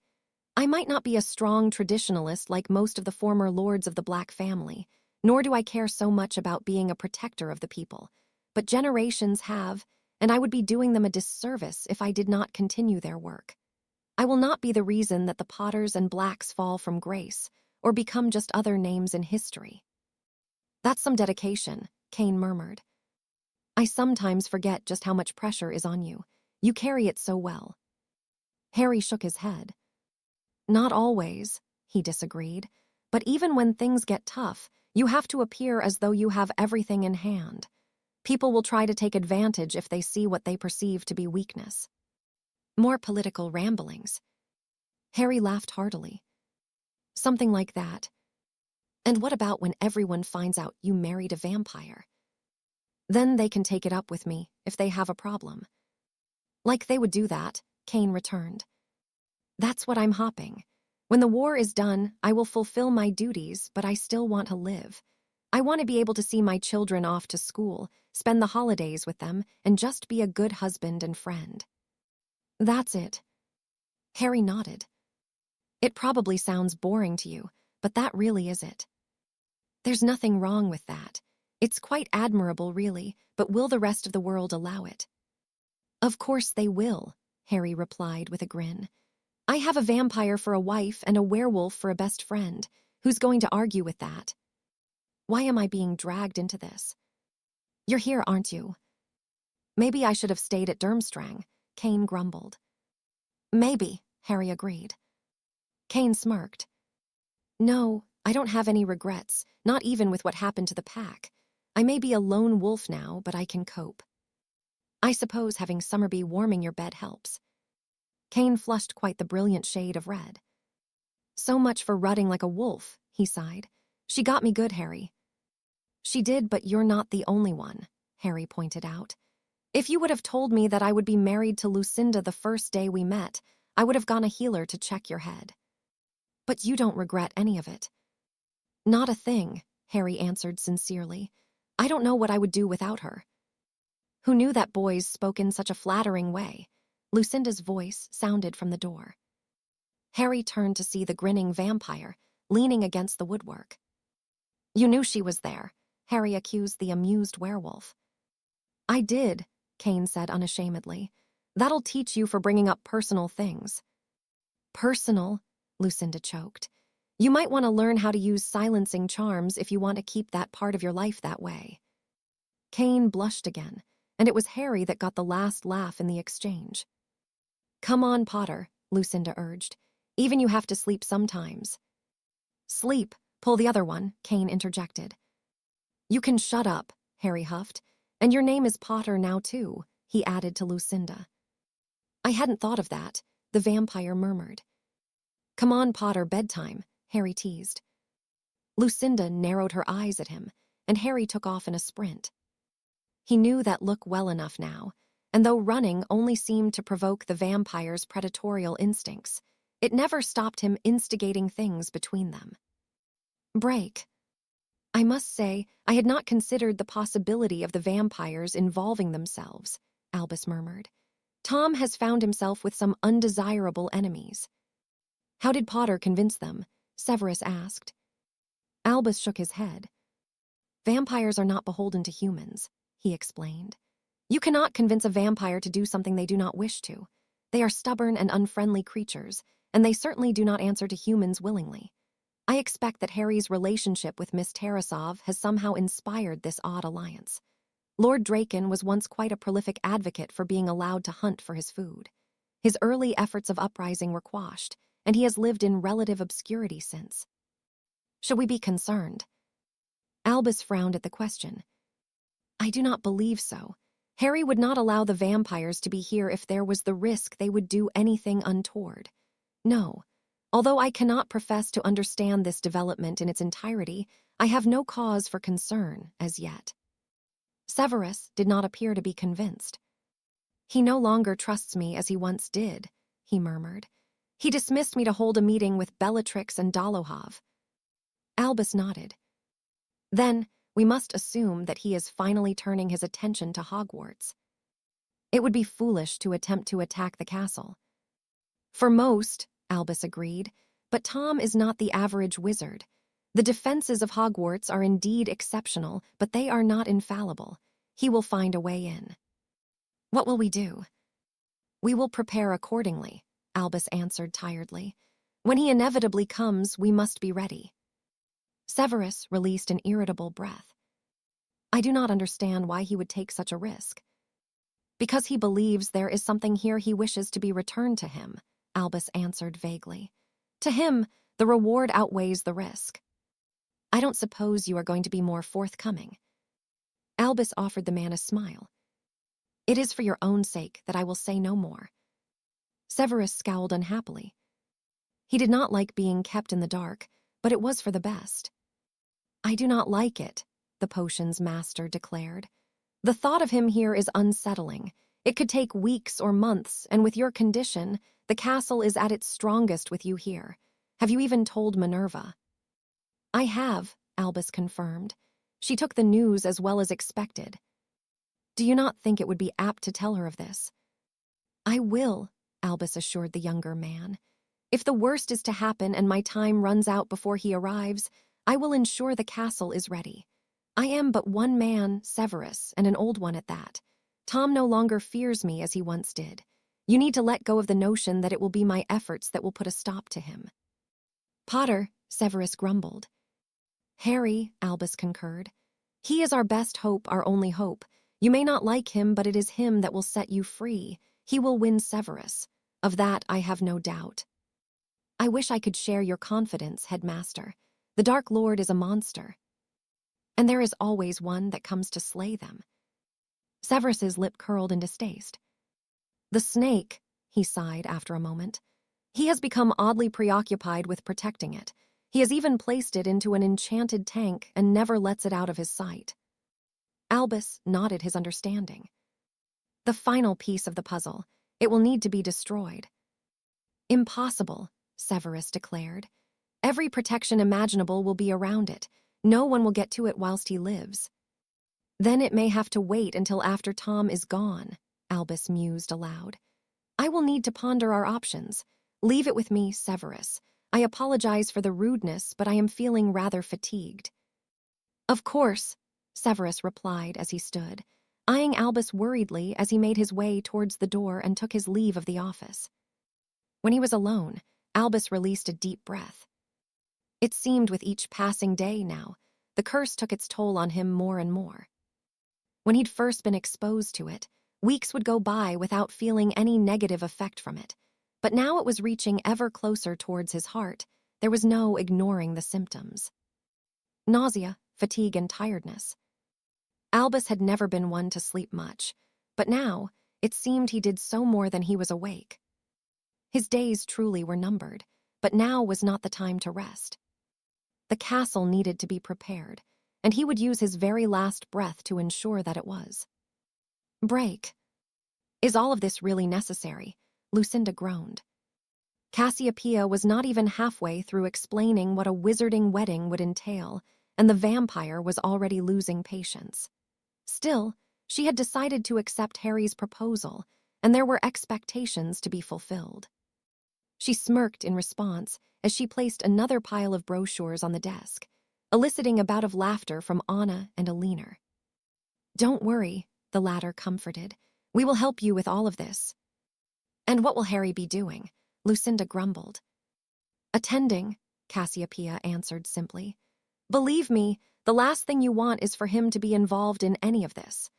I might not be a strong traditionalist like most of the former lords of the Black family, nor do I care so much about being a protector of the people, but generations have, and I would be doing them a disservice if I did not continue their work. I will not be the reason that the Potters and Blacks fall from grace, or become just other names in history. That's some dedication, Kane murmured. I sometimes forget just how much pressure is on you. You carry it so well. Harry shook his head. Not always, he disagreed, but even when things get tough, you have to appear as though you have everything in hand. People will try to take advantage if they see what they perceive to be weakness. More political ramblings. Harry laughed heartily. Something like that. And what about when everyone finds out you married a vampire? Then they can take it up with me if they have a problem. Like they would do that, Kane returned. That's what I'm hoping. When the war is done, I will fulfill my duties, but I still want to live. I want to be able to see my children off to school, spend the holidays with them, and just be a good husband and friend. That's it. Harry nodded. It probably sounds boring to you, but that really is it. There's nothing wrong with that. It's quite admirable, really, but will the rest of the world allow it? Of course they will, Harry replied with a grin. I have a vampire for a wife and a werewolf for a best friend. Who's going to argue with that? Why am I being dragged into this? You're here, aren't you? Maybe I should have stayed at Durmstrang, Kane grumbled. Maybe, Harry agreed. Kane smirked. No, I don't have any regrets, not even with what happened to the pack. I may be a lone wolf now, but I can cope. I suppose having Summerby warming your bed helps. Kane flushed quite the brilliant shade of red. So much for rutting like a wolf, he sighed. She got me good, Harry. She did, but you're not the only one, Harry pointed out. If you would have told me that I would be married to Lucinda the first day we met, I would have gone a healer to check your head. But you don't regret any of it. Not a thing, Harry answered sincerely. I don't know what I would do without her." Who knew that boys spoke in such a flattering way? Lucinda's voice sounded from the door. Harry turned to see the grinning vampire, leaning against the woodwork. "You knew she was there," Harry accused the amused werewolf. "I did," Kane said unashamedly. "That'll teach you for bringing up personal things." "Personal?" Lucinda choked. "You might want to learn how to use silencing charms if you want to keep that part of your life that way." Kane blushed again, and it was Harry that got the last laugh in the exchange. "Come on, Potter," Lucinda urged. "Even you have to sleep sometimes." "Sleep, pull the other one," Kane interjected. "You can shut up," Harry huffed. "And your name is Potter now, too," he added to Lucinda. "I hadn't thought of that," the vampire murmured. "Come on, Potter, bedtime," Harry teased. Lucinda narrowed her eyes at him, and Harry took off in a sprint. He knew that look well enough now, and though running only seemed to provoke the vampire's predatorial instincts, it never stopped him instigating things between them. Break. "I must say, I had not considered the possibility of the vampires involving themselves," Albus murmured. "Tom has found himself with some undesirable enemies." "How did Potter convince them?" Severus asked. Albus shook his head. "Vampires are not beholden to humans," he explained. "You cannot convince a vampire to do something they do not wish to. They are stubborn and unfriendly creatures, and they certainly do not answer to humans willingly. I expect that Harry's relationship with Miss Tarasov has somehow inspired this odd alliance. Lord Draken was once quite a prolific advocate for being allowed to hunt for his food. His early efforts of uprising were quashed, and he has lived in relative obscurity since. Should we be concerned?" Albus frowned at the question. "I do not believe so. Harry would not allow the vampires to be here if there was the risk they would do anything untoward. No. Although I cannot profess to understand this development in its entirety, I have no cause for concern as yet." Severus did not appear to be convinced. "He no longer trusts me as he once did," he murmured. "He dismissed me to hold a meeting with Bellatrix and Dolohov." Albus nodded. "Then, we must assume that he is finally turning his attention to Hogwarts. It would be foolish to attempt to attack the castle." "For most," Albus agreed, "but Tom is not the average wizard. The defenses of Hogwarts are indeed exceptional, but they are not infallible. He will find a way in." "What will we do?" "We will prepare accordingly," Albus answered tiredly. "When he inevitably comes, we must be ready." Severus released an irritable breath. "I do not understand why he would take such a risk." "Because he believes there is something here he wishes to be returned to him," Albus answered vaguely. "To him, the reward outweighs the risk." "I don't suppose you are going to be more forthcoming." Albus offered the man a smile. "It is for your own sake that I will say no more." Severus scowled unhappily. He did not like being kept in the dark, but it was for the best. "I do not like it," the potion's master declared. "The thought of him here is unsettling. It could take weeks or months, and with your condition, the castle is at its strongest with you here. Have you even told Minerva?" "I have," Albus confirmed. "She took the news as well as expected." "Do you not think it would be apt to tell her of this?" "I will," Albus assured the younger man. "If the worst is to happen and my time runs out before he arrives, I will ensure the castle is ready. I am but one man, Severus, and an old one at that. Tom no longer fears me as he once did. You need to let go of the notion that it will be my efforts that will put a stop to him." "Potter," Severus grumbled. "Harry," Albus concurred. "He is our best hope, our only hope. You may not like him, but it is him that will set you free. He will win Severus. Of that I have no doubt." "I wish I could share your confidence, Headmaster. The Dark Lord is a monster. And there is always one that comes to slay them." Severus's lip curled in distaste. "The snake," he sighed after a moment. "He has become oddly preoccupied with protecting it. He has even placed it into an enchanted tank and never lets it out of his sight." Albus nodded his understanding. "The final piece of the puzzle. It will need to be destroyed." "Impossible," Severus declared. "Every protection imaginable will be around it. No one will get to it whilst he lives." Then it may have to wait until after Tom is gone, Albus mused aloud. I will need to ponder our options. Leave it with me, Severus. I apologize for the rudeness, but I am feeling rather fatigued. Of course, Severus replied as he stood, eyeing Albus worriedly as he made his way towards the door and took his leave of the office. When he was alone, Albus released a deep breath. It seemed with each passing day now, the curse took its toll on him more and more. When he'd first been exposed to it, weeks would go by without feeling any negative effect from it. But now it was reaching ever closer towards his heart. There was no ignoring the symptoms. Nausea, fatigue, and tiredness. Albus had never been one to sleep much, but now it seemed he did so more than he was awake. His days truly were numbered, but now was not the time to rest. The castle needed to be prepared, and he would use his very last breath to ensure that it was. Break. Is all of this really necessary? Lucinda groaned. Cassiopeia was not even halfway through explaining what a wizarding wedding would entail, and the vampire was already losing patience. Still, she had decided to accept Harry's proposal, and there were expectations to be fulfilled. She smirked in response as she placed another pile of brochures on the desk, eliciting a bout of laughter from Anna and Alina. Don't worry, the latter comforted. We will help you with all of this. And what will Harry be doing? Lucinda grumbled. Attending, Cassiopeia answered simply. Believe me, the last thing you want is for him to be involved in any of this.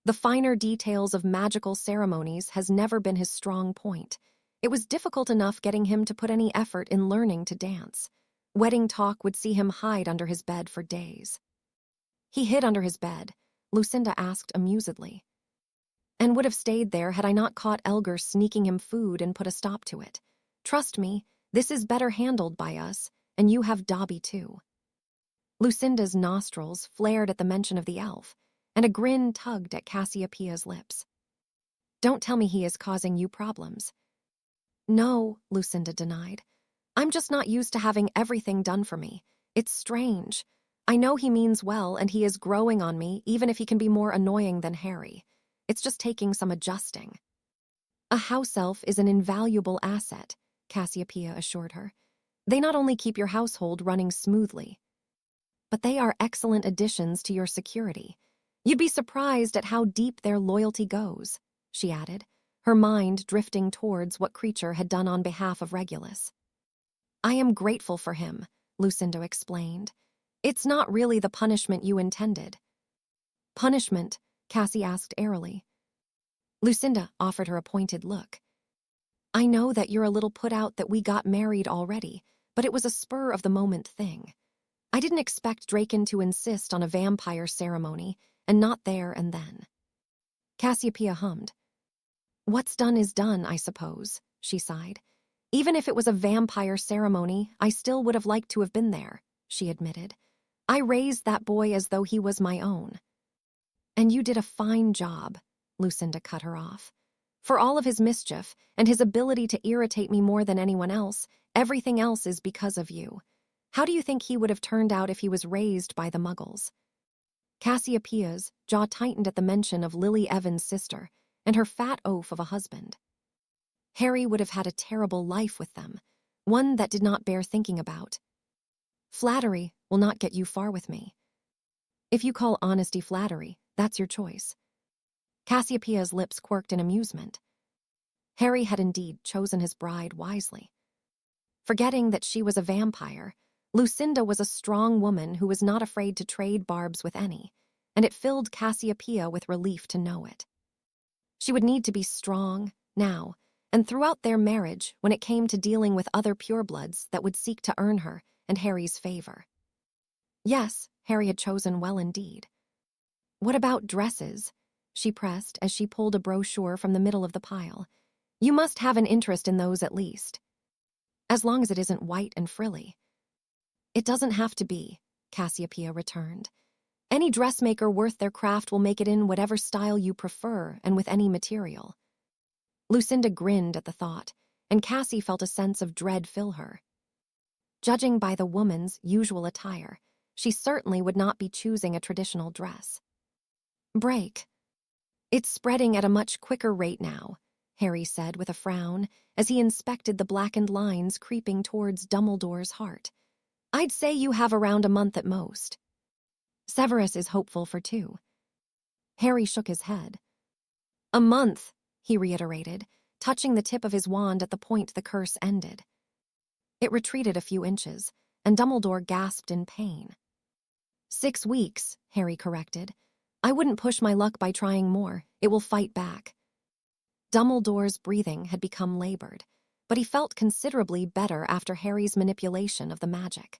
The finer details of magical ceremonies has never been his strong point. It was difficult enough getting him to put any effort in learning to dance. Wedding talk would see him hide under his bed for days. He hid under his bed, Lucinda asked amusedly. And would have stayed there had I not caught Elgar sneaking him food and put a stop to it. Trust me, this is better handled by us, and you have Dobby too. Lucinda's nostrils flared at the mention of the elf, and a grin tugged at Cassiopeia's lips. Don't tell me he is causing you problems. No, Lucinda denied. I'm just not used to having everything done for me. It's strange. I know he means well, and he is growing on me, even if he can be more annoying than Harry. It's just taking some adjusting. A house elf is an invaluable asset, Cassiopeia assured her. They not only keep your household running smoothly, but they are excellent additions to your security. You'd be surprised at how deep their loyalty goes, she added, her mind drifting towards what Creature had done on behalf of Regulus. I am grateful for him, Lucinda explained. It's not really the punishment you intended. Punishment? Cassie asked airily. Lucinda offered her a pointed look. I know that you're a little put out that we got married already, but it was a spur-of-the-moment thing. I didn't expect Draken to insist on a vampire ceremony, and not there and then. Cassiopeia hummed. What's done is done, I suppose, she sighed. Even if it was a vampire ceremony, I still would have liked to have been there, she admitted. I raised that boy as though he was my own. And you did a fine job, Lucinda cut her off. For all of his mischief and his ability to irritate me more than anyone else, everything else is because of you. How do you think he would have turned out if he was raised by the Muggles? Cassiopeia's jaw tightened at the mention of Lily Evans' sister and her fat oaf of a husband. Harry would have had a terrible life with them, one that did not bear thinking about. Flattery will not get you far with me. If you call honesty flattery, that's your choice. Cassiopeia's lips quirked in amusement. Harry had indeed chosen his bride wisely. Forgetting that she was a vampire, Lucinda was a strong woman who was not afraid to trade barbs with any, and it filled Cassiopeia with relief to know it. She would need to be strong, now, and throughout their marriage when it came to dealing with other purebloods that would seek to earn her and Harry's favor. Yes, Harry had chosen well indeed. What about dresses? She pressed as she pulled a brochure from the middle of the pile. You must have an interest in those at least. As long as it isn't white and frilly. It doesn't have to be, Cassiopeia returned. Any dressmaker worth their craft will make it in whatever style you prefer and with any material. Lucinda grinned at the thought, and Cassie felt a sense of dread fill her. Judging by the woman's usual attire, she certainly would not be choosing a traditional dress. Break. It's spreading at a much quicker rate now, Harry said with a frown as he inspected the blackened lines creeping towards Dumbledore's heart. I'd say you have around a month at most. Severus is hopeful for 2. Harry shook his head. A month, he reiterated, touching the tip of his wand at the point the curse ended. It retreated a few inches, and Dumbledore gasped in pain. 6 weeks, Harry corrected. I wouldn't push my luck by trying more. It will fight back. Dumbledore's breathing had become labored, but he felt considerably better after Harry's manipulation of the magic.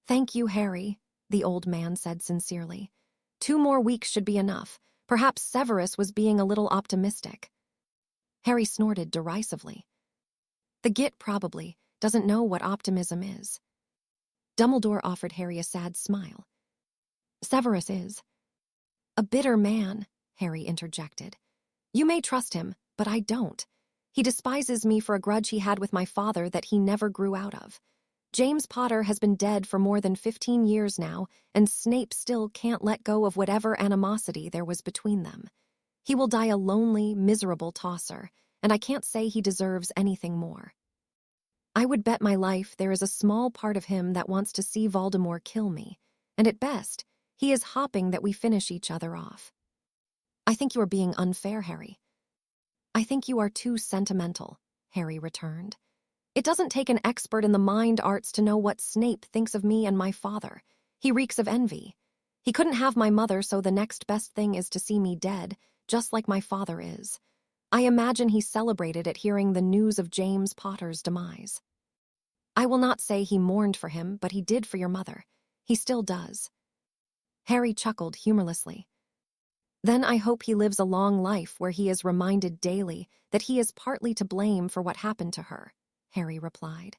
Thank you, Harry, the old man said sincerely. 2 more weeks should be enough. Perhaps Severus was being a little optimistic. Harry snorted derisively. The git probably doesn't know what optimism is. Dumbledore offered Harry a sad smile. Severus is. A bitter man, Harry interjected. You may trust him, but I don't. He despises me for a grudge he had with my father that he never grew out of. James Potter has been dead for more than 15 years now, and Snape still can't let go of whatever animosity there was between them. He will die a lonely, miserable tosser, and I can't say he deserves anything more. I would bet my life there is a small part of him that wants to see Voldemort kill me, and at best, he is hoping that we finish each other off. I think you are being unfair, Harry. I think you are too sentimental, Harry returned. It doesn't take an expert in the mind arts to know what Snape thinks of me and my father. He reeks of envy. He couldn't have my mother, so the next best thing is to see me dead, just like my father is. I imagine he celebrated at hearing the news of James Potter's demise. I will not say he mourned for him, but he did for your mother. He still does. Harry chuckled humorlessly. Then I hope he lives a long life where he is reminded daily that he is partly to blame for what happened to her, Harry replied.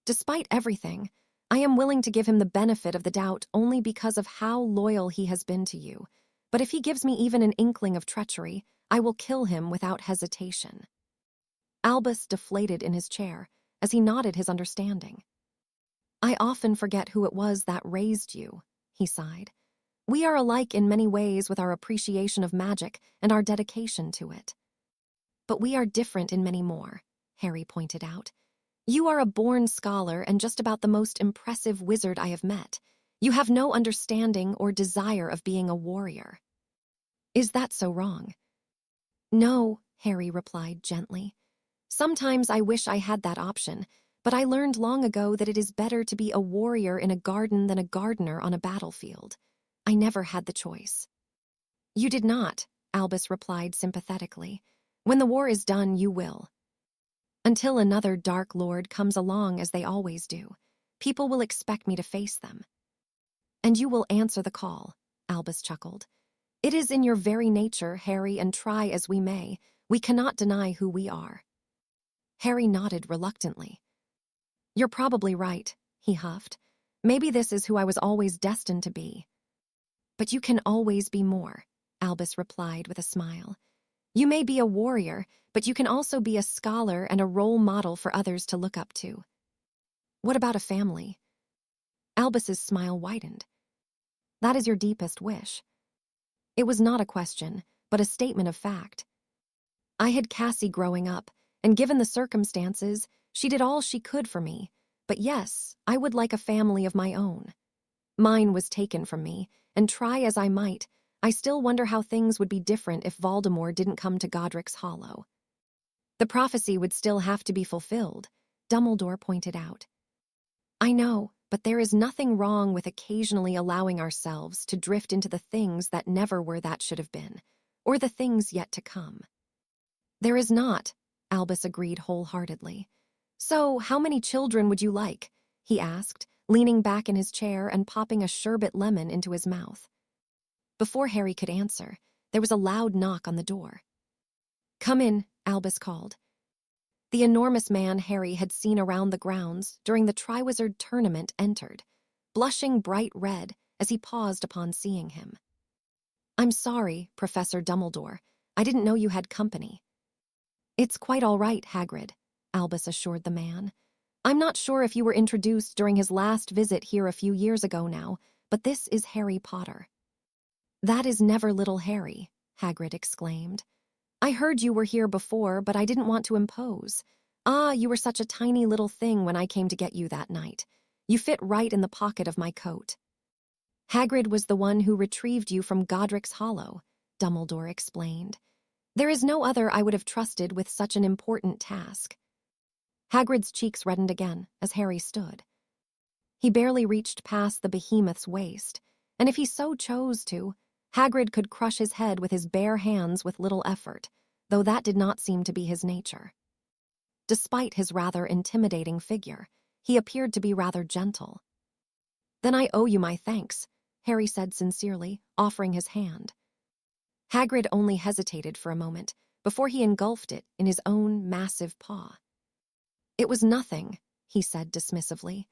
Despite everything, I am willing to give him the benefit of the doubt only because of how loyal he has been to you. But if he gives me even an inkling of treachery, I will kill him without hesitation. Albus deflated in his chair as he nodded his understanding. I often forget who it was that raised you, he sighed. We are alike in many ways with our appreciation of magic and our dedication to it. But we are different in many more, Harry pointed out. You are a born scholar and just about the most impressive wizard I have met. You have no understanding or desire of being a warrior. Is that so wrong? No, Harry replied gently. Sometimes I wish I had that option, but I learned long ago that it is better to be a warrior in a garden than a gardener on a battlefield. I never had the choice. You did not, Albus replied sympathetically. When the war is done, you will. Until another Dark Lord comes along, as they always do, people will expect me to face them. And you will answer the call, Albus chuckled. It is in your very nature, Harry, and try as we may, we cannot deny who we are. Harry nodded reluctantly. You're probably right, he huffed. Maybe this is who I was always destined to be. But you can always be more, Albus replied with a smile. You may be a warrior, but you can also be a scholar and a role model for others to look up to. What about a family? Albus's smile widened. That is your deepest wish. It was not a question, but a statement of fact. I had Cassie growing up, and given the circumstances, she did all she could for me. But yes, I would like a family of my own. Mine was taken from me, and try as I might, I still wonder how things would be different if Voldemort didn't come to Godric's Hollow. The prophecy would still have to be fulfilled, Dumbledore pointed out. I know, but there is nothing wrong with occasionally allowing ourselves to drift into the things that never were that should have been, or the things yet to come. There is not, Albus agreed wholeheartedly. So, how many children would you like? He asked, leaning back in his chair and popping a sherbet lemon into his mouth. Before Harry could answer, there was a loud knock on the door. Come in, Albus called. The enormous man Harry had seen around the grounds during the Triwizard Tournament entered, blushing bright red as he paused upon seeing him. I'm sorry, Professor Dumbledore. I didn't know you had company. It's quite all right, Hagrid, Albus assured the man. I'm not sure if you were introduced during his last visit here a few years ago now, but this is Harry Potter. "That is never little Harry," Hagrid exclaimed. "I heard you were here before, but I didn't want to impose. Ah, you were such a tiny little thing when I came to get you that night. You fit right in the pocket of my coat." "Hagrid was the one who retrieved you from Godric's Hollow," Dumbledore explained. "There is no other I would have trusted with such an important task." Hagrid's cheeks reddened again as Harry stood. He barely reached past the behemoth's waist, and if he so chose to, Hagrid could crush his head with his bare hands with little effort, though that did not seem to be his nature. Despite his rather intimidating figure, he appeared to be rather gentle. "Then I owe you my thanks," Harry said sincerely, offering his hand. Hagrid only hesitated for a moment before he engulfed it in his own massive paw. "It was nothing," he said dismissively.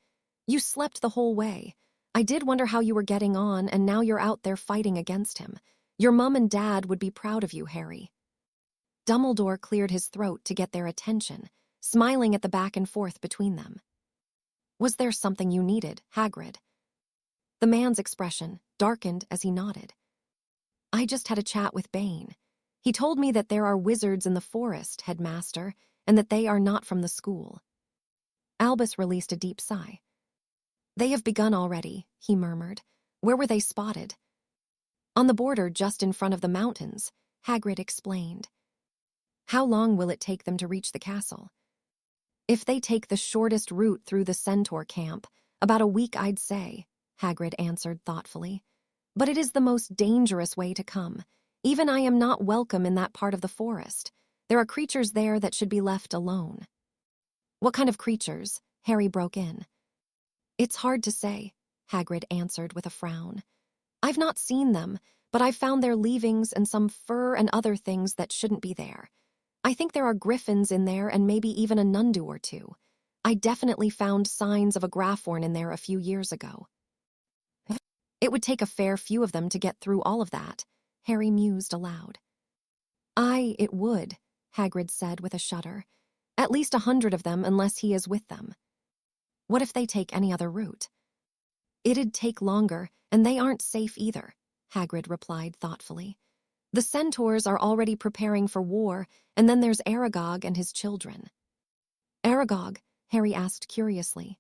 "You slept the whole way. I did wonder how you were getting on, and now you're out there fighting against him. Your mum and dad would be proud of you, Harry." Dumbledore cleared his throat to get their attention, smiling at the back and forth between them. "Was there something you needed, Hagrid?" The man's expression darkened as he nodded. "I just had a chat with Bane. He told me that there are wizards in the forest, headmaster, and that they are not from the school." Albus released a deep sigh. "They have begun already," he murmured. "Where were they spotted?" "On the border just in front of the mountains," Hagrid explained. "How long will it take them to reach the castle?" "If they take the shortest route through the Centaur camp, about a week, I'd say," Hagrid answered thoughtfully. "But it is the most dangerous way to come. Even I am not welcome in that part of the forest. There are creatures there that should be left alone." "What kind of creatures?" Harry broke in. "It's hard to say," Hagrid answered with a frown. "I've not seen them, but I've found their leavings and some fur and other things that shouldn't be there. I think there are griffins in there and maybe even a nundu or two. I definitely found signs of a Graphorn in there a few years ago." "It would take a fair few of them to get through all of that," Harry mused aloud. "Aye, it would," Hagrid said with a shudder. "At least 100 of them unless he is with them." "What if they take any other route?" "It'd take longer, and they aren't safe either," Hagrid replied thoughtfully. "The centaurs are already preparing for war, and then there's Aragog and his children." "Aragog?" Harry asked curiously.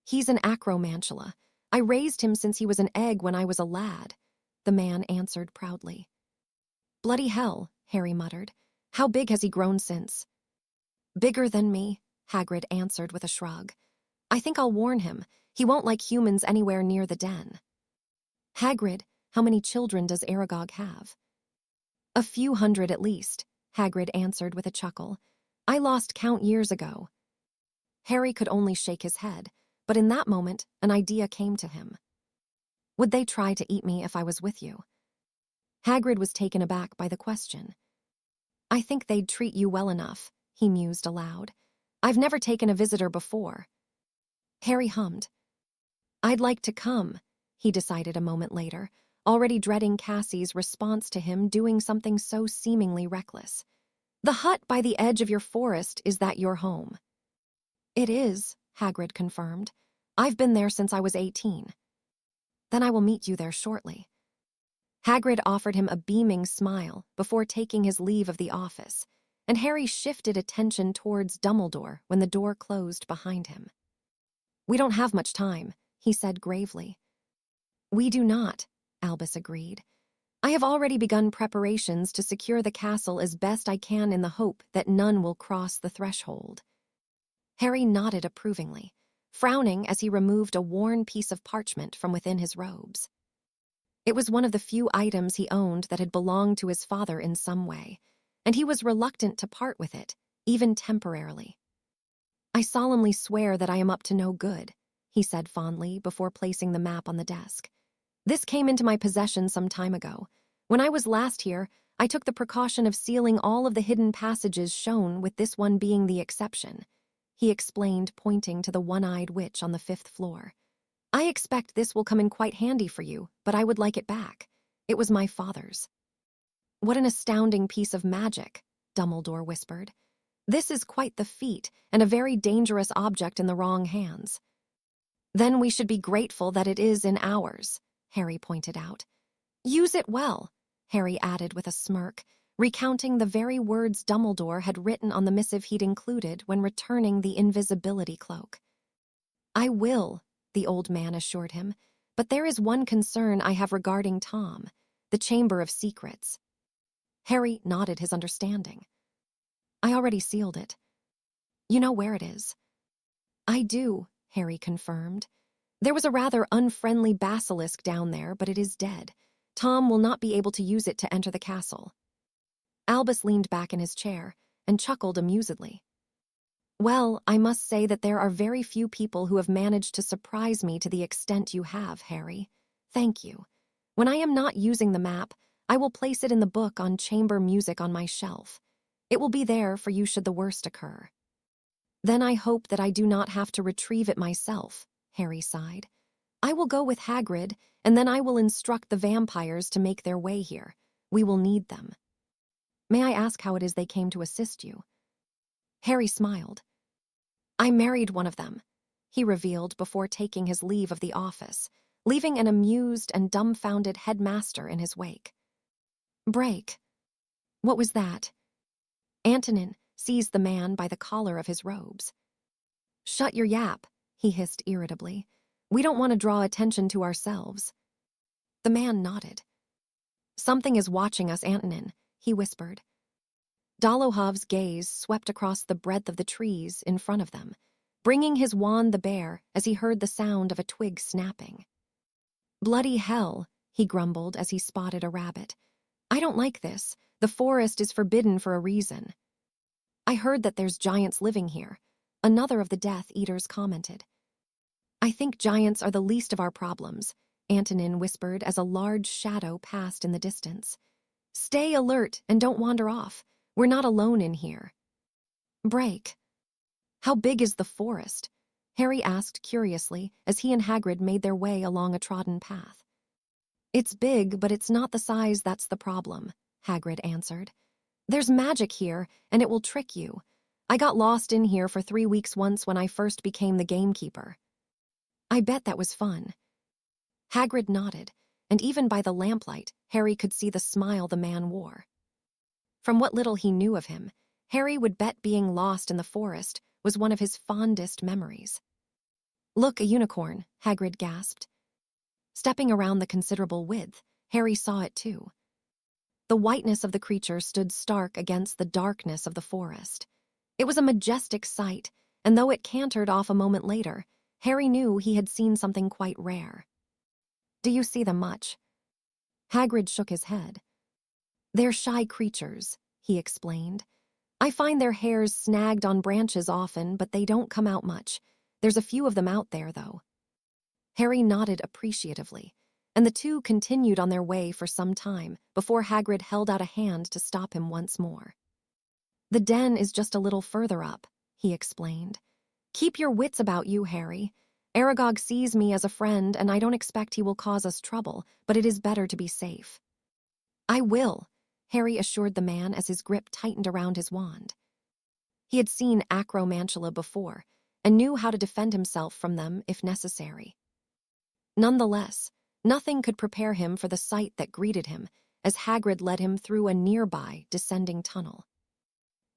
"He's an acromantula. I raised him since he was an egg when I was a lad," the man answered proudly. "Bloody hell," Harry muttered. "How big has he grown since?" "Bigger than me," Hagrid answered with a shrug. "I think I'll warn him. He won't like humans anywhere near the den." "Hagrid, how many children does Aragog have?" "A few hundred at least," Hagrid answered with a chuckle. "I lost count years ago." Harry could only shake his head, but in that moment, an idea came to him. "Would they try to eat me if I was with you?" Hagrid was taken aback by the question. "I think they'd treat you well enough," he mused aloud. "I've never taken a visitor before." Harry hummed. "I'd like to come," he decided a moment later, already dreading Cassie's response to him doing something so seemingly reckless. "The hut by the edge of your forest, is that your home?" "It is," Hagrid confirmed. "I've been there since I was 18. "Then I will meet you there shortly." Hagrid offered him a beaming smile before taking his leave of the office, and Harry shifted attention towards Dumbledore when the door closed behind him. "We don't have much time," he said gravely. "We do not," Albus agreed. "I have already begun preparations to secure the castle as best I can in the hope that none will cross the threshold." Harry nodded approvingly, frowning as he removed a worn piece of parchment from within his robes. It was one of the few items he owned that had belonged to his father in some way, and he was reluctant to part with it, even temporarily. "I solemnly swear that I am up to no good," he said fondly before placing the map on the desk. "This came into my possession some time ago. When I was last here, I took the precaution of sealing all of the hidden passages shown, with this one being the exception," he explained, pointing to the one-eyed witch on the 5th floor. "I expect this will come in quite handy for you, but I would like it back. It was my father's." "What an astounding piece of magic," Dumbledore whispered. "This is quite the feat, and a very dangerous object in the wrong hands." "Then we should be grateful that it is in ours," Harry pointed out. Use it well, Harry added with a smirk, recounting the very words Dumbledore had written on the missive he'd included when returning the invisibility cloak. I will, the old man assured him, but there is one concern I have regarding Tom, the Chamber of Secrets. Harry nodded his understanding. I already sealed it. You know where it is? I do, Harry confirmed. There was a rather unfriendly basilisk down there, but it is dead. Tom will not be able to use it to enter the castle. Albus leaned back in his chair and chuckled amusedly. Well, I must say that there are very few people who have managed to surprise me to the extent you have, Harry. Thank you. When I am not using the map, I will place it in the book on chamber music on my shelf. It will be there for you should the worst occur. Then I hope that I do not have to retrieve it myself, Harry sighed. I will go with Hagrid, and then I will instruct the vampires to make their way here. We will need them. May I ask how it is they came to assist you? Harry smiled. I married one of them, he revealed before taking his leave of the office, leaving an amused and dumbfounded headmaster in his wake. Break. What was that? Antonin seized the man by the collar of his robes. Shut your yap, he hissed irritably. We don't want to draw attention to ourselves. The man nodded. Something is watching us, Antonin, he whispered. Dolohov's gaze swept across the breadth of the trees in front of them, bringing his wand the bear as he heard the sound of a twig snapping. Bloody hell, he grumbled as he spotted a rabbit. I don't like this. The forest is forbidden for a reason. I heard that there's giants living here, another of the Death Eaters commented. I think giants are the least of our problems, Antonin whispered as a large shadow passed in the distance. Stay alert and don't wander off. We're not alone in here. Break. How big is the forest? Harry asked curiously as he and Hagrid made their way along a trodden path. It's big, but it's not the size that's the problem, Hagrid answered. There's magic here, and it will trick you. I got lost in here for 3 weeks once when I first became the gamekeeper. I bet that was fun. Hagrid nodded, and even by the lamplight, Harry could see the smile the man wore. From what little he knew of him, Harry would bet being lost in the forest was one of his fondest memories. Look, a unicorn, Hagrid gasped. Stepping around the considerable width, Harry saw it too. The whiteness of the creature stood stark against the darkness of the forest. It was a majestic sight, and though it cantered off a moment later, Harry knew he had seen something quite rare. Do you see them much? Hagrid shook his head. They're shy creatures, he explained. I find their hairs snagged on branches often, but they don't come out much. There's a few of them out there, though. Harry nodded appreciatively, and the two continued on their way for some time before Hagrid held out a hand to stop him once more. The den is just a little further up, he explained. Keep your wits about you, Harry. Aragog sees me as a friend, and I don't expect he will cause us trouble, but it is better to be safe. I will, Harry assured the man as his grip tightened around his wand. He had seen acromantula before, and knew how to defend himself from them if necessary. Nonetheless, nothing could prepare him for the sight that greeted him as Hagrid led him through a nearby descending tunnel.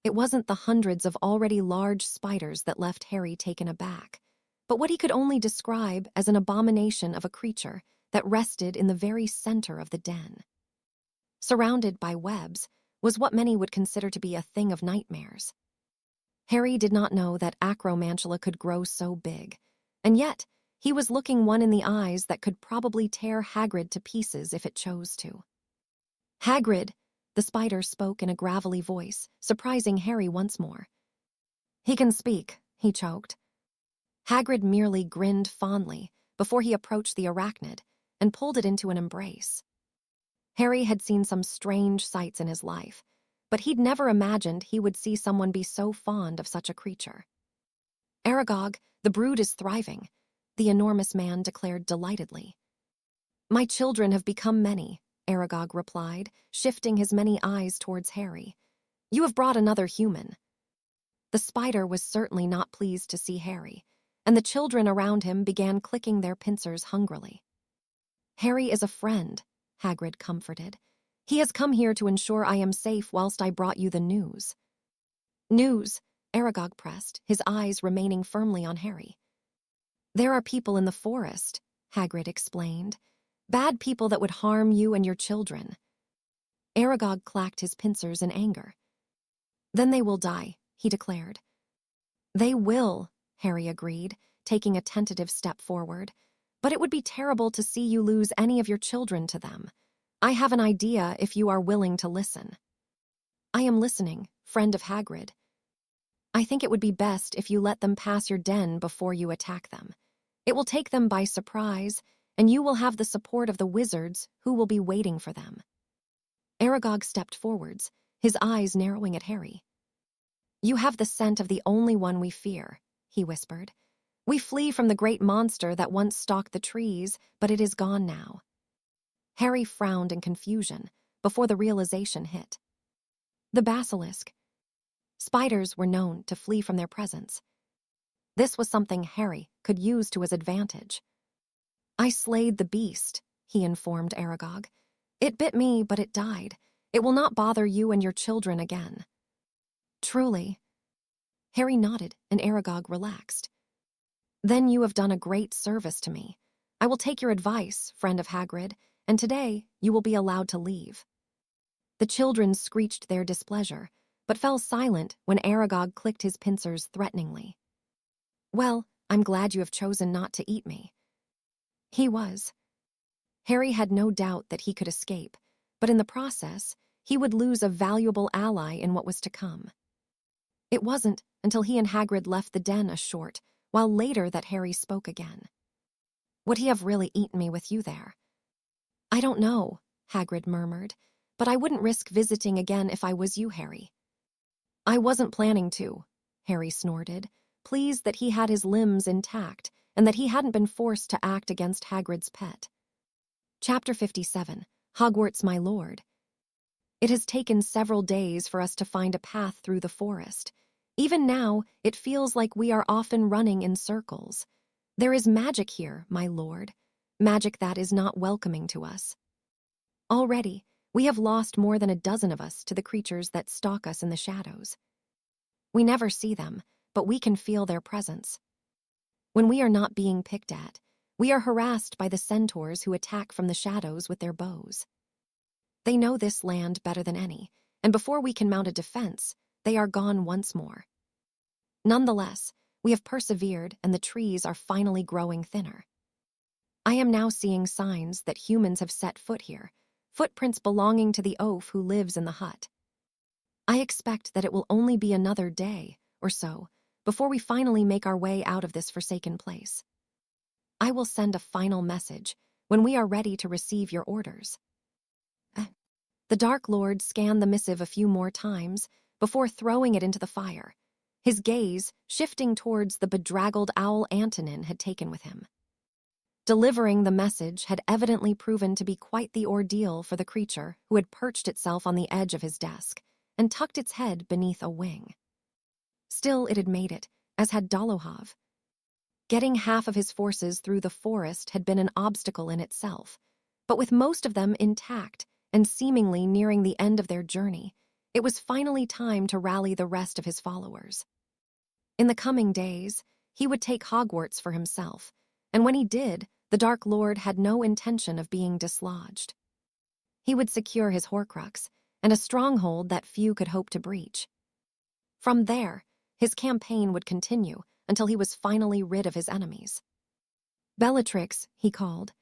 It wasn't the hundreds of already large spiders that left Harry taken aback, but what he could only describe as an abomination of a creature that rested in the very center of the den. Surrounded by webs was what many would consider to be a thing of nightmares. Harry did not know that acromantula could grow so big, and yet he was looking one in the eyes that could probably tear Hagrid to pieces if it chose to. Hagrid, the spider spoke in a gravelly voice, surprising Harry once more. He can speak, he choked. Hagrid merely grinned fondly before he approached the arachnid and pulled it into an embrace. Harry had seen some strange sights in his life, but he'd never imagined he would see someone be so fond of such a creature. Aragog, the brood is thriving, the enormous man declared delightedly. My children have become many, Aragog replied, shifting his many eyes towards Harry. You have brought another human. The spider was certainly not pleased to see Harry, and the children around him began clicking their pincers hungrily. Harry is a friend, Hagrid comforted. "He has come here to ensure I am safe whilst I brought you the news." "News?" Aragog pressed, his eyes remaining firmly on Harry. "There are people in the forest," Hagrid explained. "Bad people that would harm you and your children." Aragog clacked his pincers in anger. "Then they will die," he declared. "They will," Harry agreed, taking a tentative step forward. "But it would be terrible to see you lose any of your children to them. I have an idea if you are willing to listen." "I am listening, friend of Hagrid." "I think it would be best if you let them pass your den before you attack them. It will take them by surprise, and you will have the support of the wizards who will be waiting for them." Aragog stepped forwards, his eyes narrowing at Harry. "You have the scent of the only one we fear," he whispered. "We flee from the great monster that once stalked the trees, but it is gone now." Harry frowned in confusion before the realization hit. The basilisk. Spiders were known to flee from their presence. This was something Harry could use to his advantage. "I slayed the beast," he informed Aragog. "It bit me, but it died. It will not bother you and your children again." "Truly?" Harry nodded, and Aragog relaxed. "Then you have done a great service to me. I will take your advice, friend of Hagrid, and today you will be allowed to leave." The children screeched their displeasure, but fell silent when Aragog clicked his pincers threateningly. "Well, I'm glad you have chosen not to eat me." He was. Harry had no doubt that he could escape, but in the process, he would lose a valuable ally in what was to come. It wasn't until he and Hagrid left the den a short while later that Harry spoke again. "Would he have really eaten me with you there?" "I don't know," Hagrid murmured, "but I wouldn't risk visiting again if I was you, Harry." "I wasn't planning to," Harry snorted, pleased that he had his limbs intact and that he hadn't been forced to act against Hagrid's pet. Chapter 57, Hogwarts, My Lord. It has taken several days for us to find a path through the forest. Even now, it feels like we are often running in circles. There is magic here, my lord, magic that is not welcoming to us. Already, we have lost more than a dozen of us to the creatures that stalk us in the shadows. We never see them, but we can feel their presence. When we are not being picked at, we are harassed by the centaurs who attack from the shadows with their bows. They know this land better than any, and before we can mount a defense, they are gone once more. Nonetheless, we have persevered and the trees are finally growing thinner. I am now seeing signs that humans have set foot here, footprints belonging to the oaf who lives in the hut. I expect that it will only be another day or so before we finally make our way out of this forsaken place. I will send a final message when we are ready to receive your orders. The Dark Lord scanned the missive a few more times before throwing it into the fire, his gaze shifting towards the bedraggled owl Antonin had taken with him. Delivering the message had evidently proven to be quite the ordeal for the creature who had perched itself on the edge of his desk and tucked its head beneath a wing. Still, it had made it, as had Dolohov. Getting half of his forces through the forest had been an obstacle in itself, but with most of them intact and seemingly nearing the end of their journey, it was finally time to rally the rest of his followers. In the coming days, he would take Hogwarts for himself, and when he did, the Dark Lord had no intention of being dislodged. He would secure his Horcrux, and a stronghold that few could hope to breach. From there, his campaign would continue until he was finally rid of his enemies. "Bellatrix," he called.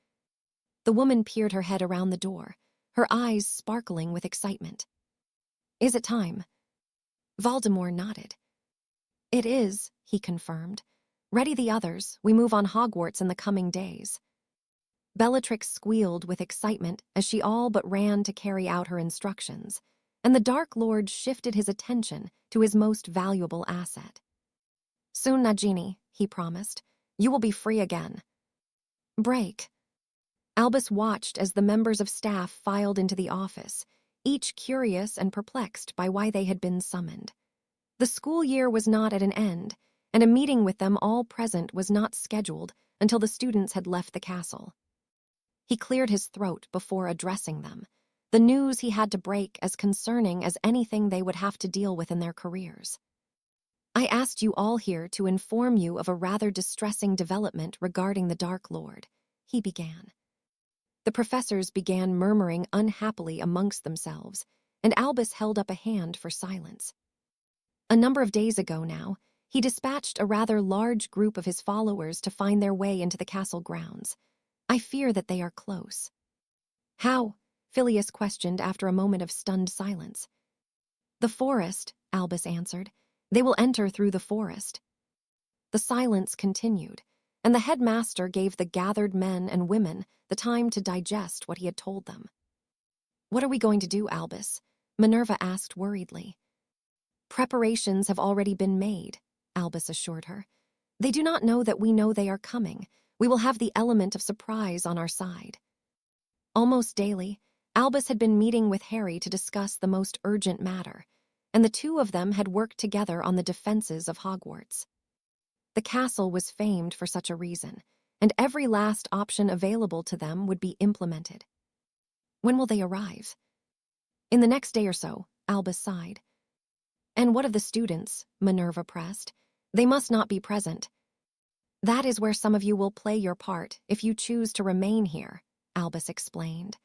The woman peered her head around the door, her eyes sparkling with excitement. "Is it time?" Voldemort nodded. "It is," he confirmed. "Ready the others, we move on Hogwarts in the coming days." Bellatrix squealed with excitement as she all but ran to carry out her instructions, and the Dark Lord shifted his attention to his most valuable asset. "Soon, Nagini," he promised, "you will be free again." Break. Albus watched as the members of staff filed into the office, each curious and perplexed by why they had been summoned. The school year was not at an end, and a meeting with them all present was not scheduled until the students had left the castle. He cleared his throat before addressing them, the news he had to break as concerning as anything they would have to deal with in their careers. I asked you all here to inform you of a rather distressing development regarding the Dark Lord, he began. The professors began murmuring unhappily amongst themselves, and Albus held up a hand for silence. A number of days ago now, he dispatched a rather large group of his followers to find their way into the castle grounds. I fear that they are close. How? Phileas questioned after a moment of stunned silence. The forest, Albus answered. They will enter through the forest. The silence continued, and the headmaster gave the gathered men and women the time to digest what he had told them. What are we going to do, Albus? Minerva asked worriedly. Preparations have already been made, Albus assured her. They do not know that we know they are coming. We will have the element of surprise on our side. Almost daily, Albus had been meeting with Harry to discuss the most urgent matter, and the two of them had worked together on the defenses of Hogwarts. The castle was famed for such a reason, and every last option available to them would be implemented. When will they arrive? In the next day or so, Albus sighed. And what of the students? Minerva pressed. They must not be present. That is where some of you will play your part if you choose to remain here, Albus explained.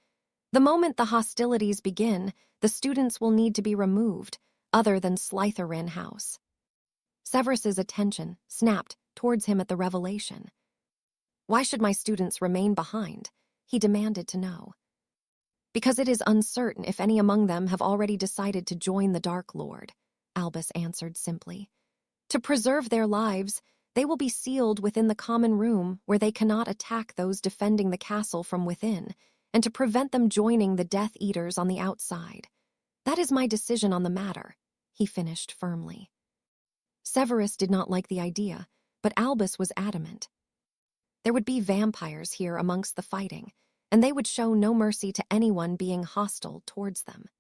The moment the hostilities begin, the students will need to be removed, other than Slytherin House. Severus's attention snapped towards him at the revelation. Why should my students remain behind? He demanded to know. Because it is uncertain if any among them have already decided to join the Dark Lord, Albus answered simply. To preserve their lives, they will be sealed within the common room where they cannot attack those defending the castle from within, and to prevent them joining the Death Eaters on the outside. That is my decision on the matter, he finished firmly. Severus did not like the idea, but Albus was adamant. There would be vampires here amongst the fighting, and they would show no mercy to anyone being hostile towards them.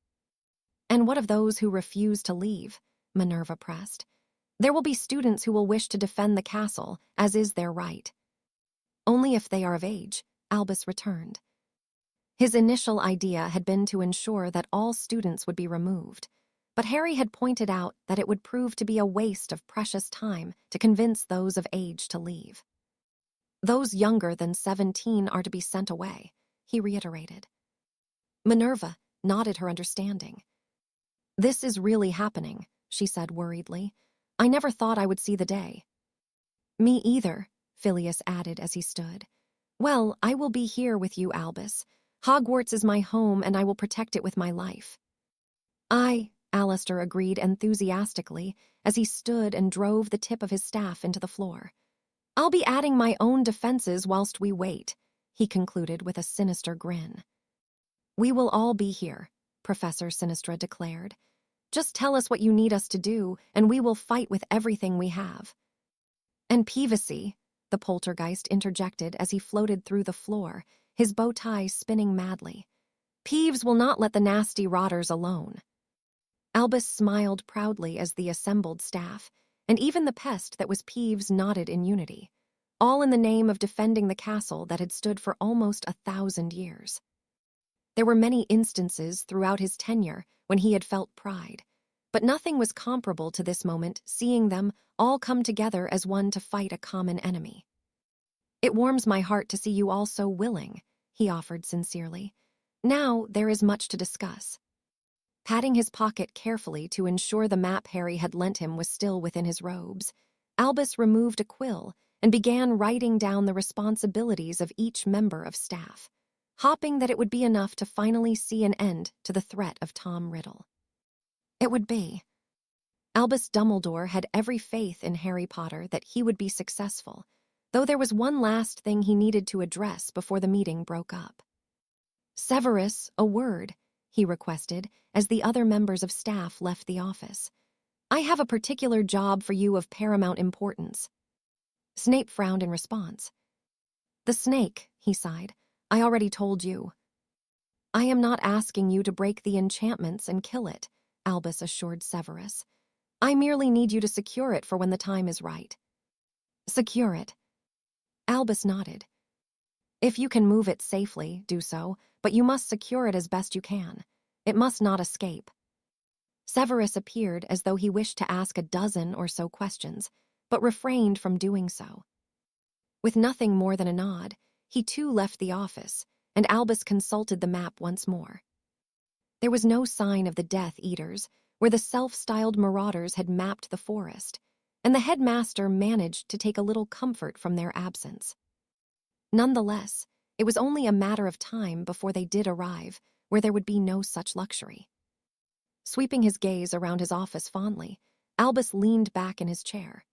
And what of those who refuse to leave? Minerva pressed. There will be students who will wish to defend the castle, as is their right. Only if they are of age, Albus returned. His initial idea had been to ensure that all students would be removed, but Harry had pointed out that it would prove to be a waste of precious time to convince those of age to leave. Those younger than 17 are to be sent away, he reiterated. Minerva nodded her understanding. This is really happening, she said worriedly. I never thought I would see the day. Me either, Phileas added as he stood. Well, I will be here with you, Albus. Hogwarts is my home, and I will protect it with my life. Alistair agreed enthusiastically as he stood and drove the tip of his staff into the floor. I'll be adding my own defenses whilst we wait, he concluded with a sinister grin. We will all be here, Professor Sinistra declared. Just tell us what you need us to do, and we will fight with everything we have. And Peevesy, the poltergeist interjected as he floated through the floor, his bow tie spinning madly. Peeves will not let the nasty rotters alone. Albus smiled proudly as the assembled staff, and even the pest that was Peeves nodded in unity, all in the name of defending the castle that had stood for almost 1,000 years. There were many instances throughout his tenure when he had felt pride, but nothing was comparable to this moment, seeing them all come together as one to fight a common enemy. It warms my heart to see you all so willing, he offered sincerely. Now there is much to discuss. Patting his pocket carefully to ensure the map Harry had lent him was still within his robes, Albus removed a quill and began writing down the responsibilities of each member of staff, hoping that it would be enough to finally see an end to the threat of Tom Riddle. It would be. Albus Dumbledore had every faith in Harry Potter that he would be successful, though there was one last thing he needed to address before the meeting broke up. Severus, a word, he requested as the other members of staff left the office. I have a particular job for you of paramount importance. Snape frowned in response. The snake, he sighed. I already told you. I am not asking you to break the enchantments and kill it, Albus assured Severus. I merely need you to secure it for when the time is right. Secure it. Albus nodded. If you can move it safely, do so, but you must secure it as best you can. It must not escape. Severus appeared as though he wished to ask a dozen or so questions, but refrained from doing so. With nothing more than a nod, he too left the office, and Albus consulted the map once more. There was no sign of the Death Eaters, where the self-styled marauders had mapped the forest, and the headmaster managed to take a little comfort from their absence. Nonetheless, it was only a matter of time before they did arrive, where there would be no such luxury. Sweeping his gaze around his office fondly, Albus leaned back in his chair.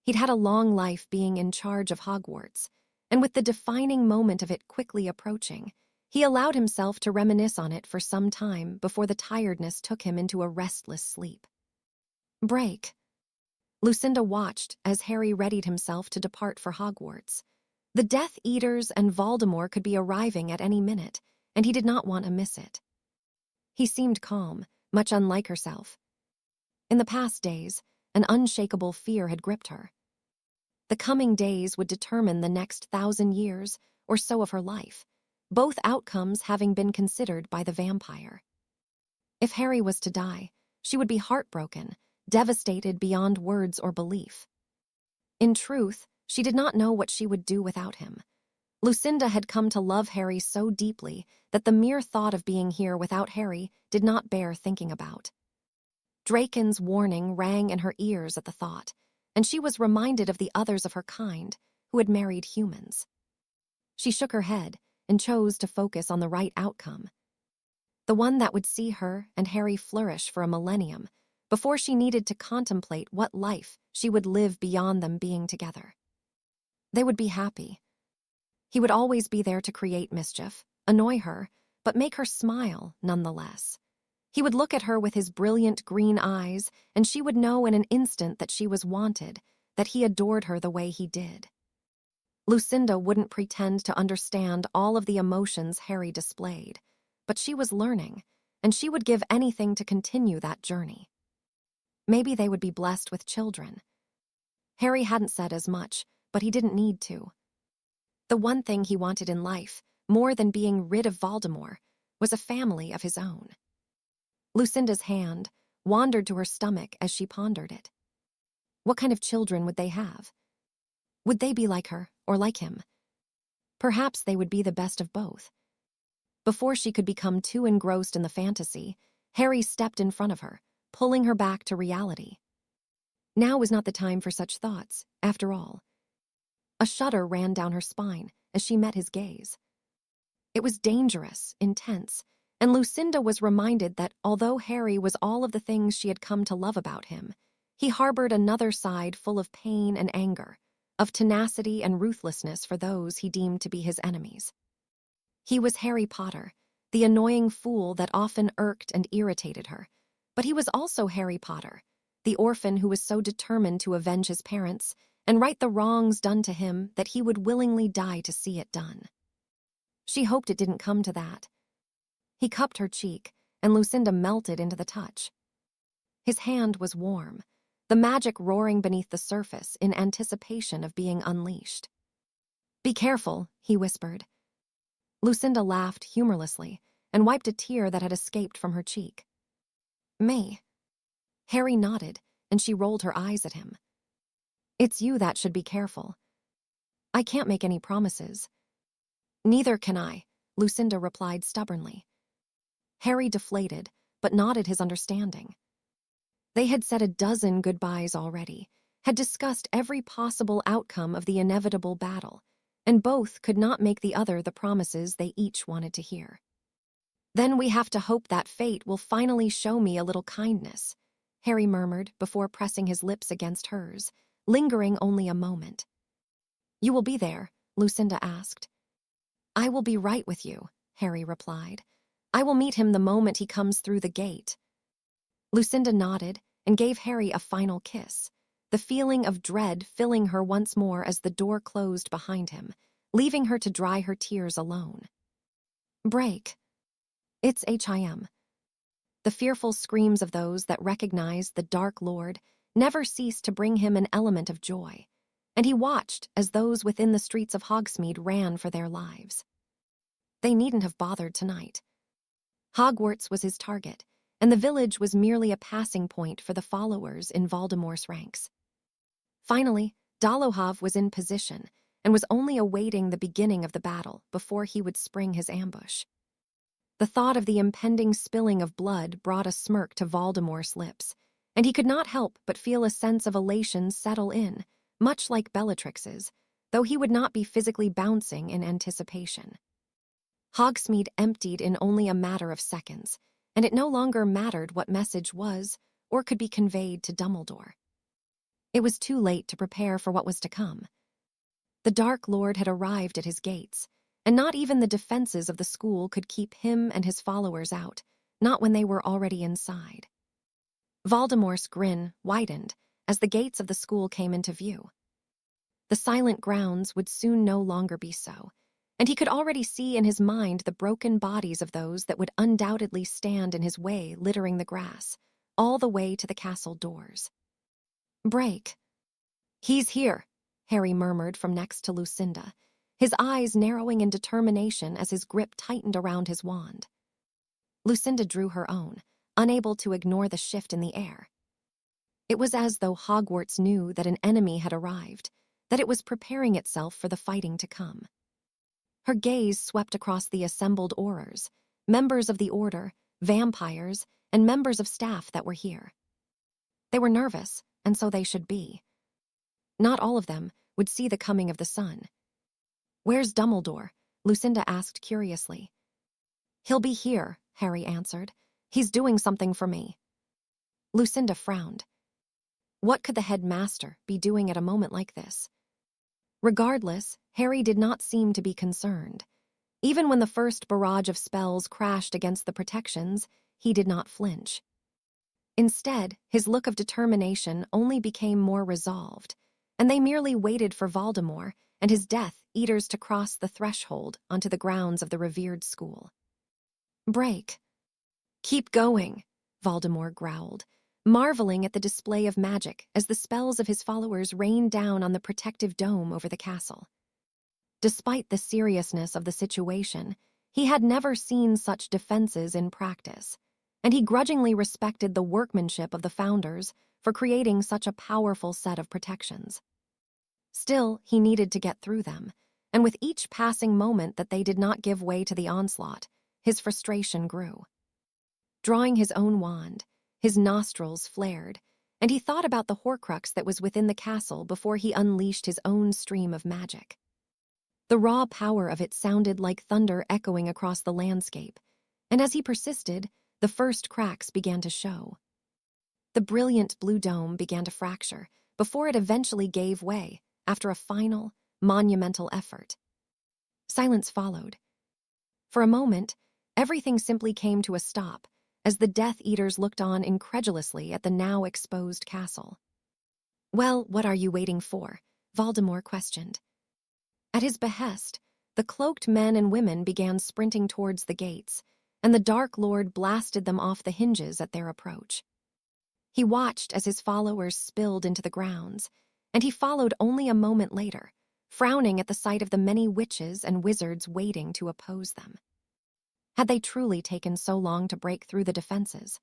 He'd had a long life being in charge of Hogwarts, and with the defining moment of it quickly approaching, he allowed himself to reminisce on it for some time before the tiredness took him into a restless sleep. Break. Lucinda watched as Harry readied himself to depart for Hogwarts. The Death Eaters and Voldemort could be arriving at any minute, and he did not want to miss it. He seemed calm, much unlike herself. In the past days, an unshakable fear had gripped her. The coming days would determine the next 1,000 years or so of her life, both outcomes having been considered by the vampire. If Harry was to die, she would be heartbroken, devastated beyond words or belief. In truth, she did not know what she would do without him. Lucinda had come to love Harry so deeply that the mere thought of being here without Harry did not bear thinking about. Draken's warning rang in her ears at the thought, and she was reminded of the others of her kind who had married humans. She shook her head and chose to focus on the right outcome, the one that would see her and Harry flourish for a millennium before she needed to contemplate what life she would live beyond them being together. They would be happy. He would always be there to create mischief, annoy her, but make her smile nonetheless. He would look at her with his brilliant green eyes, and she would know in an instant that she was wanted, that he adored her the way he did. Lucinda wouldn't pretend to understand all of the emotions Harry displayed, but she was learning, and she would give anything to continue that journey. Maybe they would be blessed with children. Harry hadn't said as much, but he didn't need to. The one thing he wanted in life, more than being rid of Voldemort, was a family of his own. Lucinda's hand wandered to her stomach as she pondered it. What kind of children would they have? Would they be like her or like him? Perhaps they would be the best of both. Before she could become too engrossed in the fantasy, Harry stepped in front of her, pulling her back to reality. Now was not the time for such thoughts, after all. A shudder ran down her spine as she met his gaze. It was dangerous, intense, and Lucinda was reminded that although Harry was all of the things she had come to love about him, he harbored another side full of pain and anger, of tenacity and ruthlessness for those he deemed to be his enemies. He was Harry Potter, the annoying fool that often irked and irritated her, but he was also Harry Potter, the orphan who was so determined to avenge his parents and right the wrongs done to him that he would willingly die to see it done. She hoped it didn't come to that. He cupped her cheek, and Lucinda melted into the touch. His hand was warm, the magic roaring beneath the surface in anticipation of being unleashed. "Be careful," he whispered. Lucinda laughed humorlessly and wiped a tear that had escaped from her cheek. "Me?" Harry nodded, and she rolled her eyes at him. "It's you that should be careful. I can't make any promises." "Neither can I," Lucinda replied stubbornly. Harry deflated, but nodded his understanding. They had said a dozen goodbyes already, had discussed every possible outcome of the inevitable battle, and both could not make the other the promises they each wanted to hear. "Then we have to hope that fate will finally show me a little kindness," Harry murmured before pressing his lips against hers, lingering only a moment. "You will be there?" Lucinda asked. "I will be right with you," Harry replied. "I will meet him the moment he comes through the gate." Lucinda nodded and gave Harry a final kiss, the feeling of dread filling her once more as the door closed behind him, leaving her to dry her tears alone. Break. It's him. The fearful screams of those that recognized the Dark Lord never ceased to bring him an element of joy, and he watched as those within the streets of Hogsmeade ran for their lives. They needn't have bothered tonight. Hogwarts was his target, and the village was merely a passing point for the followers in Voldemort's ranks. Finally, Dolohov was in position and was only awaiting the beginning of the battle before he would spring his ambush. The thought of the impending spilling of blood brought a smirk to Voldemort's lips, and he could not help but feel a sense of elation settle in, much like Bellatrix's, though he would not be physically bouncing in anticipation. Hogsmeade emptied in only a matter of seconds, and it no longer mattered what message was or could be conveyed to Dumbledore. It was too late to prepare for what was to come. The Dark Lord had arrived at his gates, and not even the defenses of the school could keep him and his followers out, not when they were already inside. Voldemort's grin widened as the gates of the school came into view. The silent grounds would soon no longer be so, and he could already see in his mind the broken bodies of those that would undoubtedly stand in his way littering the grass, all the way to the castle doors. "Break." "He's here," Harry murmured from next to Lucinda, his eyes narrowing in determination as his grip tightened around his wand. Lucinda drew her own, unable to ignore the shift in the air. It was as though Hogwarts knew that an enemy had arrived, that it was preparing itself for the fighting to come. Her gaze swept across the assembled Aurors, members of the Order, vampires, and members of staff that were here. They were nervous, and so they should be. Not all of them would see the coming of the sun. "Where's Dumbledore?" Lucinda asked curiously. "He'll be here," Harry answered. "He's doing something for me." Lucinda frowned. What could the headmaster be doing at a moment like this? Regardless, Harry did not seem to be concerned. Even when the first barrage of spells crashed against the protections, he did not flinch. Instead, his look of determination only became more resolved, and they merely waited for Voldemort and his Death Eaters to cross the threshold onto the grounds of the revered school. "Break." "Keep going," Voldemort growled, marveling at the display of magic as the spells of his followers rained down on the protective dome over the castle. Despite the seriousness of the situation, he had never seen such defenses in practice, and he grudgingly respected the workmanship of the founders for creating such a powerful set of protections. Still, he needed to get through them, and with each passing moment that they did not give way to the onslaught, his frustration grew. Drawing his own wand, his nostrils flared, and he thought about the Horcrux that was within the castle before he unleashed his own stream of magic. The raw power of it sounded like thunder echoing across the landscape, and as he persisted, the first cracks began to show. The brilliant blue dome began to fracture before it eventually gave way after a final, monumental effort. Silence followed. For a moment, everything simply came to a stop as the Death Eaters looked on incredulously at the now exposed castle. "Well, what are you waiting for?" Voldemort questioned. At his behest, the cloaked men and women began sprinting towards the gates, and the Dark Lord blasted them off the hinges at their approach. He watched as his followers spilled into the grounds, and he followed only a moment later, frowning at the sight of the many witches and wizards waiting to oppose them. Had they truly taken so long to break through the defenses?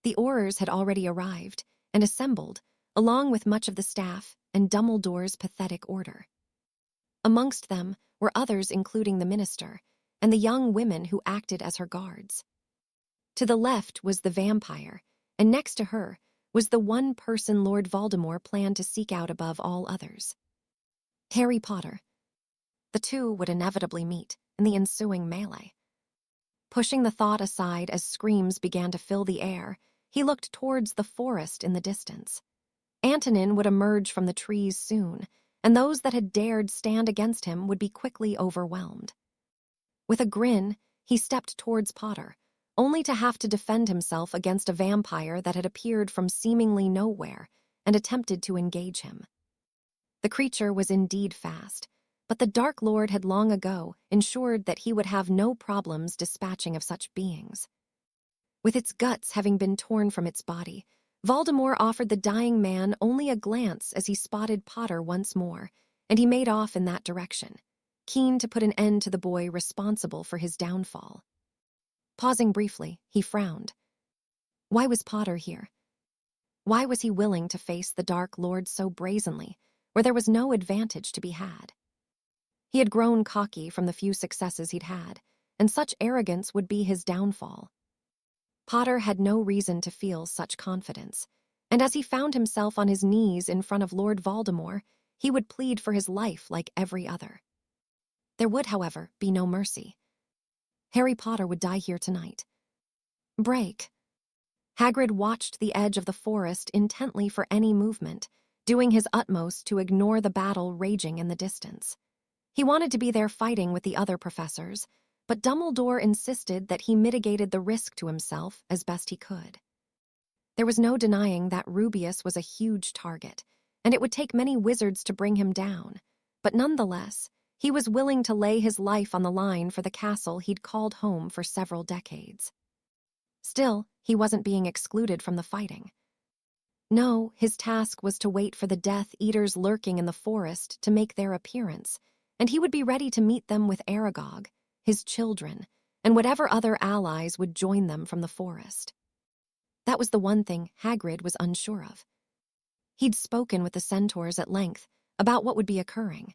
The Aurors had already arrived and assembled, along with much of the staff and Dumbledore's pathetic order. Amongst them were others including the minister and the young women who acted as her guards. To the left was the vampire, and next to her was the one person Lord Voldemort planned to seek out above all others: Harry Potter. The two would inevitably meet in the ensuing melee. Pushing the thought aside as screams began to fill the air, he looked towards the forest in the distance. Antonin would emerge from the trees soon, and those that had dared stand against him would be quickly overwhelmed. With a grin, he stepped towards Potter, only to have to defend himself against a vampire that had appeared from seemingly nowhere and attempted to engage him. The creature was indeed fast, but the Dark Lord had long ago ensured that he would have no problems dispatching of such beings. With its guts having been torn from its body, Voldemort offered the dying man only a glance as he spotted Potter once more, and he made off in that direction, keen to put an end to the boy responsible for his downfall. Pausing briefly, he frowned. Why was Potter here? Why was he willing to face the Dark Lord so brazenly, where there was no advantage to be had? He had grown cocky from the few successes he'd had, and such arrogance would be his downfall. Potter had no reason to feel such confidence, and as he found himself on his knees in front of Lord Voldemort, he would plead for his life like every other. There would, however, be no mercy. Harry Potter would die here tonight. Break. Hagrid watched the edge of the forest intently for any movement, doing his utmost to ignore the battle raging in the distance. He wanted to be there fighting with the other professors, but Dumbledore insisted that he mitigated the risk to himself as best he could. There was no denying that Rubeus was a huge target, and it would take many wizards to bring him down, but nonetheless, he was willing to lay his life on the line for the castle he'd called home for several decades. Still, he wasn't being excluded from the fighting. No, his task was to wait for the Death Eaters lurking in the forest to make their appearance, and he would be ready to meet them with Aragog, his children, and whatever other allies would join them from the forest. That was the one thing Hagrid was unsure of. He'd spoken with the centaurs at length about what would be occurring.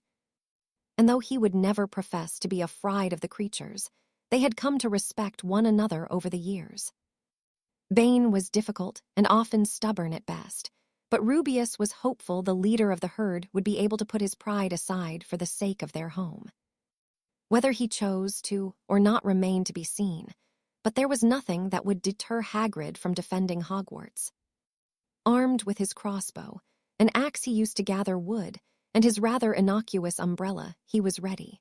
And though he would never profess to be afraid of the creatures, they had come to respect one another over the years. Bane was difficult and often stubborn at best, but Rubeus was hopeful the leader of the herd would be able to put his pride aside for the sake of their home. Whether he chose to or not remained to be seen, but there was nothing that would deter Hagrid from defending Hogwarts. Armed with his crossbow, an axe he used to gather wood, and his rather innocuous umbrella, he was ready.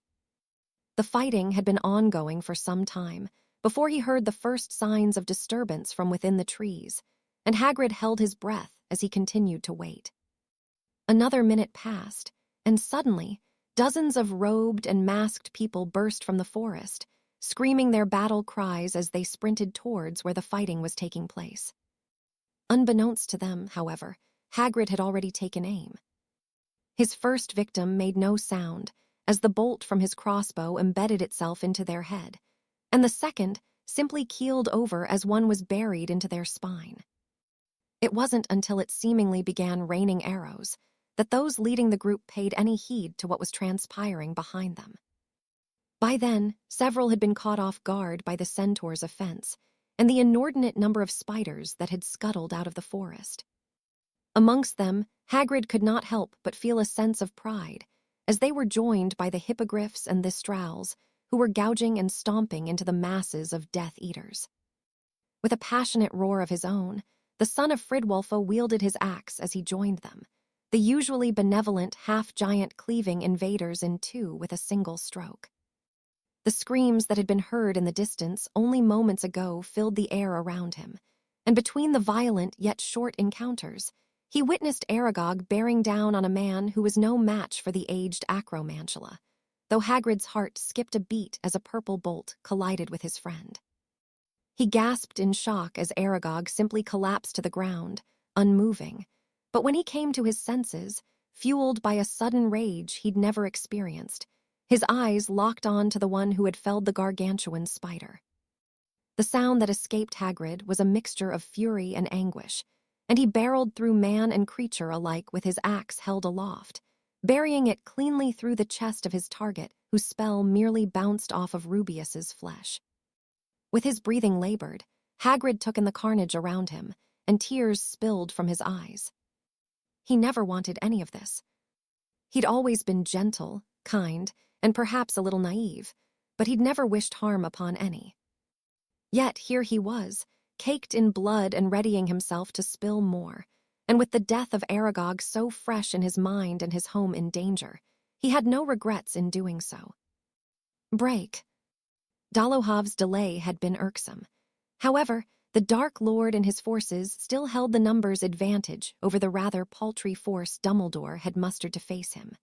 The fighting had been ongoing for some time, before he heard the first signs of disturbance from within the trees, and Hagrid held his breath as he continued to wait. Another minute passed, and suddenly, dozens of robed and masked people burst from the forest, screaming their battle cries as they sprinted towards where the fighting was taking place. Unbeknownst to them, however, Hagrid had already taken aim. His first victim made no sound, as the bolt from his crossbow embedded itself into their head, and the second simply keeled over as one was buried into their spine. It wasn't until it seemingly began raining arrows that those leading the group paid any heed to what was transpiring behind them. By then, several had been caught off guard by the centaur's offense and the inordinate number of spiders that had scuttled out of the forest. Amongst them, Hagrid could not help but feel a sense of pride, as they were joined by the hippogriffs and the strowls, who were gouging and stomping into the masses of Death Eaters. With a passionate roar of his own, the son of Fridwulfa wielded his axe as he joined them, the usually benevolent half-giant cleaving invaders in two with a single stroke. The screams that had been heard in the distance only moments ago filled the air around him, and between the violent yet short encounters, he witnessed Aragog bearing down on a man who was no match for the aged Acromantula, though Hagrid's heart skipped a beat as a purple bolt collided with his friend. He gasped in shock as Aragog simply collapsed to the ground, unmoving, but when he came to his senses, fueled by a sudden rage he'd never experienced, his eyes locked on to the one who had felled the gargantuan spider. The sound that escaped Hagrid was a mixture of fury and anguish, and he barreled through man and creature alike with his axe held aloft, burying it cleanly through the chest of his target, whose spell merely bounced off of Rubeus's flesh. With his breathing labored, Hagrid took in the carnage around him, and tears spilled from his eyes. He never wanted any of this. He'd always been gentle, kind, and perhaps a little naive, but he'd never wished harm upon any. Yet here he was, caked in blood and readying himself to spill more, and with the death of Aragog so fresh in his mind and his home in danger, he had no regrets in doing so. Break. Dolohov's delay had been irksome. However, the Dark Lord and his forces still held the numbers advantage over the rather paltry force Dumbledore had mustered to face him.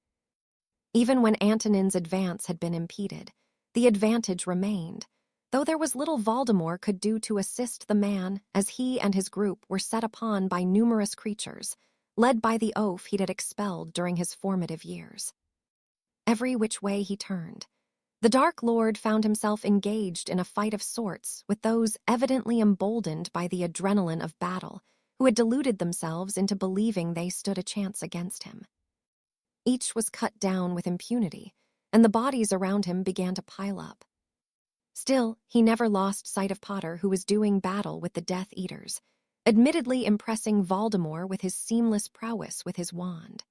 Even when Antonin's advance had been impeded, the advantage remained, though there was little Voldemort could do to assist the man as he and his group were set upon by numerous creatures, led by the oaf he'd expelled during his formative years. Every which way he turned, the Dark Lord found himself engaged in a fight of sorts with those evidently emboldened by the adrenaline of battle, who had deluded themselves into believing they stood a chance against him. Each was cut down with impunity, and the bodies around him began to pile up. Still, he never lost sight of Potter, who was doing battle with the Death Eaters, admittedly impressing Voldemort with his seamless prowess with his wand.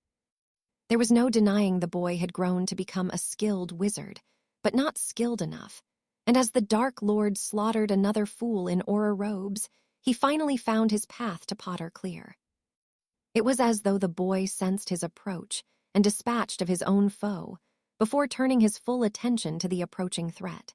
There was no denying the boy had grown to become a skilled wizard, but not skilled enough, and as the Dark Lord slaughtered another fool in aura robes, he finally found his path to Potter clear. It was as though the boy sensed his approach and dispatched of his own foe, before turning his full attention to the approaching threat.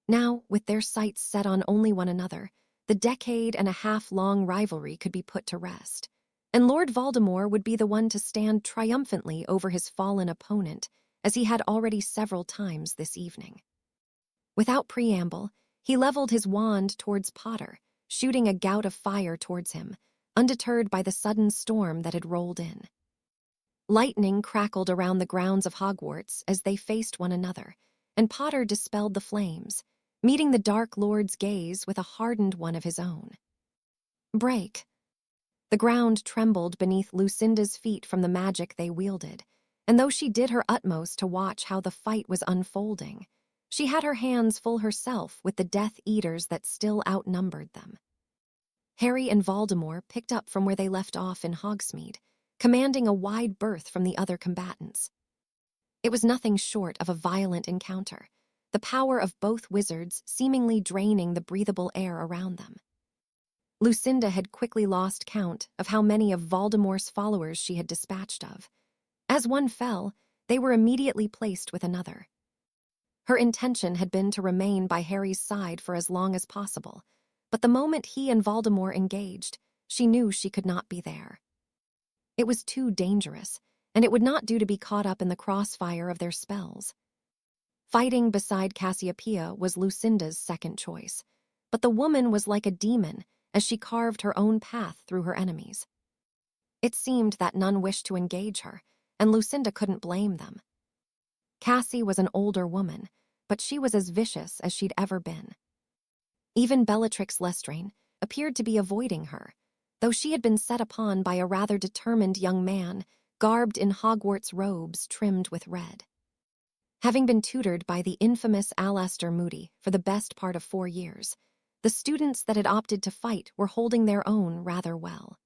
Now, with their sights set on only one another, the decade-and-a-half-long rivalry could be put to rest, and Lord Voldemort would be the one to stand triumphantly over his fallen opponent, as he had already several times this evening. Without preamble, he leveled his wand towards Potter, shooting a gout of fire towards him, undeterred by the sudden storm that had rolled in. Lightning crackled around the grounds of Hogwarts as they faced one another, and Potter dispelled the flames, meeting the Dark Lord's gaze with a hardened one of his own. Break. The ground trembled beneath Lucinda's feet from the magic they wielded, and though she did her utmost to watch how the fight was unfolding, she had her hands full herself with the Death Eaters that still outnumbered them. Harry and Voldemort picked up from where they left off in Hogsmeade, commanding a wide berth from the other combatants. It was nothing short of a violent encounter, the power of both wizards seemingly draining the breathable air around them. Lucinda had quickly lost count of how many of Voldemort's followers she had dispatched of. As one fell, they were immediately placed with another. Her intention had been to remain by Harry's side for as long as possible, but the moment he and Voldemort engaged, she knew she could not be there. It was too dangerous, and it would not do to be caught up in the crossfire of their spells. Fighting beside Cassiopeia was Lucinda's second choice, but the woman was like a demon as she carved her own path through her enemies. It seemed that none wished to engage her, and Lucinda couldn't blame them. Cassie was an older woman, but she was as vicious as she'd ever been. Even Bellatrix Lestrange appeared to be avoiding her, though she had been set upon by a rather determined young man, garbed in Hogwarts robes trimmed with red. Having been tutored by the infamous Alastor Moody for the best part of 4 years, the students that had opted to fight were holding their own rather well.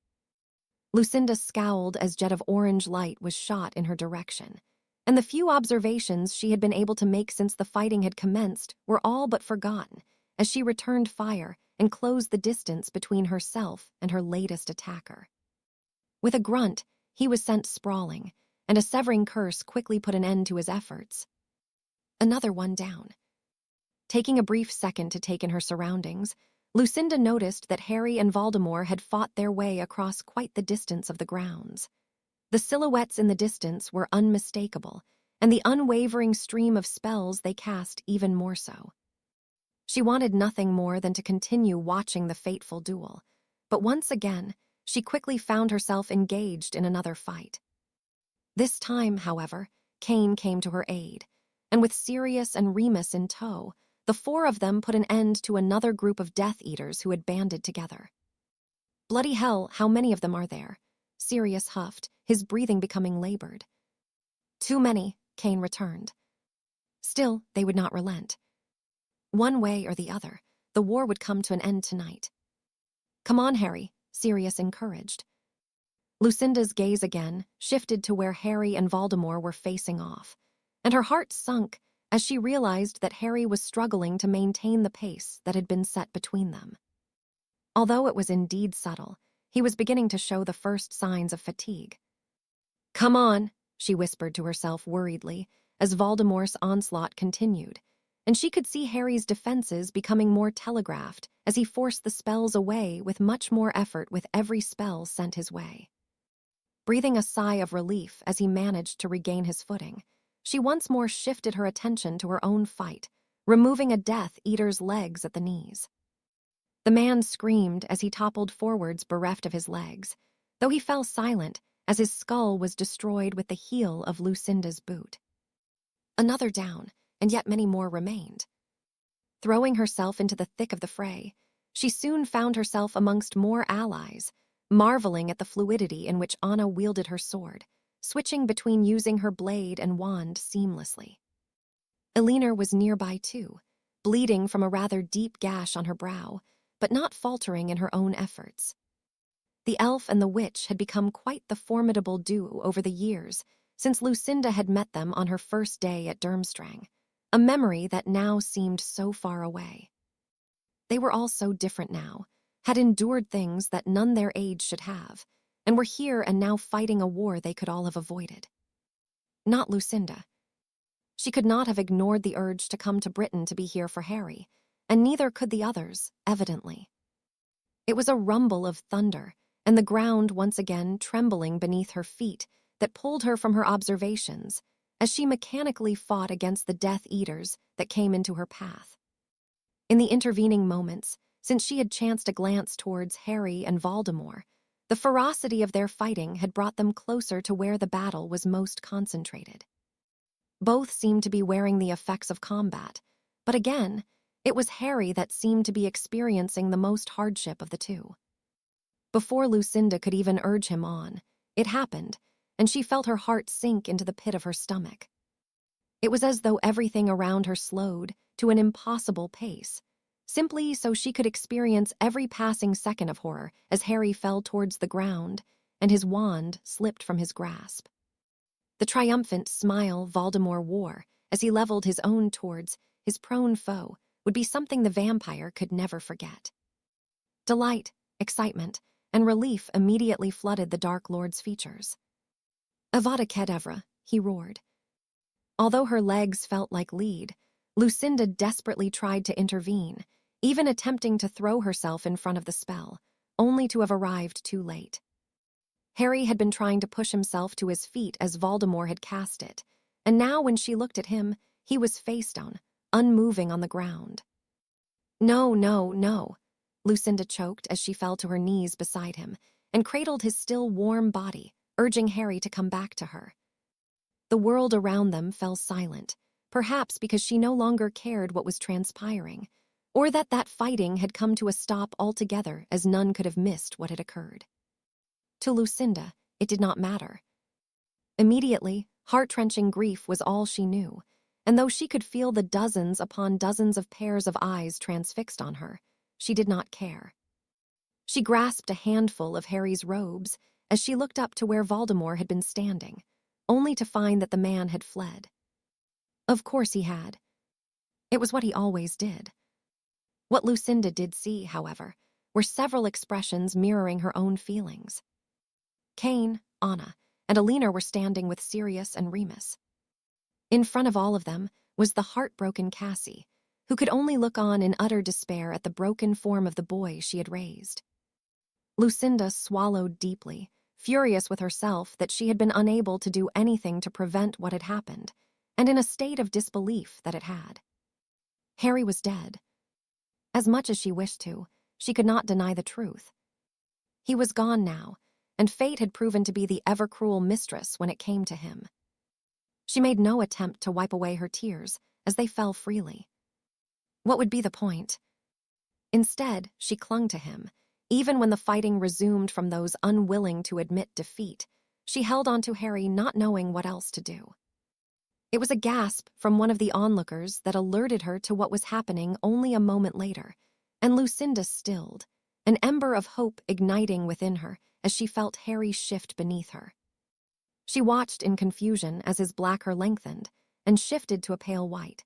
Lucinda scowled as jet of orange light was shot in her direction, and the few observations she had been able to make since the fighting had commenced were all but forgotten as she returned fire and closed the distance between herself and her latest attacker. With a grunt, he was sent sprawling, and a severing curse quickly put an end to his efforts. Another one down. Taking a brief second to take in her surroundings, Lucinda noticed that Harry and Voldemort had fought their way across quite the distance of the grounds. The silhouettes in the distance were unmistakable, and the unwavering stream of spells they cast even more so. She wanted nothing more than to continue watching the fateful duel, but once again, she quickly found herself engaged in another fight. This time, however, Kane came to her aid, and with Sirius and Remus in tow, the 4 of them put an end to another group of Death Eaters who had banded together. Bloody hell, how many of them are there? Sirius huffed, his breathing becoming labored. Too many, Kane returned. Still, they would not relent. One way or the other, the war would come to an end tonight. Come on, Harry, Sirius encouraged. Lucinda's gaze again shifted to where Harry and Voldemort were facing off, and her heart sunk as she realized that Harry was struggling to maintain the pace that had been set between them. Although it was indeed subtle, he was beginning to show the first signs of fatigue. Come on, she whispered to herself worriedly as Voldemort's onslaught continued, and she could see Harry's defenses becoming more telegraphed as he forced the spells away with much more effort with every spell sent his way. Breathing a sigh of relief as he managed to regain his footing, she once more shifted her attention to her own fight, removing a Death Eater's legs at the knees. The man screamed as he toppled forwards, bereft of his legs, though he fell silent as his skull was destroyed with the heel of Lucinda's boot. Another down, and yet many more remained. Throwing herself into the thick of the fray, she soon found herself amongst more allies, marveling at the fluidity in which Anna wielded her sword, switching between using her blade and wand seamlessly. Elinor was nearby too, bleeding from a rather deep gash on her brow, but not faltering in her own efforts. The elf and the witch had become quite the formidable duo over the years, since Lucinda had met them on her first day at Durmstrang, a memory that now seemed so far away. They were all so different now, had endured things that none their age should have, and were here and now fighting a war they could all have avoided. Not Lucinda. She could not have ignored the urge to come to Britain to be here for Harry, and neither could the others, evidently. It was a rumble of thunder, and the ground once again trembling beneath her feet that pulled her from her observations as she mechanically fought against the Death Eaters that came into her path. In the intervening moments, since she had chanced a glance towards Harry and Voldemort, the ferocity of their fighting had brought them closer to where the battle was most concentrated. Both seemed to be wearing the effects of combat, but again, it was Harry that seemed to be experiencing the most hardship of the two. Before Lucinda could even urge him on, it happened, and she felt her heart sink into the pit of her stomach. It was as though everything around her slowed to an impossible pace, simply so she could experience every passing second of horror as Harry fell towards the ground and his wand slipped from his grasp. The triumphant smile Voldemort wore as he leveled his own towards his prone foe would be something the vampire could never forget. Delight, excitement, and relief immediately flooded the Dark Lord's features. Avada Kedavra, he roared. Although her legs felt like lead, Lucinda desperately tried to intervene, even attempting to throw herself in front of the spell, only to have arrived too late. Harry had been trying to push himself to his feet as Voldemort had cast it, and now when she looked at him, he was face down, unmoving on the ground. No, no, no, Lucinda choked as she fell to her knees beside him and cradled his still warm body, urging Harry to come back to her. The world around them fell silent, perhaps because she no longer cared what was transpiring, or that fighting had come to a stop altogether as none could have missed what had occurred. To Lucinda, it did not matter. Immediately, heart-wrenching grief was all she knew, and though she could feel the dozens upon dozens of pairs of eyes transfixed on her, she did not care. She grasped a handful of Harry's robes as she looked up to where Voldemort had been standing, only to find that the man had fled. Of course he had. It was what he always did. What Lucinda did see, however, were several expressions mirroring her own feelings. Cain, Anna, and Elinor were standing with Sirius and Remus. In front of all of them was the heartbroken Cassie, who could only look on in utter despair at the broken form of the boy she had raised. Lucinda swallowed deeply, furious with herself that she had been unable to do anything to prevent what had happened, and in a state of disbelief that it had. Harry was dead. As much as she wished to, she could not deny the truth. He was gone now, and fate had proven to be the ever-cruel mistress when it came to him. She made no attempt to wipe away her tears as they fell freely. What would be the point? Instead, she clung to him. Even when the fighting resumed from those unwilling to admit defeat, she held on to Harry, not knowing what else to do. It was a gasp from one of the onlookers that alerted her to what was happening only a moment later, and Lucinda stilled, an ember of hope igniting within her as she felt Harry shift beneath her. She watched in confusion as his black hair lengthened and shifted to a pale white.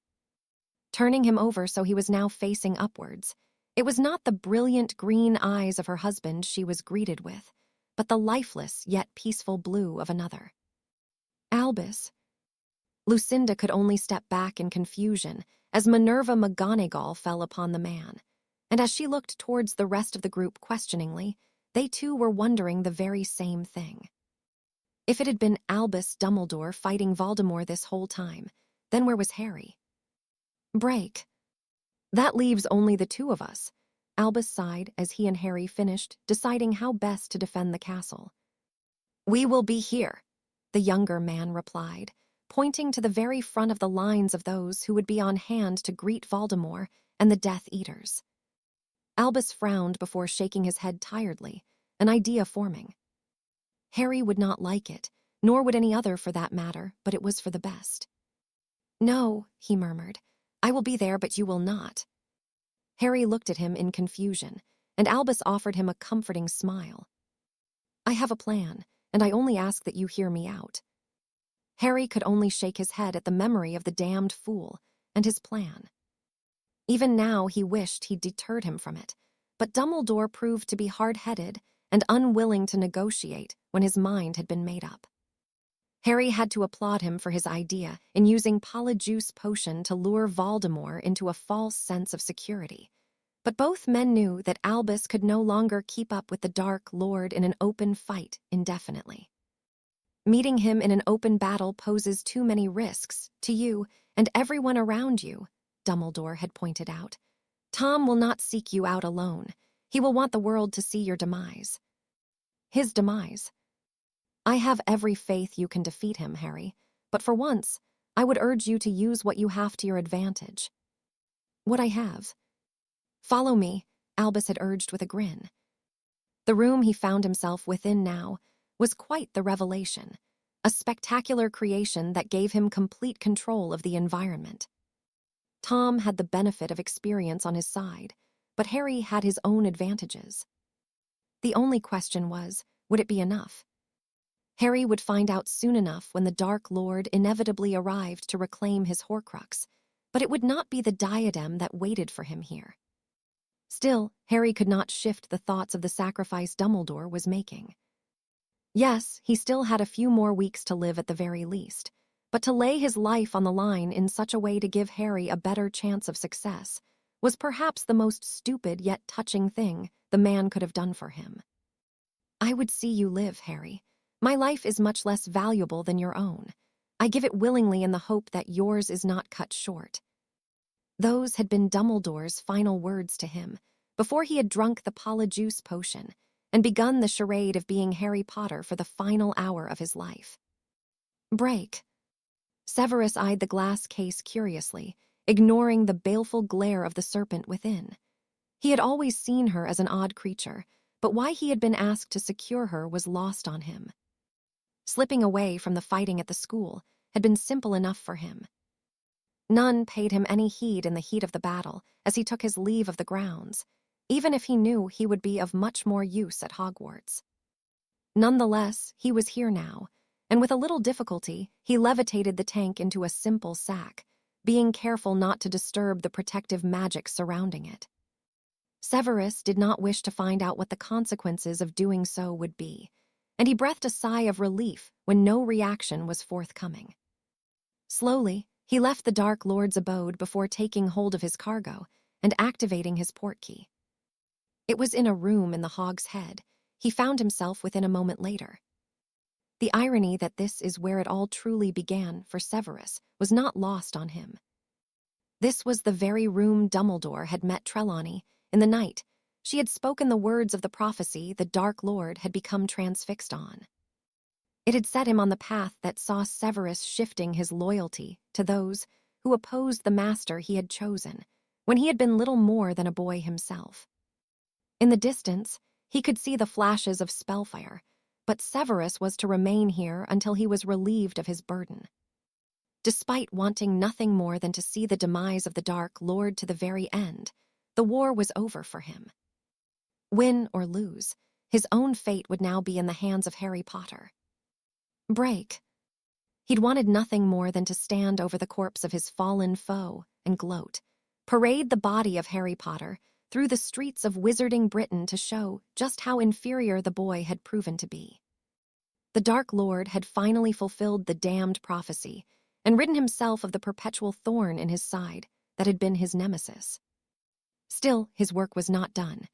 Turning him over so he was now facing upwards, it was not the brilliant green eyes of her husband she was greeted with, but the lifeless yet peaceful blue of another. Albus. Lucinda could only step back in confusion as Minerva McGonagall fell upon the man, and as she looked towards the rest of the group questioningly, they too were wondering the very same thing. If it had been Albus Dumbledore fighting Voldemort this whole time, then where was Harry? Break, That leaves only the two of us. Albus sighed as he and Harry finished, deciding how best to defend the castle. We will be here, the younger man replied, pointing to the very front of the lines of those who would be on hand to greet Voldemort and the Death Eaters. Albus frowned before shaking his head tiredly, an idea forming. Harry would not like it, nor would any other for that matter, but it was for the best. No, he murmured. I will be there, but you will not. Harry looked at him in confusion, and Albus offered him a comforting smile. I have a plan, and I only ask that you hear me out. Harry could only shake his head at the memory of the damned fool and his plan. Even now he wished he'd deterred him from it, but Dumbledore proved to be hard-headed and unwilling to negotiate when his mind had been made up. Harry had to applaud him for his idea in using Polyjuice Potion to lure Voldemort into a false sense of security. But both men knew that Albus could no longer keep up with the Dark Lord in an open fight indefinitely. Meeting him in an open battle poses too many risks to you and everyone around you, Dumbledore had pointed out. Tom will not seek you out alone. He will want the world to see your demise. His demise. I have every faith you can defeat him, Harry, but for once, I would urge you to use what you have to your advantage. What I have. Follow me, Albus had urged with a grin. The room he found himself within now was quite the revelation, a spectacular creation that gave him complete control of the environment. Tom had the benefit of experience on his side, but Harry had his own advantages. The only question was, would it be enough? Harry would find out soon enough when the Dark Lord inevitably arrived to reclaim his Horcrux, but it would not be the diadem that waited for him here. Still, Harry could not shift the thoughts of the sacrifice Dumbledore was making. Yes, he still had a few more weeks to live at the very least, but to lay his life on the line in such a way to give Harry a better chance of success was perhaps the most stupid yet touching thing the man could have done for him. I would see you live, Harry. My life is much less valuable than your own. I give it willingly in the hope that yours is not cut short. Those had been Dumbledore's final words to him, before he had drunk the Polyjuice Potion and begun the charade of being Harry Potter for the final hour of his life. Break. Severus eyed the glass case curiously, ignoring the baleful glare of the serpent within. He had always seen her as an odd creature, but why he had been asked to secure her was lost on him. Slipping away from the fighting at the school had been simple enough for him. None paid him any heed in the heat of the battle as he took his leave of the grounds, even if he knew he would be of much more use at Hogwarts. Nonetheless, he was here now, and with a little difficulty, he levitated the tank into a simple sack, being careful not to disturb the protective magic surrounding it. Severus did not wish to find out what the consequences of doing so would be, and he breathed a sigh of relief when no reaction was forthcoming. Slowly, he left the Dark Lord's abode before taking hold of his cargo and activating his portkey. It was in a room in the Hog's Head. He found himself within a moment later. The irony that this is where it all truly began for Severus was not lost on him. This was the very room Dumbledore had met Trelawney in the night she had spoken the words of the prophecy the Dark Lord had become transfixed on. It had set him on the path that saw Severus shifting his loyalty to those who opposed the master he had chosen when he had been little more than a boy himself. In the distance, he could see the flashes of spellfire, but Severus was to remain here until he was relieved of his burden. Despite wanting nothing more than to see the demise of the Dark Lord to the very end, the war was over for him. Win or lose, his own fate would now be in the hands of Harry Potter. Break. He'd wanted nothing more than to stand over the corpse of his fallen foe and gloat, parade the body of Harry Potter through the streets of wizarding Britain to show just how inferior the boy had proven to be. The Dark Lord had finally fulfilled the damned prophecy and ridden himself of the perpetual thorn in his side that had been his nemesis. Still, his work was not done.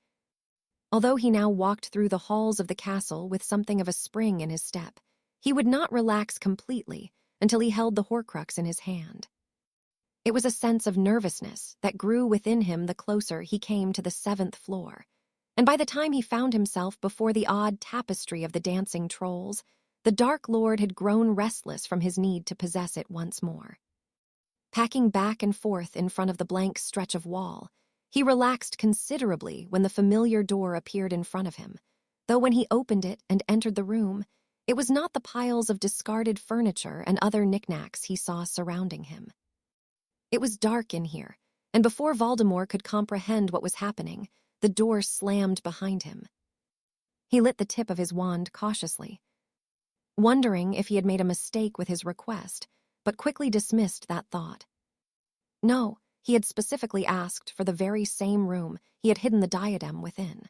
Although he now walked through the halls of the castle with something of a spring in his step, he would not relax completely until he held the Horcrux in his hand. It was a sense of nervousness that grew within him the closer he came to the 7th floor. And by the time he found himself before the odd tapestry of the dancing trolls, the Dark Lord had grown restless from his need to possess it once more. Packing back and forth in front of the blank stretch of wall, he relaxed considerably when the familiar door appeared in front of him, though when he opened it and entered the room, it was not the piles of discarded furniture and other knickknacks he saw surrounding him. It was dark in here, and before Voldemort could comprehend what was happening, the door slammed behind him. He lit the tip of his wand cautiously, wondering if he had made a mistake with his request, but quickly dismissed that thought. No, he had specifically asked for the very same room he had hidden the diadem within.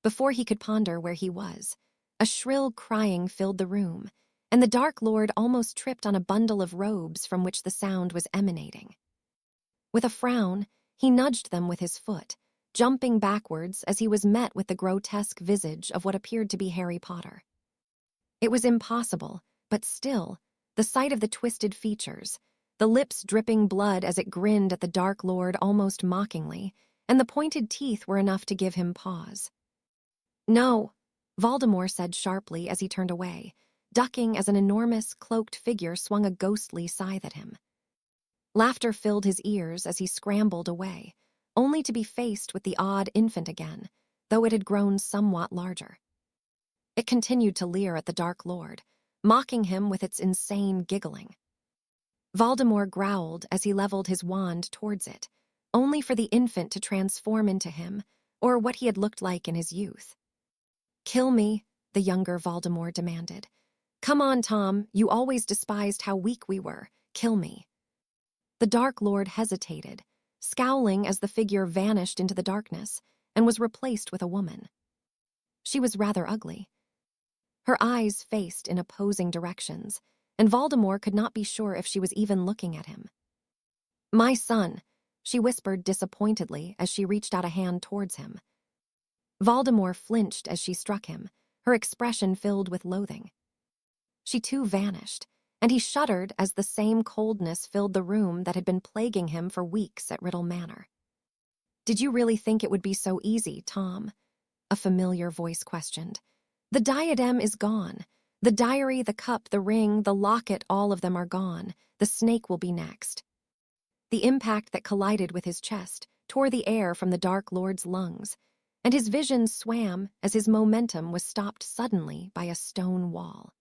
Before he could ponder where he was, a shrill crying filled the room, and the Dark Lord almost tripped on a bundle of robes from which the sound was emanating. With a frown, he nudged them with his foot, jumping backwards as he was met with the grotesque visage of what appeared to be Harry Potter. It was impossible, but still, the sight of the twisted features, the lips dripping blood as it grinned at the Dark Lord almost mockingly, and the pointed teeth were enough to give him pause. "No," Voldemort said sharply as he turned away, ducking as an enormous, cloaked figure swung a ghostly scythe at him. Laughter filled his ears as he scrambled away, only to be faced with the odd infant again, though it had grown somewhat larger. It continued to leer at the Dark Lord, mocking him with its insane giggling. Voldemort growled as he leveled his wand towards it, only for the infant to transform into him, or what he had looked like in his youth. "Kill me," the younger Voldemort demanded. "Come on, Tom, you always despised how weak we were. Kill me." The Dark Lord hesitated, scowling as the figure vanished into the darkness and was replaced with a woman. She was rather ugly. Her eyes faced in opposing directions, and Voldemort could not be sure if she was even looking at him. "My son," she whispered disappointedly as she reached out a hand towards him. Voldemort flinched as she struck him, her expression filled with loathing. She too vanished, and he shuddered as the same coldness filled the room that had been plaguing him for weeks at Riddle Manor. "Did you really think it would be so easy, Tom?" a familiar voice questioned. "The diadem is gone. The diary, the cup, the ring, the locket, all of them are gone. The snake will be next." The impact that collided with his chest tore the air from the Dark Lord's lungs, and his vision swam as his momentum was stopped suddenly by a stone wall.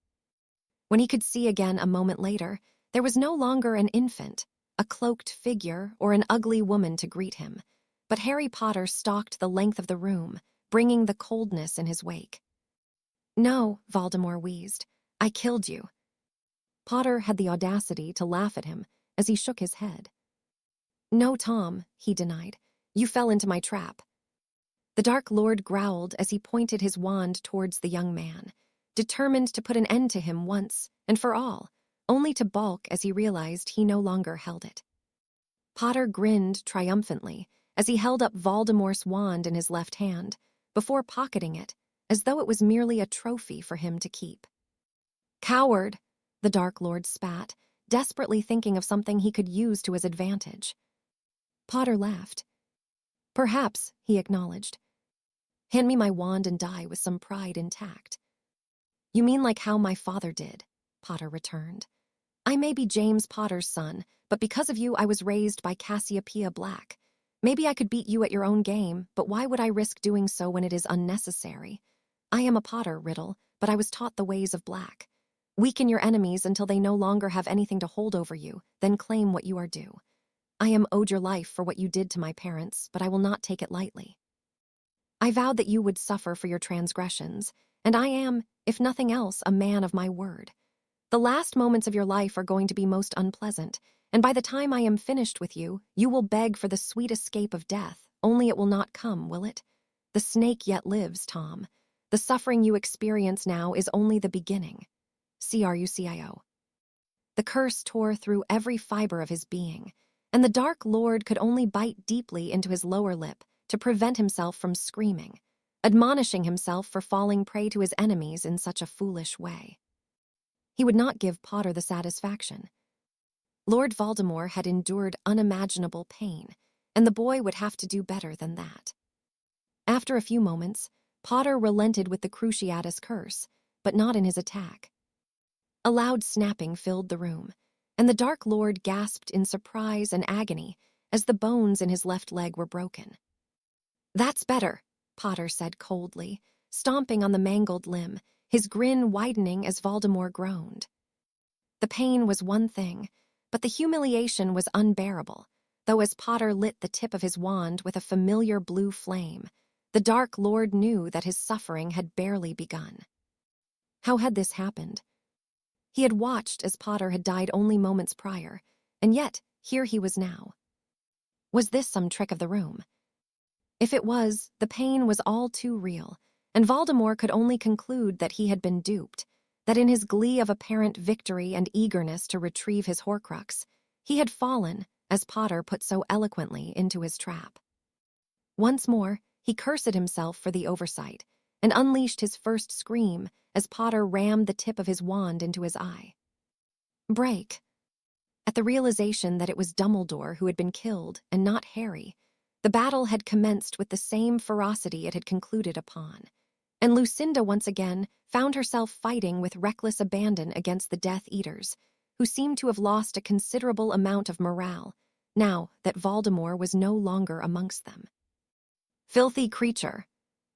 When he could see again a moment later, there was no longer an infant, a cloaked figure, or an ugly woman to greet him, but Harry Potter stalked the length of the room, bringing the coldness in his wake. "No," Voldemort wheezed, "I killed you." Potter had the audacity to laugh at him as he shook his head. "No, Tom," he denied. "You fell into my trap." The Dark Lord growled as he pointed his wand towards the young man, determined to put an end to him once and for all, only to balk as he realized he no longer held it. Potter grinned triumphantly as he held up Voldemort's wand in his left hand, before pocketing it, as though it was merely a trophy for him to keep. "Coward!" the Dark Lord spat, desperately thinking of something he could use to his advantage. Potter laughed. "Perhaps," he acknowledged. "Hand me my wand and die with some pride intact." "You mean like how my father did," Potter returned. "I may be James Potter's son, but because of you I was raised by Cassiopeia Black. Maybe I could beat you at your own game, but why would I risk doing so when it is unnecessary? I am a Potter, Riddle, but I was taught the ways of Black. Weaken your enemies until they no longer have anything to hold over you, then claim what you are due. I am owed your life for what you did to my parents, but I will not take it lightly. I vowed that you would suffer for your transgressions, and I am, if nothing else, a man of my word. The last moments of your life are going to be most unpleasant, and by the time I am finished with you, you will beg for the sweet escape of death, only it will not come, will it? The snake yet lives, Tom. The suffering you experience now is only the beginning. CRUCIO. The curse tore through every fiber of his being, and the Dark Lord could only bite deeply into his lower lip to prevent himself from screaming, admonishing himself for falling prey to his enemies in such a foolish way. He would not give Potter the satisfaction. Lord Voldemort had endured unimaginable pain, and the boy would have to do better than that. After a few moments, Potter relented with the Cruciatus curse, but not in his attack. A loud snapping filled the room, and the Dark Lord gasped in surprise and agony as the bones in his left leg were broken. "That's better," Potter said coldly, stomping on the mangled limb, his grin widening as Voldemort groaned. The pain was one thing, but the humiliation was unbearable, though as Potter lit the tip of his wand with a familiar blue flame, the Dark Lord knew that his suffering had barely begun. How had this happened? He had watched as Potter had died only moments prior, and yet here he was now. Was this some trick of the room? If it was, the pain was all too real, and Voldemort could only conclude that he had been duped, that in his glee of apparent victory and eagerness to retrieve his Horcrux, he had fallen, as Potter put so eloquently, into his trap. Once more, he cursed himself for the oversight, and unleashed his first scream as Potter rammed the tip of his wand into his eye. Break. At the realization that it was Dumbledore who had been killed, and not Harry, the battle had commenced with the same ferocity it had concluded upon, and Lucinda once again found herself fighting with reckless abandon against the Death Eaters, who seemed to have lost a considerable amount of morale, now that Voldemort was no longer amongst them. "Filthy creature!"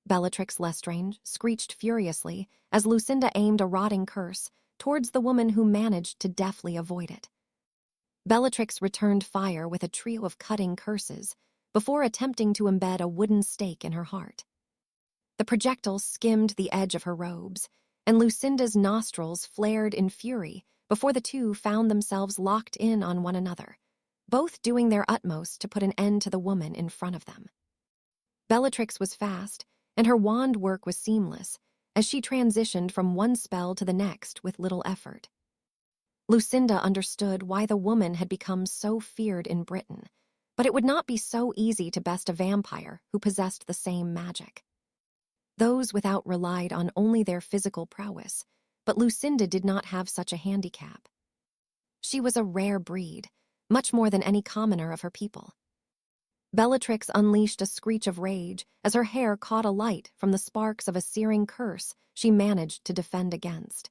Bellatrix Lestrange screeched furiously as Lucinda aimed a rotting curse towards the woman who managed to deftly avoid it. Bellatrix returned fire with a trio of cutting curses before attempting to embed a wooden stake in her heart. The projectile skimmed the edge of her robes, and Lucinda's nostrils flared in fury before the two found themselves locked in on one another, both doing their utmost to put an end to the woman in front of them. Bellatrix was fast, and her wand work was seamless, as she transitioned from one spell to the next with little effort. Lucinda understood why the woman had become so feared in Britain, but it would not be so easy to best a vampire who possessed the same magic. Those without relied on only their physical prowess, but Lucinda did not have such a handicap. She was a rare breed, much more than any commoner of her people. Bellatrix unleashed a screech of rage as her hair caught alight from the sparks of a searing curse she managed to defend against,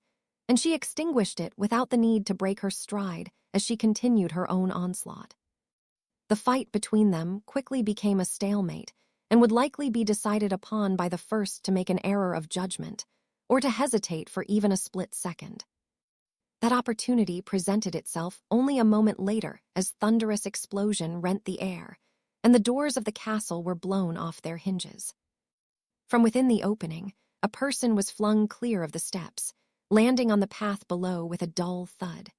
and she extinguished it without the need to break her stride as she continued her own onslaught. The fight between them quickly became a stalemate and would likely be decided upon by the first to make an error of judgment, or to hesitate for even a split second. That opportunity presented itself only a moment later as thunderous explosion rent the air, and the doors of the castle were blown off their hinges. From within the opening, a person was flung clear of the steps, landing on the path below with a dull thud.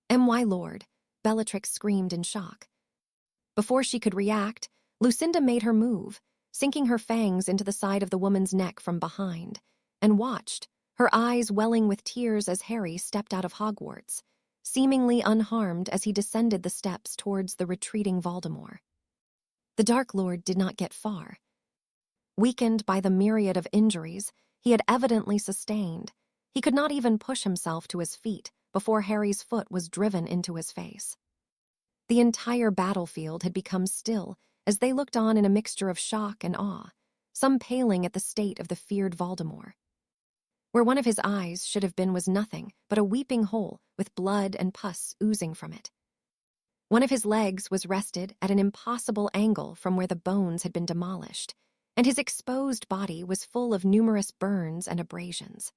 "My lord," Bellatrix screamed in shock. Before she could react, Lucinda made her move, sinking her fangs into the side of the woman's neck from behind, and watched, her eyes welling with tears as Harry stepped out of Hogwarts, seemingly unharmed as he descended the steps towards the retreating Voldemort. The Dark Lord did not get far. Weakened by the myriad of injuries he had evidently sustained, he could not even push himself to his feet before Harry's foot was driven into his face. The entire battlefield had become still as they looked on in a mixture of shock and awe, some paling at the state of the feared Voldemort. Where one of his eyes should have been was nothing but a weeping hole with blood and pus oozing from it. One of his legs was rested at an impossible angle from where the bones had been demolished, and his exposed body was full of numerous burns and abrasions.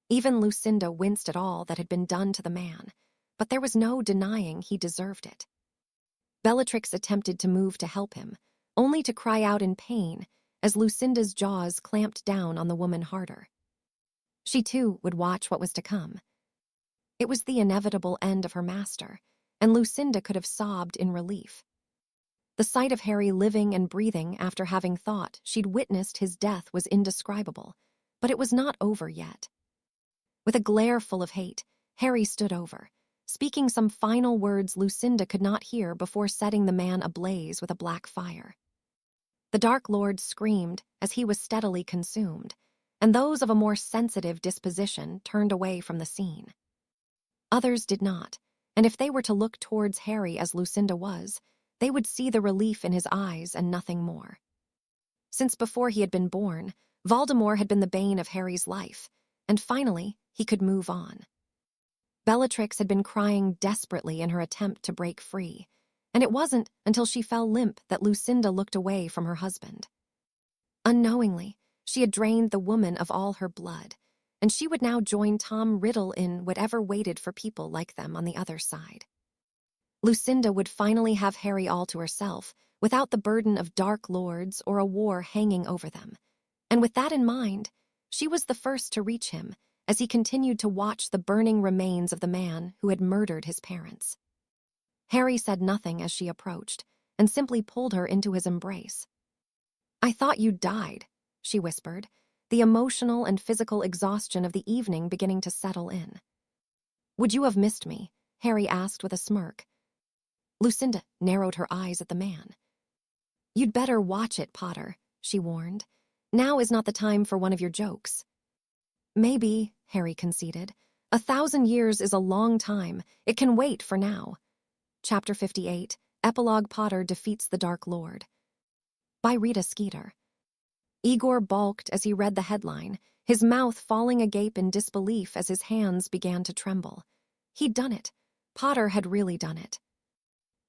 Even Lucinda winced at all that had been done to the man, but there was no denying he deserved it. Bellatrix attempted to move to help him, only to cry out in pain as Lucinda's jaws clamped down on the woman harder. She too would watch what was to come. It was the inevitable end of her master, and Lucinda could have sobbed in relief. The sight of Harry living and breathing after having thought she'd witnessed his death was indescribable, but it was not over yet. With a glare full of hate, Harry stood over, speaking some final words Lucinda could not hear before setting the man ablaze with a black fire. The Dark Lord screamed as he was steadily consumed, and those of a more sensitive disposition turned away from the scene. Others did not, and if they were to look towards Harry as Lucinda was, they would see the relief in his eyes and nothing more. Since before he had been born, Voldemort had been the bane of Harry's life, and finally, he could move on. Bellatrix had been crying desperately in her attempt to break free, and it wasn't until she fell limp that Lucinda looked away from her husband. Unknowingly, she had drained the woman of all her blood, and she would now join Tom Riddle in whatever waited for people like them on the other side. Lucinda would finally have Harry all to herself, without the burden of dark lords or a war hanging over them. And with that in mind, she was the first to reach him as he continued to watch the burning remains of the man who had murdered his parents. Harry said nothing as she approached, and simply pulled her into his embrace. "I thought you'd died," she whispered, the emotional and physical exhaustion of the evening beginning to settle in. "Would you have missed me?" Harry asked with a smirk. Lucinda narrowed her eyes at the man. "You'd better watch it, Potter," she warned. "Now is not the time for one of your jokes." "Maybe," Harry conceded. "1,000 years is a long time. It can wait for now." Chapter 58, Epilogue: Potter Defeats the Dark Lord. By Rita Skeeter. Igor balked as he read the headline, his mouth falling agape in disbelief as his hands began to tremble. He'd done it. Potter had really done it.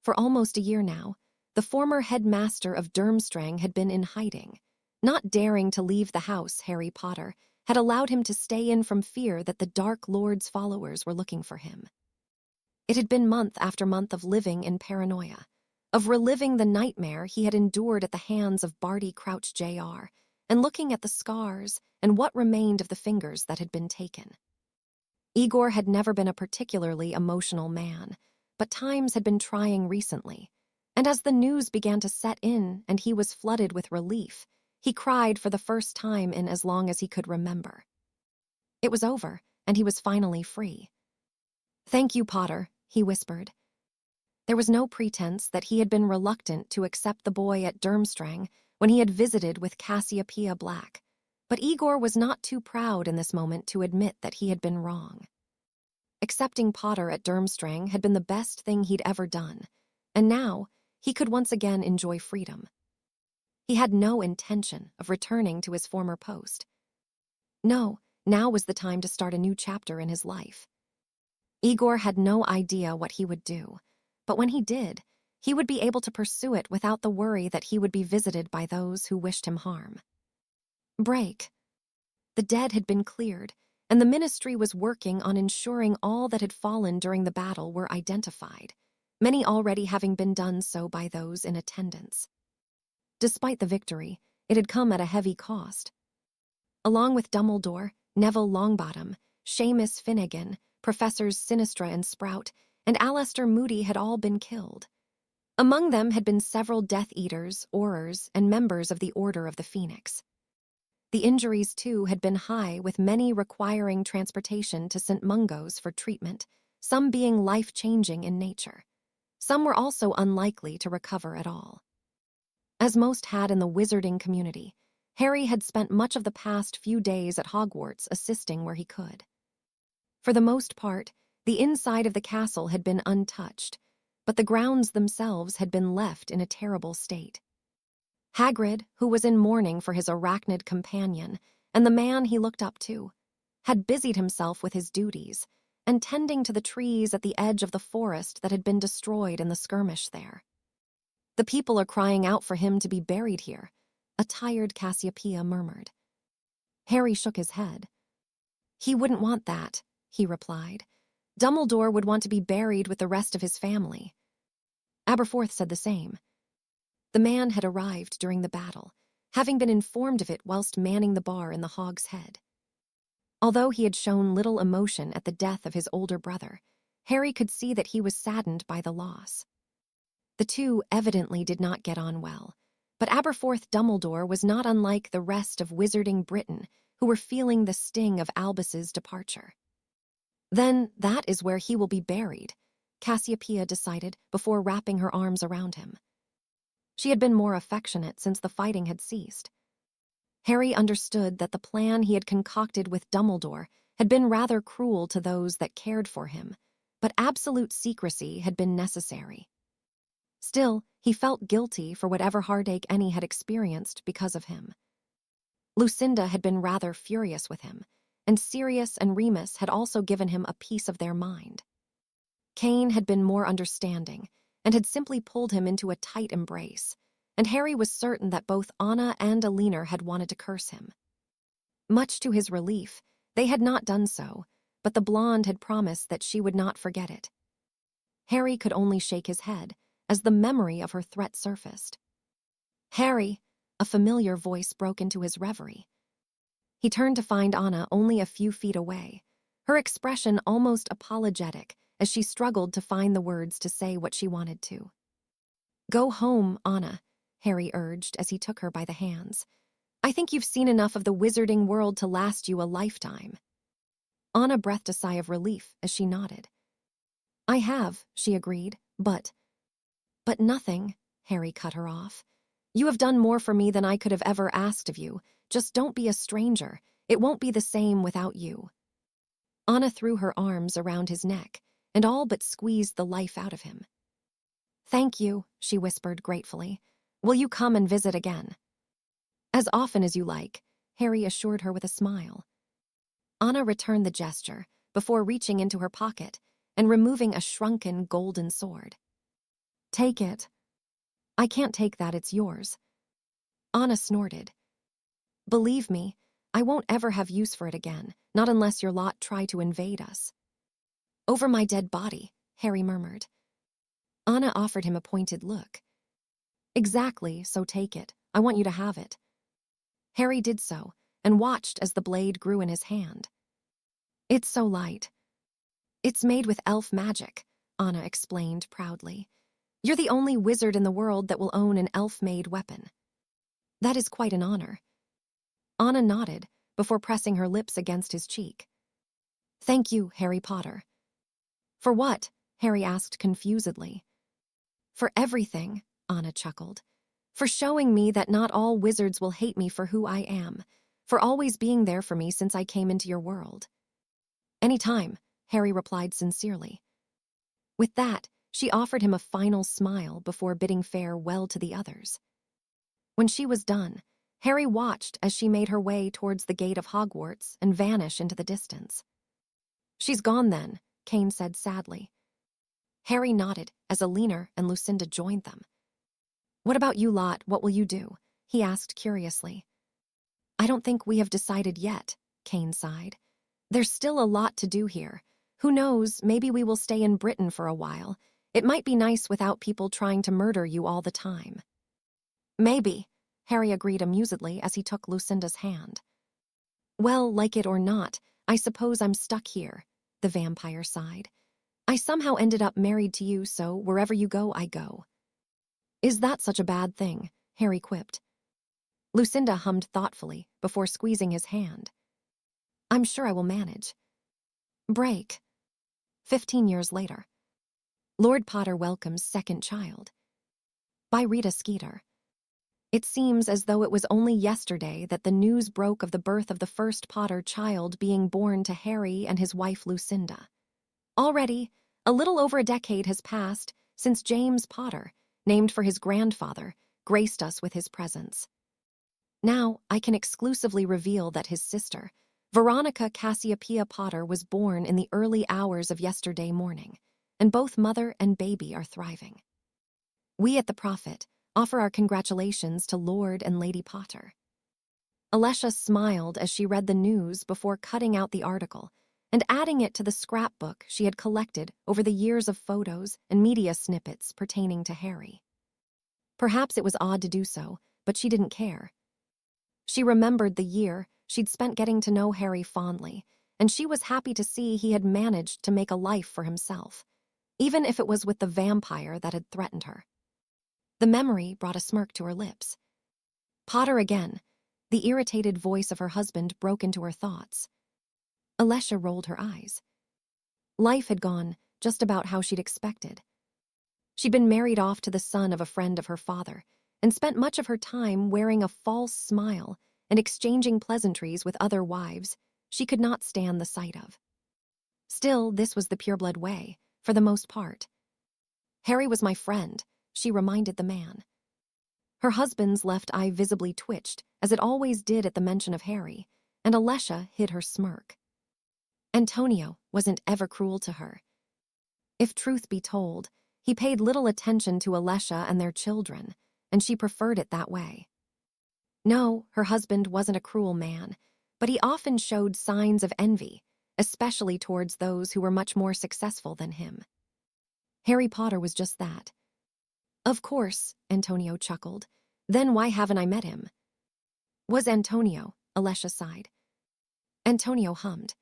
For almost a year now, the former headmaster of Durmstrang had been in hiding. Not daring to leave the house, Harry Potter had allowed him to stay in from fear that the Dark Lord's followers were looking for him. It had been month after month of living in paranoia, of reliving the nightmare he had endured at the hands of Barty Crouch Jr., and looking at the scars and what remained of the fingers that had been taken. Igor had never been a particularly emotional man, but times had been trying recently, and as the news began to set in and he was flooded with relief, he cried for the first time in as long as he could remember. It was over, and he was finally free. "Thank you, Potter," he whispered. There was no pretense that he had been reluctant to accept the boy at Durmstrang when he had visited with Cassiopeia Black, but Igor was not too proud in this moment to admit that he had been wrong. Accepting Potter at Durmstrang had been the best thing he'd ever done, and now he could once again enjoy freedom. He had no intention of returning to his former post. No, now was the time to start a new chapter in his life. Igor had no idea what he would do, but when he did, he would be able to pursue it without the worry that he would be visited by those who wished him harm. Break. The dead had been cleared, and the ministry was working on ensuring all that had fallen during the battle were identified, many already having been done so by those in attendance. Despite the victory, it had come at a heavy cost. Along with Dumbledore, Neville Longbottom, Seamus Finnegan, Professors Sinistra and Sprout, and Alastor Moody had all been killed. Among them had been several Death Eaters, Aurors, and members of the Order of the Phoenix. The injuries, too, had been high, with many requiring transportation to St. Mungo's for treatment, some being life-changing in nature. Some were also unlikely to recover at all. As most had in the wizarding community, Harry had spent much of the past few days at Hogwarts assisting where he could. For the most part, the inside of the castle had been untouched, but the grounds themselves had been left in a terrible state. Hagrid, who was in mourning for his arachnid companion and the man he looked up to, had busied himself with his duties and tending to the trees at the edge of the forest that had been destroyed in the skirmish there. "The people are crying out for him to be buried here," a tired Cassiopeia murmured. Harry shook his head. "He wouldn't want that," he replied. "Dumbledore would want to be buried with the rest of his family." Aberforth said the same. The man had arrived during the battle, having been informed of it whilst manning the bar in the Hog's Head. Although he had shown little emotion at the death of his older brother, Harry could see that he was saddened by the loss. The two evidently did not get on well, but Aberforth Dumbledore was not unlike the rest of Wizarding Britain, who were feeling the sting of Albus's departure. "Then that is where he will be buried," Cassiopeia decided before wrapping her arms around him. She had been more affectionate since the fighting had ceased. Harry understood that the plan he had concocted with Dumbledore had been rather cruel to those that cared for him, but absolute secrecy had been necessary. Still, he felt guilty for whatever heartache Annie had experienced because of him. Lucinda had been rather furious with him, and Sirius and Remus had also given him a piece of their mind. Cain had been more understanding and had simply pulled him into a tight embrace, and Harry was certain that both Anna and Alina had wanted to curse him. Much to his relief, they had not done so, but the blonde had promised that she would not forget it. Harry could only shake his head as the memory of her threat surfaced. "Harry!" A familiar voice broke into his reverie. He turned to find Anna only a few feet away, her expression almost apologetic as she struggled to find the words to say what she wanted to. "Go home, Anna," Harry urged as he took her by the hands. "I think you've seen enough of the wizarding world to last you a lifetime." Anna breathed a sigh of relief as she nodded. "I have," she agreed, but nothing," Harry cut her off. "You have done more for me than I could have ever asked of you. Just don't be a stranger. It won't be the same without you." Anna threw her arms around his neck and all but squeezed the life out of him. "Thank you," she whispered gratefully. "Will you come and visit again?" "As often as you like," Harry assured her with a smile. Anna returned the gesture before reaching into her pocket and removing a shrunken golden sword. "Take it." "I can't take that, it's yours." Anna snorted. "Believe me, I won't ever have use for it again, not unless your lot try to invade us." "Over my dead body," Harry murmured. Anna offered him a pointed look. "Exactly, so take it. I want you to have it." Harry did so, and watched as the blade grew in his hand. "It's so light." "It's made with elf magic," Anna explained proudly. "You're the only wizard in the world that will own an elf-made weapon." "That is quite an honor." Anna nodded before pressing her lips against his cheek. "Thank you, Harry Potter." "For what?" Harry asked confusedly. "For everything," Anna chuckled. "For showing me that not all wizards will hate me for who I am. For always being there for me since I came into your world." "Any time," Harry replied sincerely. With that, she offered him a final smile before bidding farewell to the others. When she was done, Harry watched as she made her way towards the gate of Hogwarts and vanish into the distance. "She's gone then," Cain said sadly. Harry nodded as Alina and Lucinda joined them. "What about you lot, what will you do?" he asked curiously. "I don't think we have decided yet," Cain sighed. "There's still a lot to do here. Who knows, maybe we will stay in Britain for a while. It might be nice without people trying to murder you all the time." "Maybe," Harry agreed amusedly as he took Lucinda's hand. "Well, like it or not, I suppose I'm stuck here," the vampire sighed. "I somehow ended up married to you, so wherever you go, I go." "Is that such a bad thing?" Harry quipped. Lucinda hummed thoughtfully before squeezing his hand. "I'm sure I will manage." Break. 15 years later. Lord Potter welcomes second child. By Rita Skeeter. It seems as though it was only yesterday that the news broke of the birth of the first Potter child being born to Harry and his wife Lucinda. Already, a little over a decade has passed since James Potter, named for his grandfather, graced us with his presence. Now, I can exclusively reveal that his sister, Veronica Cassiopeia Potter, was born in the early hours of yesterday morning, and both mother and baby are thriving. We at The Prophet offer our congratulations to Lord and Lady Potter. Alessia smiled as she read the news before cutting out the article and adding it to the scrapbook she had collected over the years of photos and media snippets pertaining to Harry. Perhaps it was odd to do so, but she didn't care. She remembered the year she'd spent getting to know Harry fondly, and she was happy to see he had managed to make a life for himself, even if it was with the vampire that had threatened her. The memory brought a smirk to her lips. Potter again. The irritated voice of her husband broke into her thoughts. Alessia rolled her eyes. Life had gone just about how she'd expected. She'd been married off to the son of a friend of her father, and spent much of her time wearing a false smile and exchanging pleasantries with other wives she could not stand the sight of. Still, this was the pureblood way, for the most part. Harry was my friend, she reminded the man. Her husband's left eye visibly twitched, as it always did at the mention of Harry, and Alessia hid her smirk. Antonio wasn't ever cruel to her. If truth be told, he paid little attention to Alessia and their children, and she preferred it that way. No, her husband wasn't a cruel man, but he often showed signs of envy, especially towards those who were much more successful than him. Harry Potter was just that. Of course, Antonio chuckled. Then why haven't I met him? Was Antonio, Alessia sighed. Antonio hummed.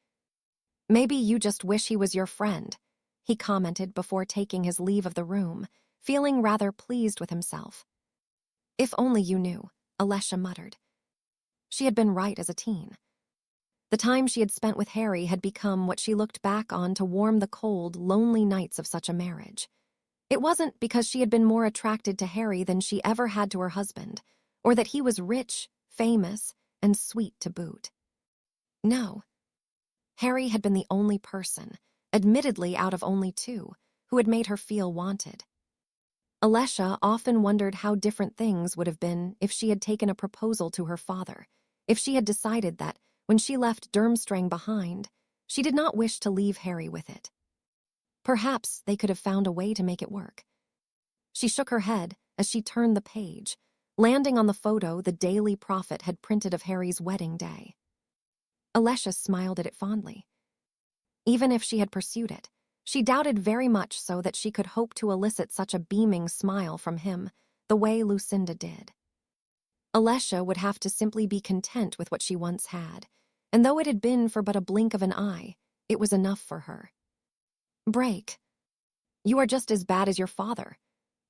Maybe you just wish he was your friend, he commented before taking his leave of the room, feeling rather pleased with himself. If only you knew, Alessia muttered. She had been right as a teen. The time she had spent with Harry had become what she looked back on to warm the cold, lonely nights of such a marriage. It wasn't because she had been more attracted to Harry than she ever had to her husband, or that he was rich, famous, and sweet to boot. No. Harry had been the only person, admittedly out of only two, who had made her feel wanted. Alessia often wondered how different things would have been if she had taken a proposal to her father, if she had decided that, when she left Durmstrang behind, she did not wish to leave Harry with it. Perhaps they could have found a way to make it work. She shook her head as she turned the page, landing on the photo the Daily Prophet had printed of Harry's wedding day. Alessia smiled at it fondly. Even if she had pursued it, she doubted very much so that she could hope to elicit such a beaming smile from him, the way Lucinda did. Alessia would have to simply be content with what she once had, and though it had been for but a blink of an eye, it was enough for her. Break. You are just as bad as your father,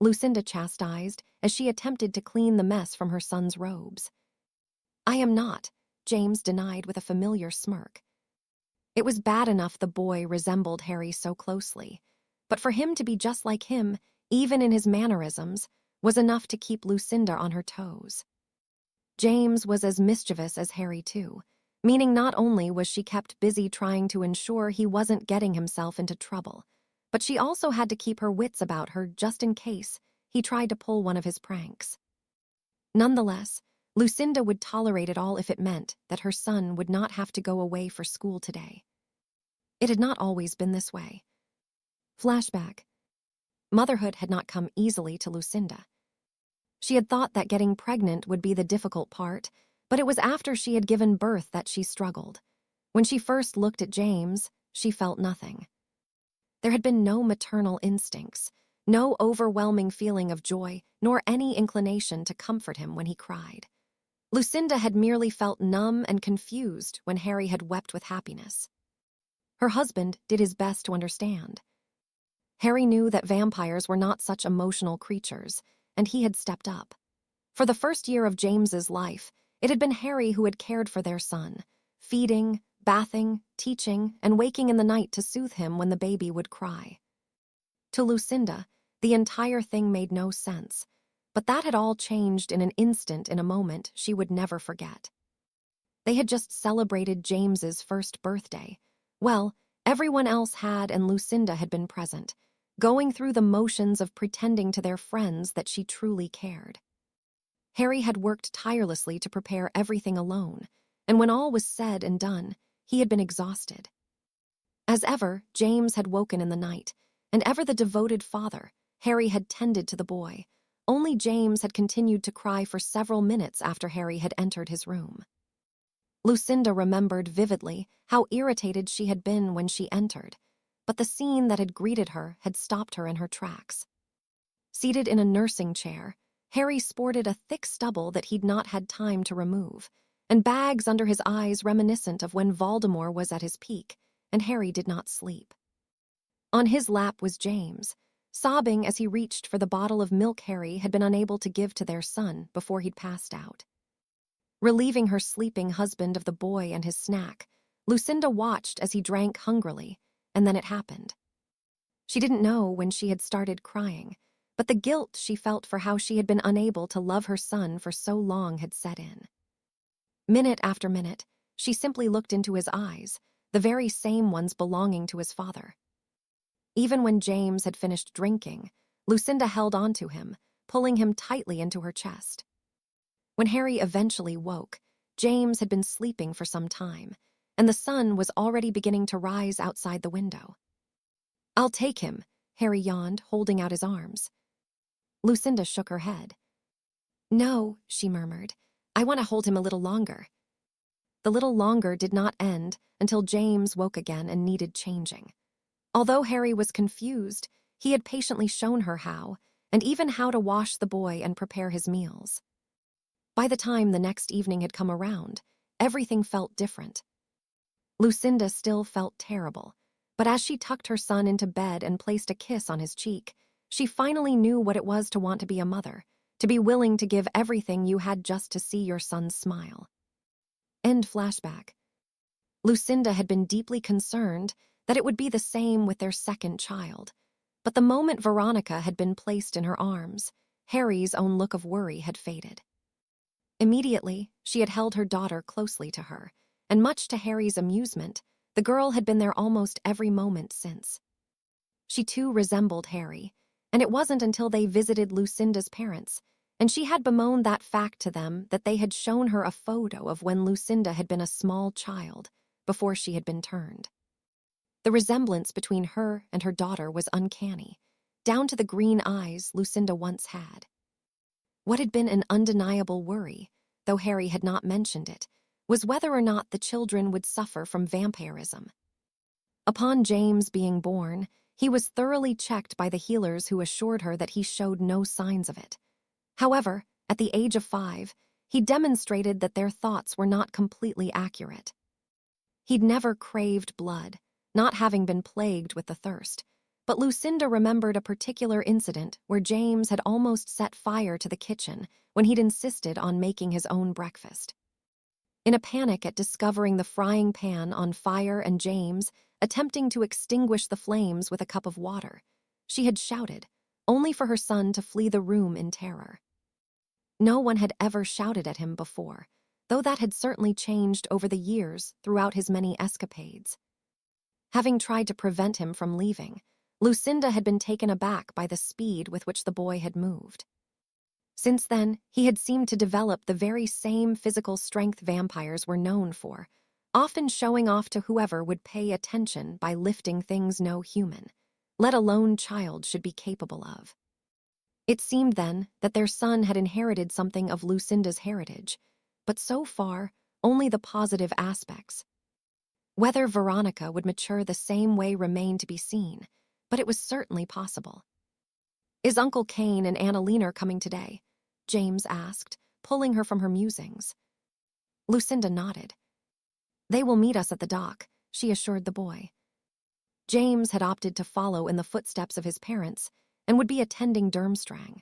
Lucinda chastised as she attempted to clean the mess from her son's robes. I am not, James denied with a familiar smirk. It was bad enough the boy resembled Harry so closely, but for him to be just like him, even in his mannerisms, was enough to keep Lucinda on her toes. James was as mischievous as Harry too, meaning not only was she kept busy trying to ensure he wasn't getting himself into trouble, but she also had to keep her wits about her just in case he tried to pull one of his pranks. Nonetheless, Lucinda would tolerate it all if it meant that her son would not have to go away for school today. It had not always been this way. Flashback. Motherhood had not come easily to Lucinda. She had thought that getting pregnant would be the difficult part, but it was after she had given birth that she struggled. When she first looked at James, she felt nothing. There had been no maternal instincts, no overwhelming feeling of joy, nor any inclination to comfort him when he cried. Lucinda had merely felt numb and confused when Harry had wept with happiness. Her husband did his best to understand. Harry knew that vampires were not such emotional creatures, and he had stepped up. For the first year of James's life, it had been Harry who had cared for their son, feeding, bathing, teaching, and waking in the night to soothe him when the baby would cry. To Lucinda, the entire thing made no sense, but that had all changed in an instant in a moment she would never forget. They had just celebrated James's first birthday. Well, everyone else had and Lucinda had been present, going through the motions of pretending to their friends that she truly cared. Harry had worked tirelessly to prepare everything alone, and when all was said and done, he had been exhausted. As ever, James had woken in the night, and ever the devoted father, Harry had tended to the boy. Only James had continued to cry for several minutes after Harry had entered his room. Lucinda remembered vividly how irritated she had been when she entered, but the scene that had greeted her had stopped her in her tracks. Seated in a nursing chair, Harry sported a thick stubble that he'd not had time to remove, and bags under his eyes reminiscent of when Voldemort was at his peak, and Harry did not sleep. On his lap was James, sobbing as he reached for the bottle of milk Harry had been unable to give to their son before he'd passed out. Relieving her sleeping husband of the boy and his snack, Lucinda watched as he drank hungrily, and then it happened. She didn't know when she had started crying, but the guilt she felt for how she had been unable to love her son for so long had set in. Minute after minute, she simply looked into his eyes, the very same ones belonging to his father. Even when James had finished drinking, Lucinda held on to him, pulling him tightly into her chest. When Harry eventually woke, James had been sleeping for some time, and the sun was already beginning to rise outside the window. "I'll take him," Harry yawned, holding out his arms. Lucinda shook her head. "No," she murmured. "I want to hold him a little longer." The little longer did not end until James woke again and needed changing. Although Harry was confused, he had patiently shown her how, and even how to wash the boy and prepare his meals. By the time the next evening had come around, everything felt different. Lucinda still felt terrible, but as she tucked her son into bed and placed a kiss on his cheek, she finally knew what it was to want to be a mother, to be willing to give everything you had just to see your son smile. End flashback. Lucinda had been deeply concerned that it would be the same with their second child, but the moment Veronica had been placed in her arms, Harry's own look of worry had faded. Immediately, she had held her daughter closely to her, and much to Harry's amusement, the girl had been there almost every moment since. She too resembled Harry, and it wasn't until they visited Lucinda's parents, and she had bemoaned that fact to them that they had shown her a photo of when Lucinda had been a small child, before she had been turned. The resemblance between her and her daughter was uncanny, down to the green eyes Lucinda once had. What had been an undeniable worry, though Harry had not mentioned it, was whether or not the children would suffer from vampirism. Upon James being born, he was thoroughly checked by the healers who assured her that he showed no signs of it. However, at the age of 5, he demonstrated that their thoughts were not completely accurate. He'd never craved blood, not having been plagued with the thirst, but Lucinda remembered a particular incident where James had almost set fire to the kitchen when he'd insisted on making his own breakfast. In a panic at discovering the frying pan on fire and James attempting to extinguish the flames with a cup of water, she had shouted, only for her son to flee the room in terror. No one had ever shouted at him before, though that had certainly changed over the years throughout his many escapades. Having tried to prevent him from leaving, Lucinda had been taken aback by the speed with which the boy had moved. Since then, he had seemed to develop the very same physical strength vampires were known for, often showing off to whoever would pay attention by lifting things no human, let alone child, should be capable of. It seemed then that their son had inherited something of Lucinda's heritage, but so far, only the positive aspects. Whether Veronica would mature the same way remained to be seen, but it was certainly possible. "Is Uncle Kane and Annalena coming today?" James asked, pulling her from her musings. Lucinda nodded. "They will meet us at the dock," she assured the boy. James had opted to follow in the footsteps of his parents and would be attending Durmstrang.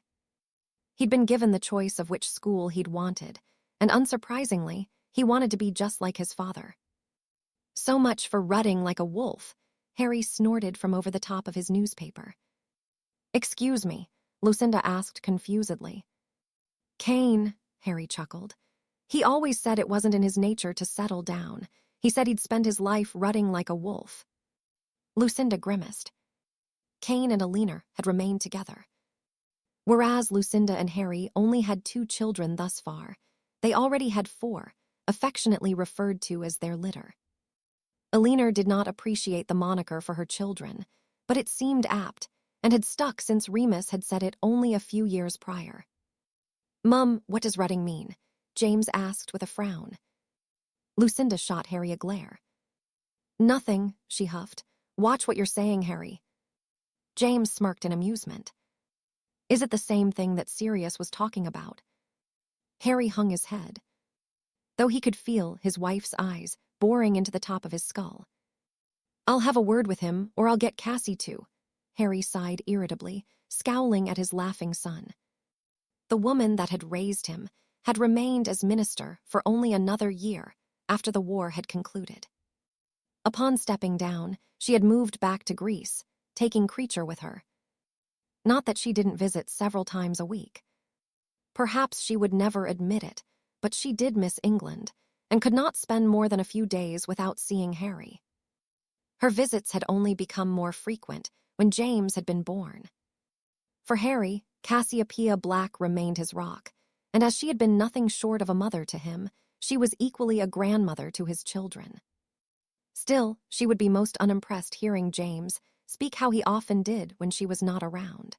He'd been given the choice of which school he'd wanted, and unsurprisingly, he wanted to be just like his father. "So much for rutting like a wolf," Harry snorted from over the top of his newspaper. "Excuse me," Lucinda asked confusedly. "Kane," Harry chuckled. "He always said it wasn't in his nature to settle down. He said he'd spend his life rutting like a wolf." Lucinda grimaced. Kane and Alina had remained together. Whereas Lucinda and Harry only had 2 children thus far, they already had 4, affectionately referred to as their litter. Alina did not appreciate the moniker for her children, but it seemed apt, and had stuck since Remus had said it only a few years prior. "Mum, what does rutting mean?" James asked with a frown. Lucinda shot Harry a glare. "Nothing," she huffed. "Watch what you're saying, Harry." James smirked in amusement. "Is it the same thing that Sirius was talking about?" Harry hung his head, though he could feel his wife's eyes boring into the top of his skull. "I'll have a word with him, or I'll get Cassie to," Harry sighed irritably, scowling at his laughing son. The woman that had raised him had remained as minister for only another year after the war had concluded. Upon stepping down, she had moved back to Greece, taking Creature with her. Not that she didn't visit several times a week. Perhaps she would never admit it, but she did miss England, and could not spend more than a few days without seeing Harry. Her visits had only become more frequent when James had been born. For Harry, Cassiopeia Black remained his rock, and as she had been nothing short of a mother to him, she was equally a grandmother to his children. Still, she would be most unimpressed hearing James speak how he often did when she was not around.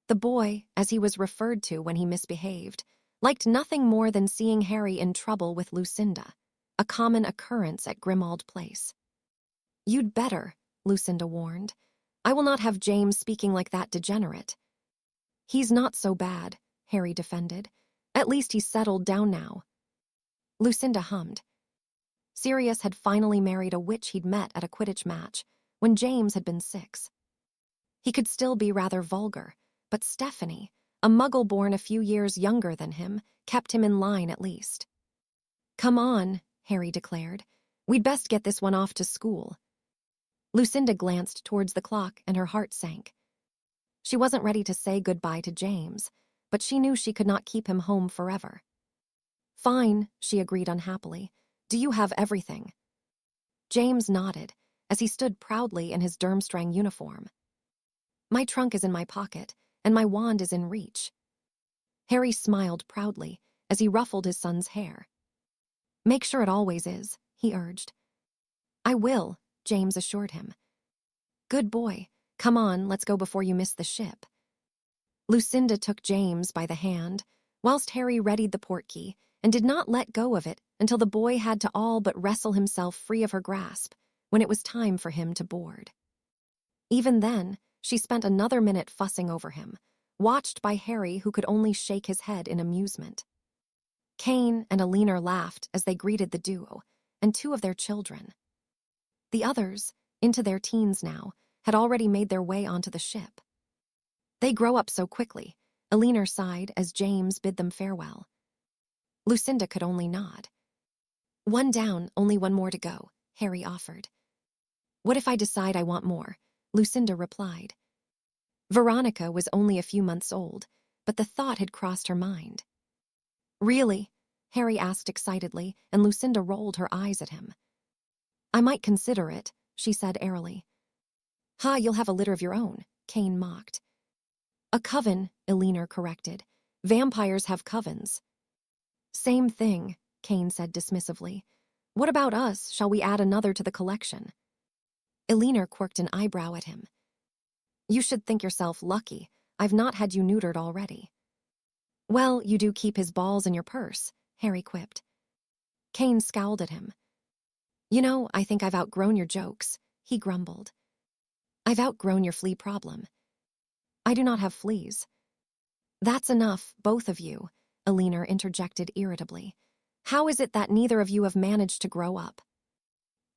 The boy, as he was referred to when he misbehaved, liked nothing more than seeing Harry in trouble with Lucinda, a common occurrence at Grimmauld Place. "You'd better," Lucinda warned. "I will not have James speaking like that degenerate." "He's not so bad," Harry defended. "At least he's settled down now." Lucinda hummed. Sirius had finally married a witch he'd met at a Quidditch match when James had been 6. He could still be rather vulgar, but Stephanie, a muggle born a few years younger than him, kept him in line at least. "Come on," Harry declared. "We'd best get this one off to school." Lucinda glanced towards the clock and her heart sank. She wasn't ready to say goodbye to James, but she knew she could not keep him home forever. "Fine," she agreed unhappily. "Do you have everything?" James nodded as he stood proudly in his Durmstrang uniform. "My trunk is in my pocket, and my wand is in reach." Harry smiled proudly as he ruffled his son's hair. "Make sure it always is," he urged. "I will," James assured him. "Good boy. Come on, let's go before you miss the ship." Lucinda took James by the hand, whilst Harry readied the portkey and did not let go of it until the boy had to all but wrestle himself free of her grasp when it was time for him to board. Even then, she spent another minute fussing over him, watched by Harry who could only shake his head in amusement. Kane and Alina laughed as they greeted the duo and 2 of their children. The others, into their teens now, had already made their way onto the ship. "They grow up so quickly," Alina sighed as James bid them farewell. Lucinda could only nod. "One down, only one more to go," Harry offered. "What if I decide I want more?" Lucinda replied. Veronica was only a few months old, but the thought had crossed her mind. "Really?" Harry asked excitedly, and Lucinda rolled her eyes at him. "I might consider it," she said airily. "Ha, you'll have a litter of your own," Kane mocked. "A coven," Alina corrected. "Vampires have covens." "Same thing," Kane said dismissively. "What about us? Shall we add another to the collection?" Alina quirked an eyebrow at him. "You should think yourself lucky. I've not had you neutered already." "Well, you do keep his balls in your purse," Harry quipped. Kane scowled at him. "You know, I think I've outgrown your jokes," he grumbled. "I've outgrown your flea problem." "I do not have fleas." "That's enough, both of you," Alina interjected irritably. "How is it that neither of you have managed to grow up?"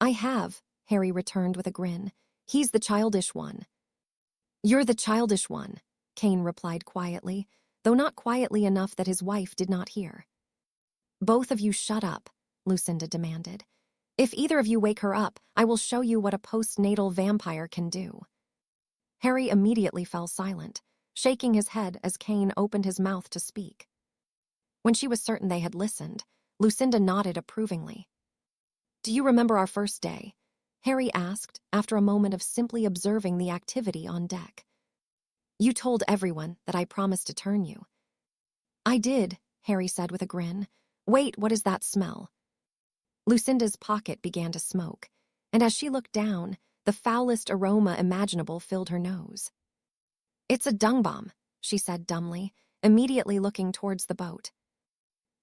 "I have," Harry returned with a grin. "He's the childish one." "You're the childish one," Kane replied quietly, though not quietly enough that his wife did not hear. "Both of you shut up," Lucinda demanded. "If either of you wake her up, I will show you what a postnatal vampire can do." Harry immediately fell silent, shaking his head as Kane opened his mouth to speak. When she was certain they had listened, Lucinda nodded approvingly. "Do you remember our first day?" Harry asked after a moment of simply observing the activity on deck. "You told everyone that I promised to turn you." "I did," Harry said with a grin. "Wait, what is that smell?" Lucinda's pocket began to smoke, and as she looked down, the foulest aroma imaginable filled her nose. "It's a dung bomb," she said dumbly, immediately looking towards the boat.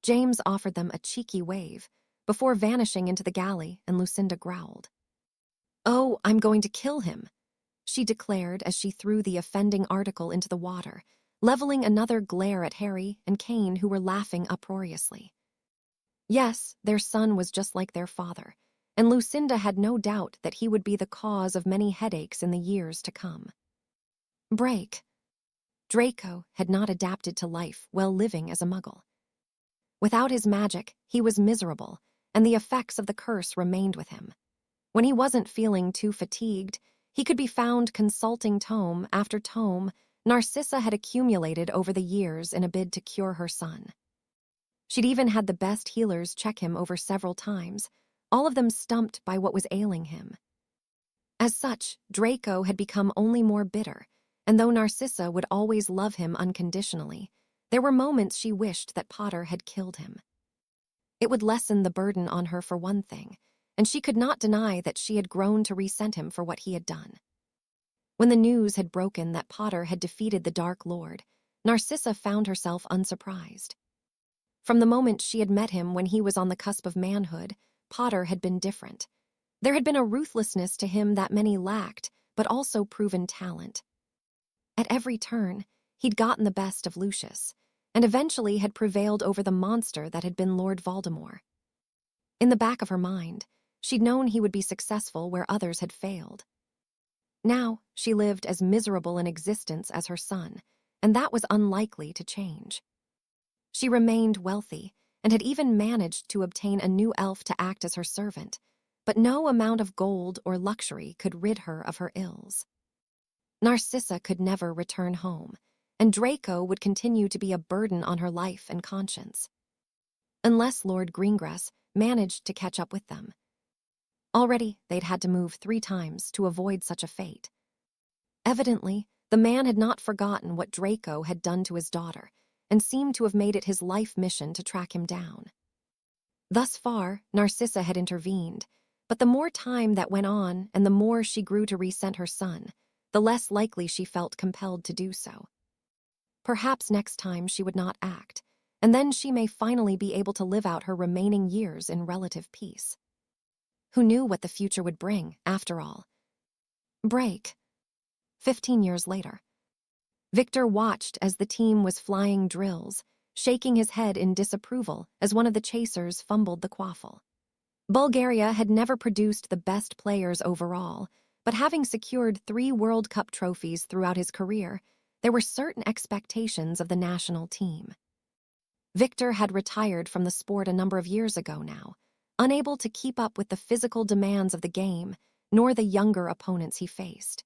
James offered them a cheeky wave, before vanishing into the galley, and Lucinda growled. "Oh, I'm going to kill him," she declared as she threw the offending article into the water, leveling another glare at Harry and Kane, who were laughing uproariously. Yes, their son was just like their father, and Lucinda had no doubt that he would be the cause of many headaches in the years to come. Break. Draco had not adapted to life while living as a muggle. Without his magic, he was miserable, and the effects of the curse remained with him. When he wasn't feeling too fatigued, he could be found consulting tome after tome Narcissa had accumulated over the years in a bid to cure her son. She'd even had the best healers check him over several times, all of them stumped by what was ailing him. As such, Draco had become only more bitter, and though Narcissa would always love him unconditionally, there were moments she wished that Potter had killed him. It would lessen the burden on her for one thing, and she could not deny that she had grown to resent him for what he had done. When the news had broken that Potter had defeated the Dark Lord, Narcissa found herself unsurprised. From the moment she had met him when he was on the cusp of manhood, Potter had been different. There had been a ruthlessness to him that many lacked, but also proven talent. At every turn, he'd gotten the best of Lucius, and eventually had prevailed over the monster that had been Lord Voldemort. In the back of her mind, she'd known he would be successful where others had failed. Now, she lived as miserable an existence as her son, and that was unlikely to change. She remained wealthy, and had even managed to obtain a new elf to act as her servant, but no amount of gold or luxury could rid her of her ills. Narcissa could never return home, and Draco would continue to be a burden on her life and conscience. Unless Lord Greengrass managed to catch up with them. Already, they'd had to move 3 times to avoid such a fate. Evidently, the man had not forgotten what Draco had done to his daughter, and seemed to have made it his life mission to track him down. Thus far, Narcissa had intervened, but the more time that went on and the more she grew to resent her son, the less likely she felt compelled to do so. Perhaps next time she would not act, and then she may finally be able to live out her remaining years in relative peace. Who knew what the future would bring, after all? Break. 15 years later. Viktor watched as the team was flying drills, shaking his head in disapproval as one of the chasers fumbled the quaffle. Bulgaria had never produced the best players overall, but having secured 3 World Cup trophies throughout his career, there were certain expectations of the national team. Viktor had retired from the sport a number of years ago now, unable to keep up with the physical demands of the game, nor the younger opponents he faced.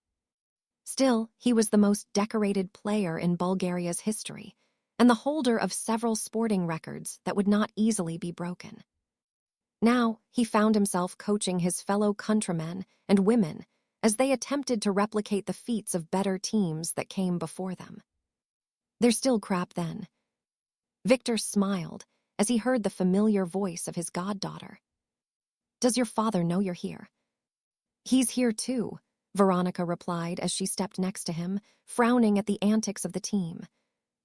Still, he was the most decorated player in Bulgaria's history, and the holder of several sporting records that would not easily be broken. Now, he found himself coaching his fellow countrymen and women as they attempted to replicate the feats of better teams that came before them. They're still crap then. Viktor smiled as he heard the familiar voice of his goddaughter. Does your father know you're here? He's here too, Veronica replied as she stepped next to him, frowning at the antics of the team.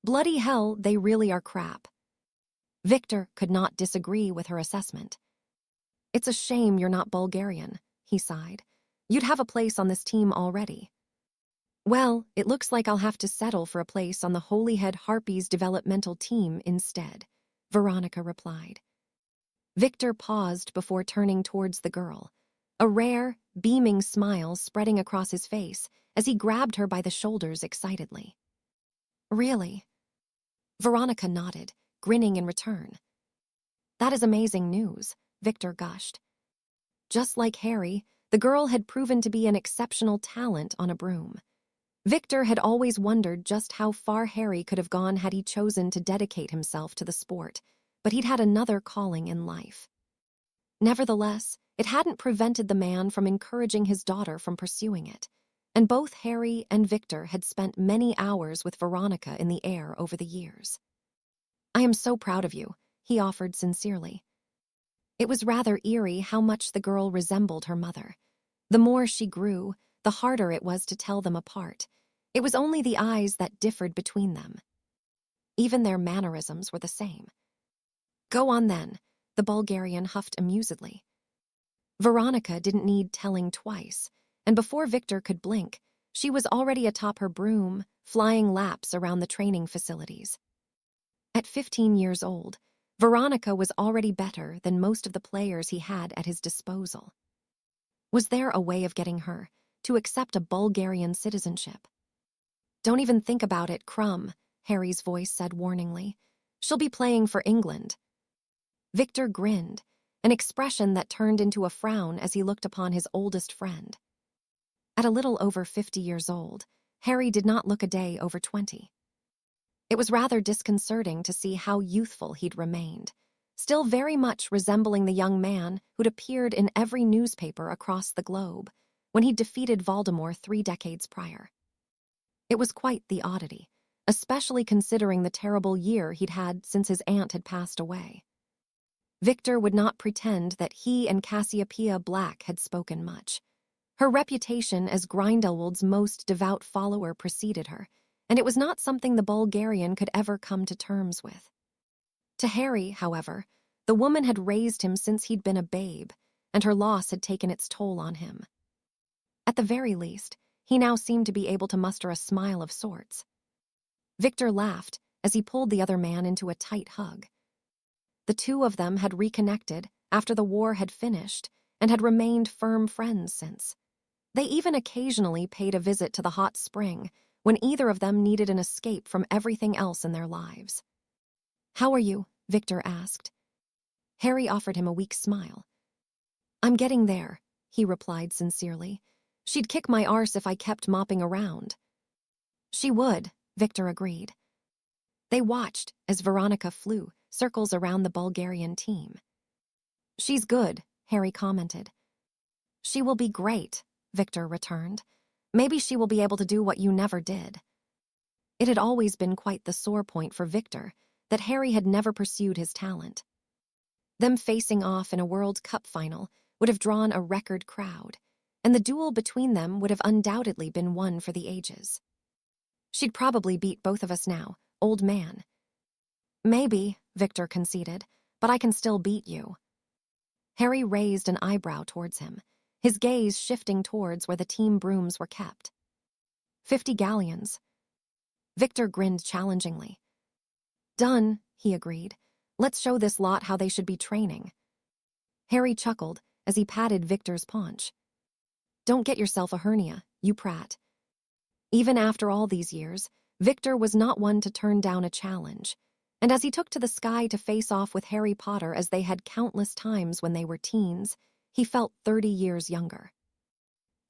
Bloody hell, they really are crap. Viktor could not disagree with her assessment. It's a shame you're not Bulgarian, he sighed. You'd have a place on this team already. Well, it looks like I'll have to settle for a place on the Holyhead Harpies developmental team instead, Veronica replied. Viktor paused before turning towards the girl, a rare, beaming smile spreading across his face as he grabbed her by the shoulders excitedly. Really? Veronica nodded, grinning in return. That is amazing news, Viktor gushed. Just like Harry, the girl had proven to be an exceptional talent on a broom. Viktor had always wondered just how far Harry could have gone had he chosen to dedicate himself to the sport, but he'd had another calling in life. Nevertheless, it hadn't prevented the man from encouraging his daughter from pursuing it, and both Harry and Viktor had spent many hours with Veronica in the air over the years. I am so proud of you, he offered sincerely. It was rather eerie how much the girl resembled her mother. The more she grew, the harder it was to tell them apart. It was only the eyes that differed between them. Even their mannerisms were the same. Go on then, the Bulgarian huffed amusedly. Veronica didn't need telling twice, and before Viktor could blink, she was already atop her broom, flying laps around the training facilities. At 15 years old, Veronica was already better than most of the players he had at his disposal. Was there a way of getting her to accept a Bulgarian citizenship? Don't even think about it, Krum, Harry's voice said warningly. She'll be playing for England. Viktor grinned, an expression that turned into a frown as he looked upon his oldest friend. At a little over 50 years old, Harry did not look a day over 20. It was rather disconcerting to see how youthful he'd remained, still very much resembling the young man who'd appeared in every newspaper across the globe, when he defeated Voldemort 3 decades prior. It was quite the oddity, especially considering the terrible year he'd had since his aunt had passed away. Viktor would not pretend that he and Cassiopeia Black had spoken much. Her reputation as Grindelwald's most devout follower preceded her, and it was not something the Bulgarian could ever come to terms with. To Harry, however, the woman had raised him since he'd been a babe, and her loss had taken its toll on him. At the very least, he now seemed to be able to muster a smile of sorts. Viktor laughed as he pulled the other man into a tight hug. The two of them had reconnected after the war had finished and had remained firm friends since. They even occasionally paid a visit to the hot spring when either of them needed an escape from everything else in their lives. "How are you?" Viktor asked. Harry offered him a weak smile. "I'm getting there," he replied sincerely. "She'd kick my arse if I kept mopping around." "She would," Viktor agreed. They watched as Veronica flew circles around the Bulgarian team. "She's good," Harry commented. "She will be great," Viktor returned. "Maybe she will be able to do what you never did." It had always been quite the sore point for Viktor that Harry had never pursued his talent. Them facing off in a World Cup final would have drawn a record crowd, and the duel between them would have undoubtedly been one for the ages. "She'd probably beat both of us now, old man." "Maybe," Viktor conceded, "but I can still beat you." Harry raised an eyebrow towards him, his gaze shifting towards where the team brooms were kept. 50 galleons. Viktor grinned challengingly. "Done," he agreed. "Let's show this lot how they should be training." Harry chuckled as he patted Viktor's paunch. "Don't get yourself a hernia, you prat." Even after all these years, Viktor was not one to turn down a challenge, and as he took to the sky to face off with Harry Potter as they had countless times when they were teens, he felt 30 years younger.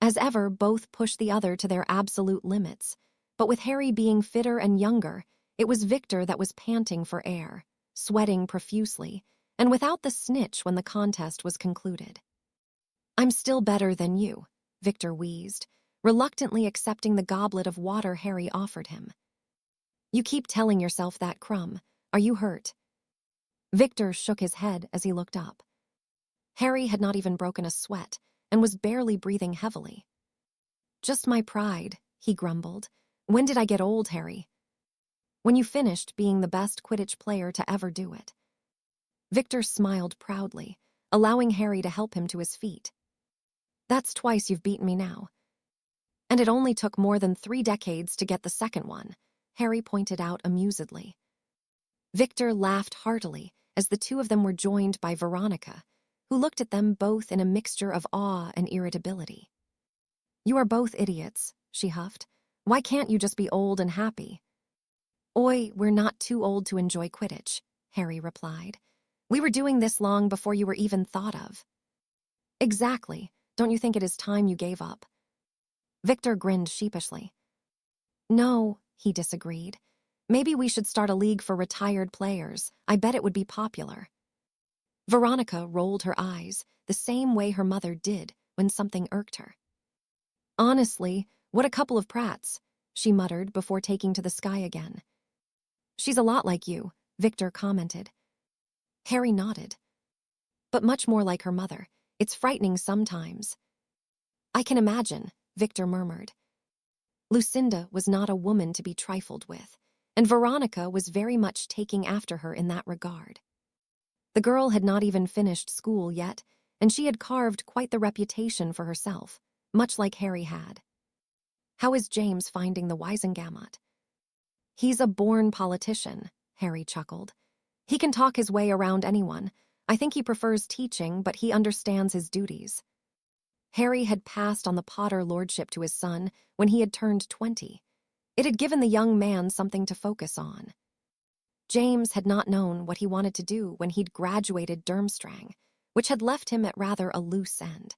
As ever, both pushed the other to their absolute limits, but with Harry being fitter and younger, it was Viktor that was panting for air, sweating profusely, and without the snitch when the contest was concluded. "I'm still better than you," Viktor wheezed, reluctantly accepting the goblet of water Harry offered him. "You keep telling yourself that, Krum. Are you hurt?" Viktor shook his head as he looked up. Harry had not even broken a sweat and was barely breathing heavily. "Just my pride," he grumbled. "When did I get old, Harry?" "When you finished being the best Quidditch player to ever do it." Viktor smiled proudly, allowing Harry to help him to his feet. "That's twice you've beaten me now." "And it only took more than 3 decades to get the second one," Harry pointed out amusedly. Viktor laughed heartily as the two of them were joined by Veronica, who looked at them both in a mixture of awe and irritability. "You are both idiots," she huffed. "Why can't you just be old and happy?" "Oi, we're not too old to enjoy Quidditch," Harry replied. "We were doing this long before you were even thought of." "Exactly. Don't you think it is time you gave up?" Viktor grinned sheepishly. "No," he disagreed. "Maybe we should start a league for retired players. I bet it would be popular." Veronica rolled her eyes the same way her mother did when something irked her. "Honestly, what a couple of prats," she muttered before taking to the sky again. "She's a lot like you," Viktor commented. Harry nodded. "But much more like her mother. It's frightening sometimes." "I can imagine," Viktor murmured. Lucinda was not a woman to be trifled with, and Veronica was very much taking after her in that regard. The girl had not even finished school yet, and she had carved quite the reputation for herself, much like Harry had. "How is James finding the Wisengamot?" "He's a born politician," Harry chuckled. "He can talk his way around anyone. I think he prefers teaching, but he understands his duties." Harry had passed on the Potter lordship to his son when he had turned 20. It had given the young man something to focus on. James had not known what he wanted to do when he'd graduated Durmstrang, which had left him at rather a loose end.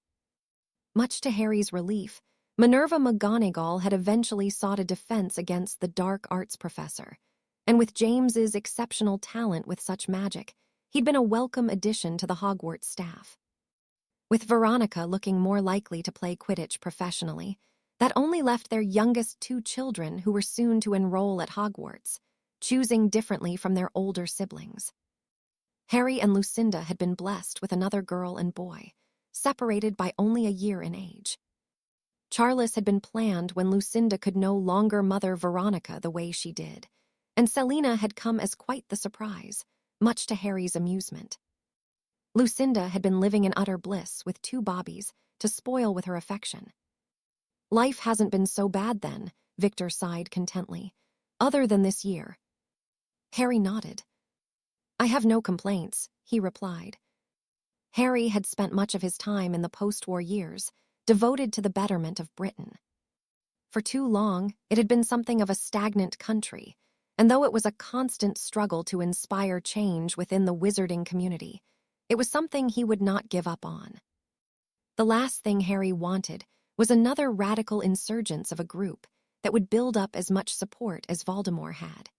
Much to Harry's relief, Minerva McGonagall had eventually sought a defense against the dark arts professor, and with James's exceptional talent with such magic, he'd been a welcome addition to the Hogwarts staff. with Veronica looking more likely to play Quidditch professionally. That only left their youngest 2 children who were soon to enroll at Hogwarts, choosing differently from their older siblings. Harry and Lucinda had been blessed with another girl and boy, separated by only a year in age. Charles had been planned when Lucinda could no longer mother Veronica the way she did, and Selina had come as quite the surprise, much to Harry's amusement. Lucinda had been living in utter bliss with 2 bobbies to spoil with her affection. Life hasn't been so bad then, Viktor sighed contently, other than this year. Harry nodded. I have no complaints, he replied. Harry had spent much of his time in the post-war years, devoted to the betterment of Britain. For too long, it had been something of a stagnant country, and though it was a constant struggle to inspire change within the wizarding community, it was something he would not give up on. The last thing Harry wanted was another radical insurgence of a group that would build up as much support as Voldemort had.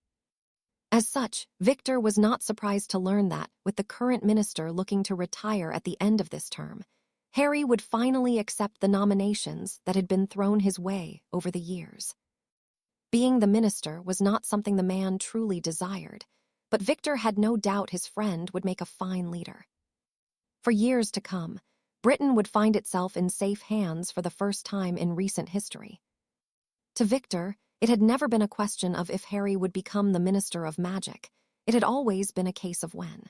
As such, Viktor was not surprised to learn that, with the current minister looking to retire at the end of this term, Harry would finally accept the nominations that had been thrown his way over the years. Being the minister was not something the man truly desired, but Viktor had no doubt his friend would make a fine leader. For years to come, Britain would find itself in safe hands for the first time in recent history. To Viktor, it had never been a question of if Harry would become the Minister of Magic. It had always been a case of when.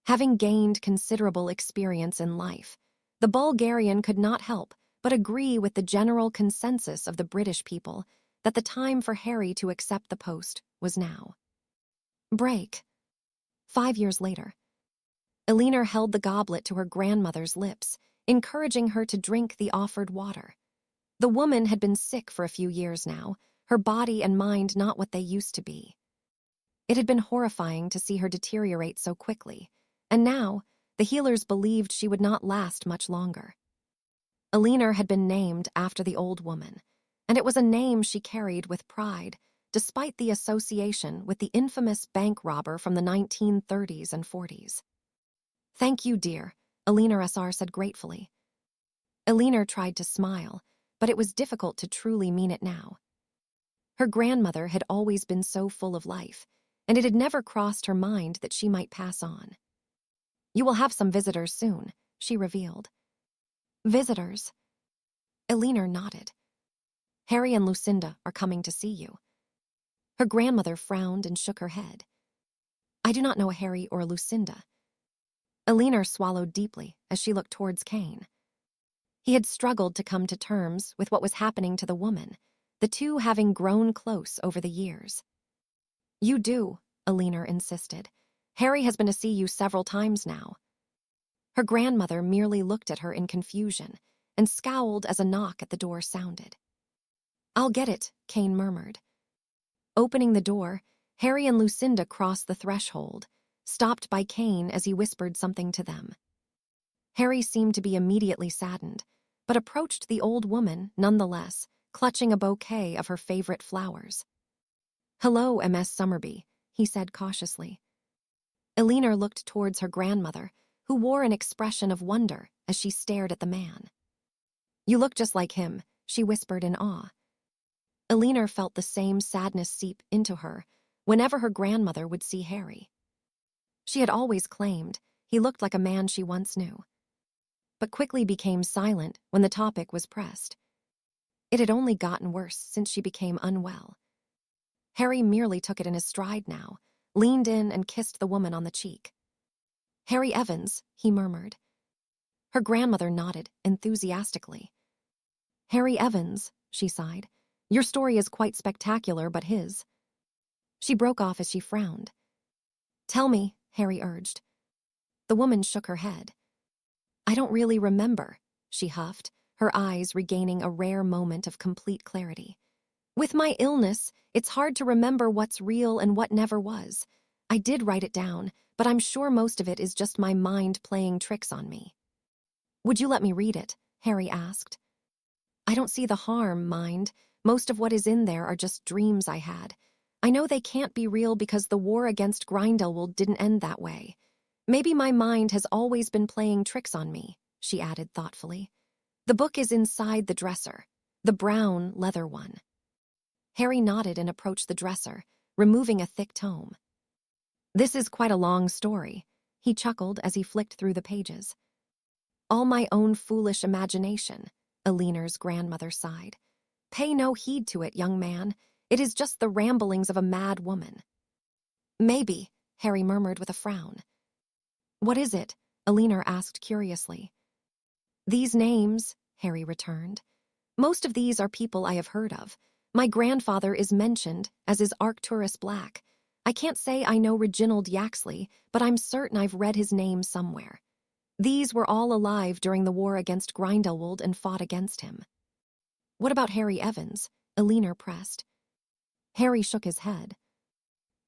Having gained considerable experience in life, the Bulgarian could not help but agree with the general consensus of the British people that the time for Harry to accept the post was now. Break. 5 years later. Elinor held the goblet to her grandmother's lips, encouraging her to drink the offered water. The woman had been sick for a few years now, her body and mind not what they used to be. It had been horrifying to see her deteriorate so quickly, and now the healers believed she would not last much longer. Elinor had been named after the old woman, and it was a name she carried with pride, despite the association with the infamous bank robber from the 1930s and 40s. Thank you, dear, Elinor S.R. said gratefully. Elinor tried to smile, but it was difficult to truly mean it now. Her grandmother had always been so full of life, and it had never crossed her mind that she might pass on. You will have some visitors soon, she revealed. Visitors? Elinor nodded. Harry and Lucinda are coming to see you. Her grandmother frowned and shook her head. I do not know a Harry or a Lucinda. Elinor swallowed deeply as she looked towards Kane. He had struggled to come to terms with what was happening to the woman, the two having grown close over the years. You do, Elinor insisted. Harry has been to see you several times now. Her grandmother merely looked at her in confusion and scowled as a knock at the door sounded. I'll get it, Kane murmured. Opening the door, Harry and Lucinda crossed the threshold, stopped by Kane as he whispered something to them. Harry seemed to be immediately saddened, but approached the old woman nonetheless, clutching a bouquet of her favorite flowers. Hello, Ms. Summerby, he said cautiously. Elinor looked towards her grandmother, who wore an expression of wonder as she stared at the man. You look just like him, she whispered in awe. Elinor felt the same sadness seep into her whenever her grandmother would see Harry. She had always claimed he looked like a man she once knew, but quickly became silent when the topic was pressed. It had only gotten worse since she became unwell. Harry merely took it in his stride now, leaned in and kissed the woman on the cheek. Harry Evans, he murmured. Her grandmother nodded enthusiastically. Harry Evans, she sighed. Your story is quite spectacular, but his. She broke off as she frowned. Tell me, Harry urged. The woman shook her head. I don't really remember, she huffed, her eyes regaining a rare moment of complete clarity. With my illness, it's hard to remember what's real and what never was. I did write it down, but I'm sure most of it is just my mind playing tricks on me. Would you let me read it? Harry asked. I don't see the harm, mind. Most of what is in there are just dreams I had. I know they can't be real because the war against Grindelwald didn't end that way. Maybe my mind has always been playing tricks on me, she added thoughtfully. The book is inside the dresser, the brown leather one. Harry nodded and approached the dresser, removing a thick tome. This is quite a long story, he chuckled as he flicked through the pages. All my own foolish imagination, Aliner's grandmother sighed. Pay no heed to it, young man. It is just the ramblings of a mad woman. Maybe, Harry murmured with a frown. What is it? Aliner asked curiously. These names, Harry returned. Most of these are people I have heard of. My grandfather is mentioned, as is Arcturus Black. I can't say I know Reginald Yaxley, but I'm certain I've read his name somewhere. These were all alive during the war against Grindelwald and fought against him. What about Harry Evans? Aliner pressed. Harry shook his head.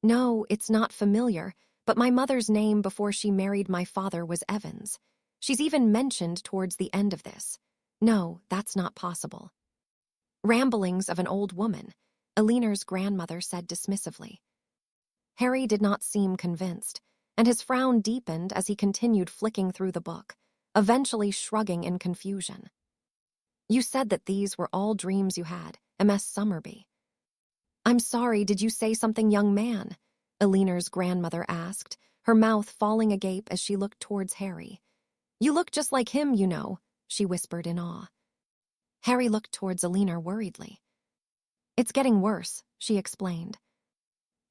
No, it's not familiar, but my mother's name before she married my father was Evans. She's even mentioned towards the end of this. No, that's not possible. Ramblings of an old woman, Aliner's grandmother said dismissively. Harry did not seem convinced, and his frown deepened as he continued flicking through the book, eventually shrugging in confusion. You said that these were all dreams you had, Ms. Summerby. I'm sorry, did you say something, young man? Aliner's grandmother asked, her mouth falling agape as she looked towards Harry. You look just like him, you know, she whispered in awe. Harry looked towards Aliner worriedly. It's getting worse, she explained.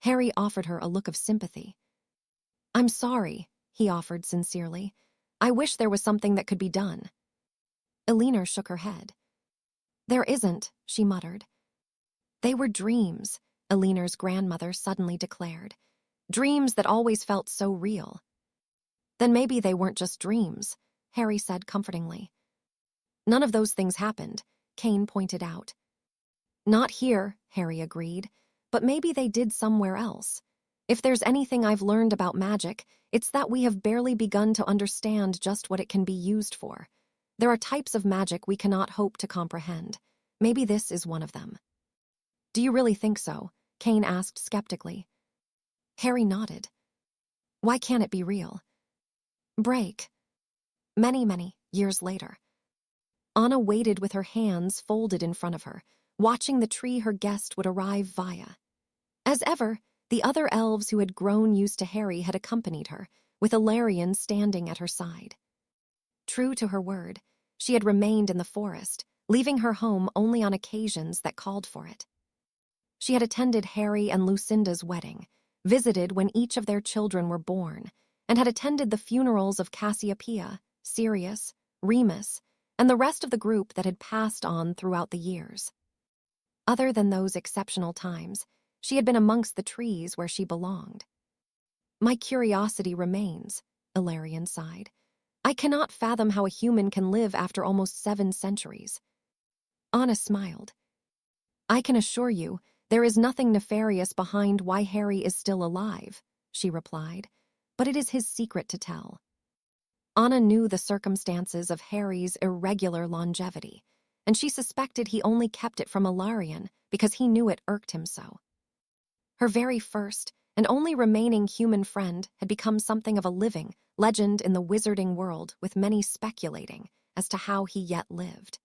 Harry offered her a look of sympathy. I'm sorry, he offered sincerely. I wish there was something that could be done. Aliner shook her head. There isn't, she muttered. They were dreams, Aliner's grandmother suddenly declared. Dreams that always felt so real. Then maybe they weren't just dreams, Harry said comfortingly. None of those things happened, Kane pointed out. Not here, Harry agreed, but maybe they did somewhere else. If there's anything I've learned about magic, it's that we have barely begun to understand just what it can be used for. There are types of magic we cannot hope to comprehend. Maybe this is one of them. Do you really think so? Kane asked skeptically. Harry nodded. Why can't it be real? Break. Many years later. Anna waited with her hands folded in front of her, watching the tree her guest would arrive via. As ever, the other elves who had grown used to Harry had accompanied her, with Ilarion standing at her side. True to her word, she had remained in the forest, leaving her home only on occasions that called for it. She had attended Harry and Lucinda's wedding, visited when each of their children were born, and had attended the funerals of Cassiopeia, Sirius, Remus, and the rest of the group that had passed on throughout the years. Other than those exceptional times, she had been amongst the trees where she belonged. My curiosity remains, Ilarion sighed. I cannot fathom how a human can live after almost 7 centuries. Anna smiled. I can assure you, there is nothing nefarious behind why Harry is still alive, she replied, but it is his secret to tell. Anna knew the circumstances of Harry's irregular longevity, and she suspected he only kept it from Ilarion because he knew it irked him so. Her very first and only remaining human friend had become something of a living legend in the wizarding world, with many speculating as to how he yet lived.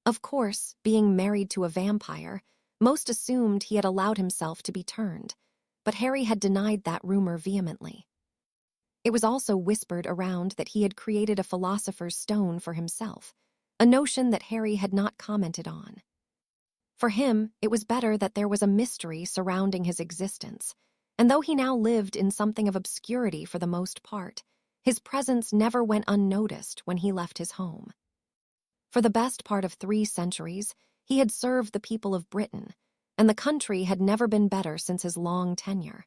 Of course, being married to a vampire, most assumed he had allowed himself to be turned, but Harry had denied that rumor vehemently. It was also whispered around that he had created a philosopher's stone for himself, a notion that Harry had not commented on. For him, it was better that there was a mystery surrounding his existence, and though he now lived in something of obscurity for the most part, his presence never went unnoticed when he left his home. For the best part of 3 centuries, he had served the people of Britain, and the country had never been better since his long tenure.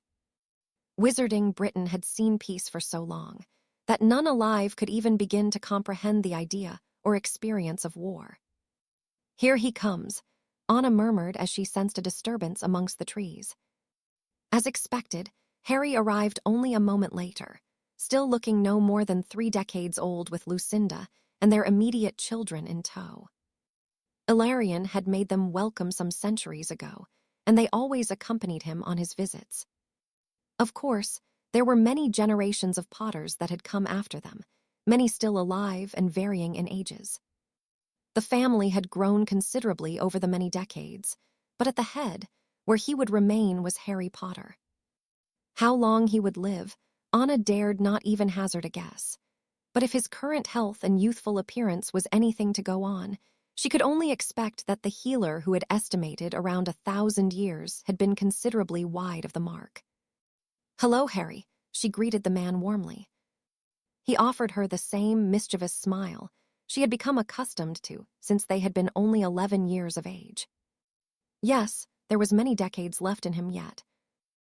Wizarding Britain had seen peace for so long that none alive could even begin to comprehend the idea or experience of war. Here he comes, Anna murmured as she sensed a disturbance amongst the trees. As expected, Harry arrived only a moment later, still looking no more than 3 decades old, with Lucinda and their immediate children in tow. Ilarion had made them welcome some centuries ago, and they always accompanied him on his visits. Of course, there were many generations of Potters that had come after them, many still alive and varying in ages. The family had grown considerably over the many decades, but at the head, where he would remain, was Harry Potter. How long he would live, Anna dared not even hazard a guess. But if his current health and youthful appearance was anything to go on, she could only expect that the healer who had estimated around 1,000 years had been considerably wide of the mark. "Hello, Harry," she greeted the man warmly. He offered her the same mischievous smile she had become accustomed to since they had been only 11 years of age. Yes, there was many decades left in him yet,